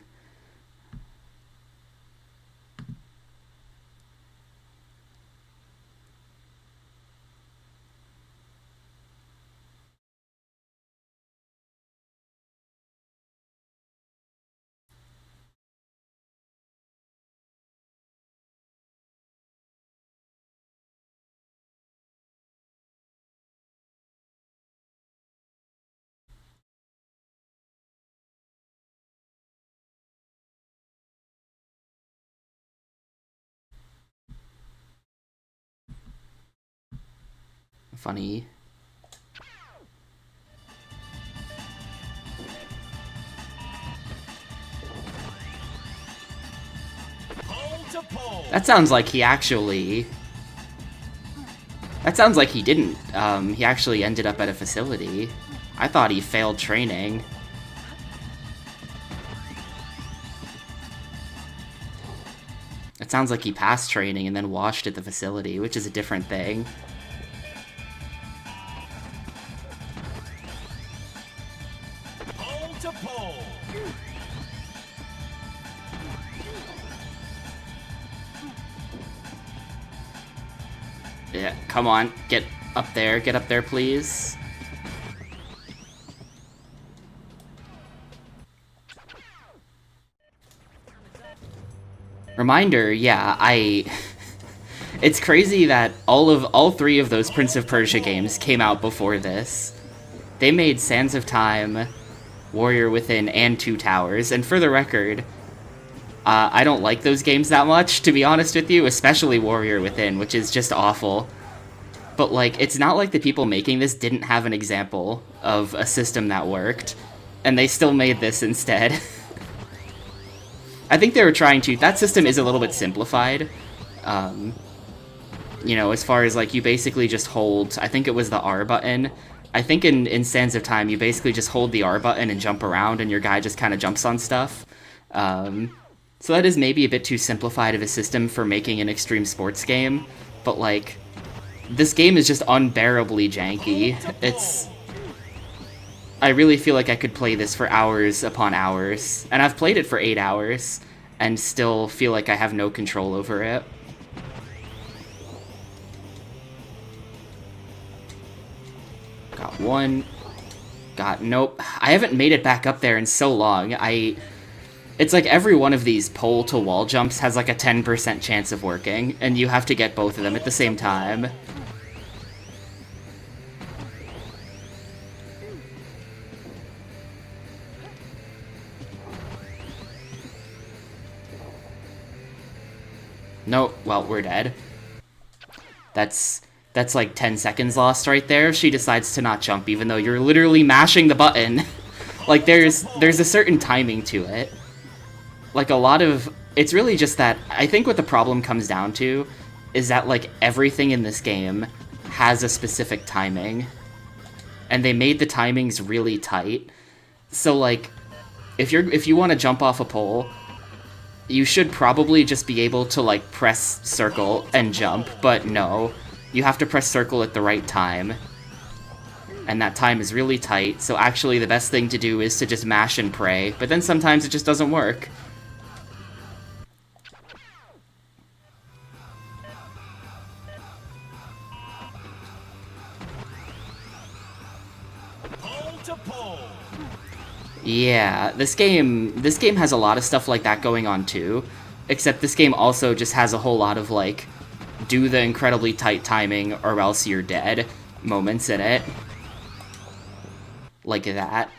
Funny. Pole to pole. That sounds like he actually... That sounds like he didn't. He actually ended up at a facility. I thought he failed training. It sounds like he passed training and then washed at the facility, which is a different thing. Pole to pole. Yeah, come on, get up there, please. Reminder, yeah, It's crazy that all three of those Prince of Persia games came out before this. They made Sands of Time, Warrior Within, and Two Towers, and for the record, I don't like those games that much, to be honest with you, especially Warrior Within, which is just awful. But, like, it's not like the people making this didn't have an example of a system that worked, and they still made this instead. I think they were trying to... That system is a little bit simplified. You know, as far as, like, you basically just hold... I think it was the R button. I think in Sands of Time, you basically just hold the R button and jump around, and your guy just kind of jumps on stuff. So that is maybe a bit too simplified of a system for making an extreme sports game, but, like, this game is just unbearably janky. It's... I really feel like I could play this for hours upon hours, and I've played it for 8 hours, and still feel like I have no control over it. Got one. Got nope. I haven't made it back up there in so long. It's like every one of these pole to wall jumps has like a 10% chance of working, and you have to get both of them at the same time. Nope, well, we're dead. That's like 10 seconds lost right there. She decides to not jump even though you're literally mashing the button. Like, there's a certain timing to it. Like, a lot of... It's really just that... I think what the problem comes down to is that, like, everything in this game has a specific timing. And they made the timings really tight. So, like, if you want to jump off a pole, you should probably just be able to, like, press circle and jump, but no. You have to press circle at the right time. And that time is really tight, so actually the best thing to do is to just mash and pray, but then sometimes it just doesn't work. Pole to pole. Yeah, this game has a lot of stuff like that going on too, except this game also just has a whole lot of, like, do the incredibly tight timing or else you're dead moments in it. Like that.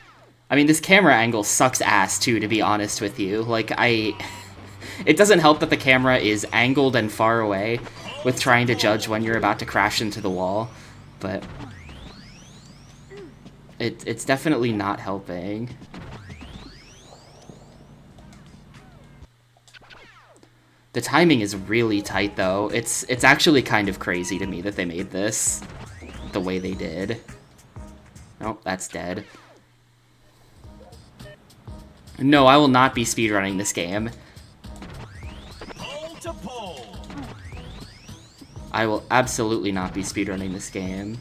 I mean, this camera angle sucks ass too, to be honest with you. Like, it doesn't help that the camera is angled and far away with trying to judge when you're about to crash into the wall, but it's definitely not helping. The timing is really tight, though. It's actually kind of crazy to me that they made this the way they did. Nope, that's dead. No, I will not be speedrunning this game. Pole to pole. I will absolutely not be speedrunning this game.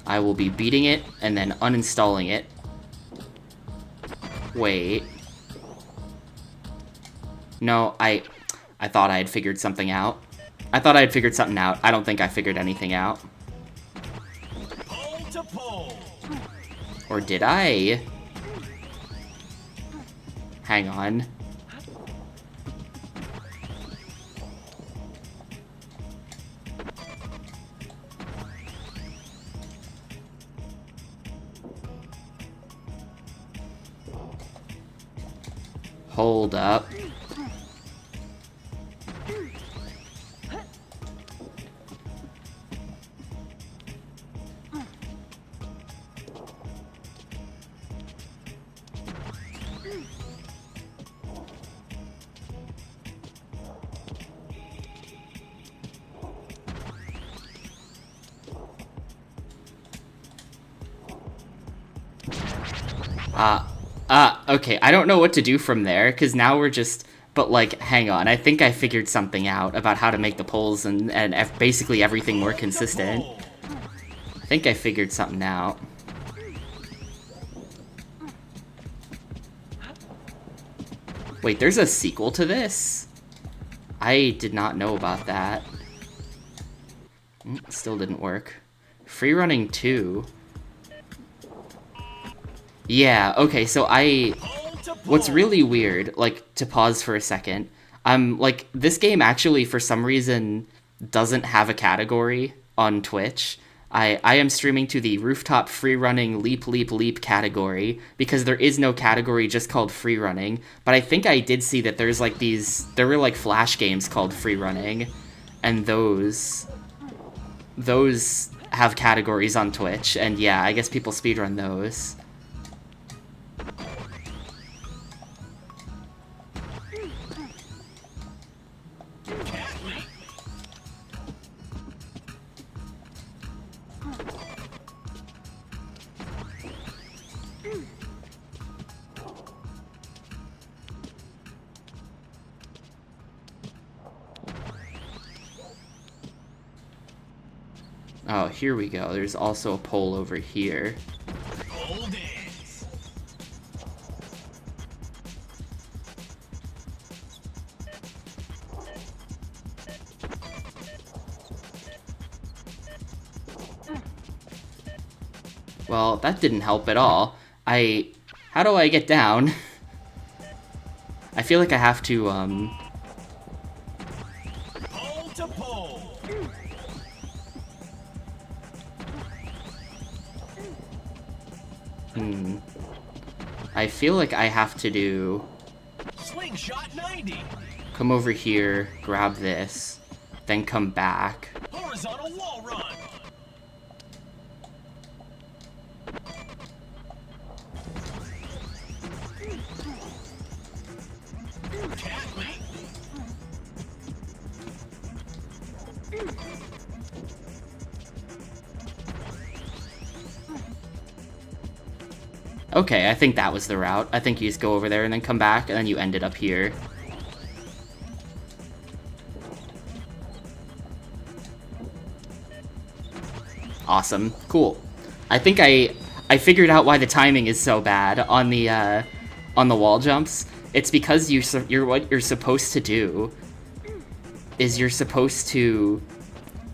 I will be beating it and then uninstalling it. Wait. No, I thought I had figured something out. I thought I had figured something out. I don't think I figured anything out. Pole to pole. Or did I? Hang on. Hold up. Okay, I don't know what to do from there, because now we're just... But, like, hang on, I think I figured something out about how to make the poles and basically everything more consistent. I think I figured something out. Wait, there's a sequel to this? I did not know about that. Still didn't work. Freerunning 2... Yeah, okay, so what's really weird, like, to pause for a second, like, this game actually, for some reason, doesn't have a category on Twitch. I am streaming to the Rooftop Freerunning Leap Leap Leap category, because there is no category just called Freerunning, but I think I did see that there were, like, Flash games called Freerunning, and those have categories on Twitch, and yeah, I guess people speedrun those. Oh, here we go. There's also a pole over here. Pole dance. Well, that didn't help at all. How do I get down? I feel like I have to, Pole to pole. I feel like I have to do... Slingshot 90. Come over here, grab this, then come back. Horizontal wall run. Okay, I think that was the route. I think you just go over there and then come back, and then you ended up here. Awesome. Cool. I think I figured out why the timing is so bad on the wall jumps. It's because you're what you're supposed to do is you're supposed to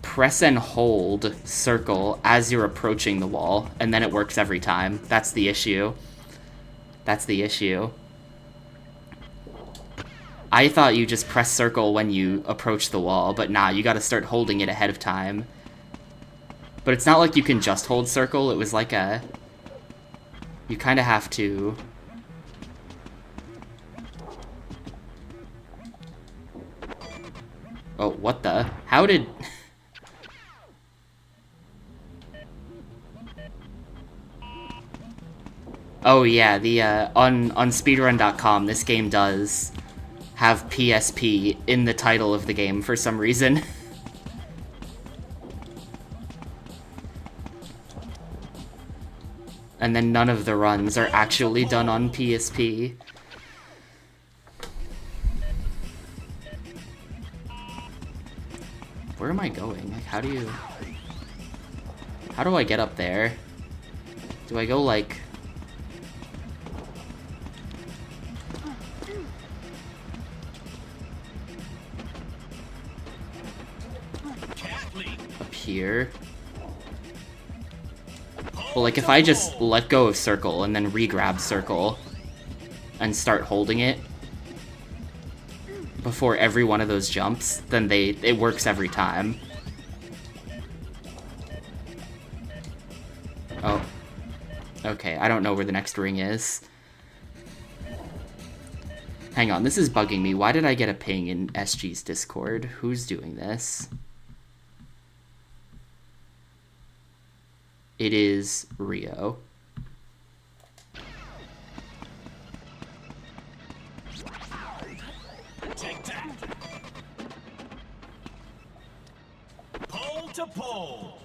press and hold circle as you're approaching the wall, and then it works every time. That's the issue. That's the issue. I thought you just press circle when you approach the wall, but nah, you gotta start holding it ahead of time. But it's not like you can just hold circle, it was like a... You kinda have to... Oh, what the? How did... Oh yeah, the on speedrun.com, this game does have PSP in the title of the game for some reason. And then none of the runs are actually done on PSP. Where am I going? Like, how do I get up there? Do I go like... up here? Well, like, if I just let go of circle and then re-grab circle and start holding it before every one of those jumps, then it works every time. Oh. Okay, I don't know where the next ring is. Hang on, this is bugging me. Why did I get a ping in SG's Discord? Who's doing this? It is Rio. Take that. Pole to pole.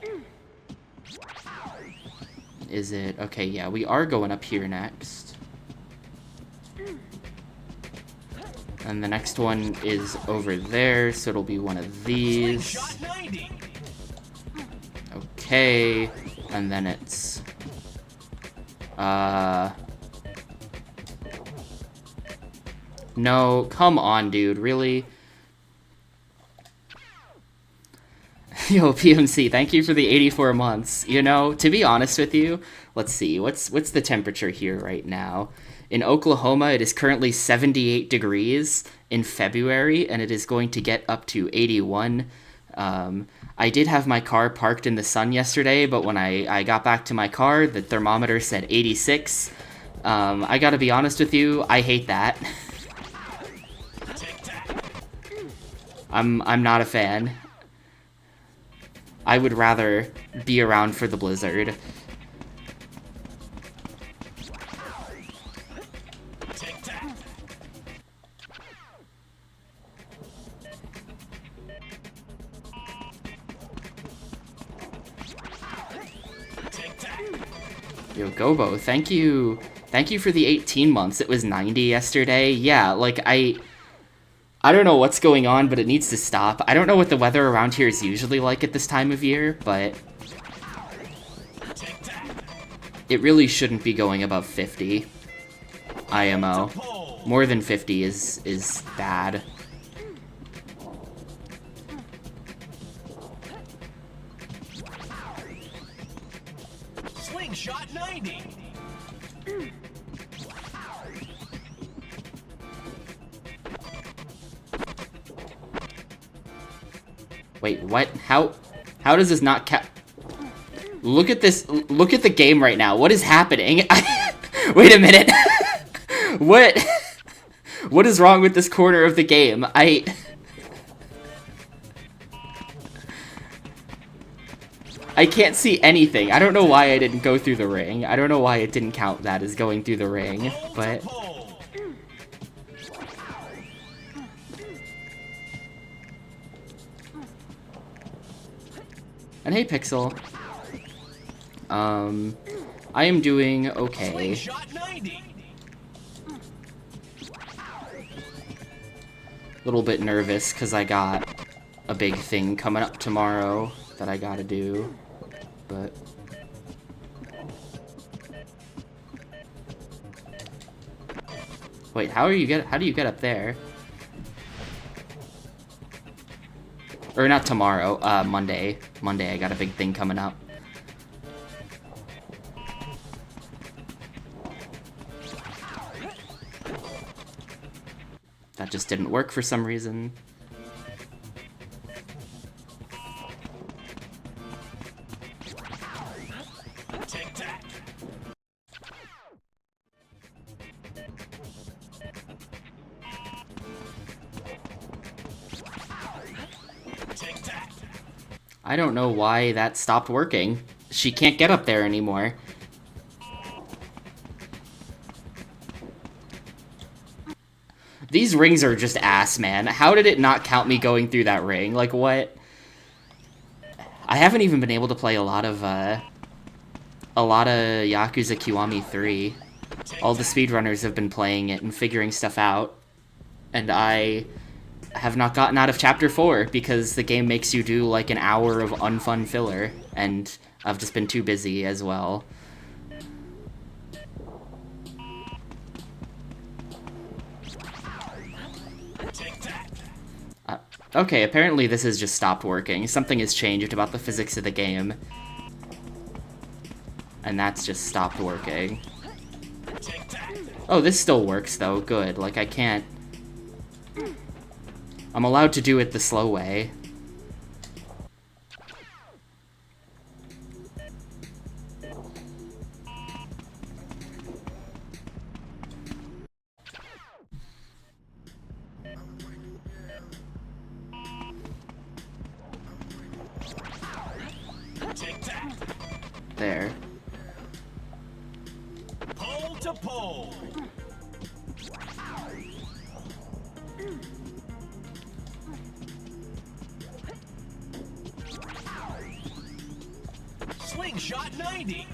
Is it? Okay, yeah, we are going up here next. And the next one is over there, so it'll be one of these. Slingshot 90. Okay, and then it's... No, come on, dude, really? Yo, PMC, thank you for the 84 months. You know, to be honest with you, let's see, what's the temperature here right now? In Oklahoma, it is currently 78 degrees in February, and it is going to get up to 81. I did have my car parked in the sun yesterday, but when I got back to my car, the thermometer said 86. I gotta be honest with you, I hate that. I'm not a fan. I would rather be around for the blizzard. Yo, Gobo, thank you. Thank you for the 18 months. It was 90 yesterday. Yeah, like, I don't know what's going on, but it needs to stop. I don't know what the weather around here is usually like at this time of year, but it really shouldn't be going above 50 IMO. More than 50 is bad. Slingshot 90. Wait, what? How does this not count? Look at this. Look at the game right now. What is happening? Wait a minute. What is wrong with this corner of the game? I can't see anything. I don't know why I didn't go through the ring. I don't know why it didn't count that as going through the ring, but... And hey, Pixel. I am doing okay. Little bit nervous because I got a big thing coming up tomorrow that I gotta do, but... Wait, how do you get up there? Or not tomorrow, Monday. Monday, I got a big thing coming up. That just didn't work for some reason. I don't know why that stopped working. She can't get up there anymore. These rings are just ass, man. How did it not count me going through that ring? Like, what? I haven't even been able to play a lot of Yakuza Kiwami 3. All the speedrunners have been playing it and figuring stuff out. And I have not gotten out of Chapter 4 because the game makes you do like an hour of unfun filler. And I've just been too busy as well. Okay, apparently this has just stopped working. Something has changed about the physics of the game. And that's just stopped working. Oh, this still works though, good. Like, I can't... I'm allowed to do it the slow way. There. Pole to pole. Slingshot 90.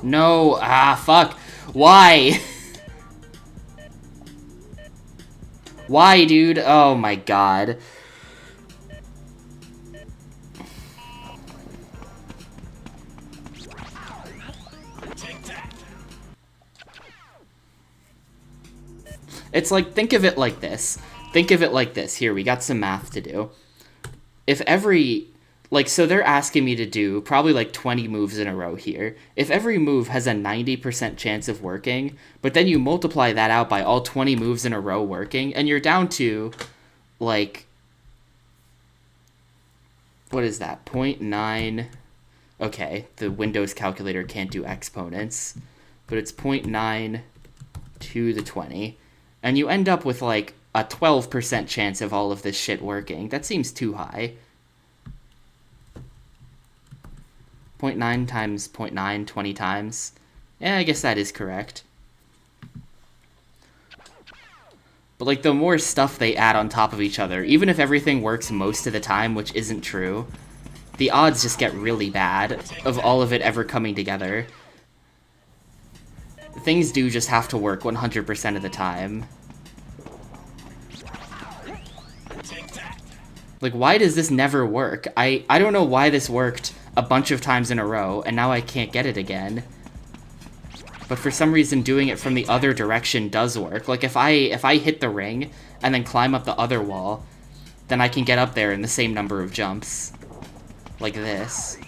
No, fuck. Why? Why, dude? Oh my god. It's like, think of it like this. Think of it like this. Here, we got some math to do. If every... Like, so they're asking me to do probably like 20 moves in a row here. If every move has a 90% chance of working, but then you multiply that out by all 20 moves in a row working, and you're down to, like... What is that? 0.9... Okay, the Windows calculator can't do exponents, but it's 0.9 to the 20. And you end up with, like, a 12% chance of all of this shit working. That seems too high. 0.9 times 0.9, 20 times. Yeah, I guess that is correct. But, like, the more stuff they add on top of each other, even if everything works most of the time, which isn't true, the odds just get really bad of all of it ever coming together. Things do just have to work 100% of the time. Like, why does this never work? I don't know why this worked a bunch of times in a row, and now I can't get it again. but for some reason doing it from the other direction does work. Like if I hit the ring and then climb up the other wall, then I can get up there in the same number of jumps. Like this.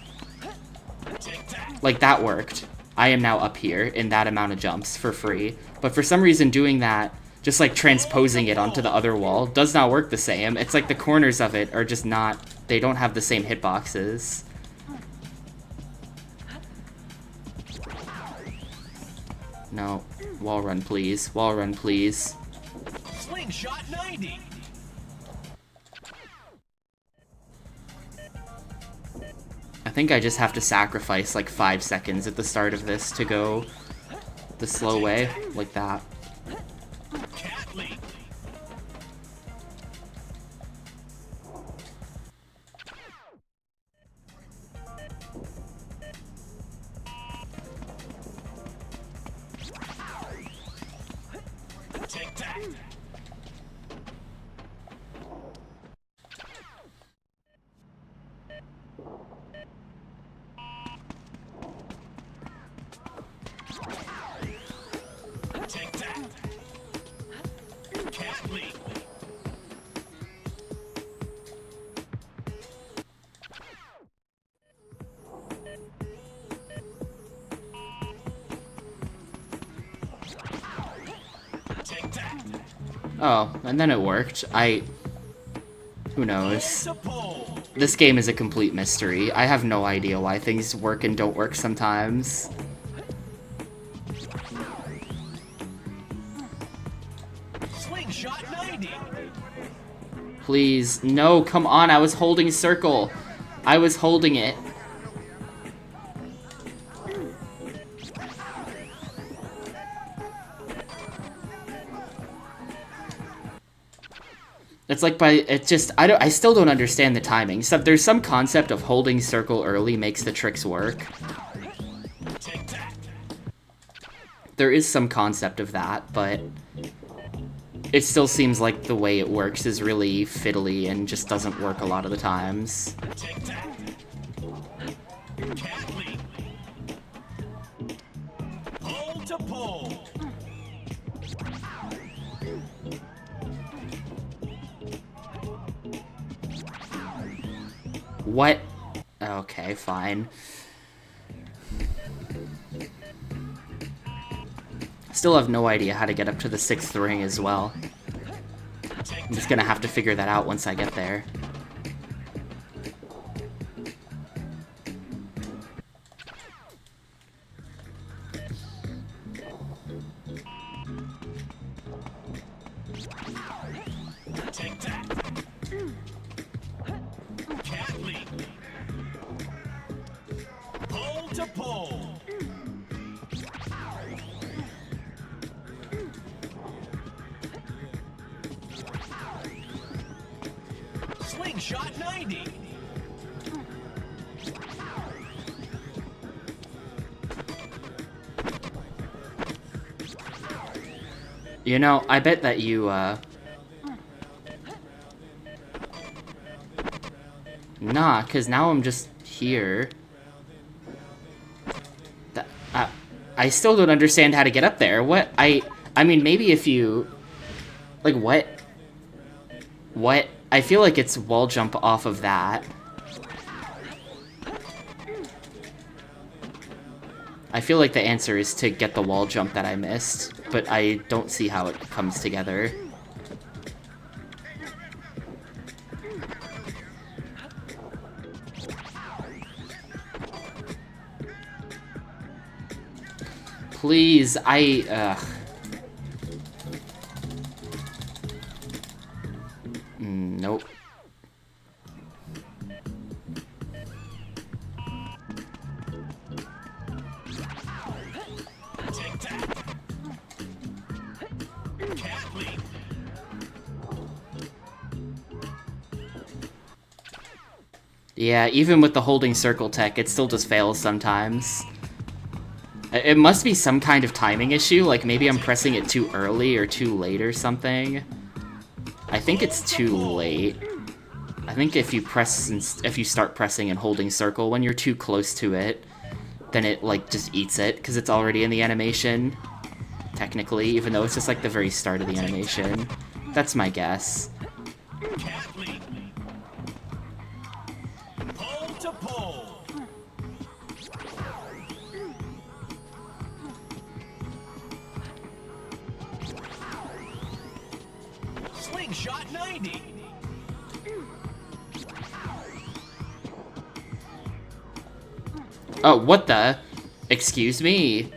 Like that worked. I am now up here in that amount of jumps for free. But for some reason doing that, just like transposing it onto the other wall, does not work the same. It's like the corners of it are just not, they don't have the same hitboxes. No. Wall run, please. Wall run, please. Slingshot 90. I think I just have to sacrifice like 5 seconds at the start of this to go the slow way, like that. Cat leap. Take that. Take that. Cat leap. Take that. Oh, and then it worked. Who knows? To pull. This game is a complete mystery. I have no idea why things work and don't work sometimes. Slingshot 90. Please, no, come on, I was holding circle. I was holding it. It's like I still don't understand the timing. So there's some concept of holding circle early makes the tricks work. Take that. There is some concept of that, but it still seems like the way it works is really fiddly and just doesn't work a lot of the times. Take that. Cat leap. Pull to pull. What? Okay, fine. Still have no idea how to get up to the 6th ring as well. I'm just gonna have to figure that out once I get there. Take that. Cat leap. Pull to pull. Slingshot 90. You know, I bet that you, Nah, because now I'm just here. I still don't understand how to get up there. What? I mean, maybe if you... Like, what? What? I feel like it's wall jump off of that. I feel like the answer is to get the wall jump that I missed, but I don't see how it comes together. Please, nope. Take that. Cat leap. Yeah, even with the holding circle tech, it still just fails sometimes. It must be some kind of timing issue, like maybe I'm pressing it too early or too late or something. I think it's too late. I think if you start pressing and holding circle when you're too close to it, then it, like, just eats it, because it's already in the animation, technically, even though it's just, like, the very start of the animation. That's my guess. Cat leap. Pole to pole. Slingshot 90. Oh, what the? Excuse me?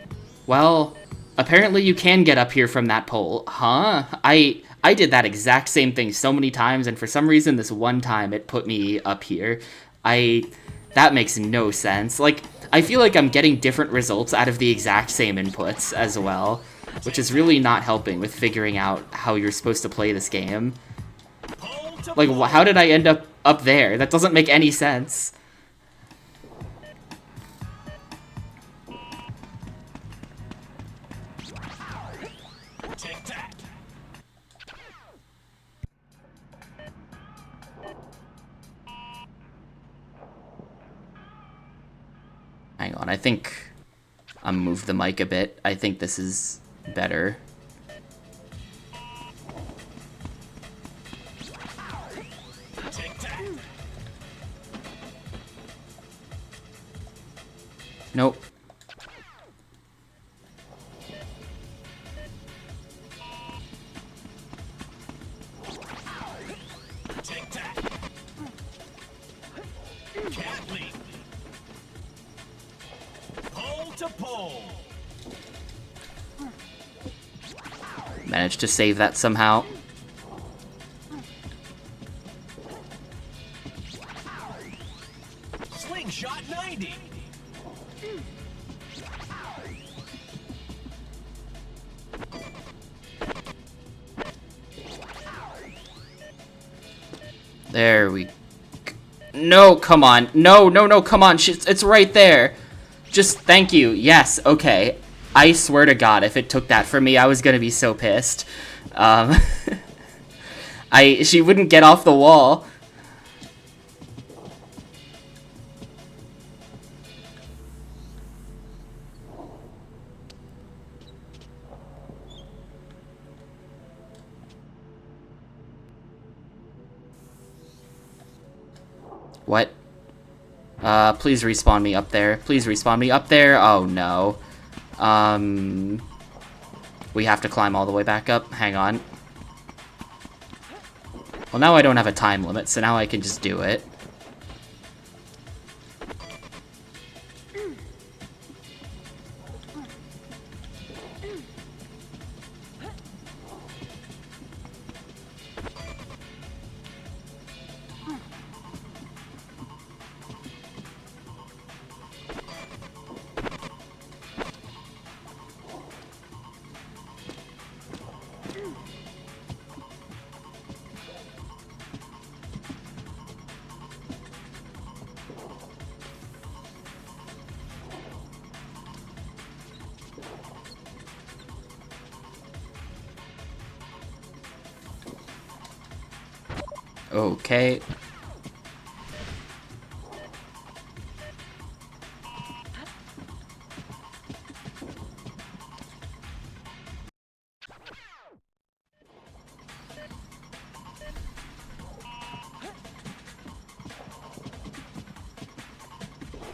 Well, apparently you can get up here from that pole. Huh? I did that exact same thing so many times, and for some reason this one time it put me up here. That makes no sense. Like, I feel like I'm getting different results out of the exact same inputs as well, which is really not helping with figuring out how you're supposed to play this game. Like, how did I end up there? That doesn't make any sense. Tic-tac. Hang on, I think I'm move the mic a bit. I think this is better. Tic-tac. Nope. Tic-tac. Cat leap. Pole to pole. Managed to save that somehow. Slingshot 90. There we... No, come on. No, no, no, come on. It's right there. Just, thank you. Yes, okay. I swear to God, if it took that from me, I was gonna be so pissed. She wouldn't get off the wall. What? Please respawn me up there. Please respawn me up there. Oh, no. We have to climb all the way back up. Hang on. Well, now I don't have a time limit, so now I can just do it. Okay.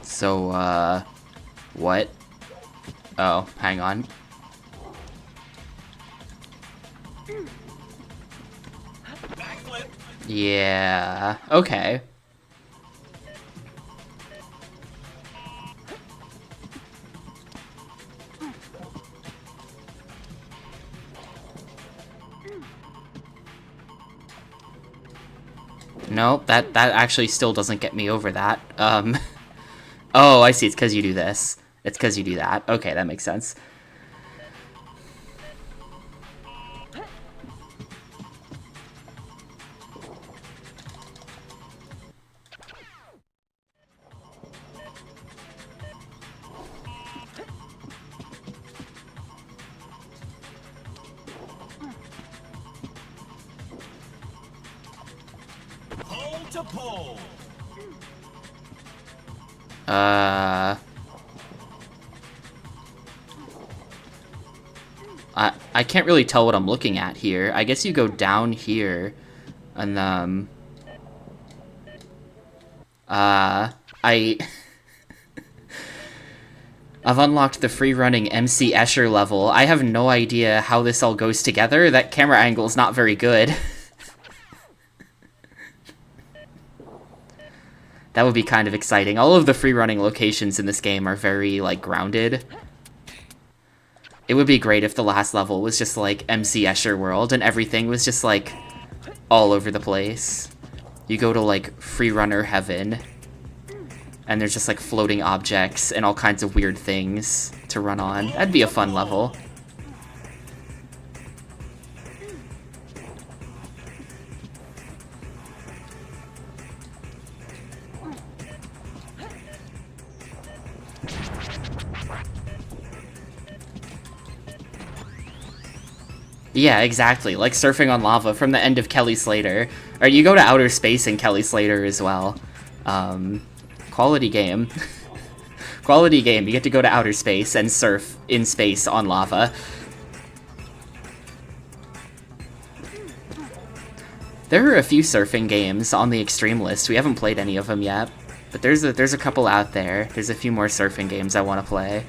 So, what? Oh, hang on. Backflip. Yeah, okay. Nope, that actually still doesn't get me over that. Oh, I see, it's because you do this. It's because you do that. Okay, that makes sense. Pole to pole. I can't really tell what I'm looking at here. I guess you go down here, and I've unlocked the free-running MC Escher level. I have no idea how this all goes together. That camera angle is not very good. That would be kind of exciting. All of the free-running locations in this game are very, like, grounded. It would be great if the last level was just, like, MC Escher World, and everything was just, like, all over the place. You go to, like, free-runner heaven, and there's just, like, floating objects and all kinds of weird things to run on. That'd be a fun level. Yeah, exactly. Like surfing on lava from the end of Kelly Slater. Or you go to outer space in Kelly Slater as well. Quality game. Quality game. You get to go to outer space and surf in space on lava. There are a few surfing games on the Xtreme list. We haven't played any of them yet. But there's a couple out there. There's a few more surfing games I want to play.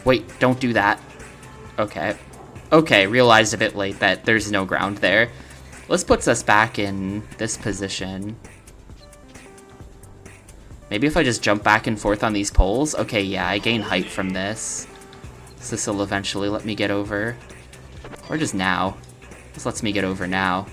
Wait, don't do that. Okay. Okay, realized a bit late that there's no ground there. This puts us back in this position. Maybe if I just jump back and forth on these poles? Okay, yeah, I gain height from this. So this will eventually let me get over. Or just now. This lets me get over now.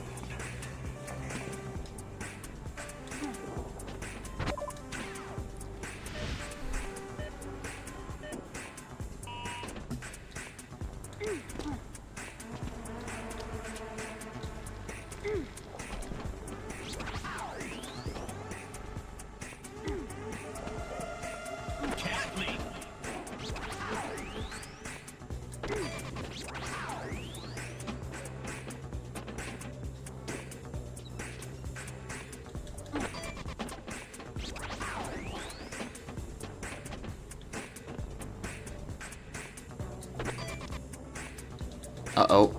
Uh-oh.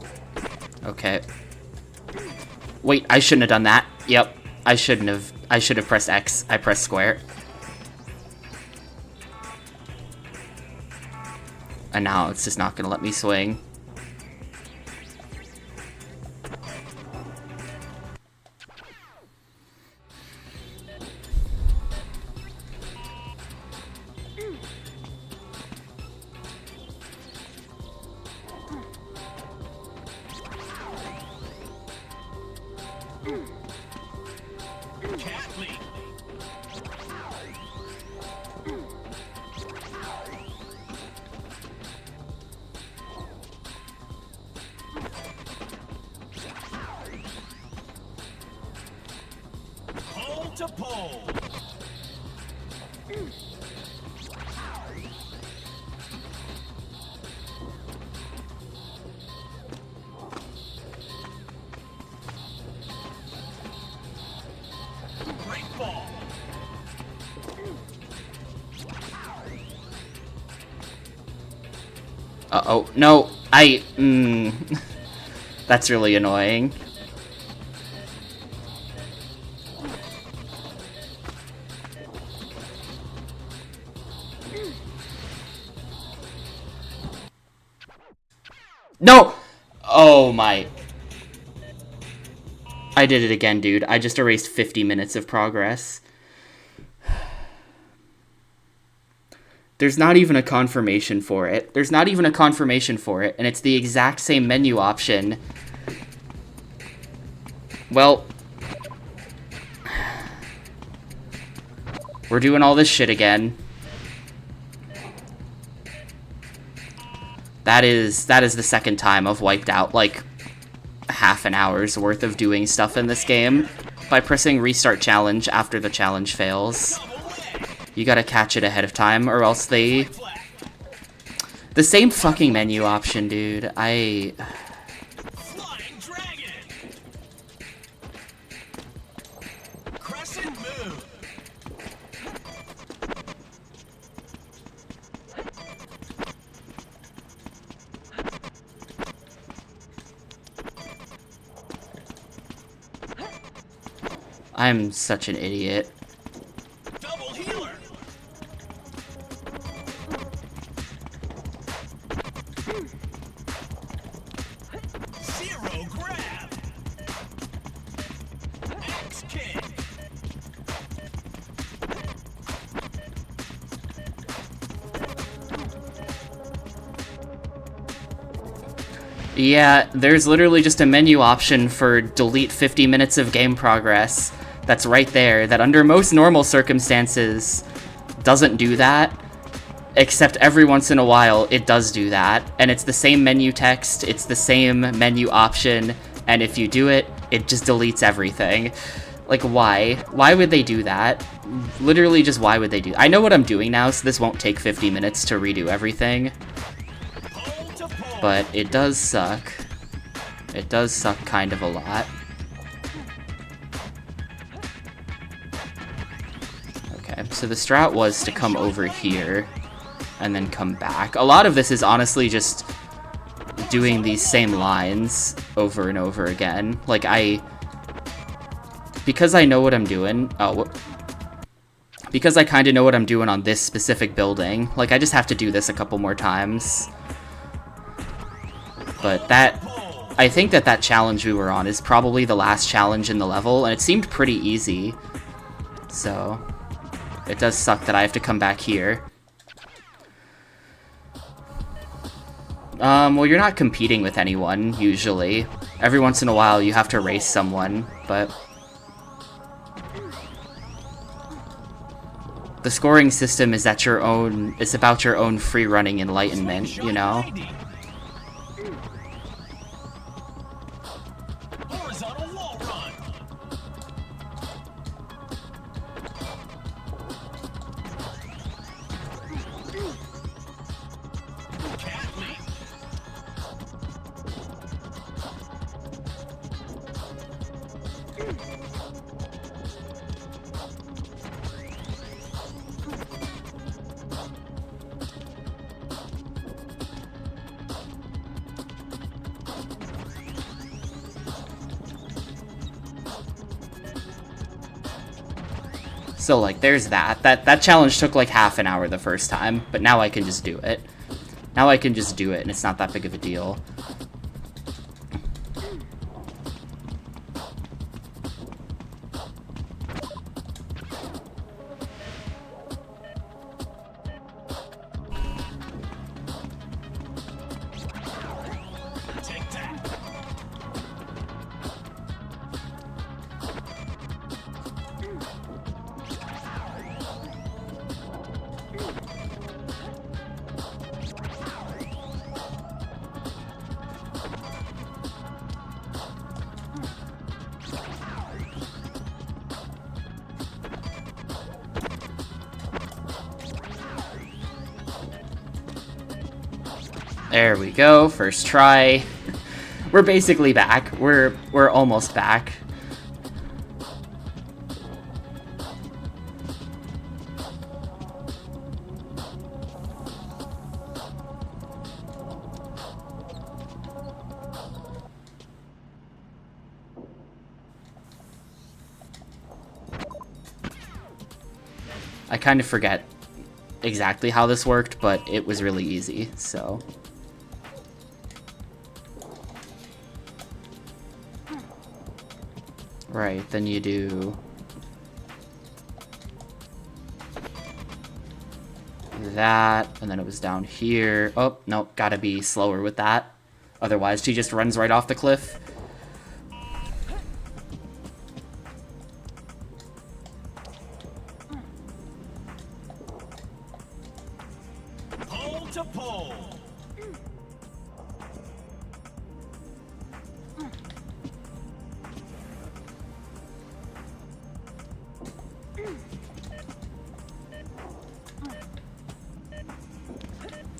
Okay. Wait, I shouldn't have done that. Yep, I should have pressed X. I pressed square. And now it's just not gonna let me swing. To pole. Great ball. Uh-oh, no, that's really annoying. No! Oh my. I did it again, dude. I just erased 50 minutes of progress. There's not even a confirmation for it. There's not even a confirmation for it, and it's the exact same menu option. Well, we're doing all this shit again. That is the second time I've wiped out, like, half an hour's worth of doing stuff in this game by pressing restart challenge after the challenge fails. You gotta catch it ahead of time, or else they... The same fucking menu option, dude. Flying dragon. Crescent move. I'm such an idiot. Double healer. Zero grab. X kick. Yeah, there's literally just a menu option for delete 50 minutes of game progress that's right there, that under most normal circumstances doesn't do that, except every once in a while it does do that, and it's the same menu text, it's the same menu option, and if you do it, it just deletes everything. Like, why? Why would they do that? Literally just why would they do that? I know what I'm doing now, so this won't take 50 minutes to redo everything. But it does suck. It does suck kind of a lot. Okay, so the strat was to come over here and then come back. A lot of this is honestly just doing these same lines over and over again. Like, because I know what I'm doing, because I kind of know what I'm doing on this specific building, like, I just have to do this a couple more times. But I think that challenge we were on is probably the last challenge in the level, and it seemed pretty easy. So, it does suck that I have to come back here. Well, you're not competing with anyone, usually. Every once in a while, you have to race someone, but... The scoring system is at your own... It's about your own free-running enlightenment, you know? Horizontal wall run. Cat leap. So, like, there's that. That challenge took, like, half an hour the first time, but now I can just do it. Now I can just do it, and it's not that big of a deal. Take that. There we go, first try. We're basically back. We're almost back. I kind of forget exactly how this worked, but it was really easy, so... Right, then you do... that, and then it was down here. Oh, nope, gotta be slower with that. Otherwise, she just runs right off the cliff. Pole to pole.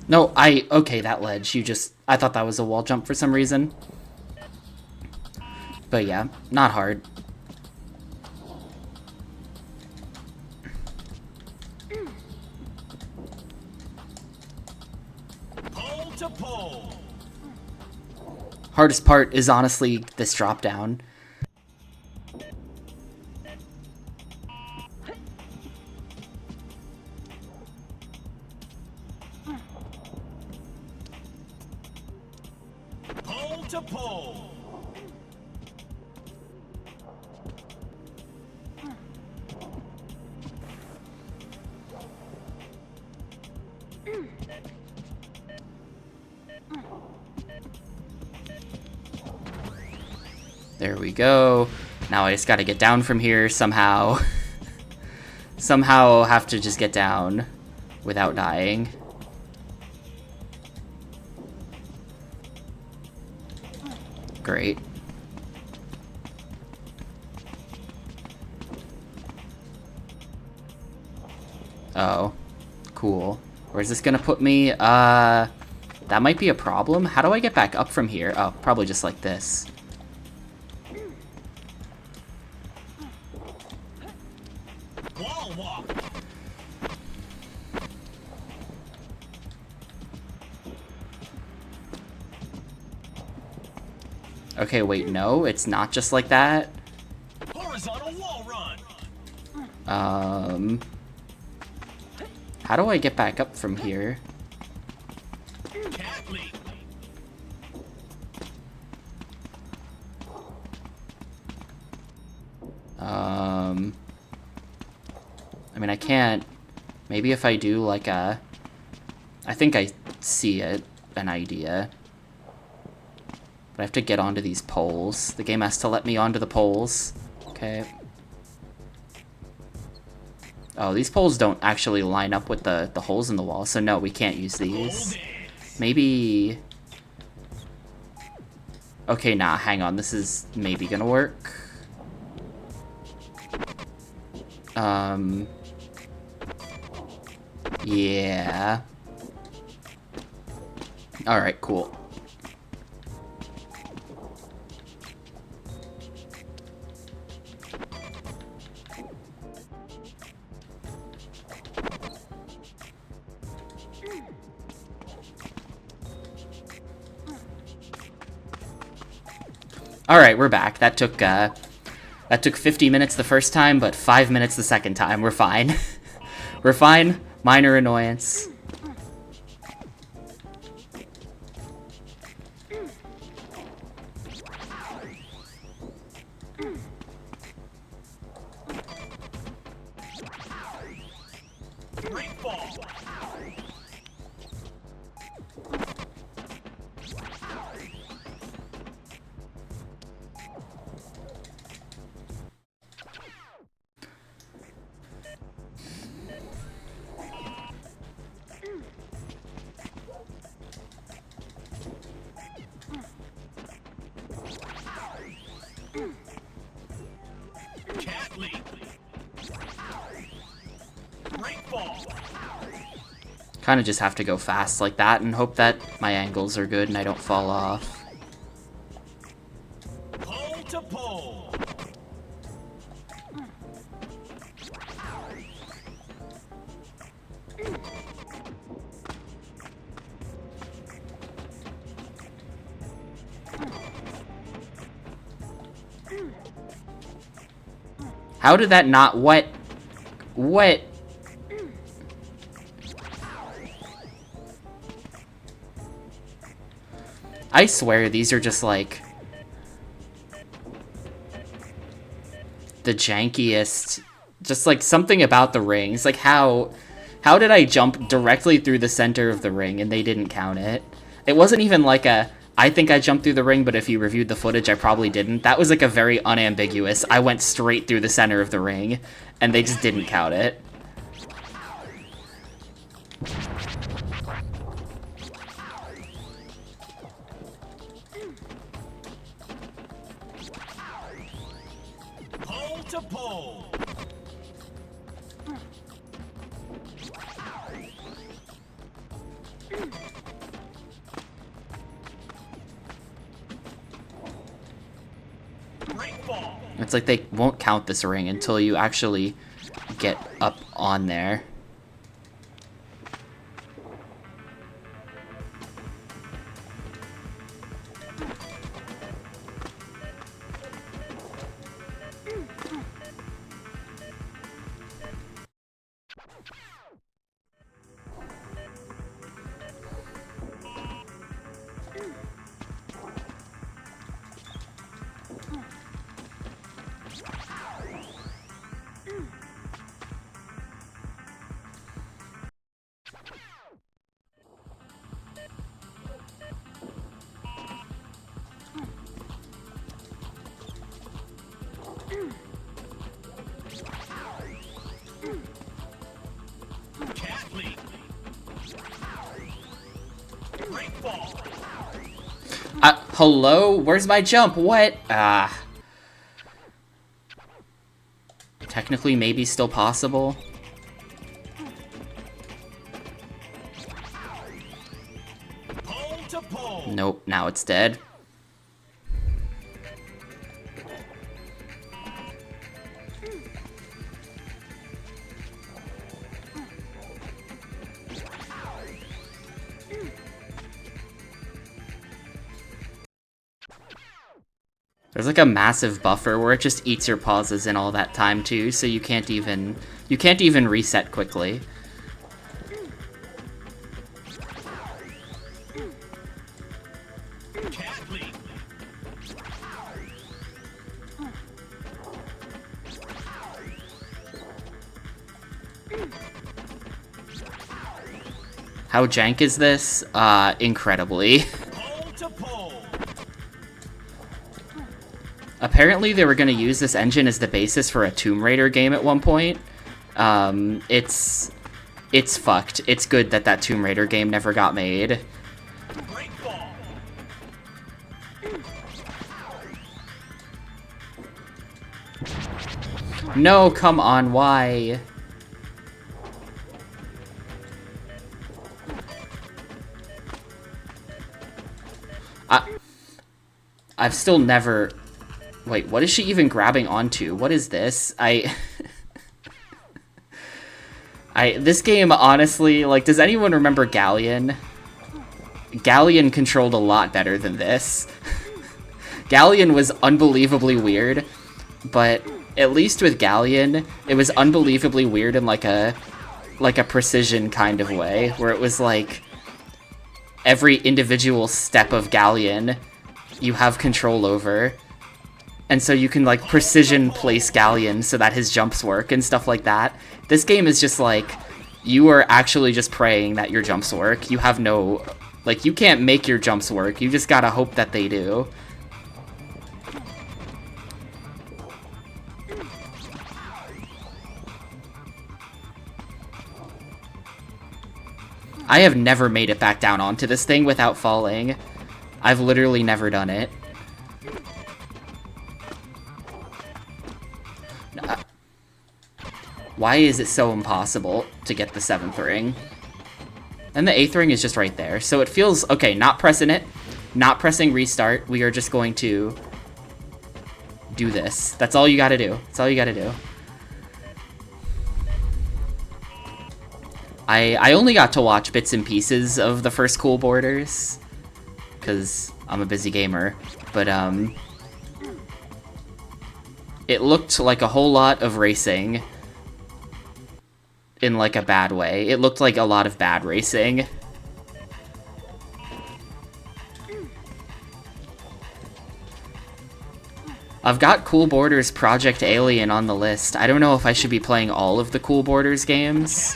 No, okay, that ledge. I thought that was a wall jump for some reason. But yeah, not hard. Pole to pole. Hardest part is honestly this drop down. Pole to pole. There we go. Now I just gotta get down from here somehow. Somehow have to just get down without dying. Great. Oh, cool. Where's this gonna put me? That might be a problem. How do I get back up from here? Oh, probably just like this. Wall walk. Okay, wait, no, it's not just like that. Horizontal wall run. How do I get back up from here? Cat leap. I mean, I can't. Maybe if I do like a... I think I see it, an idea. But I have to get onto these poles. The game has to let me onto the poles. Okay. Oh, these poles don't actually line up with the holes in the wall, so no, we can't use these. Maybe... Okay, nah, hang on. This is maybe gonna work. Yeah. Alright, cool. Alright, we're back. That took 50 minutes the first time, but 5 minutes the second time. We're fine. We're fine. Minor annoyance. Great fall. Cat leap. Great fall. Kind of just have to go fast like that and hope that my angles are good and I don't fall off. Pole to pole. How did that not... What? I swear these are just like... the jankiest... Just like something about the rings. Like how did I jump directly through the center of the ring and they didn't count it? It wasn't even like a... I think I jumped through the ring, but if you reviewed the footage, I probably didn't. That was like a very unambiguous, I went straight through the center of the ring, and they just didn't count it. Pole to pole. It's like they won't count this ring until you actually get up on there. Hello? Where's my jump? What? Technically, maybe still possible. Nope, now it's dead. There's like a massive buffer where it just eats your pauses in all that time too, so you can't even reset quickly. How jank is this? Incredibly. Apparently they were going to use this engine as the basis for a Tomb Raider game at one point. It's fucked. It's good that that Tomb Raider game never got made. No, come on, why? I've still never... Wait, what is she even grabbing onto? What is this? This game, honestly, like, does anyone remember Galleon? Galleon controlled a lot better than this. Galleon was unbelievably weird, but at least with Galleon, it was unbelievably weird in like a precision kind of way, where it was like every individual step of Galleon you have control over. And so you can, like, precision place Galleon so that his jumps work and stuff like that. This game is just, like, you are actually just praying that your jumps work. You have no... Like, you can't make your jumps work. You just gotta hope that they do. I have never made it back down onto this thing without falling. I've literally never done it. Why is it so impossible to get the 7th ring? And the 8th ring is just right there. So it feels... Okay, not pressing it. Not pressing restart. We are just going to do this. That's all you gotta do. That's all you gotta do. I only got to watch bits and pieces of the first Cool Borders, because I'm a busy gamer. But, it looked like a whole lot of racing. In, like, a bad way. It looked like a lot of bad racing. I've got Cool Borders Project Alien on the list. I don't know if I should be playing all of the Cool Borders games.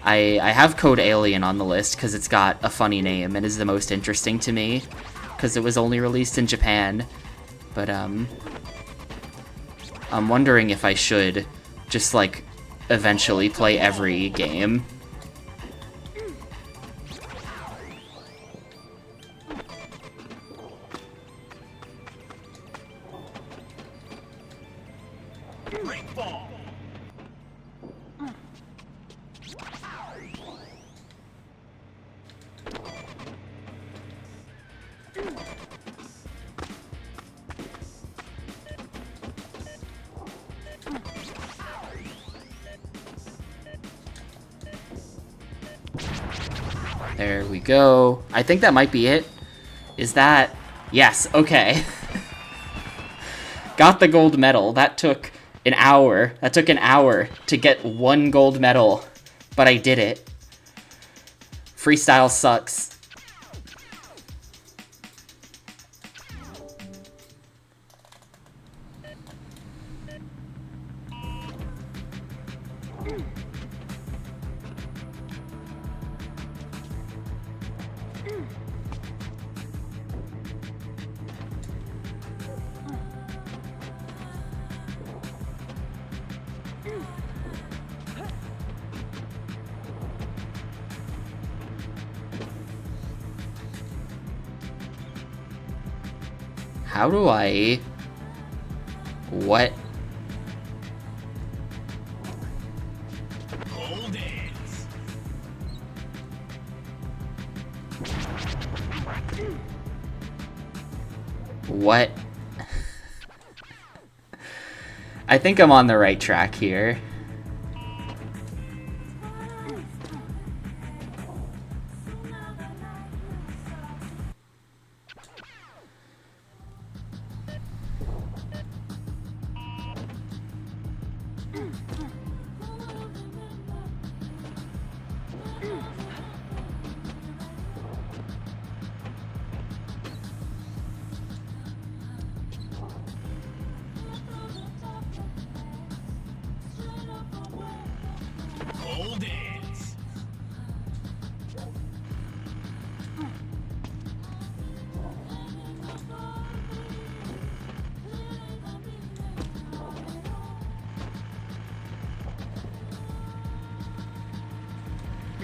I have Code Alien on the list because it's got a funny name and is the most interesting to me. Because it was only released in Japan. But, I'm wondering if I should just, like... eventually play every game. There we go. I think that might be it. Is that... Yes, okay. Got the gold medal. That took an hour. That took an hour to get 1 gold medal. But I did it. Freestyle sucks. How do I... What? Hold it. What? I think I'm on the right track here. Hold it.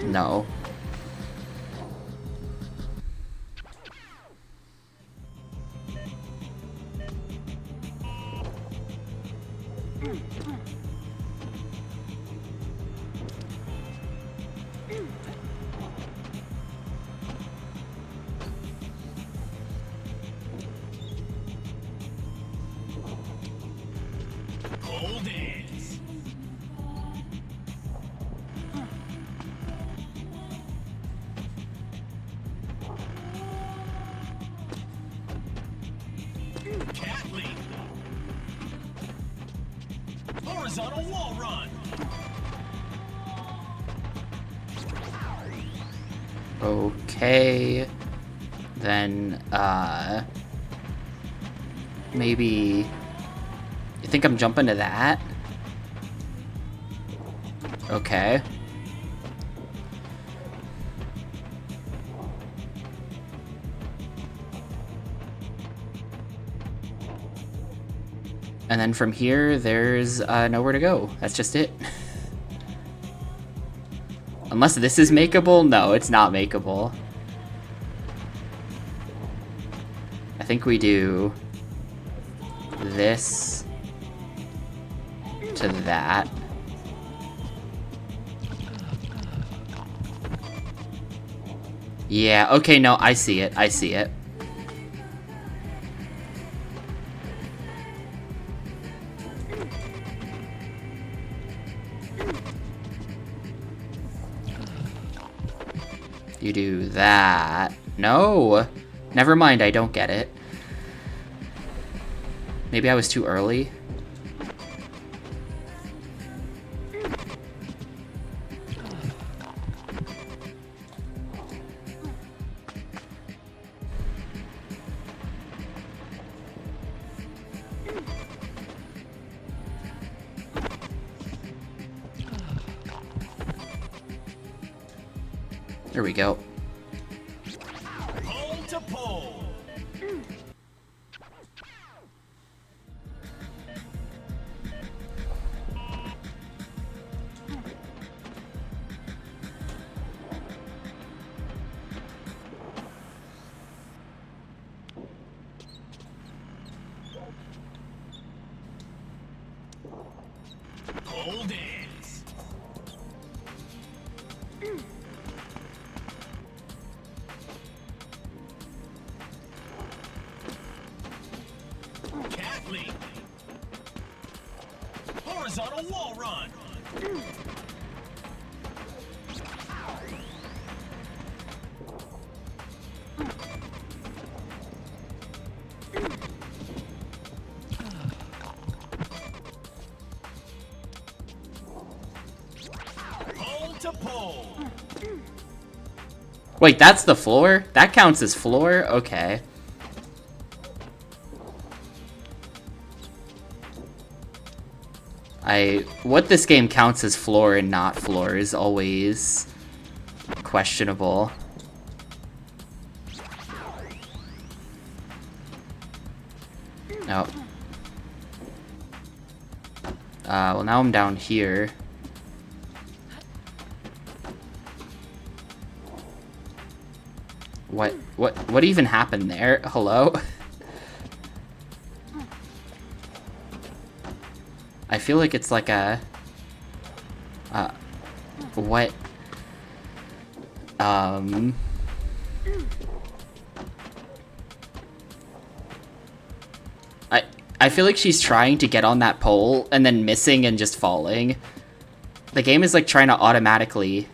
No. Hold it. Cat leap. Horizontal wall run. Okay. Then, maybe... You think I'm jumping to that? Okay. And then from here, there's nowhere to go. That's just it. Unless this is makeable? No, it's not makeable. I think we do this to that. Yeah, okay, no, I see it. I see it. You do that. No! Never mind, I don't get it. Maybe I was too early? There we go. Pole to pole. Hold it. Cat leap. Horizontal wall run. Wait, that's the floor? That counts as floor? Okay. What this game counts as floor and not floor is always questionable. Oh. Well, now I'm down here. What even happened there? Hello? I feel like it's like a... what? I feel like she's trying to get on that pole and then missing and just falling. The game is like trying to automatically...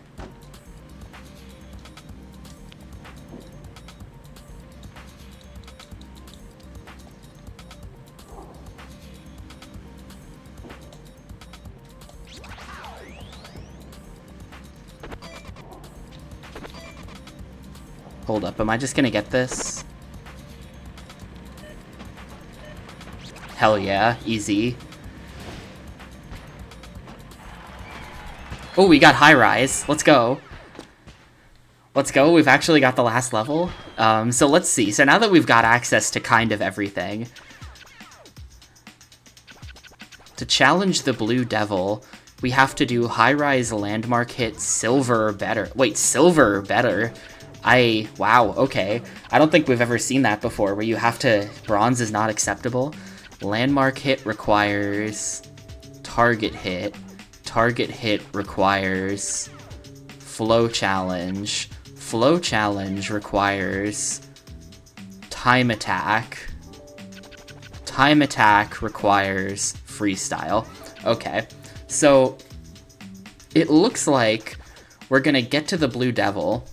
Hold up, am I just gonna get this? Hell yeah, easy. Oh, we got high rise. Let's go. Let's go, we've actually got the last level. So let's see. So now that we've got access to kind of everything, to challenge the Blue Devil, we have to do high rise landmark hit silver or better. Wait, silver or better? Wow, okay. I don't think we've ever seen that before, where you have to... Bronze is not acceptable. Landmark hit requires target hit. Target hit requires flow challenge. Flow challenge requires time attack. Time attack requires freestyle. Okay, so it looks like we're gonna get to the Blue Devil.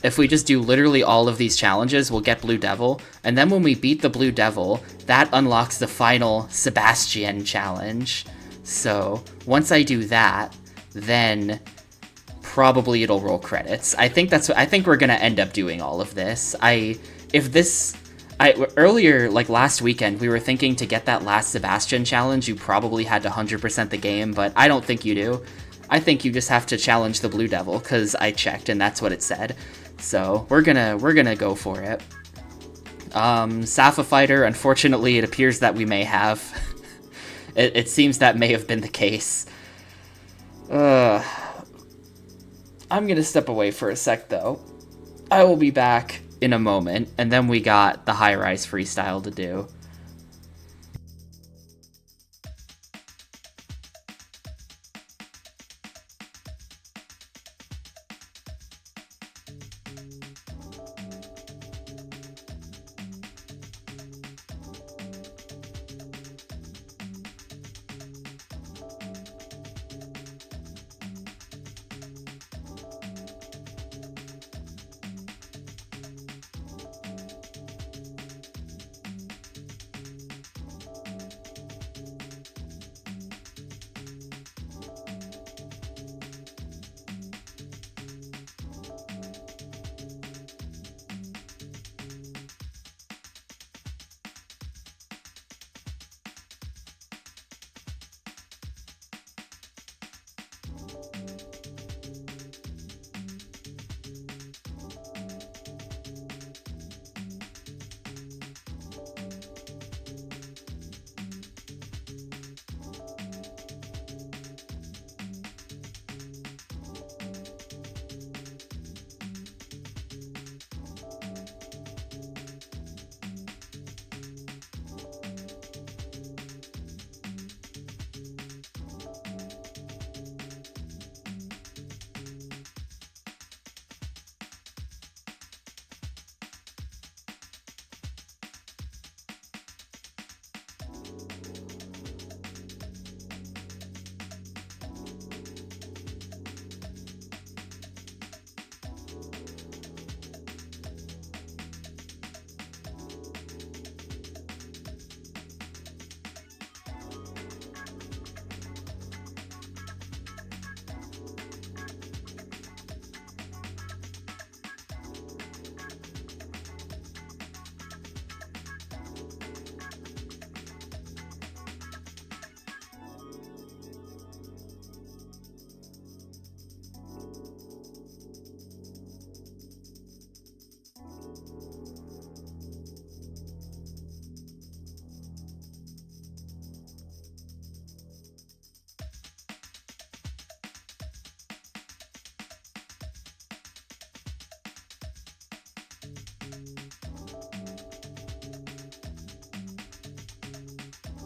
If we just do literally all of these challenges, we'll get Blue Devil. And then when we beat the Blue Devil, that unlocks the final Sebastian challenge. So once I do that, then probably it'll roll credits. I think we're gonna end up doing all of this. Earlier, like last weekend, we were thinking to get that last Sebastian challenge, you probably had to 100% the game, but I don't think you do. I think you just have to challenge the Blue Devil, because I checked and that's what it said. So we're gonna go for it. Safa Fighter, unfortunately, it appears that we may have. It seems that may have been the case. I'm gonna step away for a sec, though. I will be back in a moment, and then we got the high-rise freestyle to do.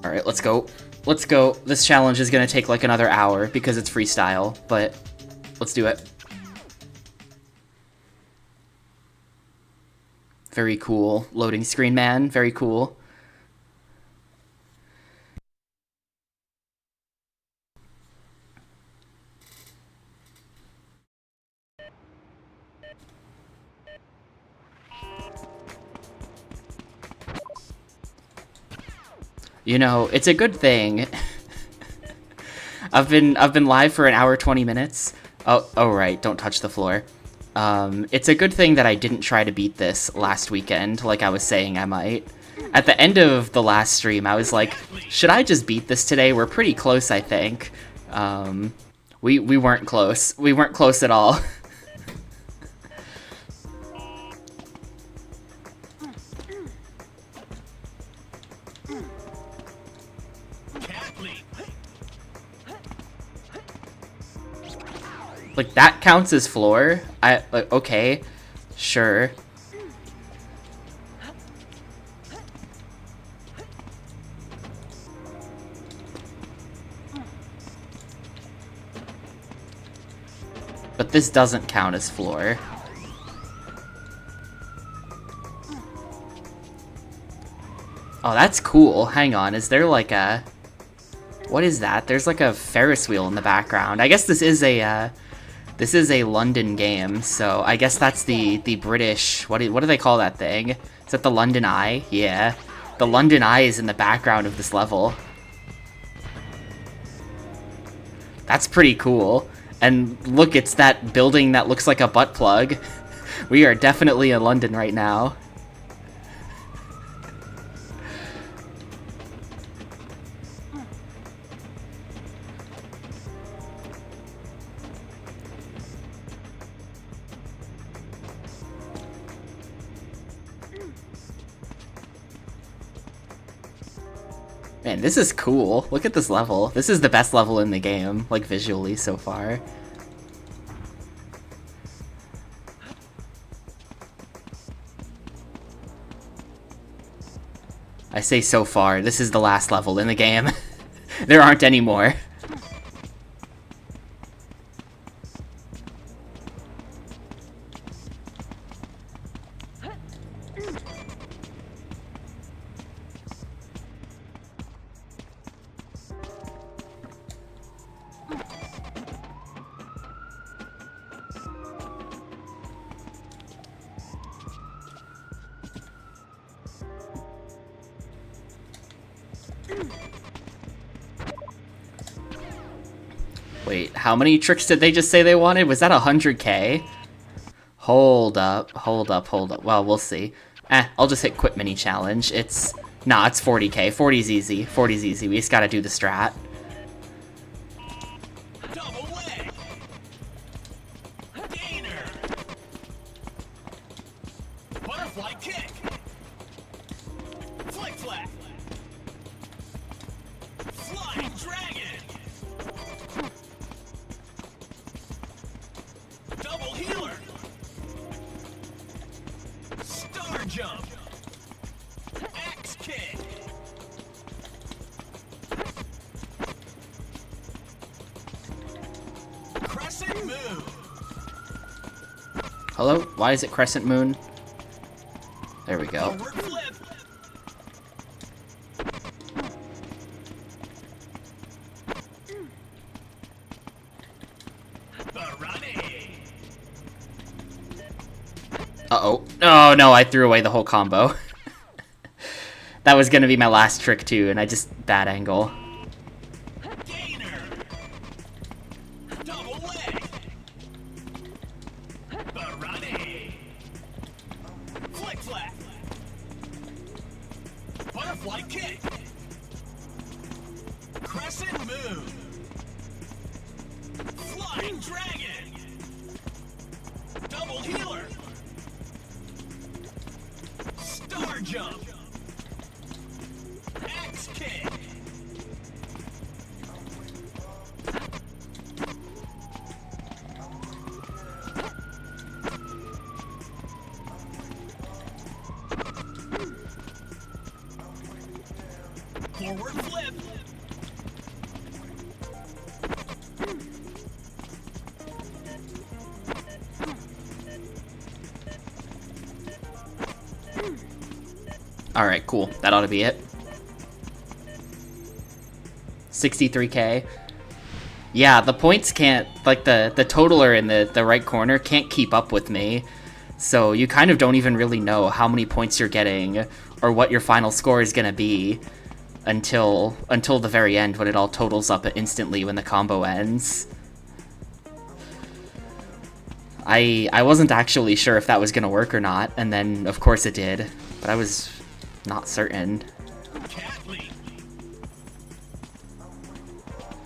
Alright, let's go. Let's go. This challenge is gonna take like another hour because it's freestyle, but let's do it. Very cool. Loading screen, man. Very cool. You know, it's a good thing. I've been live for an hour 20 minutes. Oh right, don't touch the floor. It's a good thing that I didn't try to beat this last weekend, like I was saying I might. At the end of the last stream, I was like, should I just beat this today? We're pretty close, I think. We weren't close. We weren't close at all. Like, that counts as floor? Okay. Sure. But this doesn't count as floor. Oh, that's cool. Hang on, is there like a... What is that? There's like a Ferris wheel in the background. I guess this is a London game, so I guess that's the British... What do they call that thing? Is that the London Eye? Yeah. The London Eye is in the background of this level. That's pretty cool. And look, it's that building that looks like a butt plug. We are definitely in London right now. Man, this is cool. Look at this level. This is the best level in the game, like visually so far. I say so far, this is the last level in the game. There aren't any more. Wait, how many tricks did they just say they wanted? Was that 100k? Hold up. Well, we'll see. I'll just hit quit mini challenge. It's 40k. 40's easy. 40's easy. We just gotta do the strat. Double leg. Gainer. Butterfly kick. Flick flack. Flying dragon. Double healer. Star jump. Axe kick. Crescent moon. Hello? Why is it crescent moon? There we go. Forward flip. Barani. Uh-oh. Oh, no, I threw away the whole combo. That was gonna be my last trick, too, and I just... Bad angle. Gainer. Double leg. Barani. Flick flack. Butterfly kick. Crescent moon. Flying dragon. Double healer. Star jump. Axe kick. Forward flip. Alright, cool. That ought to be it. 63k. Yeah, the points can't, like, the totaler in the right corner can't keep up with me. So you kind of don't even really know how many points you're getting or what your final score is gonna be until the very end, when it all totals up instantly when the combo ends. I wasn't actually sure if that was gonna work or not, and then of course it did, but I was not certain.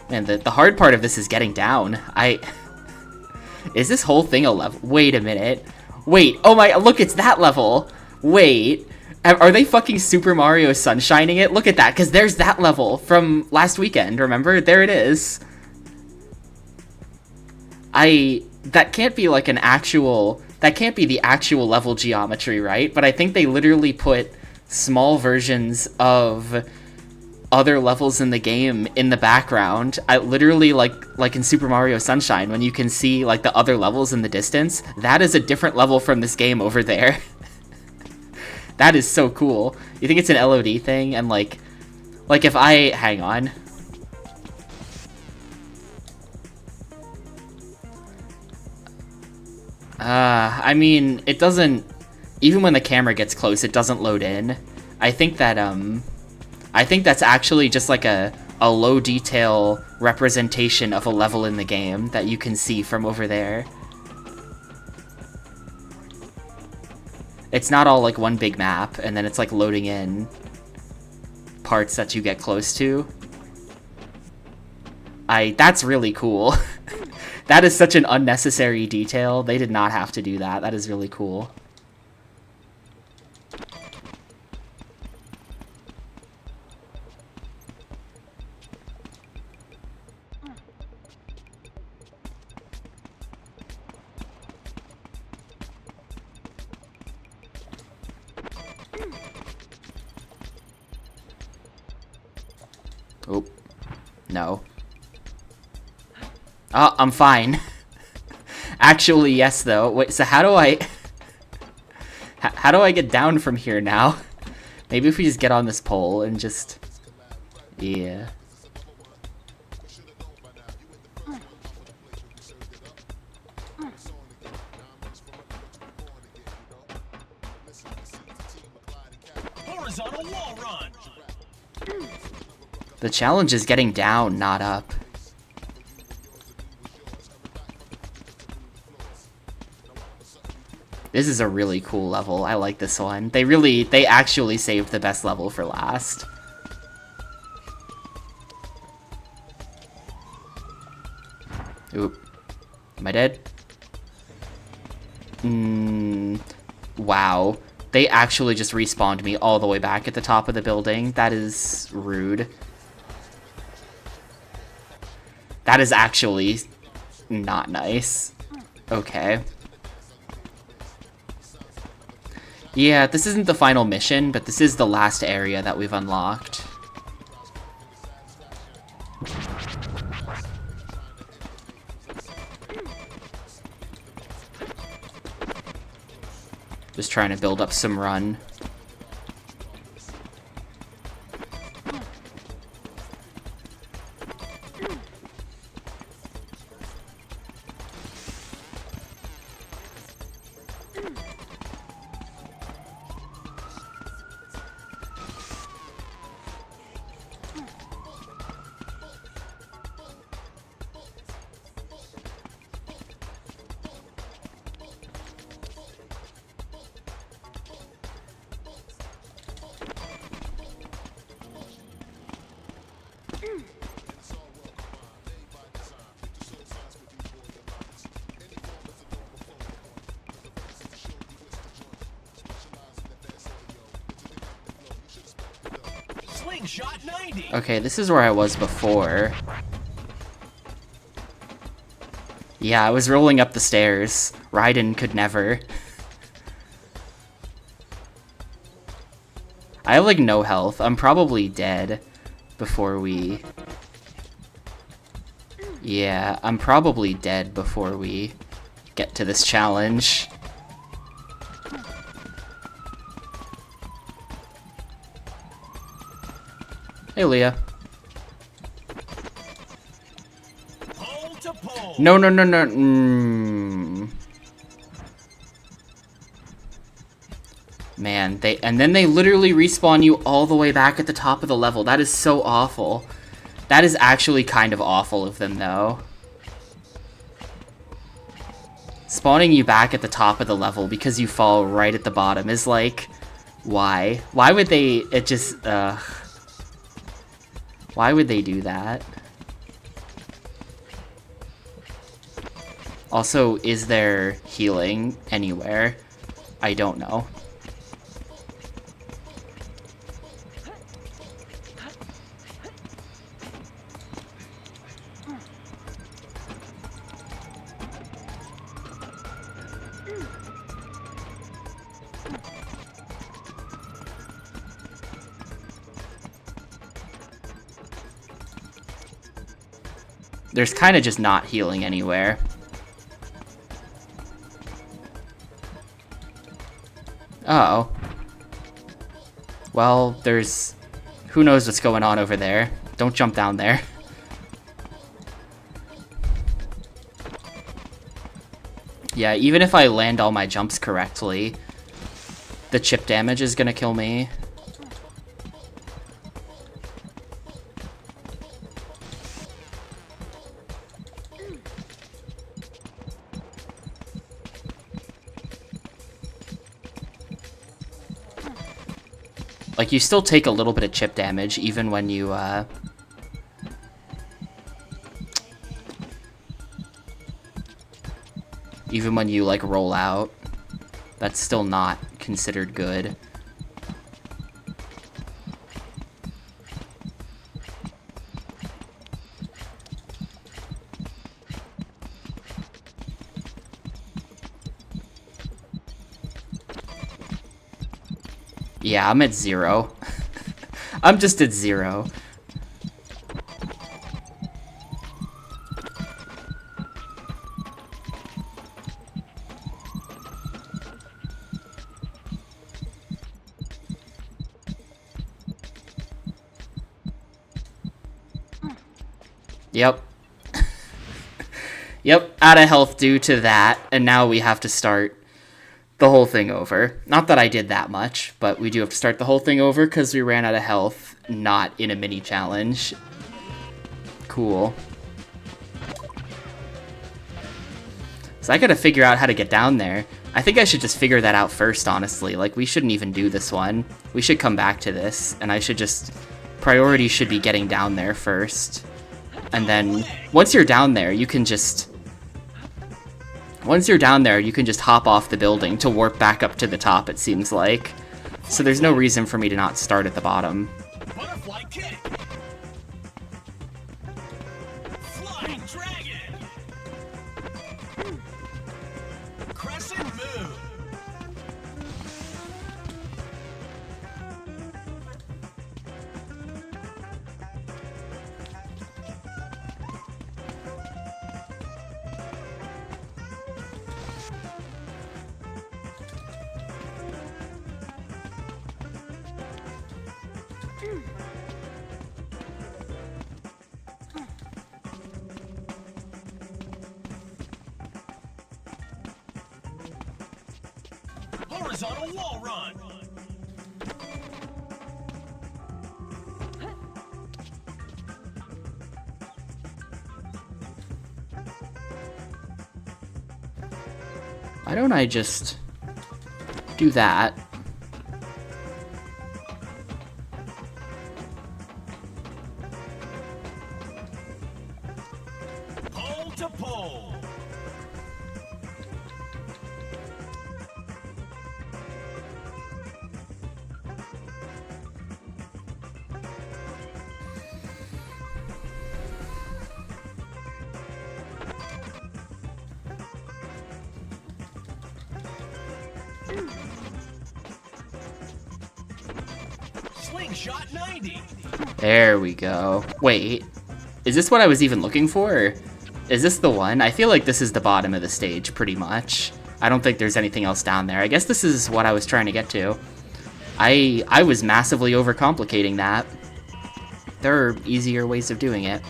Man, the hard part of this is getting down. Is this whole thing a level? Wait a minute. Wait, oh my, look, it's that level. Wait, are they fucking Super Mario Sunshining it? Look at that, because there's that level from last weekend, remember? There it is. That can't be like an actual, that can't be the actual level geometry, right? But I think they literally put small versions of other levels in the game in the background. I literally, like in Super Mario Sunshine, when you can see like the other levels in the distance, that is a different level from this game over there. That is so cool. You think it's an LOD thing? And like if I, hang on. I mean, it doesn't, even when the camera gets close, it doesn't load in. I think that's actually just like a low detail representation of a level in the game that you can see from over there. It's not all like one big map, and then it's like loading in parts that you get close to. That's really cool. That is such an unnecessary detail. They did not have to do that. That is really cool. Oh, no. Oh, I'm fine. Actually, yes, though. Wait, so how do I... how do I get down from here now? Maybe if we just get on this pole and just... Yeah. Horizontal wall run. The challenge is getting down, not up. This is a really cool level. I like this one. They actually saved the best level for last. Oop. Am I dead? Wow. They actually just respawned me all the way back at the top of the building. That is rude. That is actually not nice. Okay. Yeah, this isn't the final mission, but this is the last area that we've unlocked. Just trying to build up some run. Slingshot 90. Okay, this is where I was before. Yeah, I was rolling up the stairs. Raiden could never. I have like no health. I'm probably dead before we... Yeah, I'm probably dead before we get to this challenge. Hey, Leah. Pole to pole. No, no, no, no. Man, and then they literally respawn you all the way back at the top of the level. That is so awful. That is actually kind of awful of them, though. Spawning you back at the top of the level because you fall right at the bottom is like, why? Why would they, it just, why would they do that? Also, is there healing anywhere? I don't know. There's kind of just not healing anywhere. Uh-oh. Well, there's... Who knows what's going on over there. Don't jump down there. Yeah, even if I land all my jumps correctly, the chip damage is gonna kill me. Like, you still take a little bit of chip damage, even when you, even when you, like, roll out. That's still not considered good. Yeah, I'm at 0. I'm just at 0. Yep. Yep, out of health due to that, and now we have to start the whole thing over. Not that I did that much, but we do have to start the whole thing over because we ran out of health, not in a mini challenge. Cool. So I gotta figure out how to get down there. I think I should just figure that out first, honestly. Like, we shouldn't even do this one. We should come back to this, and I should just... Priority should be getting down there first. And then, once you're down there, you can just... Once you're down there, you can just hop off the building to warp back up to the top, it seems like. So there's no reason for me to not start at the bottom. Butterfly kick. Flying dragon. Crescent move. Horizontal wall run. Why don't I just do that? Pole to pole. Slingshot 90. There we go. Wait, is this what I was even looking for? Or is this the one? I feel like this is the bottom of the stage, pretty much. I don't think there's anything else down there. I guess this is what I was trying to get to. I was massively overcomplicating that. There are easier ways of doing it.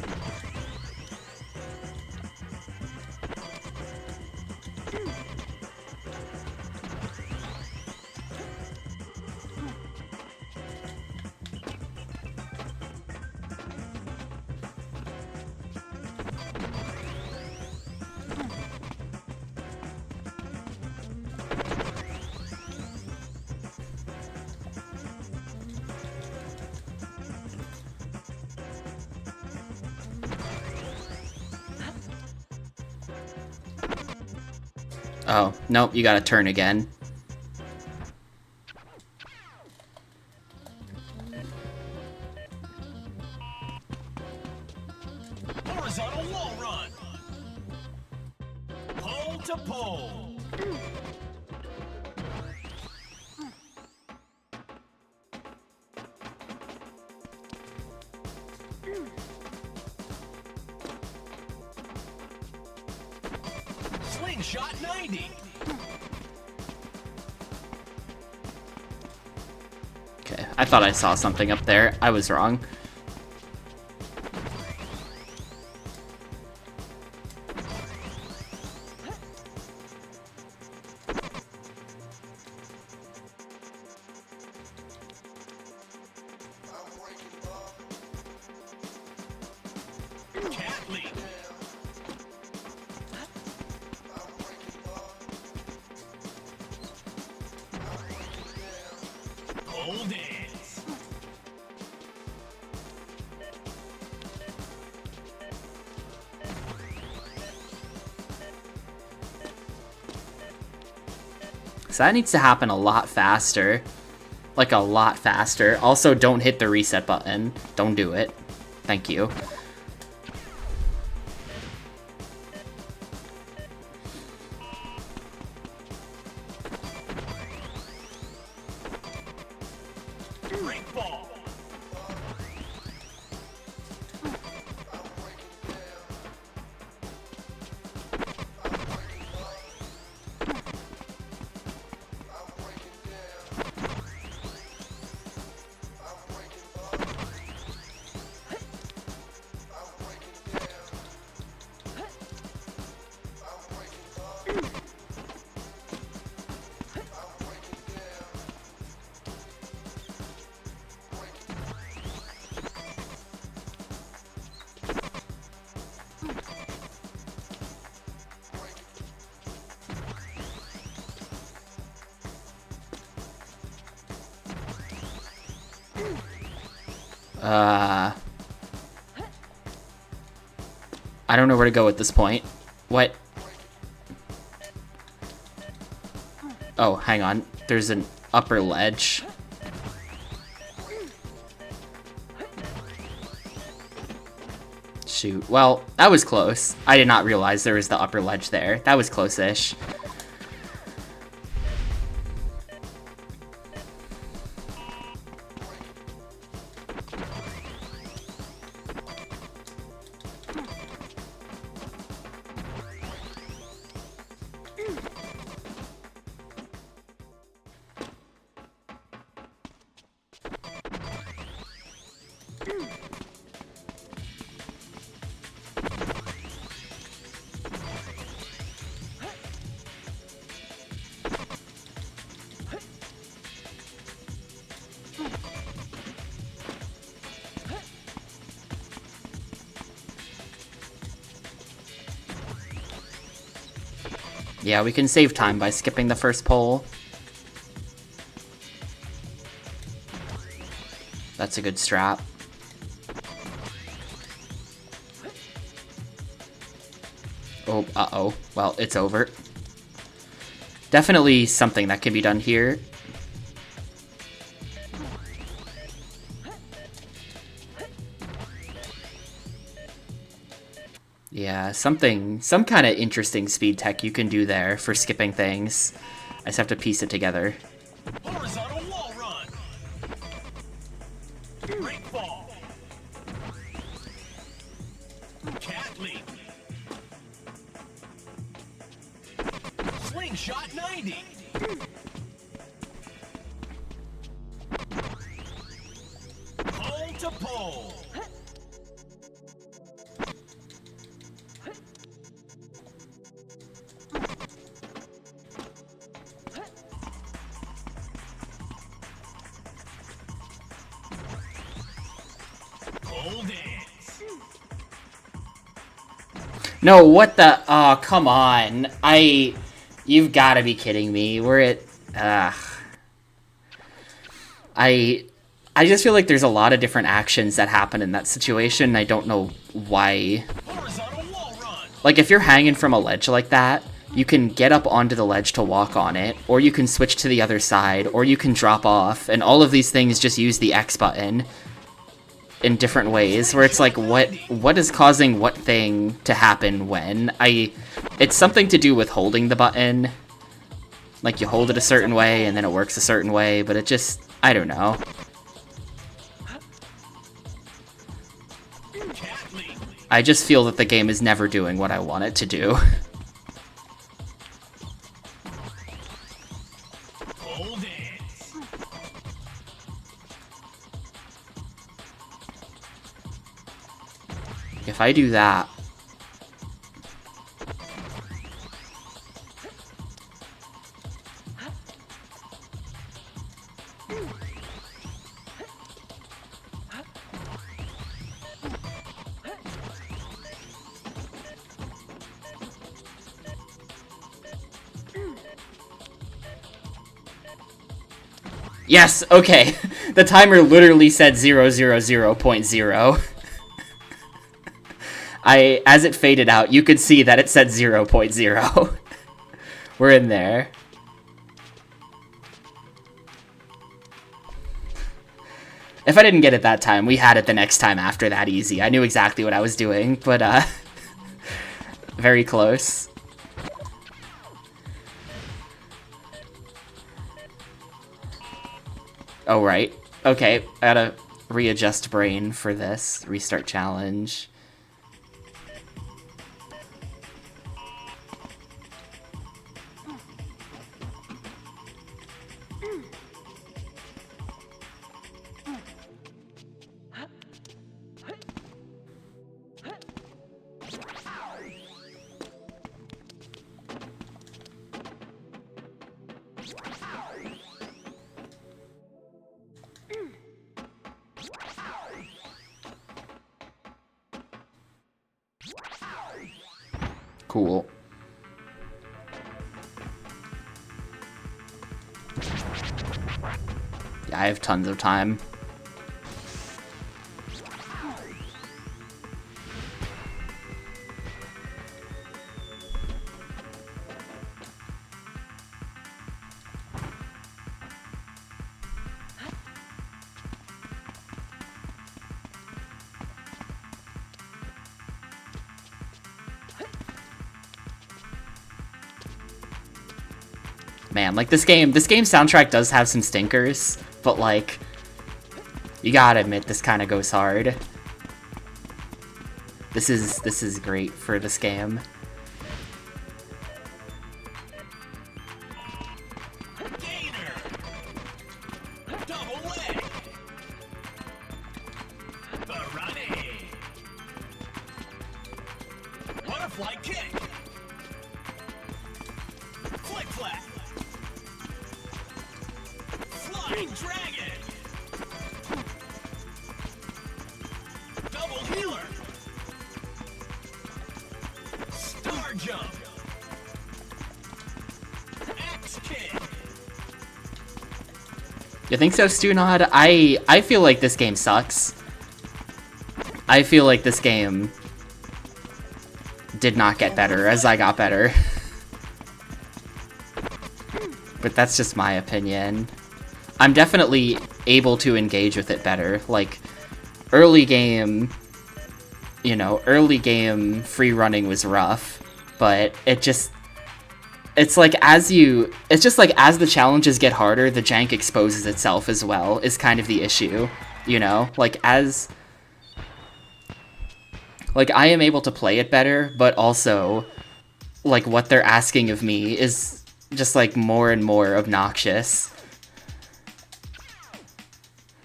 Oh, nope, you gotta turn again. Horizontal wall run. Pole to pole. Slingshot 90. Okay, I thought I saw something up there. I was wrong. Cat leap. Pole dance. So that needs to happen a lot faster. Like, a lot faster. Also, don't hit the reset button. Don't do it. Thank you. Break ball. I don't know where to go at this point. What? Oh, hang on. There's an upper ledge. Shoot. Well, that was close. I did not realize there was the upper ledge there. That was close-ish. Yeah, we can save time by skipping the first pole. That's a good strat. Oh, uh-oh. Well, it's over. Definitely something that can be done here. Yeah, some kind of interesting speed tech you can do there for skipping things. I just have to piece it together. Horizontal wall run. Break ball. Cat leap. Slingshot 90. Pole to pole. No, what the? Oh, come on. You've got to be kidding me. We're at... I just feel like there's a lot of different actions that happen in that situation. I don't know why. Like, if you're hanging from a ledge like that, you can get up onto the ledge to walk on it, or you can switch to the other side, or you can drop off, and all of these things just use the X button in different ways, where it's like, what is causing what thing to happen when? It's something to do with holding the button. Like, you hold it a certain way, and then it works a certain way, but it just... I don't know. I just feel that the game is never doing what I want it to do. If I do that... Yes, okay. The timer literally said 000.0. As it faded out, you could see that it said 0.0. We're in there. If I didn't get it that time, we had it the next time after that easy. I knew exactly what I was doing, but, very close. Oh, right. Okay, I gotta readjust brain for this. Restart challenge. Cool. Yeah, I have tons of time. Man, like, this game's soundtrack does have some stinkers, but, like, you gotta admit, this kind of goes hard. This is great for this game. You think so, Stunod? I feel like this game sucks. I feel like this game did not get better as I got better. But that's just my opinion. I'm definitely able to engage with it better. Like, early game, you know, early game free running was rough, but it's like as the challenges get harder, the jank exposes itself as well, is kind of the issue, you know? Like, I am able to play it better, but also, like, what they're asking of me is just, like, more and more obnoxious.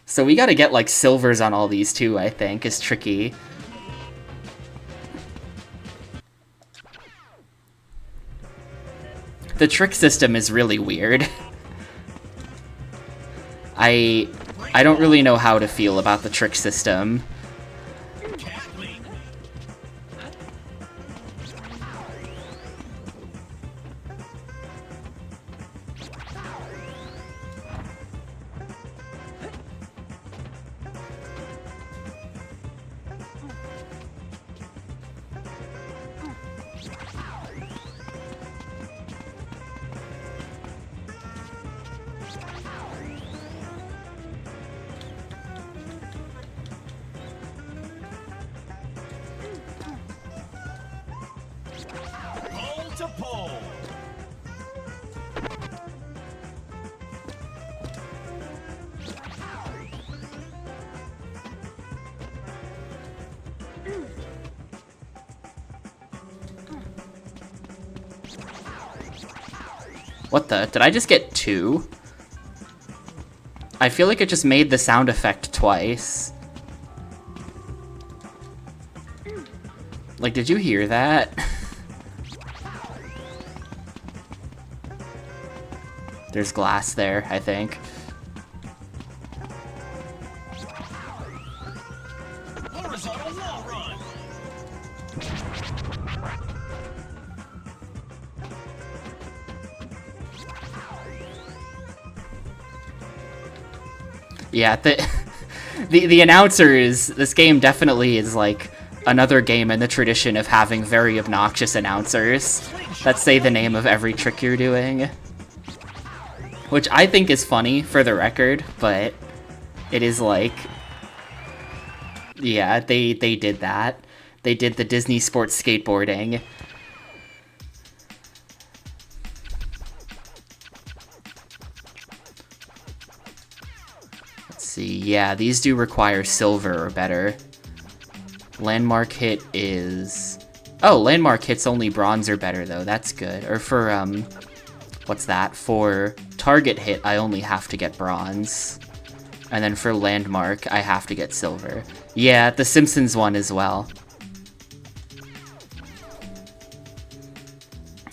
So we gotta get, like, silvers on all these too, I think, is tricky. The trick system is really weird. I don't really know how to feel about the trick system. to pole. What the? Did I just get 2? I feel like it just made the sound effect twice. Like, did you hear that? There's glass there, I think. Horizontal wall run. Yeah, the announcer is... This game definitely is, like, another game in the tradition of having very obnoxious announcers that say the name of every trick you're doing. Which I think is funny, for the record, but it is like... Yeah, they did that. They did the Disney Sports Skateboarding. Let's see, yeah, these do require silver or better. Landmark hit is... Oh, landmark hit's only bronze or better, though. That's good. Or for, what's that? For target hit, I only have to get bronze. And then for landmark, I have to get silver. Yeah, the Simpsons one as well.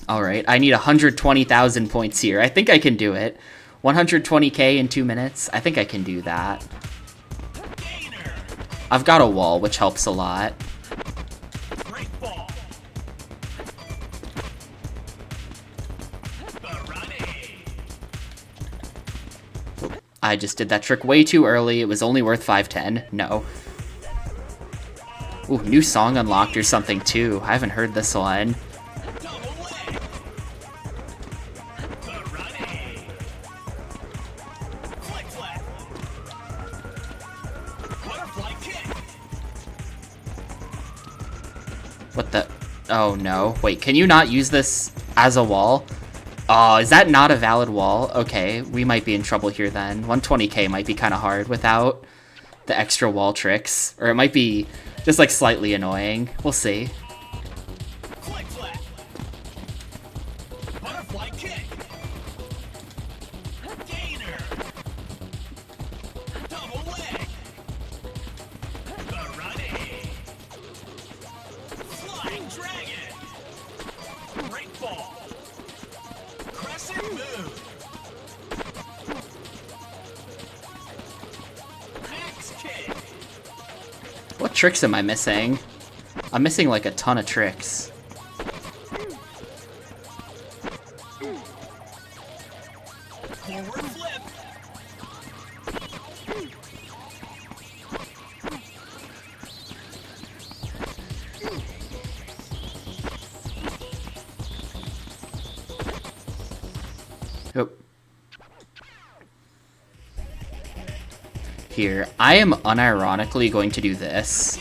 Alright, I need 120,000 points here. I think I can do it. 120k in 2 minutes. I think I can do that. I've got a wall, which helps a lot. I just did that trick way too early. It was only worth 510. No. Ooh, new song unlocked or something too. I haven't heard this one. What the? Oh no. Wait, can you not use this as a wall? Oh, is that not a valid wall? Okay, we might be in trouble here then. 120k might be kind of hard without the extra wall tricks. Or it might be just like slightly annoying. We'll see. What tricks am I missing? I'm missing like a ton of tricks. Forward flip. Oh. Here, I am unironically going to do this.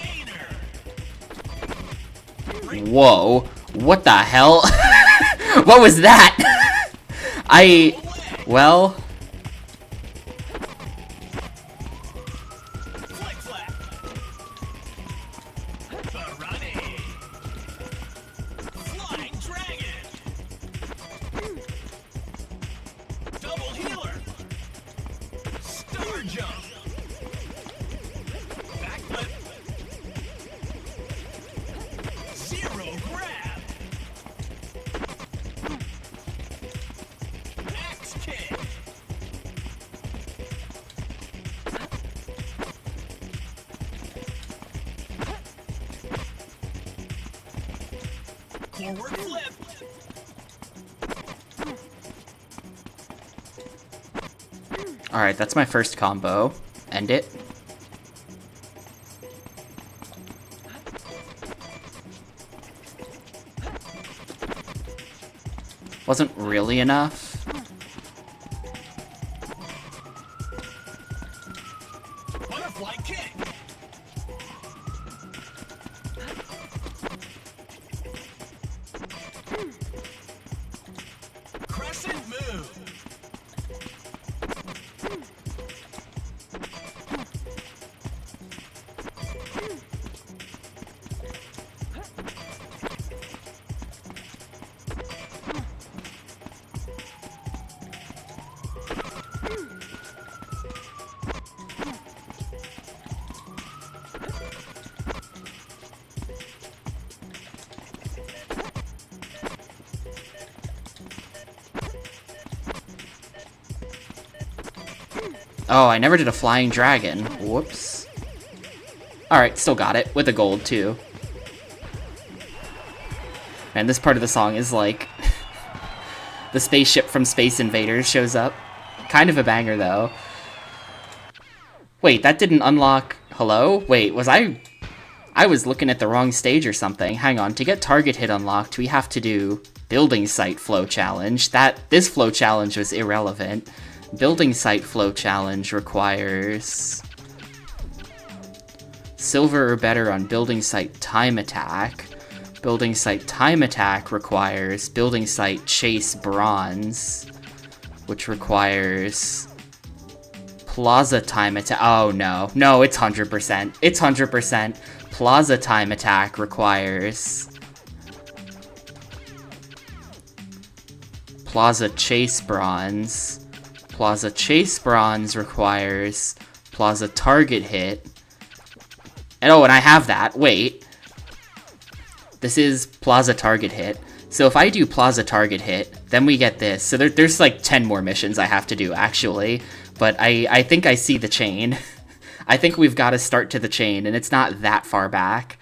Whoa, what the hell? What was that? Well... Forward flip. Alright, that's my first combo. End it. Wasn't really enough. Butterfly kick. Oh, I never did a flying dragon. Whoops. Alright, still got it. With a gold, too. Man, this part of the song is like... the spaceship from Space Invaders shows up. Kind of a banger, though. Wait, that didn't unlock... Hello? Wait, was I was looking at the wrong stage or something. Hang on, to get target hit unlocked, we have to do building site flow challenge. This flow challenge was irrelevant. Building site flow challenge requires silver or better on building site time attack. Building site time attack requires building site chase bronze, which requires plaza time attack. Oh no, no, it's 100%. It's 100%. Plaza time attack requires plaza chase bronze. Plaza chase bronze requires plaza target hit. And oh, and I have that. Wait. This is plaza target hit. So if I do plaza target hit, then we get this. So there's like 10 more missions I have to do, actually. But I think I see the chain. I think we've got to start to the chain, and it's not that far back.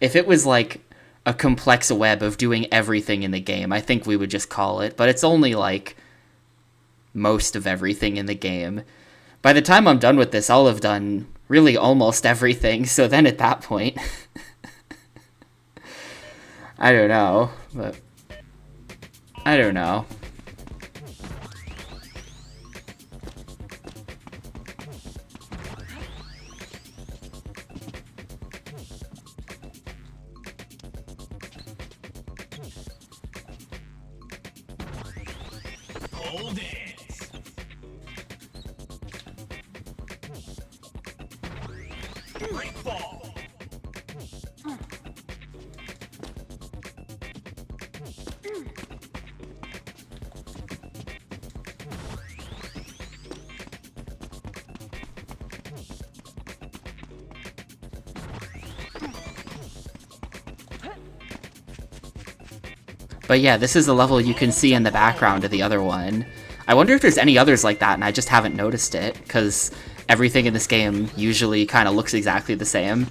If it was like a complex web of doing everything in the game, I think we would just call it. But it's only like most of everything in the game. By the time I'm done with this, I'll have done really almost everything. So then at that point, I don't know, but I don't know. Hold it. Break ball. But yeah, this is a level you can see in the background of the other one. I wonder if there's any others like that and I just haven't noticed it, because everything in this game usually kind of looks exactly the same.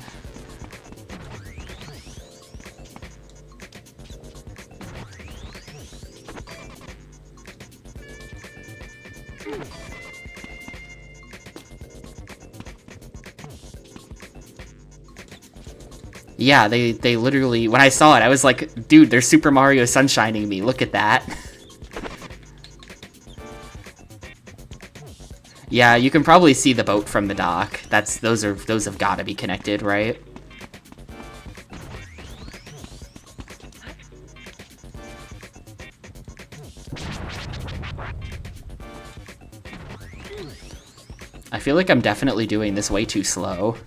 Yeah, they literally, when I saw it, I was like, dude, they're Super Mario Sunshining me, look at that. Yeah, you can probably see the boat from the dock. Those have got to be connected, right? I feel like I'm definitely doing this way too slow.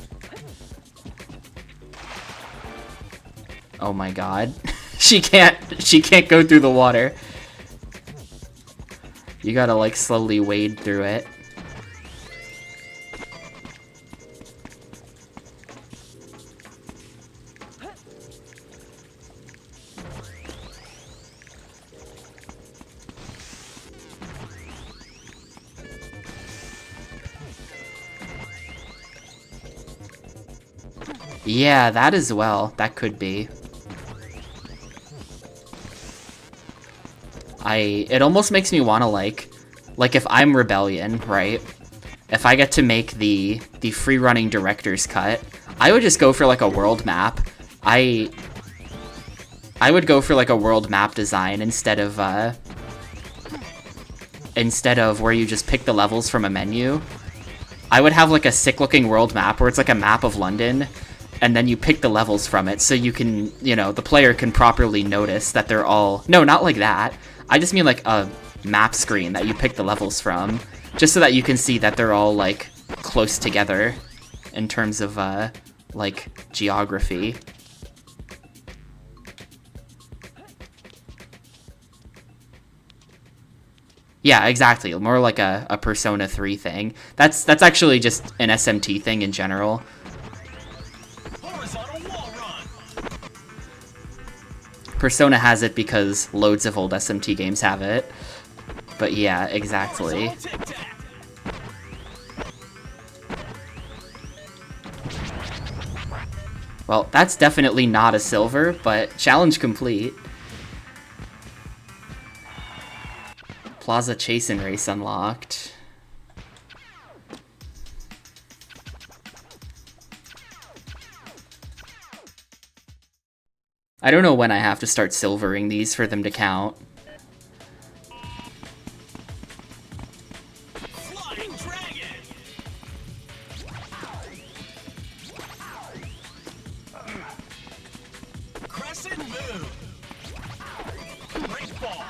Oh my god. she can't go through the water. You gotta like slowly wade through it. Yeah, that as well. That could be. It almost makes me want to like if I'm Rebellion, right? If I get to make the free-running director's cut, I would just go for like a world map. I would go for like a world map design instead of where you just pick the levels from a menu. I would have like a sick-looking world map where it's like a map of London, and then you pick the levels from it so you can, you know, the player can properly notice that they're all... No, not like that. I just mean like a map screen that you pick the levels from, just so that you can see that they're all like close together in terms of like geography. Yeah, exactly. More like a Persona 3 thing. That's actually just an SMT thing in general. Persona has it because loads of old SMT games have it. But yeah, exactly. Well, that's definitely not a silver, but challenge complete. Plaza Chase and Race unlocked. I don't know when I have to start silvering these for them to count. Flying Dragon! Crescent Moon! Great Ball!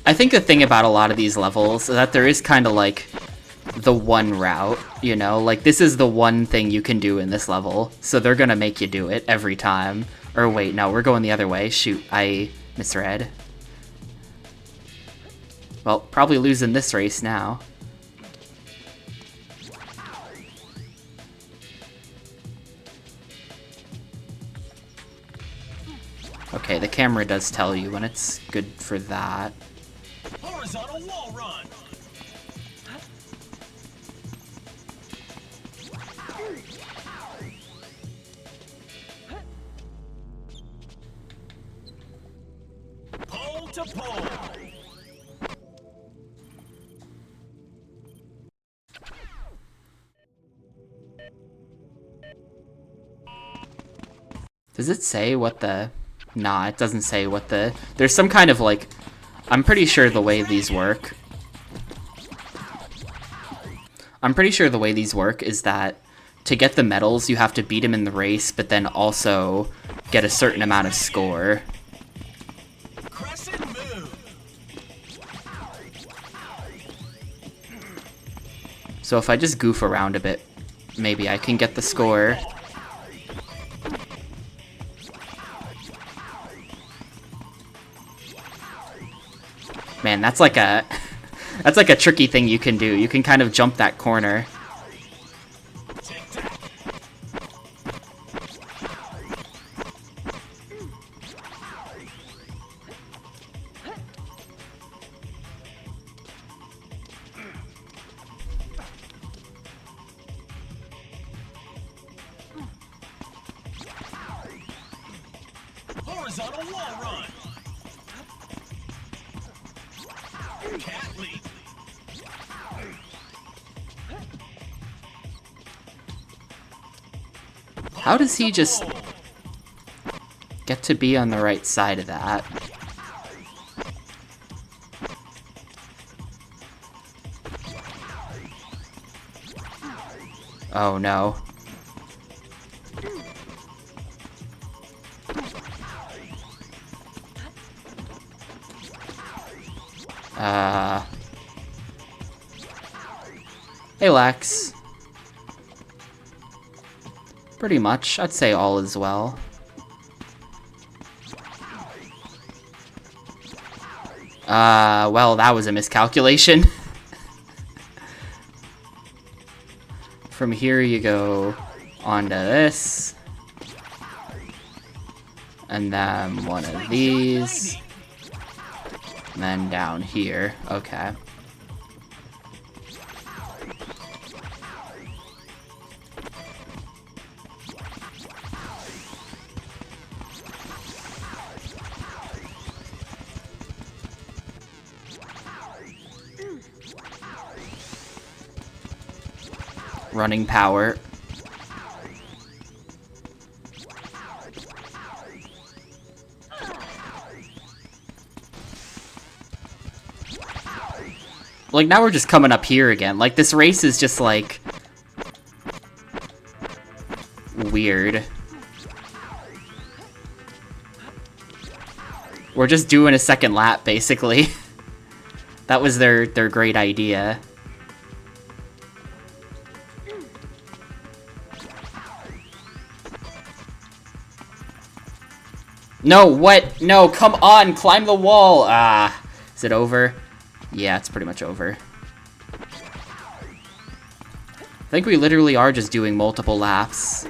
I think the thing about a lot of these levels is that there is kind of like the one route, you know? Like, this is the one thing you can do in this level, so they're gonna make you do it every time. Or wait, no, we're going the other way. Shoot, I misread. Well, probably losing this race now. Okay, the camera does tell you when it's good for that. Horizontal wall run! Pole to pole! Does it say what the... Nah, it doesn't say what the... There's some kind of, like... I'm pretty sure the way these work... I'm pretty sure the way these work is that to get the medals, you have to beat him in the race, but then also get a certain amount of score. Crescent Moon! So if I just goof around a bit, maybe I can get the score. Man, that's like a that's like a tricky thing you can do. You can kind of jump that corner. Horizontal wall run! Cat leap! How does he just get to be on the right side of that? Oh no. Hey Lex. Pretty much, I'd say all is well. Well, that was a miscalculation. From here you go onto this. And then one of these. And then down here. Okay. Running power. Like, now we're just coming up here again. Like, this race is just, like... weird. We're just doing a second lap, basically. That was their great idea. No, what? No, come on, climb the wall! Ah, is it over? Yeah, it's pretty much over. I think we literally are just doing multiple laps.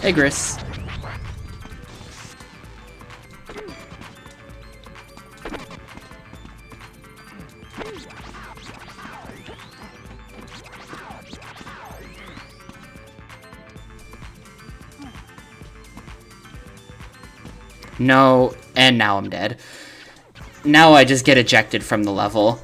Hey, Gris. No, and now I'm dead. Now I just get ejected from the level.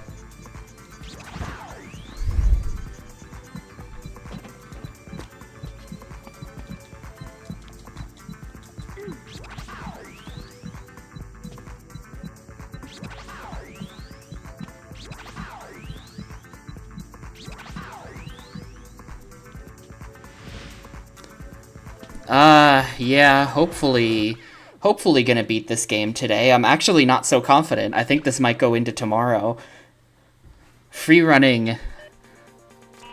Yeah, hopefully gonna beat this game today. I'm actually not so confident. I think this might go into tomorrow. Free running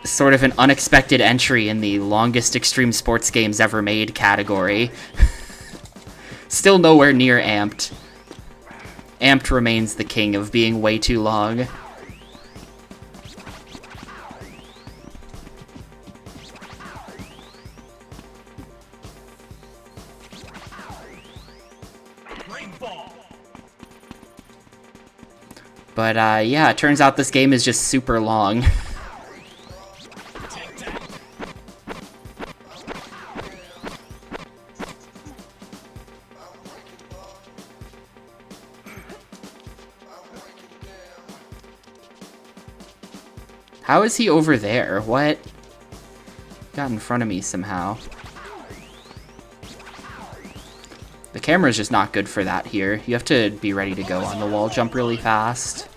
sort of an unexpected entry in the longest extreme sports games ever made category. Still nowhere near Amped. Amped remains the king of being way too long. But, yeah, it turns out this game is just super long. How is he over there? What? Got in front of me somehow. The camera's just not good for that here. You have to be ready to go on the wall jump really fast.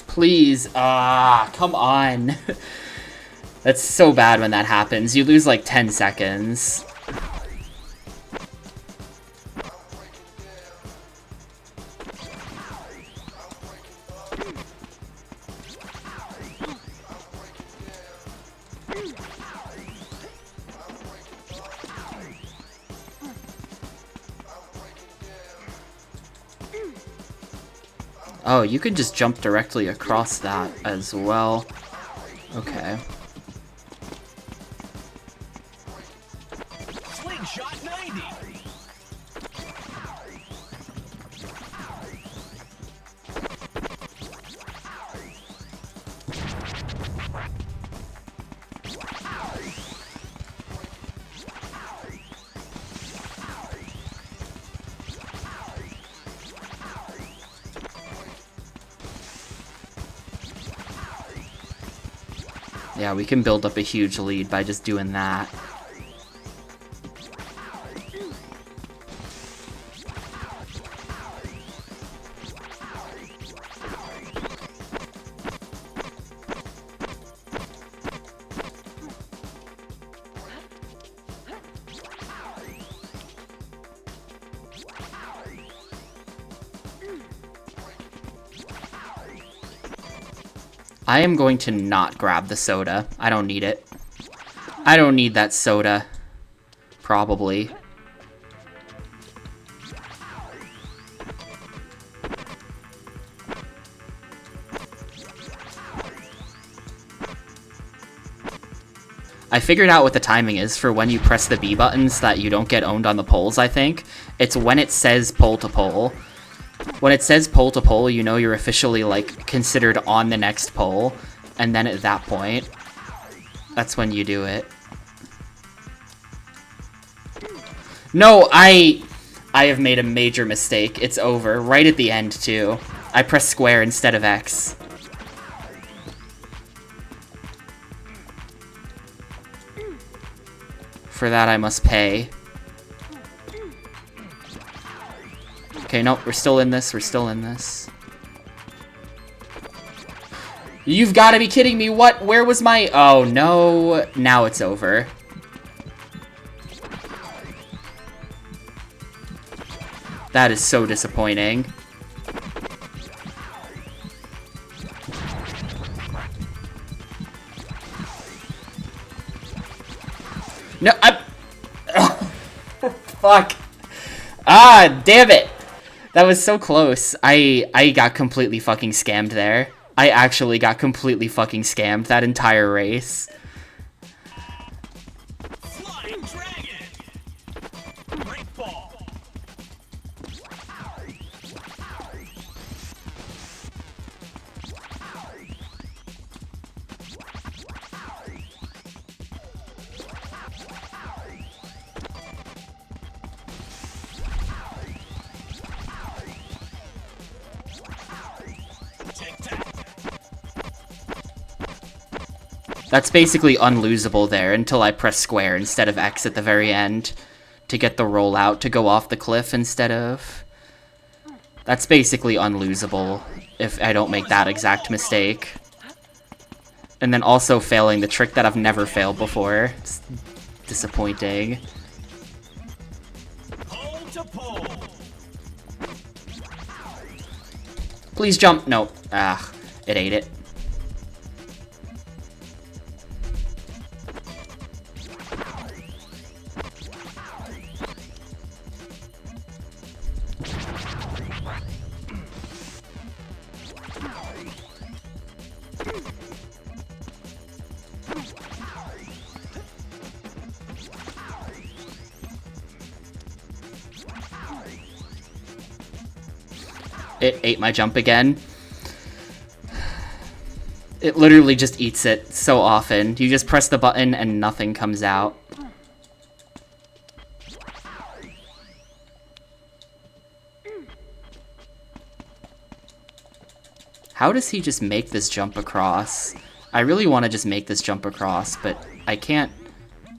Please, come on. That's so bad when that happens. You lose like 10 seconds. Oh, you could just jump directly across that as well. Okay. Slingshot 90. Yeah, we can build up a huge lead by just doing that. I am going to not grab the soda. I don't need it. I don't need that soda. Probably. I figured out what the timing is for when you press the B buttons that you don't get owned on the poles, I think. It's when it says pole to pole. When it says pole to pole, you know you're officially, like, considered on the next pole. And then at that point, that's when you do it. No, I have made a major mistake. It's over. Right at the end, too. I pressed square instead of X. For that, I must pay. Okay, nope, we're still in this, we're still in this. You've got to be kidding me, what? Where was my... Oh, no. Now it's over. That is so disappointing. No, I... Fuck. Ah, damn it. That was so close. I got completely fucking scammed there. I actually got completely fucking scammed that entire race. Flying Dragon! Great ball! That's basically unlosable there until I press square instead of X at the very end to get the rollout to go off the cliff instead of... That's basically unlosable if I don't make that exact mistake. And then also failing the trick that I've never failed before. It's disappointing. Pole to pole! Please jump. No. Ah, it ate it. It ate my jump again. It literally just eats it so often. You just press the button and nothing comes out. How does he just make this jump across? I really want to just make this jump across, but I can't...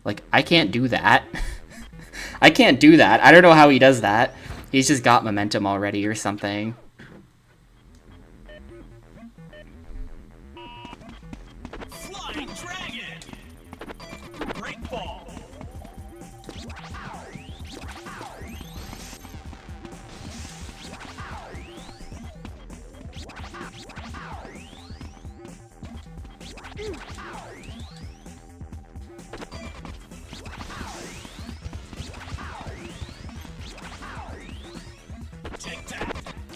Like, I can't do that. I can't do that. I don't know how he does that. He's just got momentum already or something. Flying Dragon! Great ball!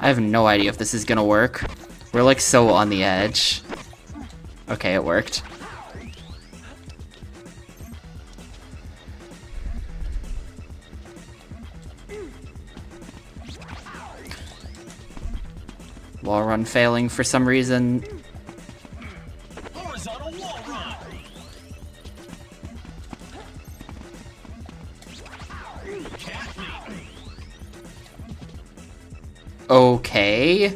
I have no idea if this is gonna work. We're like so on the edge. Okay, it worked. Wall run failing for some reason. Horizontal wall run! Cat leap! Okay.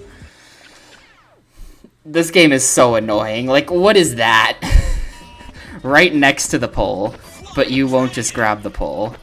This game is so annoying. Like, what is that? Right next to the pole, but you won't just grab the pole.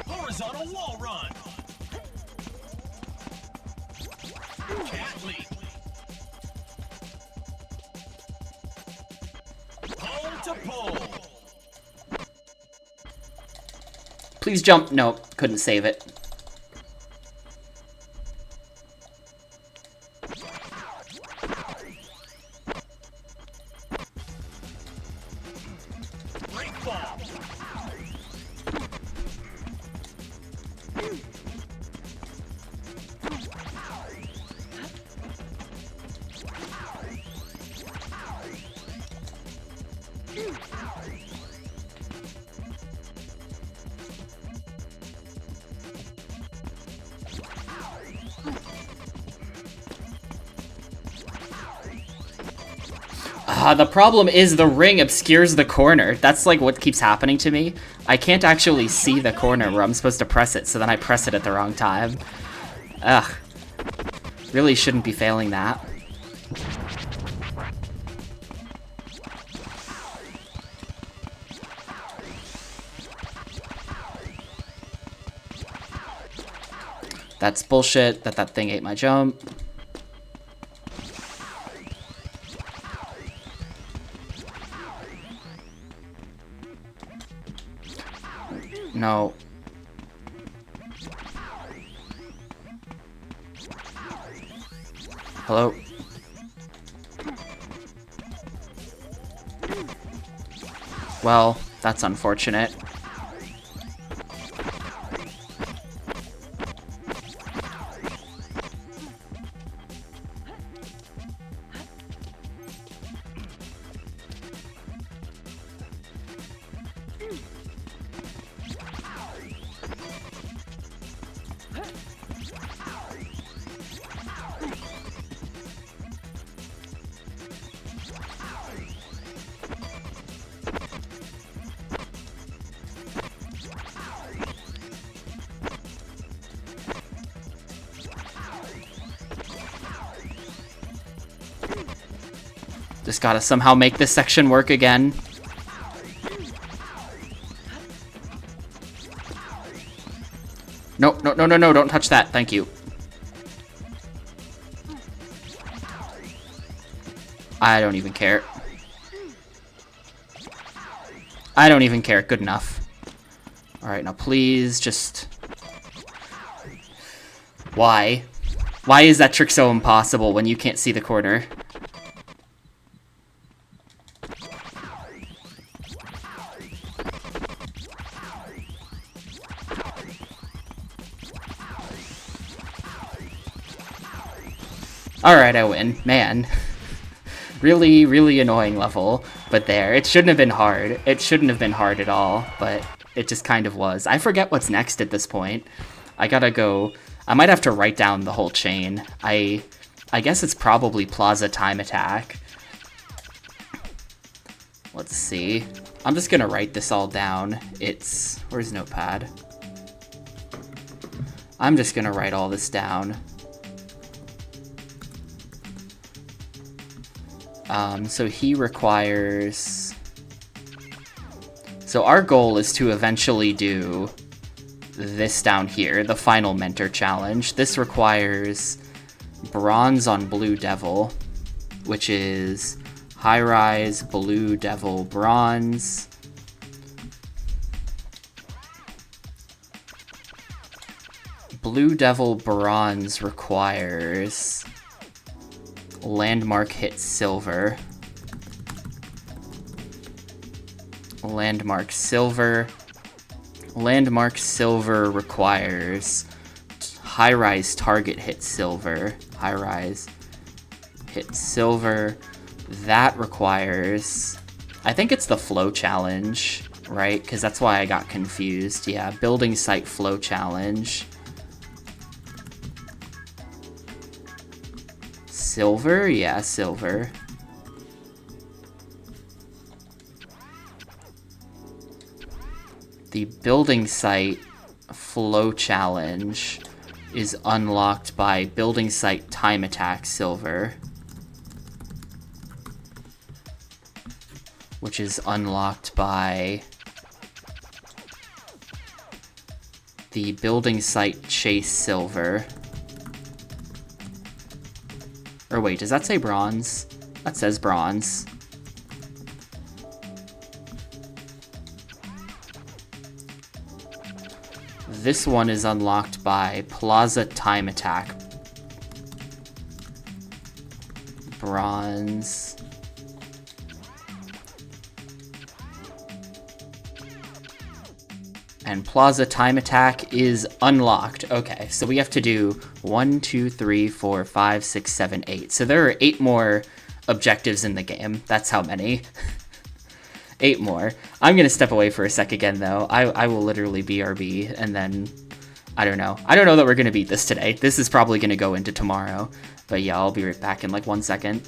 Horizontal wall run! Cat leap! Pole to pole! Please jump. No, couldn't save it. Great ball! The problem is the ring obscures the corner. That's like what keeps happening to me. I can't actually see the corner where I'm supposed to press it, so then I press it at the wrong time. Ugh. Really shouldn't be failing that. That's bullshit that that thing ate my jump. No. Hello? Well, that's unfortunate. Just gotta somehow make this section work again. No, no, no, no, no, don't touch that. Thank you. I don't even care. I don't even care. Good enough. Alright, now please just... Why? Why is that trick so impossible when you can't see the corner? Alright, I win. Man. Really, really annoying level. But there. It shouldn't have been hard. It shouldn't have been hard at all, but it just kind of was. I forget what's next at this point. I gotta go... I might have to write down the whole chain. I guess it's probably Plaza Time Attack. Let's see. I'm just gonna write this all down. It's... Where's Notepad? I'm just gonna write all this down. So he requires... So our goal is to eventually do this down here, the final Mentor Challenge. This requires bronze on Blue Devil, which is High Rise, Blue Devil, Bronze. Blue Devil Bronze requires Landmark Hit Silver. Landmark Silver. Landmark Silver requires High Rise Target Hit Silver. High Rise Hit Silver. That requires... I think it's the Flow Challenge, right? Because that's why I got confused. Yeah, Building Site Flow Challenge. Silver? Yeah, silver. The Building Site Flow Challenge is unlocked by Building Site Time Attack Silver, which is unlocked by the Building Site Chase Silver. Or wait, does that say bronze? That says bronze. This one is unlocked by Plaza Time Attack. Bronze. And Plaza Time Attack is unlocked. Okay, so we have to do 1, 2, 3, 4, 5, 6, 7, 8. So there are 8 more objectives in the game. That's how many. 8 more. I'm gonna step away for a sec again, though. I will literally BRB, and then... I don't know. I don't know that we're gonna beat this today. This is probably gonna go into tomorrow. But yeah, I'll be right back in like 1 second.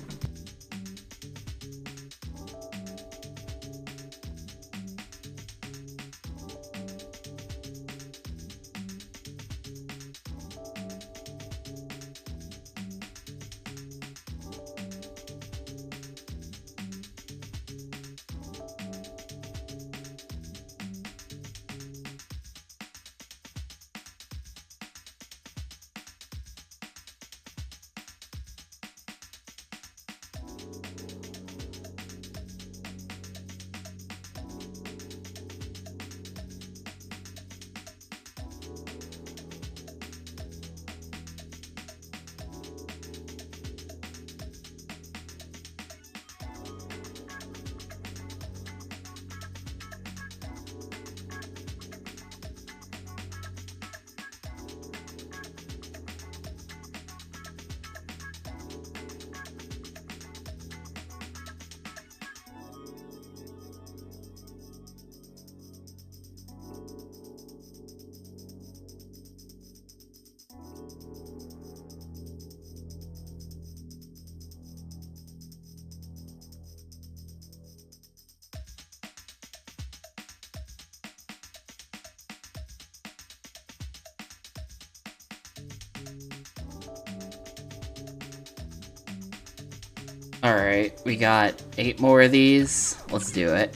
Alright, we got 8 more of these. Let's do it.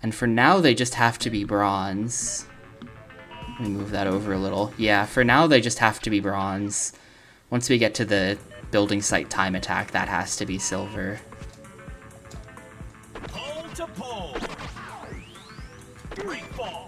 And for now, they just have to be bronze. Let me move that over a little. Yeah, for now, they just have to be bronze. Once we get to the building site time attack, that has to be silver. Pole to pole. Great ball.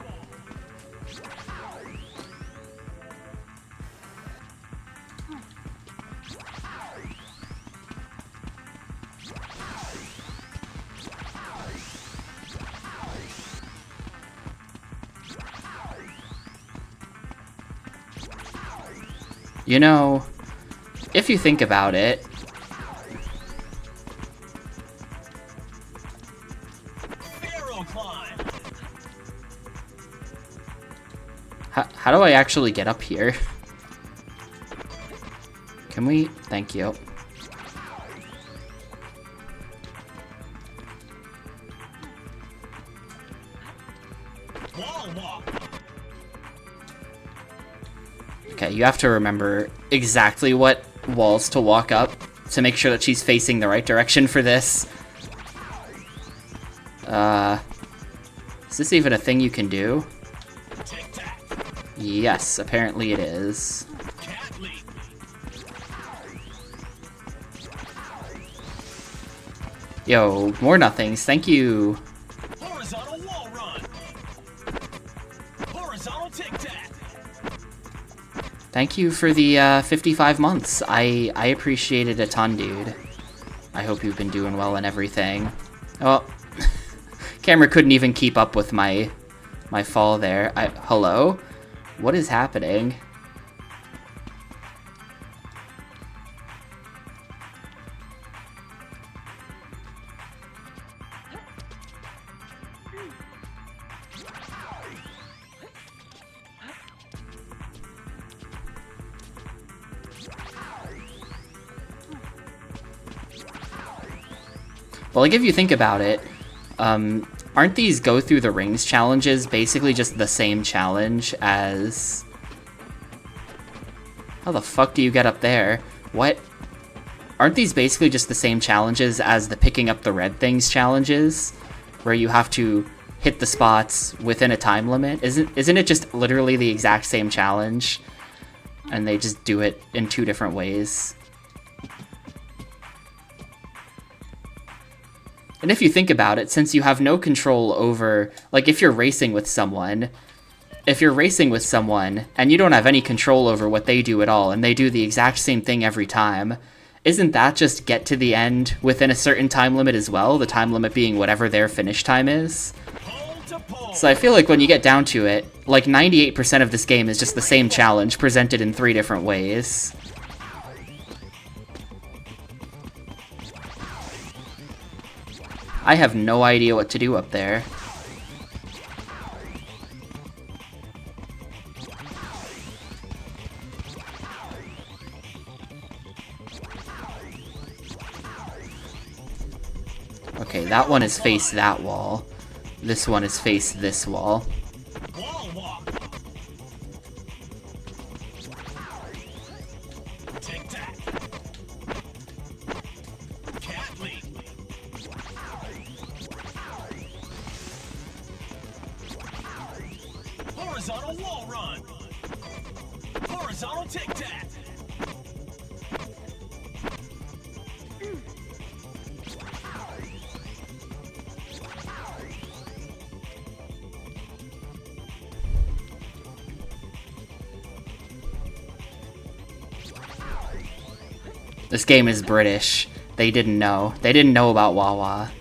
You know, if you think about it, Barrel climb. how do I actually get up here? Can we? Thank you. Wall walk. Okay, you have to remember exactly what walls to walk up to make sure that she's facing the right direction for this. Is this even a thing you can do? Tic tac. Yes, apparently it is. Cat leap. Yo, more nothings, thank you. Horizontal wall run. Horizontal tic tac. Thank you for the 55 months. I appreciate it a ton, dude. I hope you've been doing well and everything. Oh, camera couldn't even keep up with my fall there. Hello? What is happening? Well, like, if you think about it, aren't these go through the rings challenges basically just the same challenge as... How the fuck do you get up there? What? Aren't these basically just the same challenges as the picking up the red things challenges? Where you have to hit the spots within a time limit? Isn't it just literally the exact same challenge? And they just do it in 2 different ways? And if you think about it, since you have no control over, like, if you're racing with someone and you don't have any control over what they do at all, and they do the exact same thing every time, isn't that just get to the end within a certain time limit as well? The time limit being whatever their finish time is? Pole to pole. So I feel like when you get down to it, like 98% of this game is just the same challenge presented in 3 different ways. I have no idea what to do up there. Okay, that one is face that wall. This one is face this wall. Wall walk. Tic tac. Cat leap. Horizontal wall run. Horizontal tic tac. This game is British. They didn't know. They didn't know about Wawa.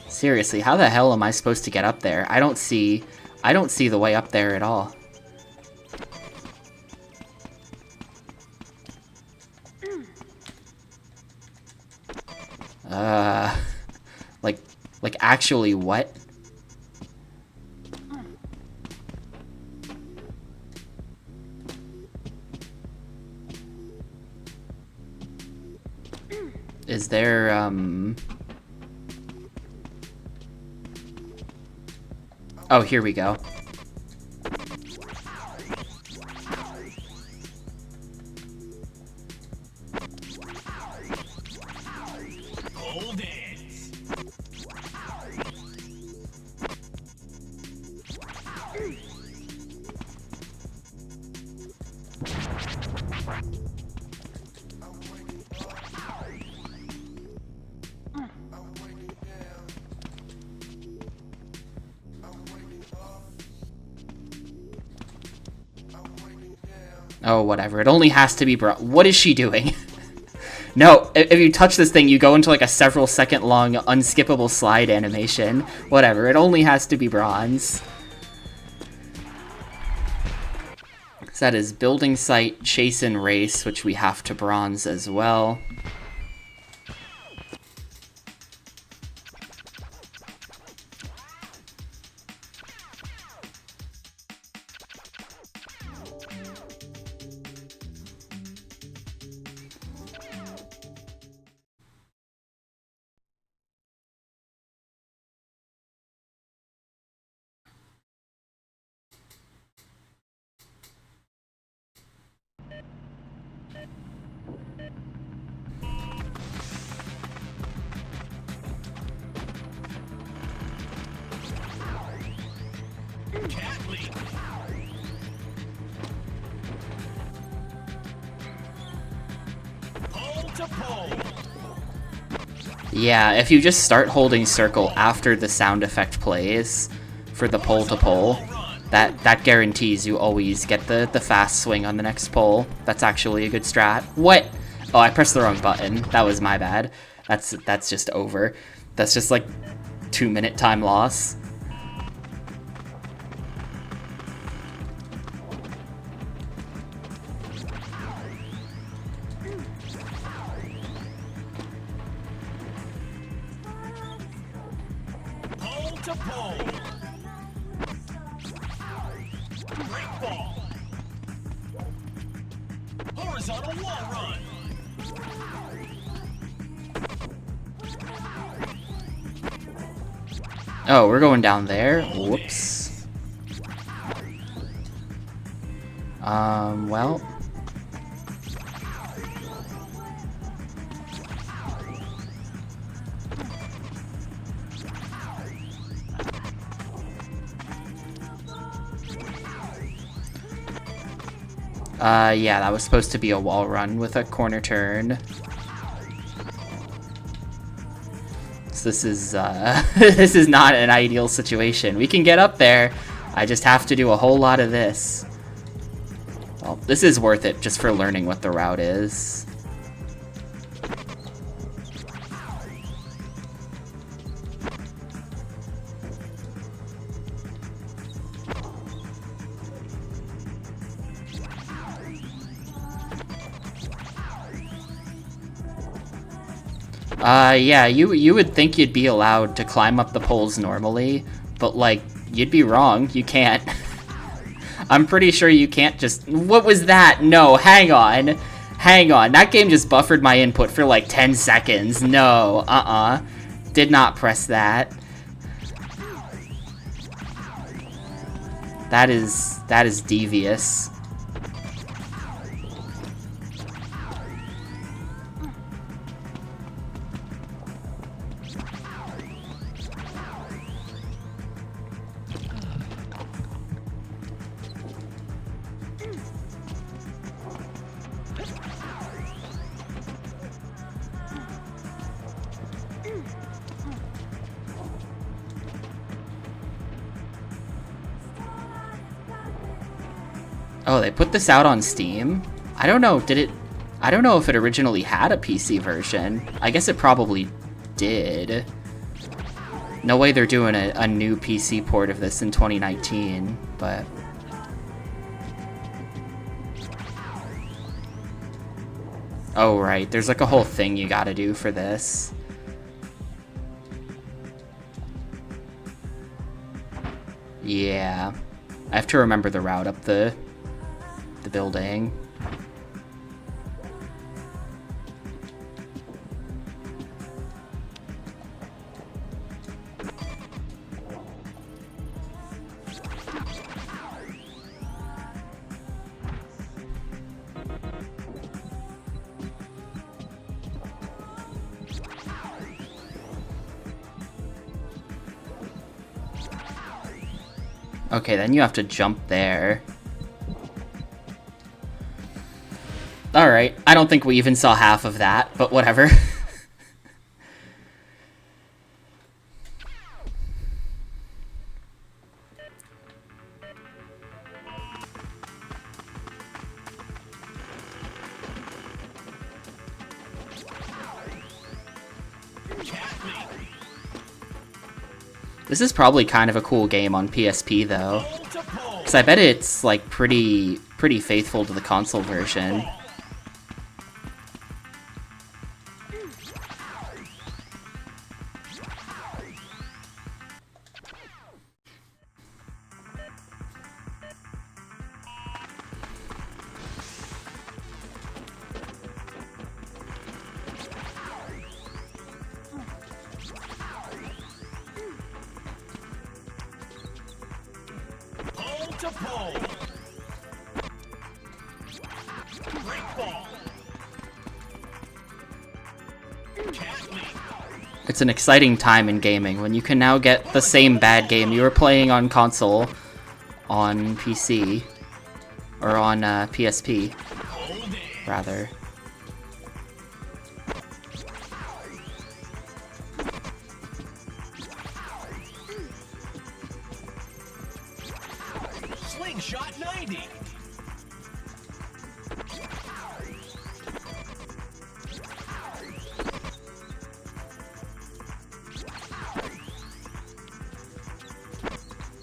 Seriously, how the hell am I supposed to get up there? I don't see the way up there at all. Like actually what? Is there, Oh, here we go. Pole dance. Oh, whatever. It only has to be What is she doing? No, if you touch this thing, you go into like a several second long unskippable slide animation. Whatever, it only has to be bronze. So that is building site, chase and race, which we have to bronze as well. Cat leap. Pole to pole. Yeah, if you just start holding circle after the sound effect plays for the pole to pole, that guarantees you always get the fast swing on the next pole. That's actually a good strat. What? Oh, I pressed the wrong button. That was my bad. That's just over. That's just like 2-minute time loss. Pole to pole. Break ball. Horizontal wall run. Oh, we're going down there? Whoops. Well. Yeah, that was supposed to be a wall run with a corner turn. So this is, this is not an ideal situation. We can get up there, I just have to do a whole lot of this. Well, this is worth it just for learning what the route is. Yeah, you would think you'd be allowed to climb up the poles normally, but, like, you'd be wrong. You can't. I'm pretty sure you can't just... What was that? No, hang on. Hang on. That game just buffered my input for, like, 10 seconds. No, Did not press that. That is devious. Oh, they put this out on Steam? I don't know, I don't know if it originally had a PC version. I guess it probably did. No way they're doing a new PC port of this in 2019, but... Oh, right, there's like a whole thing you gotta do for this. Yeah. I have to remember the route up the building. Okay, then you have to jump there. Alright, I don't think we even saw half of that, but whatever. This is probably kind of a cool game on PSP though, because I bet it's like pretty faithful to the console version. It's an exciting time in gaming when you can now get the same bad game you were playing on console on PC, or on PSP, rather. Slingshot 90.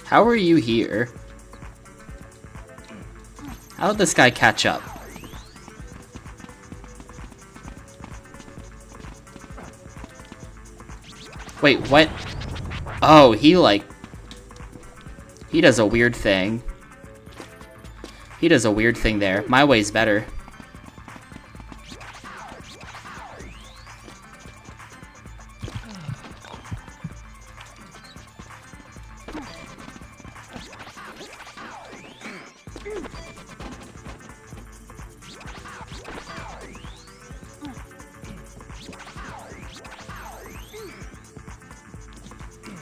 How are you here? How did this guy catch up? Wait, what? Oh, he does a weird thing. He does a weird thing there. My way's better.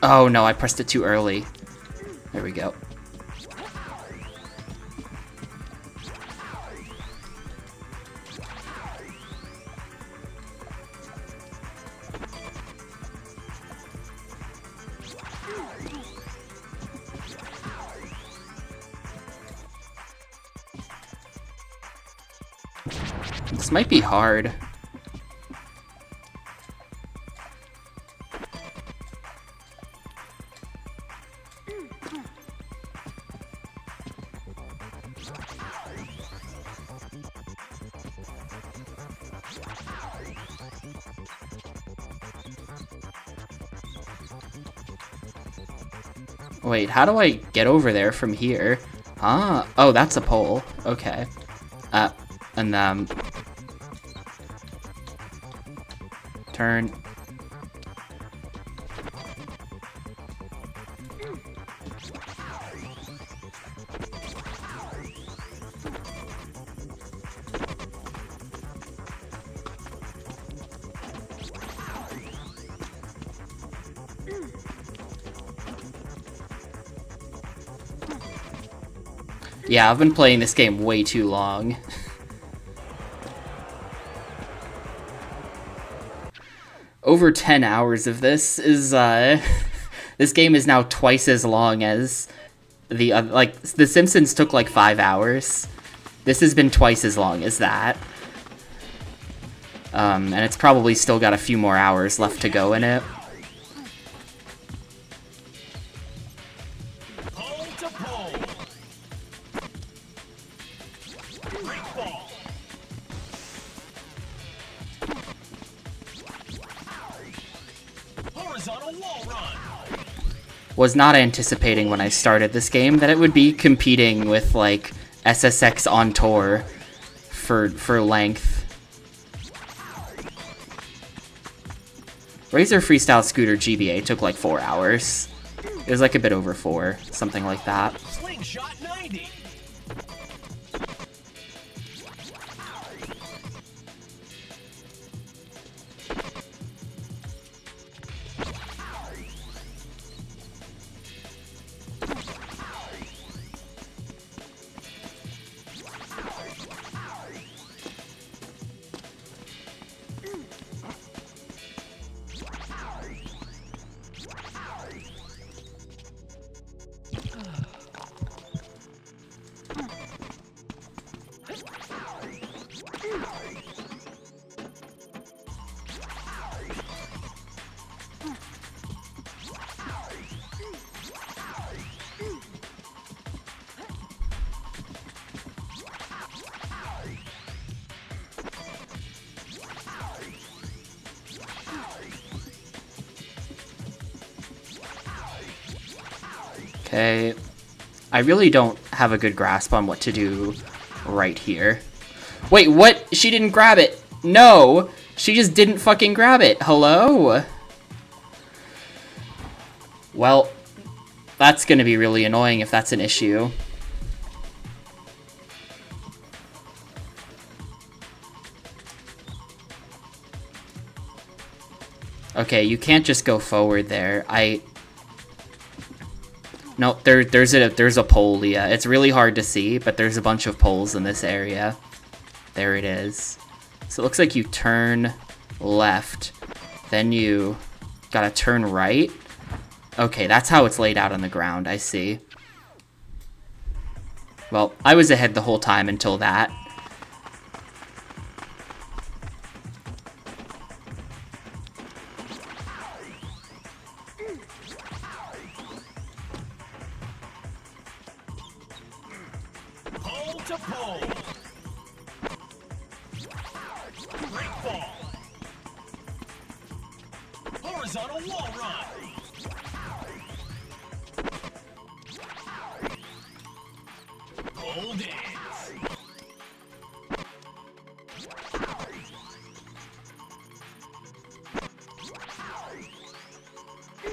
Oh no, I pressed it too early. There we go. This might be hard. Wait, how do I get over there from here? Ah, oh, that's a pole. Okay. And turn. Yeah, I've been playing this game way too long. Over 10 hours of this is, this game is now twice as long as the, like, The Simpsons took like 5 hours. This has been twice as long as that. And it's probably still got a few more hours left to go in it. Was not anticipating when I started this game that it would be competing with like SSX on tour for length. Razor Freestyle Scooter GBA took like 4 hours. It was like a bit over 4, something like that. Slingshot 90. Okay. I really don't have a good grasp on what to do right here. Wait, what? She didn't grab it. No! She just didn't fucking grab it. Hello? Well, that's gonna be really annoying if that's an issue. Okay, you can't just go forward there. No, there's a pole, Leah. It's really hard to see, but there's a bunch of poles in this area. There it is. So it looks like you turn left, then you gotta turn right. Okay, that's how it's laid out on the ground, I see. Well, I was ahead the whole time until that. Pole to pole. Break ball. Horizontal wall run. Pole dance.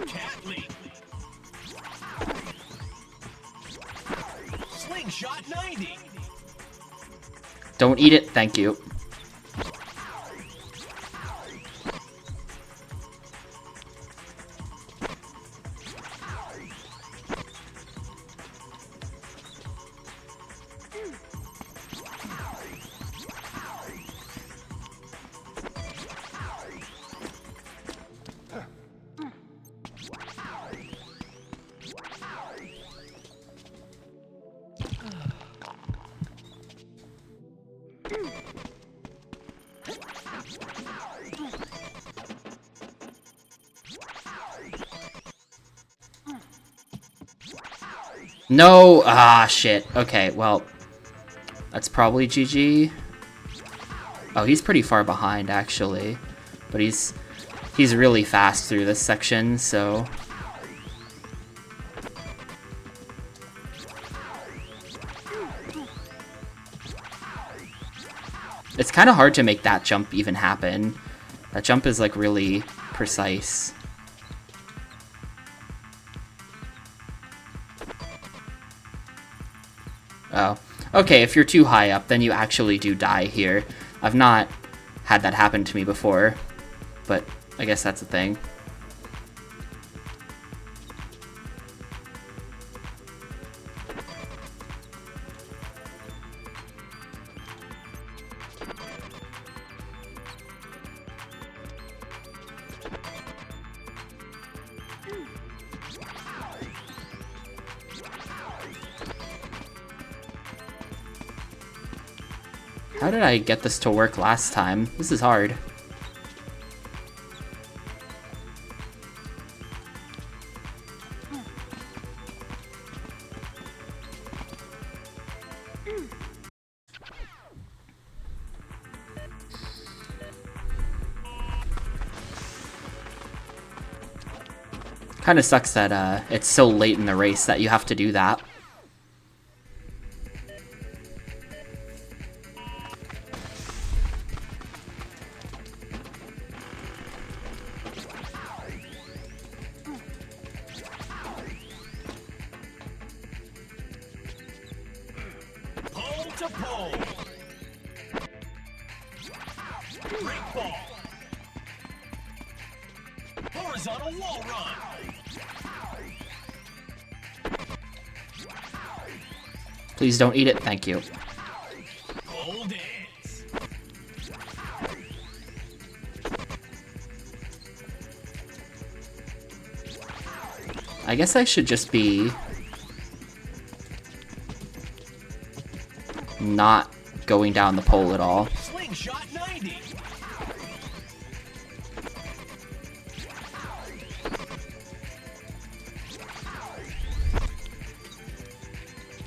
Cat leap. Slingshot 90. Don't eat it, thank you. No! Ah, shit. Okay, well, that's probably GG. Oh, he's pretty far behind, actually. But he's really fast through this section, so... It's kind of hard to make that jump even happen. That jump is, like, really precise. Oh. Okay, if you're too high up, then you actually do die here. I've not had that happen to me before, but I guess that's a thing. How did I get this to work last time? This is hard. Kind of sucks that it's so late in the race that you have to do that. Pole to pole. Break ball. Horizontal wall run. Please don't eat it, thank you. Pole dance. I guess I should just be not going down the pole at all. Slingshot 90.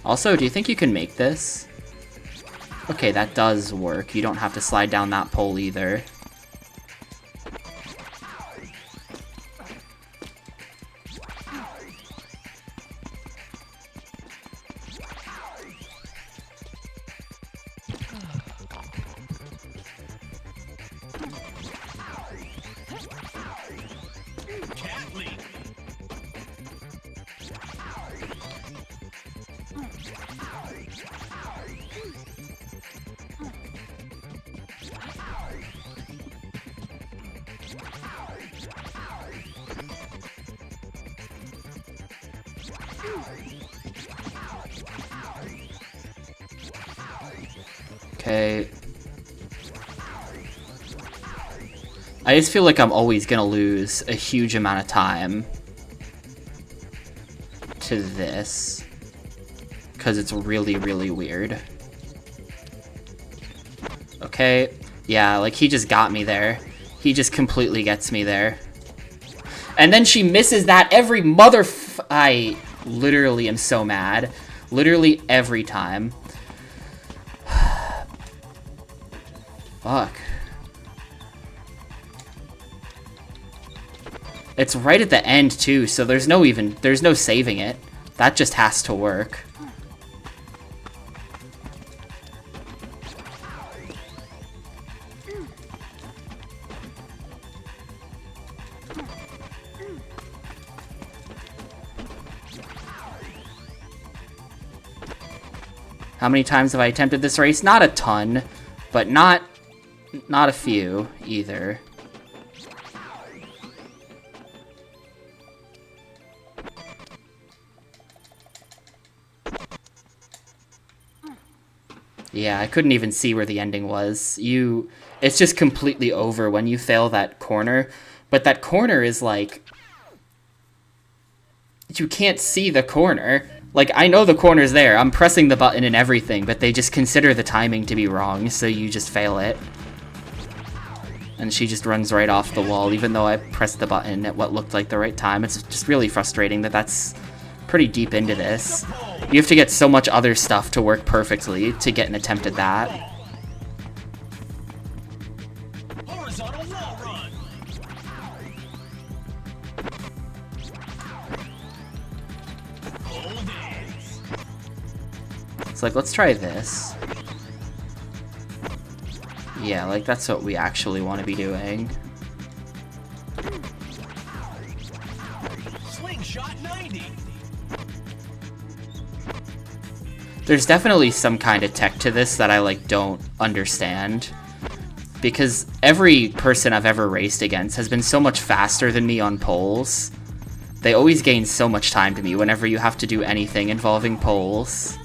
Also, do you think you can make this? Okay, that does work. You don't have to slide down that pole either. Okay. I just feel like I'm always gonna lose a huge amount of time to this, because it's really, really weird. Okay, yeah, like he just got me there. He just completely gets me there. And then she misses that every I literally am so mad. Literally every time. Fuck. It's right at the end too, so there's no saving it. That just has to work. How many times have I attempted this race? Not a ton, but not a few either. Yeah, I couldn't even see where the ending was. It's just completely over when you fail that corner. But that corner is like, you can't see the corner. Like, I know the corner's there. I'm pressing the button and everything, but they just consider the timing to be wrong, so you just fail it. And she just runs right off the wall, even though I pressed the button at what looked like the right time. It's just really frustrating that that's pretty deep into this. You have to get so much other stuff to work perfectly to get an attempt at that. Horizontal wall run. Hold it. It's like, let's try this. Yeah, like, that's what we actually want to be doing. Slingshot 90. There's definitely some kind of tech to this that I, like, don't understand. Because every person I've ever raced against has been so much faster than me on poles. They always gain so much time to me whenever you have to do anything involving poles.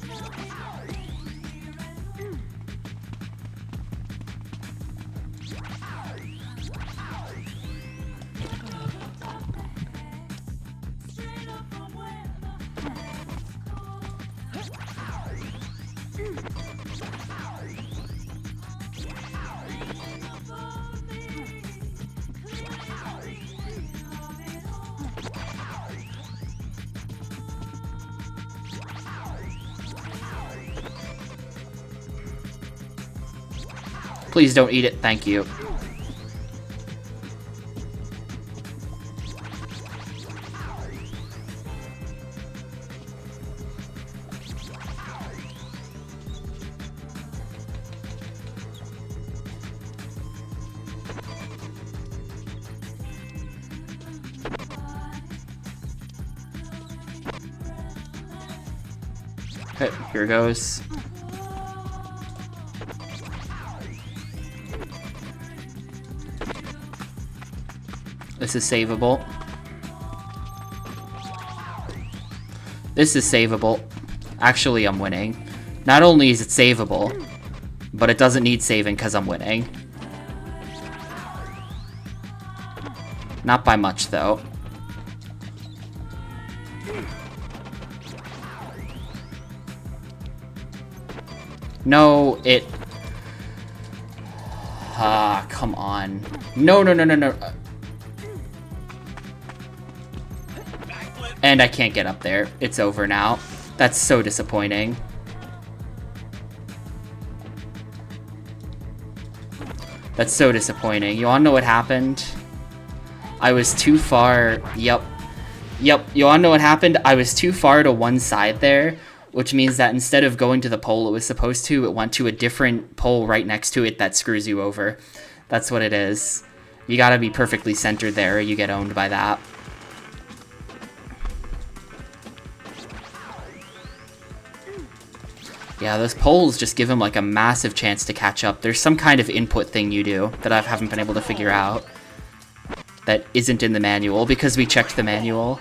Please don't eat it, thank you. Okay, here goes. This is savable. This is savable. Actually, I'm winning. Not only is it savable, but it doesn't need saving because I'm winning. Not by much, though. No, it... Ah, come on. No, no, no, no, no. And I can't get up there. It's over now. That's so disappointing. That's so disappointing. You wanna know what happened? I was too far... Yep. Yep, you wanna know what happened? I was too far to one side there, which means that instead of going to the pole it was supposed to, it went to a different pole right next to it that screws you over. That's what it is. You gotta be perfectly centered there or you get owned by that. Yeah, those poles just give him like a massive chance to catch up. There's some kind of input thing you do that I haven't been able to figure out that isn't in the manual because we checked the manual.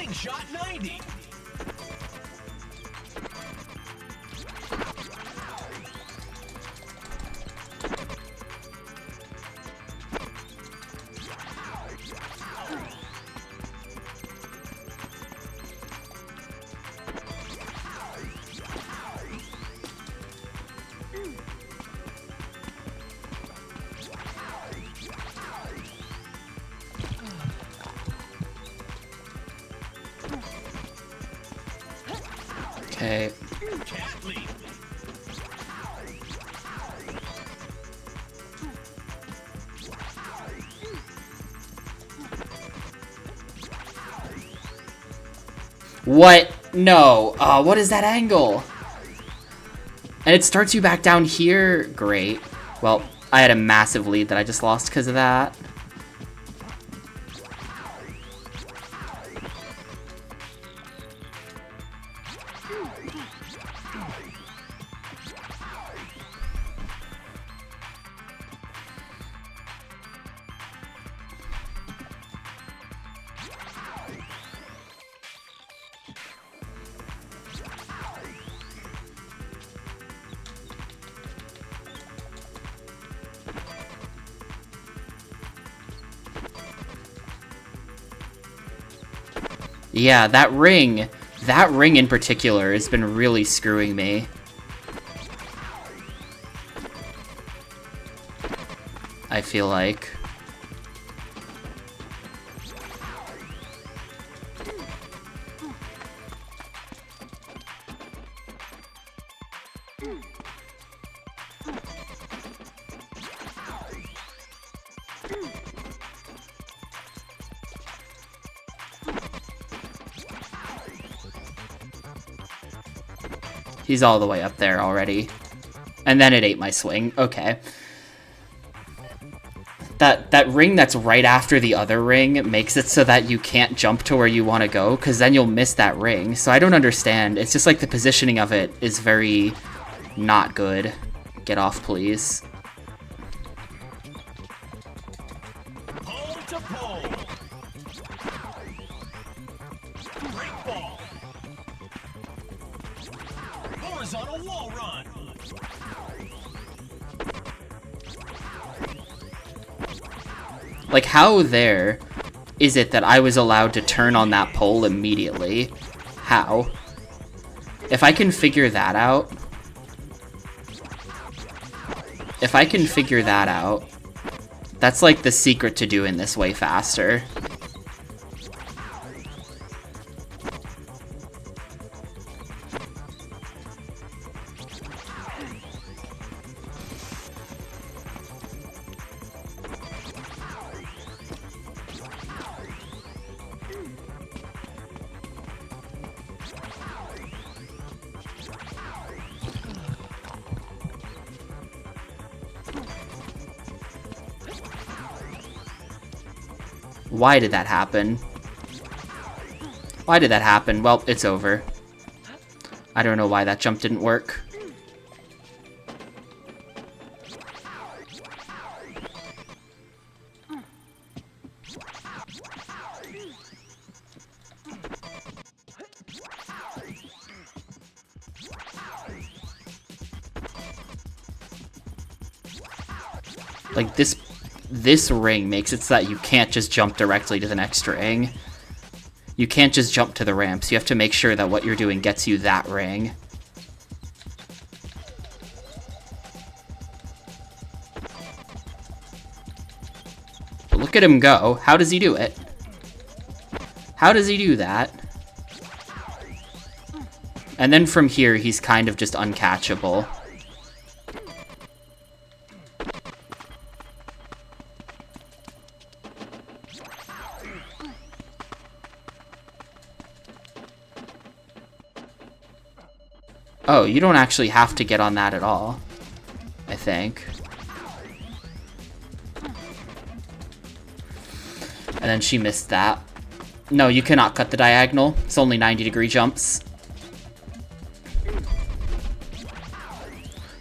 Slingshot 90. Okay. Cat leap. What? No. What is that angle? And it starts you back down here? Great. Well, I had a massive lead that I just lost because of that. Yeah, that ring in particular has been really screwing me. I feel like. He's all the way up there already. And then it ate my swing. Okay. That ring that's right after the other ring makes it so that you can't jump to where you want to go, because then you'll miss that ring. So I don't understand. It's just like the positioning of it is very not good. Get off, please. Pole to pole. Great ball. Horizontal wall run. Like, how there is it that I was allowed to turn on that pole immediately? How? If I can figure that out... If I can figure that out, that's like the secret to doing this way faster. Why did that happen? Why did that happen? Well, it's over. I don't know why that jump didn't work. Like, this ring makes it so that you can't just jump directly to the next ring. You can't just jump to the ramps. You have to make sure that what you're doing gets you that ring. But look at him go. How does he do it? How does he do that? And then from here, he's kind of just uncatchable. Oh, you don't actually have to get on that at all, I think. And then she missed that. No, you cannot cut the diagonal. It's only 90-degree jumps.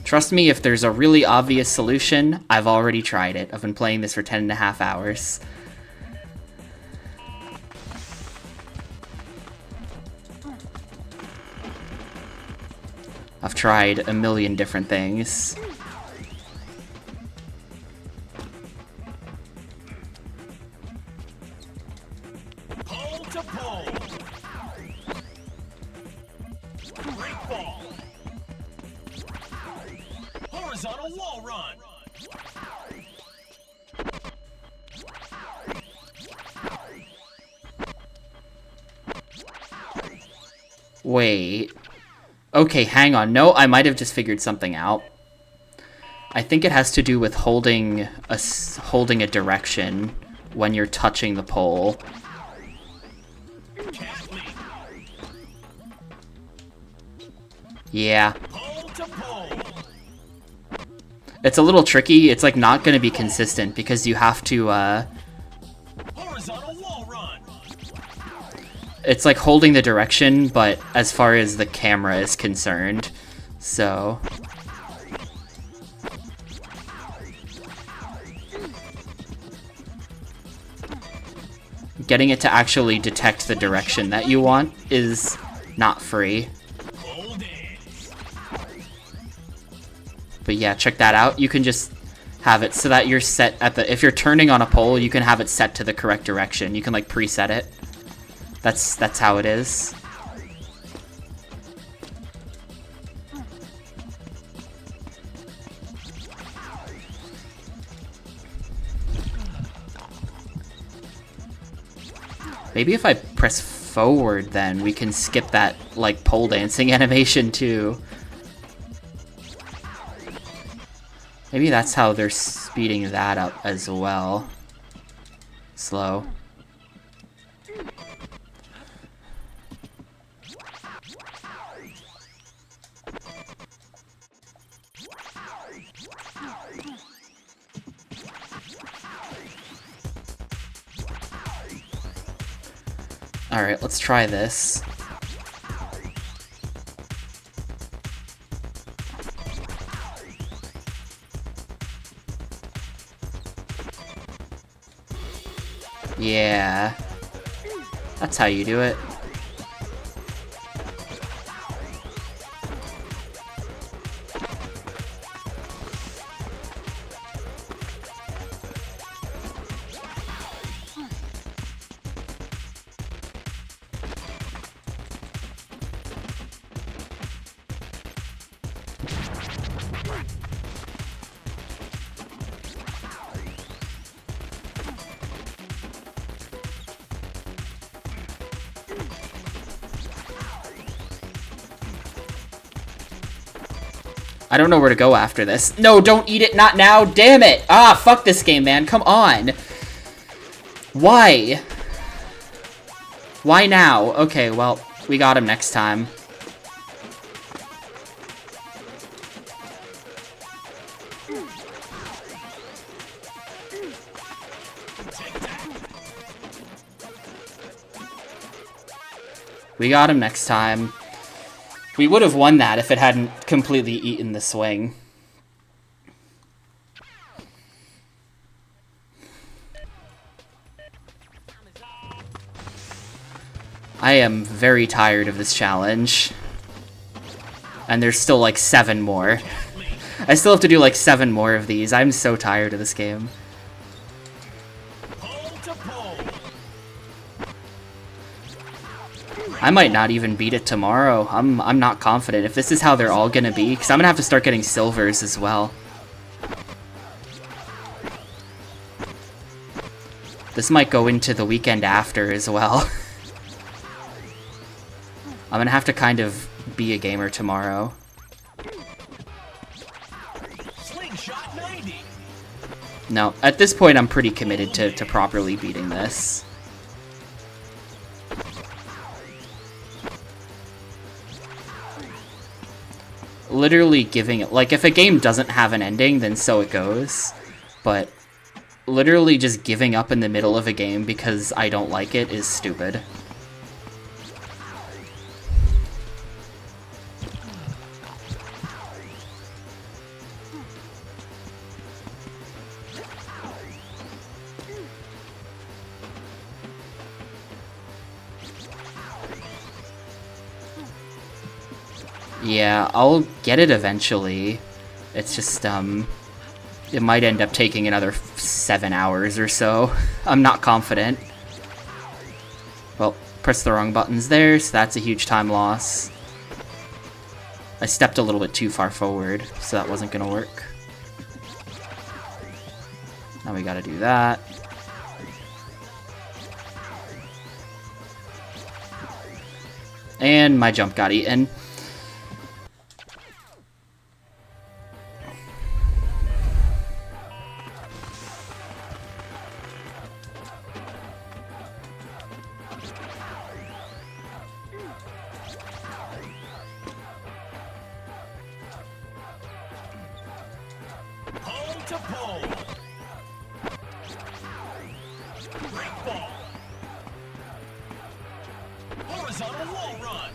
Trust me, if there's a really obvious solution, I've already tried it. I've been playing this for 10.5 hours. I've tried a million different things. Pole to pole. Break ball. Horizontal wall run. Wait. Okay, hang on. No, I might have just figured something out. I think it has to do with holding a direction when you're touching the pole. Yeah. Pole to pole. It's a little tricky. It's like not going to be consistent because you have to Horizontal wall run. it's like holding the direction, but as far as the camera is concerned. So getting it to actually detect the direction that you want is not free. Hold it. But yeah, check that out. You can just have it so that you're set at the... If you're turning on a pole, you can have it set to the correct direction. You can, like, preset it. That's how it is. Maybe if I press forward, then we can skip that, like, pole dancing animation, too. Maybe that's how they're speeding that up as well. Slow. Alright, let's try this. Yeah. That's how you do it. I don't know where to go after this. No, don't eat it, not now, damn it! Ah, fuck this game, man, come on! Why? Why now? Okay, well, we got him next time. We got him next time. We would have won that if it hadn't completely eaten the swing. I am very tired of this challenge. And there's still like 7 more. I still have to do like 7 more of these. I'm so tired of this game. I might not even beat it tomorrow. I'm not confident if this is how they're all gonna be, because I'm gonna have to start getting silvers as well. This might go into the weekend after as well. I'm gonna have to kind of be a gamer tomorrow. Slingshot 90. No, at this point I'm pretty committed to properly beating this. Literally giving it, like, if a game doesn't have an ending, then so it goes. But literally just giving up in the middle of a game because I don't like it is stupid. Yeah, I'll get it eventually. It's just, it might end up taking another 7 hours or so. I'm not confident. Well, press the wrong buttons there, so that's a huge time loss. I stepped a little bit too far forward, so that wasn't gonna work. Now we gotta do that. And my jump got eaten. Pole to pole. Break ball. Horizontal wall run.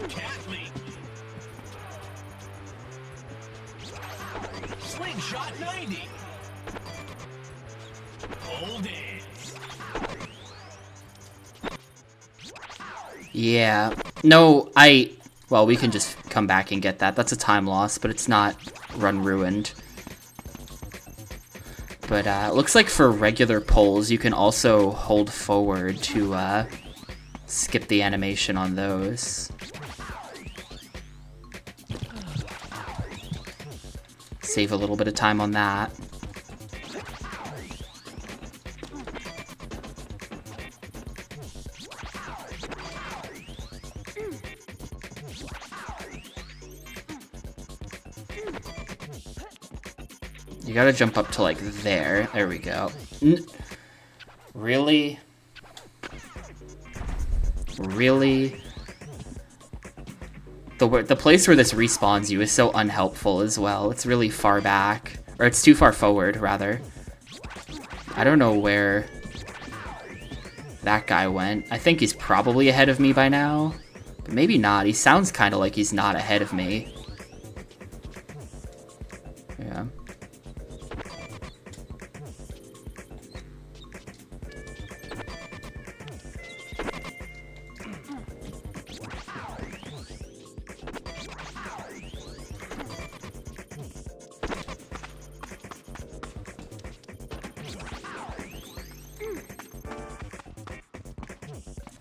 Cat leap. Slingshot 90. Hold it. Yeah. No, well, we can just come back and get that. That's a time loss, but it's not run ruined. But it looks like for regular poles, you can also hold forward to skip the animation on those. Save a little bit of time on that. You gotta jump up to, like, there. There we go. Really? Really? The place where this respawns you is so unhelpful as well. It's really far back. Or it's too far forward, rather. I don't know where that guy went. I think he's probably ahead of me by now. But maybe not. He sounds kind of like he's not ahead of me. Yeah.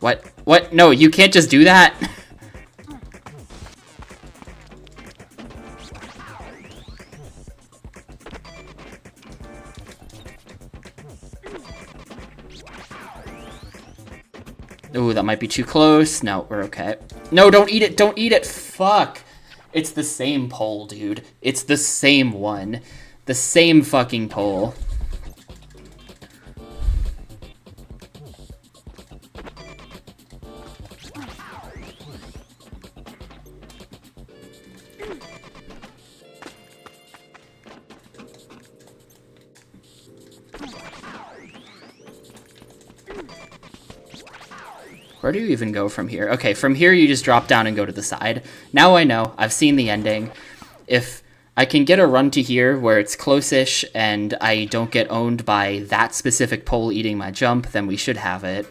What? What? No, you can't just do that? Ooh, that might be too close. No, we're okay. No, don't eat it! Don't eat it! Fuck! It's the same pole, dude. It's the same one. The same fucking pole. Where do you even go from here? Okay, from here you just drop down and go to the side. Now I know. I've seen the ending. If I can get a run to here where it's close-ish and I don't get owned by that specific pole eating my jump, then we should have it.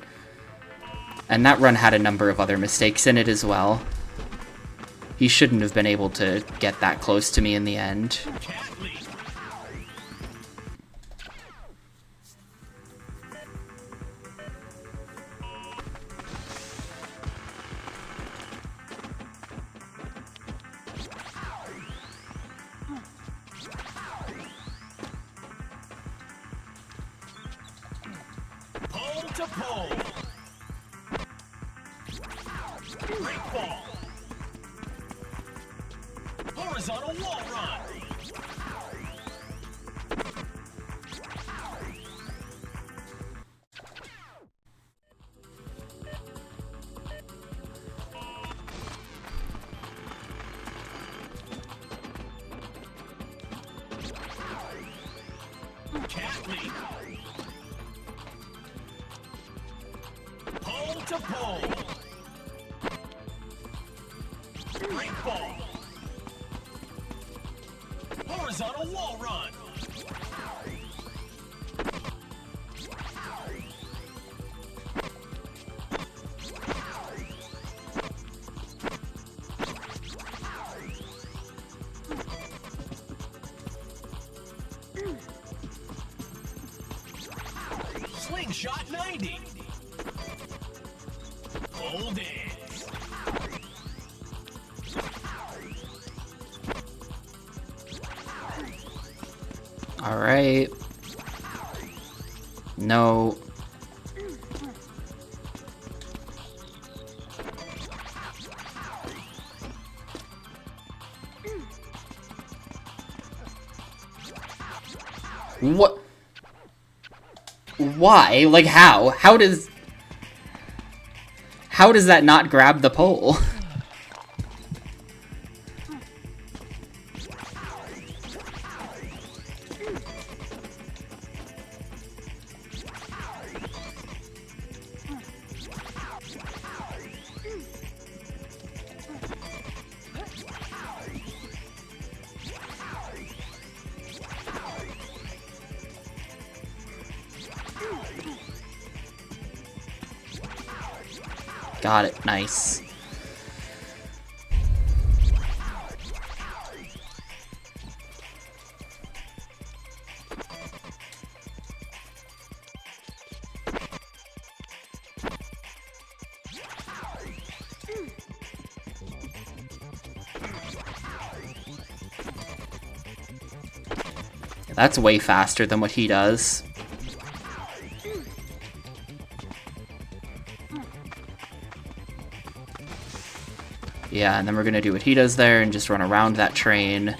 And that run had a number of other mistakes in it as well. He shouldn't have been able to get that close to me in the end. Pole to pole. Break ball. Horizontal wall run. Cat leap. Pole to pole. Break ball. Horizontal wall run. Slingshot 90. Hold it. All right. No. What? Why? Like how? How does that not grab the pole? Got it. Nice. That's way faster than what he does. Yeah, and then we're gonna do what he does there and just run around that train.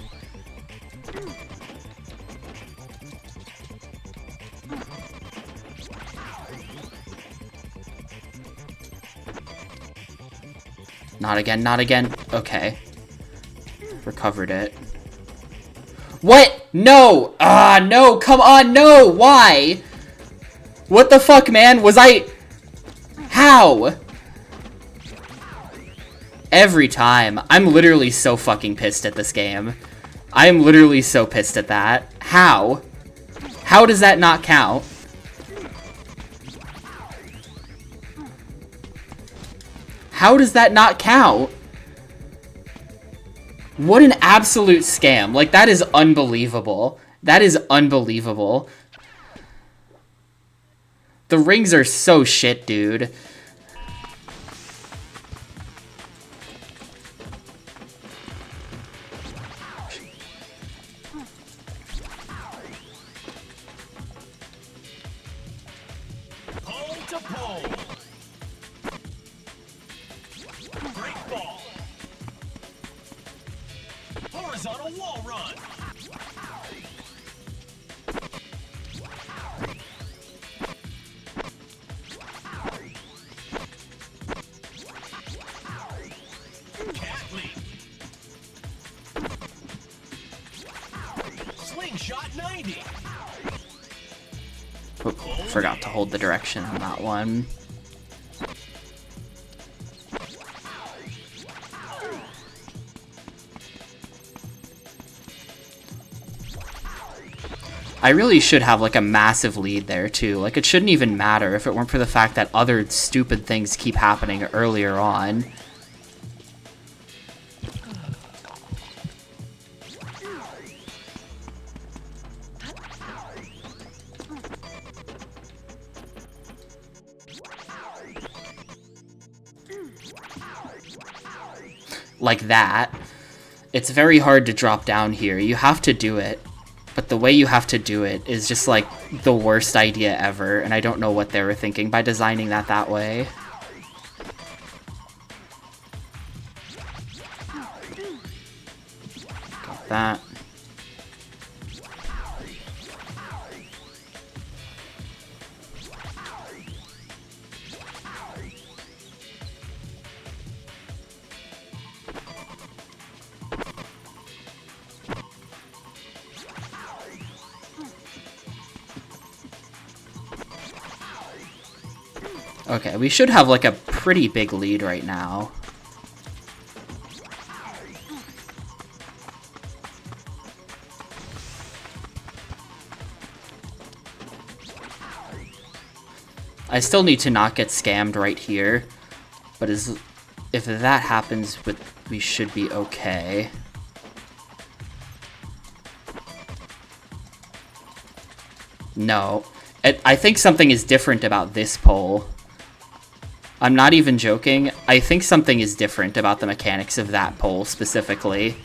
Not again, not again. Okay. Recovered it. What? No! Ah, no! Come on, no! Why? What the fuck, man? Was I... How? Every time. I'm literally so fucking pissed at this game. I am literally so pissed at that. How? How does that not count? How does that not count? What an absolute scam. Like, that is unbelievable. That is unbelievable. The rings are so shit, dude. Pole to pole. Break ball. Horizontal wall run. Cat leap. Slingshot 90. Oop, forgot to hold the direction on that one. I really should have like a massive lead there too. Like, it shouldn't even matter if it weren't for the fact that other stupid things keep happening earlier on. Like that. It's very hard to drop down here. You have to do it. But the way you have to do it is just like the worst idea ever, and I don't know what they were thinking by designing that way. Got that. Okay, we should have like a pretty big lead right now. I still need to not get scammed right here, but if that happens, we should be okay. No. I think something is different about this pole. I'm not even joking. I think something is different about the mechanics of that pole specifically.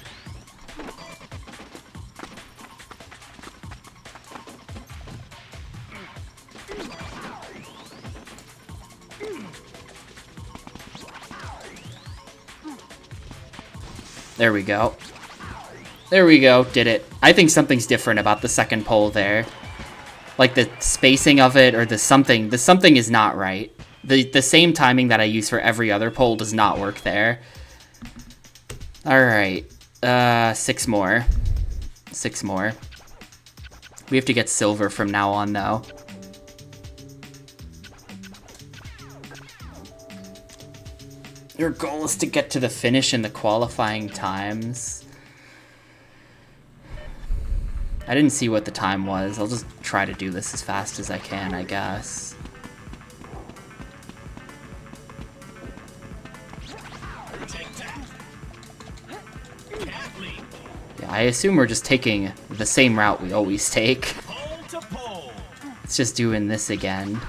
There we go. There we go. Did it. I think something's different about the second pole there. Like the spacing of it or the something is not right. The same timing that I use for every other pole does not work there. Alright. 6 more. 6 more. We have to get silver from now on, though. Your goal is to get to the finish in the qualifying times. I didn't see what the time was. I'll just try to do this as fast as I can, I guess. Yeah, I assume we're just taking the same route we always take. It's just doing this again.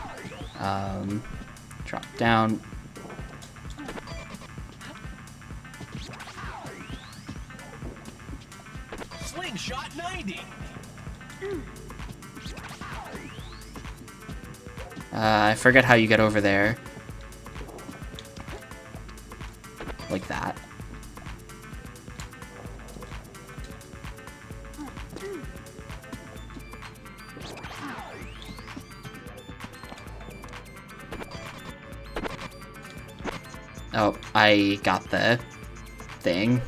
Drop down. Slingshot 90. I forget how you get over there. Like that. Oh, I got the thing.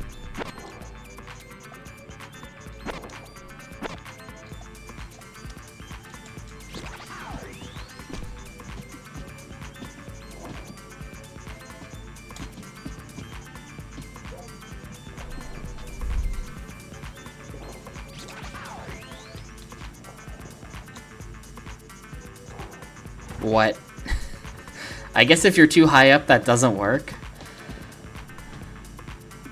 What? I guess if you're too high up, that doesn't work.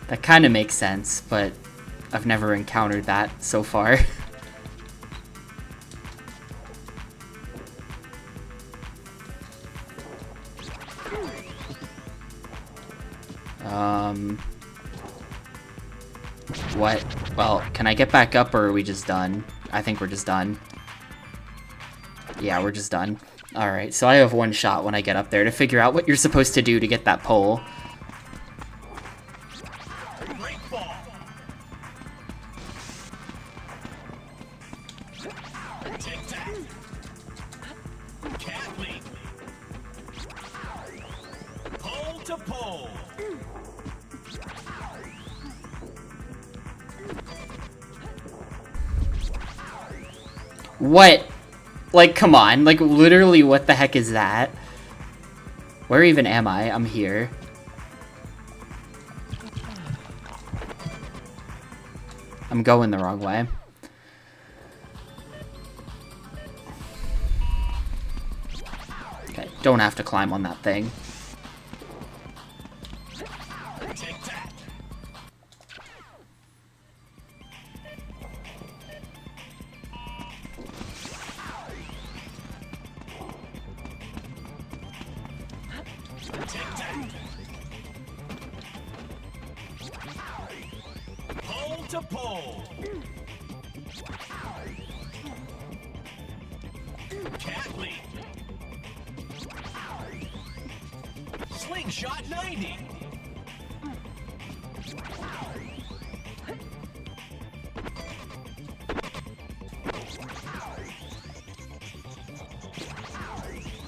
That kind of makes sense, but I've never encountered that so far. What? Well, can I get back up or are we just done? I think we're just done. Yeah, we're just done. Alright, so I have one shot when I get up there to figure out what you're supposed to do to get that pole. What? Like, come on. Like, literally, what the heck is that? Where even am I? I'm here. I'm going the wrong way. Okay, don't have to climb on that thing. Pole to pole. Catley. Slingshot 90.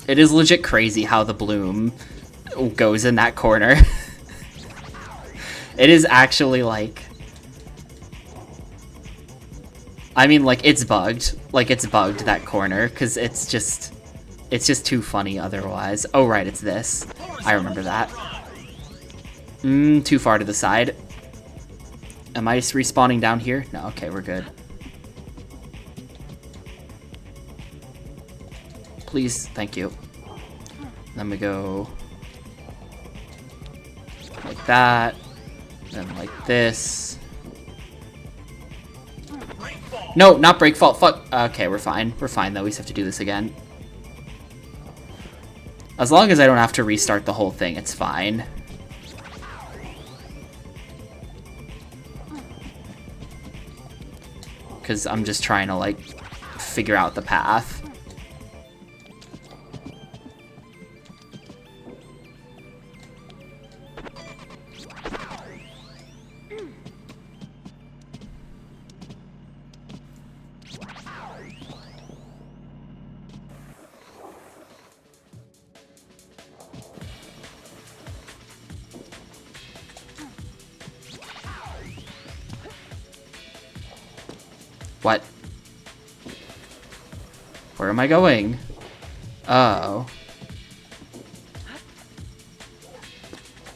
It is legit crazy how the bloom goes in that corner. It is actually like... I mean, like, it's bugged. Like, it's bugged, that corner, because it's just too funny otherwise. Oh, right, it's this. I remember that. Too far to the side. Am I just respawning down here? No, okay, we're good. Please, thank you. Then we go... like that. Then like this. No, not break fault. Fuck. Okay, we're fine. We're fine, though. We just have to do this again. As long as I don't have to restart the whole thing, it's fine. Because I'm just trying to, like, figure out the path. What? Where am I going? Oh.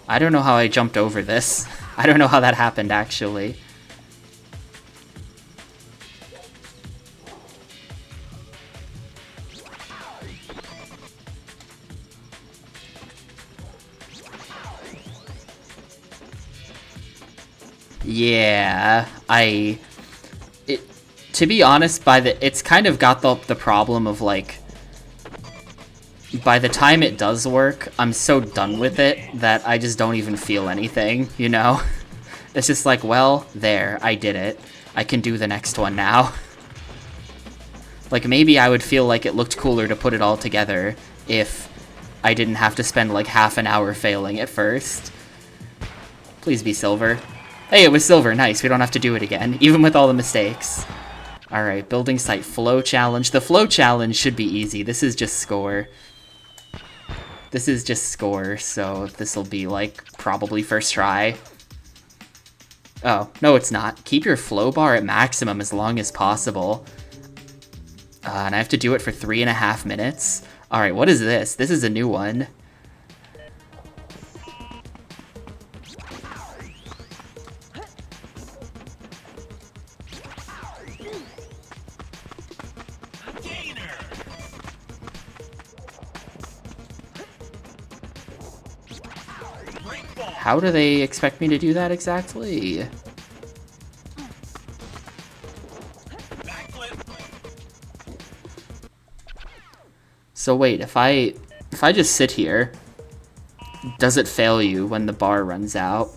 I don't know how I jumped over this. I don't know how that happened, actually. Yeah, to be honest, it's kind of got the problem of, like, by the time it does work, I'm so done with it that I just don't even feel anything, you know? It's just like, well, there, I did it. I can do the next one now. Like, maybe I would feel like it looked cooler to put it all together if I didn't have to spend, like, half an hour failing at first. Please be silver. Hey, it was silver. Nice. We don't have to do it again, even with all the mistakes. Alright, building site flow challenge. The flow challenge should be easy. This is just score. This is just score, so this'll be, like, probably first try. Oh, no it's not. Keep your flow bar at maximum as long as possible. And I have to do it for 3.5 minutes. Alright, what is this? This is a new one. How do they expect me to do that exactly? So wait, if I just sit here, does it fail you when the bar runs out?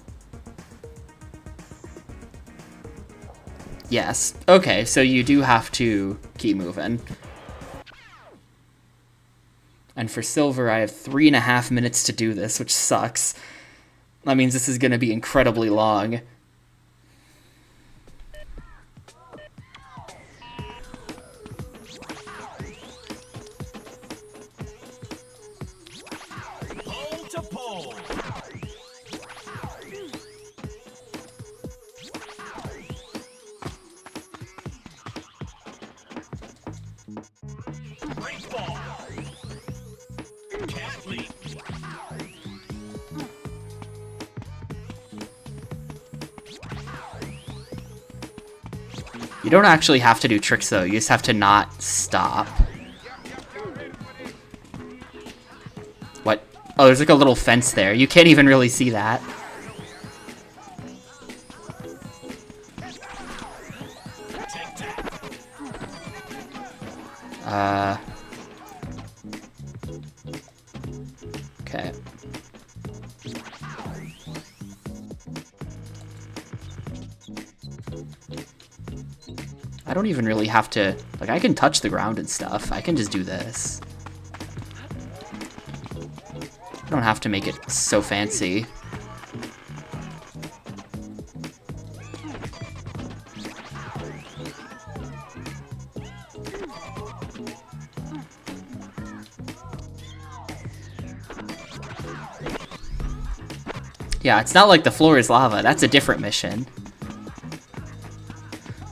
Yes. Okay, so you do have to keep moving. And for silver, I have 3.5 minutes to do this, which sucks. That means this is going to be incredibly long. Pole to pole. Great ball. Cat leap. You don't actually have to do tricks, though. You just have to not stop. What? Oh, there's like a little fence there. You can't even really see that. Okay. I don't even really have to, like, I can touch the ground and stuff. I can just do this. I don't have to make it so fancy. Yeah, it's not like the floor is lava. That's a different mission.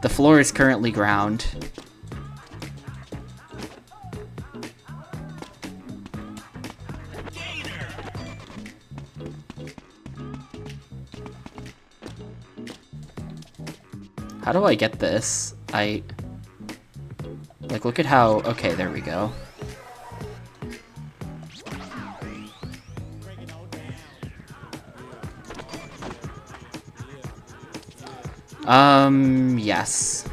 The floor is currently ground. How do I get this? Like, look at how... Okay, there we go. Yes.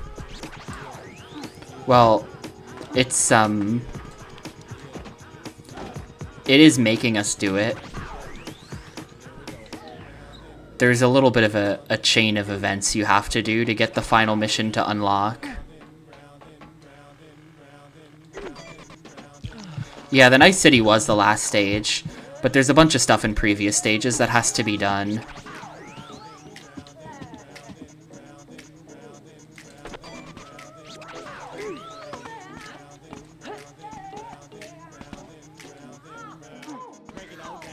Well, it's, It is making us do it. There's a little bit of a chain of events you have to do to get the final mission to unlock. Yeah, the Night City was the last stage, but there's a bunch of stuff in previous stages that has to be done.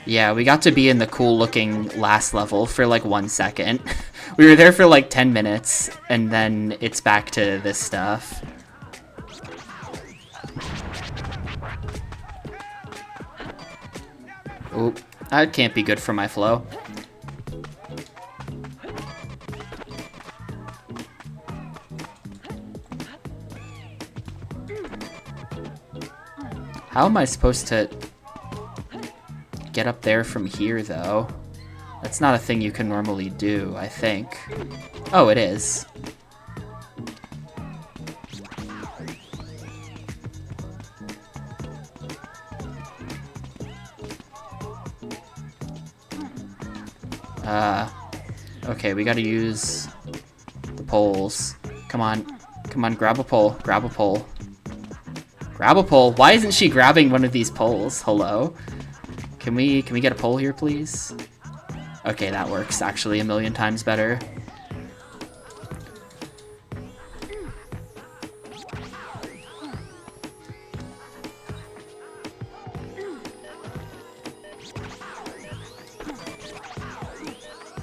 Yeah, we got to be in the cool-looking last level for like 1 second. We were there for like 10 minutes, and then it's back to this stuff. Oop, that can't be good for my flow. How am I supposed to get up there from here, though? That's not a thing you can normally do, I think. Oh, it is. Okay, we gotta use the poles. Come on. Come on, grab a pole. Grab a pole. Grab a pole? Why isn't she grabbing one of these poles? Hello? Can we get a pole here, please? Okay, that works actually a million times better.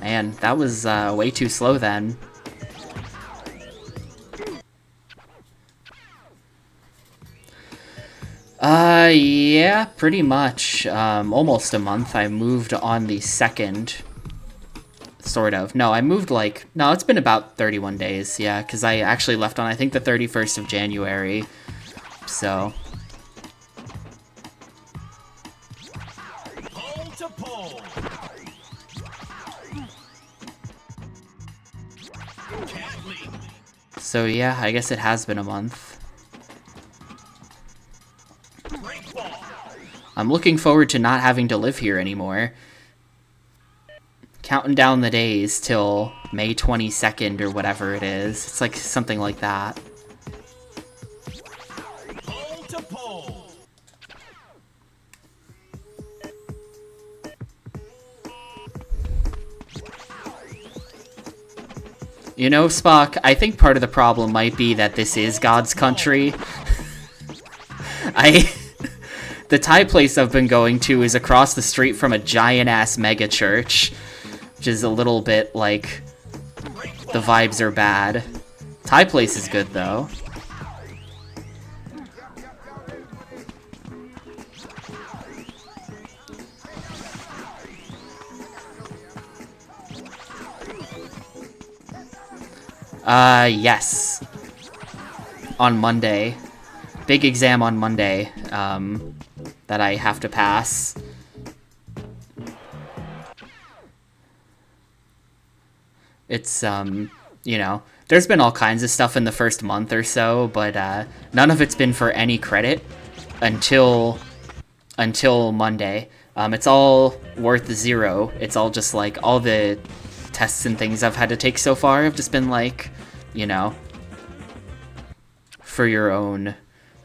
Man, that was way too slow then. Yeah, pretty much. Almost a month. I moved on the 2nd. Sort of. No, I moved like... No, it's been about 31 days, yeah, because I actually left on, I think, the 31st of January. So... Pole to pole. Cat leap. So yeah, I guess it has been a month. Break ball. I'm looking forward to not having to live here anymore. Counting down the days till May 22nd or whatever it is. It's like something like that. Pole to pole. You know, Spock, I think part of the problem might be that this is God's country. The Thai place I've been going to is across the street from a giant-ass mega church, which is a little bit like the vibes are bad. Thai place is good, though. Yes. On Monday. Big exam on Monday, that I have to pass. It's, you know, there's been all kinds of stuff in the first month or so, but, none of it's been for any credit until Monday. It's all worth 0. It's all just, like, all the tests and things I've had to take so far have just been, like, you know, for your own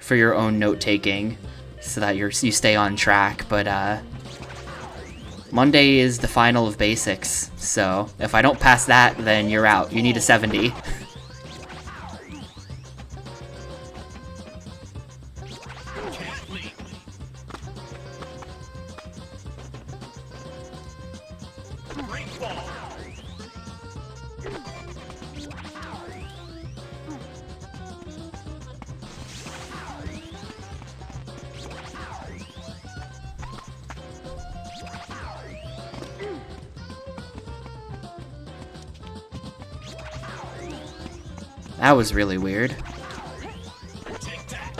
note-taking, so that you stay on track, but, Monday is the final of basics, so if I don't pass that, then you're out. You need a 70. Cat leap. Break ball. That was really weird. Tic tac.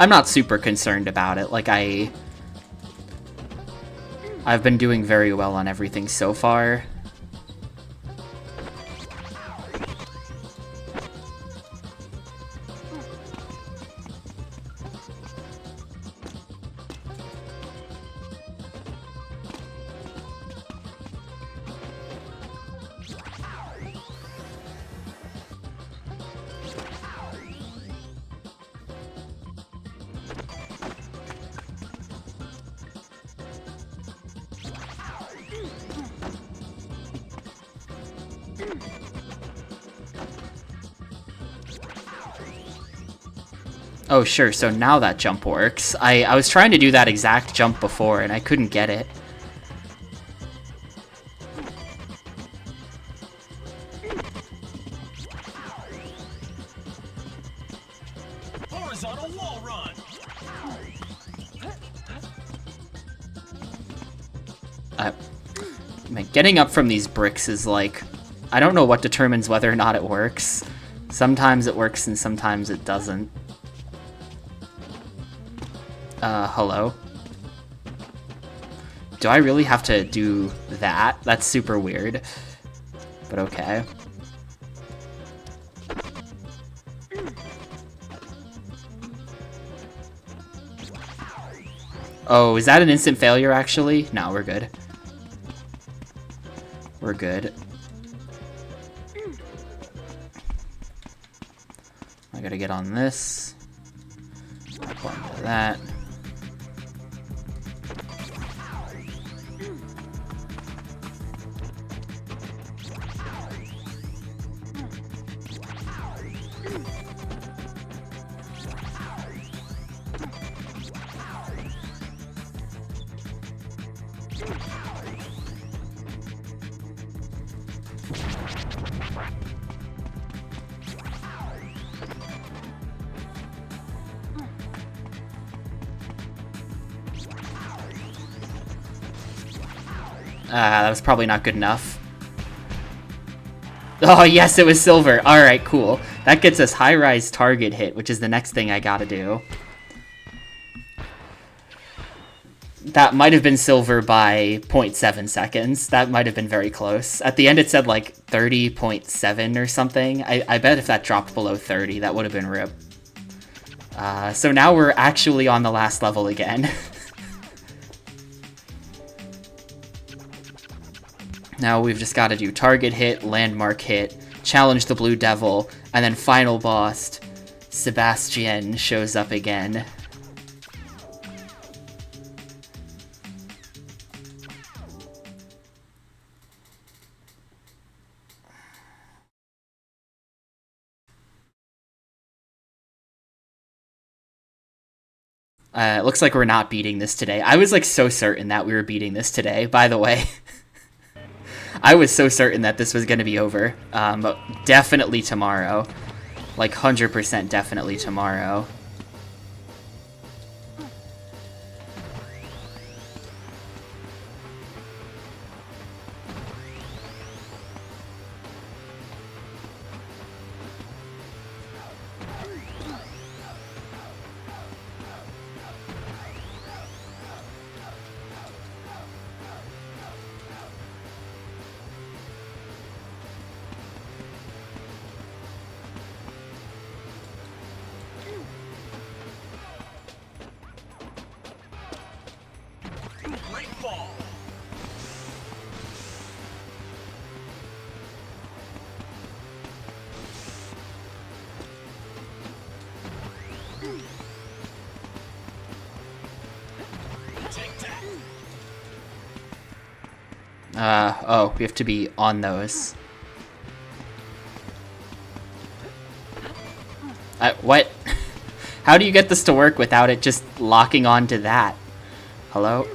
I'm not super concerned about it. Like, I've been doing very well on everything so far. Oh, sure, so now that jump works. I was trying to do that exact jump before, and I couldn't get it. Horizontal wall run. Man, getting up from these bricks is like... I don't know what determines whether or not it works. Sometimes it works and sometimes it doesn't. Hello? Do I really have to do that? That's super weird. But okay. Oh, is that an instant failure, actually? No, we're good. We're good. I gotta get on this. Up onto that. That was probably not good enough. Oh, yes, it was silver. Alright, cool. That gets us high-rise target hit, which is the next thing I gotta do. That might have been silver by 0.7 seconds. That might have been very close. At the end, it said, like, 30.7 or something. I bet if that dropped below 30, that would have been RIP. So now we're actually on the last level again. Now we've just got to do target hit, landmark hit, challenge the Blue Devil, and then final boss, Sebastian, shows up again. It looks like we're not beating this today. I was like so certain that we were beating this today, by the way. I was so certain that this was going to be over. But definitely tomorrow. Like 100% definitely tomorrow. Oh, we have to be on those. What? How do you get this to work without it just locking onto that? Hello?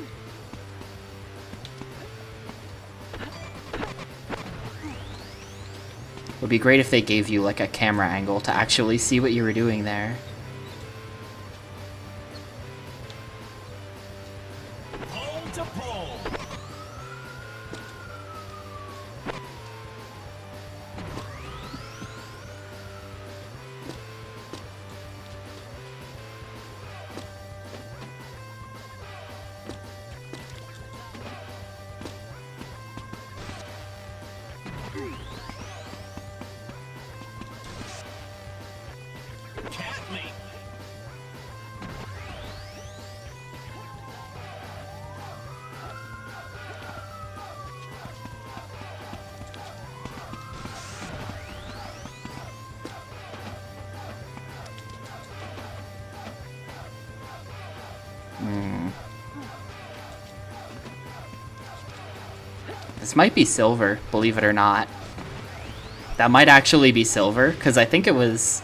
Would be great if they gave you like a camera angle to actually see what you were doing there. Pole to pole. This might be silver, believe it or not. That might actually be silver, because I think it was...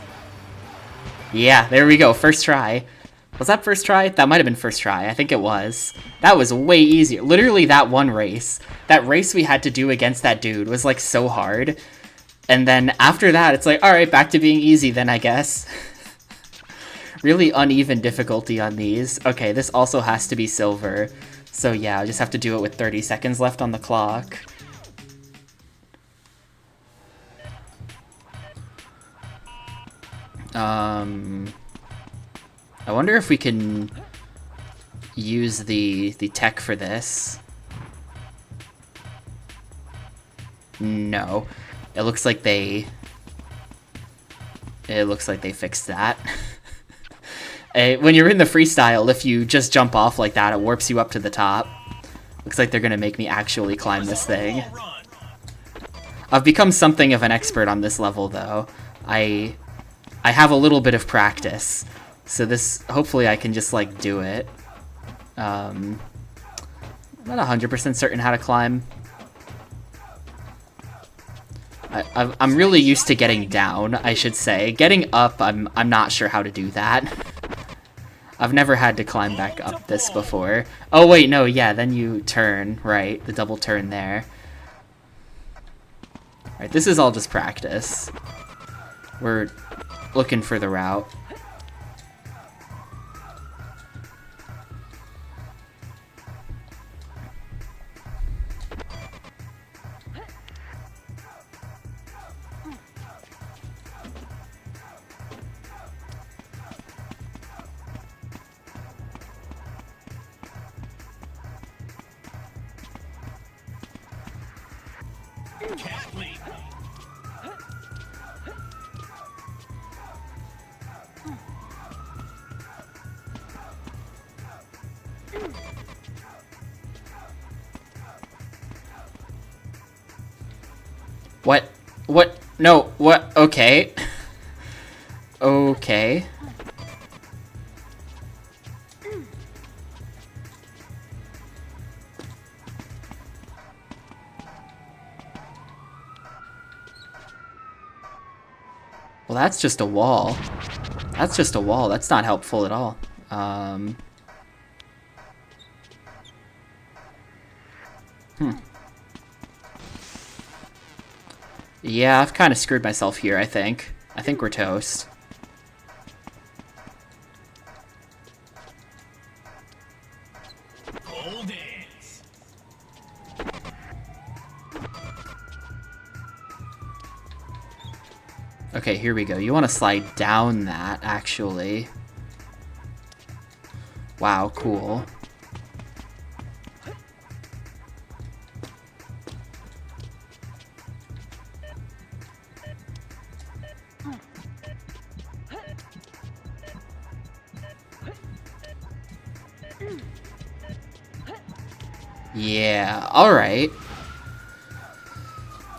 Yeah, there we go, first try. Was that first try? That might have been first try, I think it was. That was way easier. Literally that one race. That race we had to do against that dude was like so hard. And then after that, it's like, alright, back to being easy then, I guess. Really uneven difficulty on these. Okay, this also has to be silver. So yeah, I just have to do it with 30 seconds left on the clock. I wonder if we can use the tech for this. No. It looks like they fixed that. When you're in the freestyle, if you just jump off like that, it warps you up to the top. Looks like they're gonna make me actually climb this thing. I've become something of an expert on this level, though. I have a little bit of practice, so this, hopefully I can just, like, do it. I'm not 100% certain how to climb. I'm really used to getting down, I should say. Getting up, I'm not sure how to do that. I've never had to climb back up this before. Oh wait, no, yeah, then you turn, right, the double turn there. Alright, this is all just practice. We're looking for the route. What? What? No, what? Okay. Okay. Well, that's just a wall. That's just a wall. That's not helpful at all. Yeah, I've kind of screwed myself here, I think. I think we're toast. Okay, here we go. You want to slide down that, actually. Wow, cool. Yeah, alright.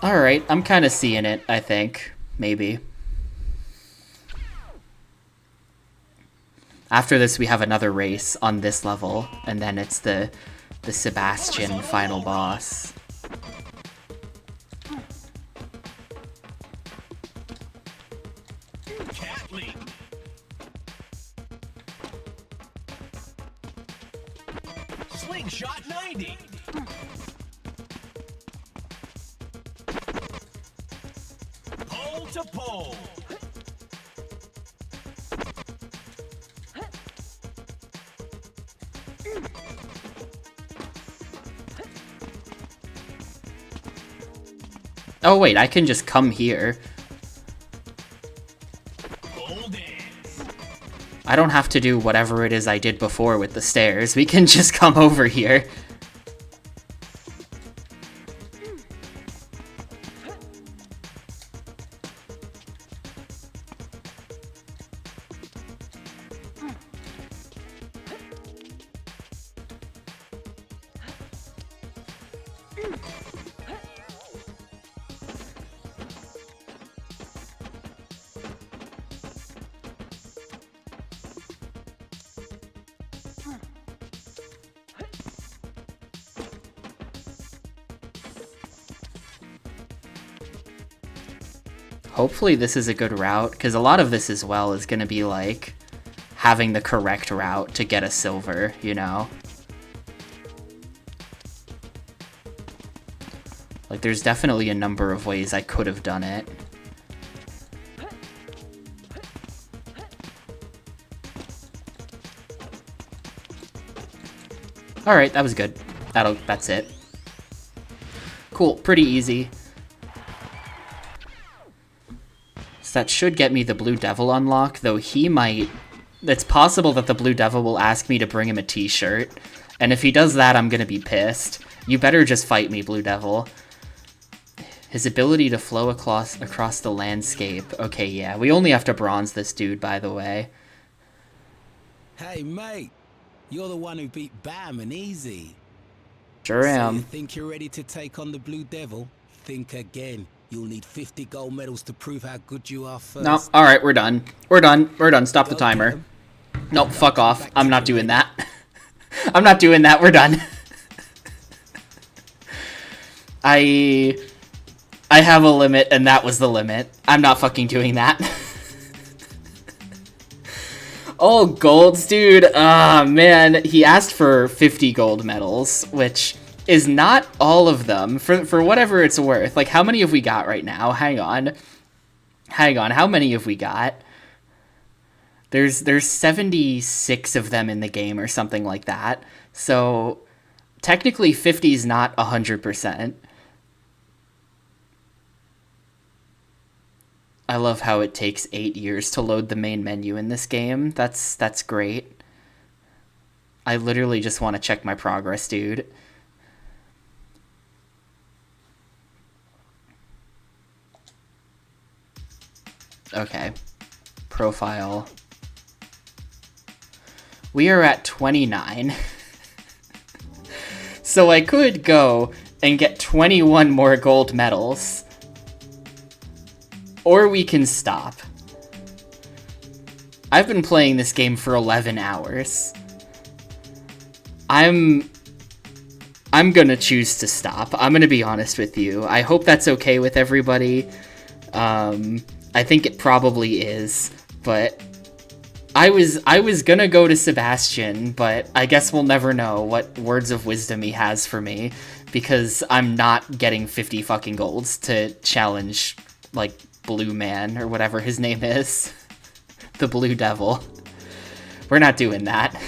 Alright, I'm kind of seeing it, I think. Maybe. After this, we have another race on this level, and then it's the Sebastian final boss. Slingshot 90. Pole to pole. Oh wait, I can just come here. I don't have to do whatever it is I did before with the stairs. We can just come over here. Hopefully this is a good route, because a lot of this as well is going to be like having the correct route to get a silver, you know? Like there's definitely a number of ways I could have done it. Alright, that was good. That's it. Cool, pretty easy. That should get me the Blue Devil unlock, though he might... It's possible that the Blue Devil will ask me to bring him a t-shirt, and if he does that, I'm gonna be pissed. You better just fight me, Blue Devil. His ability to flow across the landscape. Okay, yeah, we only have to bronze this dude, by the way. Hey, mate. You're the one who beat Bam and Easy. Sure am. So you think you're ready to take on the Blue Devil? Think again. You'll need 50 gold medals to prove how good you are first. No, alright, we're done. We're done. Stop the timer. Nope, fuck off. I'm not doing that. I'm not doing that. We're done. I have a limit, and that was the limit. I'm not fucking doing that. Oh, golds, dude. Ah, man. He asked for 50 gold medals, which... is not all of them, for whatever it's worth. Like, how many have we got right now? Hang on, how many have we got? There's 76 of them in the game or something like that. So, technically 50 is not 100%. I love how it takes 8 years to load the main menu in this game. That's great. I literally just want to check my progress, dude. Okay, profile. We are at 29. So I could go and get 21 more gold medals. Or we can stop. I've been playing this game for 11 hours. I'm gonna choose to stop. I'm gonna be honest with you. I hope that's okay with everybody. I think it probably is, but I was gonna go to Sebastian, but I guess we'll never know what words of wisdom he has for me, because I'm not getting 50 fucking golds to challenge, like, Blue Man, or whatever his name is. The Blue Devil. We're not doing that.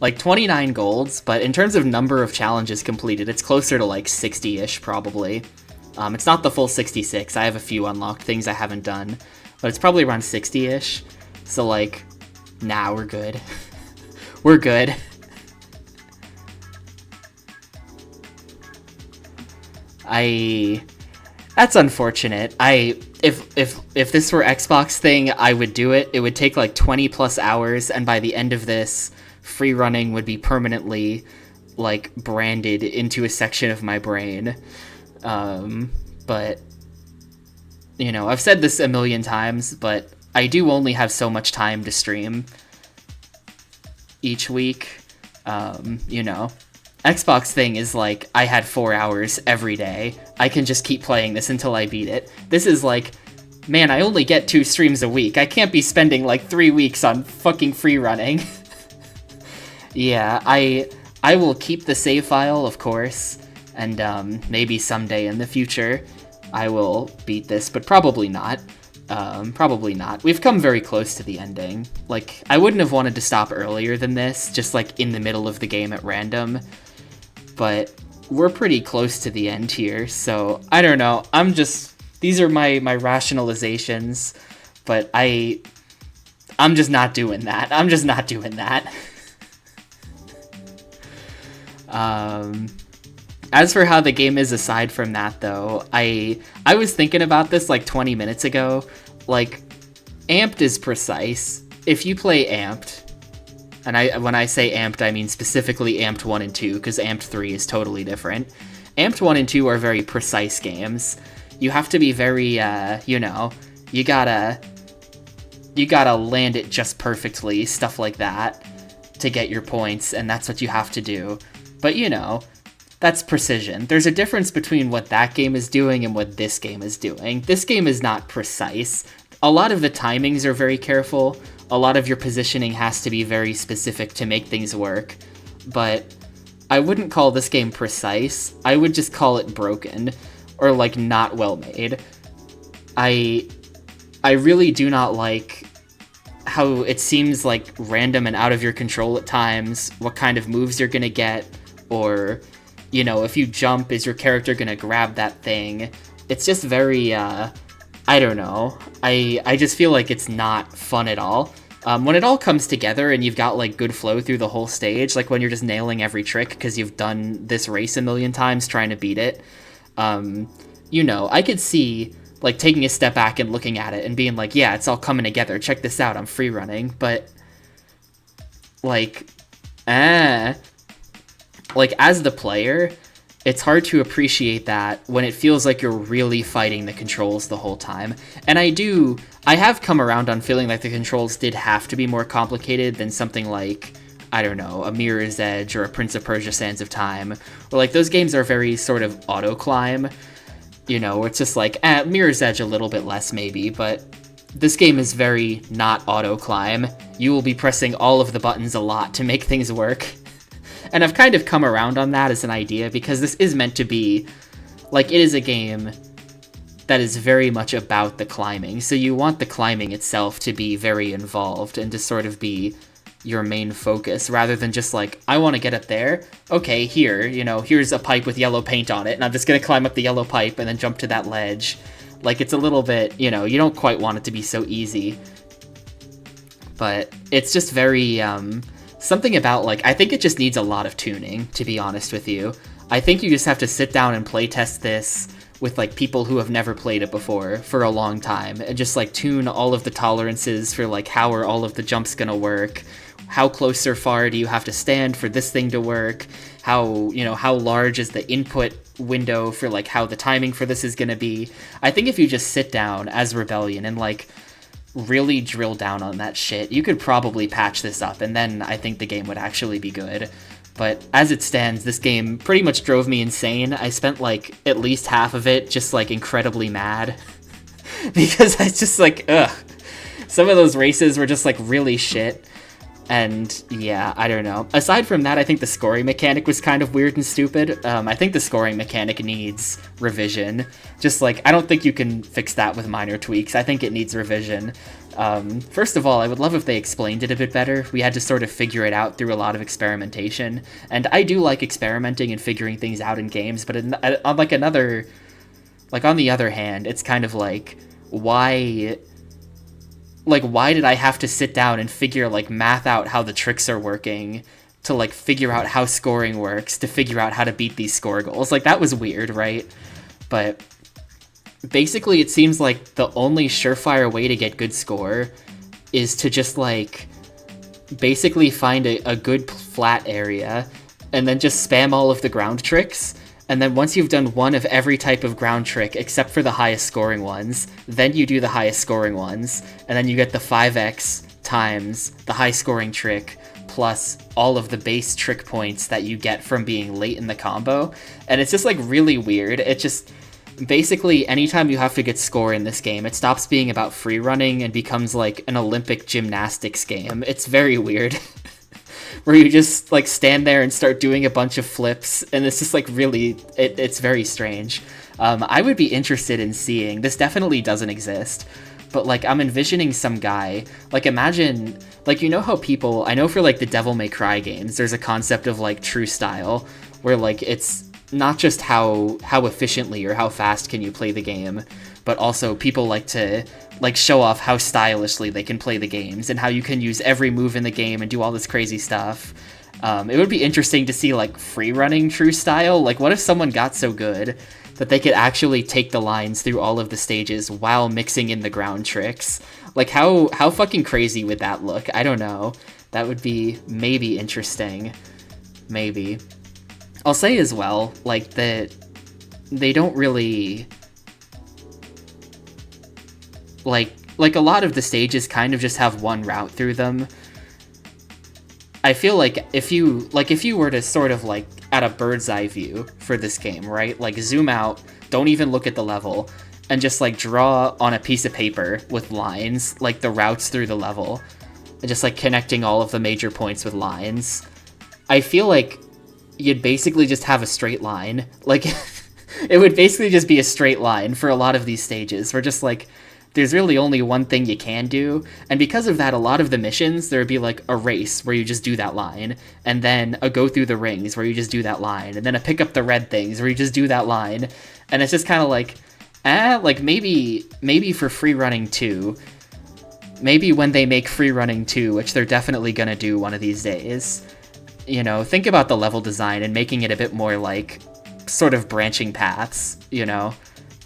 Like, 29 golds, but in terms of number of challenges completed, it's closer to, like, 60-ish, probably. It's not the full 66. I have a few unlocked things I haven't done, but it's probably around 60-ish. So, like, nah, we're good. We're good. That's unfortunate. If this were Xbox thing, I would do it. It would take like 20 plus hours, and by the end of this, free running would be permanently, like, branded into a section of my brain. But, you know, I've said this a million times, but I do only have so much time to stream each week. You know, Xbox thing is like, I had 4 hours every day. I can just keep playing this until I beat it. This is like, man, I only get 2 streams a week. I can't be spending like 3 weeks on fucking free running. Yeah, I will keep the save file, of course. And maybe someday in the future I will beat this, but probably not. Probably not. We've come very close to the ending. Like, I wouldn't have wanted to stop earlier than this, just like in the middle of the game at random. But we're pretty close to the end here, so I don't know. These are my rationalizations, but I'm just not doing that. I'm just not doing that. As for how the game is aside from that, though, I was thinking about this like 20 minutes ago. Like, Amped is precise. If you play Amped, And when I say amped, I mean specifically amped 1 and 2, because amped 3 is totally different. Amped 1 and 2 are very precise games. You have to be very, you gotta land it just perfectly, stuff like that, to get your points, and that's what you have to do. But, that's precision. There's a difference between what that game is doing and what this game is doing. This game is not precise. A lot of the timings are very careful. A lot of your positioning has to be very specific to make things work. But I wouldn't call this game precise. I would just call it broken, or like not well made. I really do not like how it seems like random and out of your control at times, what kind of moves you're gonna get, or, if you jump, is your character gonna grab that thing? It's just very, I don't know. I just feel like it's not fun at all. When it all comes together and you've got like good flow through the whole stage, like when you're just nailing every trick because you've done this race a million times trying to beat it, I could see like taking a step back and looking at it and being like, yeah, it's all coming together. Check this out. I'm free running. But like as the player, it's hard to appreciate that when it feels like you're really fighting the controls the whole time. And I have come around on feeling like the controls did have to be more complicated than something like, I don't know, a Mirror's Edge or a Prince of Persia Sands of Time, where like those games are very sort of auto-climb, where it's just like, Mirror's Edge a little bit less maybe, but this game is very not auto-climb. You will be pressing all of the buttons a lot to make things work. And I've kind of come around on that as an idea, because this is meant to be, like, it is a game that is very much about the climbing. So you want the climbing itself to be very involved and to sort of be your main focus, rather than just like, I want to get up there. Okay, here's a pipe with yellow paint on it, and I'm just going to climb up the yellow pipe and then jump to that ledge. Like, it's a little bit, you don't quite want it to be so easy. But it's just very, something about, like, I think it just needs a lot of tuning, to be honest with you. I think you just have to sit down and playtest this with, like, people who have never played it before for a long time, and just, like, tune all of the tolerances for, like, how are all of the jumps gonna work, how close or far do you have to stand for this thing to work, how large is the input window for, like, how the timing for this is gonna be. I think if you just sit down as Rebellion and, like, really drill down on that shit, you could probably patch this up, and then I think the game would actually be good. But as it stands, this game pretty much drove me insane. I spent like at least half of it just like incredibly mad because I just like, some of those races were just like really shit. And yeah, I don't know. Aside from that, I think the scoring mechanic was kind of weird and stupid. I think the scoring mechanic needs revision. Just like, I don't think you can fix that with minor tweaks. I think it needs revision. First of all, I would love if they explained it a bit better. We had to sort of figure it out through a lot of experimentation. And I do like experimenting and figuring things out in games, but on the other hand, it's kind of like, why did I have to sit down and figure, like, math out how the tricks are working to, like, figure out how scoring works, to figure out how to beat these score goals? Like, that was weird, right? But basically, it seems like the only surefire way to get good score is to just, like, basically find a good flat area and then just spam all of the ground tricks. And then once you've done one of every type of ground trick, except for the highest scoring ones, then you do the highest scoring ones, and then you get the 5x times the high scoring trick, plus all of the base trick points that you get from being late in the combo. And it's just like really weird. It just, basically anytime you have to get score in this game, it stops being about free running and becomes like an Olympic gymnastics game. It's very weird. Where you just like stand there and start doing a bunch of flips, and it's just like really, it's very strange. I would be interested in seeing, this definitely doesn't exist, but like I'm envisioning some guy, like imagine, like, how people, I know for like the Devil May Cry games, there's a concept of like true style, where like it's not just how efficiently or how fast can you play the game, but also people like to like show off how stylishly they can play the games and how you can use every move in the game and do all this crazy stuff. It would be interesting to see like free running true style. Like, what if someone got so good that they could actually take the lines through all of the stages while mixing in the ground tricks? Like, how fucking crazy would that look? I don't know. That would be maybe interesting. Maybe. I'll say as well, like, that they don't really... Like a lot of the stages kind of just have one route through them. I feel like if you were to sort of, like, at a bird's eye view for this game, right? Like, zoom out, don't even look at the level, and just, like, draw on a piece of paper with lines, like, the routes through the level, and just, like, connecting all of the major points with lines. I feel like you'd basically just have a straight line. Like, it would basically just be a straight line for a lot of these stages. We're just, like, there's really only one thing you can do, and because of that, a lot of the missions, there would be, like, a race where you just do that line, and then a go through the rings where you just do that line, and then a pick up the red things where you just do that line, and it's just kind of like, like, maybe for Free Running 2, maybe when they make Free Running 2, which they're definitely gonna do one of these days, you know, think about the level design and making it a bit more, like, sort of branching paths, you know?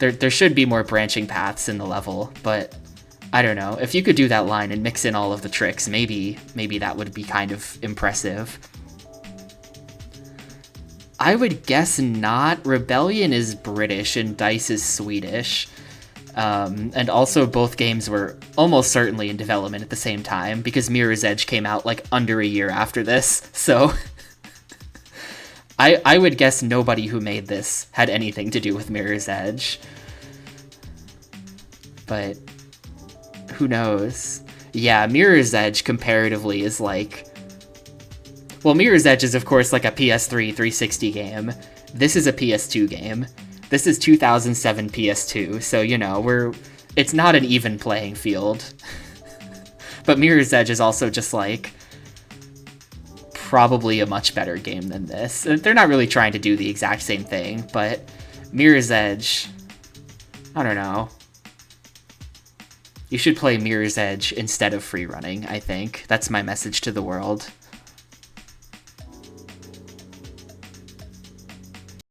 There should be more branching paths in the level, but I don't know. If you could do that line and mix in all of the tricks, maybe that would be kind of impressive. I would guess not. Rebellion is British and DICE is Swedish. And also both games were almost certainly in development at the same time, because Mirror's Edge came out, like, under a year after this, so... I would guess nobody who made this had anything to do with Mirror's Edge. But who knows? Yeah, Mirror's Edge comparatively is like... Well, Mirror's Edge is of course like a PS3 360 game. This is a PS2 game. This is 2007 PS2, so you know, it's not an even playing field. But Mirror's Edge is also just like... probably a much better game than this. They're not really trying to do the exact same thing, but Mirror's Edge, I don't know. You should play Mirror's Edge instead of Free Running, I think. That's my message to the world.